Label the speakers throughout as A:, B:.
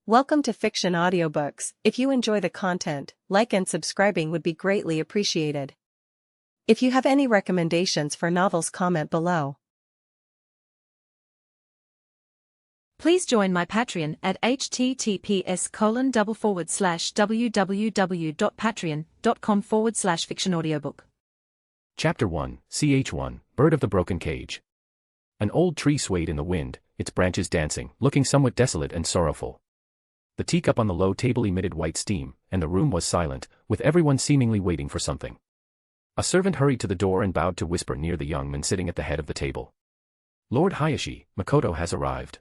A: Welcome to Fiction Audiobooks. If you enjoy the content, like and subscribing would be greatly appreciated. If you have any recommendations for novels, comment below.
B: Please join my Patreon at https://www.patreon.com/fictionaudiobook.
C: Chapter 1, Ch1, Bird of the Broken Cage. An old tree swayed in the wind, its branches dancing, looking somewhat desolate and sorrowful. The teacup on the low table emitted white steam, and the room was silent, with everyone seemingly waiting for something. A servant hurried to the door and bowed to whisper near the young man sitting at the head of the table. Lord Hyuga Makoto has arrived.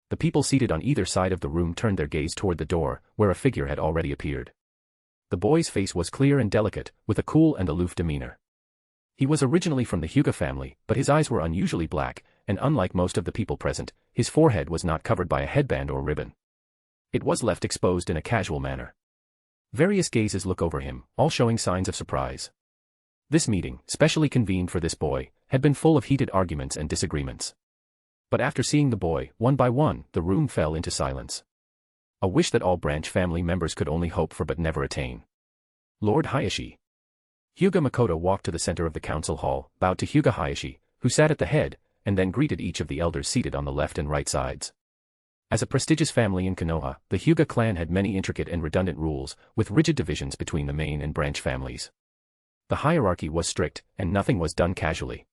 C: The people seated on either side of the room turned their gaze toward the door, where a figure had already appeared. The boy's face was clear and delicate, with a cool and aloof demeanor. He was originally from the Hyuga family, but his eyes were unusually black, and unlike most of the people present, his forehead was not covered by a headband or ribbon. It was left exposed in a casual manner. Various gazes look over him, all showing signs of surprise. This meeting, specially convened for this boy, had been full of heated arguments and disagreements. But after seeing the boy, one by one, the room fell into silence. A wish that all branch family members could only hope for but never attain. Lord Hyuga Makoto walked to the center of the council hall, bowed to Hyuga Hyuga, who sat at the head, and then greeted each of the elders seated on the left and right sides. As a prestigious family in Konoha, the Hyuga clan had many intricate and redundant rules, with rigid divisions between the main and branch families. The hierarchy was strict, and nothing was done casually.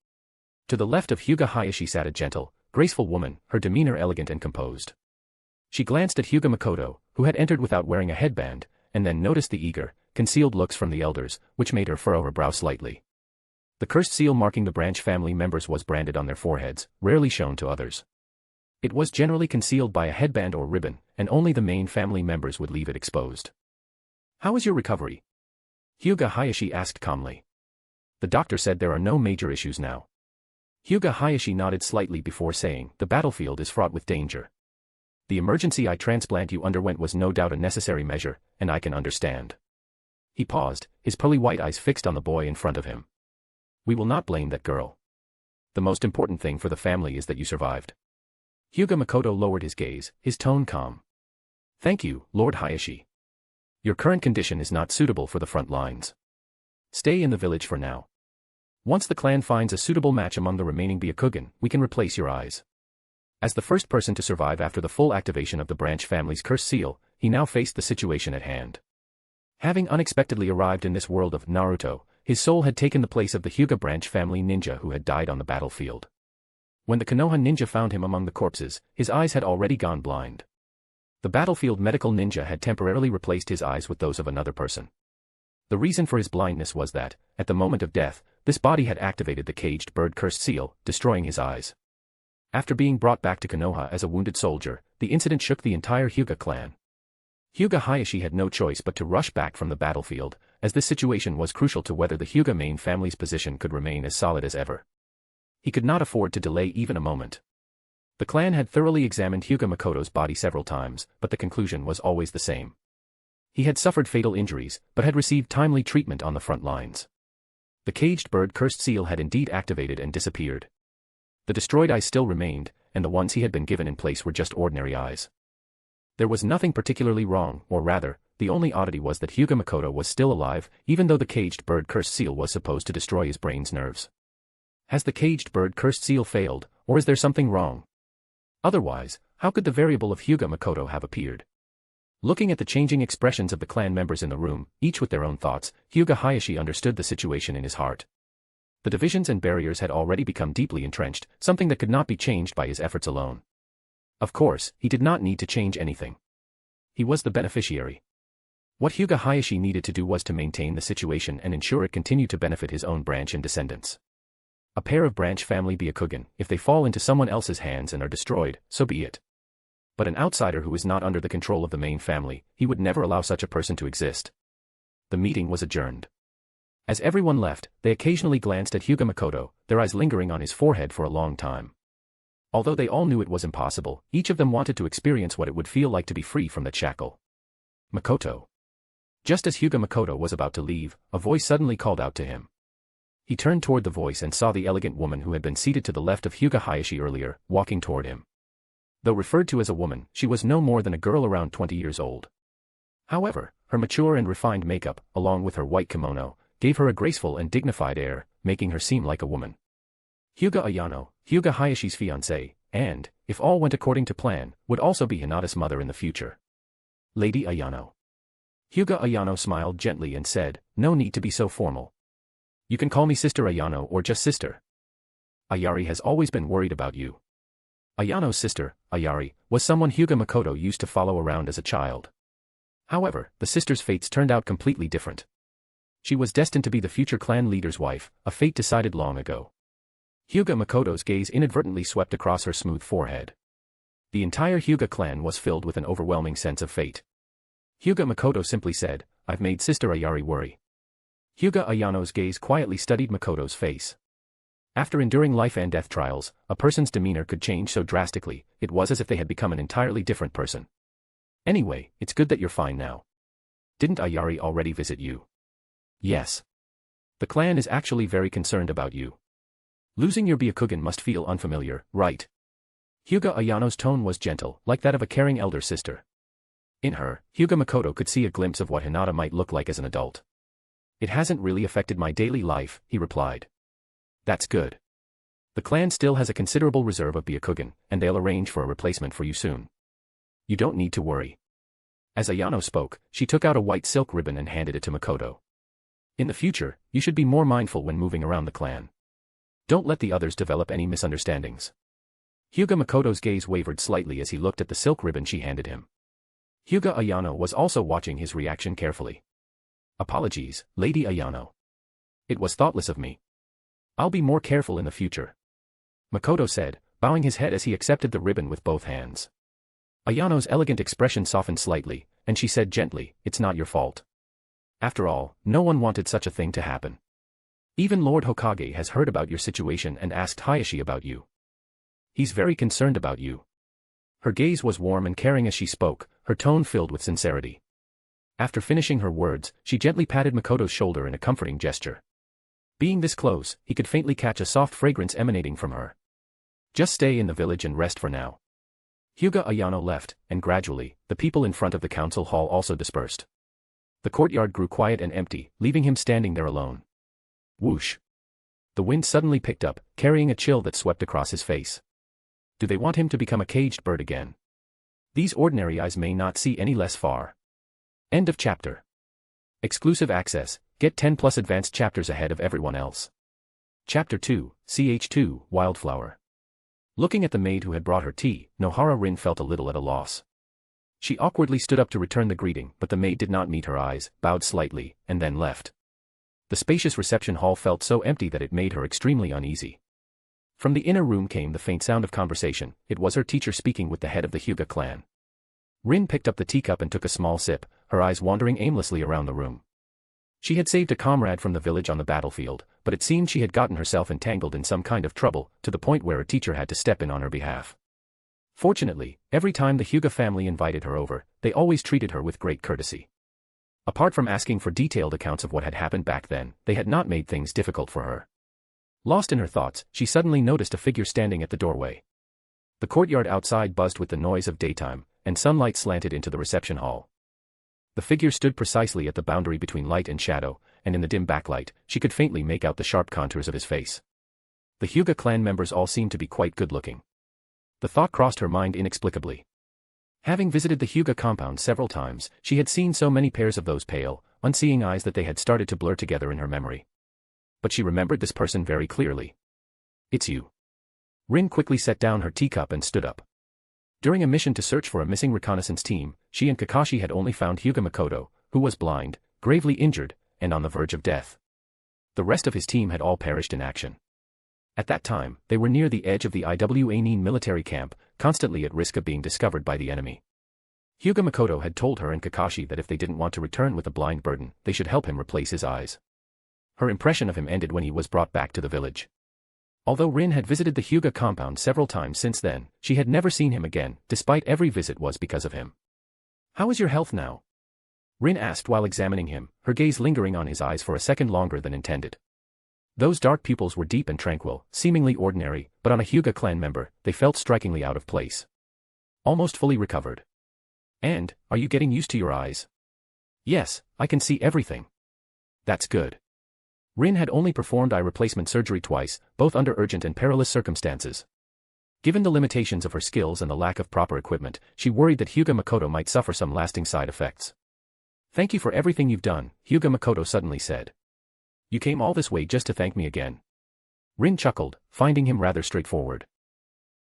C: To the left of Hyuga Hyuga sat a gentle, graceful woman, her demeanor elegant and composed. She glanced at Hyuga Makoto, who had entered without wearing a headband, and then noticed the eager, concealed looks from the elders, which made her furrow her brow slightly. The cursed seal marking the branch family members was branded on their foreheads, rarely shown to others. It was generally concealed by a headband or ribbon, and only the main family members would leave it exposed. "How is your recovery?" Hyuga Hyuga asked calmly. The doctor said there are no major issues now. Hyuga Hyuga nodded slightly before saying, "The battlefield is fraught with danger. The emergency eye transplant you underwent was no doubt a necessary measure, and I can understand." He paused, his pearly white eyes fixed on the boy in front of him. "We will not blame that girl. The most important thing for the family is that you survived." Hyuga Makoto lowered his gaze, his tone calm. "Thank you, Lord Hyuga. Your current condition is not suitable for the front lines. Stay in the village for now. Once the clan finds a suitable match among the remaining Byakugan, we can replace your eyes." As the first person to survive after the full activation of the branch family's cursed seal, he now faced the situation at hand. Having unexpectedly arrived in this world of Naruto, his soul had taken the place of the Hyuga branch family ninja who had died on the battlefield. When the Konoha ninja found him among the corpses, his eyes had already gone blind. The battlefield medical ninja had temporarily replaced his eyes with those of another person. The reason for his blindness was that, at the moment of death, this body had activated the caged bird cursed seal, destroying his eyes. After being brought back to Konoha as a wounded soldier, the incident shook the entire Hyuga clan. Hyuga Hyuga had no choice but to rush back from the battlefield, as this situation was crucial to whether the Hyuga main family's position could remain as solid as ever. He could not afford to delay even a moment. The clan had thoroughly examined Hyuga Makoto's body several times, but the conclusion was always the same. He had suffered fatal injuries, but had received timely treatment on the front lines. The caged bird cursed seal had indeed activated and disappeared. The destroyed eyes still remained, and the ones he had been given in place were just ordinary eyes. There was nothing particularly wrong, or rather, the only oddity was that Hyuga Makoto was still alive, even though the caged bird cursed seal was supposed to destroy his brain's nerves. Has the caged bird cursed seal failed, or is there something wrong? Otherwise, how could the variable of Hyuga Makoto have appeared? Looking at the changing expressions of the clan members in the room, each with their own thoughts, Hyuga Hyuga understood the situation in his heart. The divisions and barriers had already become deeply entrenched, something that could not be changed by his efforts alone. Of course, he did not need to change anything. He was the beneficiary. What Hyuga Hyuga needed to do was to maintain the situation and ensure it continued to benefit his own branch and descendants. A pair of branch family Byakugan, if they fall into someone else's hands and are destroyed, so be it. But an outsider who is not under the control of the main family, he would never allow such a person to exist. The meeting was adjourned. As everyone left, they occasionally glanced at Hyuga Makoto, their eyes lingering on his forehead for a long time. Although they all knew it was impossible, each of them wanted to experience what it would feel like to be free from that shackle. "Makoto." Just as Hyuga Makoto was about to leave, a voice suddenly called out to him. He turned toward the voice and saw the elegant woman who had been seated to the left of Hyuga Hyuga earlier, walking toward him. Though referred to as a woman, she was no more than a girl around 20 years old. However, her mature and refined makeup, along with her white kimono, gave her a graceful and dignified air, making her seem like a woman. Hyuga Ayano, Hyuga Hayashi's fiancée, and, if all went according to plan, would also be Hinata's mother in the future. Lady Ayano. Hyuga Ayano smiled gently and said, "No need to be so formal. You can call me Sister Ayano or just Sister. Ayari has always been worried about you." Ayano's sister, Ayari, was someone Hyuga Makoto used to follow around as a child. However, the sister's fates turned out completely different. She was destined to be the future clan leader's wife, a fate decided long ago. Hyuga Makoto's gaze inadvertently swept across her smooth forehead. The entire Hyuga clan was filled with an overwhelming sense of fate. Hyuga Makoto simply said, "I've made Sister Ayari worry." Hyuga Ayano's gaze quietly studied Makoto's face. After enduring life and death trials, a person's demeanor could change so drastically, it was as if they had become an entirely different person. "Anyway, it's good that you're fine now. Didn't Ayari already visit you?" "Yes. The clan is actually very concerned about you. Losing your Byakugan must feel unfamiliar, right?" Hyuga Ayano's tone was gentle, like that of a caring elder sister. In her, Hyuga Makoto could see a glimpse of what Hinata might look like as an adult. "It hasn't really affected my daily life," he replied. "That's good. The clan still has a considerable reserve of Byakugan, and they'll arrange for a replacement for you soon. You don't need to worry." As Ayano spoke, she took out a white silk ribbon and handed it to Makoto. "In the future, you should be more mindful when moving around the clan. Don't let the others develop any misunderstandings." Hyuga Makoto's gaze wavered slightly as he looked at the silk ribbon she handed him. Hyuga Ayano was also watching his reaction carefully. "Apologies, Lady Ayano. It was thoughtless of me. I'll be more careful in the future," Makoto said, bowing his head as he accepted the ribbon with both hands. Ayano's elegant expression softened slightly, and she said gently, "It's not your fault. After all, no one wanted such a thing to happen. Even Lord Hokage has heard about your situation and asked Hayashi about you. He's very concerned about you." Her gaze was warm and caring as she spoke, her tone filled with sincerity. After finishing her words, she gently patted Makoto's shoulder in a comforting gesture. Being this close, he could faintly catch a soft fragrance emanating from her. "Just stay in the village and rest for now." Hyuga Ayano left, and gradually, the people in front of the council hall also dispersed. The courtyard grew quiet and empty, leaving him standing there alone. Whoosh! The wind suddenly picked up, carrying a chill that swept across his face. Do they want him to become a caged bird again? These ordinary eyes may not see any less far. End of chapter. Exclusive access, get 10+ advanced chapters ahead of everyone else. Chapter 2, CH2, Wildflower. Looking at the maid who had brought her tea, Nohara Rin felt a little at a loss. She awkwardly stood up to return the greeting, but the maid did not meet her eyes, bowed slightly, and then left. The spacious reception hall felt so empty that it made her extremely uneasy. From the inner room came the faint sound of conversation. It was her teacher speaking with the head of the Hyuga clan. Rin picked up the teacup and took a small sip, her eyes wandering aimlessly around the room. She had saved a comrade from the village on the battlefield, but it seemed she had gotten herself entangled in some kind of trouble, to the point where a teacher had to step in on her behalf. Fortunately, every time the Hyuga family invited her over, they always treated her with great courtesy. Apart from asking for detailed accounts of what had happened back then, they had not made things difficult for her. Lost in her thoughts, she suddenly noticed a figure standing at the doorway. The courtyard outside buzzed with the noise of daytime, and sunlight slanted into the reception hall. The figure stood precisely at the boundary between light and shadow, and in the dim backlight, she could faintly make out the sharp contours of his face. The Hyuga clan members all seemed to be quite good-looking. The thought crossed her mind inexplicably. Having visited the Hyuga compound several times, she had seen so many pairs of those pale, unseeing eyes that they had started to blur together in her memory. But she remembered this person very clearly. "It's you." Rin quickly set down her teacup and stood up. During a mission to search for a missing reconnaissance team, she and Kakashi had only found Hyuga Makoto, who was blind, gravely injured, and on the verge of death. The rest of his team had all perished in action. At that time, they were near the edge of the Iwanin military camp, constantly at risk of being discovered by the enemy. Hyuga Makoto had told her and Kakashi that if they didn't want to return with a blind burden, they should help him replace his eyes. Her impression of him ended when he was brought back to the village. Although Rin had visited the Hyuga compound several times since then, she had never seen him again, despite every visit was because of him. "How is your health now?" Rin asked while examining him, her gaze lingering on his eyes for a second longer than intended. Those dark pupils were deep and tranquil, seemingly ordinary, but on a Hyuga clan member, they felt strikingly out of place. almost fully recovered. And, are you getting used to your eyes? Yes, I can see everything. That's good. Rin had only performed eye replacement surgery twice, both under urgent and perilous circumstances. Given the limitations of her skills and the lack of proper equipment, she worried that Hyuga Makoto might suffer some lasting side effects. Thank you for everything you've done, Hyuga Makoto suddenly said. You came all this way just to thank me again. Rin chuckled, finding him rather straightforward.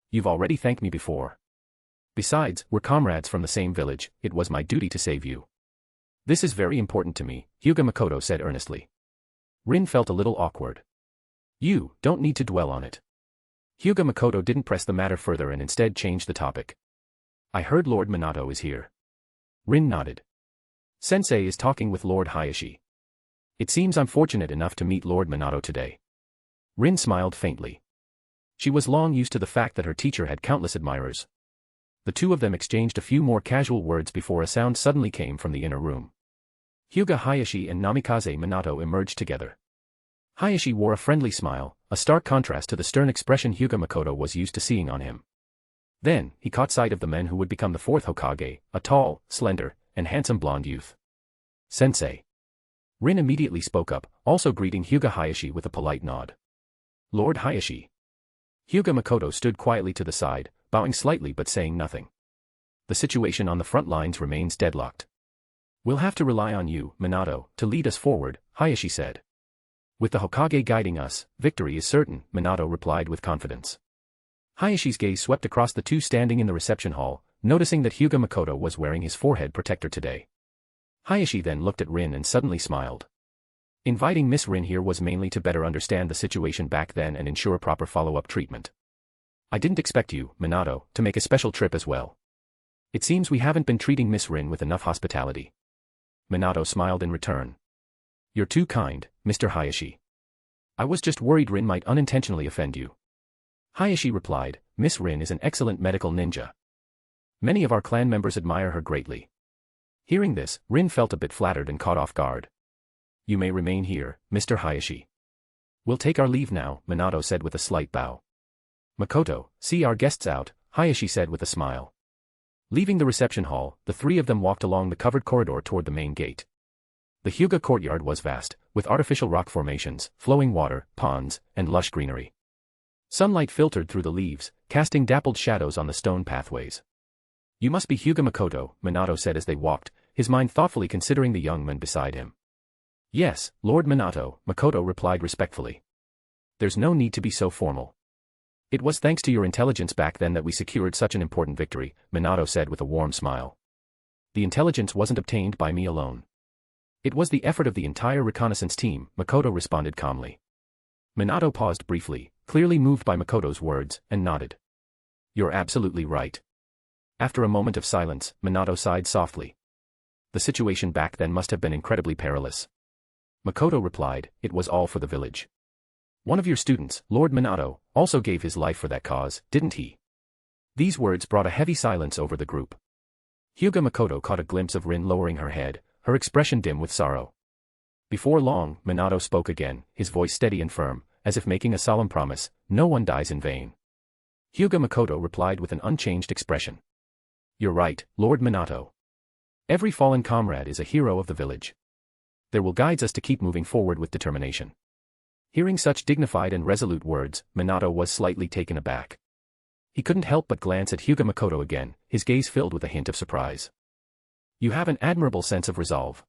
C: You've already thanked me before. Besides, we're comrades from the same village, it was my duty to save you. This is very important to me, Hyuga Makoto said earnestly. Rin felt a little awkward. You don't need to dwell on it. Hyuga Makoto didn't press the matter further and instead changed the topic. I heard Lord Minato is here. Rin nodded. Sensei is talking with Lord Hayashi. It seems I'm fortunate enough to meet Lord Minato today. Rin smiled faintly. She was long used to the fact that her teacher had countless admirers. The two of them exchanged a few more casual words before a sound suddenly came from the inner room. Hyuga Hayashi and Namikaze Minato emerged together. Hayashi wore a friendly smile, a stark contrast to the stern expression Hyuga Makoto was used to seeing on him. Then, he caught sight of the man who would become the fourth Hokage, a tall, slender, and handsome blonde youth. Sensei. Rin immediately spoke up, also greeting Hyuga Hayashi with a polite nod. Lord Hayashi. Hyuga Makoto stood quietly to the side, bowing slightly but saying nothing. The situation on the front lines remains deadlocked. We'll have to rely on you, Minato, to lead us forward, Hayashi said. With the Hokage guiding us, victory is certain, Minato replied with confidence. Hayashi's gaze swept across the two standing in the reception hall, noticing that Hyuga Makoto was wearing his forehead protector today. Hayashi then looked at Rin and suddenly smiled. Inviting Miss Rin here was mainly to better understand the situation back then and ensure proper follow-up treatment. I didn't expect you, Minato, to make a special trip as well. It seems we haven't been treating Miss Rin with enough hospitality. Minato smiled in return. You're too kind, Mr. Hayashi. I was just worried Rin might unintentionally offend you. Hayashi replied, Miss Rin is an excellent medical ninja. Many of our clan members admire her greatly. Hearing this, Rin felt a bit flattered and caught off guard. You may remain here, Mr. Hayashi. We'll take our leave now, Minato said with a slight bow. Makoto, see our guests out, Hayashi said with a smile. Leaving the reception hall, the three of them walked along the covered corridor toward the main gate. The Hyuga courtyard was vast, with artificial rock formations, flowing water, ponds, and lush greenery. Sunlight filtered through the leaves, casting dappled shadows on the stone pathways. You must be Hyuga Makoto, Minato said as they walked, his mind thoughtfully considering the young man beside him. Yes, Lord Minato, Makoto replied respectfully. There's no need to be so formal. It was thanks to your intelligence back then that we secured such an important victory, Minato said with a warm smile. The intelligence wasn't obtained by me alone. It was the effort of the entire reconnaissance team, Makoto responded calmly. Minato paused briefly, clearly moved by Makoto's words, and nodded. You're absolutely right. After a moment of silence, Minato sighed softly. The situation back then must have been incredibly perilous. Makoto replied, it was all for the village. One of your students, Lord Minato, also gave his life for that cause, didn't he? These words brought a heavy silence over the group. Hyuga Makoto caught a glimpse of Rin lowering her head, her expression dim with sorrow. Before long, Minato spoke again, his voice steady and firm, as if making a solemn promise, no one dies in vain. Hyuga Makoto replied with an unchanged expression. You're right, Lord Minato. Every fallen comrade is a hero of the village. Their will guides us to keep moving forward with determination. Hearing such dignified and resolute words, Minato was slightly taken aback. He couldn't help but glance at Hyuga Makoto again, his gaze filled with a hint of surprise. You have an admirable sense of resolve.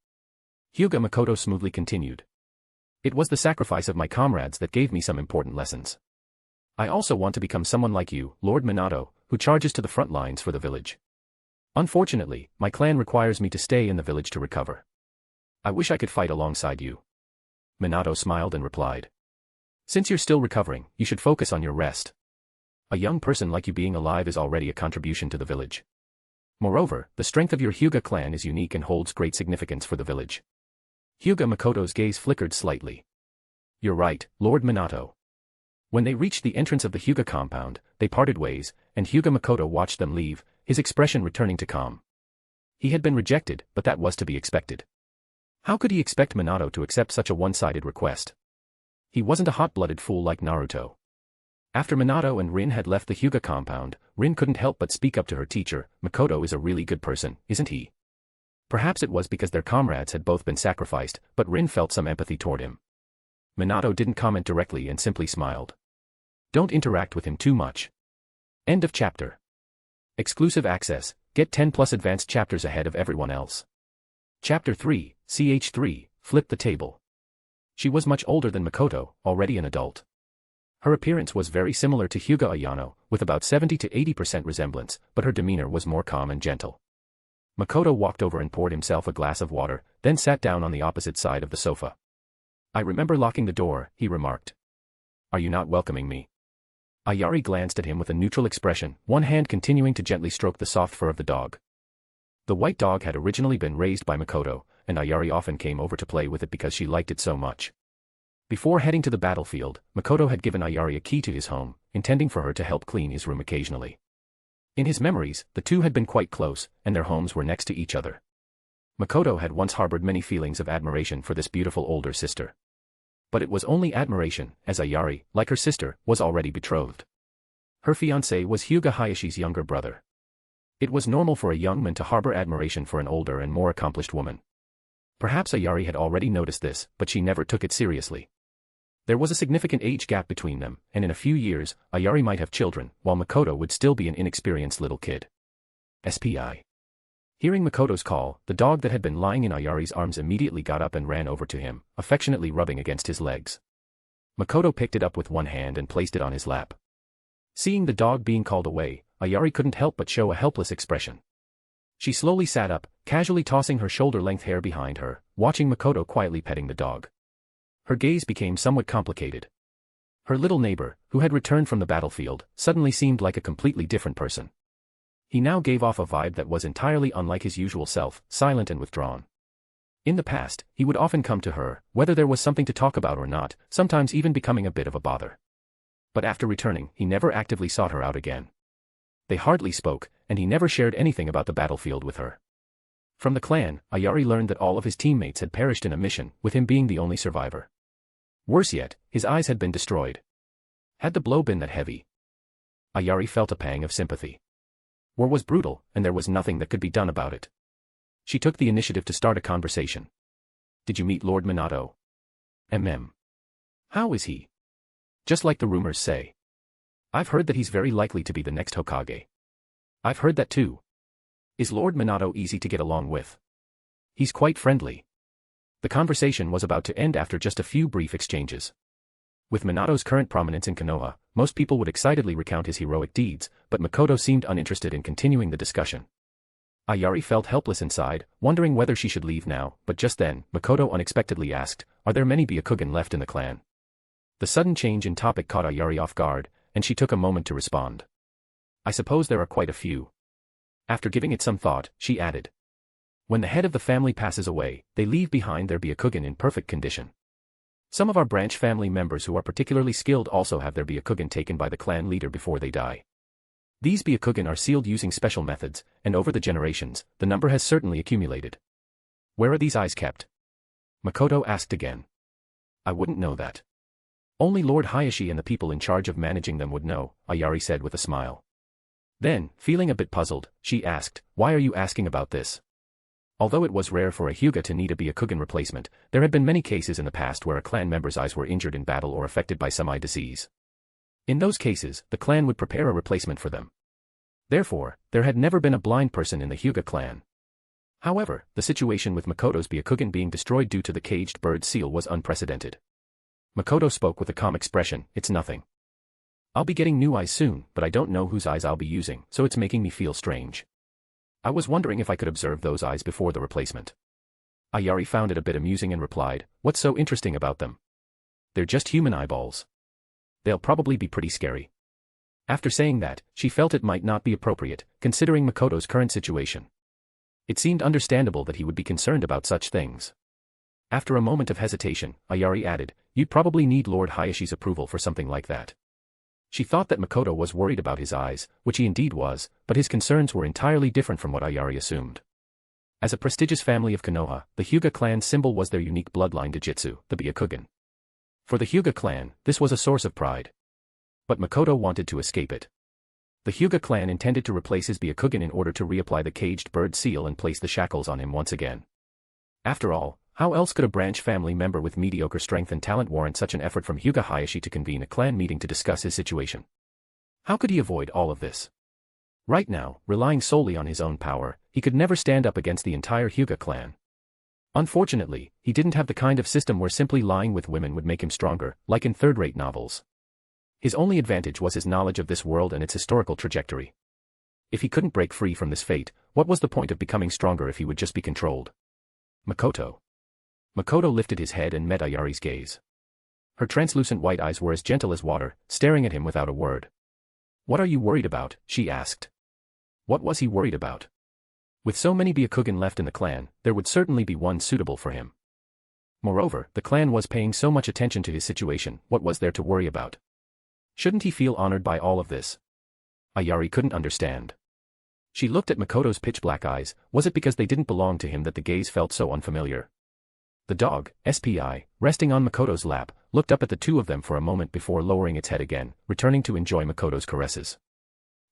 C: Hyuga Makoto smoothly continued. It was the sacrifice of my comrades that gave me some important lessons. I also want to become someone like you, Lord Minato, who charges to the front lines for the village. Unfortunately, my clan requires me to stay in the village to recover. I wish I could fight alongside you. Minato smiled and replied. Since you're still recovering, you should focus on your rest. A young person like you being alive is already a contribution to the village. Moreover, the strength of your Hyuga clan is unique and holds great significance for the village. Hyuga Makoto's gaze flickered slightly. You're right, Lord Minato. When they reached the entrance of the Hyuga compound, they parted ways, and Hyuga Makoto watched them leave, his expression returning to calm. He had been rejected, but that was to be expected. How could he expect Minato to accept such a one-sided request? He wasn't a hot-blooded fool like Naruto. After Minato and Rin had left the Hyuga compound, Rin couldn't help but speak up to her teacher. Makoto is a really good person, isn't he? Perhaps it was because their comrades had both been sacrificed, but Rin felt some empathy toward him. Minato didn't comment directly and simply smiled. Don't interact with him too much. End of chapter. Exclusive access, get 10 plus advanced chapters ahead of everyone else. Chapter 3, CH3, Flip the Table. She was much older than Makoto, already an adult. Her appearance was very similar to Hyuga Ayano, with about 70 to 80% resemblance, but her demeanor was more calm and gentle. Makoto walked over and poured himself a glass of water, then sat down on the opposite side of the sofa. I remember locking the door, he remarked. Are you not welcoming me? Ayari glanced at him with a neutral expression, one hand continuing to gently stroke the soft fur of the dog. The white dog had originally been raised by Makoto, and Ayari often came over to play with it because she liked it so much. Before heading to the battlefield, Makoto had given Ayari a key to his home, intending for her to help clean his room occasionally. In his memories, the two had been quite close, and their homes were next to each other. Makoto had once harbored many feelings of admiration for this beautiful older sister. But it was only admiration, as Ayari, like her sister, was already betrothed. Her fiancé was Hyuga Hayashi's younger brother. It was normal for a young man to harbor admiration for an older and more accomplished woman. Perhaps Ayari had already noticed this, but she never took it seriously. There was a significant age gap between them, and in a few years, Ayari might have children, while Makoto would still be an inexperienced little kid. SPI. Hearing Makoto's call, the dog that had been lying in Ayari's arms immediately got up and ran over to him, affectionately rubbing against his legs. Makoto picked it up with one hand and placed it on his lap. Seeing the dog being called away, Ayari couldn't help but show a helpless expression. She slowly sat up, casually tossing her shoulder-length hair behind her, watching Makoto quietly petting the dog. Her gaze became somewhat complicated. Her little neighbor, who had returned from the battlefield, suddenly seemed like a completely different person. He now gave off a vibe that was entirely unlike his usual self, silent and withdrawn. In the past, he would often come to her, whether there was something to talk about or not, sometimes even becoming a bit of a bother. But after returning, he never actively sought her out again. They hardly spoke, and he never shared anything about the battlefield with her. From the clan, Ayari learned that all of his teammates had perished in a mission, with him being the only survivor. Worse yet, his eyes had been destroyed. Had the blow been that heavy? Ayari felt a pang of sympathy. War was brutal, and there was nothing that could be done about it. She took the initiative to start a conversation. Did you meet Lord Minato? How is he? Just like the rumors say. I've heard that he's very likely to be the next Hokage. I've heard that too. Is Lord Minato easy to get along with? He's quite friendly. The conversation was about to end after just a few brief exchanges. With Minato's current prominence in Konoha, most people would excitedly recount his heroic deeds, but Makoto seemed uninterested in continuing the discussion. Ayari felt helpless inside, wondering whether she should leave now, but just then, Makoto unexpectedly asked, are there many Byakugan left in the clan? The sudden change in topic caught Ayari off guard, and she took a moment to respond. I suppose there are quite a few. After giving it some thought, she added. When the head of the family passes away, they leave behind their Byakugan in perfect condition. Some of our branch family members who are particularly skilled also have their Byakugan taken by the clan leader before they die. These Byakugan are sealed using special methods, and over the generations, the number has certainly accumulated. Where are these eyes kept? Makoto asked again. I wouldn't know that. Only Lord Hayashi and the people in charge of managing them would know, Ayari said with a smile. Then, feeling a bit puzzled, she asked, why are you asking about this? Although it was rare for a Hyuga to need a Byakugan replacement, there had been many cases in the past where a clan member's eyes were injured in battle or affected by some eye disease. In those cases, the clan would prepare a replacement for them. Therefore, there had never been a blind person in the Hyuga clan. However, the situation with Makoto's Byakugan being destroyed due to the caged bird seal was unprecedented. Makoto spoke with a calm expression, it's nothing. I'll be getting new eyes soon, but I don't know whose eyes I'll be using, so it's making me feel strange. I was wondering if I could observe those eyes before the replacement. Ayari found it a bit amusing and replied, what's so interesting about them? They're just human eyeballs. They'll probably be pretty scary. After saying that, she felt it might not be appropriate, considering Makoto's current situation. It seemed understandable that he would be concerned about such things. After a moment of hesitation, Ayari added, you'd probably need Lord Hayashi's approval for something like that. She thought that Makoto was worried about his eyes, which he indeed was, but his concerns were entirely different from what Ayari assumed. As a prestigious family of Konoha, the Hyuga clan's symbol was their unique bloodline Dojutsu, the Byakugan. For the Hyuga clan, this was a source of pride. But Makoto wanted to escape it. The Hyuga clan intended to replace his Byakugan in order to reapply the caged bird seal and place the shackles on him once again. After all, how else could a branch family member with mediocre strength and talent warrant such an effort from Hyuga Hayashi to convene a clan meeting to discuss his situation? How could he avoid all of this? Right now, relying solely on his own power, he could never stand up against the entire Hyuga clan. Unfortunately, he didn't have the kind of system where simply lying with women would make him stronger, like in third-rate novels. His only advantage was his knowledge of this world and its historical trajectory. If he couldn't break free from this fate, what was the point of becoming stronger if he would just be controlled? Makoto. Makoto lifted his head and met Ayari's gaze. Her translucent white eyes were as gentle as water, staring at him without a word. "What are you worried about?" she asked. What was he worried about? With so many Byakugan left in the clan, there would certainly be one suitable for him. Moreover, the clan was paying so much attention to his situation, what was there to worry about? Shouldn't he feel honored by all of this? Ayari couldn't understand. She looked at Makoto's pitch-black eyes. Was it because they didn't belong to him that the gaze felt so unfamiliar? The dog, SPI, resting on Makoto's lap, looked up at the two of them for a moment before lowering its head again, returning to enjoy Makoto's caresses.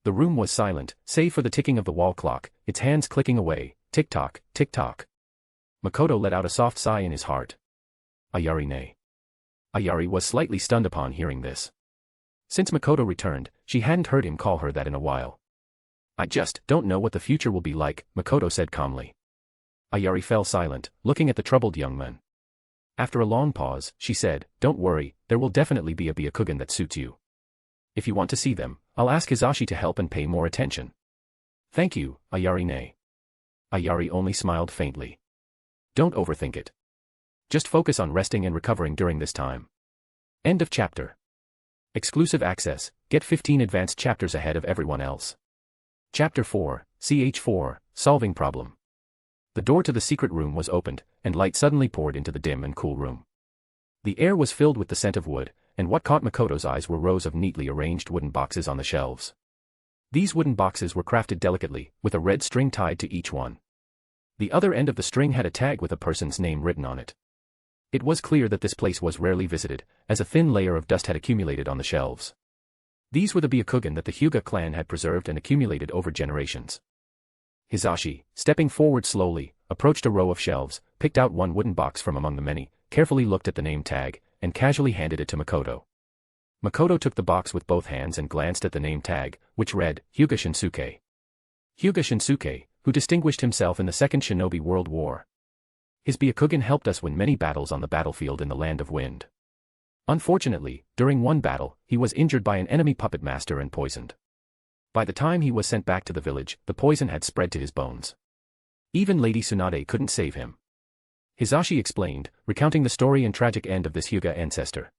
C: The room was silent, save for the ticking of the wall clock, its hands clicking away, tick-tock, tick-tock. Makoto let out a soft sigh in his heart. Ayari nay. Ayari was slightly stunned upon hearing this. Since Makoto returned, she hadn't heard him call her that in a while. "I just don't know what the future will be like," Makoto said calmly. Ayari fell silent, looking at the troubled young man. After a long pause, she said, "Don't worry, there will definitely be a Byakugan that suits you. If you want to see them, I'll ask Hizashi to help and pay more attention." "Thank you, Ayari nay." Ayari only smiled faintly. "Don't overthink it. Just focus on resting and recovering during this time." End of chapter. Exclusive access, get 15 advanced chapters ahead of everyone else. Chapter 4, CH4, Solving Problem. The door to the secret room was opened, and light suddenly poured into the dim and cool room. The air was filled with the scent of wood, and what caught Makoto's eyes were rows of neatly arranged wooden boxes on the shelves. These wooden boxes were crafted delicately, with a red string tied to each one. The other end of the string had a tag with a person's name written on it. It was clear that this place was rarely visited, as a thin layer of dust had accumulated on the shelves. These were the Byakugan that the Hyuga clan had preserved and accumulated over generations. Hizashi, stepping forward slowly, approached a row of shelves, picked out one wooden box from among the many, carefully looked at the name tag, and casually handed it to Makoto. Makoto took the box with both hands and glanced at the name tag, which read, Hyuga Shinsuke. Hyuga Shinsuke, who distinguished himself in the Second Shinobi World War. His Byakugan helped us win many battles on the battlefield in the Land of Wind. Unfortunately, during one battle, he was injured by an enemy puppet master and poisoned. By the time he was sent back to the village, the poison had spread to his bones. Even Lady Tsunade couldn't save him. Hizashi explained, recounting the story and tragic end of this Hyuga ancestor.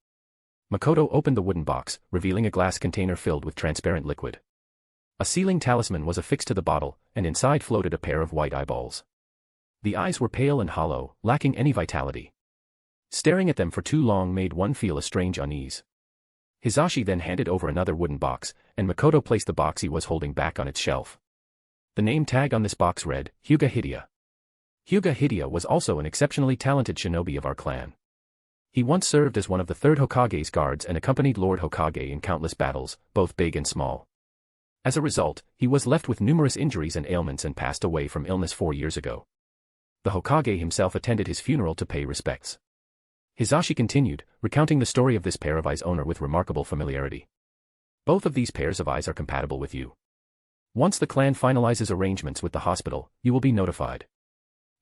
C: Makoto opened the wooden box, revealing a glass container filled with transparent liquid. A sealing talisman was affixed to the bottle, and inside floated a pair of white eyeballs. The eyes were pale and hollow, lacking any vitality. Staring at them for too long made one feel a strange unease. Hizashi then handed over another wooden box, and Makoto placed the box he was holding back on its shelf. The name tag on this box read, Hyuga Hidia. Hyuga Hidia was also an exceptionally talented shinobi of our clan. He once served as one of the third Hokage's guards and accompanied Lord Hokage in countless battles, both big and small. As a result, he was left with numerous injuries and ailments and passed away from illness 4 years ago. The Hokage himself attended his funeral to pay respects. Hizashi continued, recounting the story of this pair of eyes owner with remarkable familiarity. Both of these pairs of eyes are compatible with you. Once the clan finalizes arrangements with the hospital, you will be notified.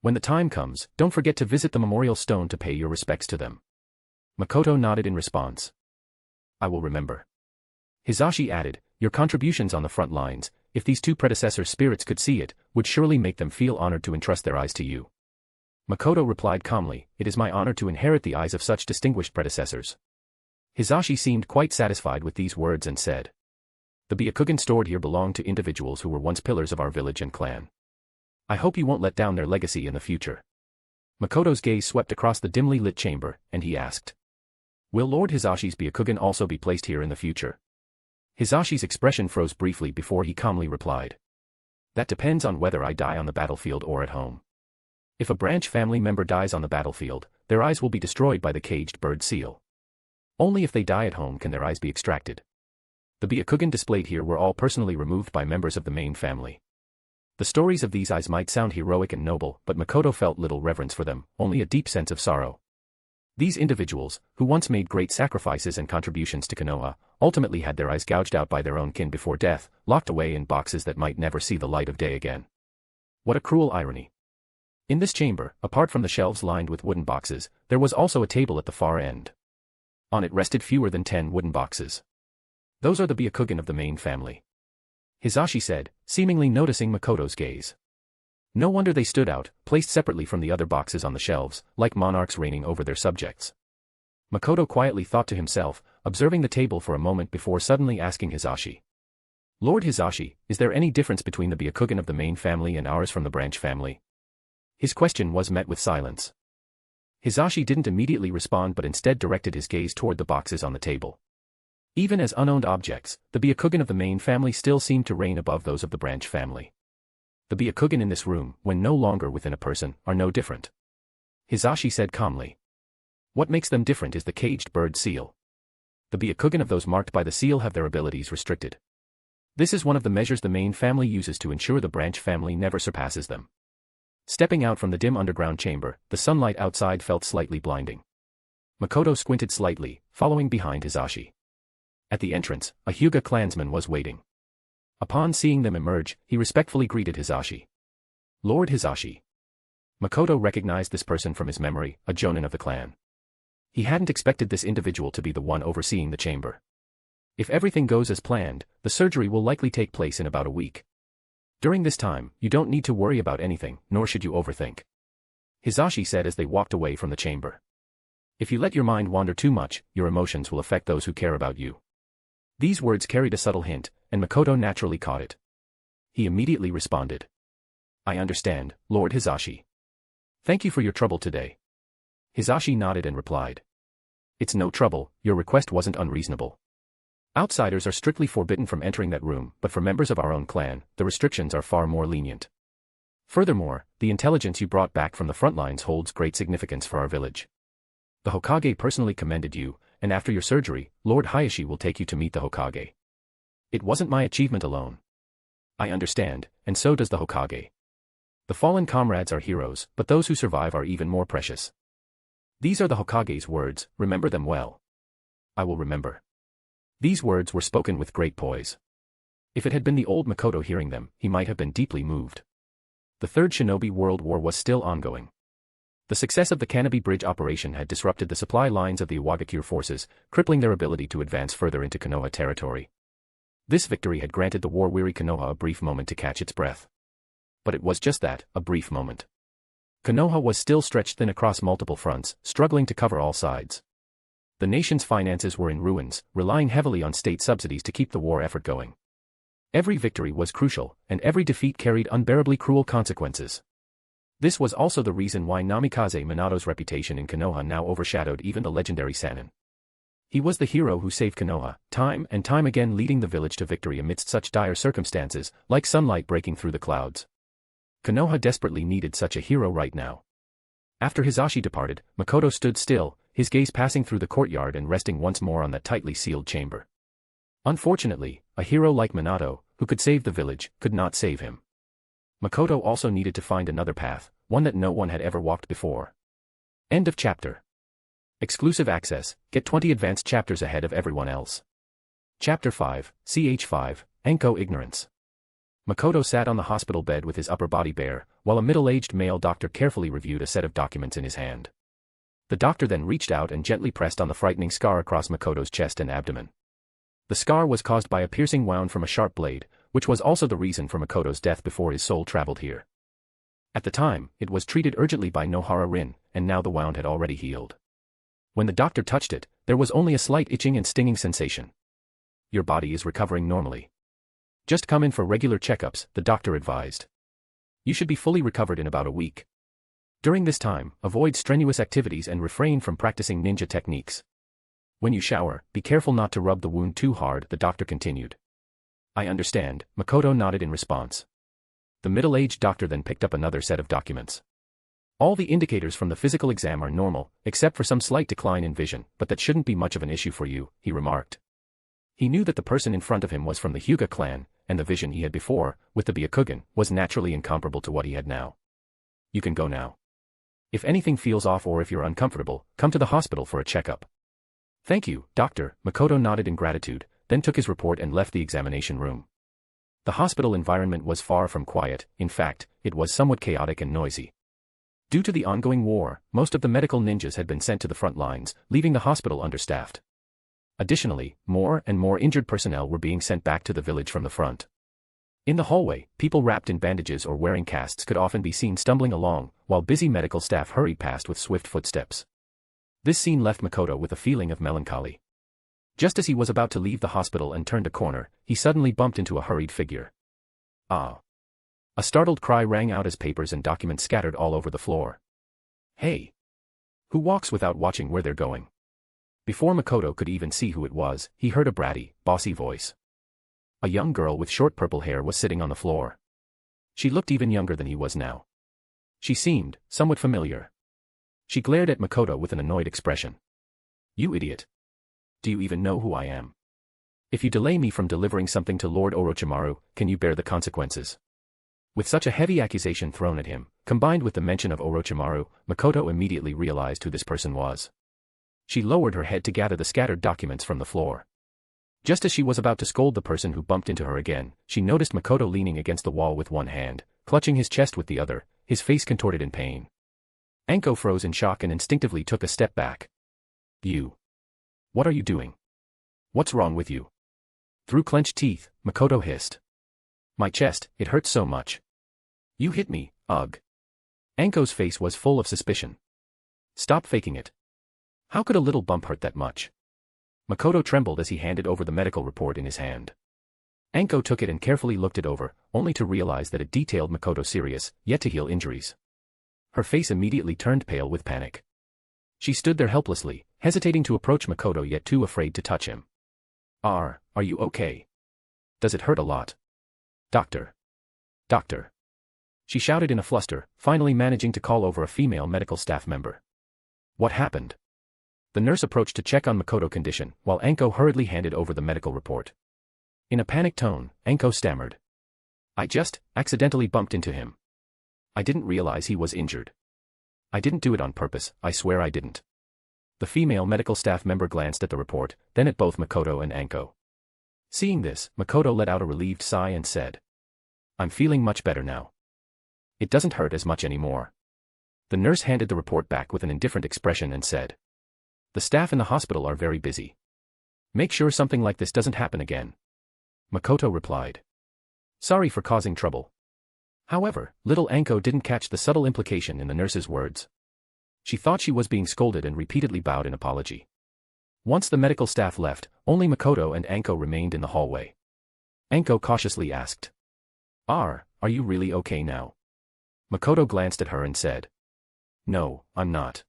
C: When the time comes, don't forget to visit the memorial stone to pay your respects to them. Makoto nodded in response. I will remember. Hizashi added, your contributions on the front lines, if these two predecessor spirits could see it, would surely make them feel honored to entrust their eyes to you. Makoto replied calmly, it is my honor to inherit the eyes of such distinguished predecessors. Hizashi seemed quite satisfied with these words and said. The Byakugan stored here belong to individuals who were once pillars of our village and clan. I hope you won't let down their legacy in the future. Makoto's gaze swept across the dimly lit chamber, and he asked. Will Lord Hizashi's Byakugan also be placed here in the future? Hizashi's expression froze briefly before he calmly replied. That depends on whether I die on the battlefield or at home. If a branch family member dies on the battlefield, their eyes will be destroyed by the caged bird seal. Only if they die at home can their eyes be extracted. The Byakugan displayed here were all personally removed by members of the main family. The stories of these eyes might sound heroic and noble, but Makoto felt little reverence for them, only a deep sense of sorrow. These individuals, who once made great sacrifices and contributions to Konoha, ultimately had their eyes gouged out by their own kin before death, locked away in boxes that might never see the light of day again. What a cruel irony. In this chamber, apart from the shelves lined with wooden boxes, there was also a table at the far end. On it rested fewer than 10 wooden boxes. Those are the Byakugan of the main family, Hisashi said, seemingly noticing Makoto's gaze. No wonder they stood out, placed separately from the other boxes on the shelves, like monarchs reigning over their subjects. Makoto quietly thought to himself, observing the table for a moment before suddenly asking Hisashi. Lord Hisashi, is there any difference between the Byakugan of the main family and ours from the branch family? His question was met with silence. Hisashi didn't immediately respond but instead directed his gaze toward the boxes on the table. Even as unowned objects, the Byakugan of the main family still seemed to reign above those of the branch family. The Byakugan in this room, when no longer within a person, are no different. Hisashi said calmly. What makes them different is the caged bird seal. The Byakugan of those marked by the seal have their abilities restricted. This is one of the measures the main family uses to ensure the branch family never surpasses them. Stepping out from the dim underground chamber, the sunlight outside felt slightly blinding. Makoto squinted slightly, following behind Hisashi. At the entrance, a Hyuga clansman was waiting. Upon seeing them emerge, he respectfully greeted Hisashi. Lord Hisashi. Makoto recognized this person from his memory, a jonin of the clan. He hadn't expected this individual to be the one overseeing the chamber. If everything goes as planned, the surgery will likely take place in about a week. During this time, you don't need to worry about anything, nor should you overthink. Hisashi said as they walked away from the chamber. If you let your mind wander too much, your emotions will affect those who care about you. These words carried a subtle hint, and Makoto naturally caught it. He immediately responded. I understand, Lord Hisashi. Thank you for your trouble today. Hisashi nodded and replied. It's no trouble, your request wasn't unreasonable. Outsiders are strictly forbidden from entering that room, but for members of our own clan, the restrictions are far more lenient. Furthermore, the intelligence you brought back from the front lines holds great significance for our village. The Hokage personally commended you, and after your surgery, Lord Hayashi will take you to meet the Hokage. It wasn't my achievement alone. I understand, and so does the Hokage. The fallen comrades are heroes, but those who survive are even more precious. These are the Hokage's words, remember them well. I will remember. These words were spoken with great poise. If it had been the old Makoto hearing them, he might have been deeply moved. The Third Shinobi World War was still ongoing. The success of the Kanobi Bridge operation had disrupted the supply lines of the Iwagakure forces, crippling their ability to advance further into Konoha territory. This victory had granted the war-weary Konoha a brief moment to catch its breath. But it was just that, a brief moment. Konoha was still stretched thin across multiple fronts, struggling to cover all sides. The nation's finances were in ruins, relying heavily on state subsidies to keep the war effort going. Every victory was crucial, and every defeat carried unbearably cruel consequences. This was also the reason why Namikaze Minato's reputation in Konoha now overshadowed even the legendary Sannin. He was the hero who saved Konoha, time and time again leading the village to victory amidst such dire circumstances, like sunlight breaking through the clouds. Konoha desperately needed such a hero right now. After Hisashi departed, Makoto stood still, his gaze passing through the courtyard and resting once more on that tightly sealed chamber. Unfortunately, a hero like Minato, who could save the village, could not save him. Makoto also needed to find another path, one that no one had ever walked before. End of chapter. Exclusive access, get 20 advanced chapters ahead of everyone else. Chapter 5, Ch5, Enko Ignorance. Makoto sat on the hospital bed with his upper body bare, while a middle-aged male doctor carefully reviewed a set of documents in his hand. The doctor then reached out and gently pressed on the frightening scar across Makoto's chest and abdomen. The scar was caused by a piercing wound from a sharp blade, which was also the reason for Makoto's death before his soul traveled here. At the time, it was treated urgently by Nohara Rin, and now the wound had already healed. When the doctor touched it, there was only a slight itching and stinging sensation. Your body is recovering normally. Just come in for regular checkups, the doctor advised. You should be fully recovered in about a week. During this time, avoid strenuous activities and refrain from practicing ninja techniques. When you shower, be careful not to rub the wound too hard, the doctor continued. I understand, Makoto nodded in response. The middle-aged doctor then picked up another set of documents. All the indicators from the physical exam are normal, except for some slight decline in vision, but that shouldn't be much of an issue for you, he remarked. He knew that the person in front of him was from the Hyuga clan, and the vision he had before, with the Byakugan, was naturally incomparable to what he had now. You can go now. If anything feels off or if you're uncomfortable, come to the hospital for a checkup. Thank you, doctor. Makoto nodded in gratitude, then took his report and left the examination room. The hospital environment was far from quiet. In fact, it was somewhat chaotic and noisy. Due to the ongoing war, most of the medical ninjas had been sent to the front lines, leaving the hospital understaffed. Additionally, more and more injured personnel were being sent back to the village from the front. In the hallway, people wrapped in bandages or wearing casts could often be seen stumbling along, while busy medical staff hurried past with swift footsteps. This scene left Makoto with a feeling of melancholy. Just as he was about to leave the hospital and turned a corner, he suddenly bumped into a hurried figure. Ah! A startled cry rang out as papers and documents scattered all over the floor. Hey! Who walks without watching where they're going? Before Makoto could even see who it was, he heard a bratty, bossy voice. A young girl with short purple hair was sitting on the floor. She looked even younger than he was now. She seemed somewhat familiar. She glared at Makoto with an annoyed expression. You idiot! Do you even know who I am? If you delay me from delivering something to Lord Orochimaru, can you bear the consequences? With such a heavy accusation thrown at him, combined with the mention of Orochimaru, Makoto immediately realized who this person was. She lowered her head to gather the scattered documents from the floor. Just as she was about to scold the person who bumped into her again, she noticed Makoto leaning against the wall with one hand, clutching his chest with the other, his face contorted in pain. Anko froze in shock and instinctively took a step back. You. What are you doing? What's wrong with you? Through clenched teeth, Makoto hissed. My chest, it hurts so much. You hit me, ugh. Anko's face was full of suspicion. Stop faking it. How could a little bump hurt that much? Makoto trembled as he handed over the medical report in his hand. Anko took it and carefully looked it over, only to realize that it detailed Makoto's serious, yet-to-heal injuries. Her face immediately turned pale with panic. She stood there helplessly, hesitating to approach Makoto yet too afraid to touch him. Are you okay? Does it hurt a lot? Doctor. Doctor. She shouted in a fluster, finally managing to call over a female medical staff member. What happened? The nurse approached to check on Makoto's condition, while Anko hurriedly handed over the medical report. In a panicked tone, Anko stammered. I just accidentally bumped into him. I didn't realize he was injured. I didn't do it on purpose, I swear I didn't. The female medical staff member glanced at the report, then at both Makoto and Anko. Seeing this, Makoto let out a relieved sigh and said. I'm feeling much better now. It doesn't hurt as much anymore. The nurse handed the report back with an indifferent expression and said. The staff in the hospital are very busy. Make sure something like this doesn't happen again. Makoto replied. Sorry for causing trouble. However, little Anko didn't catch the subtle implication in the nurse's words. She thought she was being scolded and repeatedly bowed in apology. Once the medical staff left, only Makoto and Anko remained in the hallway. Anko cautiously asked. Are you really okay now? Makoto glanced at her and said. No, I'm not.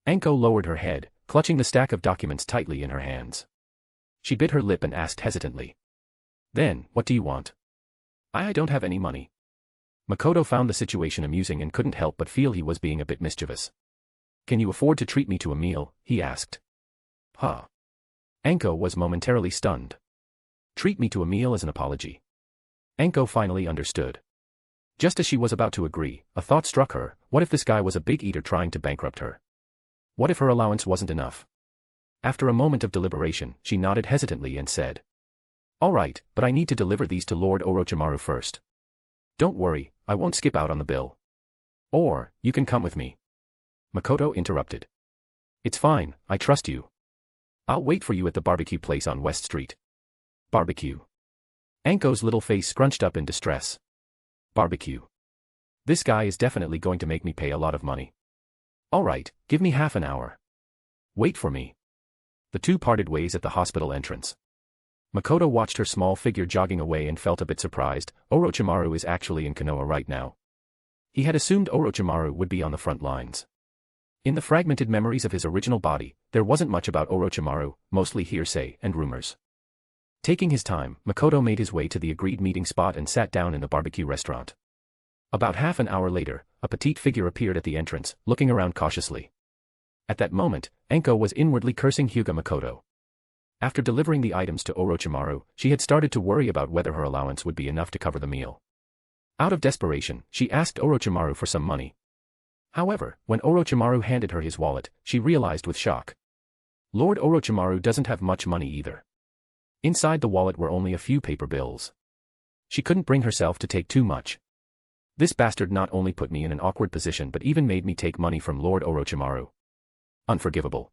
C: Anko lowered her head, clutching the stack of documents tightly in her hands. She bit her lip and asked hesitantly. Then, what do you want? I don't have any money. Makoto found the situation amusing and couldn't help but feel he was being a bit mischievous. Can you afford to treat me to a meal? He asked. Huh. Anko was momentarily stunned. Treat me to a meal as an apology. Anko finally understood. Just as she was about to agree, a thought struck her, what if this guy was a big eater trying to bankrupt her? What if her allowance wasn't enough? After a moment of deliberation, she nodded hesitantly and said. All right, but I need to deliver these to Lord Orochimaru first. Don't worry, I won't skip out on the bill. Or, you can come with me. Makoto interrupted. It's fine, I trust you. I'll wait for you at the barbecue place on West Street. Barbecue. Anko's little face scrunched up in distress. Barbecue. This guy is definitely going to make me pay a lot of money. All right, give me half an hour. Wait for me. The two parted ways at the hospital entrance. Makoto watched her small figure jogging away and felt a bit surprised. Orochimaru is actually in Konoha right now. He had assumed Orochimaru would be on the front lines. In the fragmented memories of his original body, there wasn't much about Orochimaru, mostly hearsay and rumors. Taking his time, Makoto made his way to the agreed meeting spot and sat down in the barbecue restaurant. About half an hour later, a petite figure appeared at the entrance, looking around cautiously. At that moment, Anko was inwardly cursing Hyuga Makoto. After delivering the items to Orochimaru, she had started to worry about whether her allowance would be enough to cover the meal. Out of desperation, she asked Orochimaru for some money. However, when Orochimaru handed her his wallet, she realized with shock. Lord Orochimaru doesn't have much money either. Inside the wallet were only a few paper bills. She couldn't bring herself to take too much. This bastard not only put me in an awkward position but even made me take money from Lord Orochimaru. Unforgivable.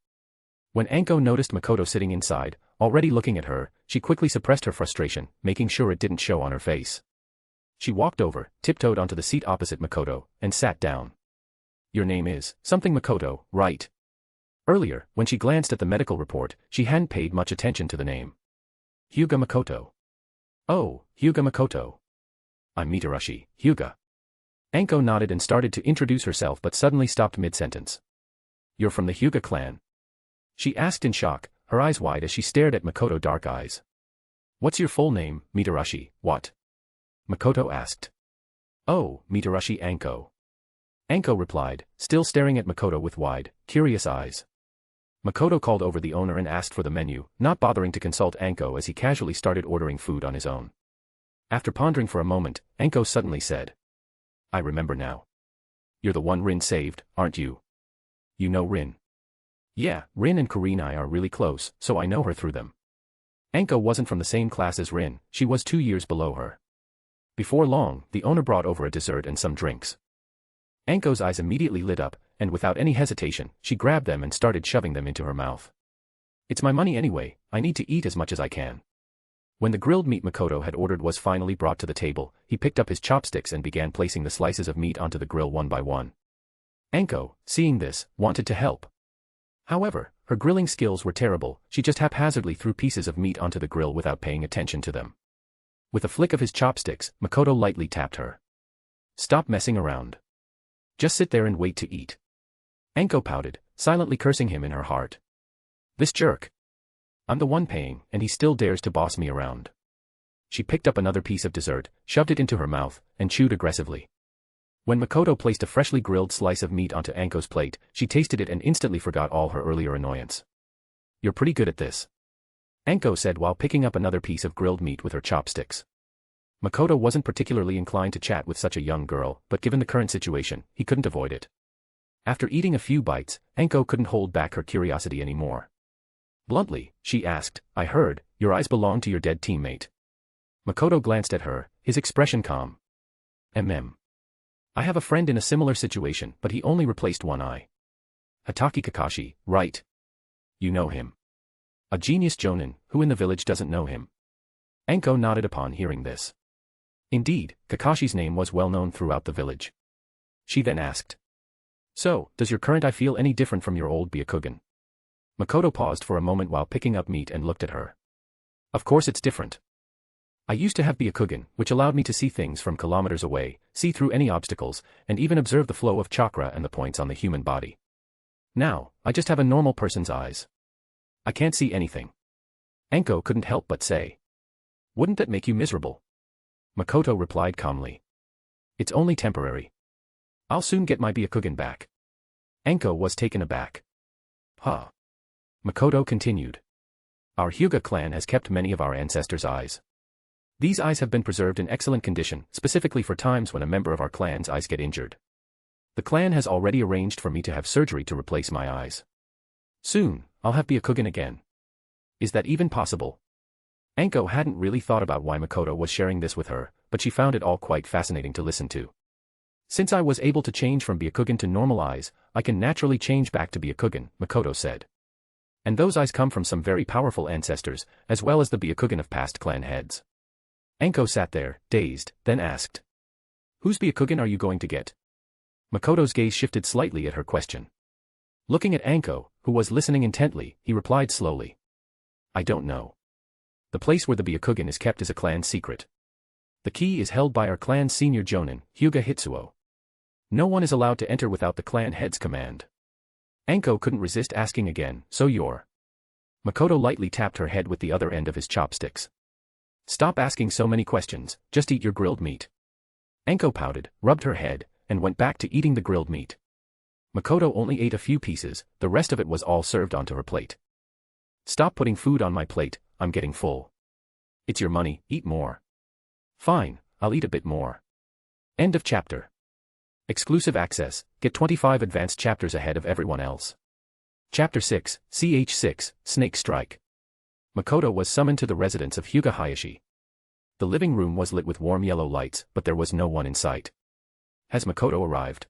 C: When Anko noticed Makoto sitting inside, already looking at her, she quickly suppressed her frustration, making sure it didn't show on her face. She walked over, tiptoed onto the seat opposite Makoto, and sat down. Your name is something Makoto, right? Earlier, when she glanced at the medical report, she hadn't paid much attention to the name. Hyuga Makoto. Oh, Hyuga Makoto. I'm Mitarashi, Hyuga. Anko nodded and started to introduce herself but suddenly stopped mid-sentence. You're from the Hyuga clan? She asked in shock, her eyes wide as she stared at Makoto's dark eyes. What's your full name, Mitarashi, what? Makoto asked. Oh, Mitarashi Anko. Anko replied, still staring at Makoto with wide, curious eyes. Makoto called over the owner and asked for the menu, not bothering to consult Anko as he casually started ordering food on his own. After pondering for a moment, Anko suddenly said. I remember now. You're the one Rin saved, aren't you? You know Rin? Yeah, Rin and Kurenai are really close, so I know her through them. Anko wasn't from the same class as Rin, she was 2 years below her. Before long, the owner brought over a dessert and some drinks. Anko's eyes immediately lit up, and without any hesitation, she grabbed them and started shoving them into her mouth. It's my money anyway, I need to eat as much as I can. When the grilled meat Makoto had ordered was finally brought to the table, he picked up his chopsticks and began placing the slices of meat onto the grill one by one. Anko, seeing this, wanted to help. However, her grilling skills were terrible, she just haphazardly threw pieces of meat onto the grill without paying attention to them. With a flick of his chopsticks, Makoto lightly tapped her. Stop messing around. Just sit there and wait to eat. Anko pouted, silently cursing him in her heart. This jerk. I'm the one paying, and he still dares to boss me around. She picked up another piece of dessert, shoved it into her mouth, and chewed aggressively. When Makoto placed a freshly grilled slice of meat onto Anko's plate, she tasted it and instantly forgot all her earlier annoyance. You're pretty good at this. Anko said while picking up another piece of grilled meat with her chopsticks. Makoto wasn't particularly inclined to chat with such a young girl, but given the current situation, he couldn't avoid it. After eating a few bites, Anko couldn't hold back her curiosity anymore. Bluntly, she asked, I heard, your eyes belong to your dead teammate. Makoto glanced at her, his expression calm. I have a friend in a similar situation, but he only replaced one eye. Hatake Kakashi, right? You know him. A genius jonin, who in the village doesn't know him? Anko nodded upon hearing this. Indeed, Kakashi's name was well known throughout the village. She then asked. So, does your current eye feel any different from your old Byakugan? Makoto paused for a moment while picking up meat and looked at her. Of course it's different. I used to have Byakugan, which allowed me to see things from kilometers away, see through any obstacles, and even observe the flow of chakra and the points on the human body. Now, I just have a normal person's eyes. I can't see anything. Anko couldn't help but say. Wouldn't that make you miserable? Makoto replied calmly. It's only temporary. I'll soon get my Byakugan back. Anko was taken aback. Huh. Makoto continued. Our Hyuga clan has kept many of our ancestors' eyes. These eyes have been preserved in excellent condition, specifically for times when a member of our clan's eyes get injured. The clan has already arranged for me to have surgery to replace my eyes. Soon, I'll have Byakugan again. Is that even possible? Anko hadn't really thought about why Makoto was sharing this with her, but she found it all quite fascinating to listen to. Since I was able to change from Byakugan to normal eyes, I can naturally change back to Byakugan, Makoto said. And those eyes come from some very powerful ancestors, as well as the Byakugan of past clan heads. Anko sat there, dazed, then asked. Whose Byakugan are you going to get? Makoto's gaze shifted slightly at her question. Looking at Anko, who was listening intently, he replied slowly. I don't know. The place where the Byakugan is kept is a clan secret. The key is held by our clan's senior jonin, Hyuga Hitsuo. No one is allowed to enter without the clan head's command. Anko couldn't resist asking again, so you're... Makoto lightly tapped her head with the other end of his chopsticks. Stop asking so many questions, just eat your grilled meat. Anko pouted, rubbed her head, and went back to eating the grilled meat. Makoto only ate a few pieces, the rest of it was all served onto her plate. Stop putting food on my plate, I'm getting full. It's your money, eat more. Fine, I'll eat a bit more. End of chapter. Exclusive access, get 25 advanced chapters ahead of everyone else. Chapter 6, CH6, Snake Strike. Makoto was summoned to the residence of Hyuga Hayashi. The living room was lit with warm yellow lights, but there was no one in sight. Has Makoto arrived?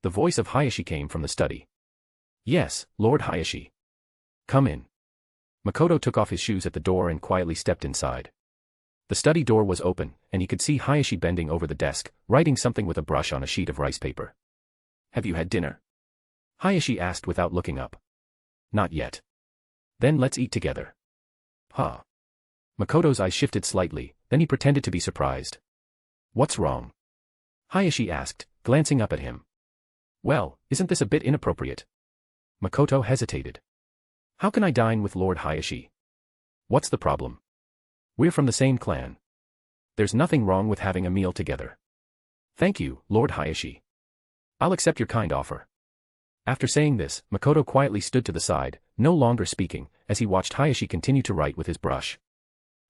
C: The voice of Hayashi came from the study. Yes, Lord Hayashi. Come in. Makoto took off his shoes at the door and quietly stepped inside. The study door was open, and he could see Hayashi bending over the desk, writing something with a brush on a sheet of rice paper. Have you had dinner? Hayashi asked without looking up. Not yet. Then let's eat together. Huh. Makoto's eyes shifted slightly, then he pretended to be surprised. What's wrong? Hayashi asked, glancing up at him. Well, isn't this a bit inappropriate? Makoto hesitated. How can I dine with Lord Hayashi? What's the problem? We're from the same clan. There's nothing wrong with having a meal together. Thank you, Lord Hayashi. I'll accept your kind offer. After saying this, Makoto quietly stood to the side, no longer speaking, as he watched Hayashi continue to write with his brush.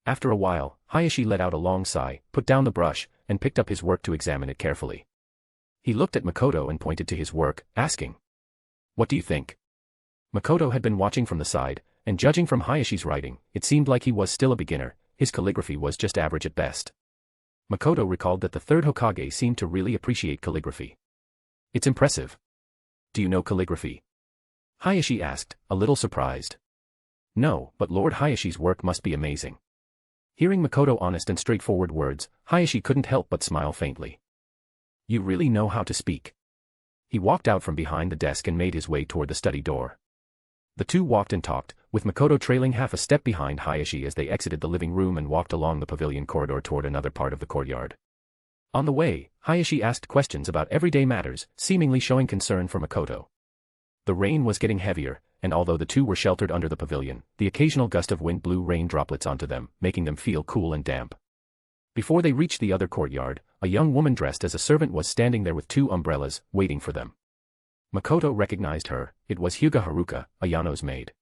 C: After a while, Hayashi let out a long sigh, put down the brush, and picked up his work to examine it carefully. He looked at Makoto and pointed to his work, asking, "What do you think?" Makoto had been watching from the side, and judging from Hayashi's writing, it seemed like he was still a beginner. His calligraphy was just average at best. Makoto recalled that the third Hokage seemed to really appreciate calligraphy. It's impressive. Do you know calligraphy? Hayashi asked, a little surprised. No, but Lord Hayashi's work must be amazing. Hearing Makoto's honest and straightforward words, Hayashi couldn't help but smile faintly. You really know how to speak. He walked out from behind the desk and made his way toward the study door. The two walked and talked, with Makoto trailing half a step behind Hayashi as they exited the living room and walked along the pavilion corridor toward another part of the courtyard. On the way, Hayashi asked questions about everyday matters, seemingly showing concern for Makoto. The rain was getting heavier, and although the two were sheltered under the pavilion, the occasional gust of wind blew rain droplets onto them, making them feel cool and damp. Before they reached the other courtyard, a young woman dressed as a servant was standing there with two umbrellas, waiting for them. Makoto recognized her. It was Hyuga Haruka, Ayano's maid.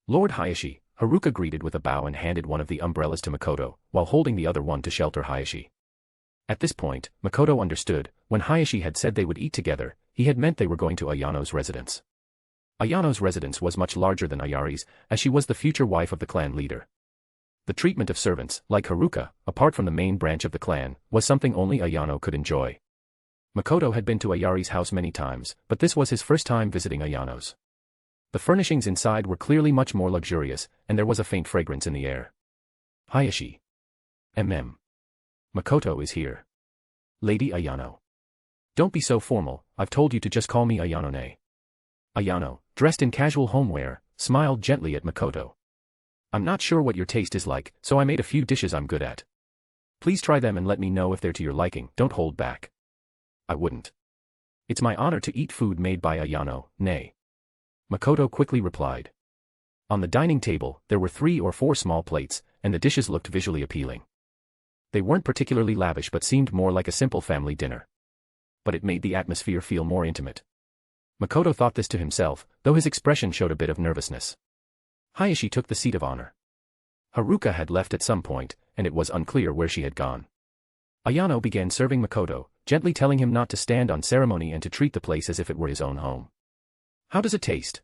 C: Lord Hayashi, Haruka greeted with a bow and handed one of the umbrellas to Makoto, while holding the other one to shelter Hayashi. At this point, Makoto understood. When Hayashi had said they would eat together, he had meant they were going to Ayano's residence. Ayano's residence was much larger than Ayari's, as she was the future wife of the clan leader. The treatment of servants, like Haruka, apart from the main branch of the clan, was something only Ayano could enjoy. Makoto had been to Ayari's house many times, but this was his first time visiting Ayano's. The furnishings inside were clearly much more luxurious, and there was a faint fragrance in the air. Hayashi. Makoto is here. Lady Ayano. Don't be so formal, I've told you to just call me Ayano-ne. Ayano, dressed in casual homewear, smiled gently at Makoto. I'm not sure what your taste is like, so I made a few dishes I'm good at. Please try them and let me know if they're to your liking, don't hold back. I wouldn't. It's my honor to eat food made by Ayano-ne. Makoto quickly replied. On the dining table, there were 3 or 4 small plates, and the dishes looked visually appealing. They weren't particularly lavish but seemed more like a simple family dinner. But it made the atmosphere feel more intimate. Makoto thought this to himself, though his expression showed a bit of nervousness. Hayashi took the seat of honor. Haruka had left at some point, and it was unclear where she had gone. Ayano began serving Makoto, gently telling him not to stand on ceremony and to treat the place as if it were his own home. How does it taste?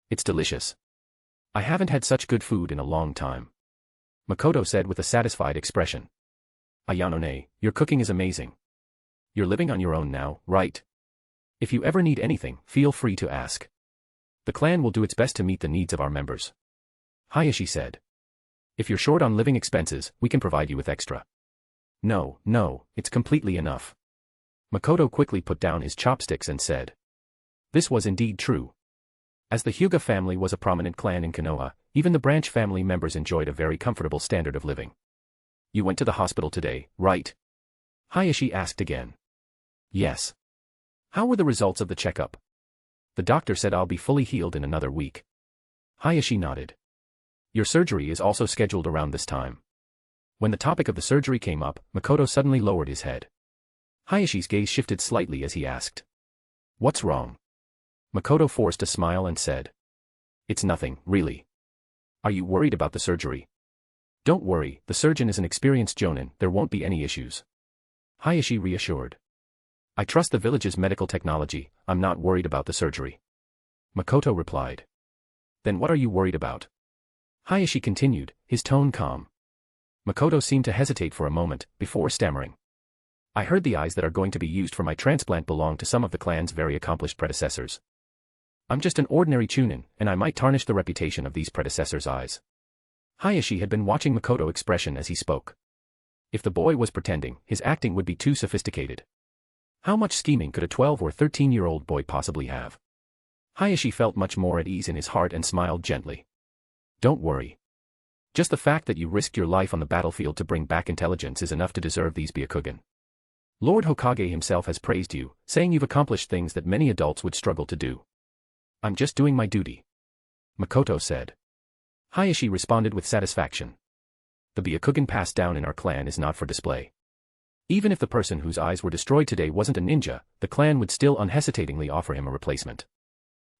C: It's delicious. I haven't had such good food in a long time. Makoto said with a satisfied expression. Ayano-ne, your cooking is amazing. You're living on your own now, right? If you ever need anything, feel free to ask. The clan will do its best to meet the needs of our members. Hayashi said. If you're short on living expenses, we can provide you with extra. No, it's completely enough. Makoto quickly put down his chopsticks and said. This was indeed true. As the Hyuga family was a prominent clan in Konoha, even the branch family members enjoyed a very comfortable standard of living. You went to the hospital today, right? Hayashi asked again. Yes. How were the results of the checkup? The doctor said I'll be fully healed in another week. Hayashi nodded. Your surgery is also scheduled around this time. When the topic of the surgery came up, Makoto suddenly lowered his head. Hayashi's gaze shifted slightly as he asked. What's wrong? Makoto forced a smile and said. It's nothing, really. Are you worried about the surgery? Don't worry, the surgeon is an experienced jonin, there won't be any issues. Hayashi reassured. I trust the village's medical technology, I'm not worried about the surgery. Makoto replied. Then what are you worried about? Hayashi continued, his tone calm. Makoto seemed to hesitate for a moment, before stammering. I heard the eyes that are going to be used for my transplant belong to some of the clan's very accomplished predecessors. I'm just an ordinary chunin, and I might tarnish the reputation of these predecessors' eyes. Hayashi had been watching Makoto's expression as he spoke. If the boy was pretending, his acting would be too sophisticated. How much scheming could a 12 or 13-year-old boy possibly have? Hayashi felt much more at ease in his heart and smiled gently. Don't worry. Just the fact that you risked your life on the battlefield to bring back intelligence is enough to deserve these Byakugan. Lord Hokage himself has praised you, saying you've accomplished things that many adults would struggle to do. I'm just doing my duty. Makoto said. Hayashi responded with satisfaction. The Byakugan passed down in our clan is not for display. Even if the person whose eyes were destroyed today wasn't a ninja, the clan would still unhesitatingly offer him a replacement.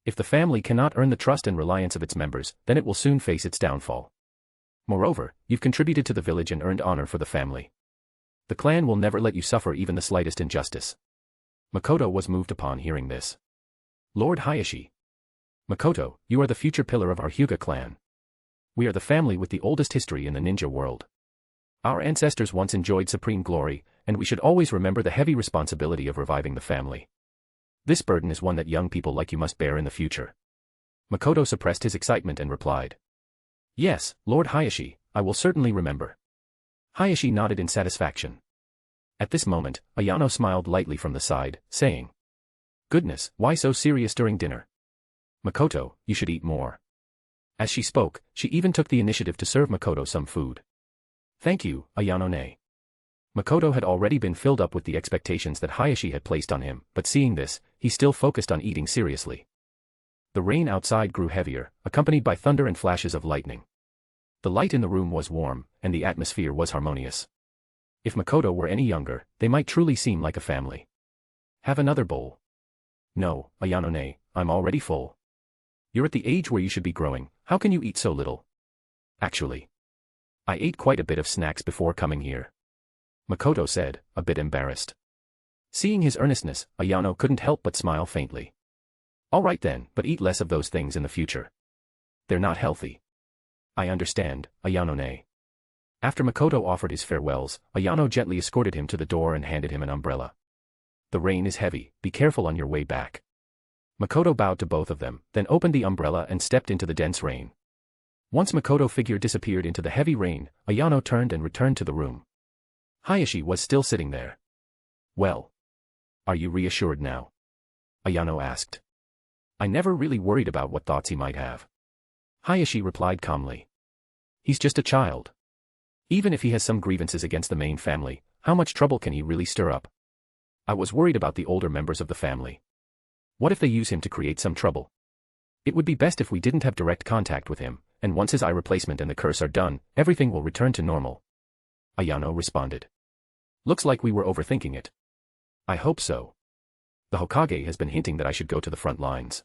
C: If the family cannot earn the trust and reliance of its members, then it will soon face its downfall. Moreover, you've contributed to the village and earned honor for the family. The clan will never let you suffer even the slightest injustice. Makoto was moved upon hearing this. Lord Hayashi. Makoto, you are the future pillar of our Hyuga clan. We are the family with the oldest history in the ninja world. Our ancestors once enjoyed supreme glory, and we should always remember the heavy responsibility of reviving the family. This burden is one that young people like you must bear in the future. Makoto suppressed his excitement and replied. Yes, Lord Hayashi, I will certainly remember. Hayashi nodded in satisfaction. At this moment, Ayano smiled lightly from the side, saying, Goodness, why so serious during dinner? Makoto, you should eat more. As she spoke, she even took the initiative to serve Makoto some food. Thank you, Ayano-ne. Makoto had already been filled up with the expectations that Hayashi had placed on him, but seeing this, he still focused on eating seriously. The rain outside grew heavier, accompanied by thunder and flashes of lightning. The light in the room was warm, and the atmosphere was harmonious. If Makoto were any younger, they might truly seem like a family. Have another bowl. No, Ayano-ne, I'm already full. You're at the age where you should be growing, how can you eat so little? Actually, I ate quite a bit of snacks before coming here. Makoto said, a bit embarrassed. Seeing his earnestness, Ayano couldn't help but smile faintly. All right then, but eat less of those things in the future. They're not healthy. I understand, Ayano-ne. After Makoto offered his farewells, Ayano gently escorted him to the door and handed him an umbrella. The rain is heavy, be careful on your way back. Makoto bowed to both of them, then opened the umbrella and stepped into the dense rain. Once Makoto's figure disappeared into the heavy rain, Ayano turned and returned to the room. Hayashi was still sitting there. Well, are you reassured now? Ayano asked. I never really worried about what thoughts he might have. Hayashi replied calmly. He's just a child. Even if he has some grievances against the main family, how much trouble can he really stir up? I was worried about the older members of the family. What if they use him to create some trouble? It would be best if we didn't have direct contact with him, and once his eye replacement and the curse are done, everything will return to normal. Ayano responded. Looks like we were overthinking it. I hope so. The Hokage has been hinting that I should go to the front lines.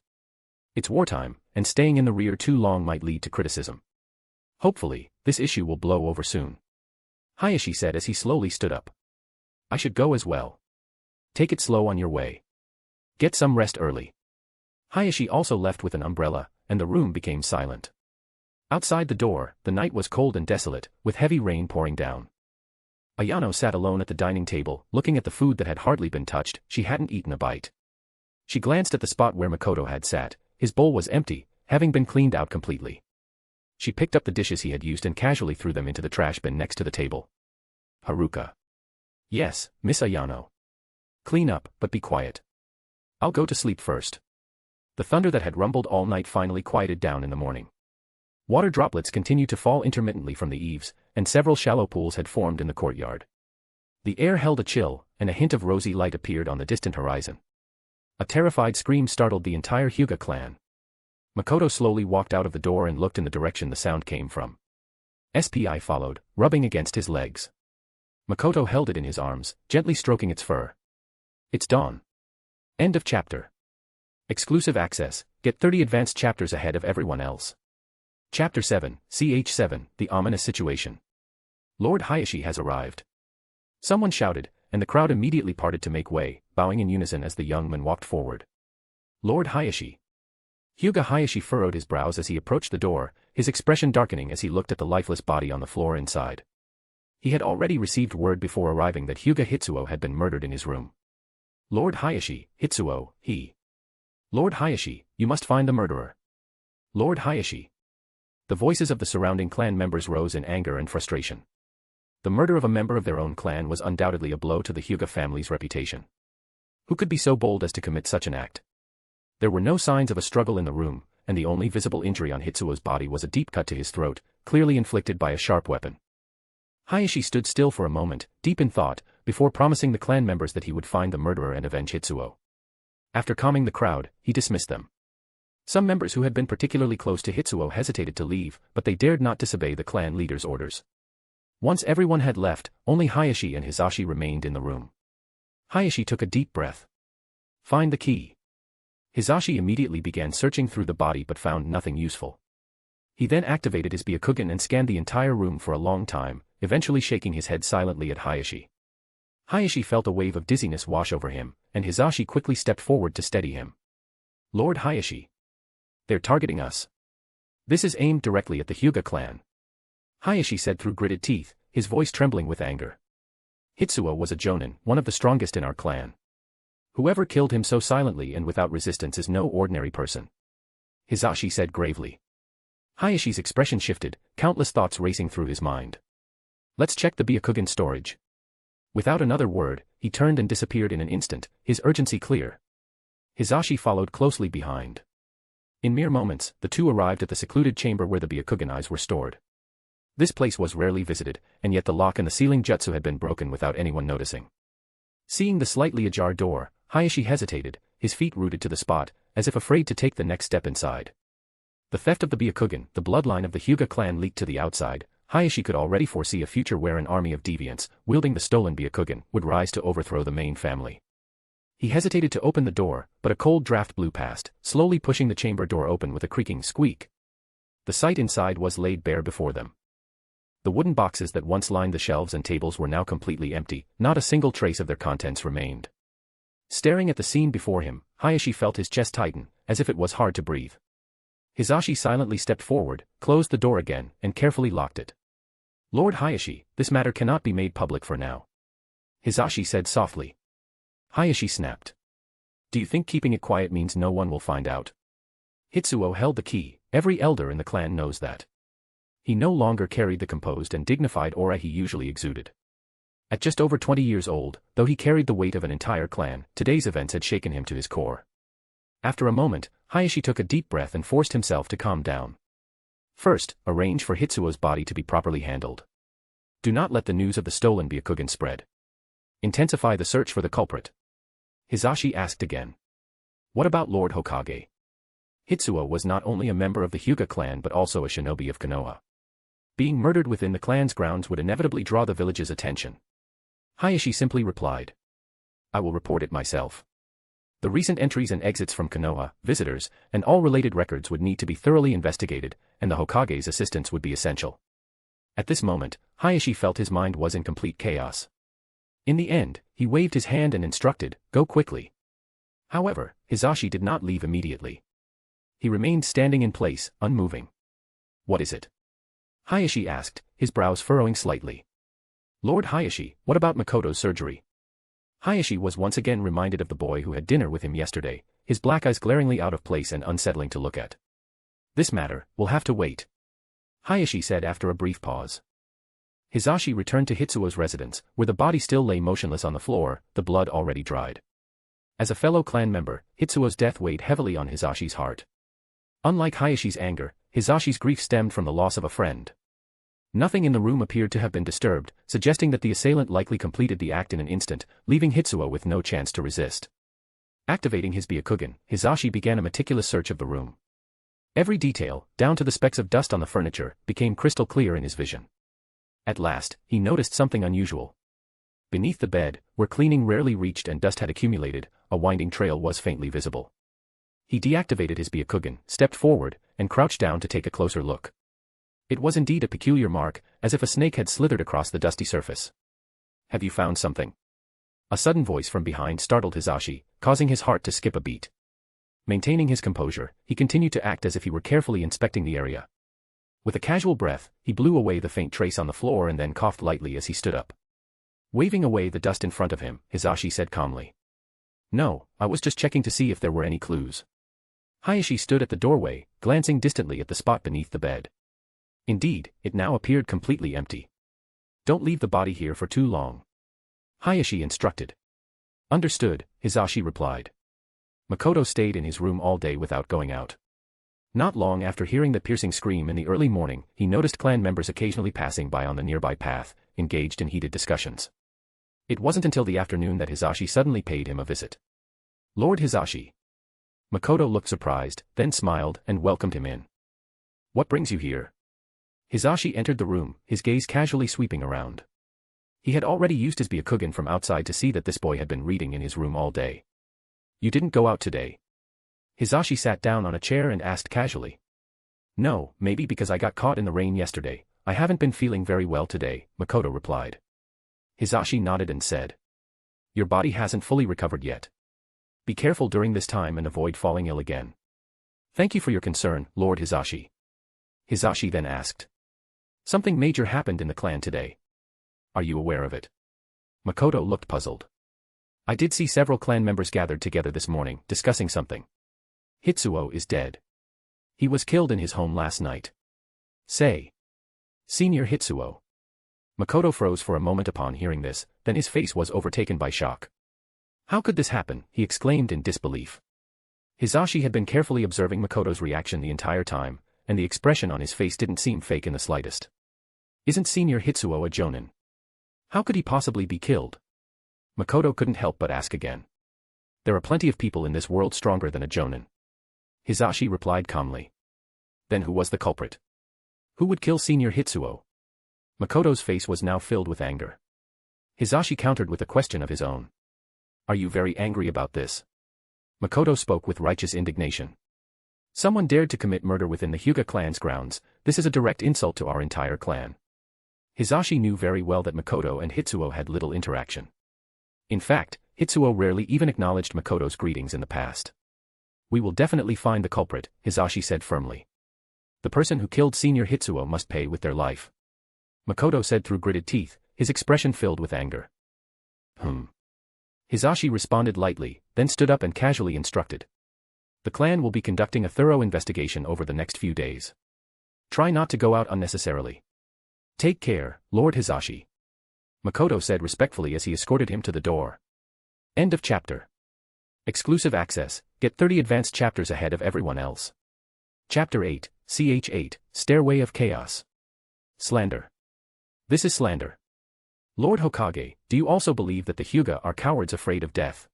C: It's wartime, and staying in the rear too long might lead to criticism. Hopefully, this issue will blow over soon. Hayashi said as he slowly stood up. I should go as well. Take it slow on your way. Get some rest early. Hayashi also left with an umbrella, and the room became silent. Outside the door, the night was cold and desolate, with heavy rain pouring down. Ayano sat alone at the dining table, looking at the food that had hardly been touched. She hadn't eaten a bite. She glanced at the spot where Makoto had sat. His bowl was empty, having been cleaned out completely. She picked up the dishes he had used and casually threw them into the trash bin next to the table. Haruka. Yes, Miss Ayano. Clean up, but be quiet. I'll go to sleep first. The thunder that had rumbled all night finally quieted down in the morning. Water droplets continued to fall intermittently from the eaves, and several shallow pools had formed in the courtyard. The air held a chill, and a hint of rosy light appeared on the distant horizon. A terrified scream startled the entire Hyuga clan. Makoto slowly walked out of the door and looked in the direction the sound came from. SPI followed, rubbing against his legs. Makoto held it in his arms, gently stroking its fur. It's dawn. End of chapter. Exclusive access, get 30 advanced chapters ahead of everyone else. Chapter 7, CH7, The Ominous Situation. Lord Hayashi has arrived. Someone shouted, and the crowd immediately parted to make way, bowing in unison as the young man walked forward. Lord Hayashi. Hyuga Hayashi furrowed his brows as he approached the door, his expression darkening as he looked at the lifeless body on the floor inside. He had already received word before arriving that Hyuga Hitsuo had been murdered in his room. Lord Hayashi, Hitsuo, he. Lord Hayashi, you must find the murderer. Lord Hayashi. The voices of the surrounding clan members rose in anger and frustration. The murder of a member of their own clan was undoubtedly a blow to the Hyuga family's reputation. Who could be so bold as to commit such an act? There were no signs of a struggle in the room, and the only visible injury on Hitsuo's body was a deep cut to his throat, clearly inflicted by a sharp weapon. Hayashi stood still for a moment, deep in thought, before promising the clan members that he would find the murderer and avenge Hitsuo. After calming the crowd, he dismissed them. Some members who had been particularly close to Hitsuo hesitated to leave, but they dared not disobey the clan leader's orders. Once everyone had left, only Hayashi and Hisashi remained in the room. Hayashi took a deep breath. Find the key. Hisashi immediately began searching through the body but found nothing useful. He then activated his Byakugan and scanned the entire room for a long time, eventually shaking his head silently at Hayashi. Hayashi felt a wave of dizziness wash over him, and Hisashi quickly stepped forward to steady him. Lord Hayashi. They're targeting us. This is aimed directly at the Hyuga clan. Hayashi said through gritted teeth, his voice trembling with anger. Hitsuo was a jonin, one of the strongest in our clan. Whoever killed him so silently and without resistance is no ordinary person. Hisashi said gravely. Hayashi's expression shifted, countless thoughts racing through his mind. Let's check the Byakugan storage. Without another word, he turned and disappeared in an instant, his urgency clear. Hisashi followed closely behind. In mere moments, the two arrived at the secluded chamber where the Byakugan eyes were stored. This place was rarely visited, and yet the lock and the ceiling jutsu had been broken without anyone noticing. Seeing the slightly ajar door, Hayashi hesitated, his feet rooted to the spot, as if afraid to take the next step inside. The theft of the Byakugan, the bloodline of the Hyuga clan leaked to the outside. Hayashi could already foresee a future where an army of deviants, wielding the stolen Byakugan, would rise to overthrow the main family. He hesitated to open the door, but a cold draft blew past, slowly pushing the chamber door open with a creaking squeak. The sight inside was laid bare before them. The wooden boxes that once lined the shelves and tables were now completely empty, not a single trace of their contents remained. Staring at the scene before him, Hayashi felt his chest tighten, as if it was hard to breathe. Hisashi silently stepped forward, closed the door again, and carefully locked it. Lord Hayashi, this matter cannot be made public for now. Hisashi said softly. Hayashi snapped. Do you think keeping it quiet means no one will find out? Hitsuo held the key, every elder in the clan knows that. He no longer carried the composed and dignified aura he usually exuded. At just over 20 years old, though he carried the weight of an entire clan, today's events had shaken him to his core. After a moment, Hayashi took a deep breath and forced himself to calm down. First, arrange for Hitsuo's body to be properly handled. Do not let the news of the stolen Byakugan spread. Intensify the search for the culprit. Hisashi asked again. What about Lord Hokage? Hitsuo was not only a member of the Hyuga clan but also a shinobi of Konoha. Being murdered within the clan's grounds would inevitably draw the village's attention. Hayashi simply replied. I will report it myself. The recent entries and exits from Konoha, visitors, and all related records would need to be thoroughly investigated, and the Hokage's assistance would be essential. At this moment, Hayashi felt his mind was in complete chaos. In the end, he waved his hand and instructed, go quickly. However, Hisashi did not leave immediately. He remained standing in place, unmoving. What is it? Hayashi asked, his brows furrowing slightly. Lord Hayashi, what about Makoto's surgery? Hayashi was once again reminded of the boy who had dinner with him yesterday, his black eyes glaringly out of place and unsettling to look at. This matter will have to wait. Hayashi said after a brief pause. Hisashi returned to Hitsuo's residence, where the body still lay motionless on the floor, the blood already dried. As a fellow clan member, Hitsuo's death weighed heavily on Hisashi's heart. Unlike Hayashi's anger, Hisashi's grief stemmed from the loss of a friend. Nothing in the room appeared to have been disturbed, suggesting that the assailant likely completed the act in an instant, leaving Hitsuo with no chance to resist. Activating his Byakugan, Hisashi began a meticulous search of the room. Every detail, down to the specks of dust on the furniture, became crystal clear in his vision. At last, he noticed something unusual. Beneath the bed, where cleaning rarely reached and dust had accumulated, a winding trail was faintly visible. He deactivated his Byakugan, stepped forward, and crouched down to take a closer look. It was indeed a peculiar mark, as if a snake had slithered across the dusty surface. Have you found something? A sudden voice from behind startled Hisashi, causing his heart to skip a beat. Maintaining his composure, he continued to act as if he were carefully inspecting the area. With a casual breath, he blew away the faint trace on the floor and then coughed lightly as he stood up. Waving away the dust in front of him, Hisashi said calmly. No, I was just checking to see if there were any clues. Hayashi stood at the doorway, glancing distantly at the spot beneath the bed. Indeed, it now appeared completely empty. Don't leave the body here for too long. Hayashi instructed. Understood, Hisashi replied. Makoto stayed in his room all day without going out. Not long after hearing the piercing scream in the early morning, he noticed clan members occasionally passing by on the nearby path, engaged in heated discussions. It wasn't until the afternoon that Hisashi suddenly paid him a visit. Lord Hisashi. Makoto looked surprised, then smiled and welcomed him in. What brings you here? Hisashi entered the room, his gaze casually sweeping around. He had already used his Byakugan from outside to see that this boy had been reading in his room all day. You didn't go out today? Hisashi sat down on a chair and asked casually. No, maybe because I got caught in the rain yesterday. I haven't been feeling very well today, Makoto replied. Hisashi nodded and said. Your body hasn't fully recovered yet. Be careful during this time and avoid falling ill again. Thank you for your concern, Lord Hisashi. Hisashi then asked. Something major happened in the clan today. Are you aware of it? Makoto looked puzzled. I did see several clan members gathered together this morning, discussing something. Hitsuo is dead. He was killed in his home last night. Say. Senior Hitsuo. Makoto froze for a moment upon hearing this, then his face was overtaken by shock. How could this happen? He exclaimed in disbelief. Hisashi had been carefully observing Makoto's reaction the entire time, and the expression on his face didn't seem fake in the slightest. Isn't Senior Hitsuo a jonin? How could he possibly be killed? Makoto couldn't help but ask again. There are plenty of people in this world stronger than a jonin. Hisashi replied calmly. Then who was the culprit? Who would kill Senior Hitsuo? Makoto's face was now filled with anger. Hisashi countered with a question of his own. Are you very angry about this? Makoto spoke with righteous indignation. Someone dared to commit murder within the Hyuga clan's grounds. This is a direct insult to our entire clan. Hisashi knew very well that Makoto and Hitsuo had little interaction. In fact, Hitsuo rarely even acknowledged Makoto's greetings in the past. We will definitely find the culprit, Hisashi said firmly. The person who killed Senior Hitsuo must pay with their life. Makoto said through gritted teeth, his expression filled with anger. Hisashi responded lightly, then stood up and casually instructed. The clan will be conducting a thorough investigation over the next few days. Try not to go out unnecessarily. Take care, Lord Hisashi. Makoto said respectfully as he escorted him to the door. End of chapter. Exclusive access, get 30 advanced chapters ahead of everyone else. Chapter 8, CH8, Stairway of Chaos. Slander. This is slander. Lord Hokage, do you also believe that the Hyuga are cowards afraid of death?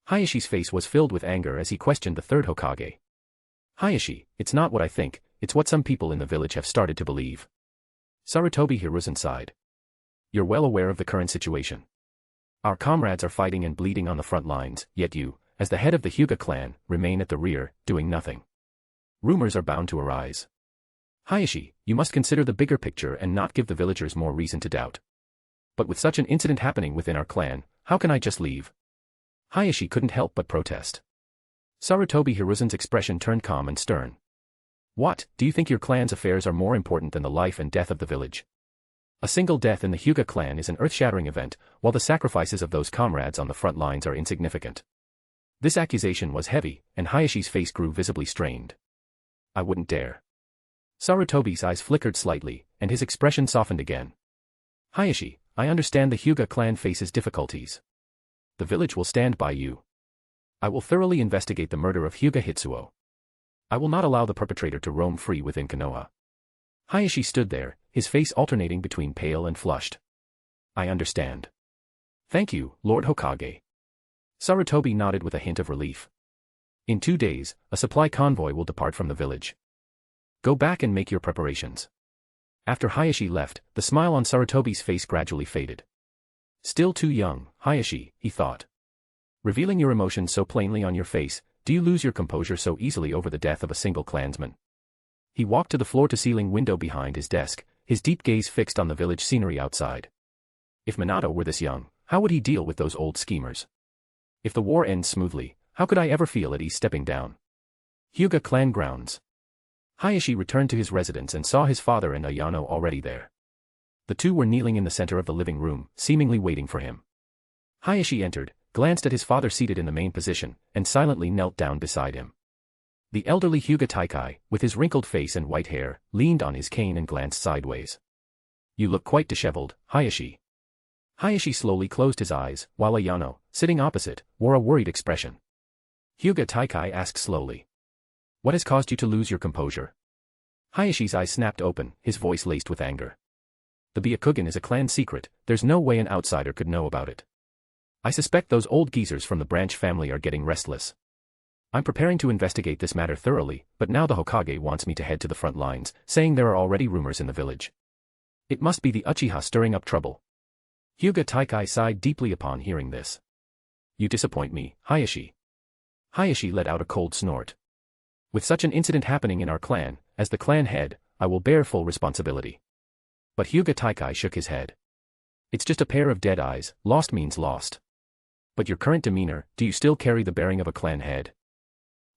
C: Hayashi's face was filled with anger as he questioned the third Hokage. Hayashi, it's not what I think, it's what some people in the village have started to believe. Sarutobi Hiruzen sighed. You're well aware of the current situation. Our comrades are fighting and bleeding on the front lines, yet you, as the head of the Hyuga clan, remain at the rear, doing nothing. Rumors are bound to arise. Hayashi, you must consider the bigger picture and not give the villagers more reason to doubt. But with such an incident happening within our clan, how can I just leave? Hayashi couldn't help but protest. Sarutobi Hiruzen's expression turned calm and stern. What, do you think your clan's affairs are more important than the life and death of the village? A single death in the Hyuga clan is an earth-shattering event, while the sacrifices of those comrades on the front lines are insignificant. This accusation was heavy, and Hayashi's face grew visibly strained. I wouldn't dare. Sarutobi's eyes flickered slightly, and his expression softened again. Hayashi, I understand the Hyuga clan faces difficulties. The village will stand by you. I will thoroughly investigate the murder of Hyuga Hitsuo. I will not allow the perpetrator to roam free within Konoha. Hayashi stood there, his face alternating between pale and flushed. I understand. Thank you, Lord Hokage. Sarutobi nodded with a hint of relief. In 2 days, a supply convoy will depart from the village. Go back and make your preparations. After Hayashi left, the smile on Sarutobi's face gradually faded. Still too young, Hayashi, he thought. Revealing your emotions so plainly on your face, do you lose your composure so easily over the death of a single clansman? He walked to the floor-to-ceiling window behind his desk, his deep gaze fixed on the village scenery outside. If Minato were this young, how would he deal with those old schemers? If the war ends smoothly, how could I ever feel at ease stepping down? Hyuga clan grounds. Hayashi returned to his residence and saw his father and Ayano already there. The two were kneeling in the center of the living room, seemingly waiting for him. Hayashi entered, glanced at his father seated in the main position, and silently knelt down beside him. The elderly Hyuga Taikai, with his wrinkled face and white hair, leaned on his cane and glanced sideways. You look quite disheveled, Hayashi. Hayashi slowly closed his eyes, while Ayano, sitting opposite, wore a worried expression. Hyuga Taikai asked slowly. What has caused you to lose your composure? Hayashi's eyes snapped open, his voice laced with anger. The Byakugan is a clan secret, there's no way an outsider could know about it. I suspect those old geezers from the branch family are getting restless. I'm preparing to investigate this matter thoroughly, but now the Hokage wants me to head to the front lines, saying there are already rumors in the village. It must be the Uchiha stirring up trouble. Hyuga Taikai sighed deeply upon hearing this. You disappoint me, Hayashi. Hayashi let out a cold snort. With such an incident happening in our clan, as the clan head, I will bear full responsibility. But Hyuga Taikai shook his head. It's just a pair of dead eyes, lost means lost. But your current demeanor, do you still carry the bearing of a clan head?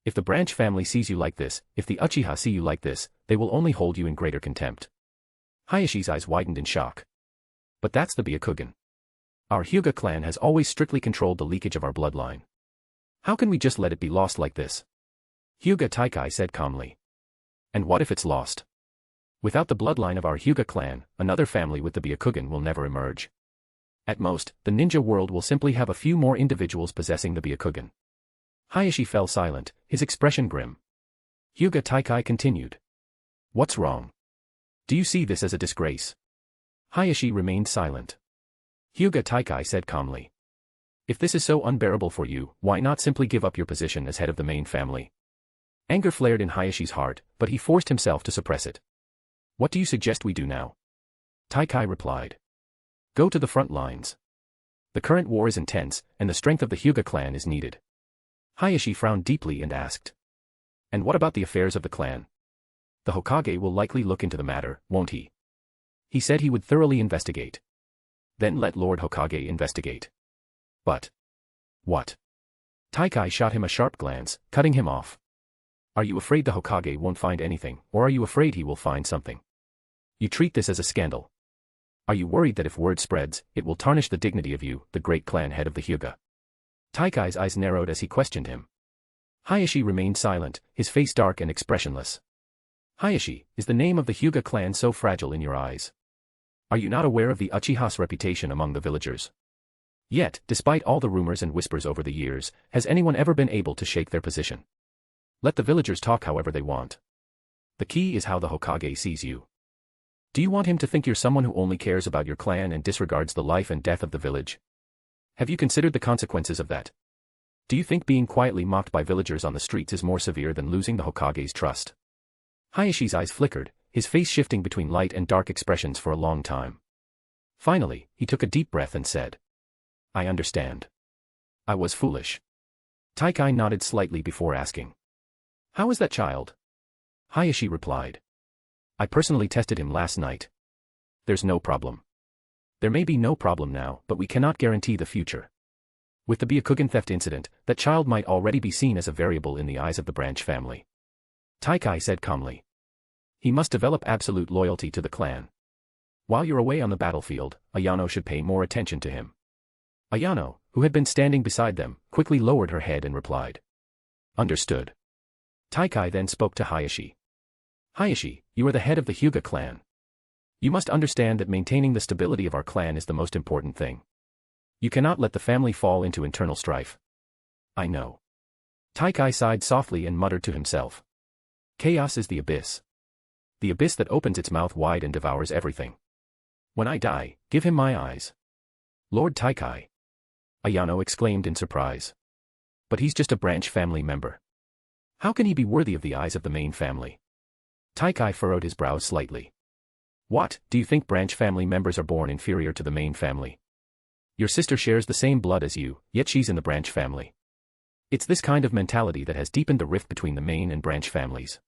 C: If the branch family sees you like this, if the Uchiha see you like this, they will only hold you in greater contempt. Hayashi's eyes widened in shock. But that's the Byakugan. Our Hyuga clan has always strictly controlled the leakage of our bloodline. How can we just let it be lost like this? Hyuga Taikai said calmly. And what if it's lost? Without the bloodline of our Hyuga clan, another family with the Byakugan will never emerge. At most, the ninja world will simply have a few more individuals possessing the Byakugan. Hayashi fell silent, his expression grim. Hyuga Taikai continued. What's wrong? Do you see this as a disgrace? Hayashi remained silent. Hyuga Taikai said calmly. If this is so unbearable for you, why not simply give up your position as head of the main family? Anger flared in Hayashi's heart, but he forced himself to suppress it. What do you suggest we do now? Taikai replied. Go to the front lines. The current war is intense, and the strength of the Hyuga clan is needed. Hayashi frowned deeply and asked. And what about the affairs of the clan? The Hokage will likely look into the matter, won't he? He said he would thoroughly investigate. Then let Lord Hokage investigate. But. What? Taikai shot him a sharp glance, cutting him off. Are you afraid the Hokage won't find anything, or are you afraid he will find something? You treat this as a scandal. Are you worried that if word spreads, it will tarnish the dignity of you, the great clan head of the Hyuga? Taikai's eyes narrowed as he questioned him. Hayashi remained silent, his face dark and expressionless. Hayashi, is the name of the Hyuga clan so fragile in your eyes? Are you not aware of the Uchiha's reputation among the villagers? Yet, despite all the rumors and whispers over the years, has anyone ever been able to shake their position? Let the villagers talk however they want. The key is how the Hokage sees you. Do you want him to think you're someone who only cares about your clan and disregards the life and death of the village? Have you considered the consequences of that? Do you think being quietly mocked by villagers on the streets is more severe than losing the Hokage's trust? Hayashi's eyes flickered, his face shifting between light and dark expressions for a long time. Finally, he took a deep breath and said. I understand. I was foolish. Taikai nodded slightly before asking. How is that child? Hayashi replied. I personally tested him last night. There's no problem. There may be no problem now, but we cannot guarantee the future. With the Byakugan theft incident, that child might already be seen as a variable in the eyes of the branch family. Taikai said calmly. He must develop absolute loyalty to the clan. While you're away on the battlefield, Ayano should pay more attention to him. Ayano, who had been standing beside them, quickly lowered her head and replied. Understood. Taikai then spoke to Hayashi. Hayashi, you are the head of the Hyuga clan. You must understand that maintaining the stability of our clan is the most important thing. You cannot let the family fall into internal strife. I know. Taikai sighed softly and muttered to himself. Chaos is the abyss. The abyss that opens its mouth wide and devours everything. When I die, give him my eyes. Lord Taikai. Ayano exclaimed in surprise. But he's just a branch family member. How can he be worthy of the eyes of the main family? Taikai furrowed his brows slightly. What, do you think branch family members are born inferior to the main family? Your sister shares the same blood as you, yet she's in the branch family. It's this kind of mentality that has deepened the rift between the main and branch families.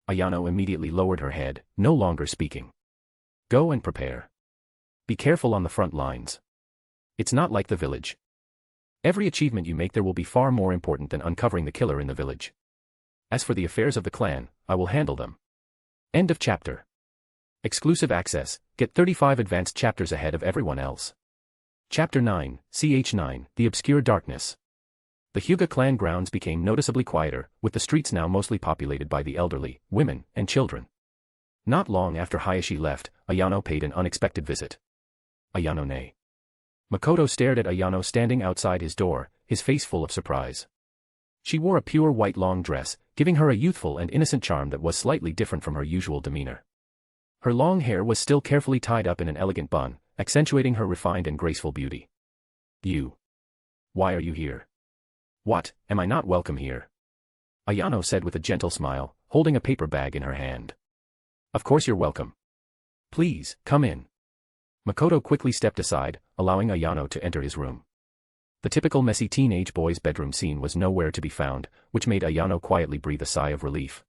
C: Ayano immediately lowered her head, no longer speaking. Go and prepare. Be careful on the front lines. It's not like the village. Every achievement you make there will be far more important than uncovering the killer in the village. As for the affairs of the clan, I will handle them. End of chapter. Exclusive access, get 35 advanced chapters ahead of everyone else. Chapter 9, CH9, The Obscure Darkness. The Hyuga clan grounds became noticeably quieter, with the streets now mostly populated by the elderly, women, and children. Not long after Hayashi left, Ayano paid an unexpected visit. Ayano-ne. Makoto stared at Ayano standing outside his door, his face full of surprise. She wore a pure white long dress, giving her a youthful and innocent charm that was slightly different from her usual demeanor. Her long hair was still carefully tied up in an elegant bun, accentuating her refined and graceful beauty. You. Why are you here? What, am I not welcome here? Ayano said with a gentle smile, holding a paper bag in her hand. Of course you're welcome. Please, come in. Makoto quickly stepped aside, allowing Ayano to enter his room. The typical messy teenage boy's bedroom scene was nowhere to be found, which made Ayano quietly breathe a sigh of relief.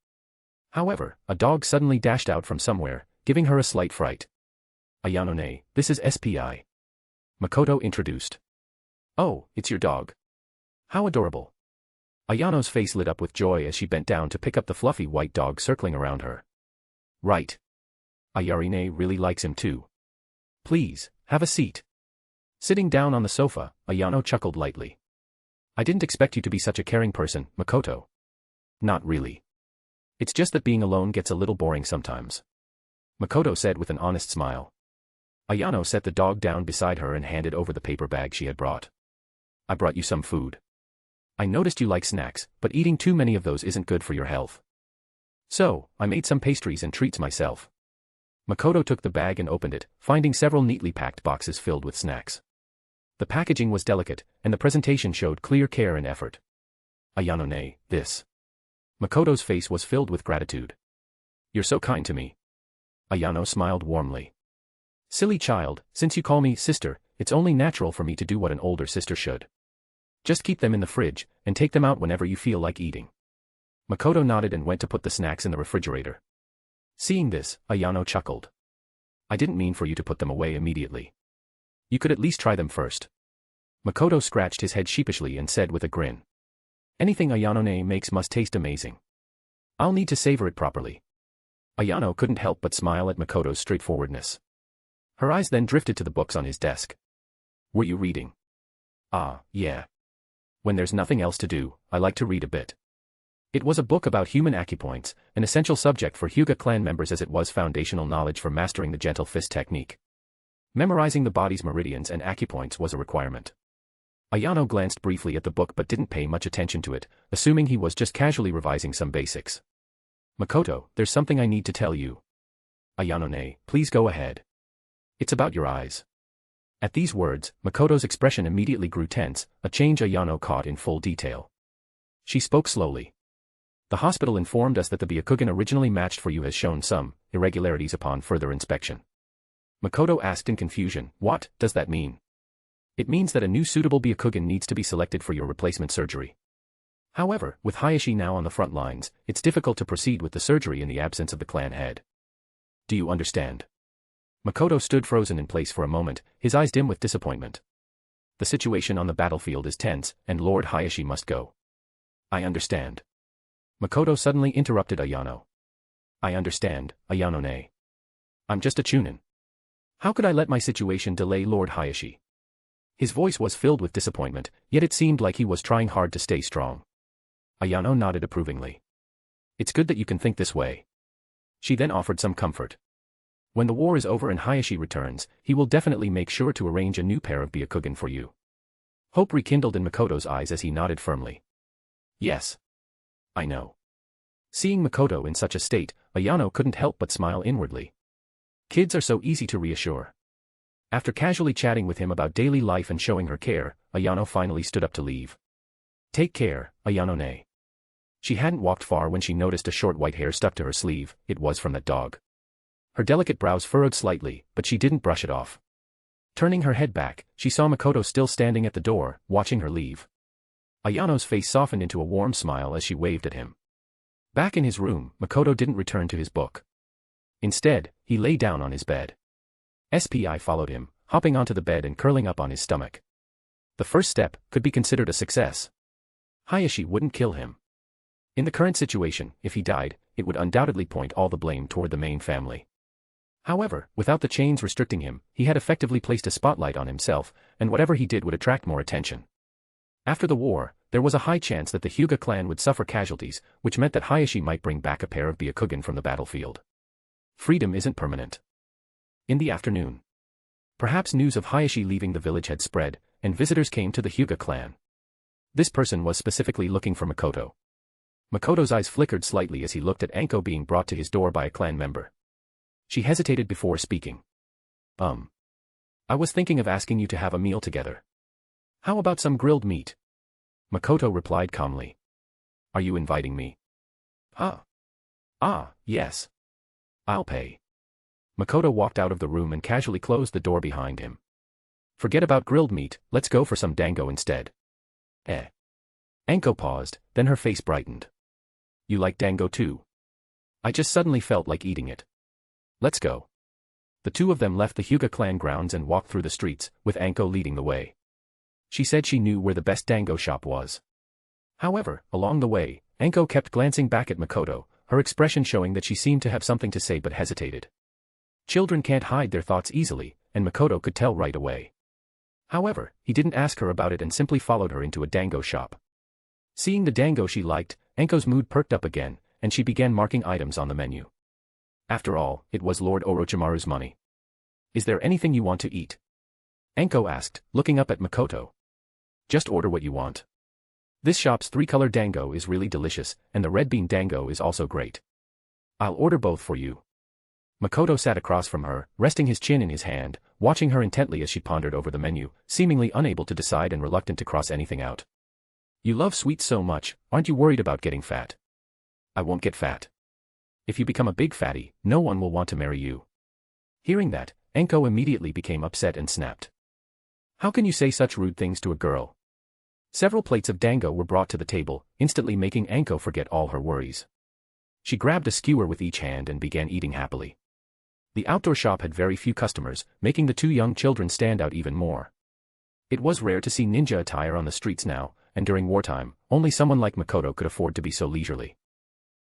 C: However, a dog suddenly dashed out from somewhere, giving her a slight fright. Ayano-ne, this is SPI. Makoto introduced. Oh, it's your dog. How adorable. Ayano's face lit up with joy as she bent down to pick up the fluffy white dog circling around her. Right. Ayarine really likes him too. Please, have a seat. Sitting down on the sofa, Ayano chuckled lightly. I didn't expect you to be such a caring person, Makoto. Not really. It's just that being alone gets a little boring sometimes. Makoto said with an honest smile. Ayano set the dog down beside her and handed over the paper bag she had brought. I brought you some food. I noticed you like snacks, but eating too many of those isn't good for your health. So, I made some pastries and treats myself. Makoto took the bag and opened it, finding several neatly packed boxes filled with snacks. The packaging was delicate, and the presentation showed clear care and effort. Ayano-ne, this. Makoto's face was filled with gratitude. You're so kind to me. Ayano smiled warmly. Silly child, since you call me sister, it's only natural for me to do what an older sister should. Just keep them in the fridge, and take them out whenever you feel like eating. Makoto nodded and went to put the snacks in the refrigerator. Seeing this, Ayano chuckled. I didn't mean for you to put them away immediately. You could at least try them first. Makoto scratched his head sheepishly and said with a grin. Anything Ayano-ne makes must taste amazing. I'll need to savor it properly. Ayano couldn't help but smile at Makoto's straightforwardness. Her eyes then drifted to the books on his desk. Were you reading? Ah, yeah. When there's nothing else to do, I like to read a bit. It was a book about human acupoints, an essential subject for Hyuga clan members as it was foundational knowledge for mastering the gentle fist technique. Memorizing the body's meridians and acupoints was a requirement. Ayano glanced briefly at the book but didn't pay much attention to it, assuming he was just casually revising some basics. Makoto, there's something I need to tell you. Ayano-ne, please go ahead. It's about your eyes. At these words, Makoto's expression immediately grew tense, a change Ayano caught in full detail. She spoke slowly. The hospital informed us that the Byakugan originally matched for you has shown some irregularities upon further inspection. Makoto asked in confusion, what does that mean? It means that a new suitable Byakugan needs to be selected for your replacement surgery. However, with Hayashi now on the front lines, it's difficult to proceed with the surgery in the absence of the clan head. Do you understand? Makoto stood frozen in place for a moment, his eyes dim with disappointment. The situation on the battlefield is tense, and Lord Hayashi must go. I understand. Makoto suddenly interrupted Ayano. I understand, Ayano-ne. I'm just a chunin. How could I let my situation delay Lord Hayashi? His voice was filled with disappointment, yet it seemed like he was trying hard to stay strong. Ayano nodded approvingly. It's good that you can think this way. She then offered some comfort. When the war is over and Hayashi returns, he will definitely make sure to arrange a new pair of Byakugan for you. Hope rekindled in Makoto's eyes as he nodded firmly. Yes. I know. Seeing Makoto in such a state, Ayano couldn't help but smile inwardly. Kids are so easy to reassure. After casually chatting with him about daily life and showing her care, Ayano finally stood up to leave. Take care, Ayano-ne. She hadn't walked far when she noticed a short white hair stuck to her sleeve. It was from that dog. Her delicate brows furrowed slightly, but she didn't brush it off. Turning her head back, she saw Makoto still standing at the door, watching her leave. Ayano's face softened into a warm smile as she waved at him. Back in his room, Makoto didn't return to his book. Instead, he lay down on his bed. SPI followed him, hopping onto the bed and curling up on his stomach. The first step could be considered a success. Hayashi wouldn't kill him. In the current situation, if he died, it would undoubtedly point all the blame toward the main family. However, without the chains restricting him, he had effectively placed a spotlight on himself, and whatever he did would attract more attention. After the war, there was a high chance that the Hyuga clan would suffer casualties, which meant that Hayashi might bring back a pair of Byakugan from the battlefield. Freedom isn't permanent. In the afternoon, perhaps news of Hayashi leaving the village had spread, and visitors came to the Hyuga clan. This person was specifically looking for Makoto. Makoto's eyes flickered slightly as he looked at Anko being brought to his door by a clan member. She hesitated before speaking. I was thinking of asking you to have a meal together. How about some grilled meat? Makoto replied calmly. Are you inviting me? Yes. I'll pay. Makoto walked out of the room and casually closed the door behind him. Forget about grilled meat, let's go for some dango instead. Anko paused, then her face brightened. You like dango too? I just suddenly felt like eating it. Let's go. The two of them left the Hyuga clan grounds and walked through the streets, with Anko leading the way. She said she knew where the best dango shop was. However, along the way, Anko kept glancing back at Makoto, her expression showing that she seemed to have something to say but hesitated. Children can't hide their thoughts easily, and Makoto could tell right away. However, he didn't ask her about it and simply followed her into a dango shop. Seeing the dango she liked, Anko's mood perked up again, and she began marking items on the menu. After all, it was Lord Orochimaru's money. Is there anything you want to eat? Anko asked, looking up at Makoto. Just order what you want. This shop's three-color dango is really delicious, and the red bean dango is also great. I'll order both for you. Makoto sat across from her, resting his chin in his hand, watching her intently as she pondered over the menu, seemingly unable to decide and reluctant to cross anything out. You love sweets so much, aren't you worried about getting fat? I won't get fat. If you become a big fatty, no one will want to marry you. Hearing that, Anko immediately became upset and snapped. How can you say such rude things to a girl? Several plates of dango were brought to the table, instantly making Anko forget all her worries. She grabbed a skewer with each hand and began eating happily. The outdoor shop had very few customers, making the two young children stand out even more. It was rare to see ninja attire on the streets now, and during wartime, only someone like Makoto could afford to be so leisurely.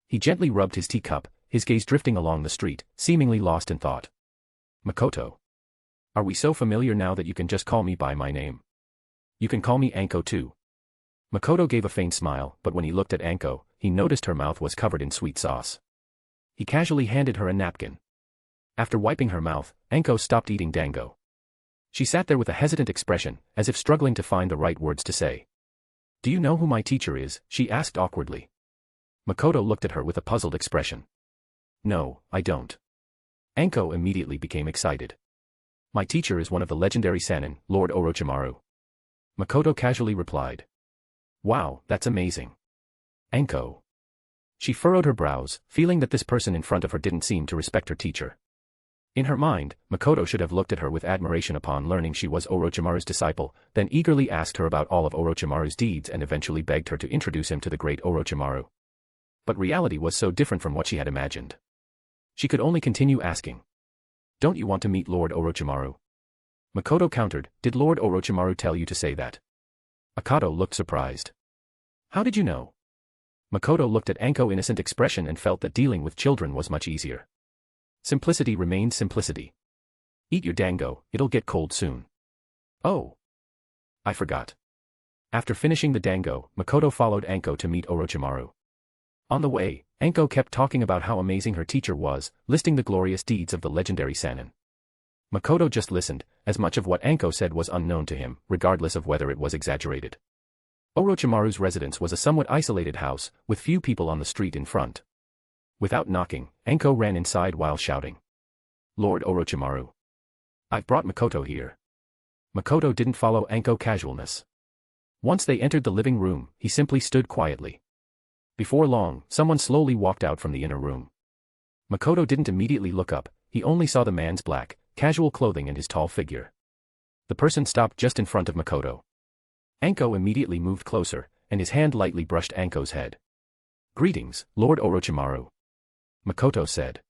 C: He gently rubbed his teacup, his gaze drifting along the street, seemingly lost in thought. Makoto. Are we so familiar now that you can just call me by my name? You can call me Anko too. Makoto gave a faint smile, but when he looked at Anko, he noticed her mouth was covered in sweet sauce. He casually handed her a napkin. After wiping her mouth, Anko stopped eating dango. She sat there with a hesitant expression, as if struggling to find the right words to say. Do you know who my teacher is? She asked awkwardly. Makoto looked at her with a puzzled expression. No, I don't. Anko immediately became excited. My teacher is one of the legendary Sannin, Lord Orochimaru. Makoto casually replied. Wow, that's amazing. Anko. She furrowed her brows, feeling that this person in front of her didn't seem to respect her teacher. In her mind, Makoto should have looked at her with admiration upon learning she was Orochimaru's disciple, then eagerly asked her about all of Orochimaru's deeds and eventually begged her to introduce him to the great Orochimaru. But reality was so different from what she had imagined. She could only continue asking. Don't you want to meet Lord Orochimaru? Makoto countered, did Lord Orochimaru tell you to say that? Akato looked surprised. How did you know? Makoto looked at Anko's innocent expression and felt that dealing with children was much easier. Simplicity remained simplicity. Eat your dango, it'll get cold soon. Oh. I forgot. After finishing the dango, Makoto followed Anko to meet Orochimaru. On the way, Anko kept talking about how amazing her teacher was, listing the glorious deeds of the legendary Sannin. Makoto just listened, as much of what Anko said was unknown to him, regardless of whether it was exaggerated. Orochimaru's residence was a somewhat isolated house, with few people on the street in front. Without knocking, Anko ran inside while shouting. Lord Orochimaru. I've brought Makoto here. Makoto didn't follow Anko's casualness. Once they entered the living room, he simply stood quietly. Before long, someone slowly walked out from the inner room. Makoto didn't immediately look up, he only saw the man's black, casual clothing and his tall figure. The person stopped just in front of Makoto. Anko immediately moved closer, and his hand lightly brushed Anko's head. Greetings, Lord Orochimaru. Makoto said.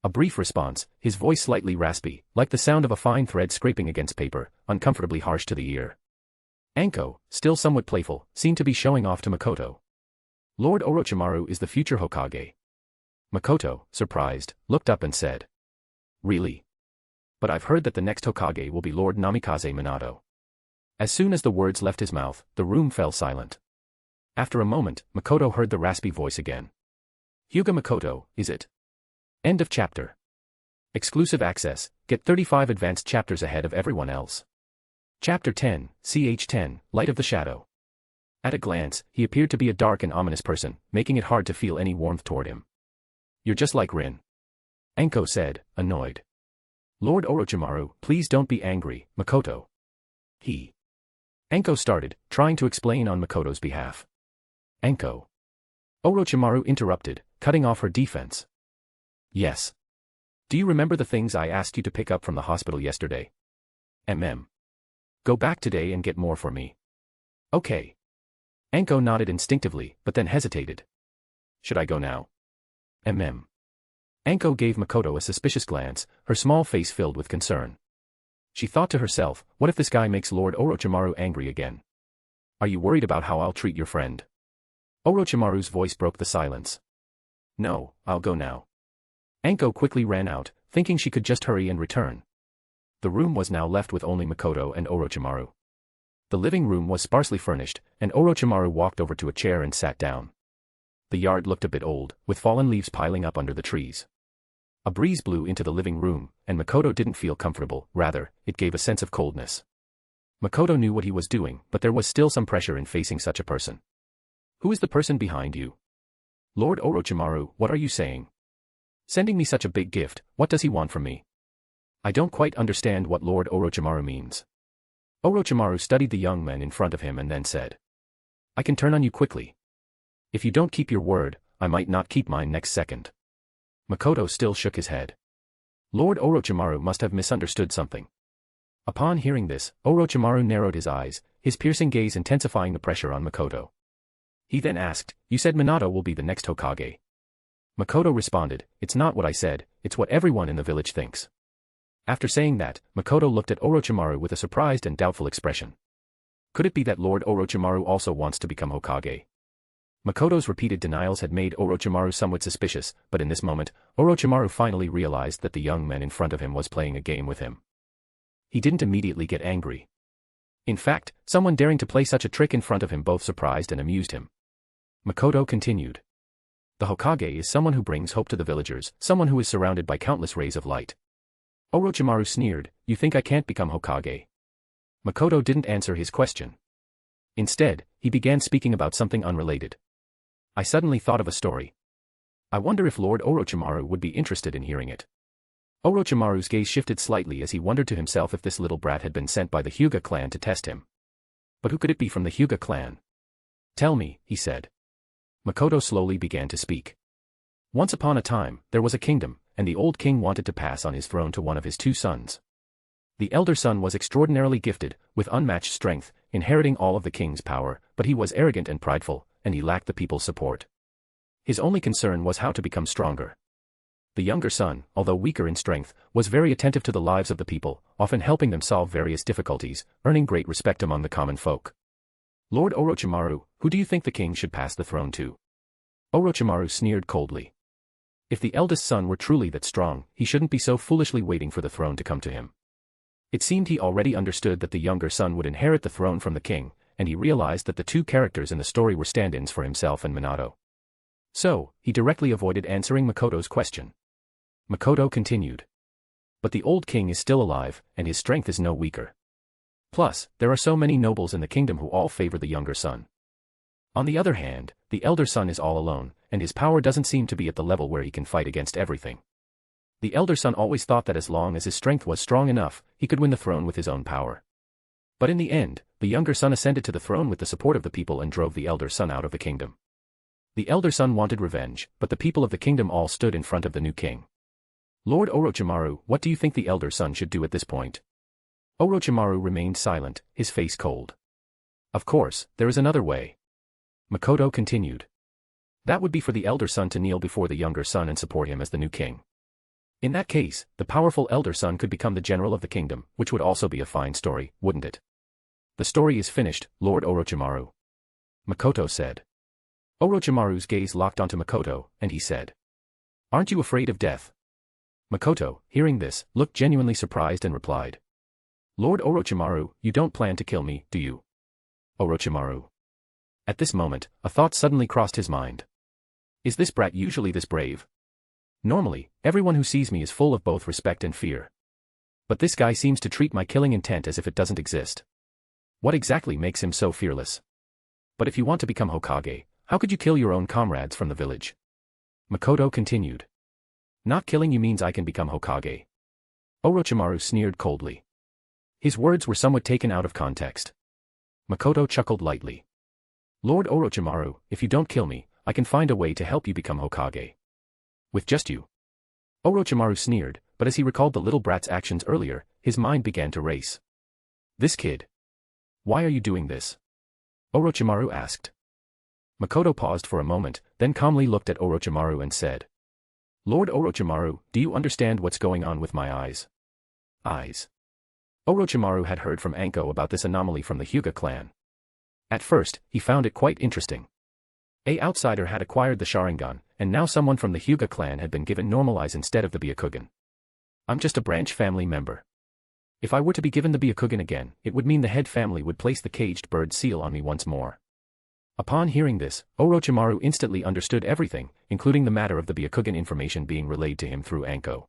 C: A brief response, his voice slightly raspy, like the sound of a fine thread scraping against paper, uncomfortably harsh to the ear. Anko, still somewhat playful, seemed to be showing off to Makoto. Lord Orochimaru is the future Hokage. Makoto, surprised, looked up and said. Really? But I've heard that the next Hokage will be Lord Namikaze Minato. As soon as the words left his mouth, the room fell silent. After a moment, Makoto heard the raspy voice again. Hyuga Makoto, is it? End of chapter. Exclusive access, get 35 advanced chapters ahead of everyone else. Chapter 10, CH10, Light of the Shadow. At a glance, he appeared to be a dark and ominous person, making it hard to feel any warmth toward him. You're just like Rin. Anko said, annoyed. Lord Orochimaru, please don't be angry, Makoto. Anko started, trying to explain on Makoto's behalf. Anko. Orochimaru interrupted, cutting off her defense. Yes. Do you remember the things I asked you to pick up from the hospital yesterday? Go back today and get more for me. Okay. Anko nodded instinctively, but then hesitated. Should I go now? Anko gave Makoto a suspicious glance, her small face filled with concern. She thought to herself, what if this guy makes Lord Orochimaru angry again? Are you worried about how I'll treat your friend? Orochimaru's voice broke the silence. No, I'll go now. Anko quickly ran out, thinking she could just hurry and return. The room was now left with only Makoto and Orochimaru. The living room was sparsely furnished, and Orochimaru walked over to a chair and sat down. The yard looked a bit old, with fallen leaves piling up under the trees. A breeze blew into the living room, and Makoto didn't feel comfortable, rather, it gave a sense of coldness. Makoto knew what he was doing, but there was still some pressure in facing such a person. Who is the person behind you? Lord Orochimaru, what are you saying? Sending me such a big gift, what does he want from me? I don't quite understand what Lord Orochimaru means. Orochimaru studied the young man in front of him and then said. I can turn on you quickly. If you don't keep your word, I might not keep mine next second. Makoto still shook his head. Lord Orochimaru must have misunderstood something. Upon hearing this, Orochimaru narrowed his eyes, his piercing gaze intensifying the pressure on Makoto. He then asked, you said Minato will be the next Hokage. Makoto responded, it's not what I said, it's what everyone in the village thinks. After saying that, Makoto looked at Orochimaru with a surprised and doubtful expression. Could it be that Lord Orochimaru also wants to become Hokage? Makoto's repeated denials had made Orochimaru somewhat suspicious, but in this moment, Orochimaru finally realized that the young man in front of him was playing a game with him. He didn't immediately get angry. In fact, someone daring to play such a trick in front of him both surprised and amused him. Makoto continued. The Hokage is someone who brings hope to the villagers, someone who is surrounded by countless rays of light. Orochimaru sneered, you think I can't become Hokage? Makoto didn't answer his question. Instead, he began speaking about something unrelated. I suddenly thought of a story. I wonder if Lord Orochimaru would be interested in hearing it. Orochimaru's gaze shifted slightly as he wondered to himself if this little brat had been sent by the Hyuga clan to test him. But who could it be from the Hyuga clan? Tell me, he said. Makoto slowly began to speak. Once upon a time, there was a kingdom, and the old king wanted to pass on his throne to one of his two sons. The elder son was extraordinarily gifted, with unmatched strength, inheriting all of the king's power, but he was arrogant and prideful, and he lacked the people's support. His only concern was how to become stronger. The younger son, although weaker in strength, was very attentive to the lives of the people, often helping them solve various difficulties, earning great respect among the common folk. Lord Orochimaru, who do you think the king should pass the throne to? Orochimaru sneered coldly. If the eldest son were truly that strong, he shouldn't be so foolishly waiting for the throne to come to him. It seemed he already understood that the younger son would inherit the throne from the king, and he realized that the two characters in the story were stand-ins for himself and Minato. So, he directly avoided answering Makoto's question. Makoto continued. But the old king is still alive, and his strength is no weaker. Plus, there are so many nobles in the kingdom who all favor the younger son. On the other hand, the elder son is all alone, and his power doesn't seem to be at the level where he can fight against everything. The elder son always thought that as long as his strength was strong enough, he could win the throne with his own power. But in the end, the younger son ascended to the throne with the support of the people and drove the elder son out of the kingdom. The elder son wanted revenge, but the people of the kingdom all stood in front of the new king. Lord Orochimaru, what do you think the elder son should do at this point? Orochimaru remained silent, his face cold. Of course, there is another way. Makoto continued. That would be for the elder son to kneel before the younger son and support him as the new king. In that case, the powerful elder son could become the general of the kingdom, which would also be a fine story, wouldn't it? The story is finished, Lord Orochimaru. Makoto said. Orochimaru's gaze locked onto Makoto, and he said. Aren't you afraid of death? Makoto, hearing this, looked genuinely surprised and replied. Lord Orochimaru, you don't plan to kill me, do you? Orochimaru. At this moment, a thought suddenly crossed his mind. Is this brat usually this brave? Normally, everyone who sees me is full of both respect and fear. But this guy seems to treat my killing intent as if it doesn't exist. What exactly makes him so fearless? But if you want to become Hokage, how could you kill your own comrades from the village? Makoto continued. Not killing you means I can become Hokage. Orochimaru sneered coldly. His words were somewhat taken out of context. Makoto chuckled lightly. Lord Orochimaru, if you don't kill me, I can find a way to help you become Hokage. With just you. Orochimaru sneered, but as he recalled the little brat's actions earlier, his mind began to race. This kid. Why are you doing this? Orochimaru asked. Makoto paused for a moment, then calmly looked at Orochimaru and said. Lord Orochimaru, do you understand what's going on with my eyes? Eyes. Orochimaru had heard from Anko about this anomaly from the Hyuga clan. At first, he found it quite interesting. An outsider had acquired the Sharingan, and now someone from the Hyuga clan had been given normal eyes instead of the Byakugan. I'm just a branch family member. If I were to be given the Byakugan again, it would mean the head family would place the caged bird seal on me once more. Upon hearing this, Orochimaru instantly understood everything, including the matter of the Byakugan information being relayed to him through Anko.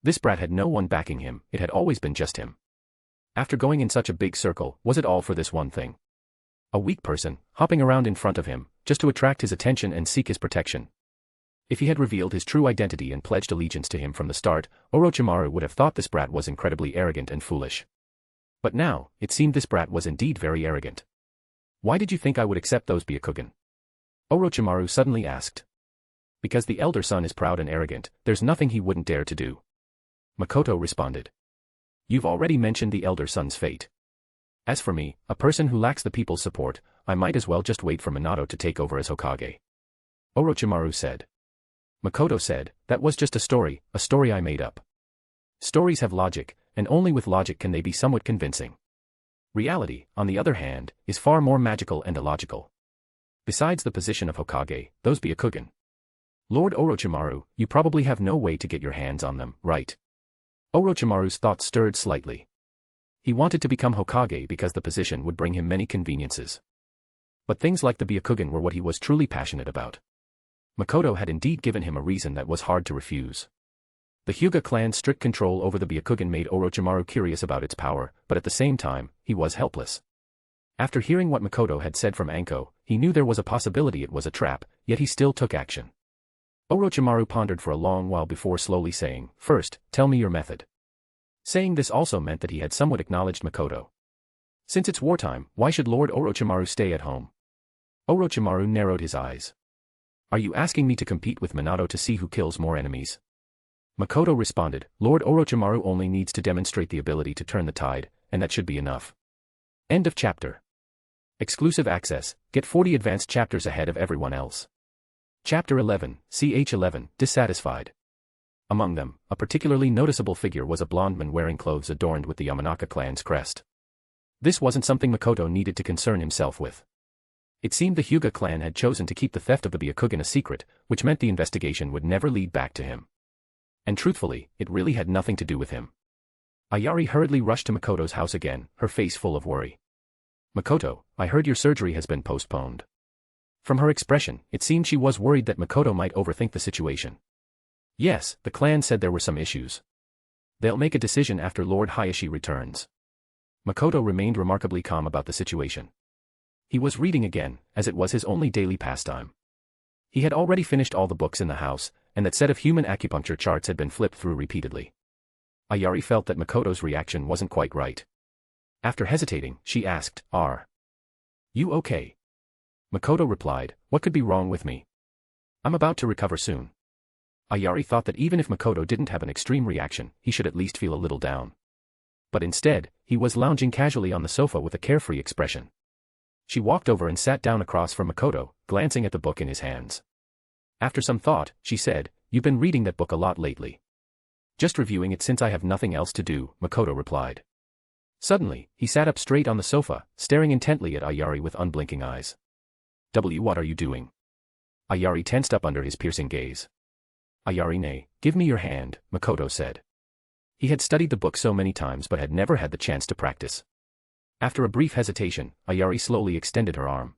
C: This brat had no one backing him, it had always been just him. After going in such a big circle, was it all for this one thing? A weak person, hopping around in front of him, just to attract his attention and seek his protection. If he had revealed his true identity and pledged allegiance to him from the start, Orochimaru would have thought this brat was incredibly arrogant and foolish. But now, it seemed this brat was indeed very arrogant. Why did you think I would accept those Byakugan? Orochimaru suddenly asked. Because the elder son is proud and arrogant, there's nothing he wouldn't dare to do. Makoto responded. You've already mentioned the elder son's fate. As for me, a person who lacks the people's support, I might as well just wait for Minato to take over as Hokage. Orochimaru said. Makoto said, that was just a story I made up. Stories have logic, and only with logic can they be somewhat convincing. Reality, on the other hand, is far more magical and illogical. Besides the position of Hokage, those Byakugan. Lord Orochimaru, you probably have no way to get your hands on them, right? Orochimaru's thoughts stirred slightly. He wanted to become Hokage because the position would bring him many conveniences. But things like the Byakugan were what he was truly passionate about. Makoto had indeed given him a reason that was hard to refuse. The Hyuga clan's strict control over the Byakugan made Orochimaru curious about its power, but at the same time, he was helpless. After hearing what Makoto had said from Anko, he knew there was a possibility it was a trap, yet he still took action. Orochimaru pondered for a long while before slowly saying, First, tell me your method. Saying this also meant that he had somewhat acknowledged Makoto. Since it's wartime, why should Lord Orochimaru stay at home? Orochimaru narrowed his eyes. Are you asking me to compete with Minato to see who kills more enemies? Makoto responded, Lord Orochimaru only needs to demonstrate the ability to turn the tide, and that should be enough. End of chapter. Exclusive access, get 40 advanced chapters ahead of everyone else. Chapter 11, CH11, Dissatisfied. Among them, a particularly noticeable figure was a blonde man wearing clothes adorned with the Yamanaka clan's crest. This wasn't something Makoto needed to concern himself with. It seemed the Hyuga clan had chosen to keep the theft of the Byakugan a secret, which meant the investigation would never lead back to him. And truthfully, it really had nothing to do with him. Ayari hurriedly rushed to Makoto's house again, her face full of worry. Makoto, I heard your surgery has been postponed. From her expression, it seemed she was worried that Makoto might overthink the situation. Yes, the clan said there were some issues. They'll make a decision after Lord Hayashi returns. Makoto remained remarkably calm about the situation. He was reading again, as it was his only daily pastime. He had already finished all the books in the house, and that set of human acupuncture charts had been flipped through repeatedly. Ayari felt that Makoto's reaction wasn't quite right. After hesitating, she asked, Are you okay? Makoto replied, What could be wrong with me? I'm about to recover soon. Ayari thought that even if Makoto didn't have an extreme reaction, he should at least feel a little down. But instead, he was lounging casually on the sofa with a carefree expression. She walked over and sat down across from Makoto, glancing at the book in his hands. After some thought, she said, "You've been reading that book a lot lately." "Just reviewing it since I have nothing else to do," Makoto replied. Suddenly, he sat up straight on the sofa, staring intently at Ayari with unblinking eyes. What are you doing?" Ayari tensed up under his piercing gaze. "Ayari-ne, give me your hand," Makoto said. He had studied the book so many times but had never had the chance to practice. After a brief hesitation, Ayari slowly extended her arm.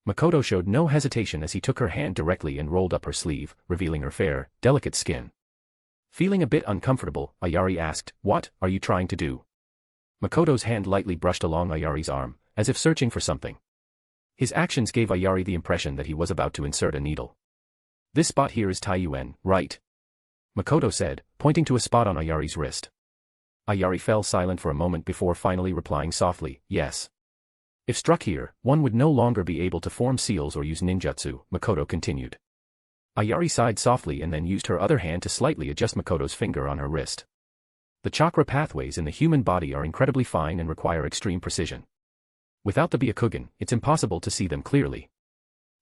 C: Makoto showed no hesitation as he took her hand directly and rolled up her sleeve, revealing her fair, delicate skin. Feeling a bit uncomfortable, Ayari asked, "What are you trying to do?" Makoto's hand lightly brushed along Ayari's arm, as if searching for something. His actions gave Ayari the impression that he was about to insert a needle. "This spot here is Taiyuan, right?" Makoto said, pointing to a spot on Ayari's wrist. Ayari fell silent for a moment before finally replying softly, "Yes." "If struck here, one would no longer be able to form seals or use ninjutsu," Makoto continued. Ayari sighed softly and then used her other hand to slightly adjust Makoto's finger on her wrist. The chakra pathways in the human body are incredibly fine and require extreme precision. Without the Byakugan, it's impossible to see them clearly.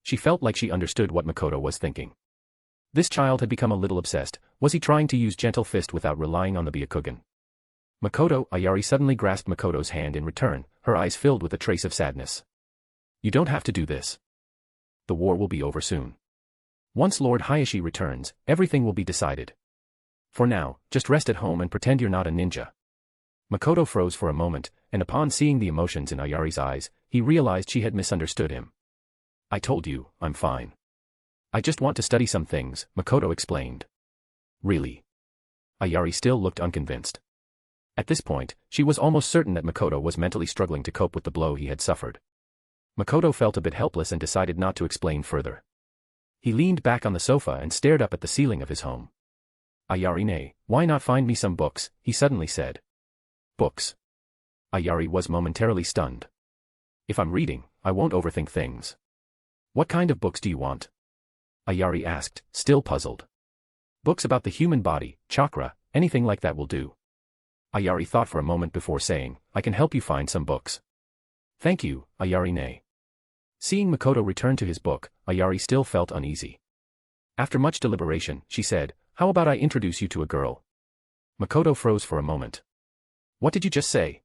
C: She felt like she understood what Makoto was thinking. This child had become a little obsessed. Was he trying to use gentle fist without relying on the Byakugan? Ayari suddenly grasped Makoto's hand in return, her eyes filled with a trace of sadness. "You don't have to do this. The war will be over soon. Once Lord Hayashi returns, everything will be decided. For now, just rest at home and pretend you're not a ninja." Makoto froze for a moment, and upon seeing the emotions in Ayari's eyes, he realized she had misunderstood him. "I told you, I'm fine. I just want to study some things," Makoto explained. "Really?" Ayari still looked unconvinced. At this point, she was almost certain that Makoto was mentally struggling to cope with the blow he had suffered. Makoto felt a bit helpless and decided not to explain further. He leaned back on the sofa and stared up at the ceiling of his home. "Ayari-ne, why not find me some books?" he suddenly said. "Books?" Ayari was momentarily stunned. "If I'm reading, I won't overthink things." "What kind of books do you want?" Ayari asked, still puzzled. "Books about the human body, chakra, anything like that will do." Ayari thought for a moment before saying, "I can help you find some books." "Thank you, Ayari-ne." Seeing Makoto return to his book, Ayari still felt uneasy. After much deliberation, she said, "How about I introduce you to a girl?" Makoto froze for a moment. "What did you just say?"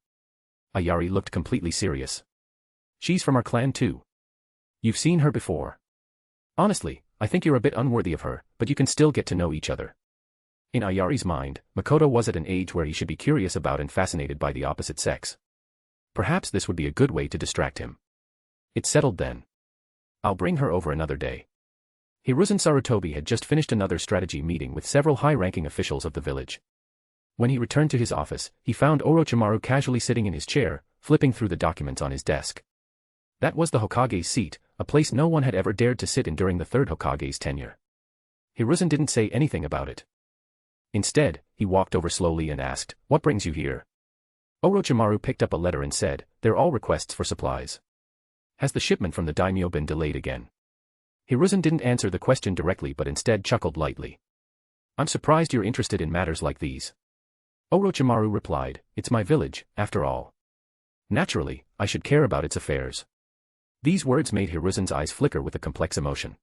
C: Ayari looked completely serious. "She's from our clan too. You've seen her before. Honestly, I think you're a bit unworthy of her, but you can still get to know each other." In Ayari's mind, Makoto was at an age where he should be curious about and fascinated by the opposite sex. Perhaps this would be a good way to distract him. It's settled then. I'll bring her over another day. Hiruzen Sarutobi had just finished another strategy meeting with several high-ranking officials of the village. When he returned to his office, he found Orochimaru casually sitting in his chair, flipping through the documents on his desk. That was the Hokage's seat, a place no one had ever dared to sit in during the third Hokage's tenure. Hiruzen didn't say anything about it. Instead, he walked over slowly and asked, "What brings you here?" Orochimaru picked up a letter and said, "They're all requests for supplies. Has the shipment from the daimyo been delayed again?" Hiruzen didn't answer the question directly but instead chuckled lightly. "I'm surprised you're interested in matters like these." Orochimaru replied, "It's my village, after all. Naturally, I should care about its affairs." These words made Hiruzen's eyes flicker with a complex emotion.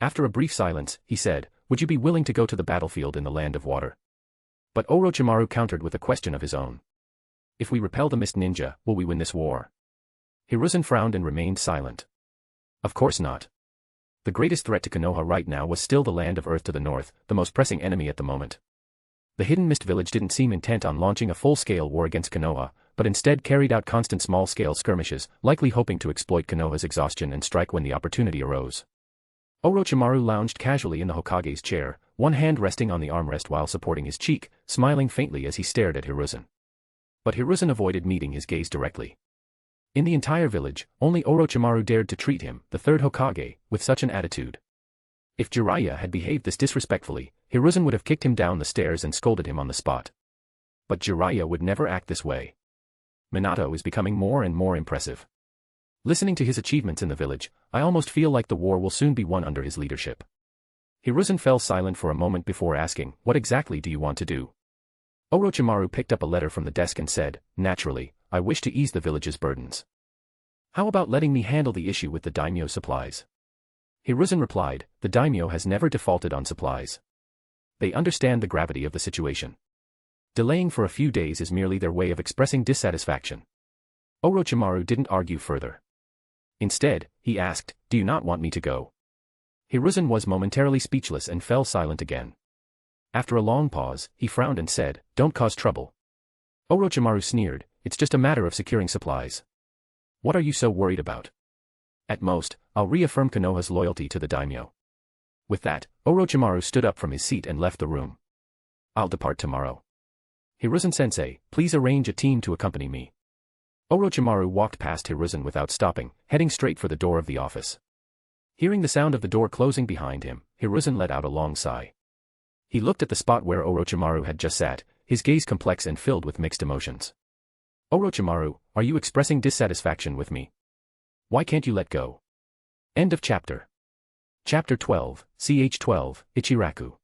C: After a brief silence, he said, "Would you be willing to go to the battlefield in the land of water?" But Orochimaru countered with a question of his own. "If we repel the Mist Ninja, will we win this war?" Hiruzen frowned and remained silent. Of course not. The greatest threat to Konoha right now was still the land of Earth to the north, the most pressing enemy at the moment. The hidden Mist Village didn't seem intent on launching a full-scale war against Konoha, but instead carried out constant small-scale skirmishes, likely hoping to exploit Konoha's exhaustion and strike when the opportunity arose. Orochimaru lounged casually in the Hokage's chair, one hand resting on the armrest while supporting his cheek, smiling faintly as he stared at Hiruzen. But Hiruzen avoided meeting his gaze directly. In the entire village, only Orochimaru dared to treat him, the third Hokage, with such an attitude. If Jiraiya had behaved this disrespectfully, Hiruzen would have kicked him down the stairs and scolded him on the spot. But Jiraiya would never act this way. Minato is becoming more and more impressive. Listening to his achievements in the village, I almost feel like the war will soon be won under his leadership. Hiruzen fell silent for a moment before asking, "What exactly do you want to do?" Orochimaru picked up a letter from the desk and said, "Naturally, I wish to ease the village's burdens." How about letting me handle the issue with the daimyo supplies? Hiruzen replied, the daimyo has never defaulted on supplies. They understand the gravity of the situation. Delaying for a few days is merely their way of expressing dissatisfaction. Orochimaru didn't argue further. Instead, he asked, do you not want me to go? Hiruzen was momentarily speechless and fell silent again. After a long pause, he frowned and said, don't cause trouble. Orochimaru sneered, it's just a matter of securing supplies. What are you so worried about? At most, I'll reaffirm Konoha's loyalty to the daimyo. With that, Orochimaru stood up from his seat and left the room. I'll depart tomorrow. Hiruzen-sensei, please arrange a team to accompany me. Orochimaru walked past Hiruzen without stopping, heading straight for the door of the office. Hearing the sound of the door closing behind him, Hiruzen let out a long sigh. He looked at the spot where Orochimaru had just sat, his gaze complex and filled with mixed emotions. Orochimaru, are you expressing dissatisfaction with me? Why can't you let go? End of chapter. Chapter 12, Ch 12, Ichiraku.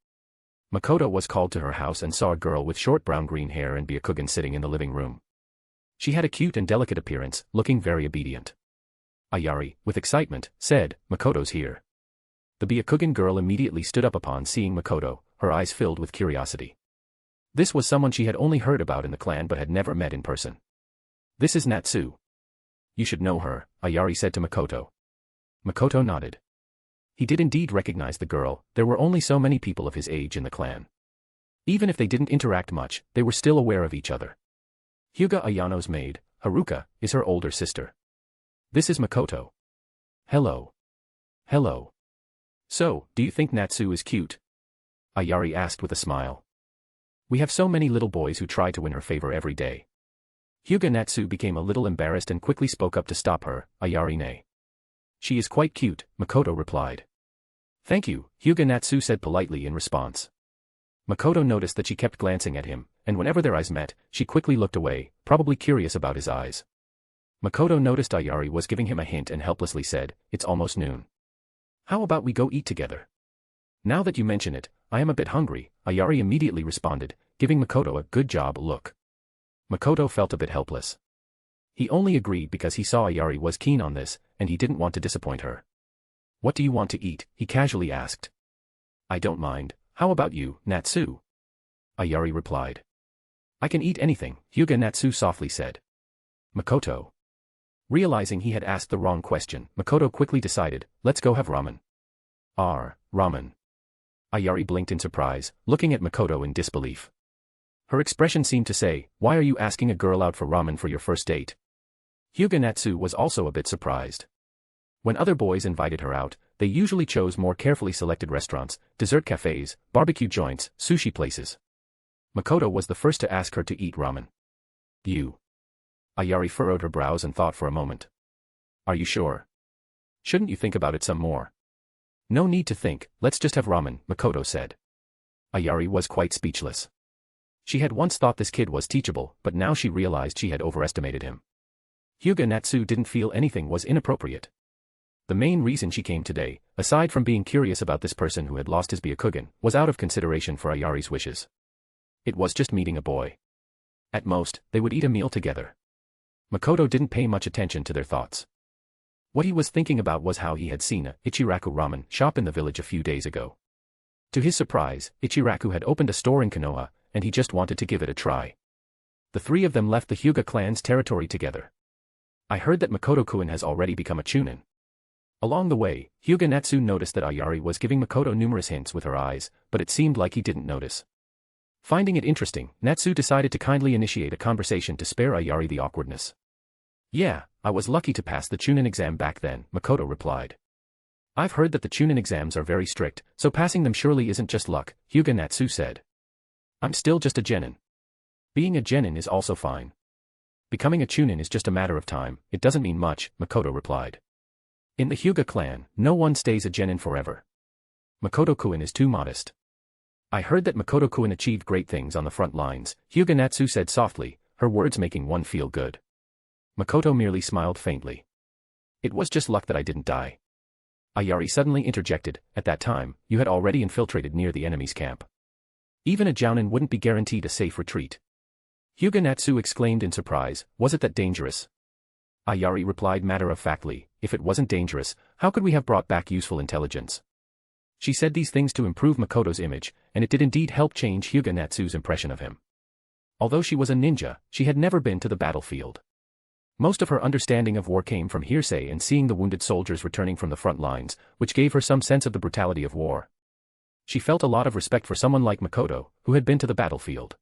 C: Makoto was called to her house and saw a girl with short brown-green hair and Byakugan sitting in the living room. She had a cute and delicate appearance, looking very obedient. Ayari, with excitement, said, Makoto's here. The Byakugan girl immediately stood up upon seeing Makoto, her eyes filled with curiosity. This was someone she had only heard about in the clan but had never met in person. This is Natsu. You should know her, Ayari said to Makoto. Makoto nodded. He did indeed recognize the girl, there were only so many people of his age in the clan. Even if they didn't interact much, they were still aware of each other. Hyuga Ayano's maid, Haruka, is her older sister. This is Makoto. Hello. Hello. So, do you think Natsu is cute? Ayari asked with a smile. We have so many little boys who try to win her favor every day. Hyuga Natsu became a little embarrassed and quickly spoke up to stop her, Ayari-ne. She is quite cute, Makoto replied. Thank you, Hyuga Natsu said politely in response. Makoto noticed that she kept glancing at him, and whenever their eyes met, she quickly looked away, probably curious about his eyes. Makoto noticed Ayari was giving him a hint and helplessly said, it's almost noon. How about we go eat together? Now that you mention it, I am a bit hungry, Ayari immediately responded, giving Makoto a good job look. Makoto felt a bit helpless. He only agreed because he saw Ayari was keen on this, and he didn't want to disappoint her. What do you want to eat? He casually asked. I don't mind, how about you, Natsu? Ayari replied. I can eat anything, Hyuga Natsu softly said. Makoto. Realizing he had asked the wrong question, Makoto quickly decided, let's go have ramen. Ramen. Ayari blinked in surprise, looking at Makoto in disbelief. Her expression seemed to say, why are you asking a girl out for ramen for your first date? Hyuga Natsu was also a bit surprised. When other boys invited her out, they usually chose more carefully selected restaurants, dessert cafes, barbecue joints, sushi places. Makoto was the first to ask her to eat ramen. You. Ayari furrowed her brows and thought for a moment. Are you sure? Shouldn't you think about it some more? No need to think, let's just have ramen, Makoto said. Ayari was quite speechless. She had once thought this kid was teachable, but now she realized she had overestimated him. Hyuga Natsu didn't feel anything was inappropriate. The main reason she came today, aside from being curious about this person who had lost his Byakugan, was out of consideration for Ayari's wishes. It was just meeting a boy. At most, they would eat a meal together. Makoto didn't pay much attention to their thoughts. What he was thinking about was how he had seen a Ichiraku ramen shop in the village a few days ago. To his surprise, Ichiraku had opened a store in Konoha, and he just wanted to give it a try. The three of them left the Hyuga clan's territory together. I heard that Makoto-kun has already become a chunin. Along the way, Hyuga Natsu noticed that Ayari was giving Makoto numerous hints with her eyes, but it seemed like he didn't notice. Finding it interesting, Natsu decided to kindly initiate a conversation to spare Ayari the awkwardness. Yeah, I was lucky to pass the chunin exam back then, Makoto replied. I've heard that the chunin exams are very strict, so passing them surely isn't just luck, Hyuga Natsu said. I'm still just a genin. Being a genin is also fine. Becoming a chunin is just a matter of time, it doesn't mean much, Makoto replied. In the Hyuga clan, no one stays a genin forever. Makoto-kun is too modest. I heard that Makoto-kun achieved great things on the front lines, Hyuga Natsu said softly, her words making one feel good. Makoto merely smiled faintly. It was just luck that I didn't die. Ayari suddenly interjected, at that time, you had already infiltrated near the enemy's camp. Even a jounin wouldn't be guaranteed a safe retreat. Hyuga Natsu exclaimed in surprise, was it that dangerous? Ayari replied matter-of-factly, if it wasn't dangerous, how could we have brought back useful intelligence? She said these things to improve Makoto's image, and it did indeed help change Hyuga Natsu's impression of him. Although she was a ninja, she had never been to the battlefield. Most of her understanding of war came from hearsay and seeing the wounded soldiers returning from the front lines, which gave her some sense of the brutality of war. She felt a lot of respect for someone like Makoto, who had been to the battlefield.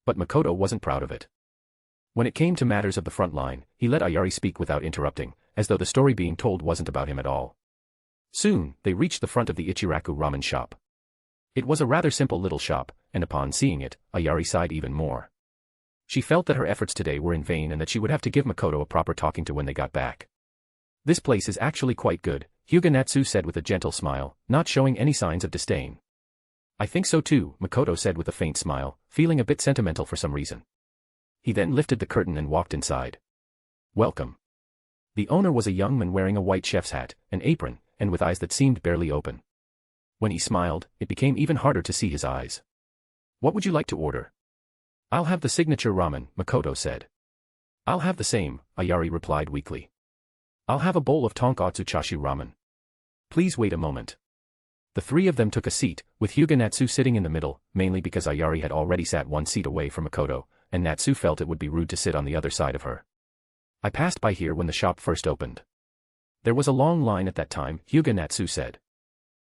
C: But Makoto wasn't proud of it. When it came to matters of the front line, he let Ayari speak without interrupting, as though the story being told wasn't about him at all. Soon, they reached the front of the Ichiraku ramen shop. It was a rather simple little shop, and upon seeing it, Ayari sighed even more. She felt that her efforts today were in vain and that she would have to give Makoto a proper talking to when they got back. This place is actually quite good, Hyuga Natsu said with a gentle smile, not showing any signs of disdain. I think so too, Makoto said with a faint smile, feeling a bit sentimental for some reason. He then lifted the curtain and walked inside. Welcome. The owner was a young man wearing a white chef's hat, an apron, and with eyes that seemed barely open. When he smiled, it became even harder to see his eyes. What would you like to order? I'll have the signature ramen, Makoto said. I'll have the same, Ayari replied weakly. I'll have a bowl of tonkatsu chashu ramen. Please wait a moment. The three of them took a seat, with Hyuga Natsu sitting in the middle, mainly because Ayari had already sat one seat away from Makoto, and Natsu felt it would be rude to sit on the other side of her. I passed by here when the shop first opened. There was a long line at that time, Hyuga Natsu said.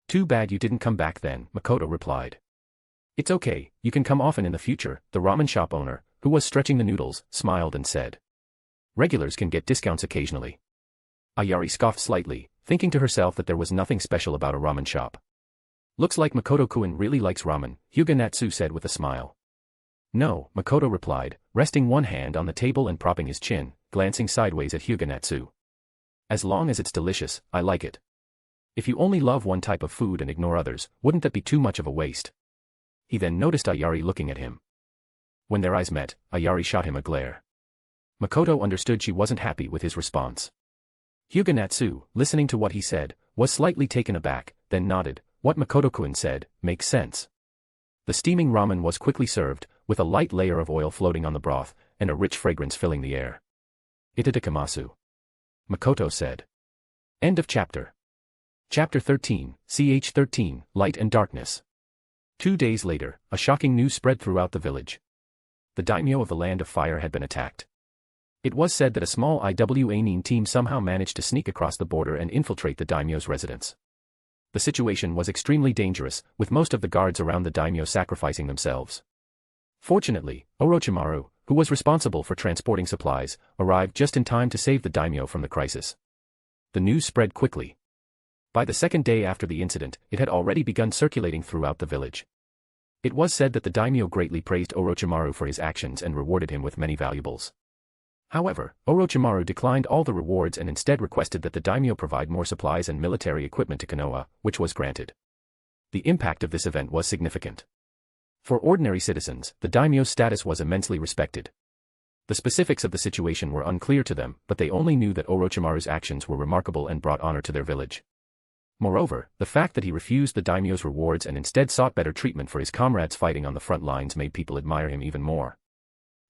C: Too bad you didn't come back then, Makoto replied. It's okay, you can come often in the future, the ramen shop owner, who was stretching the noodles, smiled and said. Regulars can get discounts occasionally. Ayari scoffed slightly, thinking to herself that there was nothing special about a ramen shop. Looks like Makoto-kun really likes ramen, Hyuga Natsu said with a smile. No, Makoto replied, resting one hand on the table and propping his chin, glancing sideways at Hyuga Natsu. As long as it's delicious, I like it. If you only love one type of food and ignore others, wouldn't that be too much of a waste? He then noticed Ayari looking at him. When their eyes met, Ayari shot him a glare. Makoto understood she wasn't happy with his response. Hyuga Natsu, listening to what he said, was slightly taken aback, then nodded. What Makoto-kun said makes sense. The steaming ramen was quickly served, with a light layer of oil floating on the broth, and a rich fragrance filling the air. Itadakimasu. Makoto said. End of chapter. Chapter 13, Ch 13, Light and Darkness. 2 days later, a shocking news spread throughout the village. The daimyo of the Land of Fire had been attacked. It was said that a small Iwa team somehow managed to sneak across the border and infiltrate the daimyo's residence. The situation was extremely dangerous, with most of the guards around the daimyo sacrificing themselves. Fortunately, Orochimaru, who was responsible for transporting supplies, arrived just in time to save the daimyo from the crisis. The news spread quickly. By the second day after the incident, it had already begun circulating throughout the village. It was said that the daimyo greatly praised Orochimaru for his actions and rewarded him with many valuables. However, Orochimaru declined all the rewards and instead requested that the daimyo provide more supplies and military equipment to Konoha, which was granted. The impact of this event was significant. For ordinary citizens, the daimyo's status was immensely respected. The specifics of the situation were unclear to them, but they only knew that Orochimaru's actions were remarkable and brought honor to their village. Moreover, the fact that he refused the daimyo's rewards and instead sought better treatment for his comrades fighting on the front lines made people admire him even more.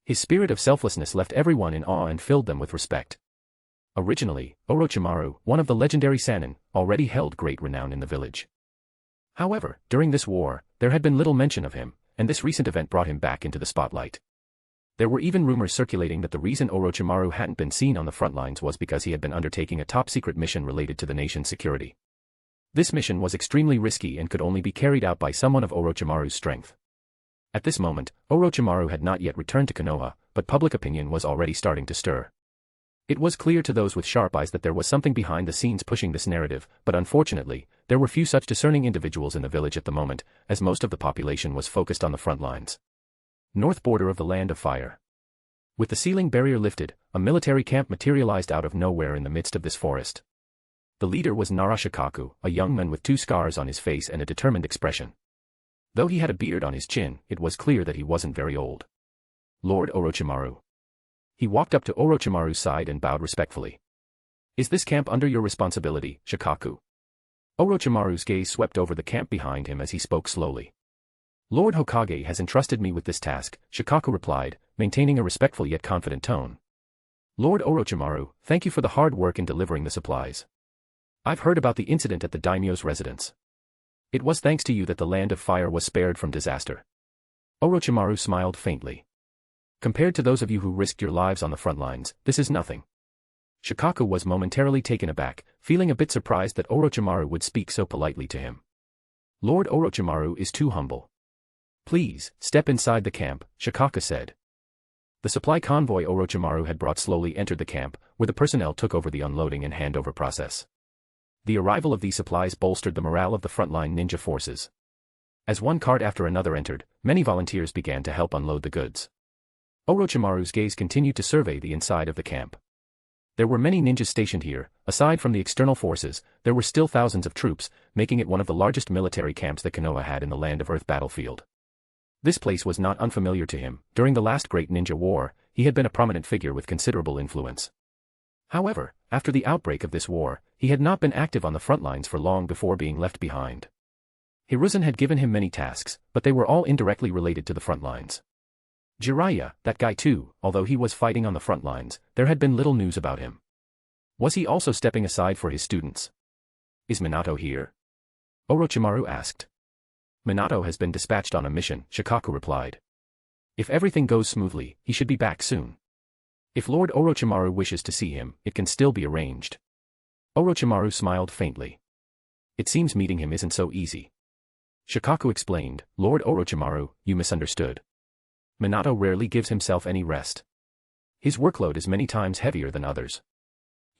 C: His spirit of selflessness left everyone in awe and filled them with respect. Originally, Orochimaru, one of the legendary Sannin, already held great renown in the village. However, during this war, there had been little mention of him, and this recent event brought him back into the spotlight. There were even rumors circulating that the reason Orochimaru hadn't been seen on the front lines was because he had been undertaking a top-secret mission related to the nation's security. This mission was extremely risky and could only be carried out by someone of Orochimaru's strength. At this moment, Orochimaru had not yet returned to Konoha, but public opinion was already starting to stir. It was clear to those with sharp eyes that there was something behind the scenes pushing this narrative, but unfortunately, there were few such discerning individuals in the village at the moment, as most of the population was focused on the front lines. North border of the Land of Fire. With the sealing barrier lifted, a military camp materialized out of nowhere in the midst of this forest. The leader was Narashikaku, a young man with 2 scars on his face and a determined expression. Though he had a beard on his chin, it was clear that he wasn't very old. Lord Orochimaru. He walked up to Orochimaru's side and bowed respectfully. Is this camp under your responsibility, Shikaku? Orochimaru's gaze swept over the camp behind him as he spoke slowly. Lord Hokage has entrusted me with this task, Shikaku replied, maintaining a respectful yet confident tone. Lord Orochimaru, thank you for the hard work in delivering the supplies. I've heard about the incident at the daimyo's residence. It was thanks to you that the land of fire was spared from disaster. Orochimaru smiled faintly. Compared to those of you who risked your lives on the front lines, this is nothing. Shikaku was momentarily taken aback, feeling a bit surprised that Orochimaru would speak so politely to him. Lord Orochimaru is too humble. Please, step inside the camp, Shikaku said. The supply convoy Orochimaru had brought slowly entered the camp, where the personnel took over the unloading and handover process. The arrival of these supplies bolstered the morale of the frontline ninja forces. As one cart after another entered, many volunteers began to help unload the goods. Orochimaru's gaze continued to survey the inside of the camp. There were many ninjas stationed here. Aside from the external forces, there were still thousands of troops, making it one of the largest military camps that Konoha had in the Land of Earth battlefield. This place was not unfamiliar to him. During the last Great Ninja War, he had been a prominent figure with considerable influence. However, after the outbreak of this war, he had not been active on the front lines for long before being left behind. Hiruzen had given him many tasks, but they were all indirectly related to the front lines. Jiraiya, that guy too, although he was fighting on the front lines, there had been little news about him. Was he also stepping aside for his students? Is Minato here? Orochimaru asked. Minato has been dispatched on a mission, Shikaku replied. If everything goes smoothly, he should be back soon. If Lord Orochimaru wishes to see him, it can still be arranged. Orochimaru smiled faintly. It seems meeting him isn't so easy. Shikaku explained, Lord Orochimaru, you misunderstood. Minato rarely gives himself any rest. His workload is many times heavier than others.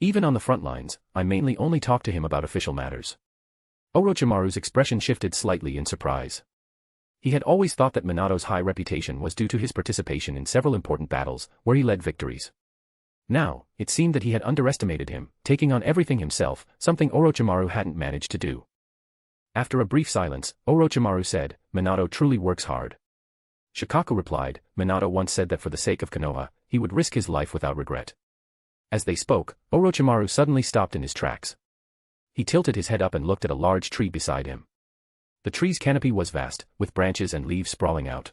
C: Even on the front lines, I mainly only talk to him about official matters. Orochimaru's expression shifted slightly in surprise. He had always thought that Minato's high reputation was due to his participation in several important battles, where he led victories. Now, it seemed that he had underestimated him, taking on everything himself, something Orochimaru hadn't managed to do. After a brief silence, Orochimaru said, Minato truly works hard. Shikaku replied, Minato once said that for the sake of Konoha, he would risk his life without regret. As they spoke, Orochimaru suddenly stopped in his tracks. He tilted his head up and looked at a large tree beside him. The tree's canopy was vast, with branches and leaves sprawling out.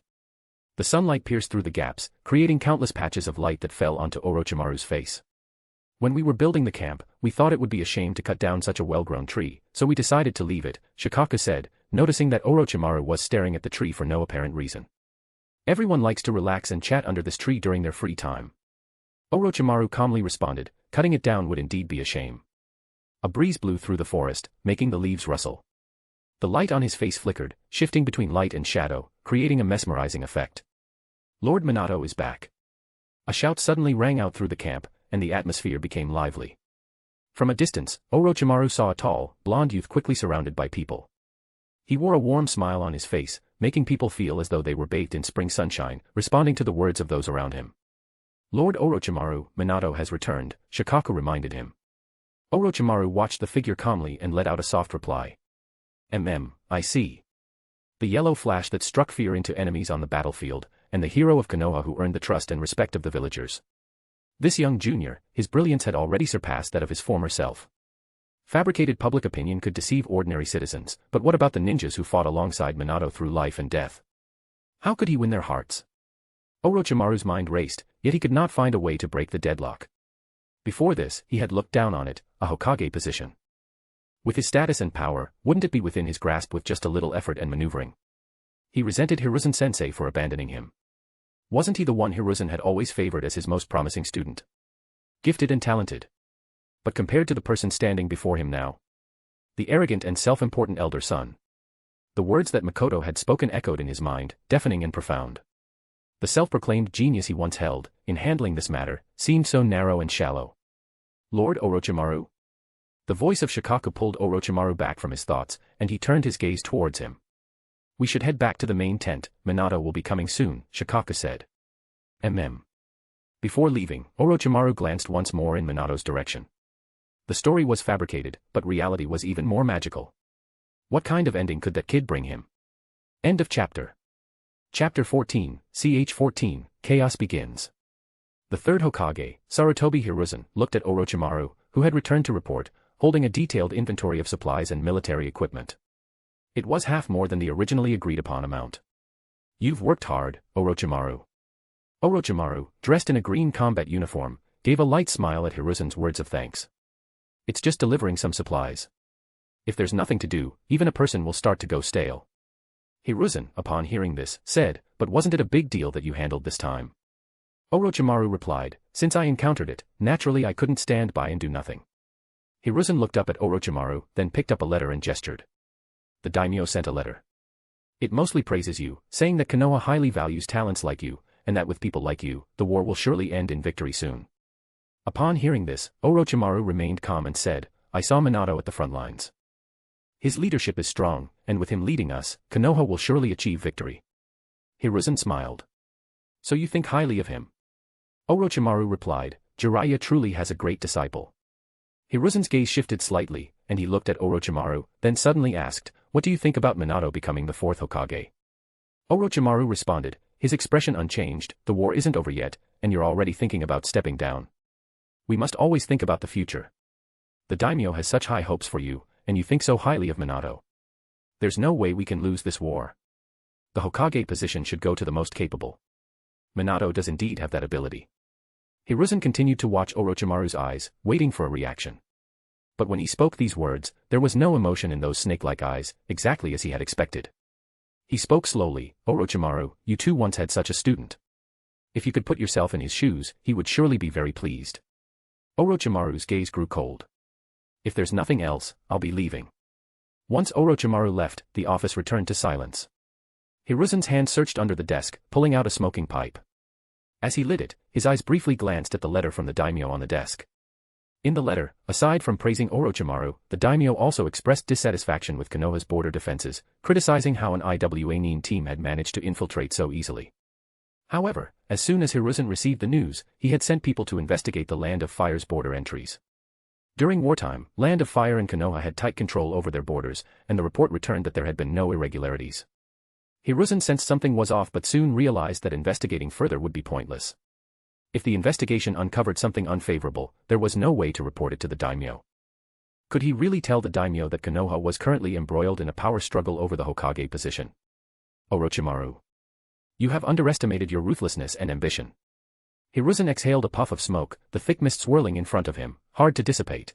C: The sunlight pierced through the gaps, creating countless patches of light that fell onto Orochimaru's face. When we were building the camp, we thought it would be a shame to cut down such a well-grown tree, so we decided to leave it, Shikaku said, noticing that Orochimaru was staring at the tree for no apparent reason. Everyone likes to relax and chat under this tree during their free time. Orochimaru calmly responded, cutting it down would indeed be a shame. A breeze blew through the forest, making the leaves rustle. The light on his face flickered, shifting between light and shadow, creating a mesmerizing effect. Lord Minato is back. A shout suddenly rang out through the camp, and the atmosphere became lively. From a distance, Orochimaru saw a tall, blonde youth quickly surrounded by people. He wore a warm smile on his face, making people feel as though they were bathed in spring sunshine, responding to the words of those around him. Lord Orochimaru, Minato has returned, Shikaku reminded him. Orochimaru watched the figure calmly and let out a soft reply. I see. The yellow flash that struck fear into enemies on the battlefield, and the hero of Konoha who earned the trust and respect of the villagers. This young junior, his brilliance had already surpassed that of his former self. Fabricated public opinion could deceive ordinary citizens, but what about the ninjas who fought alongside Minato through life and death? How could he win their hearts? Orochimaru's mind raced, yet he could not find a way to break the deadlock. Before this, he had looked down on it, a Hokage position. With his status and power, wouldn't it be within his grasp with just a little effort and maneuvering? He resented Hiruzen-sensei for abandoning him. Wasn't he the one Hiruzen had always favored as his most promising student? Gifted and talented. But compared to the person standing before him now, the arrogant and self-important elder son. The words that Makoto had spoken echoed in his mind, deafening and profound. The self-proclaimed genius he once held, in handling this matter, seemed so narrow and shallow. Lord Orochimaru? The voice of Shikaku pulled Orochimaru back from his thoughts, and he turned his gaze towards him. We should head back to the main tent, Minato will be coming soon, Shikaku said. Before leaving, Orochimaru glanced once more in Minato's direction. The story was fabricated, but reality was even more magical. What kind of ending could that kid bring him? End of chapter. Chapter 14, Ch 14, Chaos Begins. The third Hokage, Sarutobi Hiruzen, looked at Orochimaru, who had returned to report, holding a detailed inventory of supplies and military equipment. It was half more than the originally agreed upon amount. You've worked hard, Orochimaru. Orochimaru, dressed in a green combat uniform, gave a light smile at Hiruzen's words of thanks. It's just delivering some supplies. If there's nothing to do, even a person will start to go stale. Hiruzen, upon hearing this, said, but wasn't it a big deal that you handled this time? Orochimaru replied, since I encountered it, naturally I couldn't stand by and do nothing. Hiruzen looked up at Orochimaru, then picked up a letter and gestured. The daimyo sent a letter. It mostly praises you, saying that Konoha highly values talents like you, and that with people like you, the war will surely end in victory soon. Upon hearing this, Orochimaru remained calm and said, I saw Minato at the front lines. His leadership is strong, and with him leading us, Konoha will surely achieve victory. Hiruzen smiled. So you think highly of him? Orochimaru replied, Jiraiya truly has a great disciple. Hiruzen's gaze shifted slightly, and he looked at Orochimaru, then suddenly asked, what do you think about Minato becoming the fourth Hokage? Orochimaru responded, his expression unchanged, the war isn't over yet, and you're already thinking about stepping down. We must always think about the future. The daimyo has such high hopes for you, and you think so highly of Minato. There's no way we can lose this war. The Hokage position should go to the most capable. Minato does indeed have that ability. Hiruzen continued to watch Orochimaru's eyes, waiting for a reaction. But when he spoke these words, there was no emotion in those snake-like eyes, exactly as he had expected. He spoke slowly, Orochimaru, you too once had such a student. If you could put yourself in his shoes, he would surely be very pleased. Orochimaru's gaze grew cold. If there's nothing else, I'll be leaving. Once Orochimaru left, the office returned to silence. Hiruzen's hand searched under the desk, pulling out a smoking pipe. As he lit it, his eyes briefly glanced at the letter from the daimyo on the desk. In the letter, aside from praising Orochimaru, the daimyo also expressed dissatisfaction with Konoha's border defenses, criticizing how an Iwa team had managed to infiltrate so easily. However, as soon as Hiruzen received the news, he had sent people to investigate the Land of Fire's border entries. During wartime, Land of Fire and Konoha had tight control over their borders, and the report returned that there had been no irregularities. Hiruzen sensed something was off but soon realized that investigating further would be pointless. If the investigation uncovered something unfavorable, there was no way to report it to the daimyo. Could he really tell the daimyo that Konoha was currently embroiled in a power struggle over the Hokage position? Orochimaru. You have underestimated your ruthlessness and ambition. Hiruzen exhaled a puff of smoke, the thick mist swirling in front of him, hard to dissipate.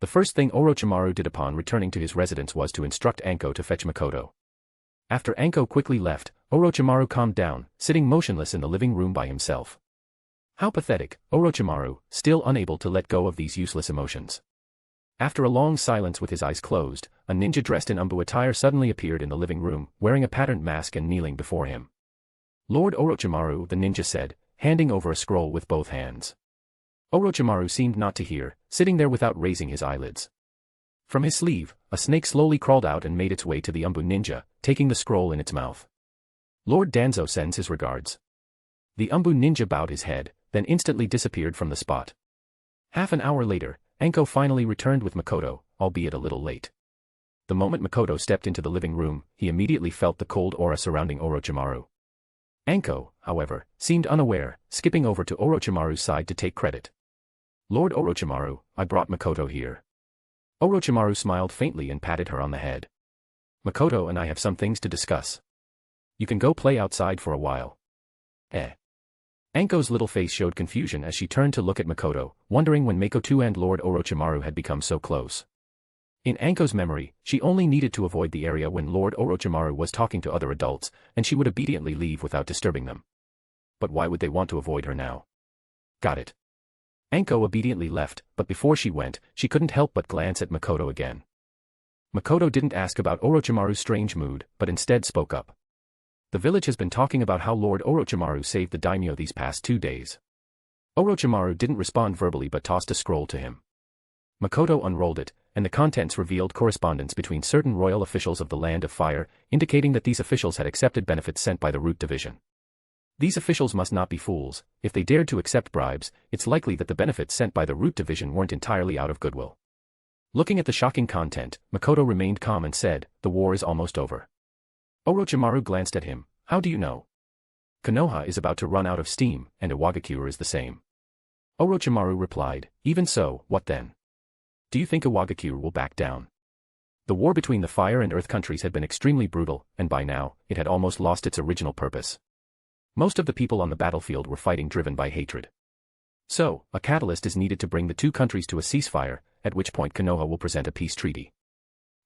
C: The first thing Orochimaru did upon returning to his residence was to instruct Anko to fetch Makoto. After Anko quickly left, Orochimaru calmed down, sitting motionless in the living room by himself. How pathetic, Orochimaru, still unable to let go of these useless emotions. After a long silence with his eyes closed, a ninja dressed in Umbu attire suddenly appeared in the living room, wearing a patterned mask and kneeling before him. Lord Orochimaru, the ninja said, handing over a scroll with both hands. Orochimaru seemed not to hear, sitting there without raising his eyelids. From his sleeve, a snake slowly crawled out and made its way to the Umbu ninja, taking the scroll in its mouth. Lord Danzo sends his regards. The Umbu ninja bowed his head, then instantly disappeared from the spot. Half an hour later, Anko finally returned with Makoto, albeit a little late. The moment Makoto stepped into the living room, he immediately felt the cold aura surrounding Orochimaru. Anko, however, seemed unaware, skipping over to Orochimaru's side to take credit. Lord Orochimaru, I brought Makoto here. Orochimaru smiled faintly and patted her on the head. Makoto and I have some things to discuss. You can go play outside for a while. Anko's little face showed confusion as she turned to look at Makoto, wondering when Makoto and Lord Orochimaru had become so close. In Anko's memory, she only needed to avoid the area when Lord Orochimaru was talking to other adults, and she would obediently leave without disturbing them. But why would they want to avoid her now? Got it. Anko obediently left, but before she went, she couldn't help but glance at Makoto again. Makoto didn't ask about Orochimaru's strange mood, but instead spoke up. The village has been talking about how Lord Orochimaru saved the daimyo these past 2 days. Orochimaru didn't respond verbally but tossed a scroll to him. Makoto unrolled it, and the contents revealed correspondence between certain royal officials of the Land of Fire, indicating that these officials had accepted benefits sent by the Root Division. These officials must not be fools. If they dared to accept bribes, it's likely that the benefits sent by the Root Division weren't entirely out of goodwill. Looking at the shocking content, Makoto remained calm and said, the war is almost over. Orochimaru glanced at him. How do you know? Konoha is about to run out of steam, and Iwagakure is the same. Orochimaru replied, even so, what then? Do you think Iwagakure will back down? The war between the fire and earth countries had been extremely brutal, and by now, it had almost lost its original purpose. Most of the people on the battlefield were fighting driven by hatred. So, a catalyst is needed to bring the two countries to a ceasefire, at which point Konoha will present a peace treaty.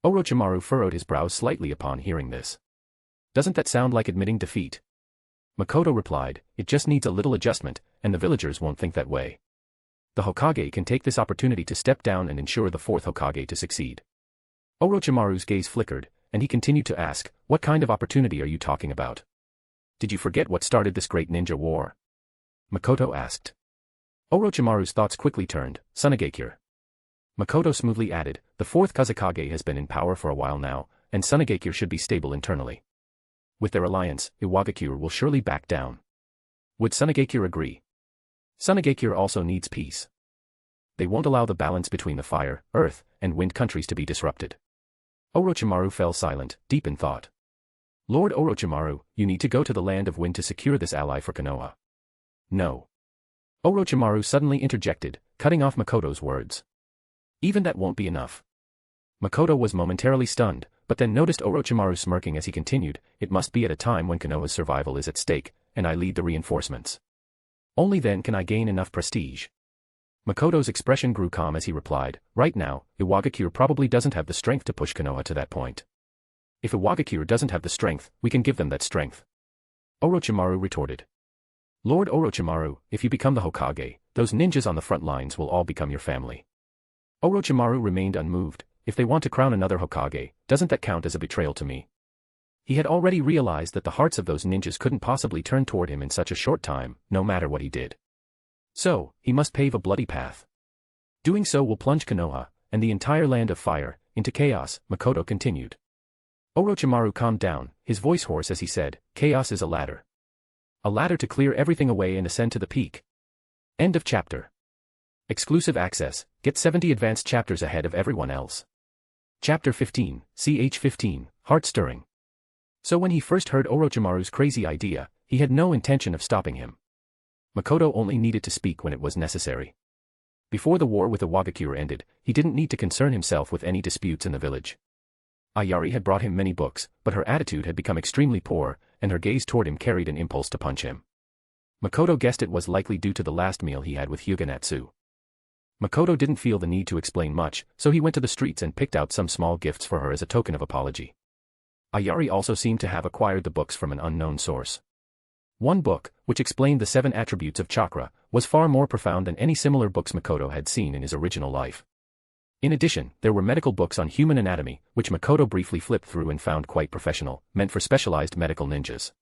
C: Orochimaru furrowed his brows slightly upon hearing this. Doesn't that sound like admitting defeat? Makoto replied, it just needs a little adjustment, and the villagers won't think that way. The Hokage can take this opportunity to step down and ensure the fourth Hokage to succeed. Orochimaru's gaze flickered, and he continued to ask, what kind of opportunity are you talking about? Did you forget what started this great ninja war? Makoto asked. Orochimaru's thoughts quickly turned, Tsunagakure. Makoto smoothly added, the fourth Kazekage has been in power for a while now, and Tsunagakure should be stable internally. With their alliance, Iwagakure will surely back down. Would Tsunagakure agree? Tsunagakure also needs peace. They won't allow the balance between the fire, earth, and wind countries to be disrupted. Orochimaru fell silent, deep in thought. Lord Orochimaru, you need to go to the land of wind to secure this ally for Konoha. No. Orochimaru suddenly interjected, cutting off Makoto's words. Even that won't be enough. Makoto was momentarily stunned, but then noticed Orochimaru smirking as he continued, it must be at a time when Konoha's survival is at stake, and I lead the reinforcements. Only then can I gain enough prestige. Makoto's expression grew calm as he replied, right now, Iwagakure probably doesn't have the strength to push Konoha to that point. If Iwagakure doesn't have the strength, we can give them that strength. Orochimaru retorted. Lord Orochimaru, if you become the Hokage, those ninjas on the front lines will all become your family. Orochimaru remained unmoved, if they want to crown another Hokage, doesn't that count as a betrayal to me? He had already realized that the hearts of those ninjas couldn't possibly turn toward him in such a short time, no matter what he did. So, he must pave a bloody path. Doing so will plunge Konoha, and the entire land of fire, into chaos, Makoto continued. Orochimaru calmed down, his voice hoarse as he said, chaos is a ladder. A ladder to clear everything away and ascend to the peak. End of chapter. Exclusive access, get 70 advanced chapters ahead of everyone else. Chapter 15, ch 15, heart-stirring. So when he first heard Orochimaru's crazy idea, he had no intention of stopping him. Makoto only needed to speak when it was necessary. Before the war with Iwagakure ended, he didn't need to concern himself with any disputes in the village. Ayari had brought him many books, but her attitude had become extremely poor, and her gaze toward him carried an impulse to punch him. Makoto guessed it was likely due to the last meal he had with Hyuga. Makoto didn't feel the need to explain much, so he went to the streets and picked out some small gifts for her as a token of apology. Ayari also seemed to have acquired the books from an unknown source. One book, which explained the 7 attributes of chakra, was far more profound than any similar books Makoto had seen in his original life. In addition, there were medical books on human anatomy, which Makoto briefly flipped through and found quite professional, meant for specialized medical ninjas.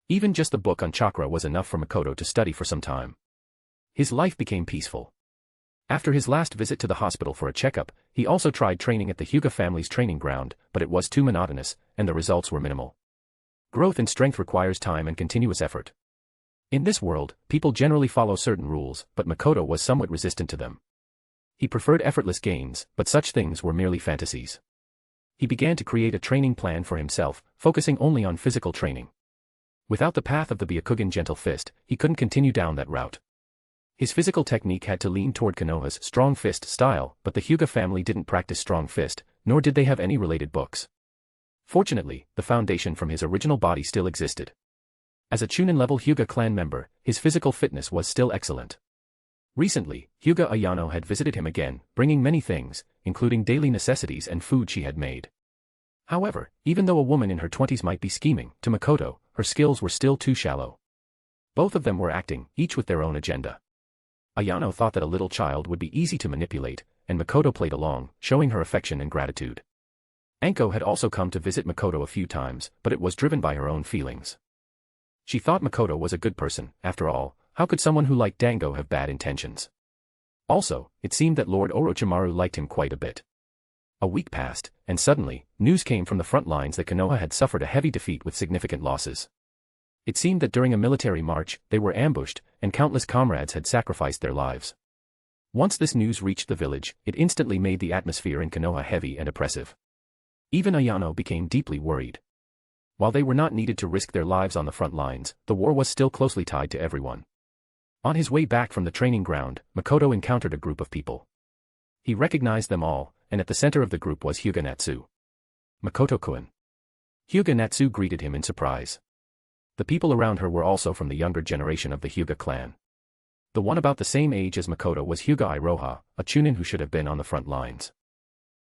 C: Even just the book on chakra was enough for Makoto to study for some time. His life became peaceful. After his last visit to the hospital for a checkup, he also tried training at the Hyuga family's training ground, but it was too monotonous, and the results were minimal. Growth in strength requires time and continuous effort. In this world, people generally follow certain rules, but Makoto was somewhat resistant to them. He preferred effortless gains, but such things were merely fantasies. He began to create a training plan for himself, focusing only on physical training. Without the path of the Byakugan gentle fist, he couldn't continue down that route. His physical technique had to lean toward Konoha's strong fist style, but the Hyuga family didn't practice strong fist, nor did they have any related books. Fortunately, the foundation from his original body still existed. As a Chunin-level Hyuga clan member, his physical fitness was still excellent. Recently, Hyuga Ayano had visited him again, bringing many things, including daily necessities and food she had made. However, even though a woman in her 20s might be scheming, to Makoto, her skills were still too shallow. Both of them were acting, each with their own agenda. Ayano thought that a little child would be easy to manipulate, and Makoto played along, showing her affection and gratitude. Anko had also come to visit Makoto a few times, but it was driven by her own feelings. She thought Makoto was a good person, after all, how could someone who liked Dango have bad intentions? Also, it seemed that Lord Orochimaru liked him quite a bit. A week passed, and suddenly, news came from the front lines that Konoha had suffered a heavy defeat with significant losses. It seemed that during a military march, they were ambushed, and countless comrades had sacrificed their lives. Once this news reached the village, it instantly made the atmosphere in Konoha heavy and oppressive. Even Ayano became deeply worried. While they were not needed to risk their lives on the front lines, the war was still closely tied to everyone. On his way back from the training ground, Makoto encountered a group of people. He recognized them all, and at the center of the group was Hyuga Natsu. Makoto-kun. Hyuga Natsu greeted him in surprise. The people around her were also from the younger generation of the Hyuga clan. The one about the same age as Makoto was Hyuga Iroha, a chunin who should have been on the front lines.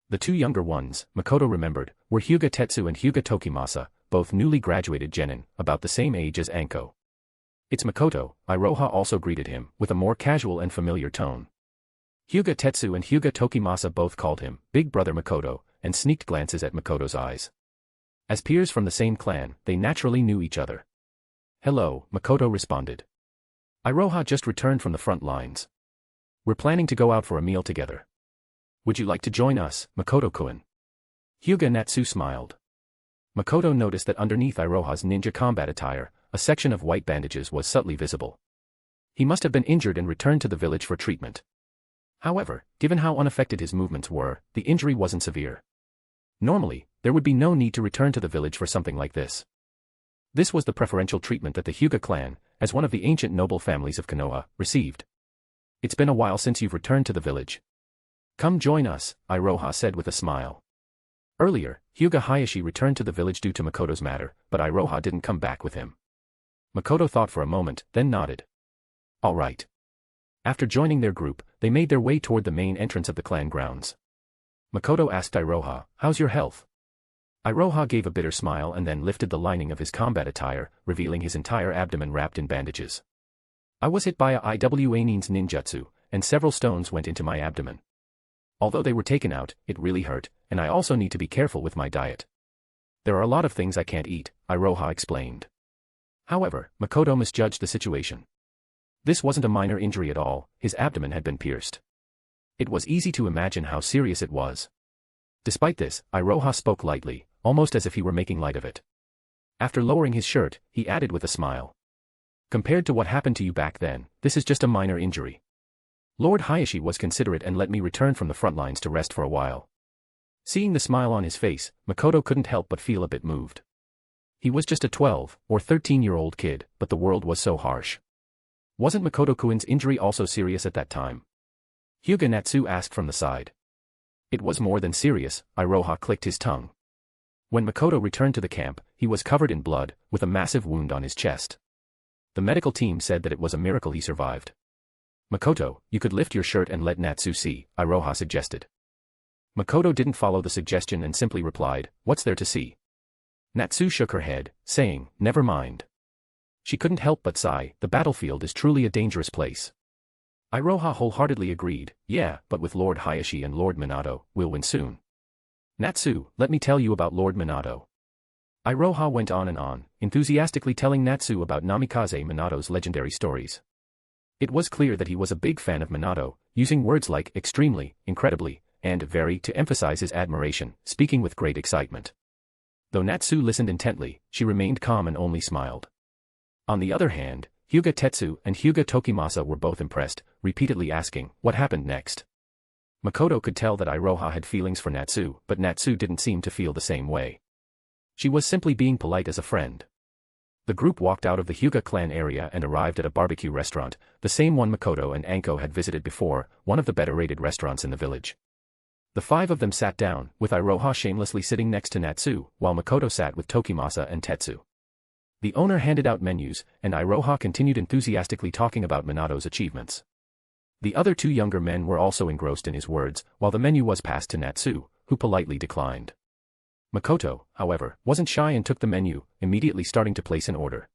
C: The two younger ones, Makoto remembered, were Hyuga Tetsu and Hyuga Tokimasa, both newly graduated genin, about the same age as Anko. "It's Makoto," Iroha also greeted him, with a more casual and familiar tone. Hyuga Tetsu and Hyuga Tokimasa both called him Big Brother Makoto, and sneaked glances at Makoto's eyes. As peers from the same clan, they naturally knew each other. "Hello," Makoto responded. "Iroha just returned from the front lines. We're planning to go out for a meal together. Would you like to join us, Makoto-kun?" Hyuga Natsu smiled. Makoto noticed that underneath Iroha's ninja combat attire, a section of white bandages was subtly visible. He must have been injured and returned to the village for treatment. However, given how unaffected his movements were, the injury wasn't severe. Normally, there would be no need to return to the village for something like this. This was the preferential treatment that the Hyuga clan, as one of the ancient noble families of Konoha, received. "It's been a while since you've returned to the village. Come join us," Iroha said with a smile. Earlier, Hyuga Hayashi returned to the village due to Makoto's matter, but Iroha didn't come back with him. Makoto thought for a moment, then nodded. "All right." After joining their group, they made their way toward the main entrance of the clan grounds. Makoto asked Iroha, "How's your health?" Iroha gave a bitter smile and then lifted the lining of his combat attire, revealing his entire abdomen wrapped in bandages. "I was hit by a Iwanin's ninjutsu, and several stones went into my abdomen. Although they were taken out, it really hurt, and I also need to be careful with my diet. There are a lot of things I can't eat," Iroha explained. However, Makoto misjudged the situation. This wasn't a minor injury at all, his abdomen had been pierced. It was easy to imagine how serious it was. Despite this, Iroha spoke lightly, almost as if he were making light of it. After lowering his shirt, he added with a smile. "Compared to what happened to you back then, this is just a minor injury. Lord Hayashi was considerate and let me return from the front lines to rest for a while." Seeing the smile on his face, Makoto couldn't help but feel a bit moved. He was just a 12 or 13-year-old kid, but the world was so harsh. Wasn't Makoto-kun's injury also serious at that time? Hyuga Natsu asked from the side. "It was more than serious," Iroha clicked his tongue. When Makoto returned to the camp, he was covered in blood, with a massive wound on his chest. The medical team said that it was a miracle he survived. "Makoto, you could lift your shirt and let Natsu see," Iroha suggested. Makoto didn't follow the suggestion and simply replied, "What's there to see?" Natsu shook her head, saying, "Never mind." She couldn't help but sigh, the battlefield is truly a dangerous place. Iroha wholeheartedly agreed, "Yeah, but with Lord Hayashi and Lord Minato, we'll win soon. Natsu, let me tell you about Lord Minato." Iroha went on and on, enthusiastically telling Natsu about Namikaze Minato's legendary stories. It was clear that he was a big fan of Minato, using words like extremely, incredibly, and very to emphasize his admiration, speaking with great excitement. Though Natsu listened intently, she remained calm and only smiled. On the other hand, Hyuga Tetsu and Hyuga Tokimasa were both impressed, repeatedly asking, "What happened next?" Makoto could tell that Iroha had feelings for Natsu, but Natsu didn't seem to feel the same way. She was simply being polite as a friend. The group walked out of the Hyuga clan area and arrived at a barbecue restaurant, the same one Makoto and Anko had visited before, one of the better-rated restaurants in the village. The five of them sat down, with Iroha shamelessly sitting next to Natsu, while Makoto sat with Tokimasa and Tetsu. The owner handed out menus, and Iroha continued enthusiastically talking about Minato's achievements. The other two younger men were also engrossed in his words, while the menu was passed to Natsu, who politely declined. Makoto, however, wasn't shy and took the menu, immediately starting to place an order.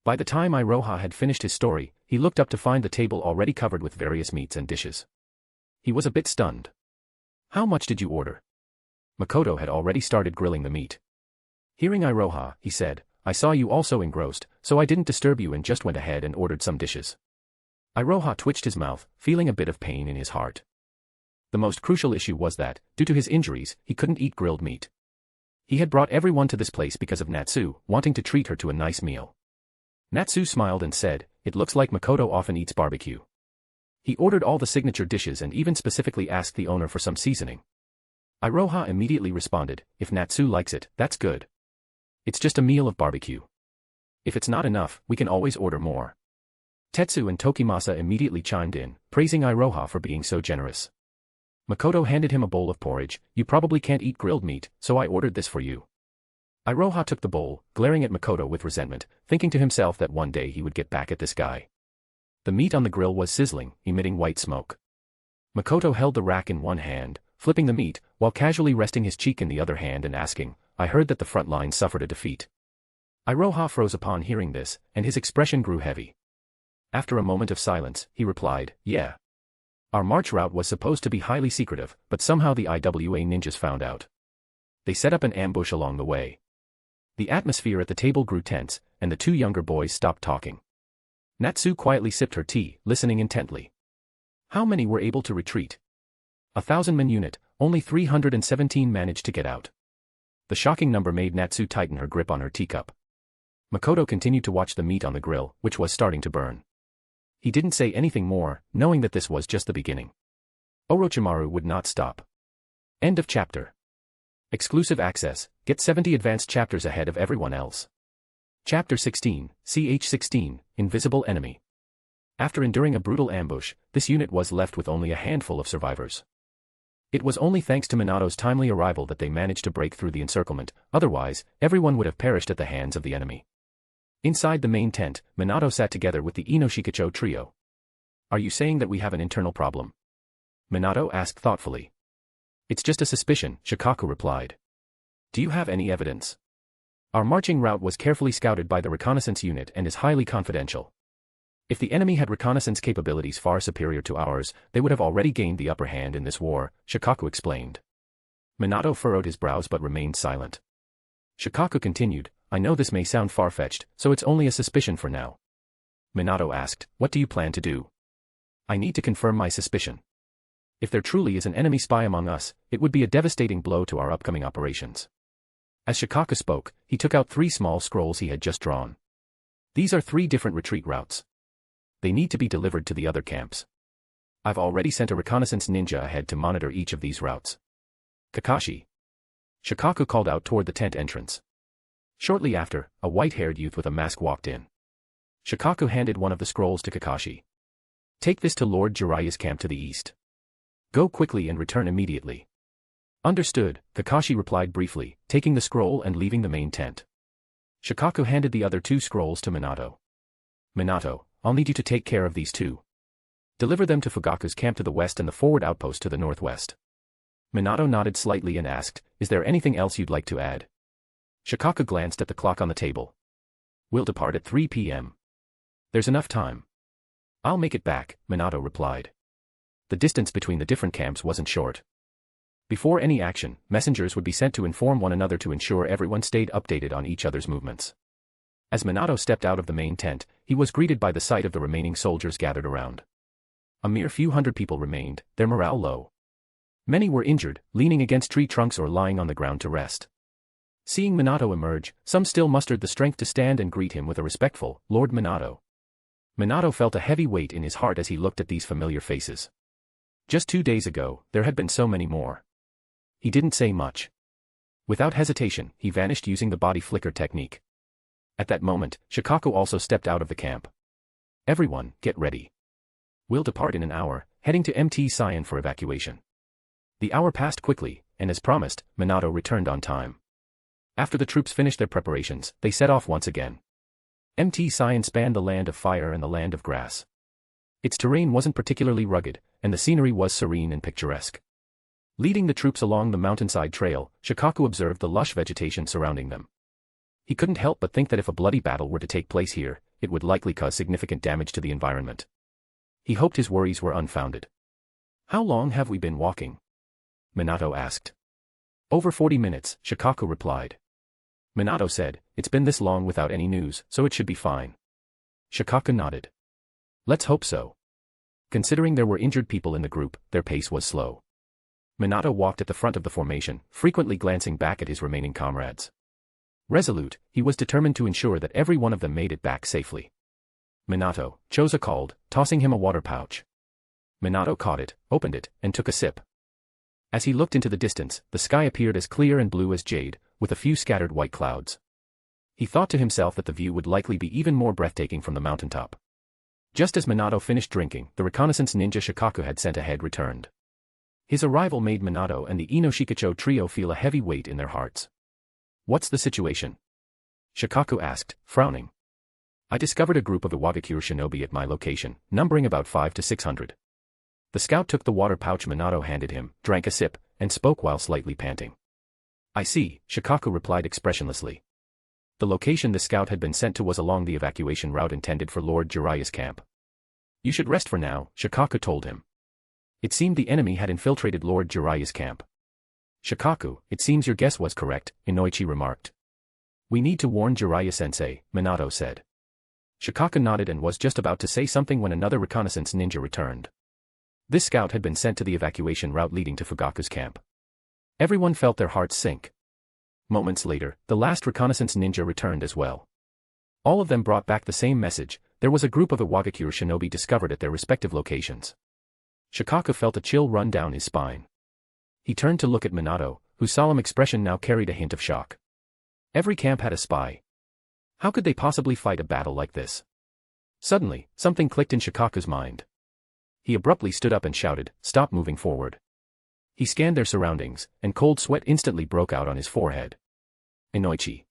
C: By the time Iroha had finished his story, he looked up to find the table already covered with various meats and dishes. He was a bit stunned. "How much did you order?" Makoto had already started grilling the meat. Hearing Iroha, he said, "I saw you also engrossed, so I didn't disturb you and just went ahead and ordered some dishes." Iroha twitched his mouth, feeling a bit of pain in his heart. The most crucial issue was that, due to his injuries, he couldn't eat grilled meat. He had brought everyone to this place because of Natsu, wanting to treat her to a nice meal. Natsu smiled and said, "It looks like Makoto often eats barbecue." He ordered all the signature dishes and even specifically asked the owner for some seasoning. Iroha immediately responded, "If Natsu likes it, that's good. It's just a meal of barbecue. If it's not enough, we can always order more." Tetsu and Tokimasa immediately chimed in, praising Iroha for being so generous. Makoto handed him a bowl of porridge. "You probably can't eat grilled meat, so I ordered this for you." Iroha took the bowl, glaring at Makoto with resentment, thinking to himself that one day he would get back at this guy. The meat on the grill was sizzling, emitting white smoke. Makoto held the rack in one hand, flipping the meat, while casually resting his cheek in the other hand and asking, "I heard that the front line suffered a defeat." Iroha froze upon hearing this, and his expression grew heavy. After a moment of silence, he replied, "Yeah. Our march route was supposed to be highly secretive, but somehow the IWA ninjas found out. They set up an ambush along the way." The atmosphere at the table grew tense, and the two younger boys stopped talking. Natsu quietly sipped her tea, listening intently. How many were able to retreat? 1,000-man unit, only 317 managed to get out. The shocking number made Natsu tighten her grip on her teacup. Makoto continued to watch the meat on the grill, which was starting to burn. He didn't say anything more, knowing that this was just the beginning. Orochimaru would not stop. End of chapter. Exclusive access, get 70 advanced chapters ahead of everyone else. Chapter 16, CH16, Invisible Enemy. After enduring a brutal ambush, this unit was left with only a handful of survivors. It was only thanks to Minato's timely arrival that they managed to break through the encirclement, otherwise, everyone would have perished at the hands of the enemy. Inside the main tent, Minato sat together with the Inoshikacho trio. "Are you saying that we have an internal problem?" Minato asked thoughtfully. "It's just a suspicion," Shikaku replied. "Do you have any evidence?" "Our marching route was carefully scouted by the reconnaissance unit and is highly confidential. If the enemy had reconnaissance capabilities far superior to ours, they would have already gained the upper hand in this war," Shikaku explained. Minato furrowed his brows but remained silent. Shikaku continued, "I know this may sound far-fetched, so it's only a suspicion for now." Minato asked, "What do you plan to do?" "I need to confirm my suspicion. If there truly is an enemy spy among us, it would be a devastating blow to our upcoming operations." As Shikaku spoke, he took out 3 small scrolls he had just drawn. "These are 3 different retreat routes. They need to be delivered to the other camps. I've already sent a reconnaissance ninja ahead to monitor each of these routes." "Kakashi." Shikaku called out toward the tent entrance. Shortly after, a white-haired youth with a mask walked in. Shikaku handed one of the scrolls to Kakashi. "Take this to Lord Jiraiya's camp to the east. Go quickly and return immediately." "Understood," Kakashi replied briefly, taking the scroll and leaving the main tent. Shikaku handed the other 2 scrolls to Minato. "Minato, I'll need you to take care of these 2. Deliver them to Fugaku's camp to the west and the forward outpost to the northwest." Minato nodded slightly and asked, "Is there anything else you'd like to add?" Shikaku glanced at the clock on the table. "We'll depart at 3 p.m. There's enough time." "I'll make it back," Minato replied. The distance between the different camps wasn't short. Before any action, messengers would be sent to inform one another to ensure everyone stayed updated on each other's movements. As Minato stepped out of the main tent, he was greeted by the sight of the remaining soldiers gathered around. A mere few hundred people remained, their morale low. Many were injured, leaning against tree trunks or lying on the ground to rest. Seeing Minato emerge, some still mustered the strength to stand and greet him with a respectful, "Lord Minato." Minato felt a heavy weight in his heart as he looked at these familiar faces. Just 2 days ago, there had been so many more. He didn't say much. Without hesitation, he vanished using the body flicker technique. At that moment, Shikaku also stepped out of the camp. "Everyone, get ready. We'll depart in an hour, heading to Mt. Sion for evacuation." The hour passed quickly, and as promised, Minato returned on time. After the troops finished their preparations, they set off once again. Mt. Sion spanned the land of fire and the land of grass. Its terrain wasn't particularly rugged, and the scenery was serene and picturesque. Leading the troops along the mountainside trail, Shikaku observed the lush vegetation surrounding them. He couldn't help but think that if a bloody battle were to take place here, it would likely cause significant damage to the environment. He hoped his worries were unfounded. "How long have we been walking?" Minato asked. "Over 40 minutes, Shikaku replied. Minato said, "It's been this long without any news, so it should be fine." Shikaku nodded. "Let's hope so." Considering there were injured people in the group, their pace was slow. Minato walked at the front of the formation, frequently glancing back at his remaining comrades. Resolute, he was determined to ensure that every one of them made it back safely. "Minato," Choza called, tossing him a water pouch. Minato caught it, opened it, and took a sip. As he looked into the distance, the sky appeared as clear and blue as jade, with a few scattered white clouds. He thought to himself that the view would likely be even more breathtaking from the mountaintop. Just as Minato finished drinking, the reconnaissance ninja Shikaku had sent ahead returned. His arrival made Minato and the Inoshikacho trio feel a heavy weight in their hearts. "What's the situation?" Shikaku asked, frowning. I discovered a group of Iwagakure shinobi at my location, numbering about 500 to 600. The scout took the water pouch Minato handed him, drank a sip, and spoke while slightly panting. I see, Shikaku replied expressionlessly. The location the scout had been sent to was along the evacuation route intended for Lord Jiraiya's camp. You should rest for now, Shikaku told him. It seemed the enemy had infiltrated Lord Jiraiya's camp. Shikaku, it seems your guess was correct, Inoichi remarked. We need to warn Jiraiya-sensei, Minato said. Shikaku nodded and was just about to say something when another reconnaissance ninja returned. This scout had been sent to the evacuation route leading to Fugaku's camp. Everyone felt their hearts sink. Moments later, the last reconnaissance ninja returned as well. All of them brought back the same message: there was a group of Iwagakure shinobi discovered at their respective locations. Shikaku felt a chill run down his spine. He turned to look at Minato, whose solemn expression now carried a hint of shock. Every camp had a spy. How could they possibly fight a battle like this? Suddenly, something clicked in Shikaku's mind. He abruptly stood up and shouted, "Stop moving forward." He scanned their surroundings, and cold sweat instantly broke out on his forehead. Inoichi.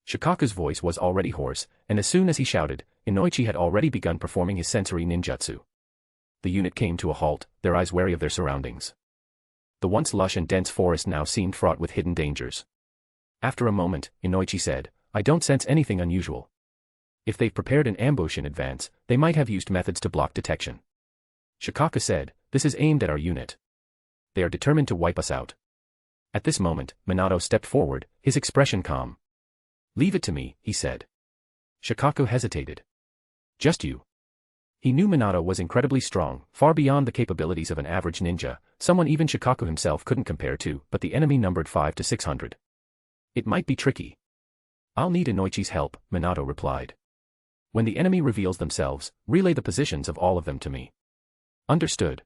C: Shikaku's voice was already hoarse, and as soon as he shouted, Inoichi had already begun performing his sensory ninjutsu. The unit came to a halt, their eyes wary of their surroundings. The once lush and dense forest now seemed fraught with hidden dangers. After a moment, Inoichi said, "I don't sense anything unusual. If they've prepared an ambush in advance, they might have used methods to block detection." Shikaku said, "This is aimed at our unit. They are determined to wipe us out." At this moment, Minato stepped forward, his expression calm. "Leave it to me," he said. Shikaku hesitated. "Just you." He knew Minato was incredibly strong, far beyond the capabilities of an average ninja, someone even Shikaku himself couldn't compare to, but the enemy numbered 500 to 600. It might be tricky. "I'll need Inoichi's help," Minato replied. "When the enemy reveals themselves, relay the positions of all of them to me." "Understood."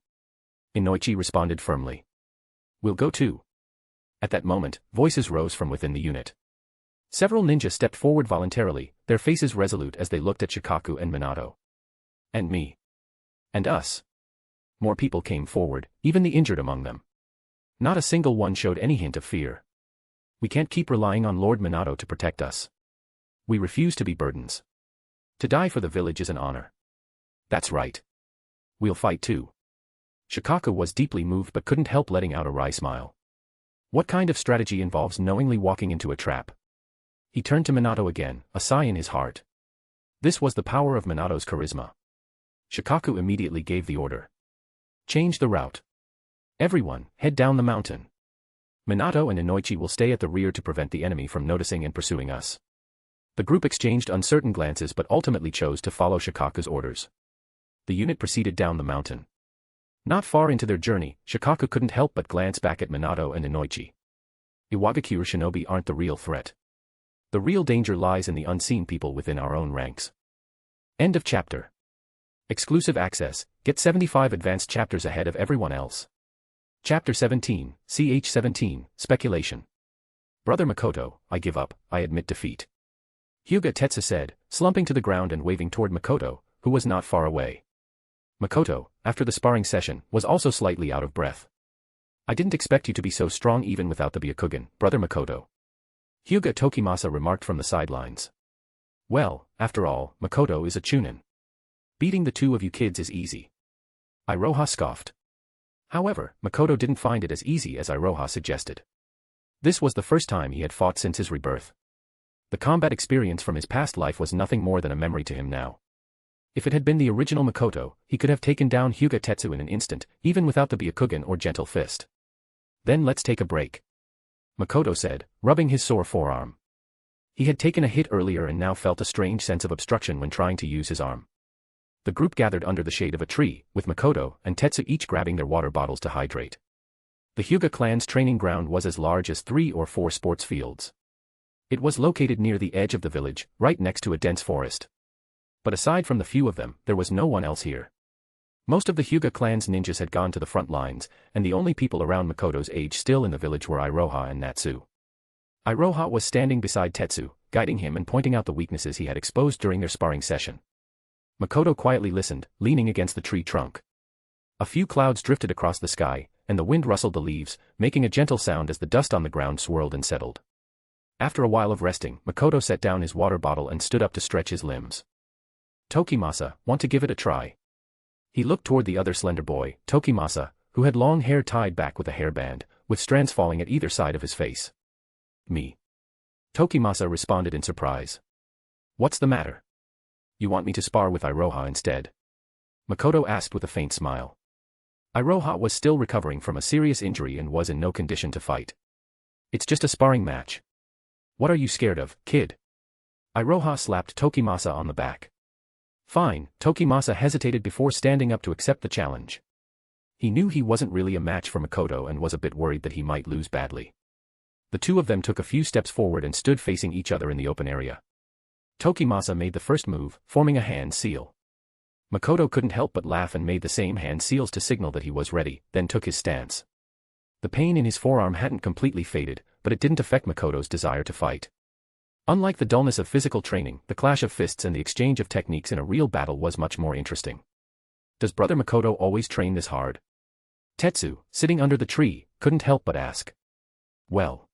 C: Inoichi responded firmly. "We'll go too." At that moment, voices rose from within the unit. Several ninja stepped forward voluntarily, their faces resolute as they looked at Shikaku and Minato. "And me." "And us." More people came forward, even the injured among them. Not a single one showed any hint of fear. "We can't keep relying on Lord Minato to protect us. We refuse to be burdens. To die for the village is an honor." "That's right. We'll fight too." Shikaku was deeply moved but couldn't help letting out a wry smile. What kind of strategy involves knowingly walking into a trap? He turned to Minato again, a sigh in his heart. This was the power of Minato's charisma. Shikaku immediately gave the order. "Change the route. Everyone, head down the mountain. Minato and Inoichi will stay at the rear to prevent the enemy from noticing and pursuing us." The group exchanged uncertain glances but ultimately chose to follow Shikaku's orders. The unit proceeded down the mountain. Not far into their journey, Shikaku couldn't help but glance back at Minato and Inoichi. Iwagakure shinobi aren't the real threat. The real danger lies in the unseen people within our own ranks. End of chapter. Exclusive access, get 75 advanced chapters ahead of everyone else. Chapter 17, CH17, Speculation. "Brother Makoto, I give up, I admit defeat." Hyuga Tetsu said, slumping to the ground and waving toward Makoto, who was not far away. Makoto, after the sparring session, was also slightly out of breath. "I didn't expect you to be so strong even without the Byakugan, Brother Makoto." Hyuga Tokimasa remarked from the sidelines. "Well, after all, Makoto is a chunin. Beating the two of you kids is easy." Iroha scoffed. However, Makoto didn't find it as easy as Iroha suggested. This was the first time he had fought since his rebirth. The combat experience from his past life was nothing more than a memory to him now. If it had been the original Makoto, he could have taken down Hyuga Tetsu in an instant, even without the Byakugan or gentle fist. "Then let's take a break," Makoto said, rubbing his sore forearm. He had taken a hit earlier and now felt a strange sense of obstruction when trying to use his arm. The group gathered under the shade of a tree, with Makoto and Tetsu each grabbing their water bottles to hydrate. The Hyuga clan's training ground was as large as 3 or 4 sports fields. It was located near the edge of the village, right next to a dense forest. But aside from the few of them, there was no one else here. Most of the Hyuga clan's ninjas had gone to the front lines, and the only people around Makoto's age still in the village were Iroha and Natsu. Iroha was standing beside Tetsu, guiding him and pointing out the weaknesses he had exposed during their sparring session. Makoto quietly listened, leaning against the tree trunk. A few clouds drifted across the sky, and the wind rustled the leaves, making a gentle sound as the dust on the ground swirled and settled. After a while of resting, Makoto set down his water bottle and stood up to stretch his limbs. Tokimasa, want to give it a try? He looked toward the other slender boy, Tokimasa, who had long hair tied back with a hairband, with strands falling at either side of his face. Me. Tokimasa responded in surprise. What's the matter? You want me to spar with Iroha instead? Makoto asked with a faint smile. Iroha was still recovering from a serious injury and was in no condition to fight. It's just a sparring match. What are you scared of, kid? Iroha slapped Tokimasa on the back. Fine, Tokimasa hesitated before standing up to accept the challenge. He knew he wasn't really a match for Makoto and was a bit worried that he might lose badly. The two of them took a few steps forward and stood facing each other in the open area. Tokimasa made the first move, forming a hand seal. Makoto couldn't help but laugh and made the same hand seals to signal that he was ready, then took his stance. The pain in his forearm hadn't completely faded, but it didn't affect Makoto's desire to fight. Unlike the dullness of physical training, the clash of fists and the exchange of techniques in a real battle was much more interesting. Does Brother Makoto always train this hard? Tetsu, sitting under the tree, couldn't help but ask. Well,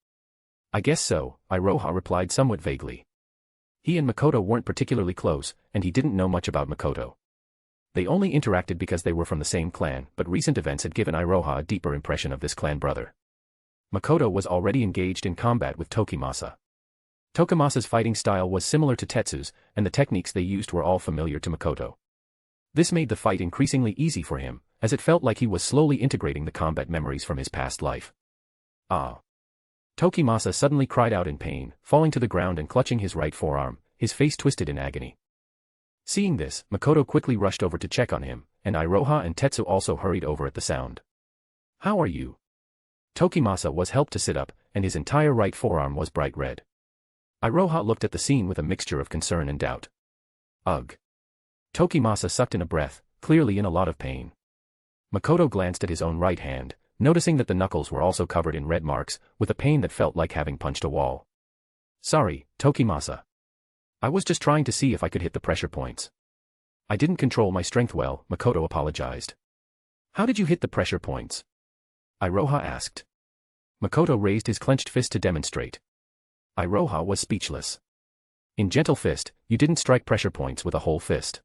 C: I guess so, Iroha replied somewhat vaguely. He and Makoto weren't particularly close, and he didn't know much about Makoto. They only interacted because they were from the same clan, but recent events had given Iroha a deeper impression of this clan brother. Makoto was already engaged in combat with Tokimasa. Tokimasa's fighting style was similar to Tetsu's, and the techniques they used were all familiar to Makoto. This made the fight increasingly easy for him, as it felt like he was slowly integrating the combat memories from his past life. Ah! Tokimasa suddenly cried out in pain, falling to the ground and clutching his right forearm, his face twisted in agony. Seeing this, Makoto quickly rushed over to check on him, and Iroha and Tetsu also hurried over at the sound. How are you? Tokimasa was helped to sit up, and his entire right forearm was bright red. Iroha looked at the scene with a mixture of concern and doubt. Ugh. Tokimasa sucked in a breath, clearly in a lot of pain. Makoto glanced at his own right hand, noticing that the knuckles were also covered in red marks, with a pain that felt like having punched a wall. Sorry, Tokimasa. I was just trying to see if I could hit the pressure points. I didn't control my strength well, Makoto apologized. How did you hit the pressure points? Iroha asked. Makoto raised his clenched fist to demonstrate. Iroha was speechless. In Gentle Fist, you didn't strike pressure points with a whole fist.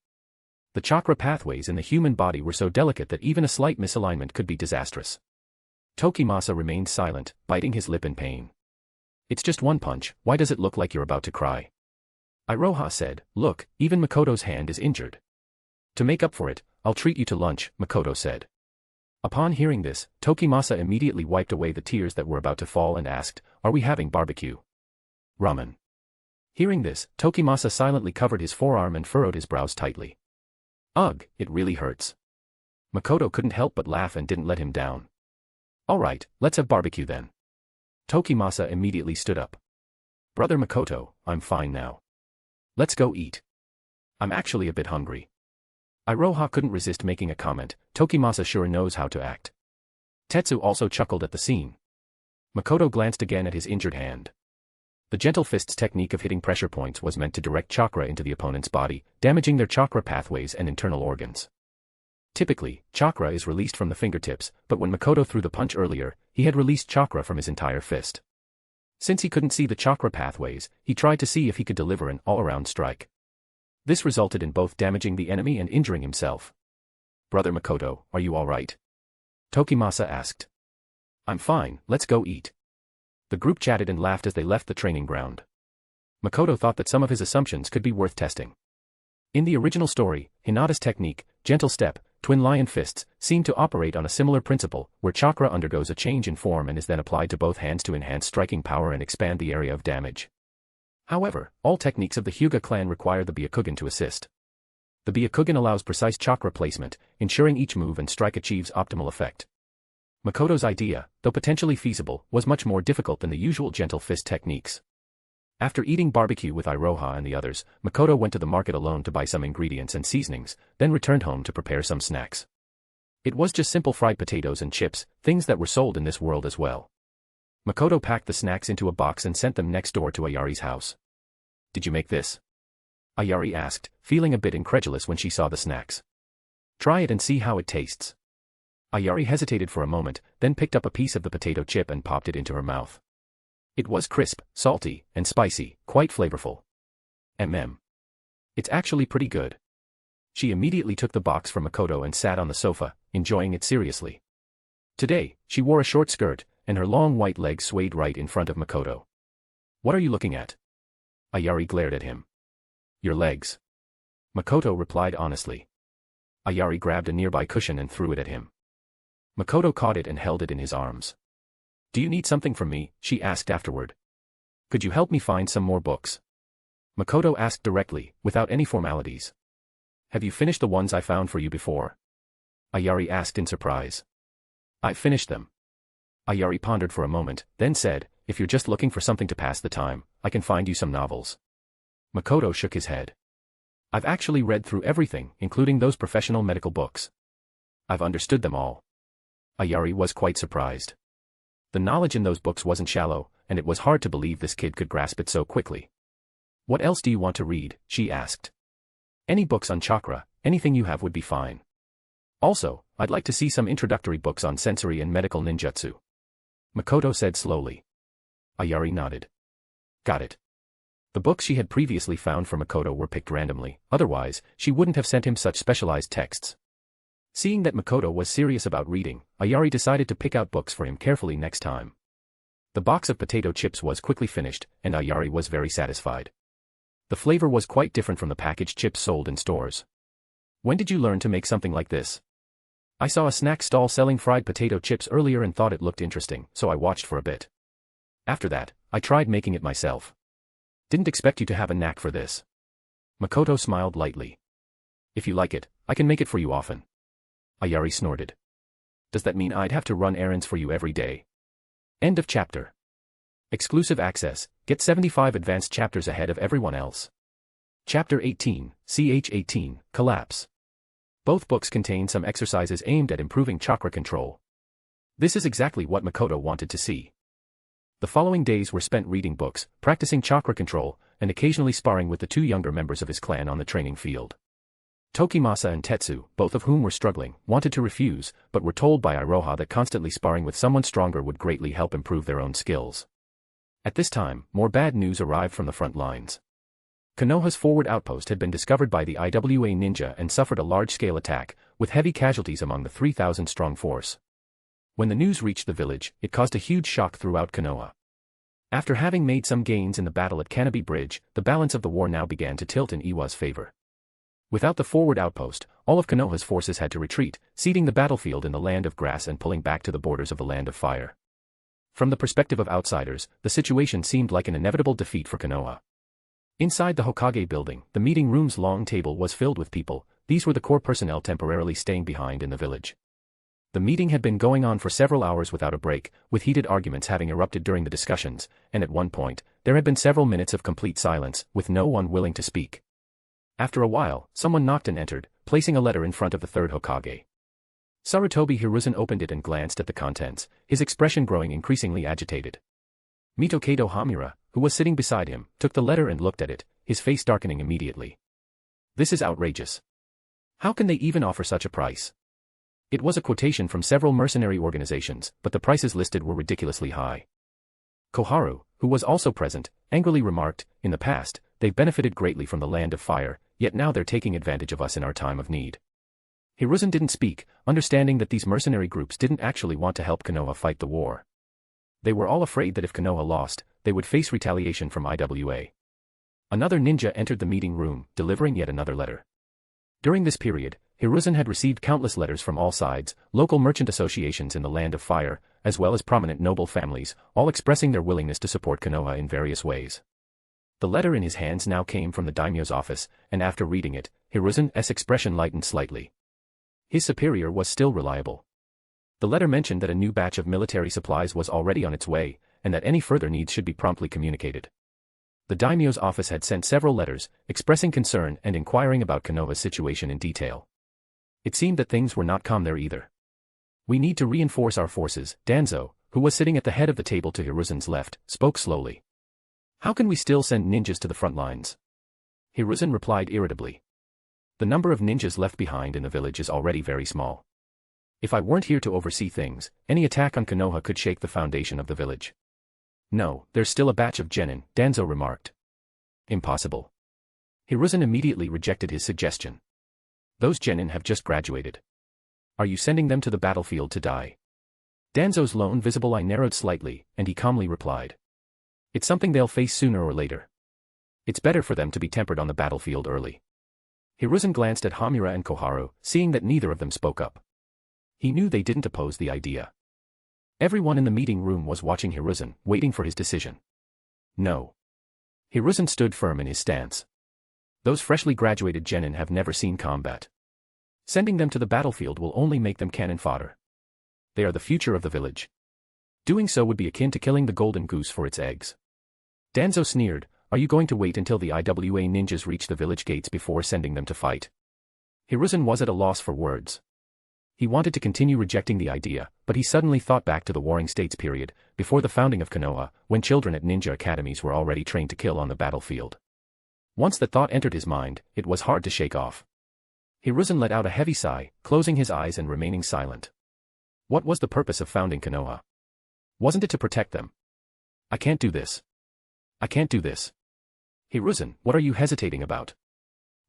C: The chakra pathways in the human body were so delicate that even a slight misalignment could be disastrous. Tokimasa remained silent, biting his lip in pain. It's just one punch, why does it look like you're about to cry? Iroha said, look, even Makoto's hand is injured. To make up for it, I'll treat you to lunch, Makoto said. Upon hearing this, Tokimasa immediately wiped away the tears that were about to fall and asked, are we having barbecue? Ramen. Hearing this, Tokimasa silently covered his forearm and furrowed his brows tightly. Ugh, it really hurts. Makoto couldn't help but laugh and didn't let him down. Alright, let's have barbecue then. Tokimasa immediately stood up. Brother Makoto, I'm fine now. Let's go eat. I'm actually a bit hungry. Iroha couldn't resist making a comment, Tokimasa sure knows how to act. Tetsu also chuckled at the scene. Makoto glanced again at his injured hand. The Gentle Fist's technique of hitting pressure points was meant to direct chakra into the opponent's body, damaging their chakra pathways and internal organs. Typically, chakra is released from the fingertips, but when Makoto threw the punch earlier, he had released chakra from his entire fist. Since he couldn't see the chakra pathways, he tried to see if he could deliver an all-around strike. This resulted in both damaging the enemy and injuring himself. Brother Makoto, are you alright? Tokimasa asked. I'm fine, let's go eat. The group chatted and laughed as they left the training ground. Makoto thought that some of his assumptions could be worth testing. In the original story, Hinata's technique, Gentle Step, Twin Lion Fists, seemed to operate on a similar principle, where chakra undergoes a change in form and is then applied to both hands to enhance striking power and expand the area of damage. However, all techniques of the Hyuga clan require the Byakugan to assist. The Byakugan allows precise chakra placement, ensuring each move and strike achieves optimal effect. Makoto's idea, though potentially feasible, was much more difficult than the usual Gentle Fist techniques. After eating barbecue with Iroha and the others, Makoto went to the market alone to buy some ingredients and seasonings, then returned home to prepare some snacks. It was just simple fried potatoes and chips, things that were sold in this world as well. Makoto packed the snacks into a box and sent them next door to Ayari's house. Did you make this? Ayari asked, feeling a bit incredulous when she saw the snacks. Try it and see how it tastes. Ayari hesitated for a moment, then picked up a piece of the potato chip and popped it into her mouth. It was crisp, salty, and spicy, quite flavorful. It's actually pretty good. She immediately took the box from Makoto and sat on the sofa, enjoying it seriously. Today, she wore a short skirt, and her long white legs swayed right in front of Makoto. "What are you looking at?" Ayari glared at him. "Your legs." Makoto replied honestly. Ayari grabbed a nearby cushion and threw it at him. Makoto caught it and held it in his arms. "Do you need something from me?" she asked afterward. "Could you help me find some more books?" Makoto asked directly, without any formalities. "Have you finished the ones I found for you before?" Ayari asked in surprise. "I've finished them." Ayari pondered for a moment, then said, "If you're just looking for something to pass the time, I can find you some novels." Makoto shook his head. "I've actually read through everything, including those professional medical books. I've understood them all." Ayari was quite surprised. The knowledge in those books wasn't shallow, and it was hard to believe this kid could grasp it so quickly. "What else do you want to read?" she asked. "Any books on chakra, anything you have would be fine. Also, I'd like to see some introductory books on sensory and medical ninjutsu." Makoto said slowly. Ayari nodded. "Got it." The books she had previously found for Makoto were picked randomly, otherwise, she wouldn't have sent him such specialized texts. Seeing that Makoto was serious about reading, Ayari decided to pick out books for him carefully next time. The box of potato chips was quickly finished, and Ayari was very satisfied. The flavor was quite different from the packaged chips sold in stores. "When did you learn to make something like this?" "I saw a snack stall selling fried potato chips earlier and thought it looked interesting, so I watched for a bit. After that, I tried making it myself. Didn't expect you to have a knack for this." Makoto smiled lightly. "If you like it, I can make it for you often." Ayari snorted. "Does that mean I'd have to run errands for you every day?" End of chapter. Exclusive access, get 75 advanced chapters ahead of everyone else. Chapter 18, CH18, Collapse. Both books contain some exercises aimed at improving chakra control. This is exactly what Makoto wanted to see. The following days were spent reading books, practicing chakra control, and occasionally sparring with the two younger members of his clan on the training field. Tokimasa and Tetsu, both of whom were struggling, wanted to refuse, but were told by Iroha that constantly sparring with someone stronger would greatly help improve their own skills. At this time, more bad news arrived from the front lines. Konoha's forward outpost had been discovered by the IWA ninja and suffered a large-scale attack, with heavy casualties among the 3,000-strong force. When the news reached the village, it caused a huge shock throughout Konoha. After having made some gains in the battle at Kanabi Bridge, the balance of the war now began to tilt in Iwa's favor. Without the forward outpost, all of Konoha's forces had to retreat, ceding the battlefield in the Land of Grass and pulling back to the borders of the Land of Fire. From the perspective of outsiders, the situation seemed like an inevitable defeat for Konoha. Inside the Hokage building, the meeting room's long table was filled with people. These were the core personnel temporarily staying behind in the village. The meeting had been going on for several hours without a break, with heated arguments having erupted during the discussions, and at one point, there had been several minutes of complete silence, with no one willing to speak. After a while, someone knocked and entered, placing a letter in front of the third Hokage. Sarutobi Hiruzen opened it and glanced at the contents, his expression growing increasingly agitated. Mitokado Hamura, who was sitting beside him, took the letter and looked at it, his face darkening immediately. "This is outrageous. How can they even offer such a price?" It was a quotation from several mercenary organizations, but the prices listed were ridiculously high. Koharu, who was also present, angrily remarked, "In the past, they've benefited greatly from the Land of Fire, yet now they're taking advantage of us in our time of need." Hiruzen didn't speak, understanding that these mercenary groups didn't actually want to help Konoha fight the war. They were all afraid that if Konoha lost, they would face retaliation from IWA. Another ninja entered the meeting room, delivering yet another letter. During this period, Hiruzen had received countless letters from all sides, local merchant associations in the Land of Fire, as well as prominent noble families, all expressing their willingness to support Konoha in various ways. The letter in his hands now came from the daimyo's office, and after reading it, Hiruzen's expression lightened slightly. His superior was still reliable. The letter mentioned that a new batch of military supplies was already on its way, and that any further needs should be promptly communicated. The daimyo's office had sent several letters, expressing concern and inquiring about Konoha's situation in detail. It seemed that things were not calm there either. "We need to reinforce our forces," Danzo, who was sitting at the head of the table to Hiruzen's left, spoke slowly. "How can we still send ninjas to the front lines?" Hiruzen replied irritably. "The number of ninjas left behind in the village is already very small. If I weren't here to oversee things, any attack on Konoha could shake the foundation of the village." "No, there's still a batch of genin," Danzo remarked. "Impossible." Hiruzen immediately rejected his suggestion. Those genin have just graduated. Are you sending them to the battlefield to die? Danzo's lone visible eye narrowed slightly, and he calmly replied. It's something they'll face sooner or later. It's better for them to be tempered on the battlefield early. Hiruzen glanced at Hamura and Koharu, seeing that neither of them spoke up. He knew they didn't oppose the idea. Everyone in the meeting room was watching Hiruzen, waiting for his decision. No. Hiruzen stood firm in his stance. Those freshly graduated genin have never seen combat. Sending them to the battlefield will only make them cannon fodder. They are the future of the village. Doing so would be akin to killing the golden goose for its eggs. Danzo sneered, are you going to wait until the IWA ninjas reach the village gates before sending them to fight? Hiruzen was at a loss for words. He wanted to continue rejecting the idea, but he suddenly thought back to the Warring States period, before the founding of Konoha, when children at ninja academies were already trained to kill on the battlefield. Once the thought entered his mind, it was hard to shake off. Hiruzen let out a heavy sigh, closing his eyes and remaining silent. What was the purpose of founding Konoha? Wasn't it to protect them? I can't do this. I can't do this. Hiruzen, what are you hesitating about?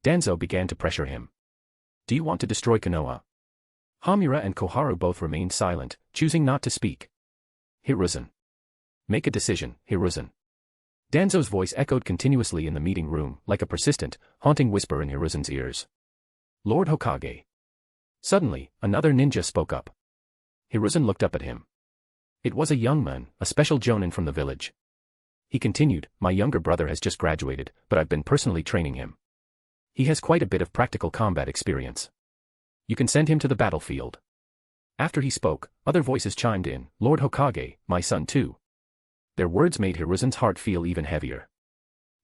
C: Danzo began to pressure him. Do you want to destroy Konoha? Hamura and Koharu both remained silent, choosing not to speak. Hiruzen. Make a decision, Hiruzen. Danzo's voice echoed continuously in the meeting room, like a persistent, haunting whisper in Hiruzen's ears. Lord Hokage. Suddenly, another ninja spoke up. Hiruzen looked up at him. It was a young man, a special jonin from the village. He continued, my younger brother has just graduated, but I've been personally training him. He has quite a bit of practical combat experience. You can send him to the battlefield. After he spoke, other voices chimed in, Lord Hokage, my son too. Their words made Hiruzen's heart feel even heavier.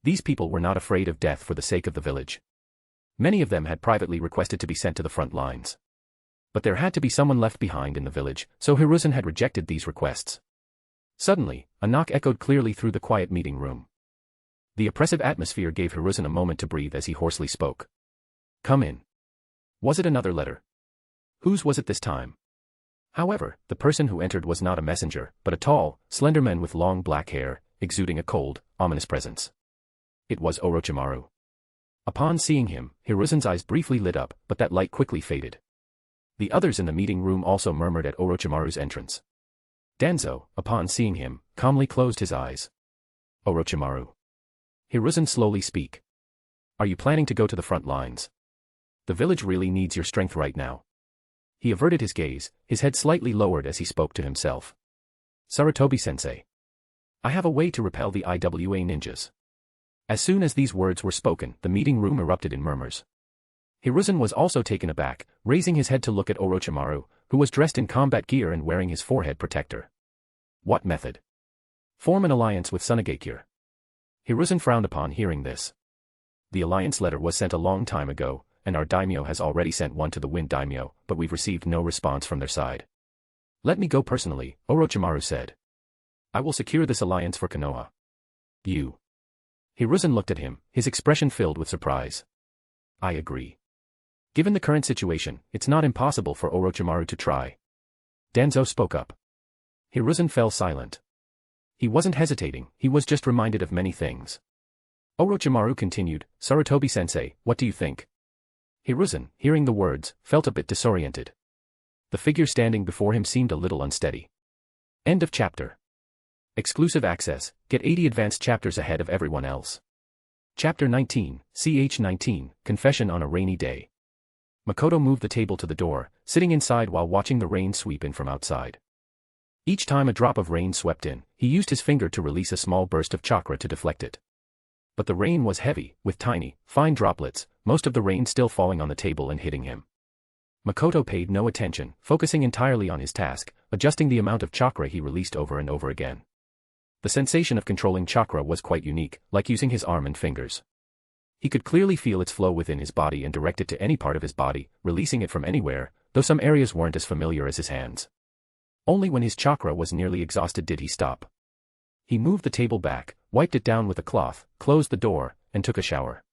C: These people were not afraid of death for the sake of the village. Many of them had privately requested to be sent to the front lines. But there had to be someone left behind in the village, so Hiruzen had rejected these requests. Suddenly, a knock echoed clearly through the quiet meeting room. The oppressive atmosphere gave Hiruzen a moment to breathe as he hoarsely spoke. Come in. Was it another letter? Whose was it this time? However, the person who entered was not a messenger, but a tall, slender man with long black hair, exuding a cold, ominous presence. It was Orochimaru. Upon seeing him, Hiruzen's eyes briefly lit up, but that light quickly faded. The others in the meeting room also murmured at Orochimaru's entrance. Danzo, upon seeing him, calmly closed his eyes. Orochimaru. Hiruzen slowly speak. Are you planning to go to the front lines? The village really needs your strength right now. He averted his gaze, his head slightly lowered as he spoke to himself. Sarutobi-sensei. I have a way to repel the IWA ninjas. As soon as these words were spoken, the meeting room erupted in murmurs. Hiruzen was also taken aback, raising his head to look at Orochimaru, who was dressed in combat gear and wearing his forehead protector. What method? Form an alliance with Tsunagakure. Hiruzen frowned upon hearing this. The alliance letter was sent a long time ago, and our daimyo has already sent one to the Wind Daimyo, but we've received no response from their side. Let me go personally, Orochimaru said. I will secure this alliance for Konoha. You. Hiruzen looked at him, his expression filled with surprise. I agree. Given the current situation, it's not impossible for Orochimaru to try. Danzo spoke up. Hiruzen fell silent. He wasn't hesitating, he was just reminded of many things. Orochimaru continued, Sarutobi-sensei, what do you think? Hiruzen, hearing the words, felt a bit disoriented. The figure standing before him seemed a little unsteady. End of chapter. Exclusive access, get 80 advanced chapters ahead of everyone else. Chapter 19, CH19, Confession on a Rainy Day. Makoto moved the table to the door, sitting inside while watching the rain sweep in from outside. Each time a drop of rain swept in, he used his finger to release a small burst of chakra to deflect it. But the rain was heavy, with tiny, fine droplets, most of the rain still falling on the table and hitting him. Makoto paid no attention, focusing entirely on his task, adjusting the amount of chakra he released over and over again. The sensation of controlling chakra was quite unique, like using his arm and fingers. He could clearly feel its flow within his body and direct it to any part of his body, releasing it from anywhere, though some areas weren't as familiar as his hands. Only when his chakra was nearly exhausted did he stop. He moved the table back, wiped it down with a cloth, closed the door, and took a shower.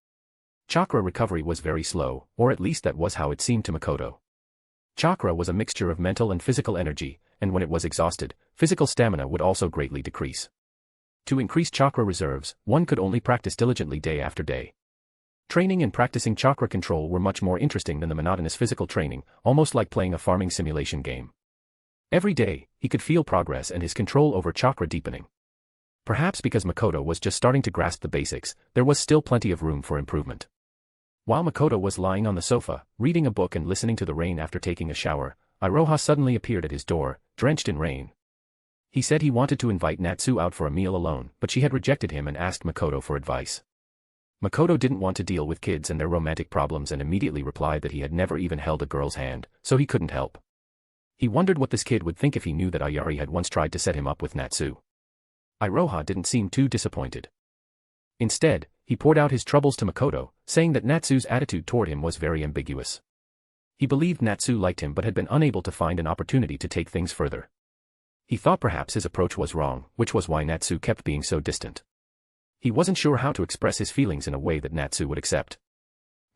C: Chakra recovery was very slow, or at least that was how it seemed to Makoto. Chakra was a mixture of mental and physical energy, and when it was exhausted, physical stamina would also greatly decrease. To increase chakra reserves, one could only practice diligently day after day. Training and practicing chakra control were much more interesting than the monotonous physical training, almost like playing a farming simulation game. Every day, he could feel progress and his control over chakra deepening. Perhaps because Makoto was just starting to grasp the basics, there was still plenty of room for improvement. While Makoto was lying on the sofa, reading a book and listening to the rain after taking a shower, Iroha suddenly appeared at his door, drenched in rain. He said he wanted to invite Natsu out for a meal alone, but she had rejected him and asked Makoto for advice. Makoto didn't want to deal with kids and their romantic problems and immediately replied that he had never even held a girl's hand, so he couldn't help. He wondered what this kid would think if he knew that Ayari had once tried to set him up with Natsu. Iroha didn't seem too disappointed. Instead, he poured out his troubles to Makoto, saying that Natsu's attitude toward him was very ambiguous. He believed Natsu liked him but had been unable to find an opportunity to take things further. He thought perhaps his approach was wrong, which was why Natsu kept being so distant. He wasn't sure how to express his feelings in a way that Natsu would accept.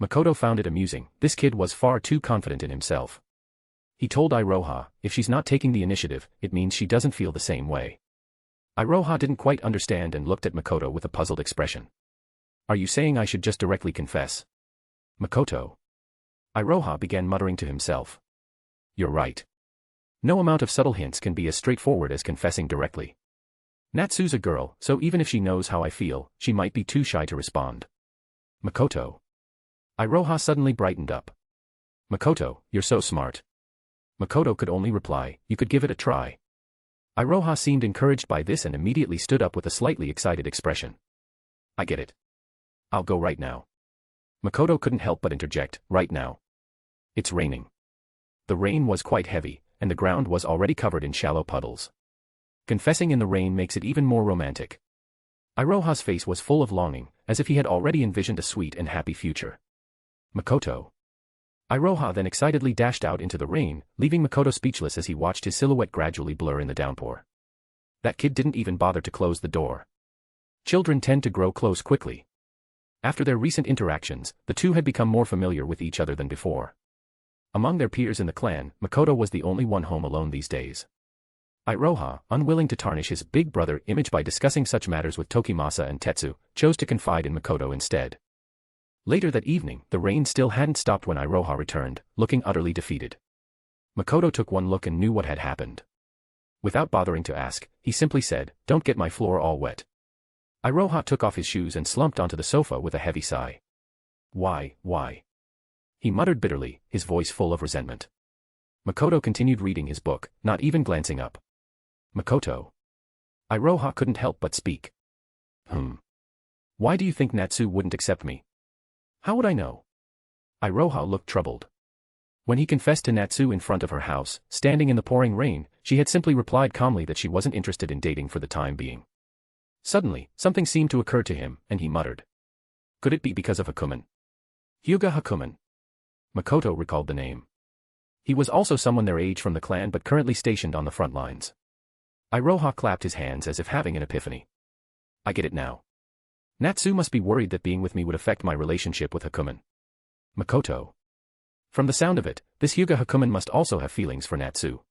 C: Makoto found it amusing. This kid was far too confident in himself. He told Iroha, if she's not taking the initiative, it means she doesn't feel the same way. Iroha didn't quite understand and looked at Makoto with a puzzled expression. Are you saying I should just directly confess? Makoto. Iroha began muttering to himself. You're right. No amount of subtle hints can be as straightforward as confessing directly. Natsu's a girl, so even if she knows how I feel, she might be too shy to respond. Makoto. Iroha suddenly brightened up. Makoto, you're so smart. Makoto could only reply, you could give it a try. Iroha seemed encouraged by this and immediately stood up with a slightly excited expression. I get it. I'll go right now. Makoto couldn't help but interject, right now. It's raining. The rain was quite heavy, and the ground was already covered in shallow puddles. Confessing in the rain makes it even more romantic. Iroha's face was full of longing, as if he had already envisioned a sweet and happy future. Makoto. Iroha then excitedly dashed out into the rain, leaving Makoto speechless as he watched his silhouette gradually blur in the downpour. That kid didn't even bother to close the door. Children tend to grow close quickly. After their recent interactions, the two had become more familiar with each other than before. Among their peers in the clan, Makoto was the only one home alone these days. Iroha, unwilling to tarnish his big brother image by discussing such matters with Tokimasa and Tetsu, chose to confide in Makoto instead. Later that evening, the rain still hadn't stopped when Iroha returned, looking utterly defeated. Makoto took one look and knew what had happened. Without bothering to ask, he simply said, "Don't get my floor all wet." Iroha took off his shoes and slumped onto the sofa with a heavy sigh. Why? He muttered bitterly, his voice full of resentment. Makoto continued reading his book, not even glancing up. Makoto. Iroha couldn't help but speak. Why do you think Natsu wouldn't accept me? How would I know? Iroha looked troubled. When he confessed to Natsu in front of her house, standing in the pouring rain, she had simply replied calmly that she wasn't interested in dating for the time being. Suddenly, something seemed to occur to him, and he muttered. Could it be because of Hakumen? Hyuga Hakumen. Makoto recalled the name. He was also someone their age from the clan but currently stationed on the front lines. Iroha clapped his hands as if having an epiphany. I get it now. Natsu must be worried that being with me would affect my relationship with Hakumen. Makoto. From the sound of it, this Hyuga Hakumen must also have feelings for Natsu.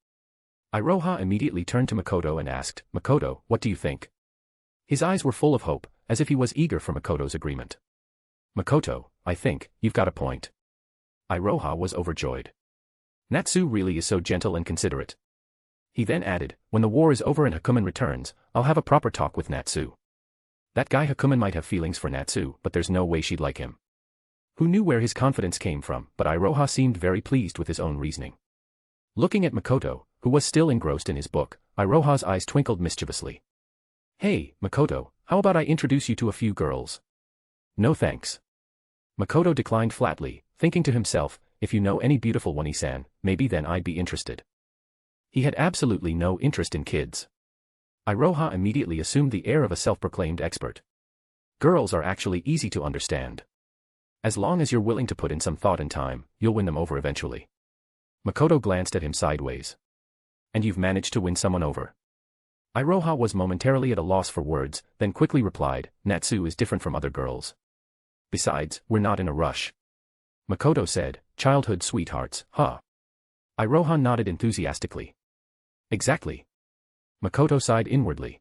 C: Iroha immediately turned to Makoto and asked, Makoto, what do you think? His eyes were full of hope, as if he was eager for Makoto's agreement. Makoto, I think, you've got a point. Iroha was overjoyed. Natsu really is so gentle and considerate. He then added, when the war is over and Hakumen returns, I'll have a proper talk with Natsu. That guy Hakumen might have feelings for Natsu, but there's no way she'd like him. Who knew where his confidence came from, but Iroha seemed very pleased with his own reasoning. Looking at Makoto, who was still engrossed in his book, Iroha's eyes twinkled mischievously. Hey, Makoto, how about I introduce you to a few girls? No thanks. Makoto declined flatly, thinking to himself, if you know any beautiful one-san, maybe then I'd be interested. He had absolutely no interest in kids. Iroha immediately assumed the air of a self-proclaimed expert. Girls are actually easy to understand. As long as you're willing to put in some thought and time, you'll win them over eventually. Makoto glanced at him sideways. And you've managed to win someone over? Iroha was momentarily at a loss for words, then quickly replied, Natsu is different from other girls. Besides, we're not in a rush. Makoto said, childhood sweethearts, huh? Iroha nodded enthusiastically. Exactly. Makoto sighed inwardly.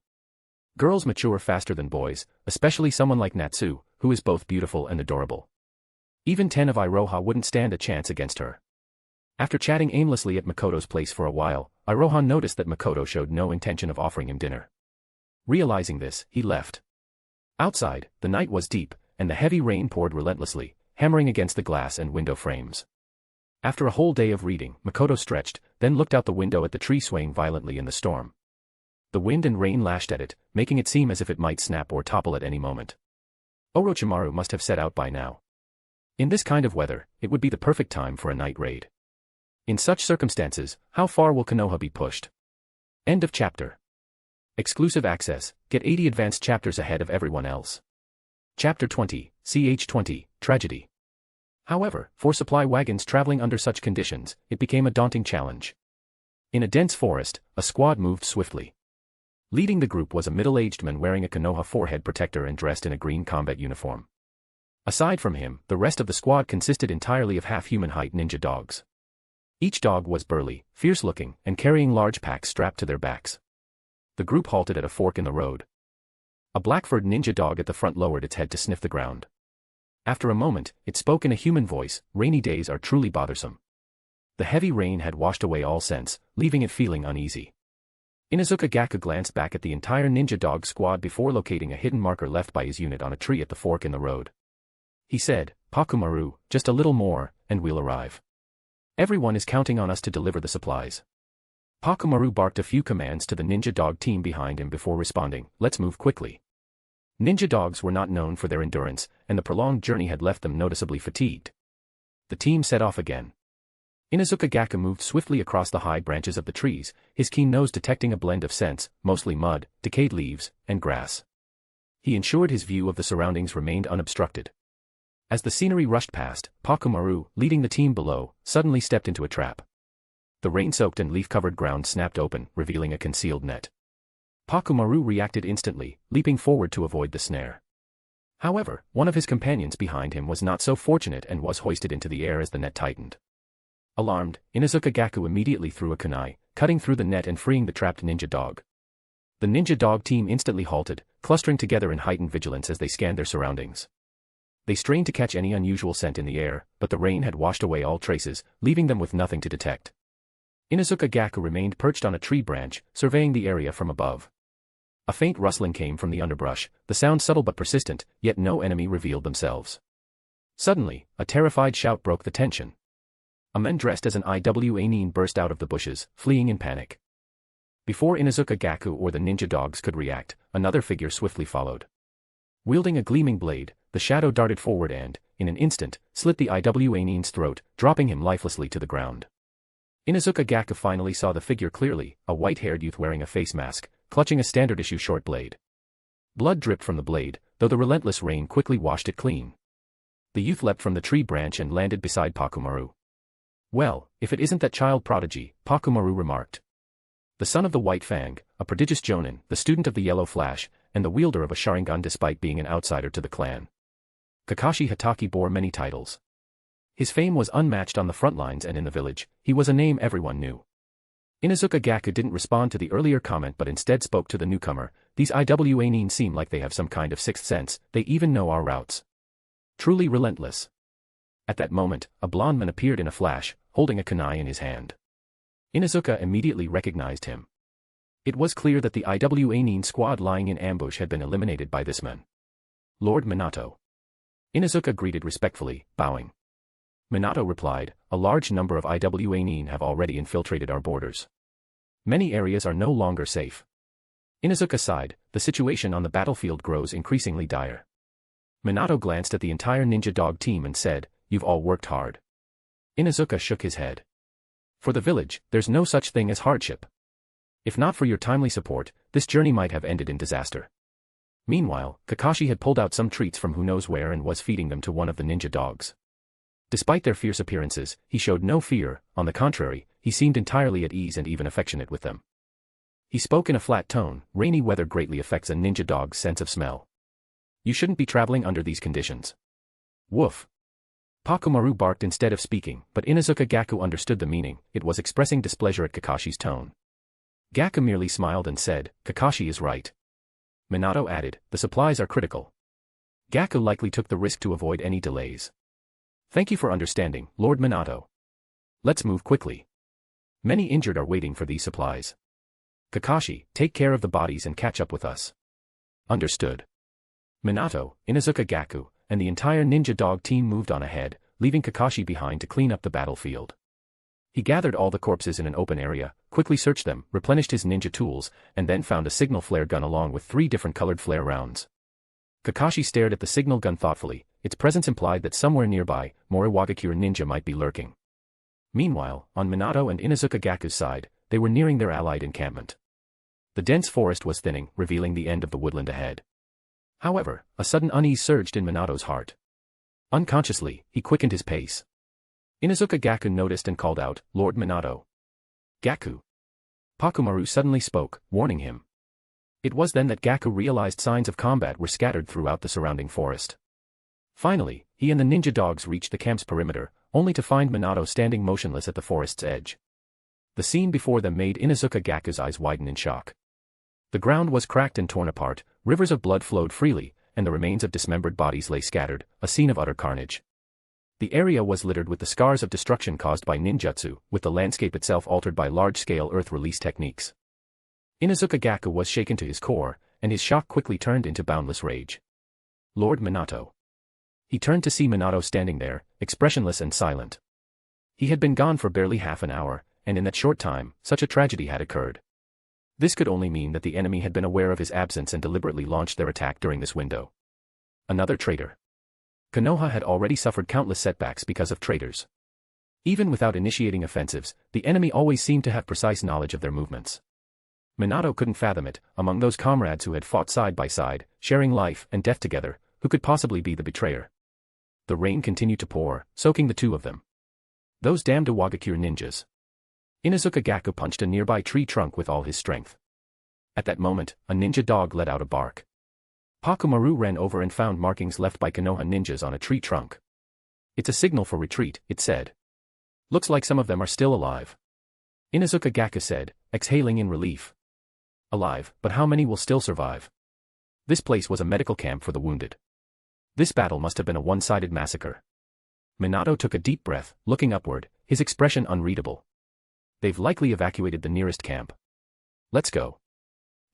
C: Girls mature faster than boys, especially someone like Natsu, who is both beautiful and adorable. Even 10 of Iroha wouldn't stand a chance against her. After chatting aimlessly at Makoto's place for a while, Iroha noticed that Makoto showed no intention of offering him dinner. Realizing this, he left. Outside, the night was deep, and the heavy rain poured relentlessly, hammering against the glass and window frames. After a whole day of reading, Makoto stretched, then looked out the window at the tree swaying violently in the storm. The wind and rain lashed at it, making it seem as if it might snap or topple at any moment. Orochimaru must have set out by now. In this kind of weather, it would be the perfect time for a night raid. In such circumstances, how far will Konoha be pushed? End of chapter. Exclusive access, get 80 advanced chapters ahead of everyone else. Chapter 20, CH20, Tragedy. However, for supply wagons traveling under such conditions, it became a daunting challenge. In a dense forest, a squad moved swiftly. Leading the group was a middle-aged man wearing a Konoha forehead protector and dressed in a green combat uniform. Aside from him, the rest of the squad consisted entirely of half-human-height ninja dogs. Each dog was burly, fierce-looking, and carrying large packs strapped to their backs. The group halted at a fork in the road. A black-furred ninja dog at the front lowered its head to sniff the ground. After a moment, it spoke in a human voice, "Rainy days are truly bothersome." The heavy rain had washed away all sense, leaving it feeling uneasy. Inuzuka Gaku glanced back at the entire ninja dog squad before locating a hidden marker left by his unit on a tree at the fork in the road. He said, "Pakumaru, just a little more, and we'll arrive. Everyone is counting on us to deliver the supplies." Pakumaru barked a few commands to the ninja dog team behind him before responding, "Let's move quickly." Ninja dogs were not known for their endurance, and the prolonged journey had left them noticeably fatigued. The team set off again. Inuzuka Gaku moved swiftly across the high branches of the trees, his keen nose detecting a blend of scents, mostly mud, decayed leaves, and grass. He ensured his view of the surroundings remained unobstructed. As the scenery rushed past, Pakumaru, leading the team below, suddenly stepped into a trap. The rain-soaked and leaf-covered ground snapped open, revealing a concealed net. Pakumaru reacted instantly, leaping forward to avoid the snare. However, one of his companions behind him was not so fortunate and was hoisted into the air as the net tightened. Alarmed, Inuzuka Gaku immediately threw a kunai, cutting through the net and freeing the trapped ninja dog. The ninja dog team instantly halted, clustering together in heightened vigilance as they scanned their surroundings. They strained to catch any unusual scent in the air, but the rain had washed away all traces, leaving them with nothing to detect. Inuzuka Gaku remained perched on a tree branch, surveying the area from above. A faint rustling came from the underbrush, the sound subtle but persistent, yet no enemy revealed themselves. Suddenly, a terrified shout broke the tension. A man dressed as an Iwa burst out of the bushes, fleeing in panic. Before Inuzuka Gaku or the ninja dogs could react, another figure swiftly followed. Wielding a gleaming blade, the shadow darted forward and, in an instant, slit the Iwa's throat, dropping him lifelessly to the ground. Inuzuka Gaku finally saw the figure clearly, a white-haired youth wearing a face mask, clutching a standard-issue short blade. Blood dripped from the blade, though the relentless rain quickly washed it clean. The youth leapt from the tree branch and landed beside Pakumaru. "Well, if it isn't that child prodigy," Pakumaru remarked. The son of the White Fang, a prodigious jonin, the student of the Yellow Flash, and the wielder of a Sharingan despite being an outsider to the clan. Kakashi Hatake bore many titles. His fame was unmatched on the front lines and in the village, he was a name everyone knew. Inuzuka Gaku didn't respond to the earlier comment but instead spoke to the newcomer, "These Iwa seem like they have some kind of sixth sense, they even know our routes. Truly relentless." At that moment, a blond man appeared in a flash, holding a kunai in his hand. Inuzuka immediately recognized him. It was clear that the Iwa squad lying in ambush had been eliminated by this man. "Lord Minato." Inuzuka greeted respectfully, bowing. Minato replied, "A large number of Iwa have already infiltrated our borders. Many areas are no longer safe." Inuzuka sighed, the situation on the battlefield grows increasingly dire. Minato glanced at the entire ninja dog team and said, "You've all worked hard." Inuzuka shook his head. "For the village, there's no such thing as hardship. If not for your timely support, this journey might have ended in disaster." Meanwhile, Kakashi had pulled out some treats from who knows where and was feeding them to one of the ninja dogs. Despite their fierce appearances, he showed no fear, on the contrary, he seemed entirely at ease and even affectionate with them. He spoke in a flat tone, "Rainy weather greatly affects a ninja dog's sense of smell. You shouldn't be traveling under these conditions." "Woof." Pakumaru barked instead of speaking, but Inuzuka Gaku understood the meaning, it was expressing displeasure at Kakashi's tone. Gaku merely smiled and said, "Kakashi is right." Minato added, "The supplies are critical. Gaku likely took the risk to avoid any delays." Thank you for understanding, Lord Minato. Let's move quickly. Many injured are waiting for these supplies. Kakashi, take care of the bodies and catch up with us. Understood. Minato, Inuzuka Gaku, and the entire ninja dog team moved on ahead, leaving Kakashi behind to clean up the battlefield. He gathered all the corpses in an open area, quickly searched them, replenished his ninja tools, and then found a signal flare gun along with 3 different colored flare rounds. Kakashi stared at the signal gun thoughtfully. Its presence implied that somewhere nearby, more Iwagakure ninja might be lurking. Meanwhile, on Minato and Inuzuka Gaku's side, they were nearing their allied encampment. The dense forest was thinning, revealing the end of the woodland ahead. However, a sudden unease surged in Minato's heart. Unconsciously, he quickened his pace. Inuzuka Gaku noticed and called out, "Lord Minato." "Gaku." Pakumaru suddenly spoke, warning him. It was then that Gaku realized signs of combat were scattered throughout the surrounding forest. Finally, he and the ninja dogs reached the camp's perimeter, only to find Minato standing motionless at the forest's edge. The scene before them made Inuzuka Gaku's eyes widen in shock. The ground was cracked and torn apart, rivers of blood flowed freely, and the remains of dismembered bodies lay scattered, a scene of utter carnage. The area was littered with the scars of destruction caused by ninjutsu, with the landscape itself altered by large-scale earth release techniques. Inuzuka Gaku was shaken to his core, and his shock quickly turned into boundless rage. "Lord Minato." He turned to see Minato standing there, expressionless and silent. He had been gone for barely half an hour, and in that short time, such a tragedy had occurred. This could only mean that the enemy had been aware of his absence and deliberately launched their attack during this window. Another traitor. Konoha had already suffered countless setbacks because of traitors. Even without initiating offensives, the enemy always seemed to have precise knowledge of their movements. Minato couldn't fathom it. Among those comrades who had fought side by side, sharing life and death together, who could possibly be the betrayer? The rain continued to pour, soaking the two of them. Those damned Iwagakure ninjas. Inuzuka Gaku punched a nearby tree trunk with all his strength. At that moment, a ninja dog let out a bark. Pakumaru ran over and found markings left by Konoha ninjas on a tree trunk. "It's a signal for retreat," it said. "Looks like some of them are still alive." Inuzuka Gaku said, exhaling in relief. "Alive, but how many will still survive?" This place was a medical camp for the wounded. This battle must have been a one-sided massacre. Minato took a deep breath, looking upward, his expression unreadable. "They've likely evacuated the nearest camp. Let's go.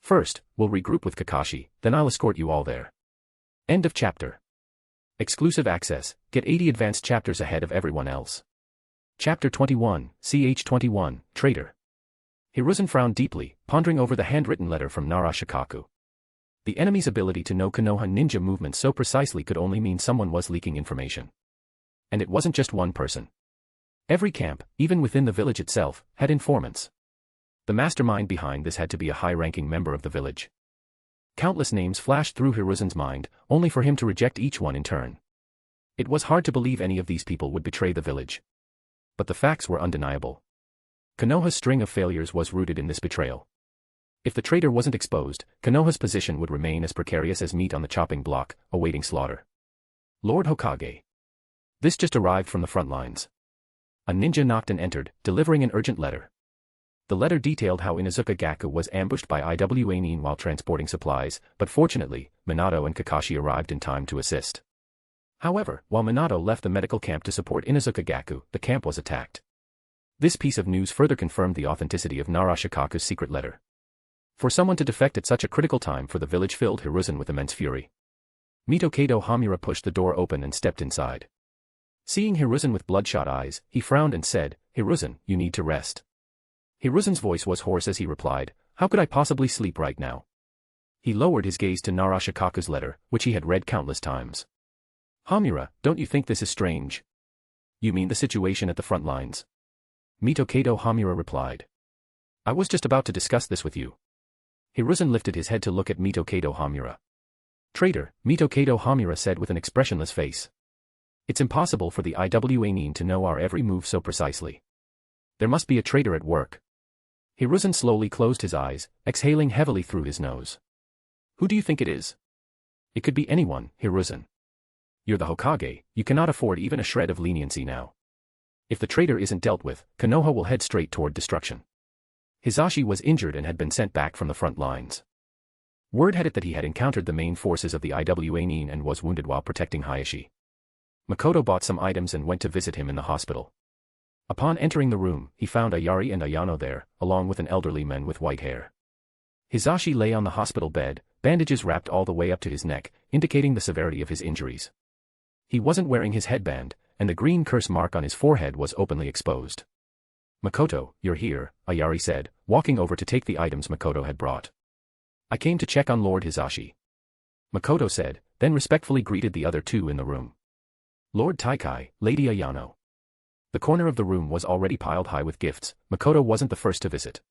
C: First, we'll regroup with Kakashi, then I'll escort you all there." End of chapter. Exclusive access, get 80 advanced chapters ahead of everyone else. Chapter 21, CH21, Traitor. Hiruzen frowned deeply, pondering over the handwritten letter from Narashikaku. The enemy's ability to know Konoha ninja movements so precisely could only mean someone was leaking information. And it wasn't just one person. Every camp, even within the village itself, had informants. The mastermind behind this had to be a high-ranking member of the village. Countless names flashed through Hiruzen's mind, only for him to reject each one in turn. It was hard to believe any of these people would betray the village. But the facts were undeniable. Konoha's string of failures was rooted in this betrayal. If the traitor wasn't exposed, Konoha's position would remain as precarious as meat on the chopping block, awaiting slaughter. Lord Hokage. This just arrived from the front lines. A ninja knocked and entered, delivering an urgent letter. The letter detailed how Inuzuka Gaku was ambushed by Iwa Nin while transporting supplies, but fortunately, Minato and Kakashi arrived in time to assist. However, while Minato left the medical camp to support Inuzuka Gaku, the camp was attacked. This piece of news further confirmed the authenticity of Narashikaku's secret letter. For someone to defect at such a critical time for the village filled Hiruzen with immense fury. Mitokado Hamura pushed the door open and stepped inside. Seeing Hiruzen with bloodshot eyes, he frowned and said, "Hiruzen, you need to rest." Hiruzen's voice was hoarse as he replied, "How could I possibly sleep right now?" He lowered his gaze to Narashikaku's letter, which he had read countless times. "Hamura, don't you think this is strange?" "You mean the situation at the front lines?" Mitokado Hamura replied. "I was just about to discuss this with you." Hiruzen lifted his head to look at Mitokado Hamura. "Traitor," Mitokado Hamura said with an expressionless face. "It's impossible for the Iwa Nin to know our every move so precisely. There must be a traitor at work." Hiruzen slowly closed his eyes, exhaling heavily through his nose. "Who do you think it is?" "It could be anyone, Hiruzen. You're the Hokage, you cannot afford even a shred of leniency now. If the traitor isn't dealt with, Konoha will head straight toward destruction." Hisashi was injured and had been sent back from the front lines. Word had it that he had encountered the main forces of the Iwa Nin and was wounded while protecting Hayashi. Makoto bought some items and went to visit him in the hospital. Upon entering the room, he found Ayari and Ayano there, along with an elderly man with white hair. Hisashi lay on the hospital bed, bandages wrapped all the way up to his neck, indicating the severity of his injuries. He wasn't wearing his headband, and the green curse mark on his forehead was openly exposed. "Makoto, you're here," Ayari said, walking over to take the items Makoto had brought. "I came to check on Lord Hisashi," Makoto said, then respectfully greeted the other two in the room. "Lord Taikai, Lady Ayano." The corner of the room was already piled high with gifts. Makoto wasn't the first to visit.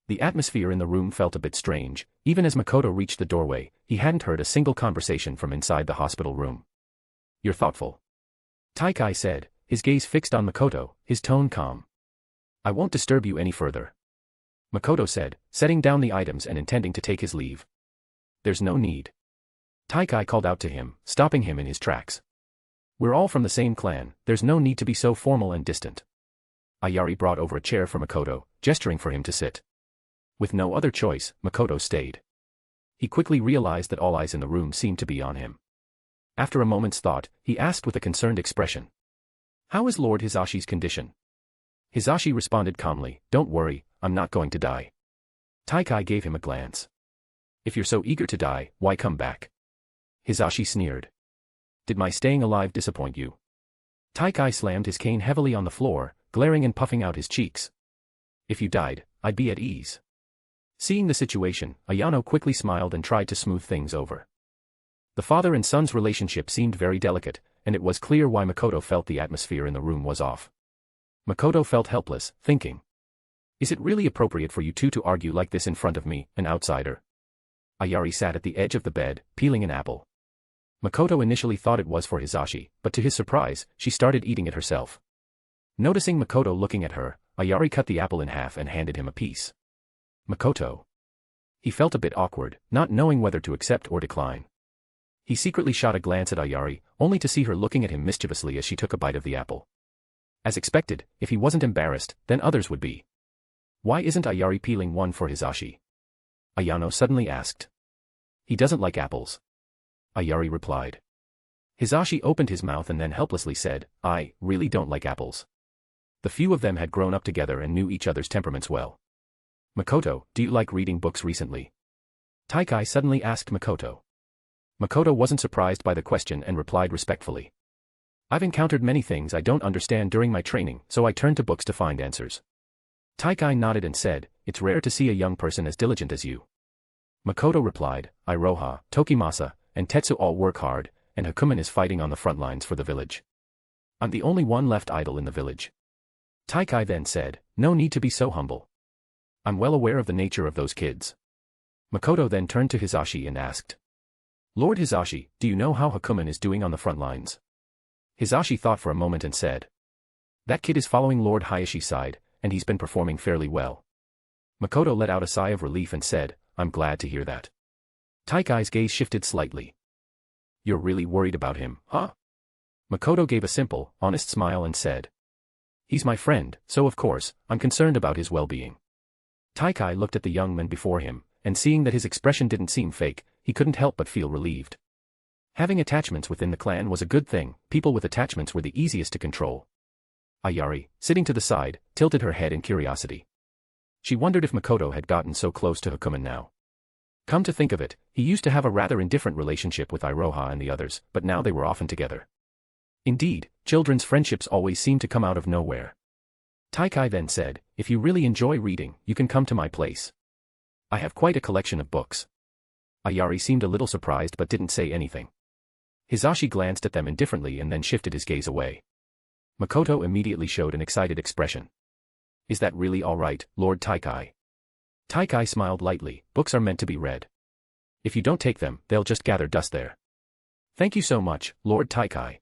C: The atmosphere in the room felt a bit strange. Even as Makoto reached the doorway, he hadn't heard a single conversation from inside the hospital room. "You're thoughtful," Taikai said, his gaze fixed on Makoto, his tone calm. "I won't disturb you any further," Makoto said, setting down the items and intending to take his leave. "There's no need," Taikai called out to him, stopping him in his tracks. "We're all from the same clan, there's no need to be so formal and distant." Ayari brought over a chair for Makoto, gesturing for him to sit. With no other choice, Makoto stayed. He quickly realized that all eyes in the room seemed to be on him. After a moment's thought, he asked with a concerned expression, "How is Lord Hisashi's condition?" Hisashi responded calmly, "Don't worry, I'm not going to die." Taikai gave him a glance. "If you're so eager to die, why come back?" Hisashi sneered. "Did my staying alive disappoint you?" Taikai slammed his cane heavily on the floor, glaring and puffing out his cheeks. "If you died, I'd be at ease." Seeing the situation, Ayano quickly smiled and tried to smooth things over. The father and son's relationship seemed very delicate, and it was clear why Makoto felt the atmosphere in the room was off. Makoto felt helpless, thinking, "Is it really appropriate for you two to argue like this in front of me, an outsider?" Ayari sat at the edge of the bed, peeling an apple. Makoto initially thought it was for Hisashi, but to his surprise, she started eating it herself. Noticing Makoto looking at her, Ayari cut the apple in half and handed him a piece. "Makoto." He felt a bit awkward, not knowing whether to accept or decline. He secretly shot a glance at Ayari, only to see her looking at him mischievously as she took a bite of the apple. As expected, if he wasn't embarrassed, then others would be. "Why isn't Ayari peeling one for Hisashi?" Ayano suddenly asked. "He doesn't like apples," Ayari replied. Hisashi opened his mouth and then helplessly said, "I really don't like apples." The few of them had grown up together and knew each other's temperaments well. "Makoto, do you like reading books recently?" Taikai suddenly asked Makoto. Makoto wasn't surprised by the question and replied respectfully. "I've encountered many things I don't understand during my training, so I turn to books to find answers." Taikai nodded and said, "It's rare to see a young person as diligent as you." Makoto replied, "Iroha, Tokimasa, and Tetsu all work hard, and Hakumen is fighting on the front lines for the village. I'm the only one left idle in the village." Taikai then said, "No need to be so humble. I'm well aware of the nature of those kids." Makoto then turned to Hisashi and asked, "Lord Hisashi, do you know how Hakumen is doing on the front lines?" Hisashi thought for a moment and said, "That kid is following Lord Hayashi's side, and he's been performing fairly well." Makoto let out a sigh of relief and said, "I'm glad to hear that." Taikai's gaze shifted slightly. "You're really worried about him, huh?" Makoto gave a simple, honest smile and said, "He's my friend, so of course, I'm concerned about his well-being." Taikai looked at the young man before him, and seeing that his expression didn't seem fake, he couldn't help but feel relieved. Having attachments within the clan was a good thing. People with attachments were the easiest to control. Ayari, sitting to the side, tilted her head in curiosity. She wondered if Makoto had gotten so close to Hakumen now. Come to think of it, he used to have a rather indifferent relationship with Iroha and the others, but now they were often together. Indeed, children's friendships always seem to come out of nowhere. Taikai then said, "If you really enjoy reading, you can come to my place. I have quite a collection of books." Ayari seemed a little surprised but didn't say anything. Hisashi glanced at them indifferently and then shifted his gaze away. Makoto immediately showed an excited expression. "Is that really all right, Lord Taikai?" Taikai smiled lightly. "Books are meant to be read. If you don't take them, they'll just gather dust there." "Thank you so much, Lord Taikai."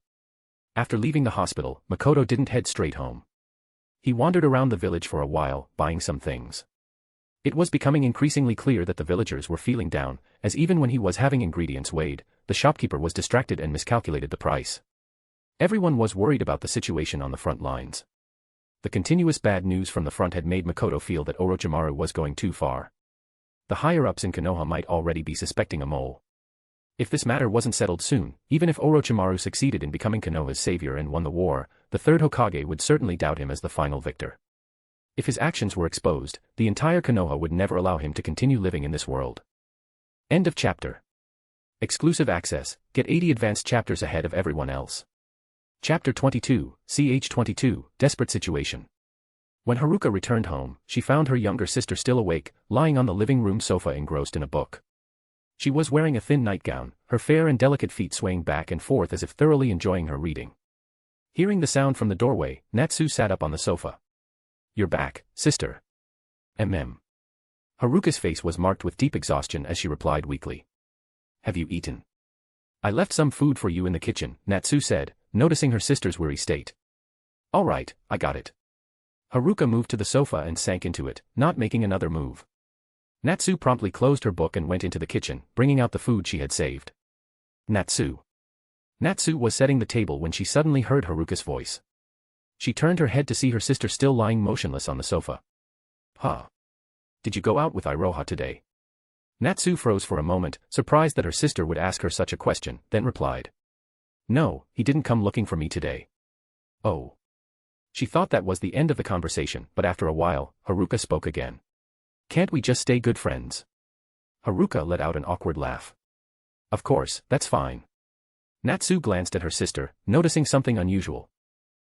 C: After leaving the hospital, Makoto didn't head straight home. He wandered around the village for a while, buying some things. It was becoming increasingly clear that the villagers were feeling down, as even when he was having ingredients weighed, the shopkeeper was distracted and miscalculated the price. Everyone was worried about the situation on the front lines. The continuous bad news from the front had made Makoto feel that Orochimaru was going too far. The higher-ups in Konoha might already be suspecting a mole. If this matter wasn't settled soon, even if Orochimaru succeeded in becoming Konoha's savior and won the war, the third Hokage would certainly doubt him as the final victor. If his actions were exposed, the entire Konoha would never allow him to continue living in this world. End of chapter. Exclusive access, get 80 advanced chapters ahead of everyone else. Chapter 22, CH22, Desperate Situation. When Haruka returned home, she found her younger sister still awake, lying on the living room sofa engrossed in a book. She was wearing a thin nightgown, her fair and delicate feet swaying back and forth as if thoroughly enjoying her reading. Hearing the sound from the doorway, Natsu sat up on the sofa. "You're back, sister." Haruka's face was marked with deep exhaustion as she replied weakly. "Have you eaten?" "I left some food for you in the kitchen," Natsu said, noticing her sister's weary state. "All right, I got it." Haruka moved to the sofa and sank into it, not making another move. Natsu promptly closed her book and went into the kitchen, bringing out the food she had saved. Natsu. Natsu was setting the table when she suddenly heard Haruka's voice. She turned her head to see her sister still lying motionless on the sofa. "Huh? Did you go out with Iroha today?" Natsu froze for a moment, surprised that her sister would ask her such a question, then replied. "No, he didn't come looking for me today." "Oh." She thought that was the end of the conversation, but after a while, Haruka spoke again. "Can't we just stay good friends?" Haruka let out an awkward laugh. "Of course, that's fine." Natsu glanced at her sister, noticing something unusual.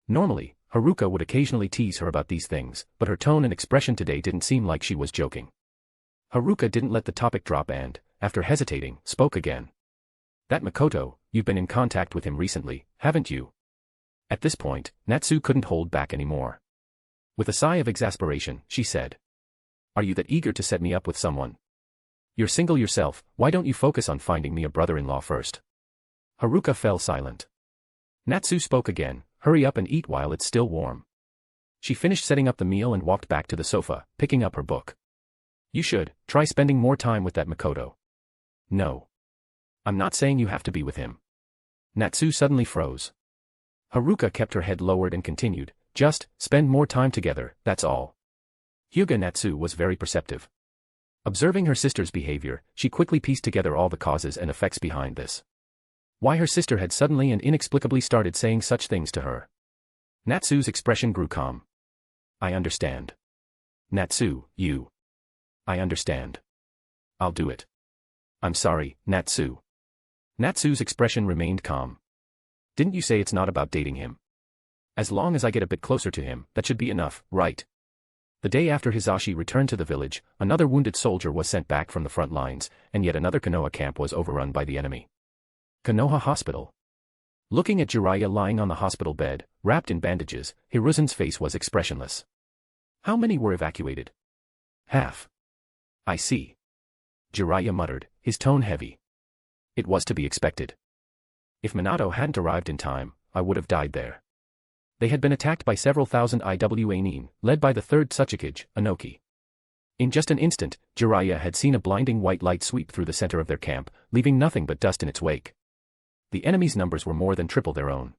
C: Normally, Haruka would occasionally tease her about these things, but her tone and expression today didn't seem like she was joking. Haruka didn't let the topic drop and, after hesitating, spoke again. "That Makoto, you've been in contact with him recently, haven't you?" At this point, Natsu couldn't hold back anymore. With a sigh of exasperation, she said. "Are you that eager to set me up with someone? You're single yourself, why don't you focus on finding me a brother-in-law first?" Haruka fell silent. Natsu spoke again, "Hurry up and eat while it's still warm." She finished setting up the meal and walked back to the sofa, picking up her book. "You should try spending more time with that Makoto." "No. I'm not saying you have to be with him." Natsu suddenly froze. Haruka kept her head lowered and continued, "Just spend more time together, that's all." Hyuga Natsu was very perceptive. Observing her sister's behavior, she quickly pieced together all the causes and effects behind this. Why her sister had suddenly and inexplicably started saying such things to her. Natsu's expression grew calm. "I understand. Natsu, you. I understand. I'll do it. I'm sorry, Natsu." Natsu's expression remained calm. "Didn't you say it's not about dating him? As long as I get a bit closer to him, that should be enough, right?" The day after Hisashi returned to the village, another wounded soldier was sent back from the front lines, and yet another Konoha camp was overrun by the enemy. Konoha Hospital. Looking at Jiraiya lying on the hospital bed, wrapped in bandages, Hiruzen's face was expressionless. "How many were evacuated?" "Half." "I see." Jiraiya muttered, his tone heavy. "It was to be expected. If Minato hadn't arrived in time, I would have died there." They had been attacked by several thousand Iwa Nin, led by the third Tsuchikage, Inoki. In just an instant, Jiraiya had seen a blinding white light sweep through the center of their camp, leaving nothing but dust in its wake. The enemy's numbers were more than triple their own.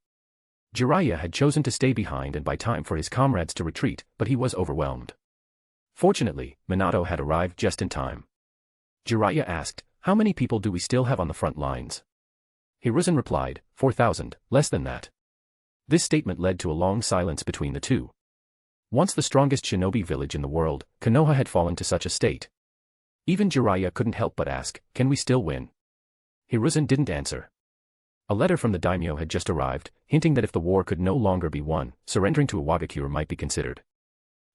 C: Jiraiya had chosen to stay behind and buy time for his comrades to retreat, but he was overwhelmed. Fortunately, Minato had arrived just in time. Jiraiya asked, "How many people do we still have on the front lines?" Hiruzen replied, 4,000, less than that." This statement led to a long silence between the two. Once the strongest shinobi village in the world, Konoha had fallen to such a state. Even Jiraiya couldn't help but ask, "Can we still win?" Hiruzen didn't answer. A letter from the daimyo had just arrived, hinting that if the war could no longer be won, surrendering to Iwagakure might be considered.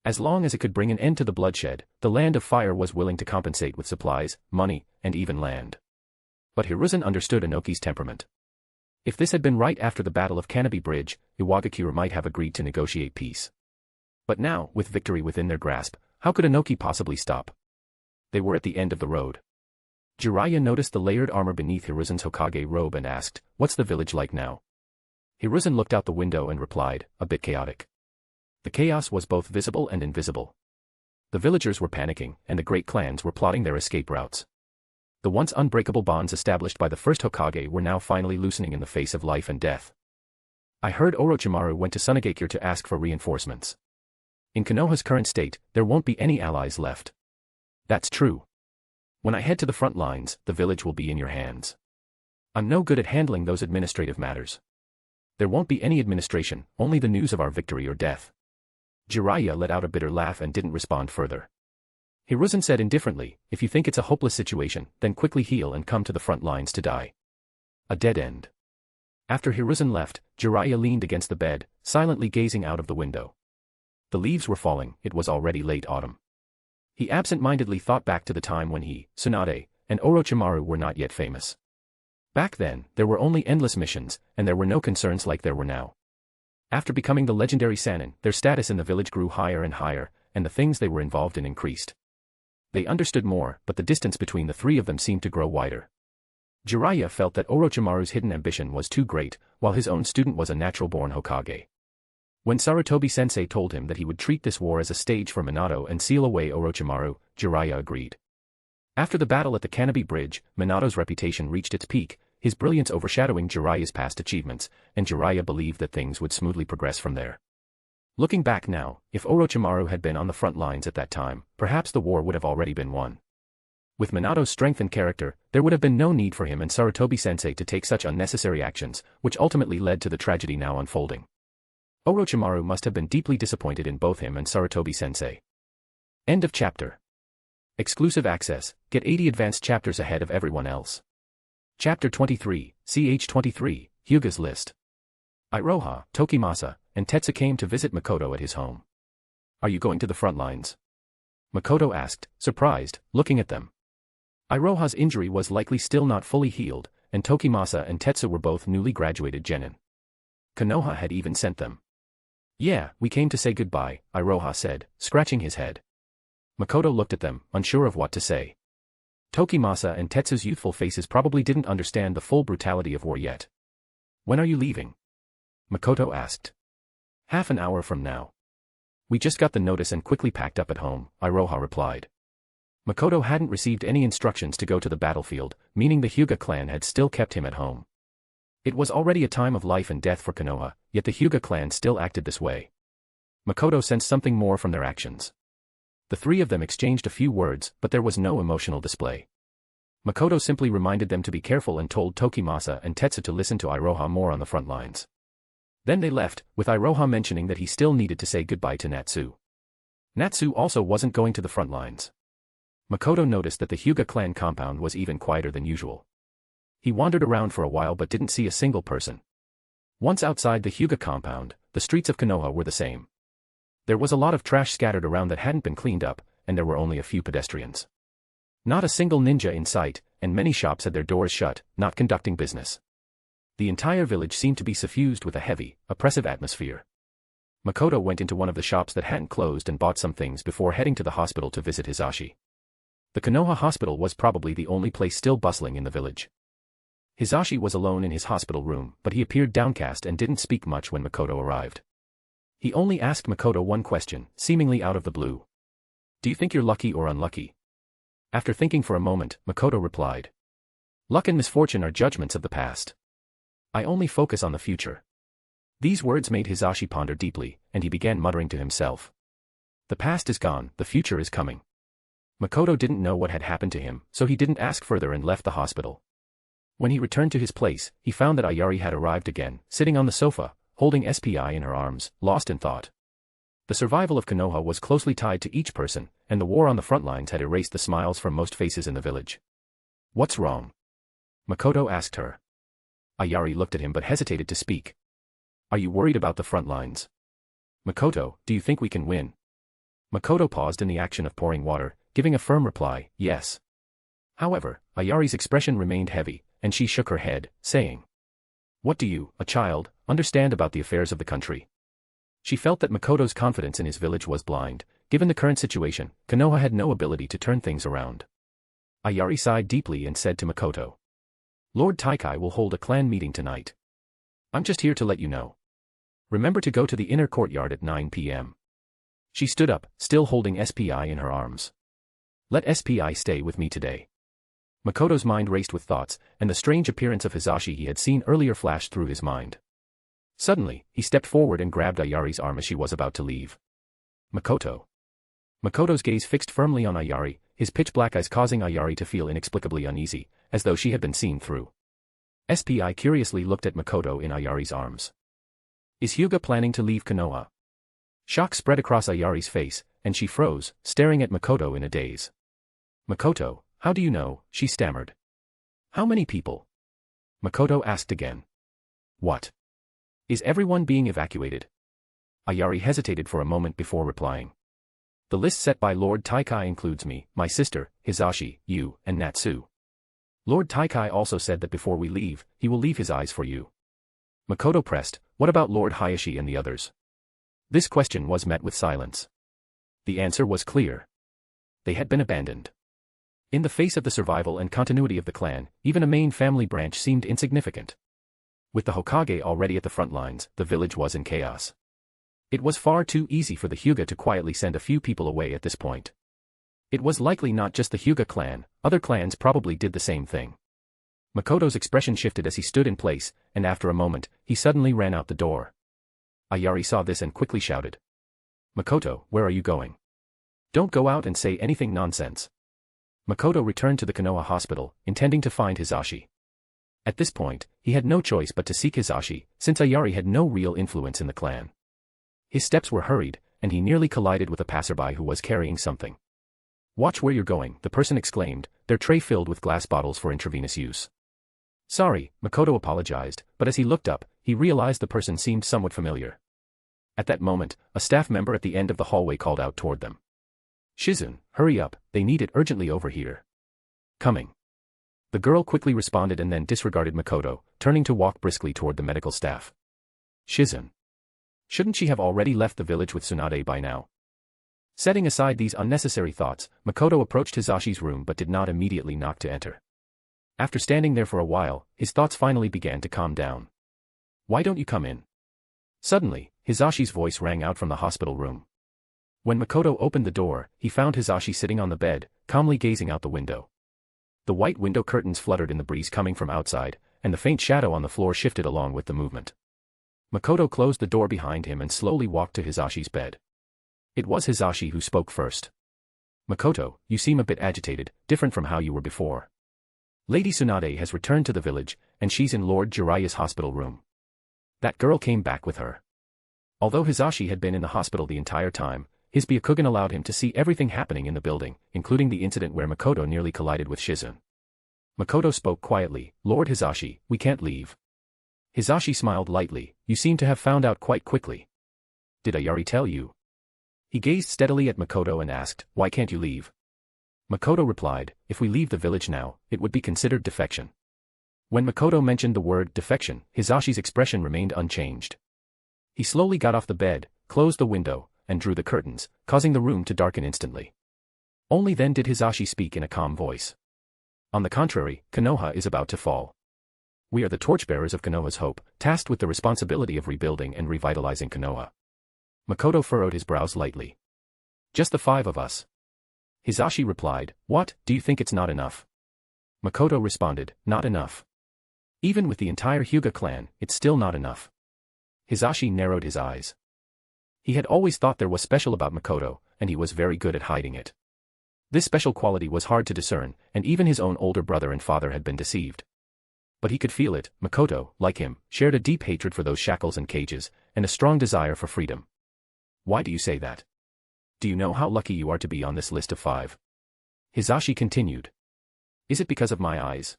C: As long as it could bring an end to the bloodshed, the Land of Fire was willing to compensate with supplies, money, and even land. But Hiruzen understood Inoki's temperament. If this had been right after the Battle of Kanobi Bridge, Iwagakure might have agreed to negotiate peace. But now, with victory within their grasp, how could Inoki possibly stop? They were at the end of the road. Jiraiya noticed the layered armor beneath Hiruzen's Hokage robe and asked, "What's the village like now?" Hiruzen looked out the window and replied, "A bit chaotic." The chaos was both visible and invisible. The villagers were panicking, and the great clans were plotting their escape routes. The once unbreakable bonds established by the first Hokage were now finally loosening in the face of life and death. "I heard Orochimaru went to Sunagakure to ask for reinforcements. In Konoha's current state, there won't be any allies left." "That's true. When I head to the front lines, the village will be in your hands." I'm no good at handling those administrative matters. There won't be any administration, only the news of our victory or death. Jiraiya let out a bitter laugh and didn't respond further. Hiruzen said indifferently, if you think it's a hopeless situation, then quickly heal and come to the front lines to die. A dead end. After Hiruzen left, Jiraiya leaned against the bed, silently gazing out of the window. The leaves were falling, it was already late autumn. He absent-mindedly thought back to the time when he, Tsunade, and Orochimaru were not yet famous. Back then, there were only endless missions, and there were no concerns like there were now. After becoming the legendary Sannin, their status in the village grew higher and higher, and the things they were involved in increased. They understood more, but the distance between the three of them seemed to grow wider. Jiraiya felt that Orochimaru's hidden ambition was too great, while his own student was a natural-born Hokage. When Sarutobi-sensei told him that he would treat this war as a stage for Minato and seal away Orochimaru, Jiraiya agreed. After the battle at the Kanobi Bridge, Minato's reputation reached its peak, his brilliance overshadowing Jiraiya's past achievements, and Jiraiya believed that things would smoothly progress from there. Looking back now, if Orochimaru had been on the front lines at that time, perhaps the war would have already been won. With Minato's strength and character, there would have been no need for him and Sarutobi-sensei to take such unnecessary actions, which ultimately led to the tragedy now unfolding. Orochimaru must have been deeply disappointed in both him and Sarutobi-sensei. End of chapter. Exclusive access, get 80 advanced chapters ahead of everyone else. Chapter 23, CH23, Hyuga's List. Iroha, Tokimasa, and Tetsu came to visit Makoto at his home. Are you going to the front lines? Makoto asked, surprised, looking at them. Iroha's injury was likely still not fully healed, and Tokimasa and Tetsu were both newly graduated genin. Konoha had even sent them. Yeah, we came to say goodbye, Iroha said, scratching his head. Makoto looked at them, unsure of what to say. Tokimasa and Tetsu's youthful faces probably didn't understand the full brutality of war yet. When are you leaving? Makoto asked. Half an hour from now. We just got the notice and quickly packed up at home, Iroha replied. Makoto hadn't received any instructions to go to the battlefield, meaning the Hyuga clan had still kept him at home. It was already a time of life and death for Konoha, yet the Hyuga clan still acted this way. Makoto sensed something more from their actions. The three of them exchanged a few words, but there was no emotional display. Makoto simply reminded them to be careful and told Tokimasa and Tetsu to listen to Iroha more on the front lines. Then they left, with Iroha mentioning that he still needed to say goodbye to Natsu. Natsu also wasn't going to the front lines. Makoto noticed that the Hyuga clan compound was even quieter than usual. He wandered around for a while but didn't see a single person. Once outside the Hyuga compound, the streets of Konoha were the same. There was a lot of trash scattered around that hadn't been cleaned up, and there were only a few pedestrians. Not a single ninja in sight, and many shops had their doors shut, not conducting business. The entire village seemed to be suffused with a heavy, oppressive atmosphere. Makoto went into one of the shops that hadn't closed and bought some things before heading to the hospital to visit Hisashi. The Konoha hospital was probably the only place still bustling in the village. Hisashi was alone in his hospital room, but he appeared downcast and didn't speak much when Makoto arrived. He only asked Makoto one question, seemingly out of the blue. Do you think you're lucky or unlucky? After thinking for a moment, Makoto replied. Luck and misfortune are judgments of the past. I only focus on the future. These words made Hisashi ponder deeply, and he began muttering to himself. The past is gone, the future is coming. Makoto didn't know what had happened to him, so he didn't ask further and left the hospital. When he returned to his place, he found that Ayari had arrived again, sitting on the sofa, holding SPI in her arms, lost in thought. The survival of Konoha was closely tied to each person, and the war on the front lines had erased the smiles from most faces in the village. What's wrong? Makoto asked her. Ayari looked at him but hesitated to speak. Are you worried about the front lines? Makoto, do you think we can win? Makoto paused in the action of pouring water, giving a firm reply, yes. However, Ayari's expression remained heavy, and she shook her head, saying, What do you, a child, understand about the affairs of the country? She felt that Makoto's confidence in his village was blind. Given the current situation, Konoha had no ability to turn things around. Ayari sighed deeply and said to Makoto. Lord Taikai will hold a clan meeting tonight. I'm just here to let you know. Remember to go to the inner courtyard at 9 p.m. She stood up, still holding SPI in her arms. Let SPI stay with me today. Makoto's mind raced with thoughts, and the strange appearance of Hisashi he had seen earlier flashed through his mind. Suddenly, he stepped forward and grabbed Ayari's arm as she was about to leave. Makoto. Makoto's gaze fixed firmly on Ayari, his pitch-black eyes causing Ayari to feel inexplicably uneasy, as though she had been seen through. SPI curiously looked at Makoto in Ayari's arms. Is Hyuga planning to leave Konoha? Shock spread across Ayari's face, and she froze, staring at Makoto in a daze. Makoto, how do you know? She stammered. How many people? Makoto asked again. What? Is everyone being evacuated? Ayari hesitated for a moment before replying. The list set by Lord Taikai includes me, my sister, Hizashi, you, and Natsu. Lord Taikai also said that before we leave, he will leave his eyes for you. Makoto pressed, what about Lord Hayashi and the others? This question was met with silence. The answer was clear. They had been abandoned. In the face of the survival and continuity of the clan, even a main family branch seemed insignificant. With the Hokage already at the front lines, the village was in chaos. It was far too easy for the Hyuga to quietly send a few people away at this point. It was likely not just the Hyuga clan, other clans probably did the same thing. Makoto's expression shifted as he stood in place, and after a moment, he suddenly ran out the door. Ayari saw this and quickly shouted. Makoto, where are you going? Don't go out and say anything nonsense. Makoto returned to the Konoha hospital, intending to find Hizashi. At this point, he had no choice but to seek Hizashi, since Ayari had no real influence in the clan. His steps were hurried, and he nearly collided with a passerby who was carrying something. Watch where you're going, the person exclaimed, their tray filled with glass bottles for intravenous use. Sorry, Makoto apologized, but as he looked up, he realized the person seemed somewhat familiar. At that moment, a staff member at the end of the hallway called out toward them. Shizun, hurry up, they need it urgently over here. Coming. The girl quickly responded and then disregarded Makoto, turning to walk briskly toward the medical staff. Shizun. Shouldn't she have already left the village with Tsunade by now? Setting aside these unnecessary thoughts, Makoto approached Hizashi's room but did not immediately knock to enter. After standing there for a while, his thoughts finally began to calm down. Why don't you come in? Suddenly, Hizashi's voice rang out from the hospital room. When Makoto opened the door, he found Hizashi sitting on the bed, calmly gazing out the window. The white window curtains fluttered in the breeze coming from outside, and the faint shadow on the floor shifted along with the movement. Makoto closed the door behind him and slowly walked to Hizashi's bed. It was Hizashi who spoke first. Makoto, you seem a bit agitated, different from how you were before. Lady Tsunade has returned to the village, and she's in Lord Jiraiya's hospital room. That girl came back with her. Although Hizashi had been in the hospital the entire time, his Byakugan allowed him to see everything happening in the building, including the incident where Makoto nearly collided with Shizun. Makoto spoke quietly, Lord Hizashi, we can't leave. Hizashi smiled lightly, you seem to have found out quite quickly. Did Ayari tell you? He gazed steadily at Makoto and asked, why can't you leave? Makoto replied, if we leave the village now, it would be considered defection. When Makoto mentioned the word defection, Hizashi's expression remained unchanged. He slowly got off the bed, closed the window, and drew the curtains, causing the room to darken instantly. Only then did Hizashi speak in a calm voice. On the contrary, Konoha is about to fall. We are the torchbearers of Konoha's hope, tasked with the responsibility of rebuilding and revitalizing Konoha. Makoto furrowed his brows lightly. Just the 5 of us. Hizashi replied, what, do you think it's not enough? Makoto responded, not enough. Even with the entire Hyuga clan, it's still not enough. Hizashi narrowed his eyes. He had always thought there was special about Makoto, and he was very good at hiding it. This special quality was hard to discern, and even his own older brother and father had been deceived. But he could feel it, Makoto, like him, shared a deep hatred for those shackles and cages, and a strong desire for freedom. Why do you say that? Do you know how lucky you are to be on this list of 5? Hizashi continued. Is it because of my eyes?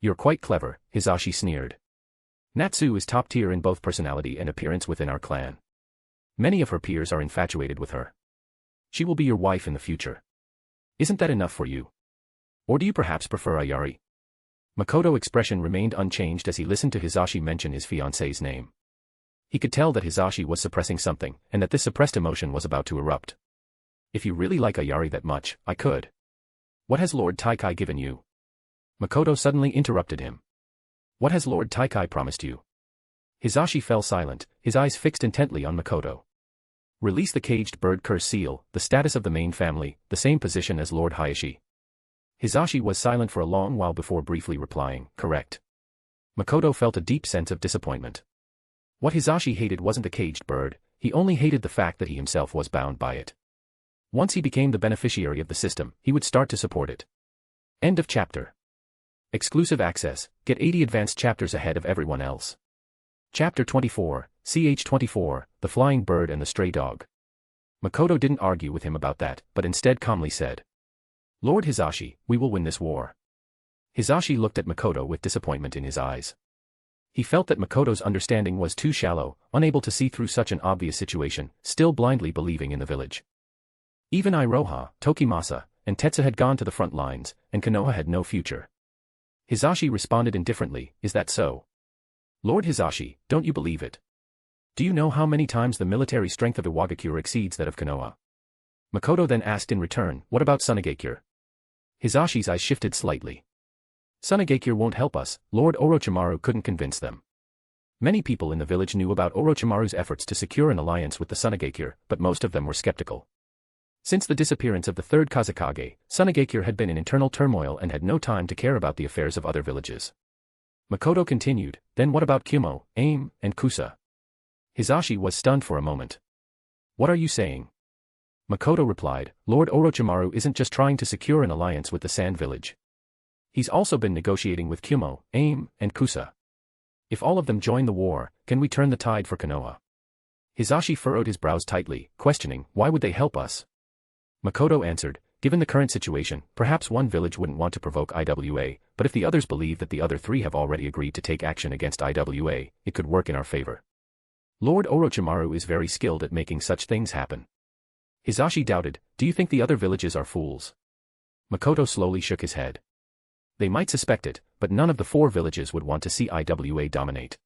C: You're quite clever, Hizashi sneered. Natsu is top tier in both personality and appearance within our clan. Many of her peers are infatuated with her. She will be your wife in the future. Isn't that enough for you? Or do you perhaps prefer Ayari? Makoto's expression remained unchanged as he listened to Hizashi mention his fiancée's name. He could tell that Hizashi was suppressing something, and that this suppressed emotion was about to erupt. If you really like Ayari that much, I could. What has Lord Taikai given you? Makoto suddenly interrupted him. What has Lord Taikai promised you? Hizashi fell silent, his eyes fixed intently on Makoto. Release the caged bird curse seal, the status of the main family, the same position as Lord Hayashi. Hizashi was silent for a long while before briefly replying, correct. Makoto felt a deep sense of disappointment. What Hizashi hated wasn't the caged bird, he only hated the fact that he himself was bound by it. Once he became the beneficiary of the system, he would start to support it. End of chapter. Exclusive access, get 80 advanced chapters ahead of everyone else. Chapter 24, CH24, The Flying Bird and the Stray Dog. Makoto didn't argue with him about that, but instead calmly said, "Lord Hisashi, we will win this war." Hisashi looked at Makoto with disappointment in his eyes. He felt that Makoto's understanding was too shallow, unable to see through such an obvious situation, still blindly believing in the village. Even Iroha, Tokimasa, and Tetsu had gone to the front lines, and Konoha had no future. Hisashi responded indifferently, "Is that so? Lord Hisashi, don't you believe it? Do you know how many times the military strength of Iwagakure exceeds that of Konoha?" Makoto then asked in return, "What about Tsunegakure?" Hisashi's eyes shifted slightly. "Tsunegakure won't help us," Lord Orochimaru couldn't convince them. Many people in the village knew about Orochimaru's efforts to secure an alliance with the Tsunegakure, but most of them were skeptical. Since the disappearance of the third Kazekage, Tsunegakure had been in internal turmoil and had no time to care about the affairs of other villages. Makoto continued, "Then what about Kumo, Aim, and Kusa?" Hisashi was stunned for a moment. "What are you saying?" Makoto replied, "Lord Orochimaru isn't just trying to secure an alliance with the Sand Village. He's also been negotiating with Kumo, Aim, and Kusa. If all of them join the war, can we turn the tide for Konoha?" Hisashi furrowed his brows tightly, questioning, "Why would they help us?" Makoto answered, "Given the current situation, perhaps one village wouldn't want to provoke IWA, but if the others believe that the other three have already agreed to take action against IWA, it could work in our favor. Lord Orochimaru is very skilled at making such things happen." Hisashi doubted, "Do you think the other villages are fools?" Makoto slowly shook his head. They might suspect it, but none of the four villages would want to see IWA dominate.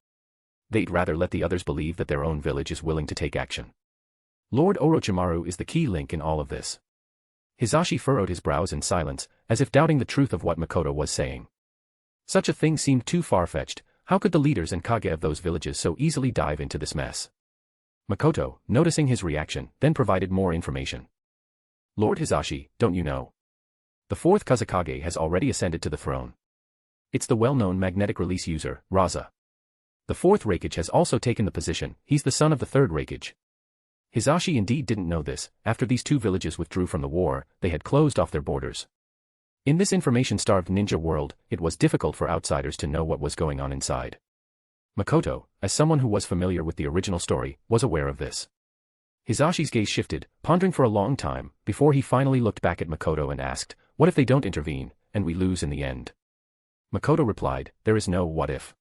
C: They'd rather let the others believe that their own village is willing to take action. Lord Orochimaru is the key link in all of this. Hisashi furrowed his brows in silence, as if doubting the truth of what Makoto was saying. Such a thing seemed too far-fetched. How could the leaders and Kage of those villages so easily dive into this mess? Makoto, noticing his reaction, then provided more information. "Lord Hisashi, don't you know? The fourth Kazekage has already ascended to the throne. It's the well-known magnetic release user, Raza. The fourth Raikage has also taken the position. He's the son of the third Raikage." Hisashi indeed didn't know this. After these two villages withdrew from the war, they had closed off their borders. In this information-starved ninja world, it was difficult for outsiders to know what was going on inside. Makoto, as someone who was familiar with the original story, was aware of this. Hisashi's gaze shifted, pondering for a long time, before he finally looked back at Makoto and asked, "What if they don't intervene, and we lose in the end?" Makoto replied, "There is no what if."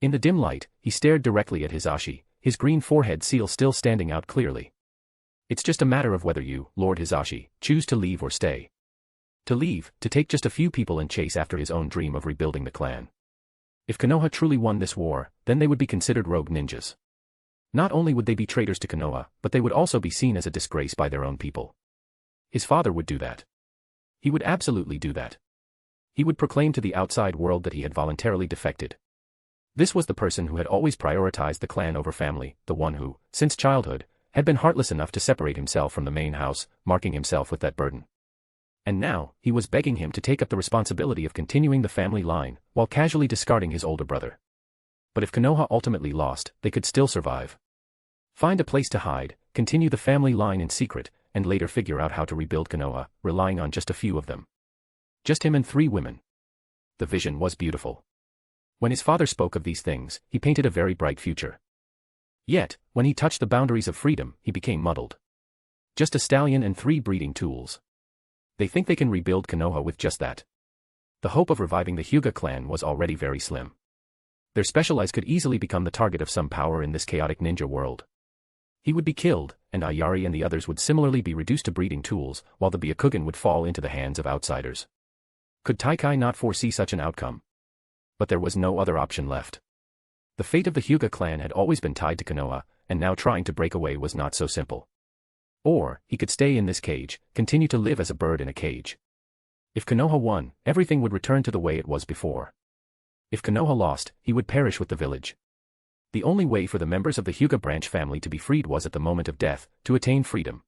C: In the dim light, he stared directly at Hisashi, his green forehead seal still standing out clearly. "It's just a matter of whether you, Lord Hisashi, choose to leave or stay. To leave, to take just a few people and chase after his own dream of rebuilding the clan. If Konoha truly won this war, then they would be considered rogue ninjas. Not only would they be traitors to Konoha, but they would also be seen as a disgrace by their own people. His father would do that. He would absolutely do that. He would proclaim to the outside world that he had voluntarily defected. This was the person who had always prioritized the clan over family, the one who, since childhood, had been heartless enough to separate himself from the main house, marking himself with that burden. And now, he was begging him to take up the responsibility of continuing the family line, while casually discarding his older brother. But if Konoha ultimately lost, they could still survive. Find a place to hide, continue the family line in secret, and later figure out how to rebuild Konoha, relying on just a few of them. Just him and 3 women. The vision was beautiful. When his father spoke of these things, he painted a very bright future. Yet, when he touched the boundaries of freedom, he became muddled. Just a stallion and 3 breeding tools. They think they can rebuild Konoha with just that. The hope of reviving the Hyuga clan was already very slim. Their specialized could easily become the target of some power in this chaotic ninja world. He would be killed, and Ayari and the others would similarly be reduced to breeding tools, while the Byakugan would fall into the hands of outsiders. Could Taikai not foresee such an outcome? But there was no other option left. The fate of the Hyuga clan had always been tied to Konoha, and now trying to break away was not so simple. Or, he could stay in this cage, continue to live as a bird in a cage. If Konoha won, everything would return to the way it was before. If Konoha lost, he would perish with the village. The only way for the members of the Hyuga branch family to be freed was at the moment of death, to attain freedom.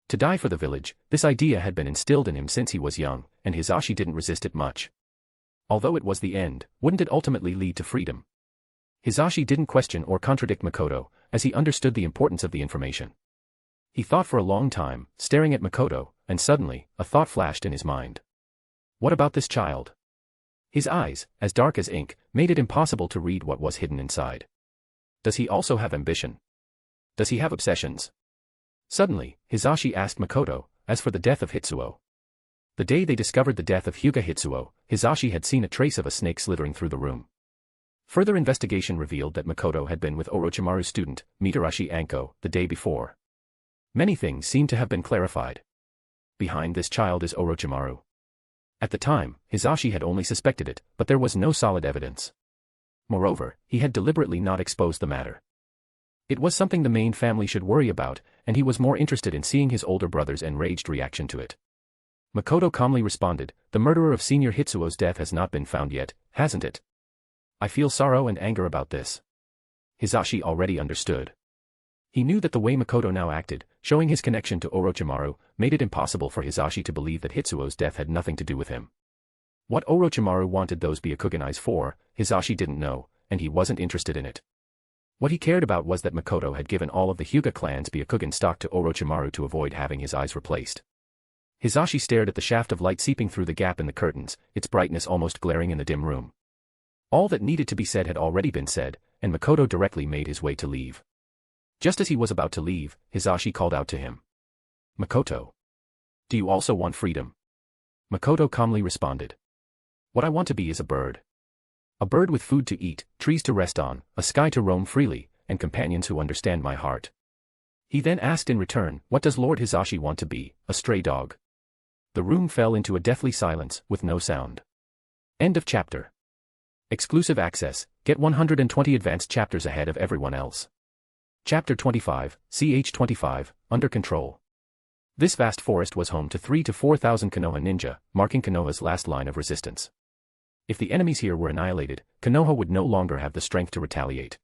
C: To die for the village, this idea had been instilled in him since he was young, and Hisashi didn't resist it much. Although it was the end, wouldn't it ultimately lead to freedom? Hisashi didn't question or contradict Makoto, as he understood the importance of the information. He thought for a long time, staring at Makoto, and suddenly, a thought flashed in his mind. What about this child? His eyes, as dark as ink, made it impossible to read what was hidden inside. Does he also have ambition? Does he have obsessions? Suddenly, Hisashi asked Makoto, as for the death of Hitsuo. The day they discovered the death of Hyuga Hitsuo, Hisashi had seen a trace of a snake slithering through the room. Further investigation revealed that Makoto had been with Orochimaru's student, Mitarashi Anko, the day before. Many things seemed to have been clarified. Behind this child is Orochimaru. At the time, Hisashi had only suspected it, but there was no solid evidence. Moreover, he had deliberately not exposed the matter. It was something the main family should worry about, and he was more interested in seeing his older brother's enraged reaction to it. Makoto calmly responded, "The murderer of Senior Hitsuo's death has not been found yet, hasn't it? I feel sorrow and anger about this." Hisashi already understood. He knew that the way Makoto now acted, showing his connection to Orochimaru, made it impossible for Hisashi to believe that Hitsuo's death had nothing to do with him. What Orochimaru wanted those Byakugan eyes for, Hisashi didn't know, and he wasn't interested in it. What he cared about was that Makoto had given all of the Hyuga clan's Byakugan stock to Orochimaru to avoid having his eyes replaced. Hisashi stared at the shaft of light seeping through the gap in the curtains, its brightness almost glaring in the dim room. All that needed to be said had already been said, and Makoto directly made his way to leave. Just as he was about to leave, Hisashi called out to him. "Makoto. Do you also want freedom?" Makoto calmly responded. "What I want to be is a bird. A bird with food to eat, trees to rest on, a sky to roam freely, and companions who understand my heart." He then asked in return, "What does Lord Hisashi want to be, a stray dog?" The room fell into a deathly silence, with no sound. End of chapter. Exclusive access, get 120 advanced chapters ahead of everyone else. Chapter 25, CH25, Under Control. This vast forest was home to 3,000 to 4,000 Konoha ninja, marking Konoha's last line of resistance. If the enemies here were annihilated, Konoha would no longer have the strength to retaliate.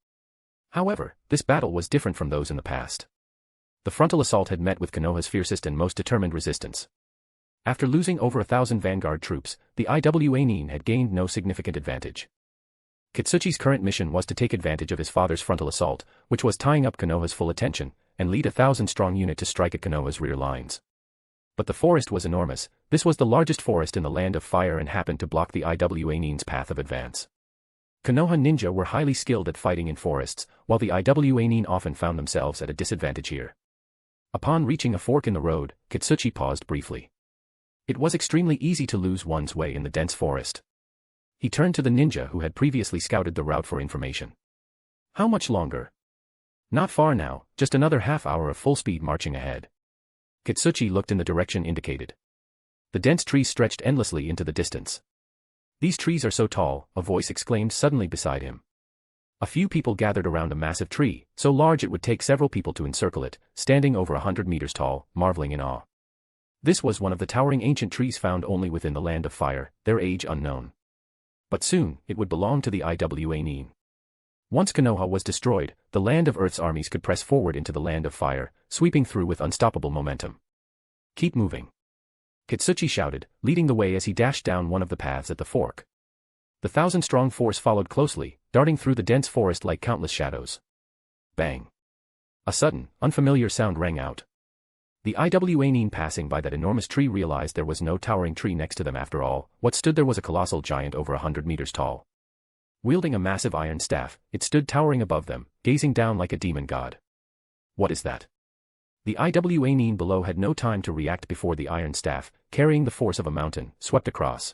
C: However, this battle was different from those in the past. The frontal assault had met with Konoha's fiercest and most determined resistance. After losing over 1,000 vanguard troops, the Iwa Nin had gained no significant advantage. Kitsuchi's current mission was to take advantage of his father's frontal assault, which was tying up Konoha's full attention, and lead a 1,000-strong unit to strike at Konoha's rear lines. But the forest was enormous. This was the largest forest in the Land of Fire and happened to block the Iwa Nin's path of advance. Konoha ninja were highly skilled at fighting in forests, while the Iwa Nin often found themselves at a disadvantage here. Upon reaching a fork in the road, Kitsuchi paused briefly. It was extremely easy to lose one's way in the dense forest. He turned to the ninja who had previously scouted the route for information. "How much longer?" "Not far now, just another half hour of full speed marching ahead." Kitsuchi looked in the direction indicated. The dense trees stretched endlessly into the distance. "These trees are so tall," a voice exclaimed suddenly beside him. A few people gathered around a massive tree, so large it would take several people to encircle it, standing over 100 meters tall, marveling in awe. This was one of the towering ancient trees found only within the Land of Fire, their age unknown. But soon, it would belong to the Iwa Nin. Once Konoha was destroyed, the Land of Earth's armies could press forward into the Land of Fire, sweeping through with unstoppable momentum. "Keep moving," Kitsuchi shouted, leading the way as he dashed down one of the paths at the fork. The 1,000-strong force followed closely, darting through the dense forest like countless shadows. Bang! A sudden, unfamiliar sound rang out. The Iwa Nin passing by that enormous tree realized there was no towering tree next to them after all. What stood there was a colossal giant over 100 meters tall. Wielding a massive iron staff, it stood towering above them, gazing down like a demon god. "What is that?" The Iwa Nin below had no time to react before the iron staff, carrying the force of a mountain, swept across.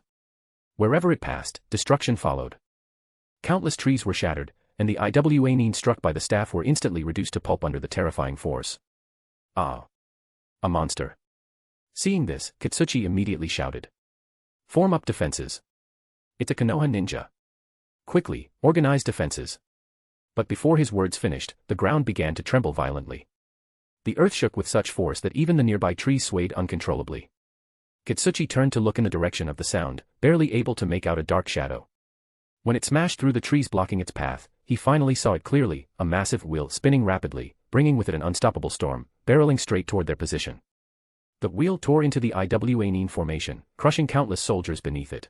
C: Wherever it passed, destruction followed. Countless trees were shattered, and the Iwa Nin struck by the staff were instantly reduced to pulp under the terrifying force. "Ah! A monster." Seeing this, Kitsuchi immediately shouted. "Form up defenses. It's a Konoha ninja. Quickly, organize defenses." But before his words finished, the ground began to tremble violently. The earth shook with such force that even the nearby trees swayed uncontrollably. Kitsuchi turned to look in the direction of the sound, barely able to make out a dark shadow. When it smashed through the trees blocking its path, he finally saw it clearly, a massive wheel spinning rapidly, bringing with it an unstoppable storm, barreling straight toward their position. The wheel tore into the Iwa Nin formation, crushing countless soldiers beneath it.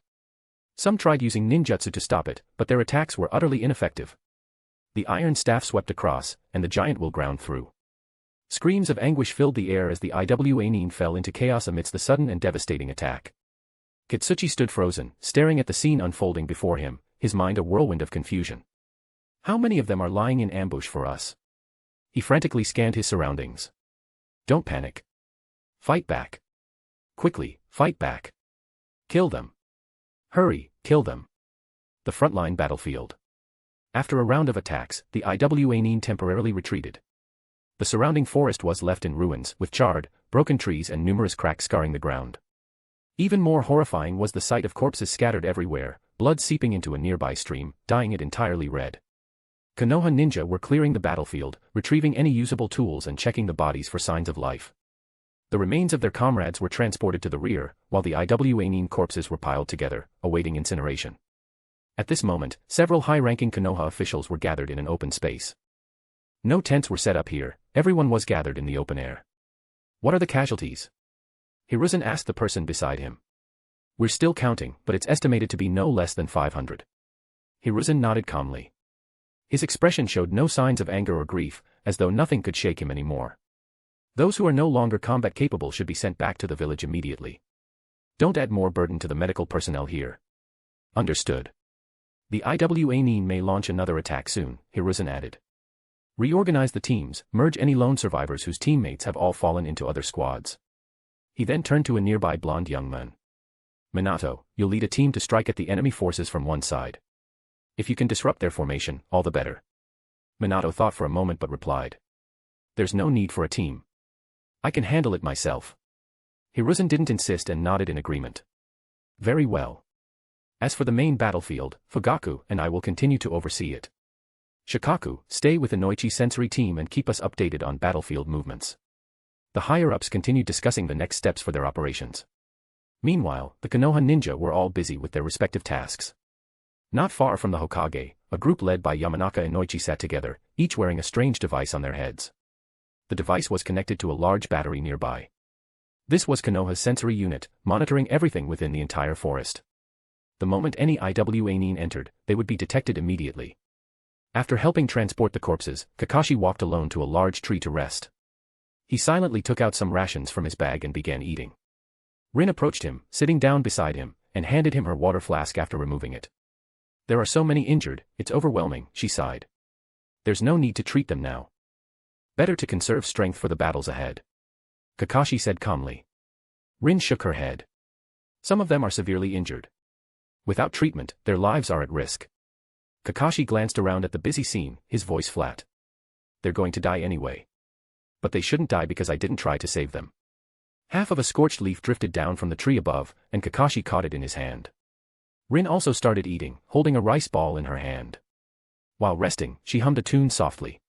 C: Some tried using ninjutsu to stop it, but their attacks were utterly ineffective. The iron staff swept across, and the giant wheel ground through. Screams of anguish filled the air as the Iwa Nin fell into chaos amidst the sudden and devastating attack. Kitsuchi stood frozen, staring at the scene unfolding before him, his mind a whirlwind of confusion. How many of them are lying in ambush for us? He frantically scanned his surroundings. Don't panic. Fight back. Quickly, fight back. Kill them. Hurry, kill them. The frontline battlefield. After a round of attacks, the Iwanin temporarily retreated. The surrounding forest was left in ruins, with charred, broken trees and numerous cracks scarring the ground. Even more horrifying was the sight of corpses scattered everywhere, blood seeping into a nearby stream, dyeing it entirely red. Konoha ninja were clearing the battlefield, retrieving any usable tools and checking the bodies for signs of life. The remains of their comrades were transported to the rear, while the Iwanin corpses were piled together, awaiting incineration. At this moment, several high-ranking Konoha officials were gathered in an open space. No tents were set up here, everyone was gathered in the open air. What are the casualties? Hiruzen asked the person beside him. We're still counting, but it's estimated to be no less than 500. Hiruzen nodded calmly. His expression showed no signs of anger or grief, as though nothing could shake him anymore. Those who are no longer combat capable should be sent back to the village immediately. Don't add more burden to the medical personnel here. Understood. The Iwanin may launch another attack soon, Hiruzen added. Reorganize the teams, merge any lone survivors whose teammates have all fallen into other squads. He then turned to a nearby blonde young man. Minato, you'll lead a team to strike at the enemy forces from one side. If you can disrupt their formation, all the better. Minato thought for a moment but replied. There's no need for a team. I can handle it myself. Hiruzen didn't insist and nodded in agreement. Very well. As for the main battlefield, Fugaku and I will continue to oversee it. Shikaku, stay with the Noichi sensory team and keep us updated on battlefield movements. The higher-ups continued discussing the next steps for their operations. Meanwhile, the Konoha ninja were all busy with their respective tasks. Not far from the Hokage, a group led by Yamanaka and Noichi sat together, each wearing a strange device on their heads. The device was connected to a large battery nearby. This was Konoha's sensory unit, monitoring everything within the entire forest. The moment any Iwanin entered, they would be detected immediately. After helping transport the corpses, Kakashi walked alone to a large tree to rest. He silently took out some rations from his bag and began eating. Rin approached him, sitting down beside him, and handed him her water flask after removing it. There are so many injured, it's overwhelming, she sighed. There's no need to treat them now. Better to conserve strength for the battles ahead. Kakashi said calmly. Rin shook her head. Some of them are severely injured. Without treatment, their lives are at risk. Kakashi glanced around at the busy scene, his voice flat. They're going to die anyway. But they shouldn't die because I didn't try to save them. Half of a scorched leaf drifted down from the tree above, and Kakashi caught it in his hand. Rin also started eating, holding a rice ball in her hand. While resting, she hummed a tune softly.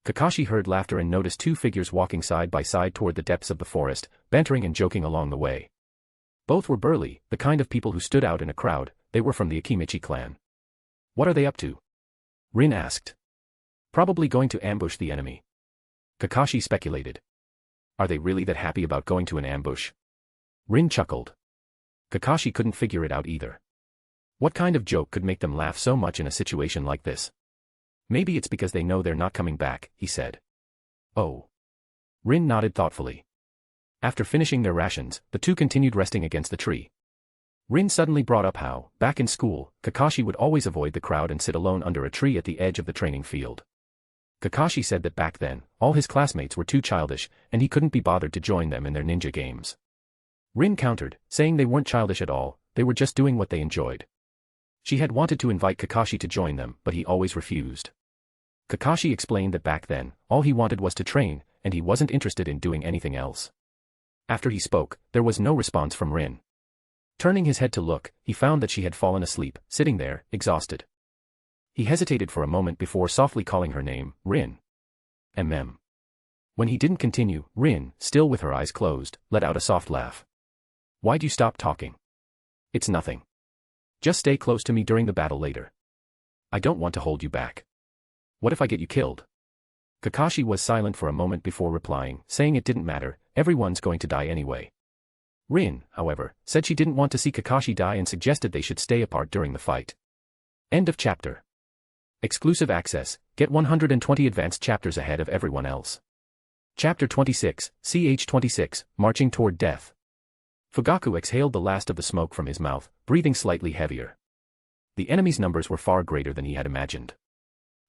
C: Kakashi heard laughter and noticed two figures walking side by side toward the depths of the forest, bantering and joking along the way. Both were burly, the kind of people who stood out in a crowd. They were from the Akimichi clan. What are they up to? Rin asked. Probably going to ambush the enemy. Kakashi speculated. Are they really that happy about going to an ambush? Rin chuckled. Kakashi couldn't figure it out either. What kind of joke could make them laugh so much in a situation like this? Maybe it's because they know they're not coming back, he said. Oh. Rin nodded thoughtfully. After finishing their rations, the two continued resting against the tree. Rin suddenly brought up how, back in school, Kakashi would always avoid the crowd and sit alone under a tree at the edge of the training field. Kakashi said that back then, all his classmates were too childish, and he couldn't be bothered to join them in their ninja games. Rin countered, saying they weren't childish at all, they were just doing what they enjoyed. She had wanted to invite Kakashi to join them, but he always refused. Kakashi explained that back then, all he wanted was to train, and he wasn't interested in doing anything else. After he spoke, there was no response from Rin. Turning his head to look, he found that she had fallen asleep, sitting there, exhausted. He hesitated for a moment before softly calling her name, Rin. When he didn't continue, Rin, still with her eyes closed, let out a soft laugh. Why'd you stop talking? It's nothing. Just stay close to me during the battle later. I don't want to hold you back. What if I get you killed? Kakashi was silent for a moment before replying, saying it didn't matter, everyone's going to die anyway. Rin, however, said she didn't want to see Kakashi die and suggested they should stay apart during the fight. End of chapter. Exclusive access, get 120 advanced chapters ahead of everyone else. Chapter 26, CH26, Marching Toward Death. Fugaku exhaled the last of the smoke from his mouth, breathing slightly heavier. The enemy's numbers were far greater than he had imagined.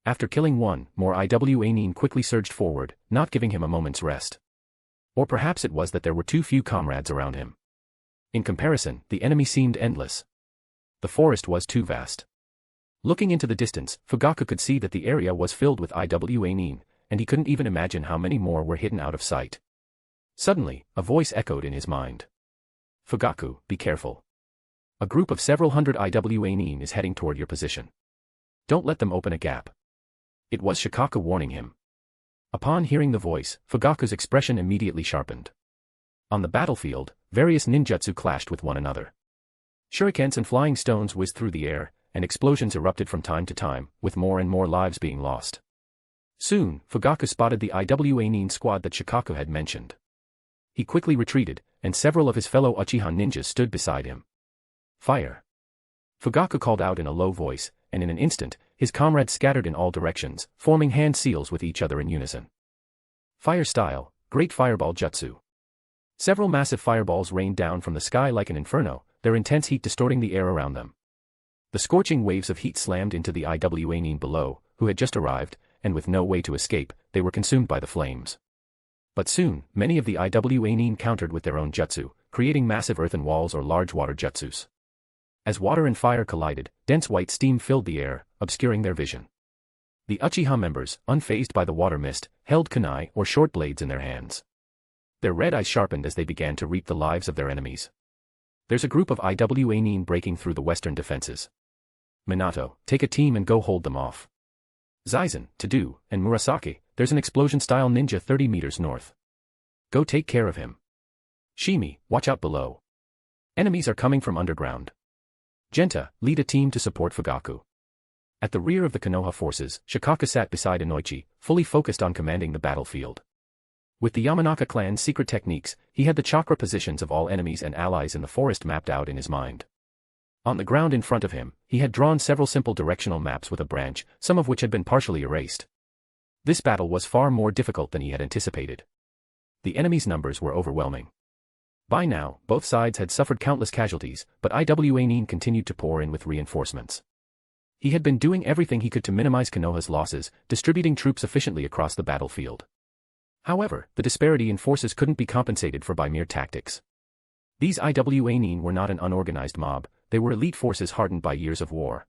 C: After killing one, more Iwanin quickly surged forward, not giving him a moment's rest. Or perhaps it was that there were too few comrades around him. In comparison, the enemy seemed endless. The forest was too vast. Looking into the distance, Fugaku could see that the area was filled with Iwanin, and he couldn't even imagine how many more were hidden out of sight. Suddenly, a voice echoed in his mind. Fugaku, be careful. A group of several hundred Iwanin is heading toward your position. Don't let them open a gap. It was Shikaku warning him. Upon hearing the voice, Fugaku's expression immediately sharpened. On the battlefield, various ninjutsu clashed with one another. Shurikens and flying stones whizzed through the air, and explosions erupted from time to time, with more and more lives being lost. Soon, Fugaku spotted the Iwanin squad that Shikaku had mentioned. He quickly retreated, and several of his fellow Uchiha ninjas stood beside him. Fire! Fugaku called out in a low voice, and in an instant, his comrades scattered in all directions, forming hand seals with each other in unison. Fire style, Great Fireball Jutsu. Several massive fireballs rained down from the sky like an inferno, their intense heat distorting the air around them. The scorching waves of heat slammed into the Iwanin below, who had just arrived, and with no way to escape, they were consumed by the flames. But soon, many of the Iwanin countered with their own jutsu, creating massive earthen walls or large water jutsus. As water and fire collided, dense white steam filled the air, obscuring their vision. The Uchiha members, unfazed by the water mist, held kunai or short blades in their hands. Their red eyes sharpened as they began to reap the lives of their enemies. There's a group of Iwanin breaking through the western defenses. Minato, take a team and go hold them off. Zaizen, Tadu, and Murasaki, there's an explosion-style ninja 30 meters north. Go take care of him. Shimi, watch out below. Enemies are coming from underground. Genta, lead a team to support Fugaku. At the rear of the Konoha forces, Shikaku sat beside Inoichi, fully focused on commanding the battlefield. With the Yamanaka clan's secret techniques, he had the chakra positions of all enemies and allies in the forest mapped out in his mind. On the ground in front of him, he had drawn several simple directional maps with a branch, some of which had been partially erased. This battle was far more difficult than he had anticipated. The enemy's numbers were overwhelming. By now, both sides had suffered countless casualties, but Iwanin continued to pour in with reinforcements. He had been doing everything he could to minimize Konoha's losses, distributing troops efficiently across the battlefield. However, the disparity in forces couldn't be compensated for by mere tactics. These Iwanin were not an unorganized mob, they were elite forces hardened by years of war.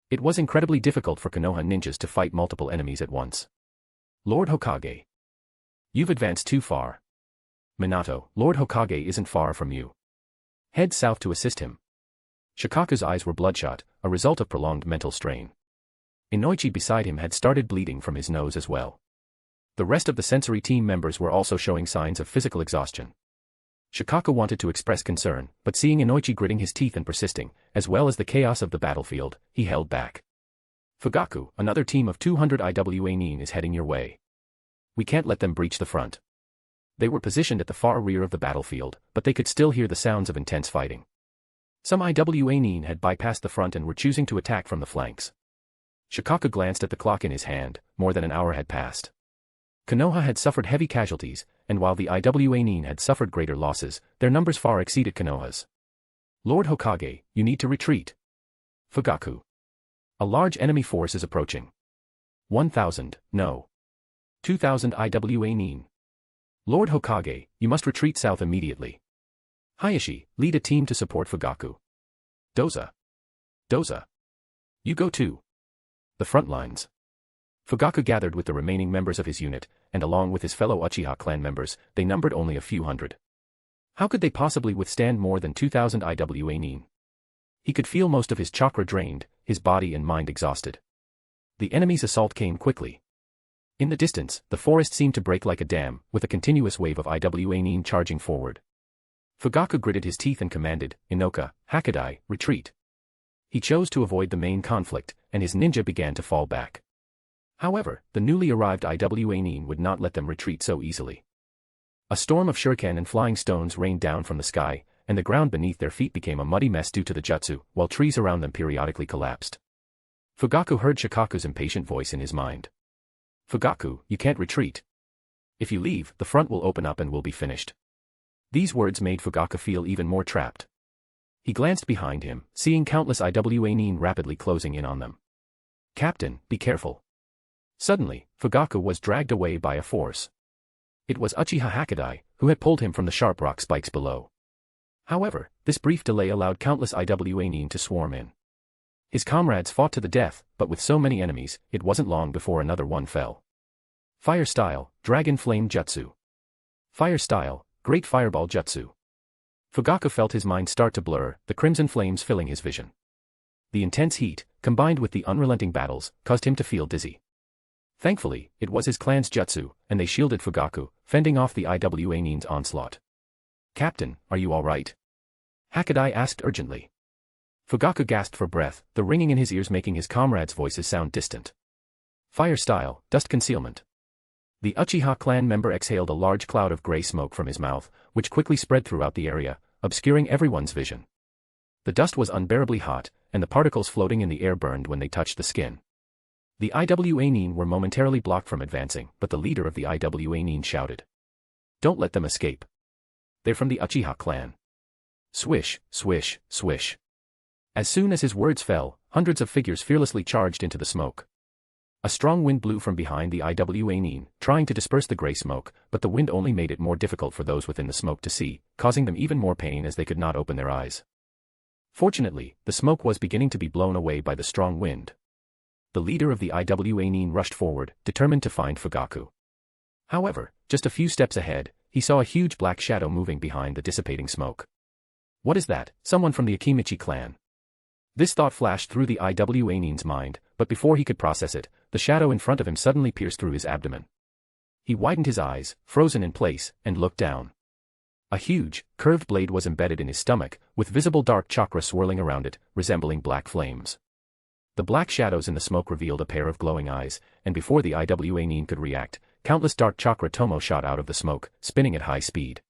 C: It was incredibly difficult for Konoha ninjas to fight multiple enemies at once. Lord Hokage. You've advanced too far. Minato, Lord Hokage isn't far from you. Head south to assist him. Shikaku's eyes were bloodshot, a result of prolonged mental strain. Inoichi beside him had started bleeding from his nose as well. The rest of the sensory team members were also showing signs of physical exhaustion. Shikaku wanted to express concern, but seeing Inoichi gritting his teeth and persisting, as well as the chaos of the battlefield, he held back. Fugaku, another team of 200 Iwanin is heading your way. We can't let them breach the front. They were positioned at the far rear of the battlefield, but they could still hear the sounds of intense fighting. Some Iwanin had bypassed the front and were choosing to attack from the flanks. Shikaku glanced at the clock in his hand, more than an hour had passed. Konoha had suffered heavy casualties, and while the Iwanin had suffered greater losses, their numbers far exceeded Konoha's. Lord Hokage, you need to retreat. Fugaku. A large enemy force is approaching. 1,000, no. 2,000 Iwanin. Lord Hokage, you must retreat south immediately. Hayashi, lead a team to support Fugaku. Doza. Doza. You go too. The front lines. Fugaku gathered with the remaining members of his unit, and along with his fellow Uchiha clan members, they numbered only a few hundred. How could they possibly withstand more than 2,000 Iwanin? He could feel most of his chakra drained, his body and mind exhausted. The enemy's assault came quickly. In the distance, the forest seemed to break like a dam, with a continuous wave of Iwanin charging forward. Fugaku gritted his teeth and commanded, Inoka, Hakadai, retreat. He chose to avoid the main conflict, and his ninja began to fall back. However, the newly arrived Iwanin would not let them retreat so easily. A storm of shuriken and flying stones rained down from the sky, and the ground beneath their feet became a muddy mess due to the jutsu, while trees around them periodically collapsed. Fugaku heard Shikaku's impatient voice in his mind. Fugaku, you can't retreat. If you leave, the front will open up and we'll be finished. These words made Fugaku feel even more trapped. He glanced behind him, seeing countless Iwa rapidly closing in on them. "Captain, be careful." Suddenly, Fugaku was dragged away by a force. It was Uchiha Hakadai, who had pulled him from the sharp rock spikes below. However, this brief delay allowed countless Iwa to swarm in. His comrades fought to the death, but with so many enemies, it wasn't long before another one fell. Fire Style, Dragon Flame Jutsu. Fire Style, Great Fireball Jutsu. Fugaku felt his mind start to blur, the crimson flames filling his vision. The intense heat, combined with the unrelenting battles, caused him to feel dizzy. Thankfully, it was his clan's jutsu, and they shielded Fugaku, fending off the Iwa's onslaught. "Captain, are you all right?" Hakadai asked urgently. Fugaku gasped for breath, the ringing in his ears making his comrades' voices sound distant. Fire Style, Dust Concealment. The Uchiha clan member exhaled a large cloud of gray smoke from his mouth, which quickly spread throughout the area, obscuring everyone's vision. The dust was unbearably hot, and the particles floating in the air burned when they touched the skin. The Iwa were momentarily blocked from advancing, but the leader of the Iwa shouted, "Don't let them escape. They're from the Uchiha clan." Swish, swish, swish. As soon as his words fell, hundreds of figures fearlessly charged into the smoke. A strong wind blew from behind the Iwa, trying to disperse the gray smoke, but the wind only made it more difficult for those within the smoke to see, causing them even more pain as they could not open their eyes. Fortunately, the smoke was beginning to be blown away by the strong wind. The leader of the Iwa rushed forward, determined to find Fugaku. However, just a few steps ahead, he saw a huge black shadow moving behind the dissipating smoke. "What is that? Someone from the Akimichi clan?" This thought flashed through the Iwa's mind, but before he could process it, the shadow in front of him suddenly pierced through his abdomen. He widened his eyes, frozen in place, and looked down. A huge, curved blade was embedded in his stomach, with visible dark chakra swirling around it, resembling black flames. The black shadows in the smoke revealed a pair of glowing eyes, and before the Iwa could react, countless dark chakra tomo shot out of the smoke, spinning at high speed.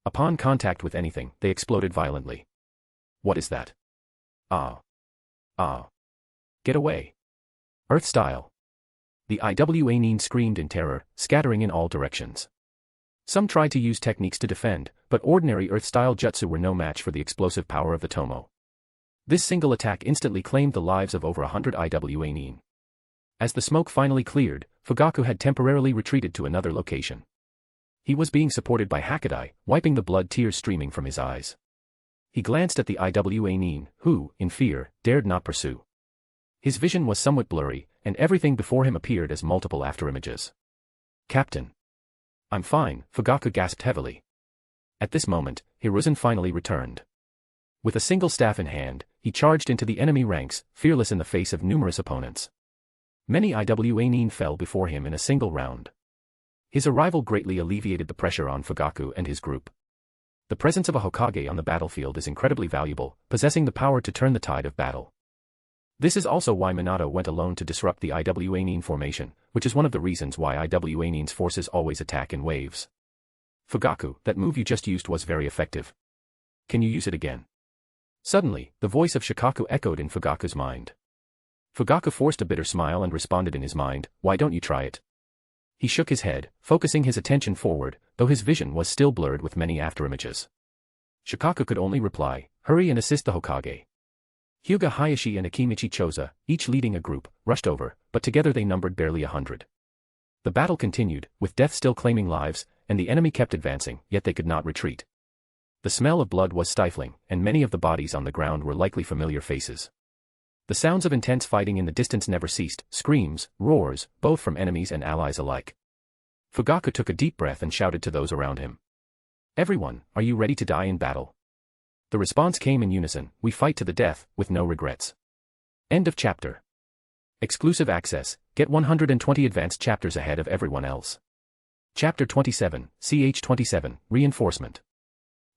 C: Upon contact with anything, they exploded violently. "What is that? Ah! Ah! Get away! Earth Style!" The Iwa screamed in terror, scattering in all directions. Some tried to use techniques to defend, but ordinary Earth-style jutsu were no match for the explosive power of the Tomo. This single attack instantly claimed the lives of over 100 Iwa. As the smoke finally cleared, Fugaku had temporarily retreated to another location. He was being supported by Hakadai, wiping the blood tears streaming from his eyes. He glanced at the Iwa, who, in fear, dared not pursue. His vision was somewhat blurry, and everything before him appeared as multiple afterimages. "Captain." "I'm fine," Fugaku gasped heavily. At this moment, Hiruzen finally returned. With a single staff in hand, he charged into the enemy ranks, fearless in the face of numerous opponents. Many Iwa fell before him in a single round. His arrival greatly alleviated the pressure on Fugaku and his group. The presence of a Hokage on the battlefield is incredibly valuable, possessing the power to turn the tide of battle. This is also why Minato went alone to disrupt the Iwa formation, which is one of the reasons why Iwa's forces always attack in waves. "Fugaku, that move you just used was very effective. Can you use it again?" Suddenly, the voice of Shikaku echoed in Fugaku's mind. Fugaku forced a bitter smile and responded in his mind, "Why don't you try it?" He shook his head, focusing his attention forward, though his vision was still blurred with many afterimages. Shikaku could only reply, "Hurry and assist the Hokage." Hyuga Hayashi and Akimichi Choza, each leading a group, rushed over, but together they numbered barely 100. The battle continued, with death still claiming lives, and the enemy kept advancing, yet they could not retreat. The smell of blood was stifling, and many of the bodies on the ground were likely familiar faces. The sounds of intense fighting in the distance never ceased, screams, roars, both from enemies and allies alike. Fugaku took a deep breath and shouted to those around him. "Everyone, are you ready to die in battle?" The response came in unison, "We fight to the death, with no regrets." End of chapter. Exclusive access, get 120 advanced chapters ahead of everyone else. Chapter 27, CH27, Reinforcement.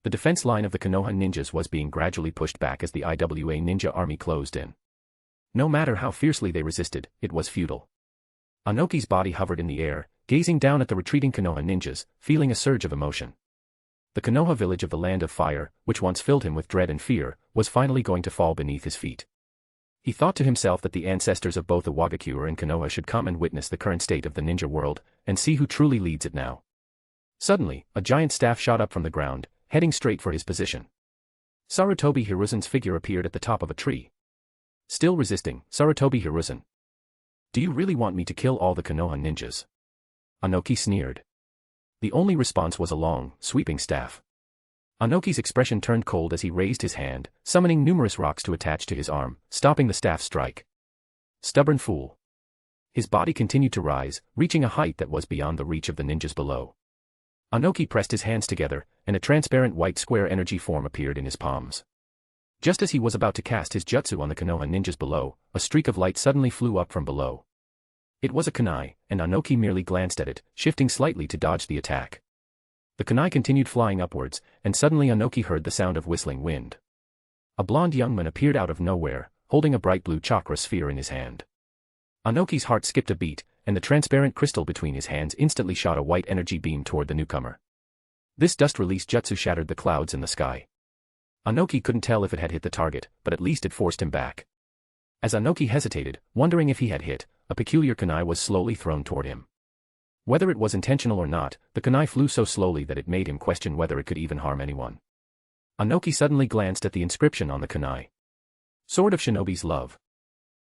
C: The defense line of the Konoha ninjas was being gradually pushed back as the Iwa ninja army closed in. No matter how fiercely they resisted, it was futile. Anoki's body hovered in the air, gazing down at the retreating Konoha ninjas, feeling a surge of emotion. The Konoha village of the Land of Fire, which once filled him with dread and fear, was finally going to fall beneath his feet. He thought to himself that the ancestors of both the Wagakure and Konoha should come and witness the current state of the ninja world, and see who truly leads it now. Suddenly, a giant staff shot up from the ground, heading straight for his position. Sarutobi Hiruzen's figure appeared at the top of a tree. Still resisting, Sarutobi Hiruzen. Do you really want me to kill all the Konoha ninjas? Anoki sneered. The only response was a long, sweeping staff. Anoki's expression turned cold as he raised his hand, summoning numerous rocks to attach to his arm, stopping the staff strike. Stubborn fool. His body continued to rise, reaching a height that was beyond the reach of the ninjas below. Anoki pressed his hands together, and a transparent white square energy form appeared in his palms. Just as he was about to cast his jutsu on the Konoha ninjas below, a streak of light suddenly flew up from below. It was a kunai, and Anoki merely glanced at it, shifting slightly to dodge the attack. The kunai continued flying upwards, and suddenly Anoki heard the sound of whistling wind. A blonde young man appeared out of nowhere, holding a bright blue chakra sphere in his hand. Anoki's heart skipped a beat, and the transparent crystal between his hands instantly shot a white energy beam toward the newcomer. This dust-release jutsu shattered the clouds in the sky. Anoki couldn't tell if it had hit the target, but at least it forced him back. As Anoki hesitated, wondering if he had hit, a peculiar kunai was slowly thrown toward him. Whether it was intentional or not, the kunai flew so slowly that it made him question whether it could even harm anyone. Anoki suddenly glanced at the inscription on the kunai. Sword of Shinobi's Love.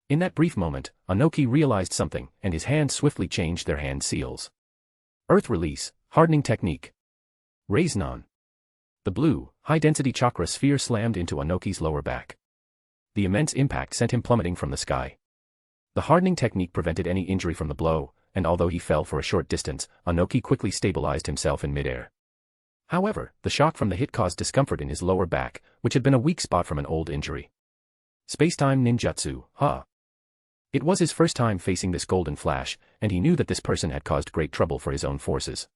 C: In that brief moment, Anoki realized something, and his hands swiftly changed their hand seals. Earth Release, Hardening Technique. Reiznan. The blue, high-density chakra sphere slammed into Anoki's lower back. The immense impact sent him plummeting from the sky. The hardening technique prevented any injury from the blow, and although he fell for a short distance, Anoki quickly stabilized himself in midair. However, the shock from the hit caused discomfort in his lower back, which had been a weak spot from an old injury. Spacetime ninjutsu, huh? It was his first time facing this golden flash, and he knew that this person had caused great trouble for his own forces.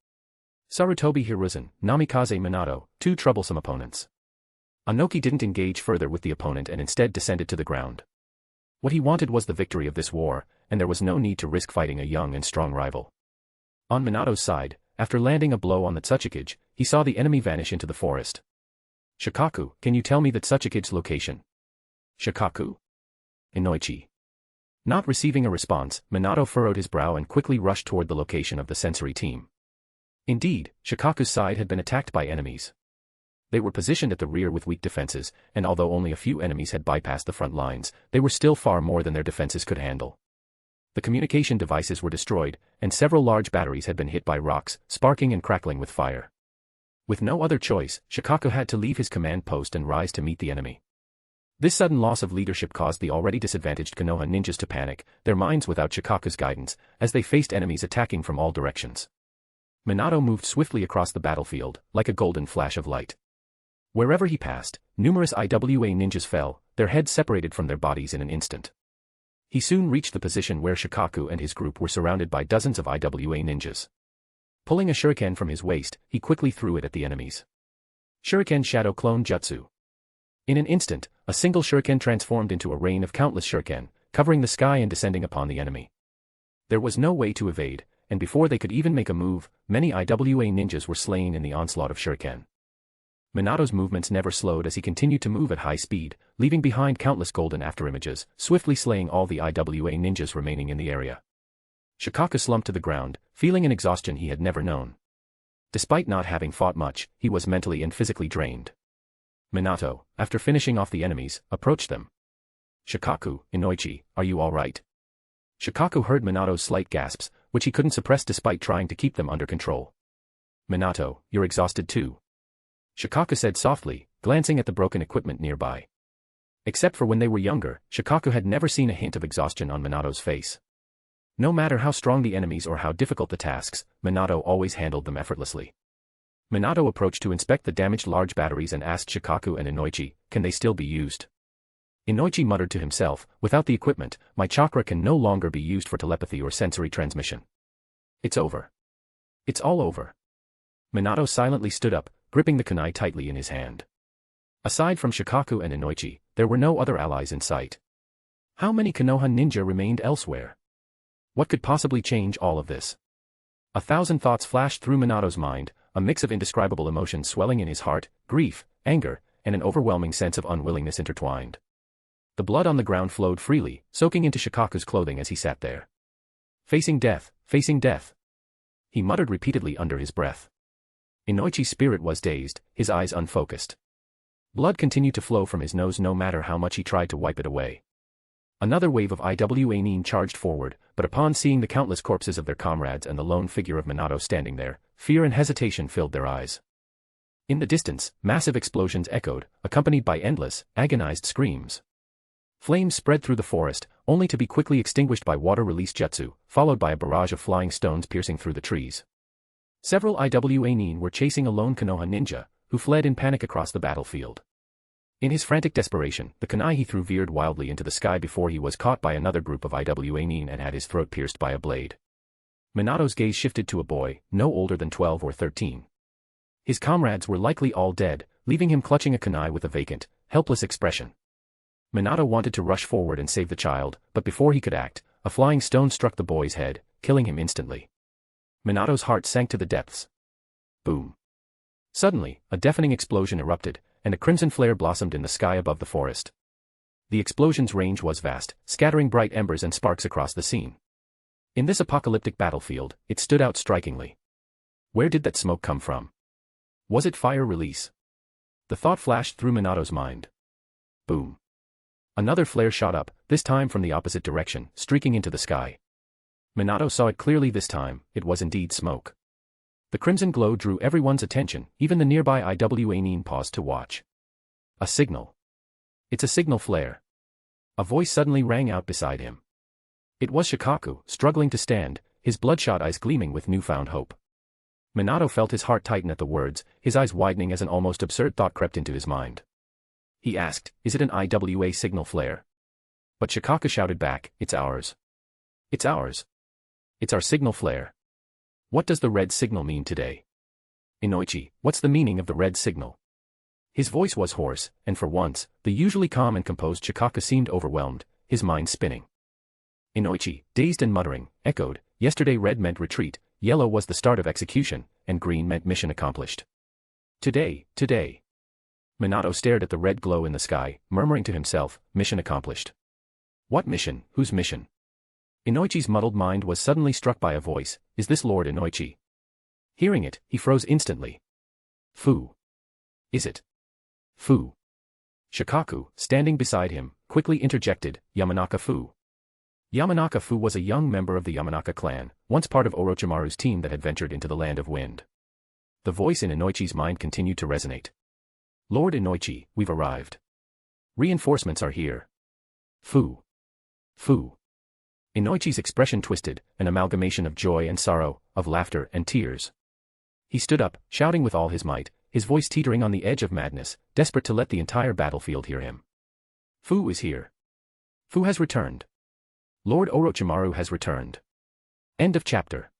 C: Sarutobi Hiruzen, Namikaze Minato, two troublesome opponents. Anoki didn't engage further with the opponent and instead descended to the ground. What he wanted was the victory of this war, and there was no need to risk fighting a young and strong rival. On Minato's side, after landing a blow on the Tsuchikage, he saw the enemy vanish into the forest. Shikaku, can you tell me the Tsuchikage's location? Shikaku? Inoichi. Not receiving a response, Minato furrowed his brow and quickly rushed toward the location of the sensory team. Indeed, Shikaku's side had been attacked by enemies. They were positioned at the rear with weak defenses, and although only a few enemies had bypassed the front lines, they were still far more than their defenses could handle. The communication devices were destroyed, and several large batteries had been hit by rocks, sparking and crackling with fire. With no other choice, Shikaku had to leave his command post and rise to meet the enemy. This sudden loss of leadership caused the already disadvantaged Konoha ninjas to panic, their minds without Shikaku's guidance, as they faced enemies attacking from all directions. Minato moved swiftly across the battlefield, like a golden flash of light. Wherever he passed, numerous IWA ninjas fell, their heads separated from their bodies in an instant. He soon reached the position where Shikaku and his group were surrounded by dozens of IWA ninjas. Pulling a shuriken from his waist, he quickly threw it at the enemies. Shuriken Shadow Clone Jutsu. In an instant, a single shuriken transformed into a rain of countless shuriken, covering the sky and descending upon the enemy. There was no way to evade, and before they could even make a move, many IWA ninjas were slain in the onslaught of shuriken. Minato's movements never slowed as he continued to move at high speed, leaving behind countless golden afterimages, swiftly slaying all the IWA ninjas remaining in the area. Shikaku slumped to the ground, feeling an exhaustion he had never known. Despite not having fought much, he was mentally and physically drained. Minato, after finishing off the enemies, approached them. Shikaku, Inoichi, are you all right? Shikaku heard Minato's slight gasps, which he couldn't suppress despite trying to keep them under control. Minato, you're exhausted too. Shikaku said softly, glancing at the broken equipment nearby. Except for when they were younger, Shikaku had never seen a hint of exhaustion on Minato's face. No matter how strong the enemies or how difficult the tasks, Minato always handled them effortlessly. Minato approached to inspect the damaged large batteries and asked Shikaku and Inoichi, can they still be used? Inoichi muttered to himself, without the equipment, my chakra can no longer be used for telepathy or sensory transmission. It's over. It's all over. Minato silently stood up, gripping the kunai tightly in his hand. Aside from Shikaku and Inoichi, there were no other allies in sight. How many Konoha ninja remained elsewhere? What could possibly change all of this? 1,000 thoughts flashed through Minato's mind, a mix of indescribable emotions swelling in his heart, grief, anger, and an overwhelming sense of unwillingness intertwined. The blood on the ground flowed freely, soaking into Shikaku's clothing as he sat there. Facing death, he muttered repeatedly under his breath. Inoichi's spirit was dazed, his eyes unfocused. Blood continued to flow from his nose no matter how much he tried to wipe it away. Another wave of IWA Nin charged forward, but upon seeing the countless corpses of their comrades and the lone figure of Minato standing there, fear and hesitation filled their eyes. In the distance, massive explosions echoed, accompanied by endless, agonized screams. Flames spread through the forest, only to be quickly extinguished by water-release jutsu, followed by a barrage of flying stones piercing through the trees. Several IWA Nin were chasing a lone Konoha ninja, who fled in panic across the battlefield. In his frantic desperation, the kunai he threw veered wildly into the sky before he was caught by another group of IWA Nin and had his throat pierced by a blade. Minato's gaze shifted to a boy, no older than 12 or 13. His comrades were likely all dead, leaving him clutching a kunai with a vacant, helpless expression. Minato wanted to rush forward and save the child, but before he could act, a flying stone struck the boy's head, killing him instantly. Minato's heart sank to the depths. Boom. Suddenly, a deafening explosion erupted, and a crimson flare blossomed in the sky above the forest. The explosion's range was vast, scattering bright embers and sparks across the scene. In this apocalyptic battlefield, it stood out strikingly. Where did that smoke come from? Was it fire release? The thought flashed through Minato's mind. Boom. Another flare shot up, this time from the opposite direction, streaking into the sky. Minato saw it clearly this time, it was indeed smoke. The crimson glow drew everyone's attention, even the nearby IWA Nin paused to watch. A signal. It's a signal flare. A voice suddenly rang out beside him. It was Shikaku, struggling to stand, his bloodshot eyes gleaming with newfound hope. Minato felt his heart tighten at the words, his eyes widening as an almost absurd thought crept into his mind. He asked, "Is it an IWA signal flare?" But Shikaku shouted back, "It's ours. It's ours. It's our signal flare. What does the red signal mean today? Inoichi, what's the meaning of the red signal?" His voice was hoarse, and for once, the usually calm and composed Shikaku seemed overwhelmed, his mind spinning. Inoichi, dazed and muttering, echoed, "Yesterday red meant retreat, yellow was the start of execution, and green meant mission accomplished. Today. Minato stared at the red glow in the sky, murmuring to himself, mission accomplished. What mission? Whose mission? Inoichi's muddled mind was suddenly struck by a voice, "Is this Lord Inoichi?" Hearing it, he froze instantly. Fu. Is it? Fu. Shikaku, standing beside him, quickly interjected, "Yamanaka Fu." Yamanaka Fu was a young member of the Yamanaka clan, once part of Orochimaru's team that had ventured into the Land of Wind. The voice in Inoichi's mind continued to resonate. "Lord Inoichi, we've arrived. Reinforcements are here. Fu. Fu." Inoichi's expression twisted, an amalgamation of joy and sorrow, of laughter and tears. He stood up, shouting with all his might, his voice teetering on the edge of madness, desperate to let the entire battlefield hear him. "Fu is here. Fu has returned. Lord Orochimaru has returned." End of chapter.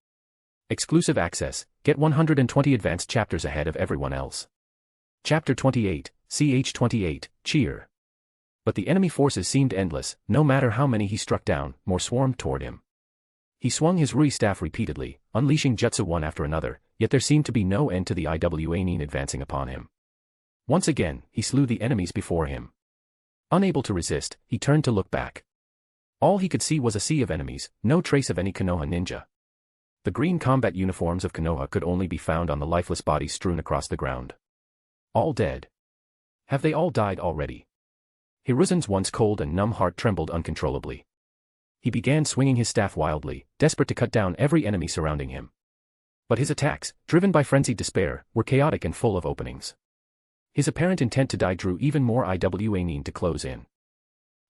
C: Exclusive access, get 120 advanced chapters ahead of everyone else. Chapter 28, CH28, Cheer. But the enemy forces seemed endless, no matter how many he struck down, more swarmed toward him. He swung his Rui staff repeatedly, unleashing jutsu one after another, yet there seemed to be no end to the IWA Nin advancing upon him. Once again, he slew the enemies before him. Unable to resist, he turned to look back. All he could see was a sea of enemies, no trace of any Konoha ninja. The green combat uniforms of Konoha could only be found on the lifeless bodies strewn across the ground. All dead. Have they all died already? Hiruzen's once cold and numb heart trembled uncontrollably. He began swinging his staff wildly, desperate to cut down every enemy surrounding him. But his attacks, driven by frenzied despair, were chaotic and full of openings. His apparent intent to die drew even more IWA Nin to close in.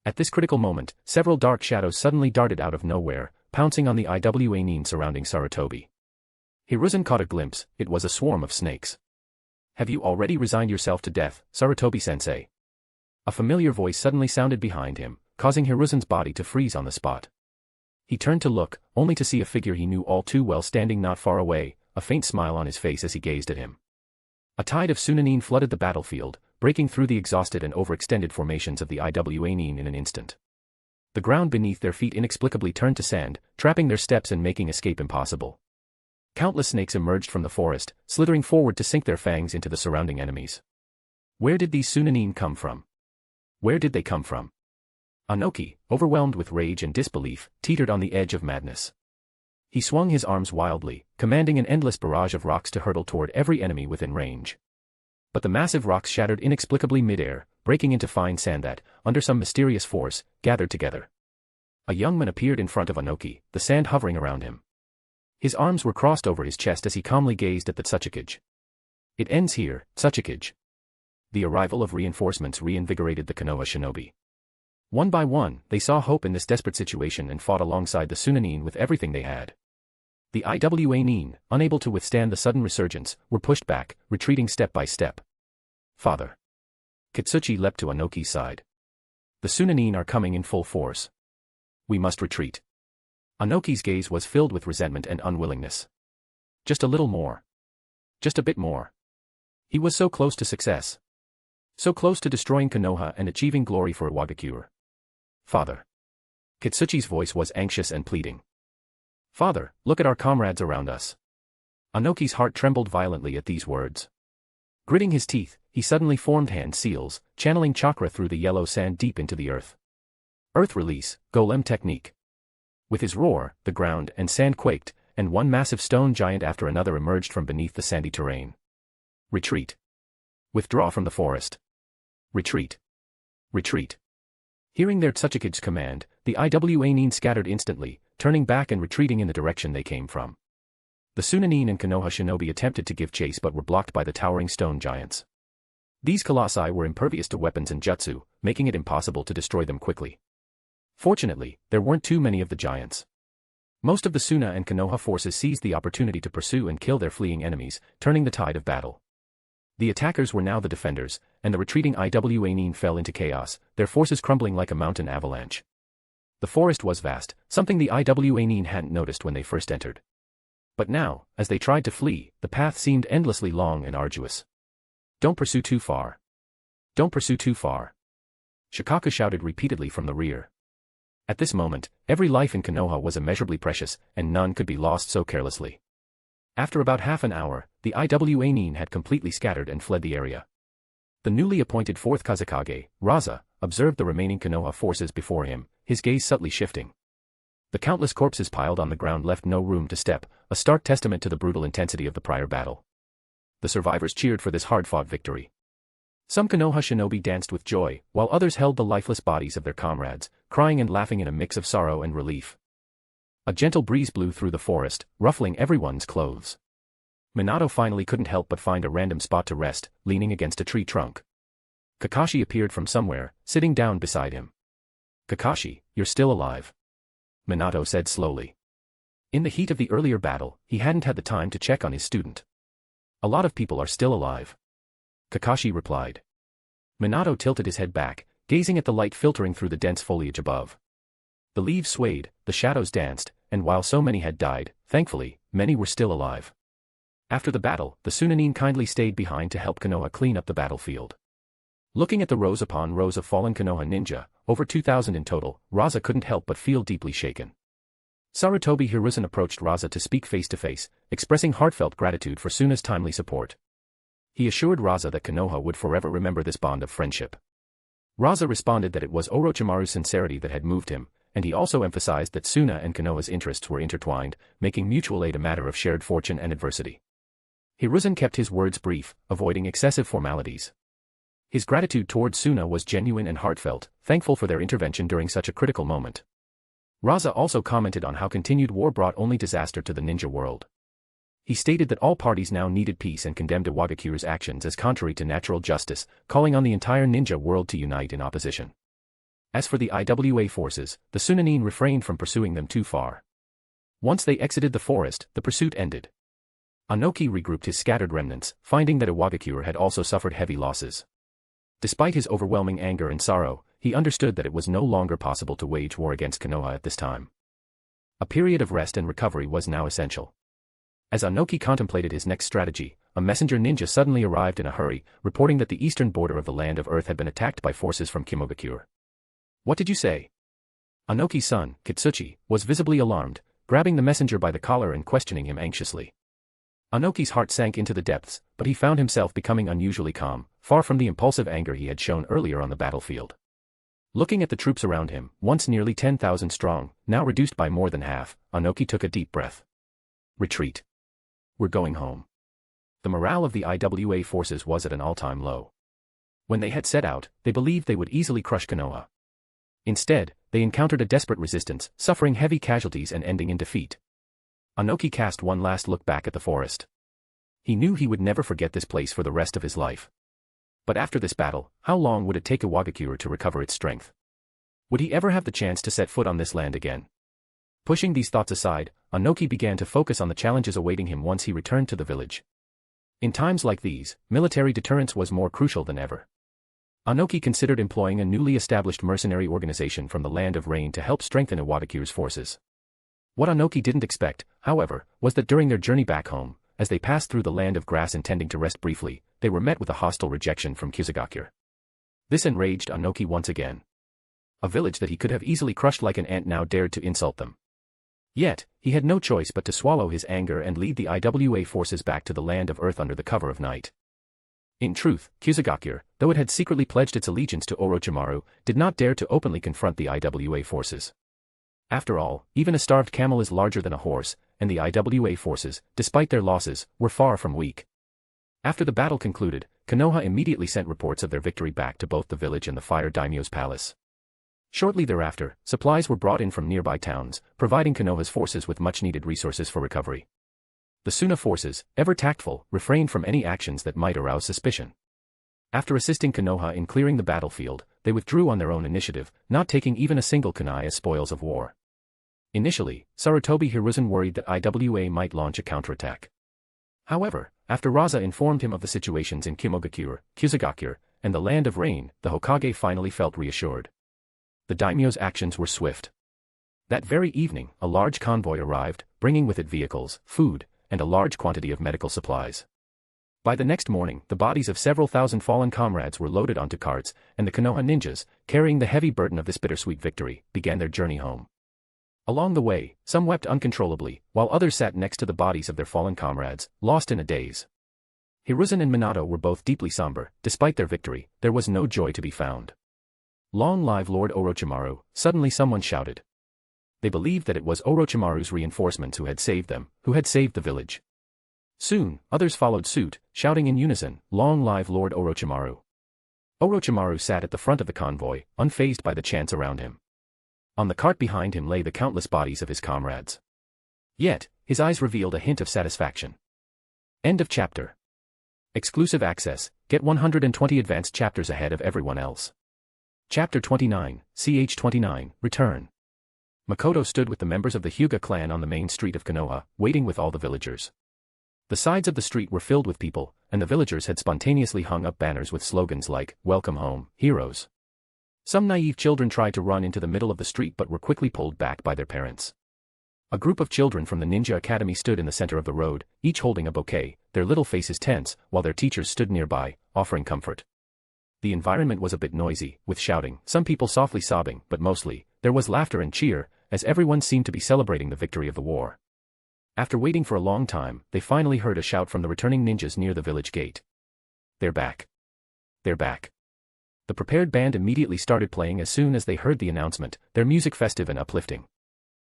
C: At this critical moment, several dark shadows suddenly darted out of nowhere, pouncing on the IWA Nin surrounding Sarutobi. Hiruzen caught a glimpse, it was a swarm of snakes. "Have you already resigned yourself to death, Sarutobi-sensei?" A familiar voice suddenly sounded behind him, causing Hiruzen's body to freeze on the spot. He turned to look, only to see a figure he knew all too well standing not far away, a faint smile on his face as he gazed at him. A tide of Sunanin flooded the battlefield, breaking through the exhausted and overextended formations of the IWA Nin in an instant. The ground beneath their feet inexplicably turned to sand, trapping their steps and making escape impossible. Countless snakes emerged from the forest, slithering forward to sink their fangs into the surrounding enemies. Where did these Sunanin come from? Where did they come from? Anoki, overwhelmed with rage and disbelief, teetered on the edge of madness. He swung his arms wildly, commanding an endless barrage of rocks to hurtle toward every enemy within range. But the massive rocks shattered inexplicably mid-air, breaking into fine sand that, under some mysterious force, gathered together. A young man appeared in front of Anoki, the sand hovering around him. His arms were crossed over his chest as he calmly gazed at the Tsuchikage. It ends here, Tsuchikage. The arrival of reinforcements reinvigorated the Konoha shinobi. One by one, they saw hope in this desperate situation and fought alongside the Sunanin with everything they had. The Iwa Nin, unable to withstand the sudden resurgence, were pushed back, retreating step by step. Father. Kitsuchi leapt to Anoki's side. The Sunanin are coming in full force. We must retreat. Anoki's gaze was filled with resentment and unwillingness. Just a little more. Just a bit more. He was so close to success. So close to destroying Konoha and achieving glory for Iwagakure. Father. Kitsuchi's voice was anxious and pleading. Father, look at our comrades around us. Anoki's heart trembled violently at these words. Gritting his teeth, he suddenly formed hand seals, channeling chakra through the yellow sand deep into the earth. Earth release, golem technique. With his roar, the ground and sand quaked, and one massive stone giant after another emerged from beneath the sandy terrain. Retreat. Withdraw from the forest. Retreat. Retreat. Hearing their Tsuchikage's command, the Iwa Nin scattered instantly, turning back and retreating in the direction they came from. The Sunanin and Konoha shinobi attempted to give chase but were blocked by the towering stone giants. These colossi were impervious to weapons and jutsu, making it impossible to destroy them quickly. Fortunately, there weren't too many of the giants. Most of the Suna and Konoha forces seized the opportunity to pursue and kill their fleeing enemies, turning the tide of battle. The attackers were now the defenders, and the retreating Iwa Nin fell into chaos, their forces crumbling like a mountain avalanche. The forest was vast, something the Iwa Nin hadn't noticed when they first entered. But now, as they tried to flee, the path seemed endlessly long and arduous. Don't pursue too far. Don't pursue too far. Shikaka shouted repeatedly from the rear. At this moment, every life in Konoha was immeasurably precious, and none could be lost so carelessly. After about half an hour, the Iwa Nin had completely scattered and fled the area. The newly appointed fourth Kazekage, Raza, observed the remaining Konoha forces before him, his gaze subtly shifting. The countless corpses piled on the ground left no room to step, a stark testament to the brutal intensity of the prior battle. The survivors cheered for this hard-fought victory. Some Konoha shinobi danced with joy, while others held the lifeless bodies of their comrades, crying and laughing in a mix of sorrow and relief. A gentle breeze blew through the forest, ruffling everyone's clothes. Minato finally couldn't help but find a random spot to rest, leaning against a tree trunk. Kakashi appeared from somewhere, sitting down beside him. Kakashi, you're still alive. Minato said slowly. In the heat of the earlier battle, he hadn't had the time to check on his student. A lot of people are still alive. Kakashi replied. Minato tilted his head back, gazing at the light filtering through the dense foliage above. The leaves swayed, the shadows danced, and while so many had died, thankfully, many were still alive. After the battle, the Sunanin kindly stayed behind to help Konoha clean up the battlefield. Looking at the rows upon rows of fallen Konoha ninja, over 2,000 in total, Raza couldn't help but feel deeply shaken. Sarutobi Hiruzen approached Raza to speak face-to-face, expressing heartfelt gratitude for Suna's timely support. He assured Raza that Konoha would forever remember this bond of friendship. Raza responded that it was Orochimaru's sincerity that had moved him, and he also emphasized that Suna and Konoha's interests were intertwined, making mutual aid a matter of shared fortune and adversity. Hiruzen kept his words brief, avoiding excessive formalities. His gratitude toward Suna was genuine and heartfelt, thankful for their intervention during such a critical moment. Raza also commented on how continued war brought only disaster to the ninja world. He stated that all parties now needed peace and condemned Iwagakure's actions as contrary to natural justice, calling on the entire ninja world to unite in opposition. As for the Iwa forces, the Sunanin refrained from pursuing them too far. Once they exited the forest, the pursuit ended. Anoki regrouped his scattered remnants, finding that Iwagakure had also suffered heavy losses. Despite his overwhelming anger and sorrow, he understood that it was no longer possible to wage war against Konoha at this time. A period of rest and recovery was now essential. As Anoki contemplated his next strategy, a messenger ninja suddenly arrived in a hurry, reporting that the eastern border of the Land of Earth had been attacked by forces from Kimogakure. What did you say? Anoki's son, Kitsuchi, was visibly alarmed, grabbing the messenger by the collar and questioning him anxiously. Anoki's heart sank into the depths, but he found himself becoming unusually calm, far from the impulsive anger he had shown earlier on the battlefield. Looking at the troops around him, once nearly 10,000 strong, now reduced by more than half, Anoki took a deep breath. Retreat. We're going home. The morale of the IWA forces was at an all-time low. When they had set out, they believed they would easily crush Konoha. Instead, they encountered a desperate resistance, suffering heavy casualties and ending in defeat. Anoki cast one last look back at the forest. He knew he would never forget this place for the rest of his life. But after this battle, how long would it take Iwagakure to recover its strength? Would he ever have the chance to set foot on this land again? Pushing these thoughts aside, Anoki began to focus on the challenges awaiting him once he returned to the village. In times like these, military deterrence was more crucial than ever. Anoki considered employing a newly established mercenary organization from the Land of Rain to help strengthen Iwagakure's forces. What Anoki didn't expect, however, was that during their journey back home, as they passed through the Land of Grass intending to rest briefly, they were met with a hostile rejection from Kyusugakure. This enraged Anoki once again. A village that he could have easily crushed like an ant now dared to insult them. Yet, he had no choice but to swallow his anger and lead the IWA forces back to the Land of Earth under the cover of night. In truth, Kyusugakure, though it had secretly pledged its allegiance to Orochimaru, did not dare to openly confront the IWA forces. After all, even a starved camel is larger than a horse, and the IWA forces, despite their losses, were far from weak. After the battle concluded, Konoha immediately sent reports of their victory back to both the village and the Fire Daimyo's palace. Shortly thereafter, supplies were brought in from nearby towns, providing Konoha's forces with much-needed resources for recovery. The Suna forces, ever tactful, refrained from any actions that might arouse suspicion. After assisting Konoha in clearing the battlefield, they withdrew on their own initiative, not taking even a single kunai as spoils of war. Initially, Sarutobi Hiruzen worried that IWA might launch a counterattack. However, after Raza informed him of the situations in Kimogakure, Kyusugakure, and the Land of Rain, the Hokage finally felt reassured. The daimyo's actions were swift. That very evening, a large convoy arrived, bringing with it vehicles, food, and a large quantity of medical supplies. By the next morning, the bodies of several thousand fallen comrades were loaded onto carts, and the Konoha ninjas, carrying the heavy burden of this bittersweet victory, began their journey home. Along the way, some wept uncontrollably, while others sat next to the bodies of their fallen comrades, lost in a daze. Hiruzen and Minato were both deeply somber. Despite their victory, there was no joy to be found. "Long live Lord Orochimaru," suddenly someone shouted. They believed that it was Orochimaru's reinforcements who had saved them, who had saved the village. Soon, others followed suit, shouting in unison, "Long live Lord Orochimaru." Orochimaru sat at the front of the convoy, unfazed by the chants around him. On the cart behind him lay the countless bodies of his comrades. Yet, his eyes revealed a hint of satisfaction. End of chapter. Exclusive access, get 120 advanced chapters ahead of everyone else. Chapter 29, CH29, Return. Makoto stood with the members of the Hyuga clan on the main street of Konoha, waiting with all the villagers. The sides of the street were filled with people, and the villagers had spontaneously hung up banners with slogans like, "Welcome home, heroes." Some naive children tried to run into the middle of the street but were quickly pulled back by their parents. A group of children from the Ninja Academy stood in the center of the road, each holding a bouquet, their little faces tense, while their teachers stood nearby, offering comfort. The environment was a bit noisy, with shouting, some people softly sobbing, but mostly, there was laughter and cheer, as everyone seemed to be celebrating the victory of the war. After waiting for a long time, they finally heard a shout from the returning ninjas near the village gate. "They're back. They're back." The prepared band immediately started playing as soon as they heard the announcement, their music festive and uplifting.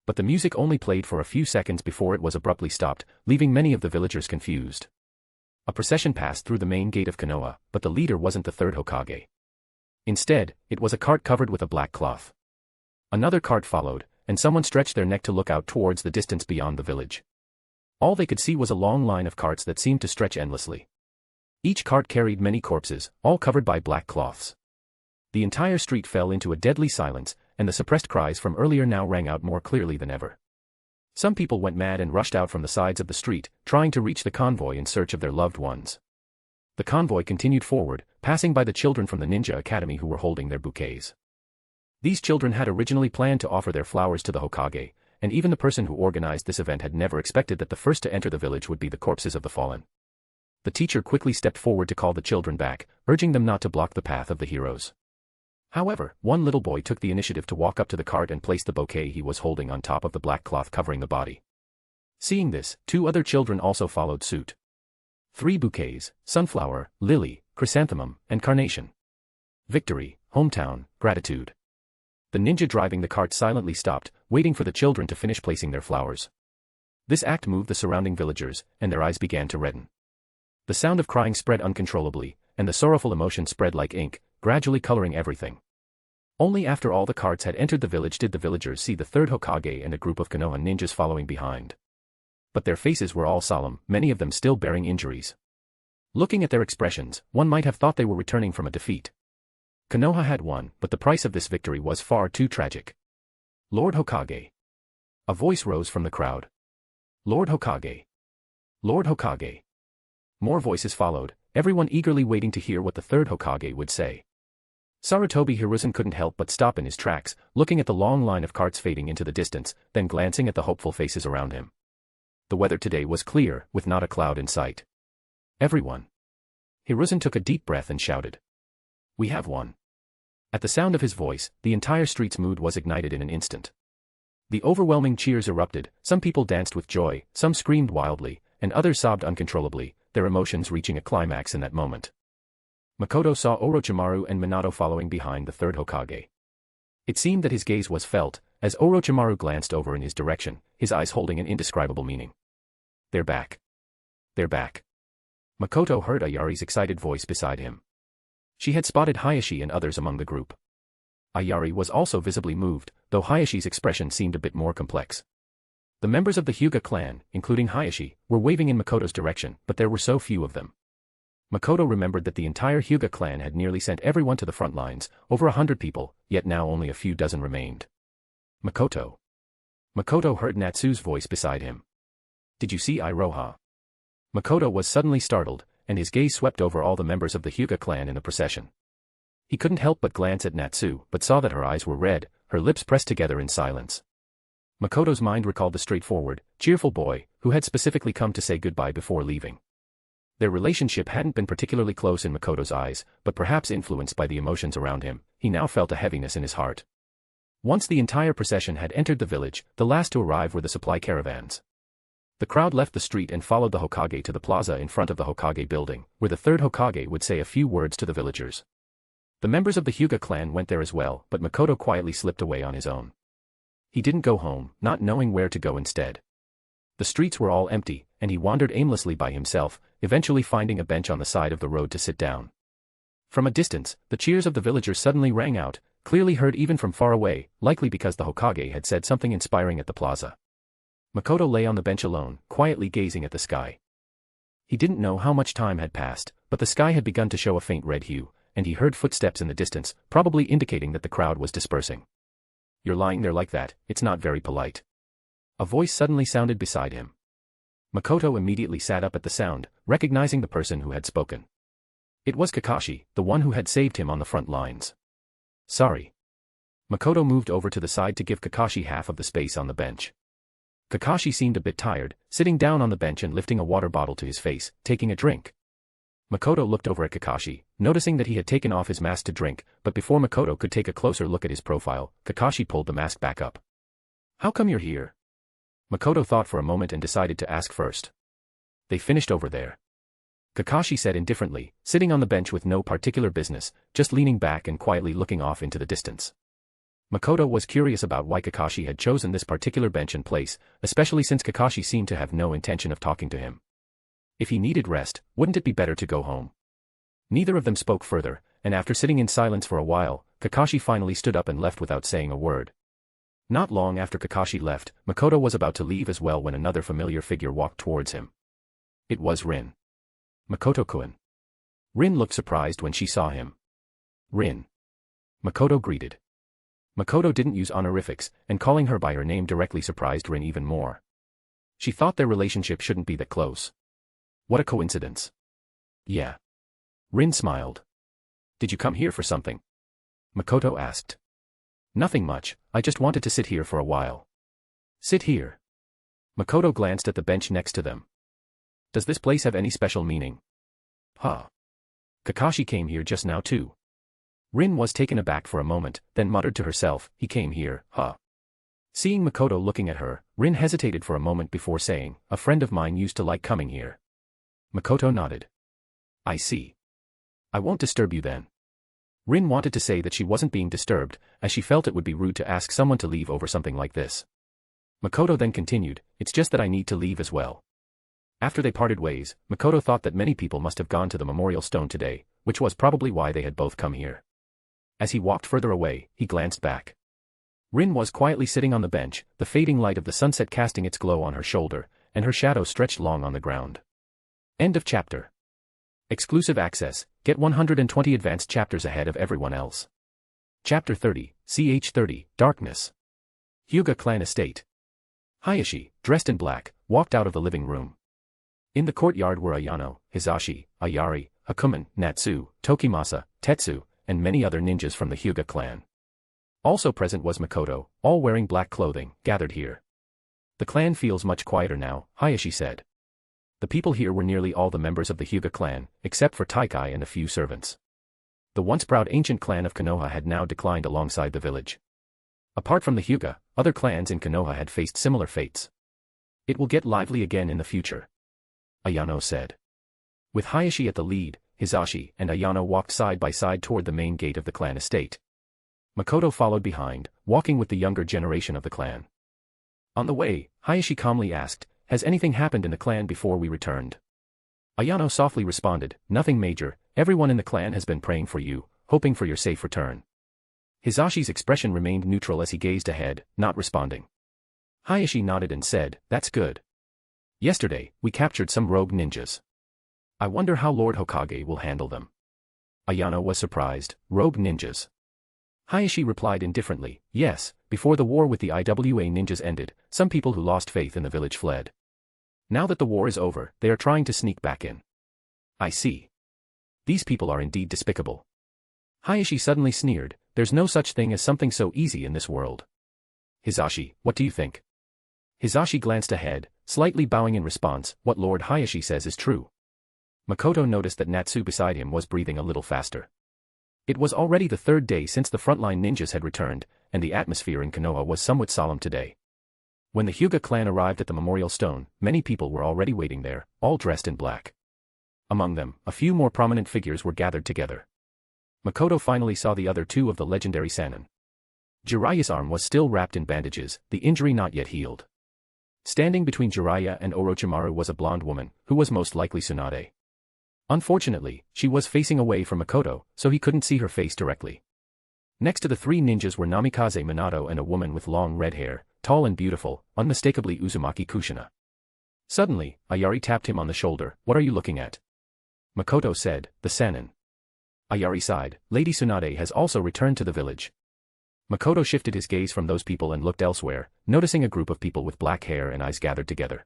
C: But the music only played for a few seconds before it was abruptly stopped, leaving many of the villagers confused. A procession passed through the main gate of Konoha, but the leader wasn't the third Hokage. Instead, it was a cart covered with a black cloth. Another cart followed, and someone stretched their neck to look out towards the distance beyond the village. All they could see was a long line of carts that seemed to stretch endlessly. Each cart carried many corpses, all covered by black cloths. The entire street fell into a deadly silence, and the suppressed cries from earlier now rang out more clearly than ever. Some people went mad and rushed out from the sides of the street, trying to reach the convoy in search of their loved ones. The convoy continued forward, passing by the children from the Ninja Academy who were holding their bouquets. These children had originally planned to offer their flowers to the Hokage, and even the person who organized this event had never expected that the first to enter the village would be the corpses of the fallen. The teacher quickly stepped forward to call the children back, urging them not to block the path of the heroes. However, one little boy took the initiative to walk up to the cart and place the bouquet he was holding on top of the black cloth covering the body. Seeing this, two other children also followed suit. 3 bouquets, sunflower, lily, chrysanthemum, and carnation. Victory, hometown, gratitude. The ninja driving the cart silently stopped, waiting for the children to finish placing their flowers. This act moved the surrounding villagers, and their eyes began to redden. The sound of crying spread uncontrollably, and the sorrowful emotion spread like ink, gradually coloring everything. Only after all the carts had entered the village did the villagers see the third Hokage and a group of Konoha ninjas following behind. But their faces were all solemn, many of them still bearing injuries. Looking at their expressions, one might have thought they were returning from a defeat. Konoha had won, but the price of this victory was far too tragic. Lord Hokage. A voice rose from the crowd. Lord Hokage. Lord Hokage. More voices followed, everyone eagerly waiting to hear what the third Hokage would say. Sarutobi Hiruzen couldn't help but stop in his tracks, looking at the long line of carts fading into the distance, then glancing at the hopeful faces around him. The weather today was clear, with not a cloud in sight. Everyone. Hiruzen took a deep breath and shouted. We have won. At the sound of his voice, the entire street's mood was ignited in an instant. The overwhelming cheers erupted, some people danced with joy, some screamed wildly, and others sobbed uncontrollably, their emotions reaching a climax in that moment. Makoto saw Orochimaru and Minato following behind the third Hokage. It seemed that his gaze was felt, as Orochimaru glanced over in his direction, his eyes holding an indescribable meaning. They're back. They're back. Makoto heard Ayari's excited voice beside him. She had spotted Hayashi and others among the group. Ayari was also visibly moved, though Hayashi's expression seemed a bit more complex. The members of the Hyuga clan, including Hayashi, were waving in Makoto's direction, but there were so few of them. Makoto remembered that the entire Hyuga clan had nearly sent everyone to the front lines, over 100 people, yet now only a few dozen remained. Makoto. Makoto heard Natsu's voice beside him. Did you see Iroha? Makoto was suddenly startled, and his gaze swept over all the members of the Hyuga clan in the procession. He couldn't help but glance at Natsu, but saw that her eyes were red, her lips pressed together in silence. Makoto's mind recalled the straightforward, cheerful boy, who had specifically come to say goodbye before leaving. Their relationship hadn't been particularly close in Makoto's eyes, but perhaps influenced by the emotions around him, he now felt a heaviness in his heart. Once the entire procession had entered the village, the last to arrive were the supply caravans. The crowd left the street and followed the Hokage to the plaza in front of the Hokage building, where the third Hokage would say a few words to the villagers. The members of the Hyuga clan went there as well, but Makoto quietly slipped away on his own. He didn't go home, not knowing where to go instead. The streets were all empty, and he wandered aimlessly by himself, eventually finding a bench on the side of the road to sit down. From a distance, the cheers of the villagers suddenly rang out, clearly heard even from far away, likely because the Hokage had said something inspiring at the plaza. Makoto lay on the bench alone, quietly gazing at the sky. He didn't know how much time had passed, but the sky had begun to show a faint red hue, and he heard footsteps in the distance, probably indicating that the crowd was dispersing. You're lying there like that, it's not very polite. A voice suddenly sounded beside him. Makoto immediately sat up at the sound, recognizing the person who had spoken. It was Kakashi, the one who had saved him on the front lines. Sorry. Makoto moved over to the side to give Kakashi half of the space on the bench. Kakashi seemed a bit tired, sitting down on the bench and lifting a water bottle to his face, taking a drink. Makoto looked over at Kakashi, noticing that he had taken off his mask to drink, but before Makoto could take a closer look at his profile, Kakashi pulled the mask back up. How come you're here? Makoto thought for a moment and decided to ask first. They finished over there. Kakashi said indifferently, sitting on the bench with no particular business, just leaning back and quietly looking off into the distance. Makoto was curious about why Kakashi had chosen this particular bench and place, especially since Kakashi seemed to have no intention of talking to him. If he needed rest, wouldn't it be better to go home? Neither of them spoke further, and after sitting in silence for a while, Kakashi finally stood up and left without saying a word. Not long after Kakashi left, Makoto was about to leave as well when another familiar figure walked towards him. It was Rin. Makoto-kun. Rin looked surprised when she saw him. Rin. Makoto greeted. Makoto didn't use honorifics, and calling her by her name directly surprised Rin even more. She thought their relationship shouldn't be that close. What a coincidence. Yeah. Rin smiled. Did you come here for something? Makoto asked. Nothing much, I just wanted to sit here for a while. Sit here. Makoto glanced at the bench next to them. Does this place have any special meaning? Huh. Kakashi came here just now too. Rin was taken aback for a moment, then muttered to herself, he came here, huh. Seeing Makoto looking at her, Rin hesitated for a moment before saying, a friend of mine used to like coming here. Makoto nodded. I see. I won't disturb you then. Rin wanted to say that she wasn't being disturbed, as she felt it would be rude to ask someone to leave over something like this. Makoto then continued, "It's just that I need to leave as well." After they parted ways, Makoto thought that many people must have gone to the memorial stone today, which was probably why they had both come here. As he walked further away, he glanced back. Rin was quietly sitting on the bench, the fading light of the sunset casting its glow on her shoulder, and her shadow stretched long on the ground. End of chapter. Exclusive access, get 120 advanced chapters ahead of everyone else. Chapter 30, CH30, Darkness. Hyuga Clan Estate. Hayashi, dressed in black, walked out of the living room. In the courtyard were Ayano, Hizashi, Ayari, Hakumen, Natsu, Tokimasa, Tetsu, and many other ninjas from the Hyuga clan. Also present was Makoto, all wearing black clothing, gathered here. "The clan feels much quieter now," Hayashi said. The people here were nearly all the members of the Hyuga clan, except for Taikai and a few servants. The once proud ancient clan of Konoha had now declined alongside the village. Apart from the Hyuga, other clans in Konoha had faced similar fates. "It will get lively again in the future," Ayano said. With Hayashi at the lead, Hizashi and Ayano walked side by side toward the main gate of the clan estate. Makoto followed behind, walking with the younger generation of the clan. On the way, Hayashi calmly asked, "Has anything happened in the clan before we returned?" Ayano softly responded, "Nothing major, everyone in the clan has been praying for you, hoping for your safe return." Hizashi's expression remained neutral as he gazed ahead, not responding. Hayashi nodded and said, "That's good. Yesterday, we captured some rogue ninjas. I wonder how Lord Hokage will handle them." Ayano was surprised. Rogue ninjas? Hayashi replied indifferently, "Yes, before the war with the IWA ninjas ended, some people who lost faith in the village fled. Now that the war is over, they are trying to sneak back in." "I see. These people are indeed despicable." Hayashi suddenly sneered, "There's no such thing as something so easy in this world." "Hizashi, what do you think?" Hizashi glanced ahead, slightly bowing in response, "What Lord Hayashi says is true." Makoto noticed that Natsu beside him was breathing a little faster. It was already the third day since the frontline ninjas had returned, and the atmosphere in Konoha was somewhat solemn today. When the Hyuga clan arrived at the memorial stone, many people were already waiting there, all dressed in black. Among them, a few more prominent figures were gathered together. Makoto finally saw the other two of the legendary Sannin. Jiraiya's arm was still wrapped in bandages, the injury not yet healed. Standing between Jiraiya and Orochimaru was a blonde woman, who was most likely Tsunade. Unfortunately, she was facing away from Makoto, so he couldn't see her face directly. Next to the three ninjas were Namikaze Minato and a woman with long red hair, tall and beautiful, unmistakably Uzumaki Kushina. Suddenly, Ayari tapped him on the shoulder. "What are you looking at?" Makoto said, "The Sannin." Ayari sighed. "Lady Tsunade has also returned to the village." Makoto shifted his gaze from those people and looked elsewhere, noticing a group of people with black hair and eyes gathered together.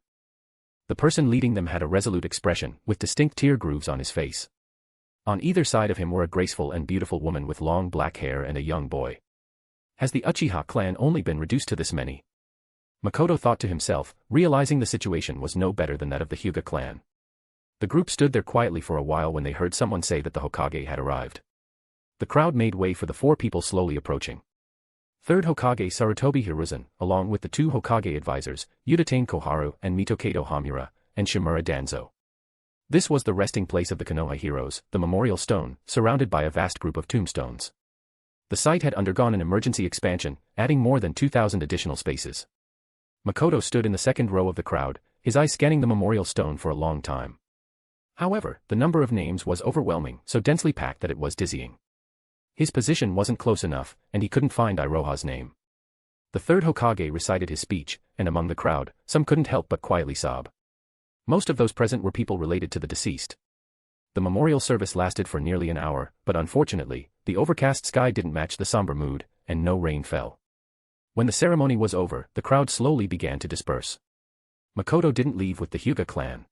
C: The person leading them had a resolute expression, with distinct tear grooves on his face. On either side of him were a graceful and beautiful woman with long black hair and a young boy. Has the Uchiha clan only been reduced to this many? Makoto thought to himself, realizing the situation was no better than that of the Hyuga clan. The group stood there quietly for a while when they heard someone say that the Hokage had arrived. The crowd made way for the four people slowly approaching. Third Hokage Sarutobi Hiruzen, along with the two Hokage advisors, Udatane Koharu and Mitokato Hamura, and Shimura Danzo. This was the resting place of the Konoha heroes, the memorial stone, surrounded by a vast group of tombstones. The site had undergone an emergency expansion, adding more than 2,000 additional spaces. Makoto stood in the second row of the crowd, his eyes scanning the memorial stone for a long time. However, the number of names was overwhelming, so densely packed that it was dizzying. His position wasn't close enough, and he couldn't find Iroha's name. The third Hokage recited his speech, and among the crowd, some couldn't help but quietly sob. Most of those present were people related to the deceased. The memorial service lasted for nearly an hour, but unfortunately, the overcast sky didn't match the somber mood, and no rain fell. When the ceremony was over, the crowd slowly began to disperse. Makoto didn't leave with the Hyuga clan.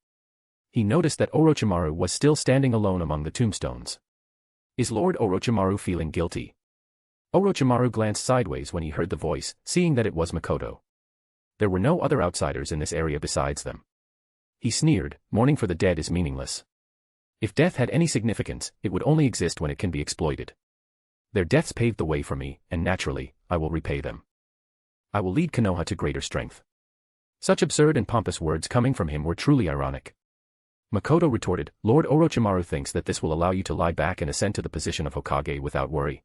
C: He noticed that Orochimaru was still standing alone among the tombstones. Is Lord Orochimaru feeling guilty? Orochimaru glanced sideways when he heard the voice, seeing that it was Makoto. There were no other outsiders in this area besides them. He sneered, "Mourning for the dead is meaningless. If death had any significance, it would only exist when it can be exploited. Their deaths paved the way for me, and naturally, I will repay them. I will lead Konoha to greater strength." Such absurd and pompous words coming from him were truly ironic. Makoto retorted, Lord Orochimaru thinks that this will allow you to lie back and ascend to the position of Hokage without worry.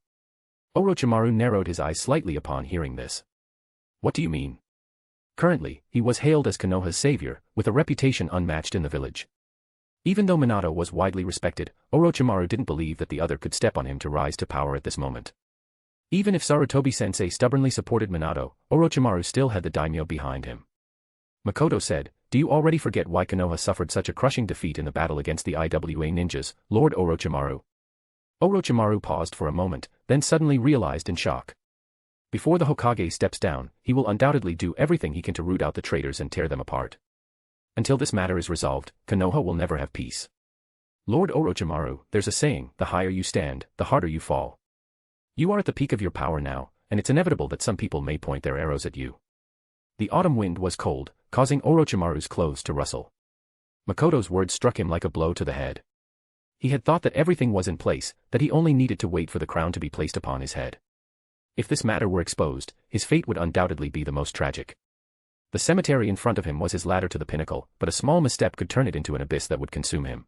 C: Orochimaru narrowed his eyes slightly upon hearing this. What do you mean? Currently, he was hailed as Konoha's savior, with a reputation unmatched in the village. Even though Minato was widely respected, Orochimaru didn't believe that the other could step on him to rise to power at this moment. Even if Sarutobi-sensei stubbornly supported Minato, Orochimaru still had the daimyo behind him. Makoto said, do you already forget why Konoha suffered such a crushing defeat in the battle against the IWA ninjas, Lord Orochimaru? Orochimaru paused for a moment, then suddenly realized in shock. Before the Hokage steps down, he will undoubtedly do everything he can to root out the traitors and tear them apart. Until this matter is resolved, Konoha will never have peace. Lord Orochimaru, there's a saying, the higher you stand, the harder you fall. You are at the peak of your power now, and it's inevitable that some people may point their arrows at you. The autumn wind was cold, causing Orochimaru's clothes to rustle. Makoto's words struck him like a blow to the head. He had thought that everything was in place, that he only needed to wait for the crown to be placed upon his head. If this matter were exposed, his fate would undoubtedly be the most tragic. The cemetery in front of him was his ladder to the pinnacle, but a small misstep could turn it into an abyss that would consume him.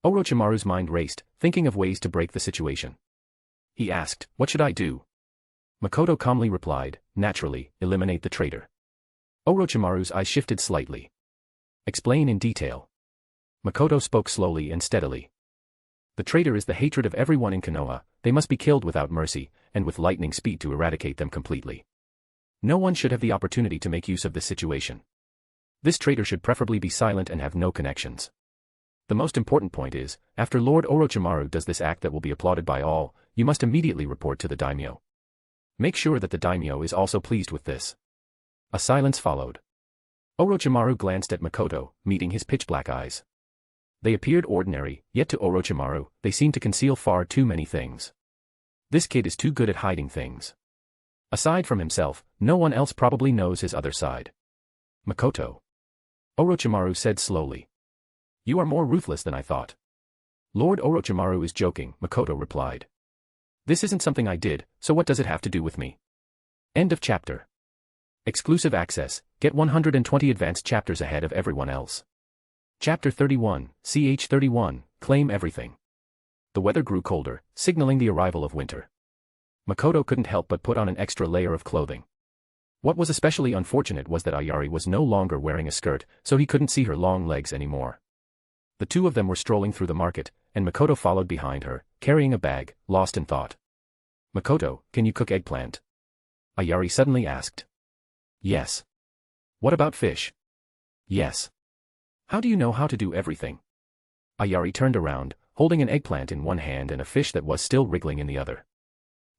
C: Orochimaru's mind raced, thinking of ways to break the situation. He asked, what should I do? Makoto calmly replied, naturally, eliminate the traitor. Orochimaru's eyes shifted slightly. Explain in detail. Makoto spoke slowly and steadily. The traitor is the hatred of everyone in Konoha, they must be killed without mercy, and with lightning speed to eradicate them completely. No one should have the opportunity to make use of this situation. This traitor should preferably be silent and have no connections. The most important point is, after Lord Orochimaru does this act that will be applauded by all, you must immediately report to the daimyo. Make sure that the daimyo is also pleased with this. A silence followed. Orochimaru glanced at Makoto, meeting his pitch-black eyes. They appeared ordinary, yet to Orochimaru, they seemed to conceal far too many things. This kid is too good at hiding things. Aside from himself, no one else probably knows his other side. Makoto. Orochimaru said slowly. You are more ruthless than I thought. Lord Orochimaru is joking, Makoto replied. This isn't something I did, so what does it have to do with me? End of chapter. Exclusive access, get 120 advanced chapters ahead of everyone else. Chapter 31, CH 31, Claim Everything. The weather grew colder, signaling the arrival of winter. Makoto couldn't help but put on an extra layer of clothing. What was especially unfortunate was that Ayari was no longer wearing a skirt, so he couldn't see her long legs anymore. The two of them were strolling through the market, and Makoto followed behind her, carrying a bag, lost in thought. Makoto, can you cook eggplant? Ayari suddenly asked. Yes. What about fish? Yes. How do you know how to do everything? Ayari turned around, holding an eggplant in one hand and a fish that was still wriggling in the other.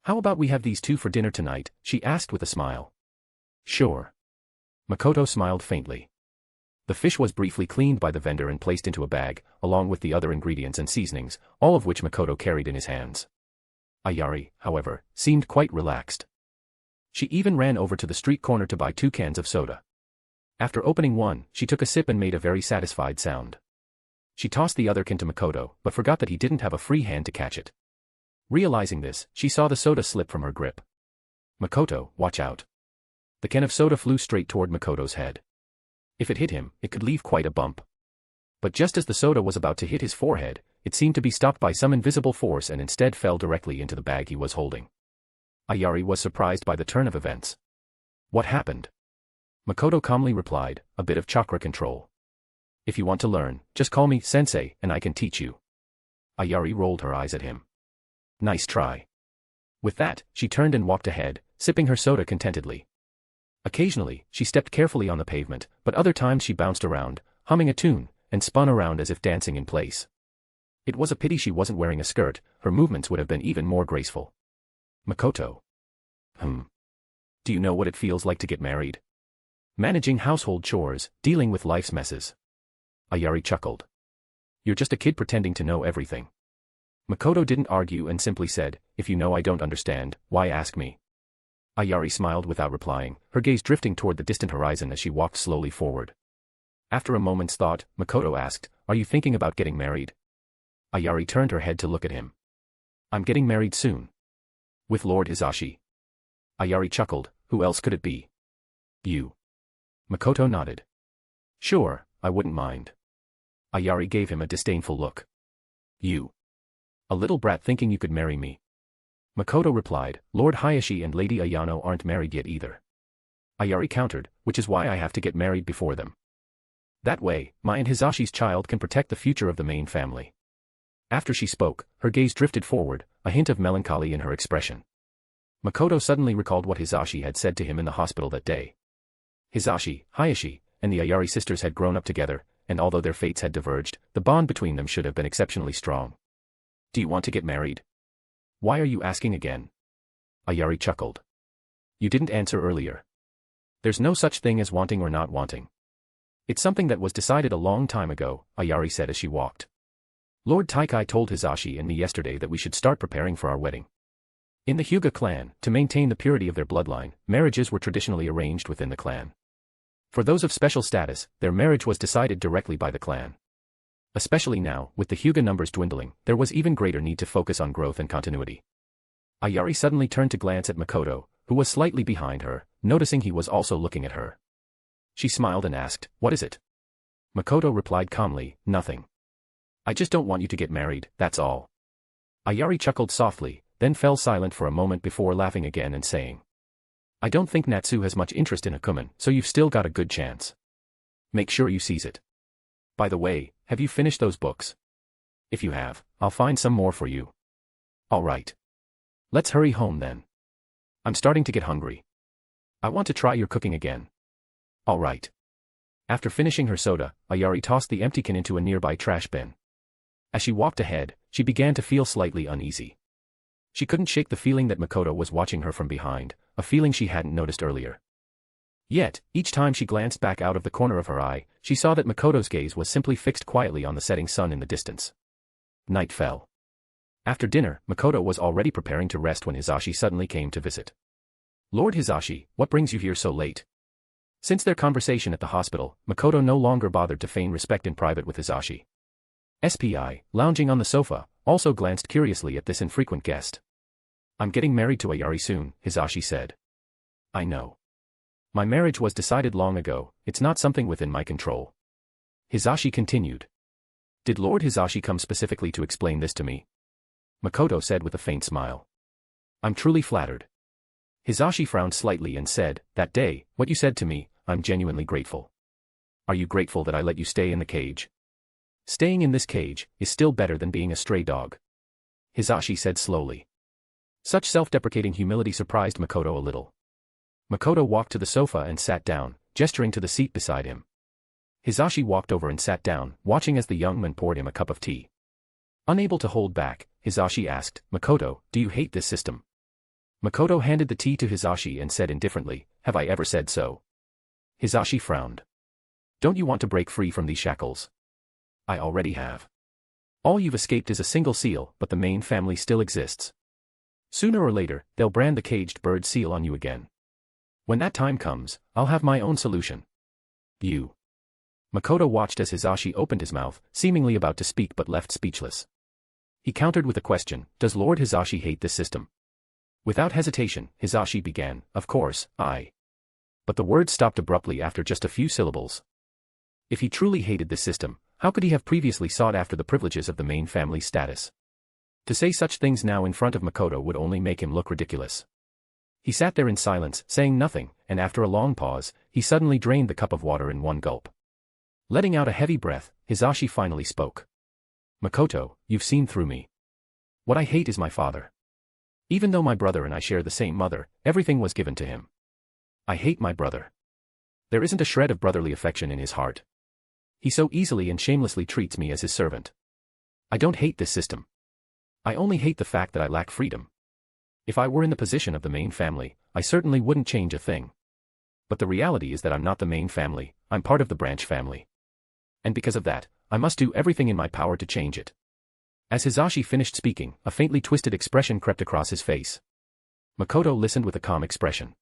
C: How about we have these two for dinner tonight? She asked with a smile. Sure. Makoto smiled faintly. The fish was briefly cleaned by the vendor and placed into a bag, along with the other ingredients and seasonings, all of which Makoto carried in his hands. Ayari, however, seemed quite relaxed. She even ran over to the street corner to buy 2 cans of soda. After opening one, she took a sip and made a very satisfied sound. She tossed the other can to Makoto, but forgot that he didn't have a free hand to catch it. Realizing this, she saw the soda slip from her grip. Makoto, watch out. The can of soda flew straight toward Makoto's head. If it hit him, it could leave quite a bump. But just as the soda was about to hit his forehead, it seemed to be stopped by some invisible force and instead fell directly into the bag he was holding. Ayari was surprised by the turn of events. What happened? Makoto calmly replied, a bit of chakra control. If you want to learn, just call me sensei and I can teach you. Ayari rolled her eyes at him. Nice try. With that, she turned and walked ahead, sipping her soda contentedly. Occasionally, she stepped carefully on the pavement, but other times she bounced around, humming a tune, and spun around as if dancing in place. It was a pity she wasn't wearing a skirt, her movements would have been even more graceful. Makoto. Do you know what it feels like to get married? Managing household chores, dealing with life's messes. Ayari chuckled. You're just a kid pretending to know everything. Makoto didn't argue and simply said, if you know I don't understand, why ask me? Ayari smiled without replying, her gaze drifting toward the distant horizon as she walked slowly forward. After a moment's thought, Makoto asked, are you thinking about getting married? Ayari turned her head to look at him. I'm getting married soon. With Lord Hizashi. Ayari chuckled, who else could it be? You. Makoto nodded. Sure, I wouldn't mind. Ayari gave him a disdainful look. You. A little brat thinking you could marry me. Makoto replied, Lord Hayashi and Lady Ayano aren't married yet either. Ayari countered, which is why I have to get married before them. That way, my and Hizashi's child can protect the future of the main family. After she spoke, her gaze drifted forward, a hint of melancholy in her expression. Makoto suddenly recalled what Hizashi had said to him in the hospital that day. Hizashi, Hayashi, and the Ayari sisters had grown up together, and although their fates had diverged, the bond between them should have been exceptionally strong. Do you want to get married? Why are you asking again? Ayari chuckled. You didn't answer earlier. There's no such thing as wanting or not wanting. It's something that was decided a long time ago, Ayari said as she walked. Lord Taikai told Hizashi and me yesterday that we should start preparing for our wedding. In the Hyuga clan, to maintain the purity of their bloodline, marriages were traditionally arranged within the clan. For those of special status, their marriage was decided directly by the clan. Especially now, with the Hyuga numbers dwindling, there was even greater need to focus on growth and continuity. Ayari suddenly turned to glance at Makoto, who was slightly behind her, noticing he was also looking at her. She smiled and asked, What is it? Makoto replied calmly, Nothing. I just don't want you to get married, that's all. Ayari chuckled softly, then fell silent for a moment before laughing again and saying, I don't think Natsu has much interest in Hakumen, so you've still got a good chance. Make sure you seize it. By the way, have you finished those books? If you have, I'll find some more for you. All right. Let's hurry home then. I'm starting to get hungry. I want to try your cooking again. All right. After finishing her soda, Ayari tossed the empty can into a nearby trash bin. As she walked ahead, she began to feel slightly uneasy. She couldn't shake the feeling that Makoto was watching her from behind, a feeling she hadn't noticed earlier. Yet, each time she glanced back out of the corner of her eye, she saw that Makoto's gaze was simply fixed quietly on the setting sun in the distance. Night fell. After dinner, Makoto was already preparing to rest when Hizashi suddenly came to visit. Lord Hizashi, what brings you here so late? Since their conversation at the hospital, Makoto no longer bothered to feign respect in private with Hizashi. SPI, lounging on the sofa, also glanced curiously at this infrequent guest. I'm getting married to Ayari soon, Hizashi said. I know. My marriage was decided long ago, it's not something within my control. Hizashi continued. Did Lord Hizashi come specifically to explain this to me? Makoto said with a faint smile. I'm truly flattered. Hizashi frowned slightly and said, That day, what you said to me, I'm genuinely grateful. Are you grateful that I let you stay in the cage? Staying in this cage is still better than being a stray dog. Hizashi said slowly. Such self-deprecating humility surprised Makoto a little. Makoto walked to the sofa and sat down, gesturing to the seat beside him. Hizashi walked over and sat down, watching as the young man poured him a cup of tea. Unable to hold back, Hizashi asked, Makoto, do you hate this system? Makoto handed the tea to Hizashi and said indifferently, Have I ever said so? Hizashi frowned. Don't you want to break free from these shackles? I already have. All you've escaped is a single seal, but the main family still exists. Sooner or later, they'll brand the caged bird seal on you again. When that time comes, I'll have my own solution. You. Makoto watched as Hizashi opened his mouth, seemingly about to speak but left speechless. He countered with a question, Does Lord Hizashi hate this system? Without hesitation, Hizashi began, Of course, I. But the words stopped abruptly after just a few syllables. If he truly hated this system, how could he have previously sought after the privileges of the main family status? To say such things now in front of Makoto would only make him look ridiculous. He sat there in silence, saying nothing, and after a long pause, he suddenly drained the cup of water in one gulp. Letting out a heavy breath, Hizashi finally spoke. Makoto, you've seen through me. What I hate is my father. Even though my brother and I share the same mother, everything was given to him. I hate my brother. There isn't a shred of brotherly affection in his heart. He so easily and shamelessly treats me as his servant. I don't hate this system. I only hate the fact that I lack freedom. If I were in the position of the main family, I certainly wouldn't change a thing. But the reality is that I'm not the main family, I'm part of the branch family. And because of that, I must do everything in my power to change it. As Hizashi finished speaking, a faintly twisted expression crept across his face. Makoto listened with a calm expression.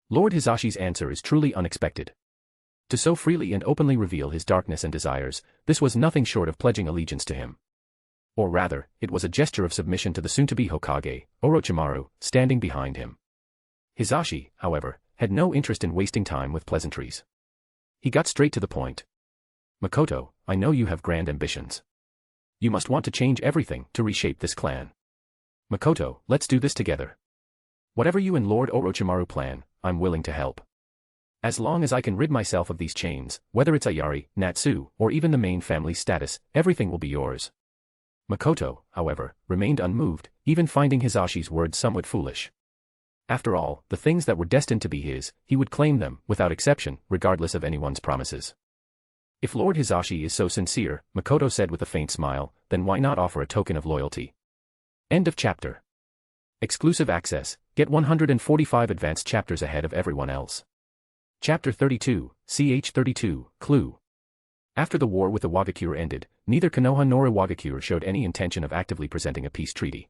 C: Lord Hizashi's answer is truly unexpected. To so freely and openly reveal his darkness and desires, this was nothing short of pledging allegiance to him. Or rather, it was a gesture of submission to the soon-to-be Hokage, Orochimaru, standing behind him. Hizashi, however, had no interest in wasting time with pleasantries. He got straight to the point. Makoto, I know you have grand ambitions. You must want to change everything to reshape this clan. Makoto, let's do this together. Whatever you and Lord Orochimaru plan, I'm willing to help. As long as I can rid myself of these chains, whether it's Ayari, Natsu, or even the main family status, everything will be yours. Makoto, however, remained unmoved, even finding Hisashi's words somewhat foolish. After all, the things that were destined to be his, he would claim them, without exception, regardless of anyone's promises. If Lord Hisashi is so sincere, Makoto said with a faint smile, then why not offer a token of loyalty? End of chapter. Exclusive access, get 145 advanced chapters ahead of everyone else. Chapter 32, CH 32, Clue. After the war with the Iwagakure ended, neither Konoha nor Iwagakure showed any intention of actively presenting a peace treaty.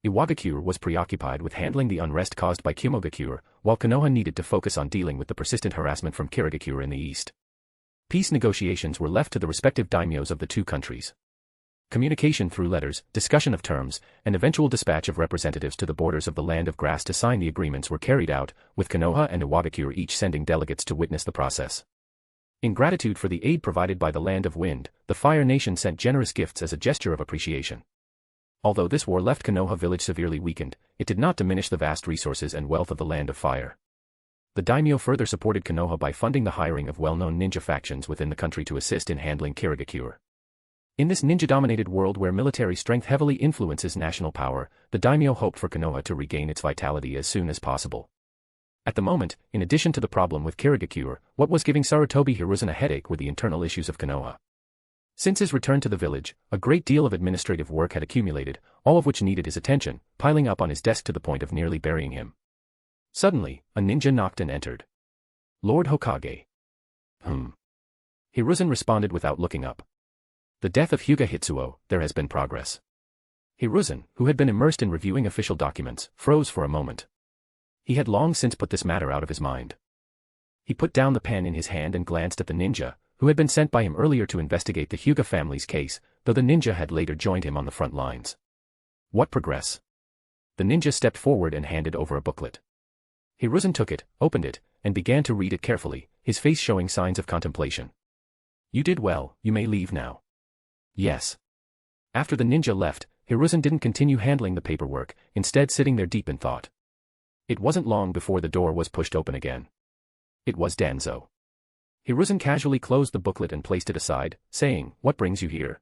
C: Iwagakure was preoccupied with handling the unrest caused by Kumogakure, while Konoha needed to focus on dealing with the persistent harassment from Kirigakure in the east. Peace negotiations were left to the respective daimyos of the two countries. Communication through letters, discussion of terms, and eventual dispatch of representatives to the borders of the Land of Grass to sign the agreements were carried out, with Konoha and Iwagakure each sending delegates to witness the process. In gratitude for the aid provided by the Land of Wind, the Fire Nation sent generous gifts as a gesture of appreciation. Although this war left Konoha village severely weakened, it did not diminish the vast resources and wealth of the Land of Fire. The daimyo further supported Konoha by funding the hiring of well-known ninja factions within the country to assist in handling Kirigakure. In this ninja-dominated world where military strength heavily influences national power, the daimyo hoped for Konoha to regain its vitality as soon as possible. At the moment, in addition to the problem with Kirigakure, what was giving Sarutobi Hiruzen a headache were the internal issues of Konoha. Since his return to the village, a great deal of administrative work had accumulated, all of which needed his attention, piling up on his desk to the point of nearly burying him. Suddenly, a ninja knocked and entered. Lord Hokage. Hiruzen responded without looking up. The death of Hyuga Hitsuo, there has been progress. Hiruzen, who had been immersed in reviewing official documents, froze for a moment. He had long since put this matter out of his mind. He put down the pen in his hand and glanced at the ninja, who had been sent by him earlier to investigate the Hyuga family's case, though the ninja had later joined him on the front lines. What progress? The ninja stepped forward and handed over a booklet. Hiruzen took it, opened it, and began to read it carefully, his face showing signs of contemplation. You did well, you may leave now. Yes. After the ninja left, Hiruzen didn't continue handling the paperwork, instead sitting there deep in thought. It wasn't long before the door was pushed open again. It was Danzo. Hiruzen casually closed the booklet and placed it aside, saying, "What brings you here?"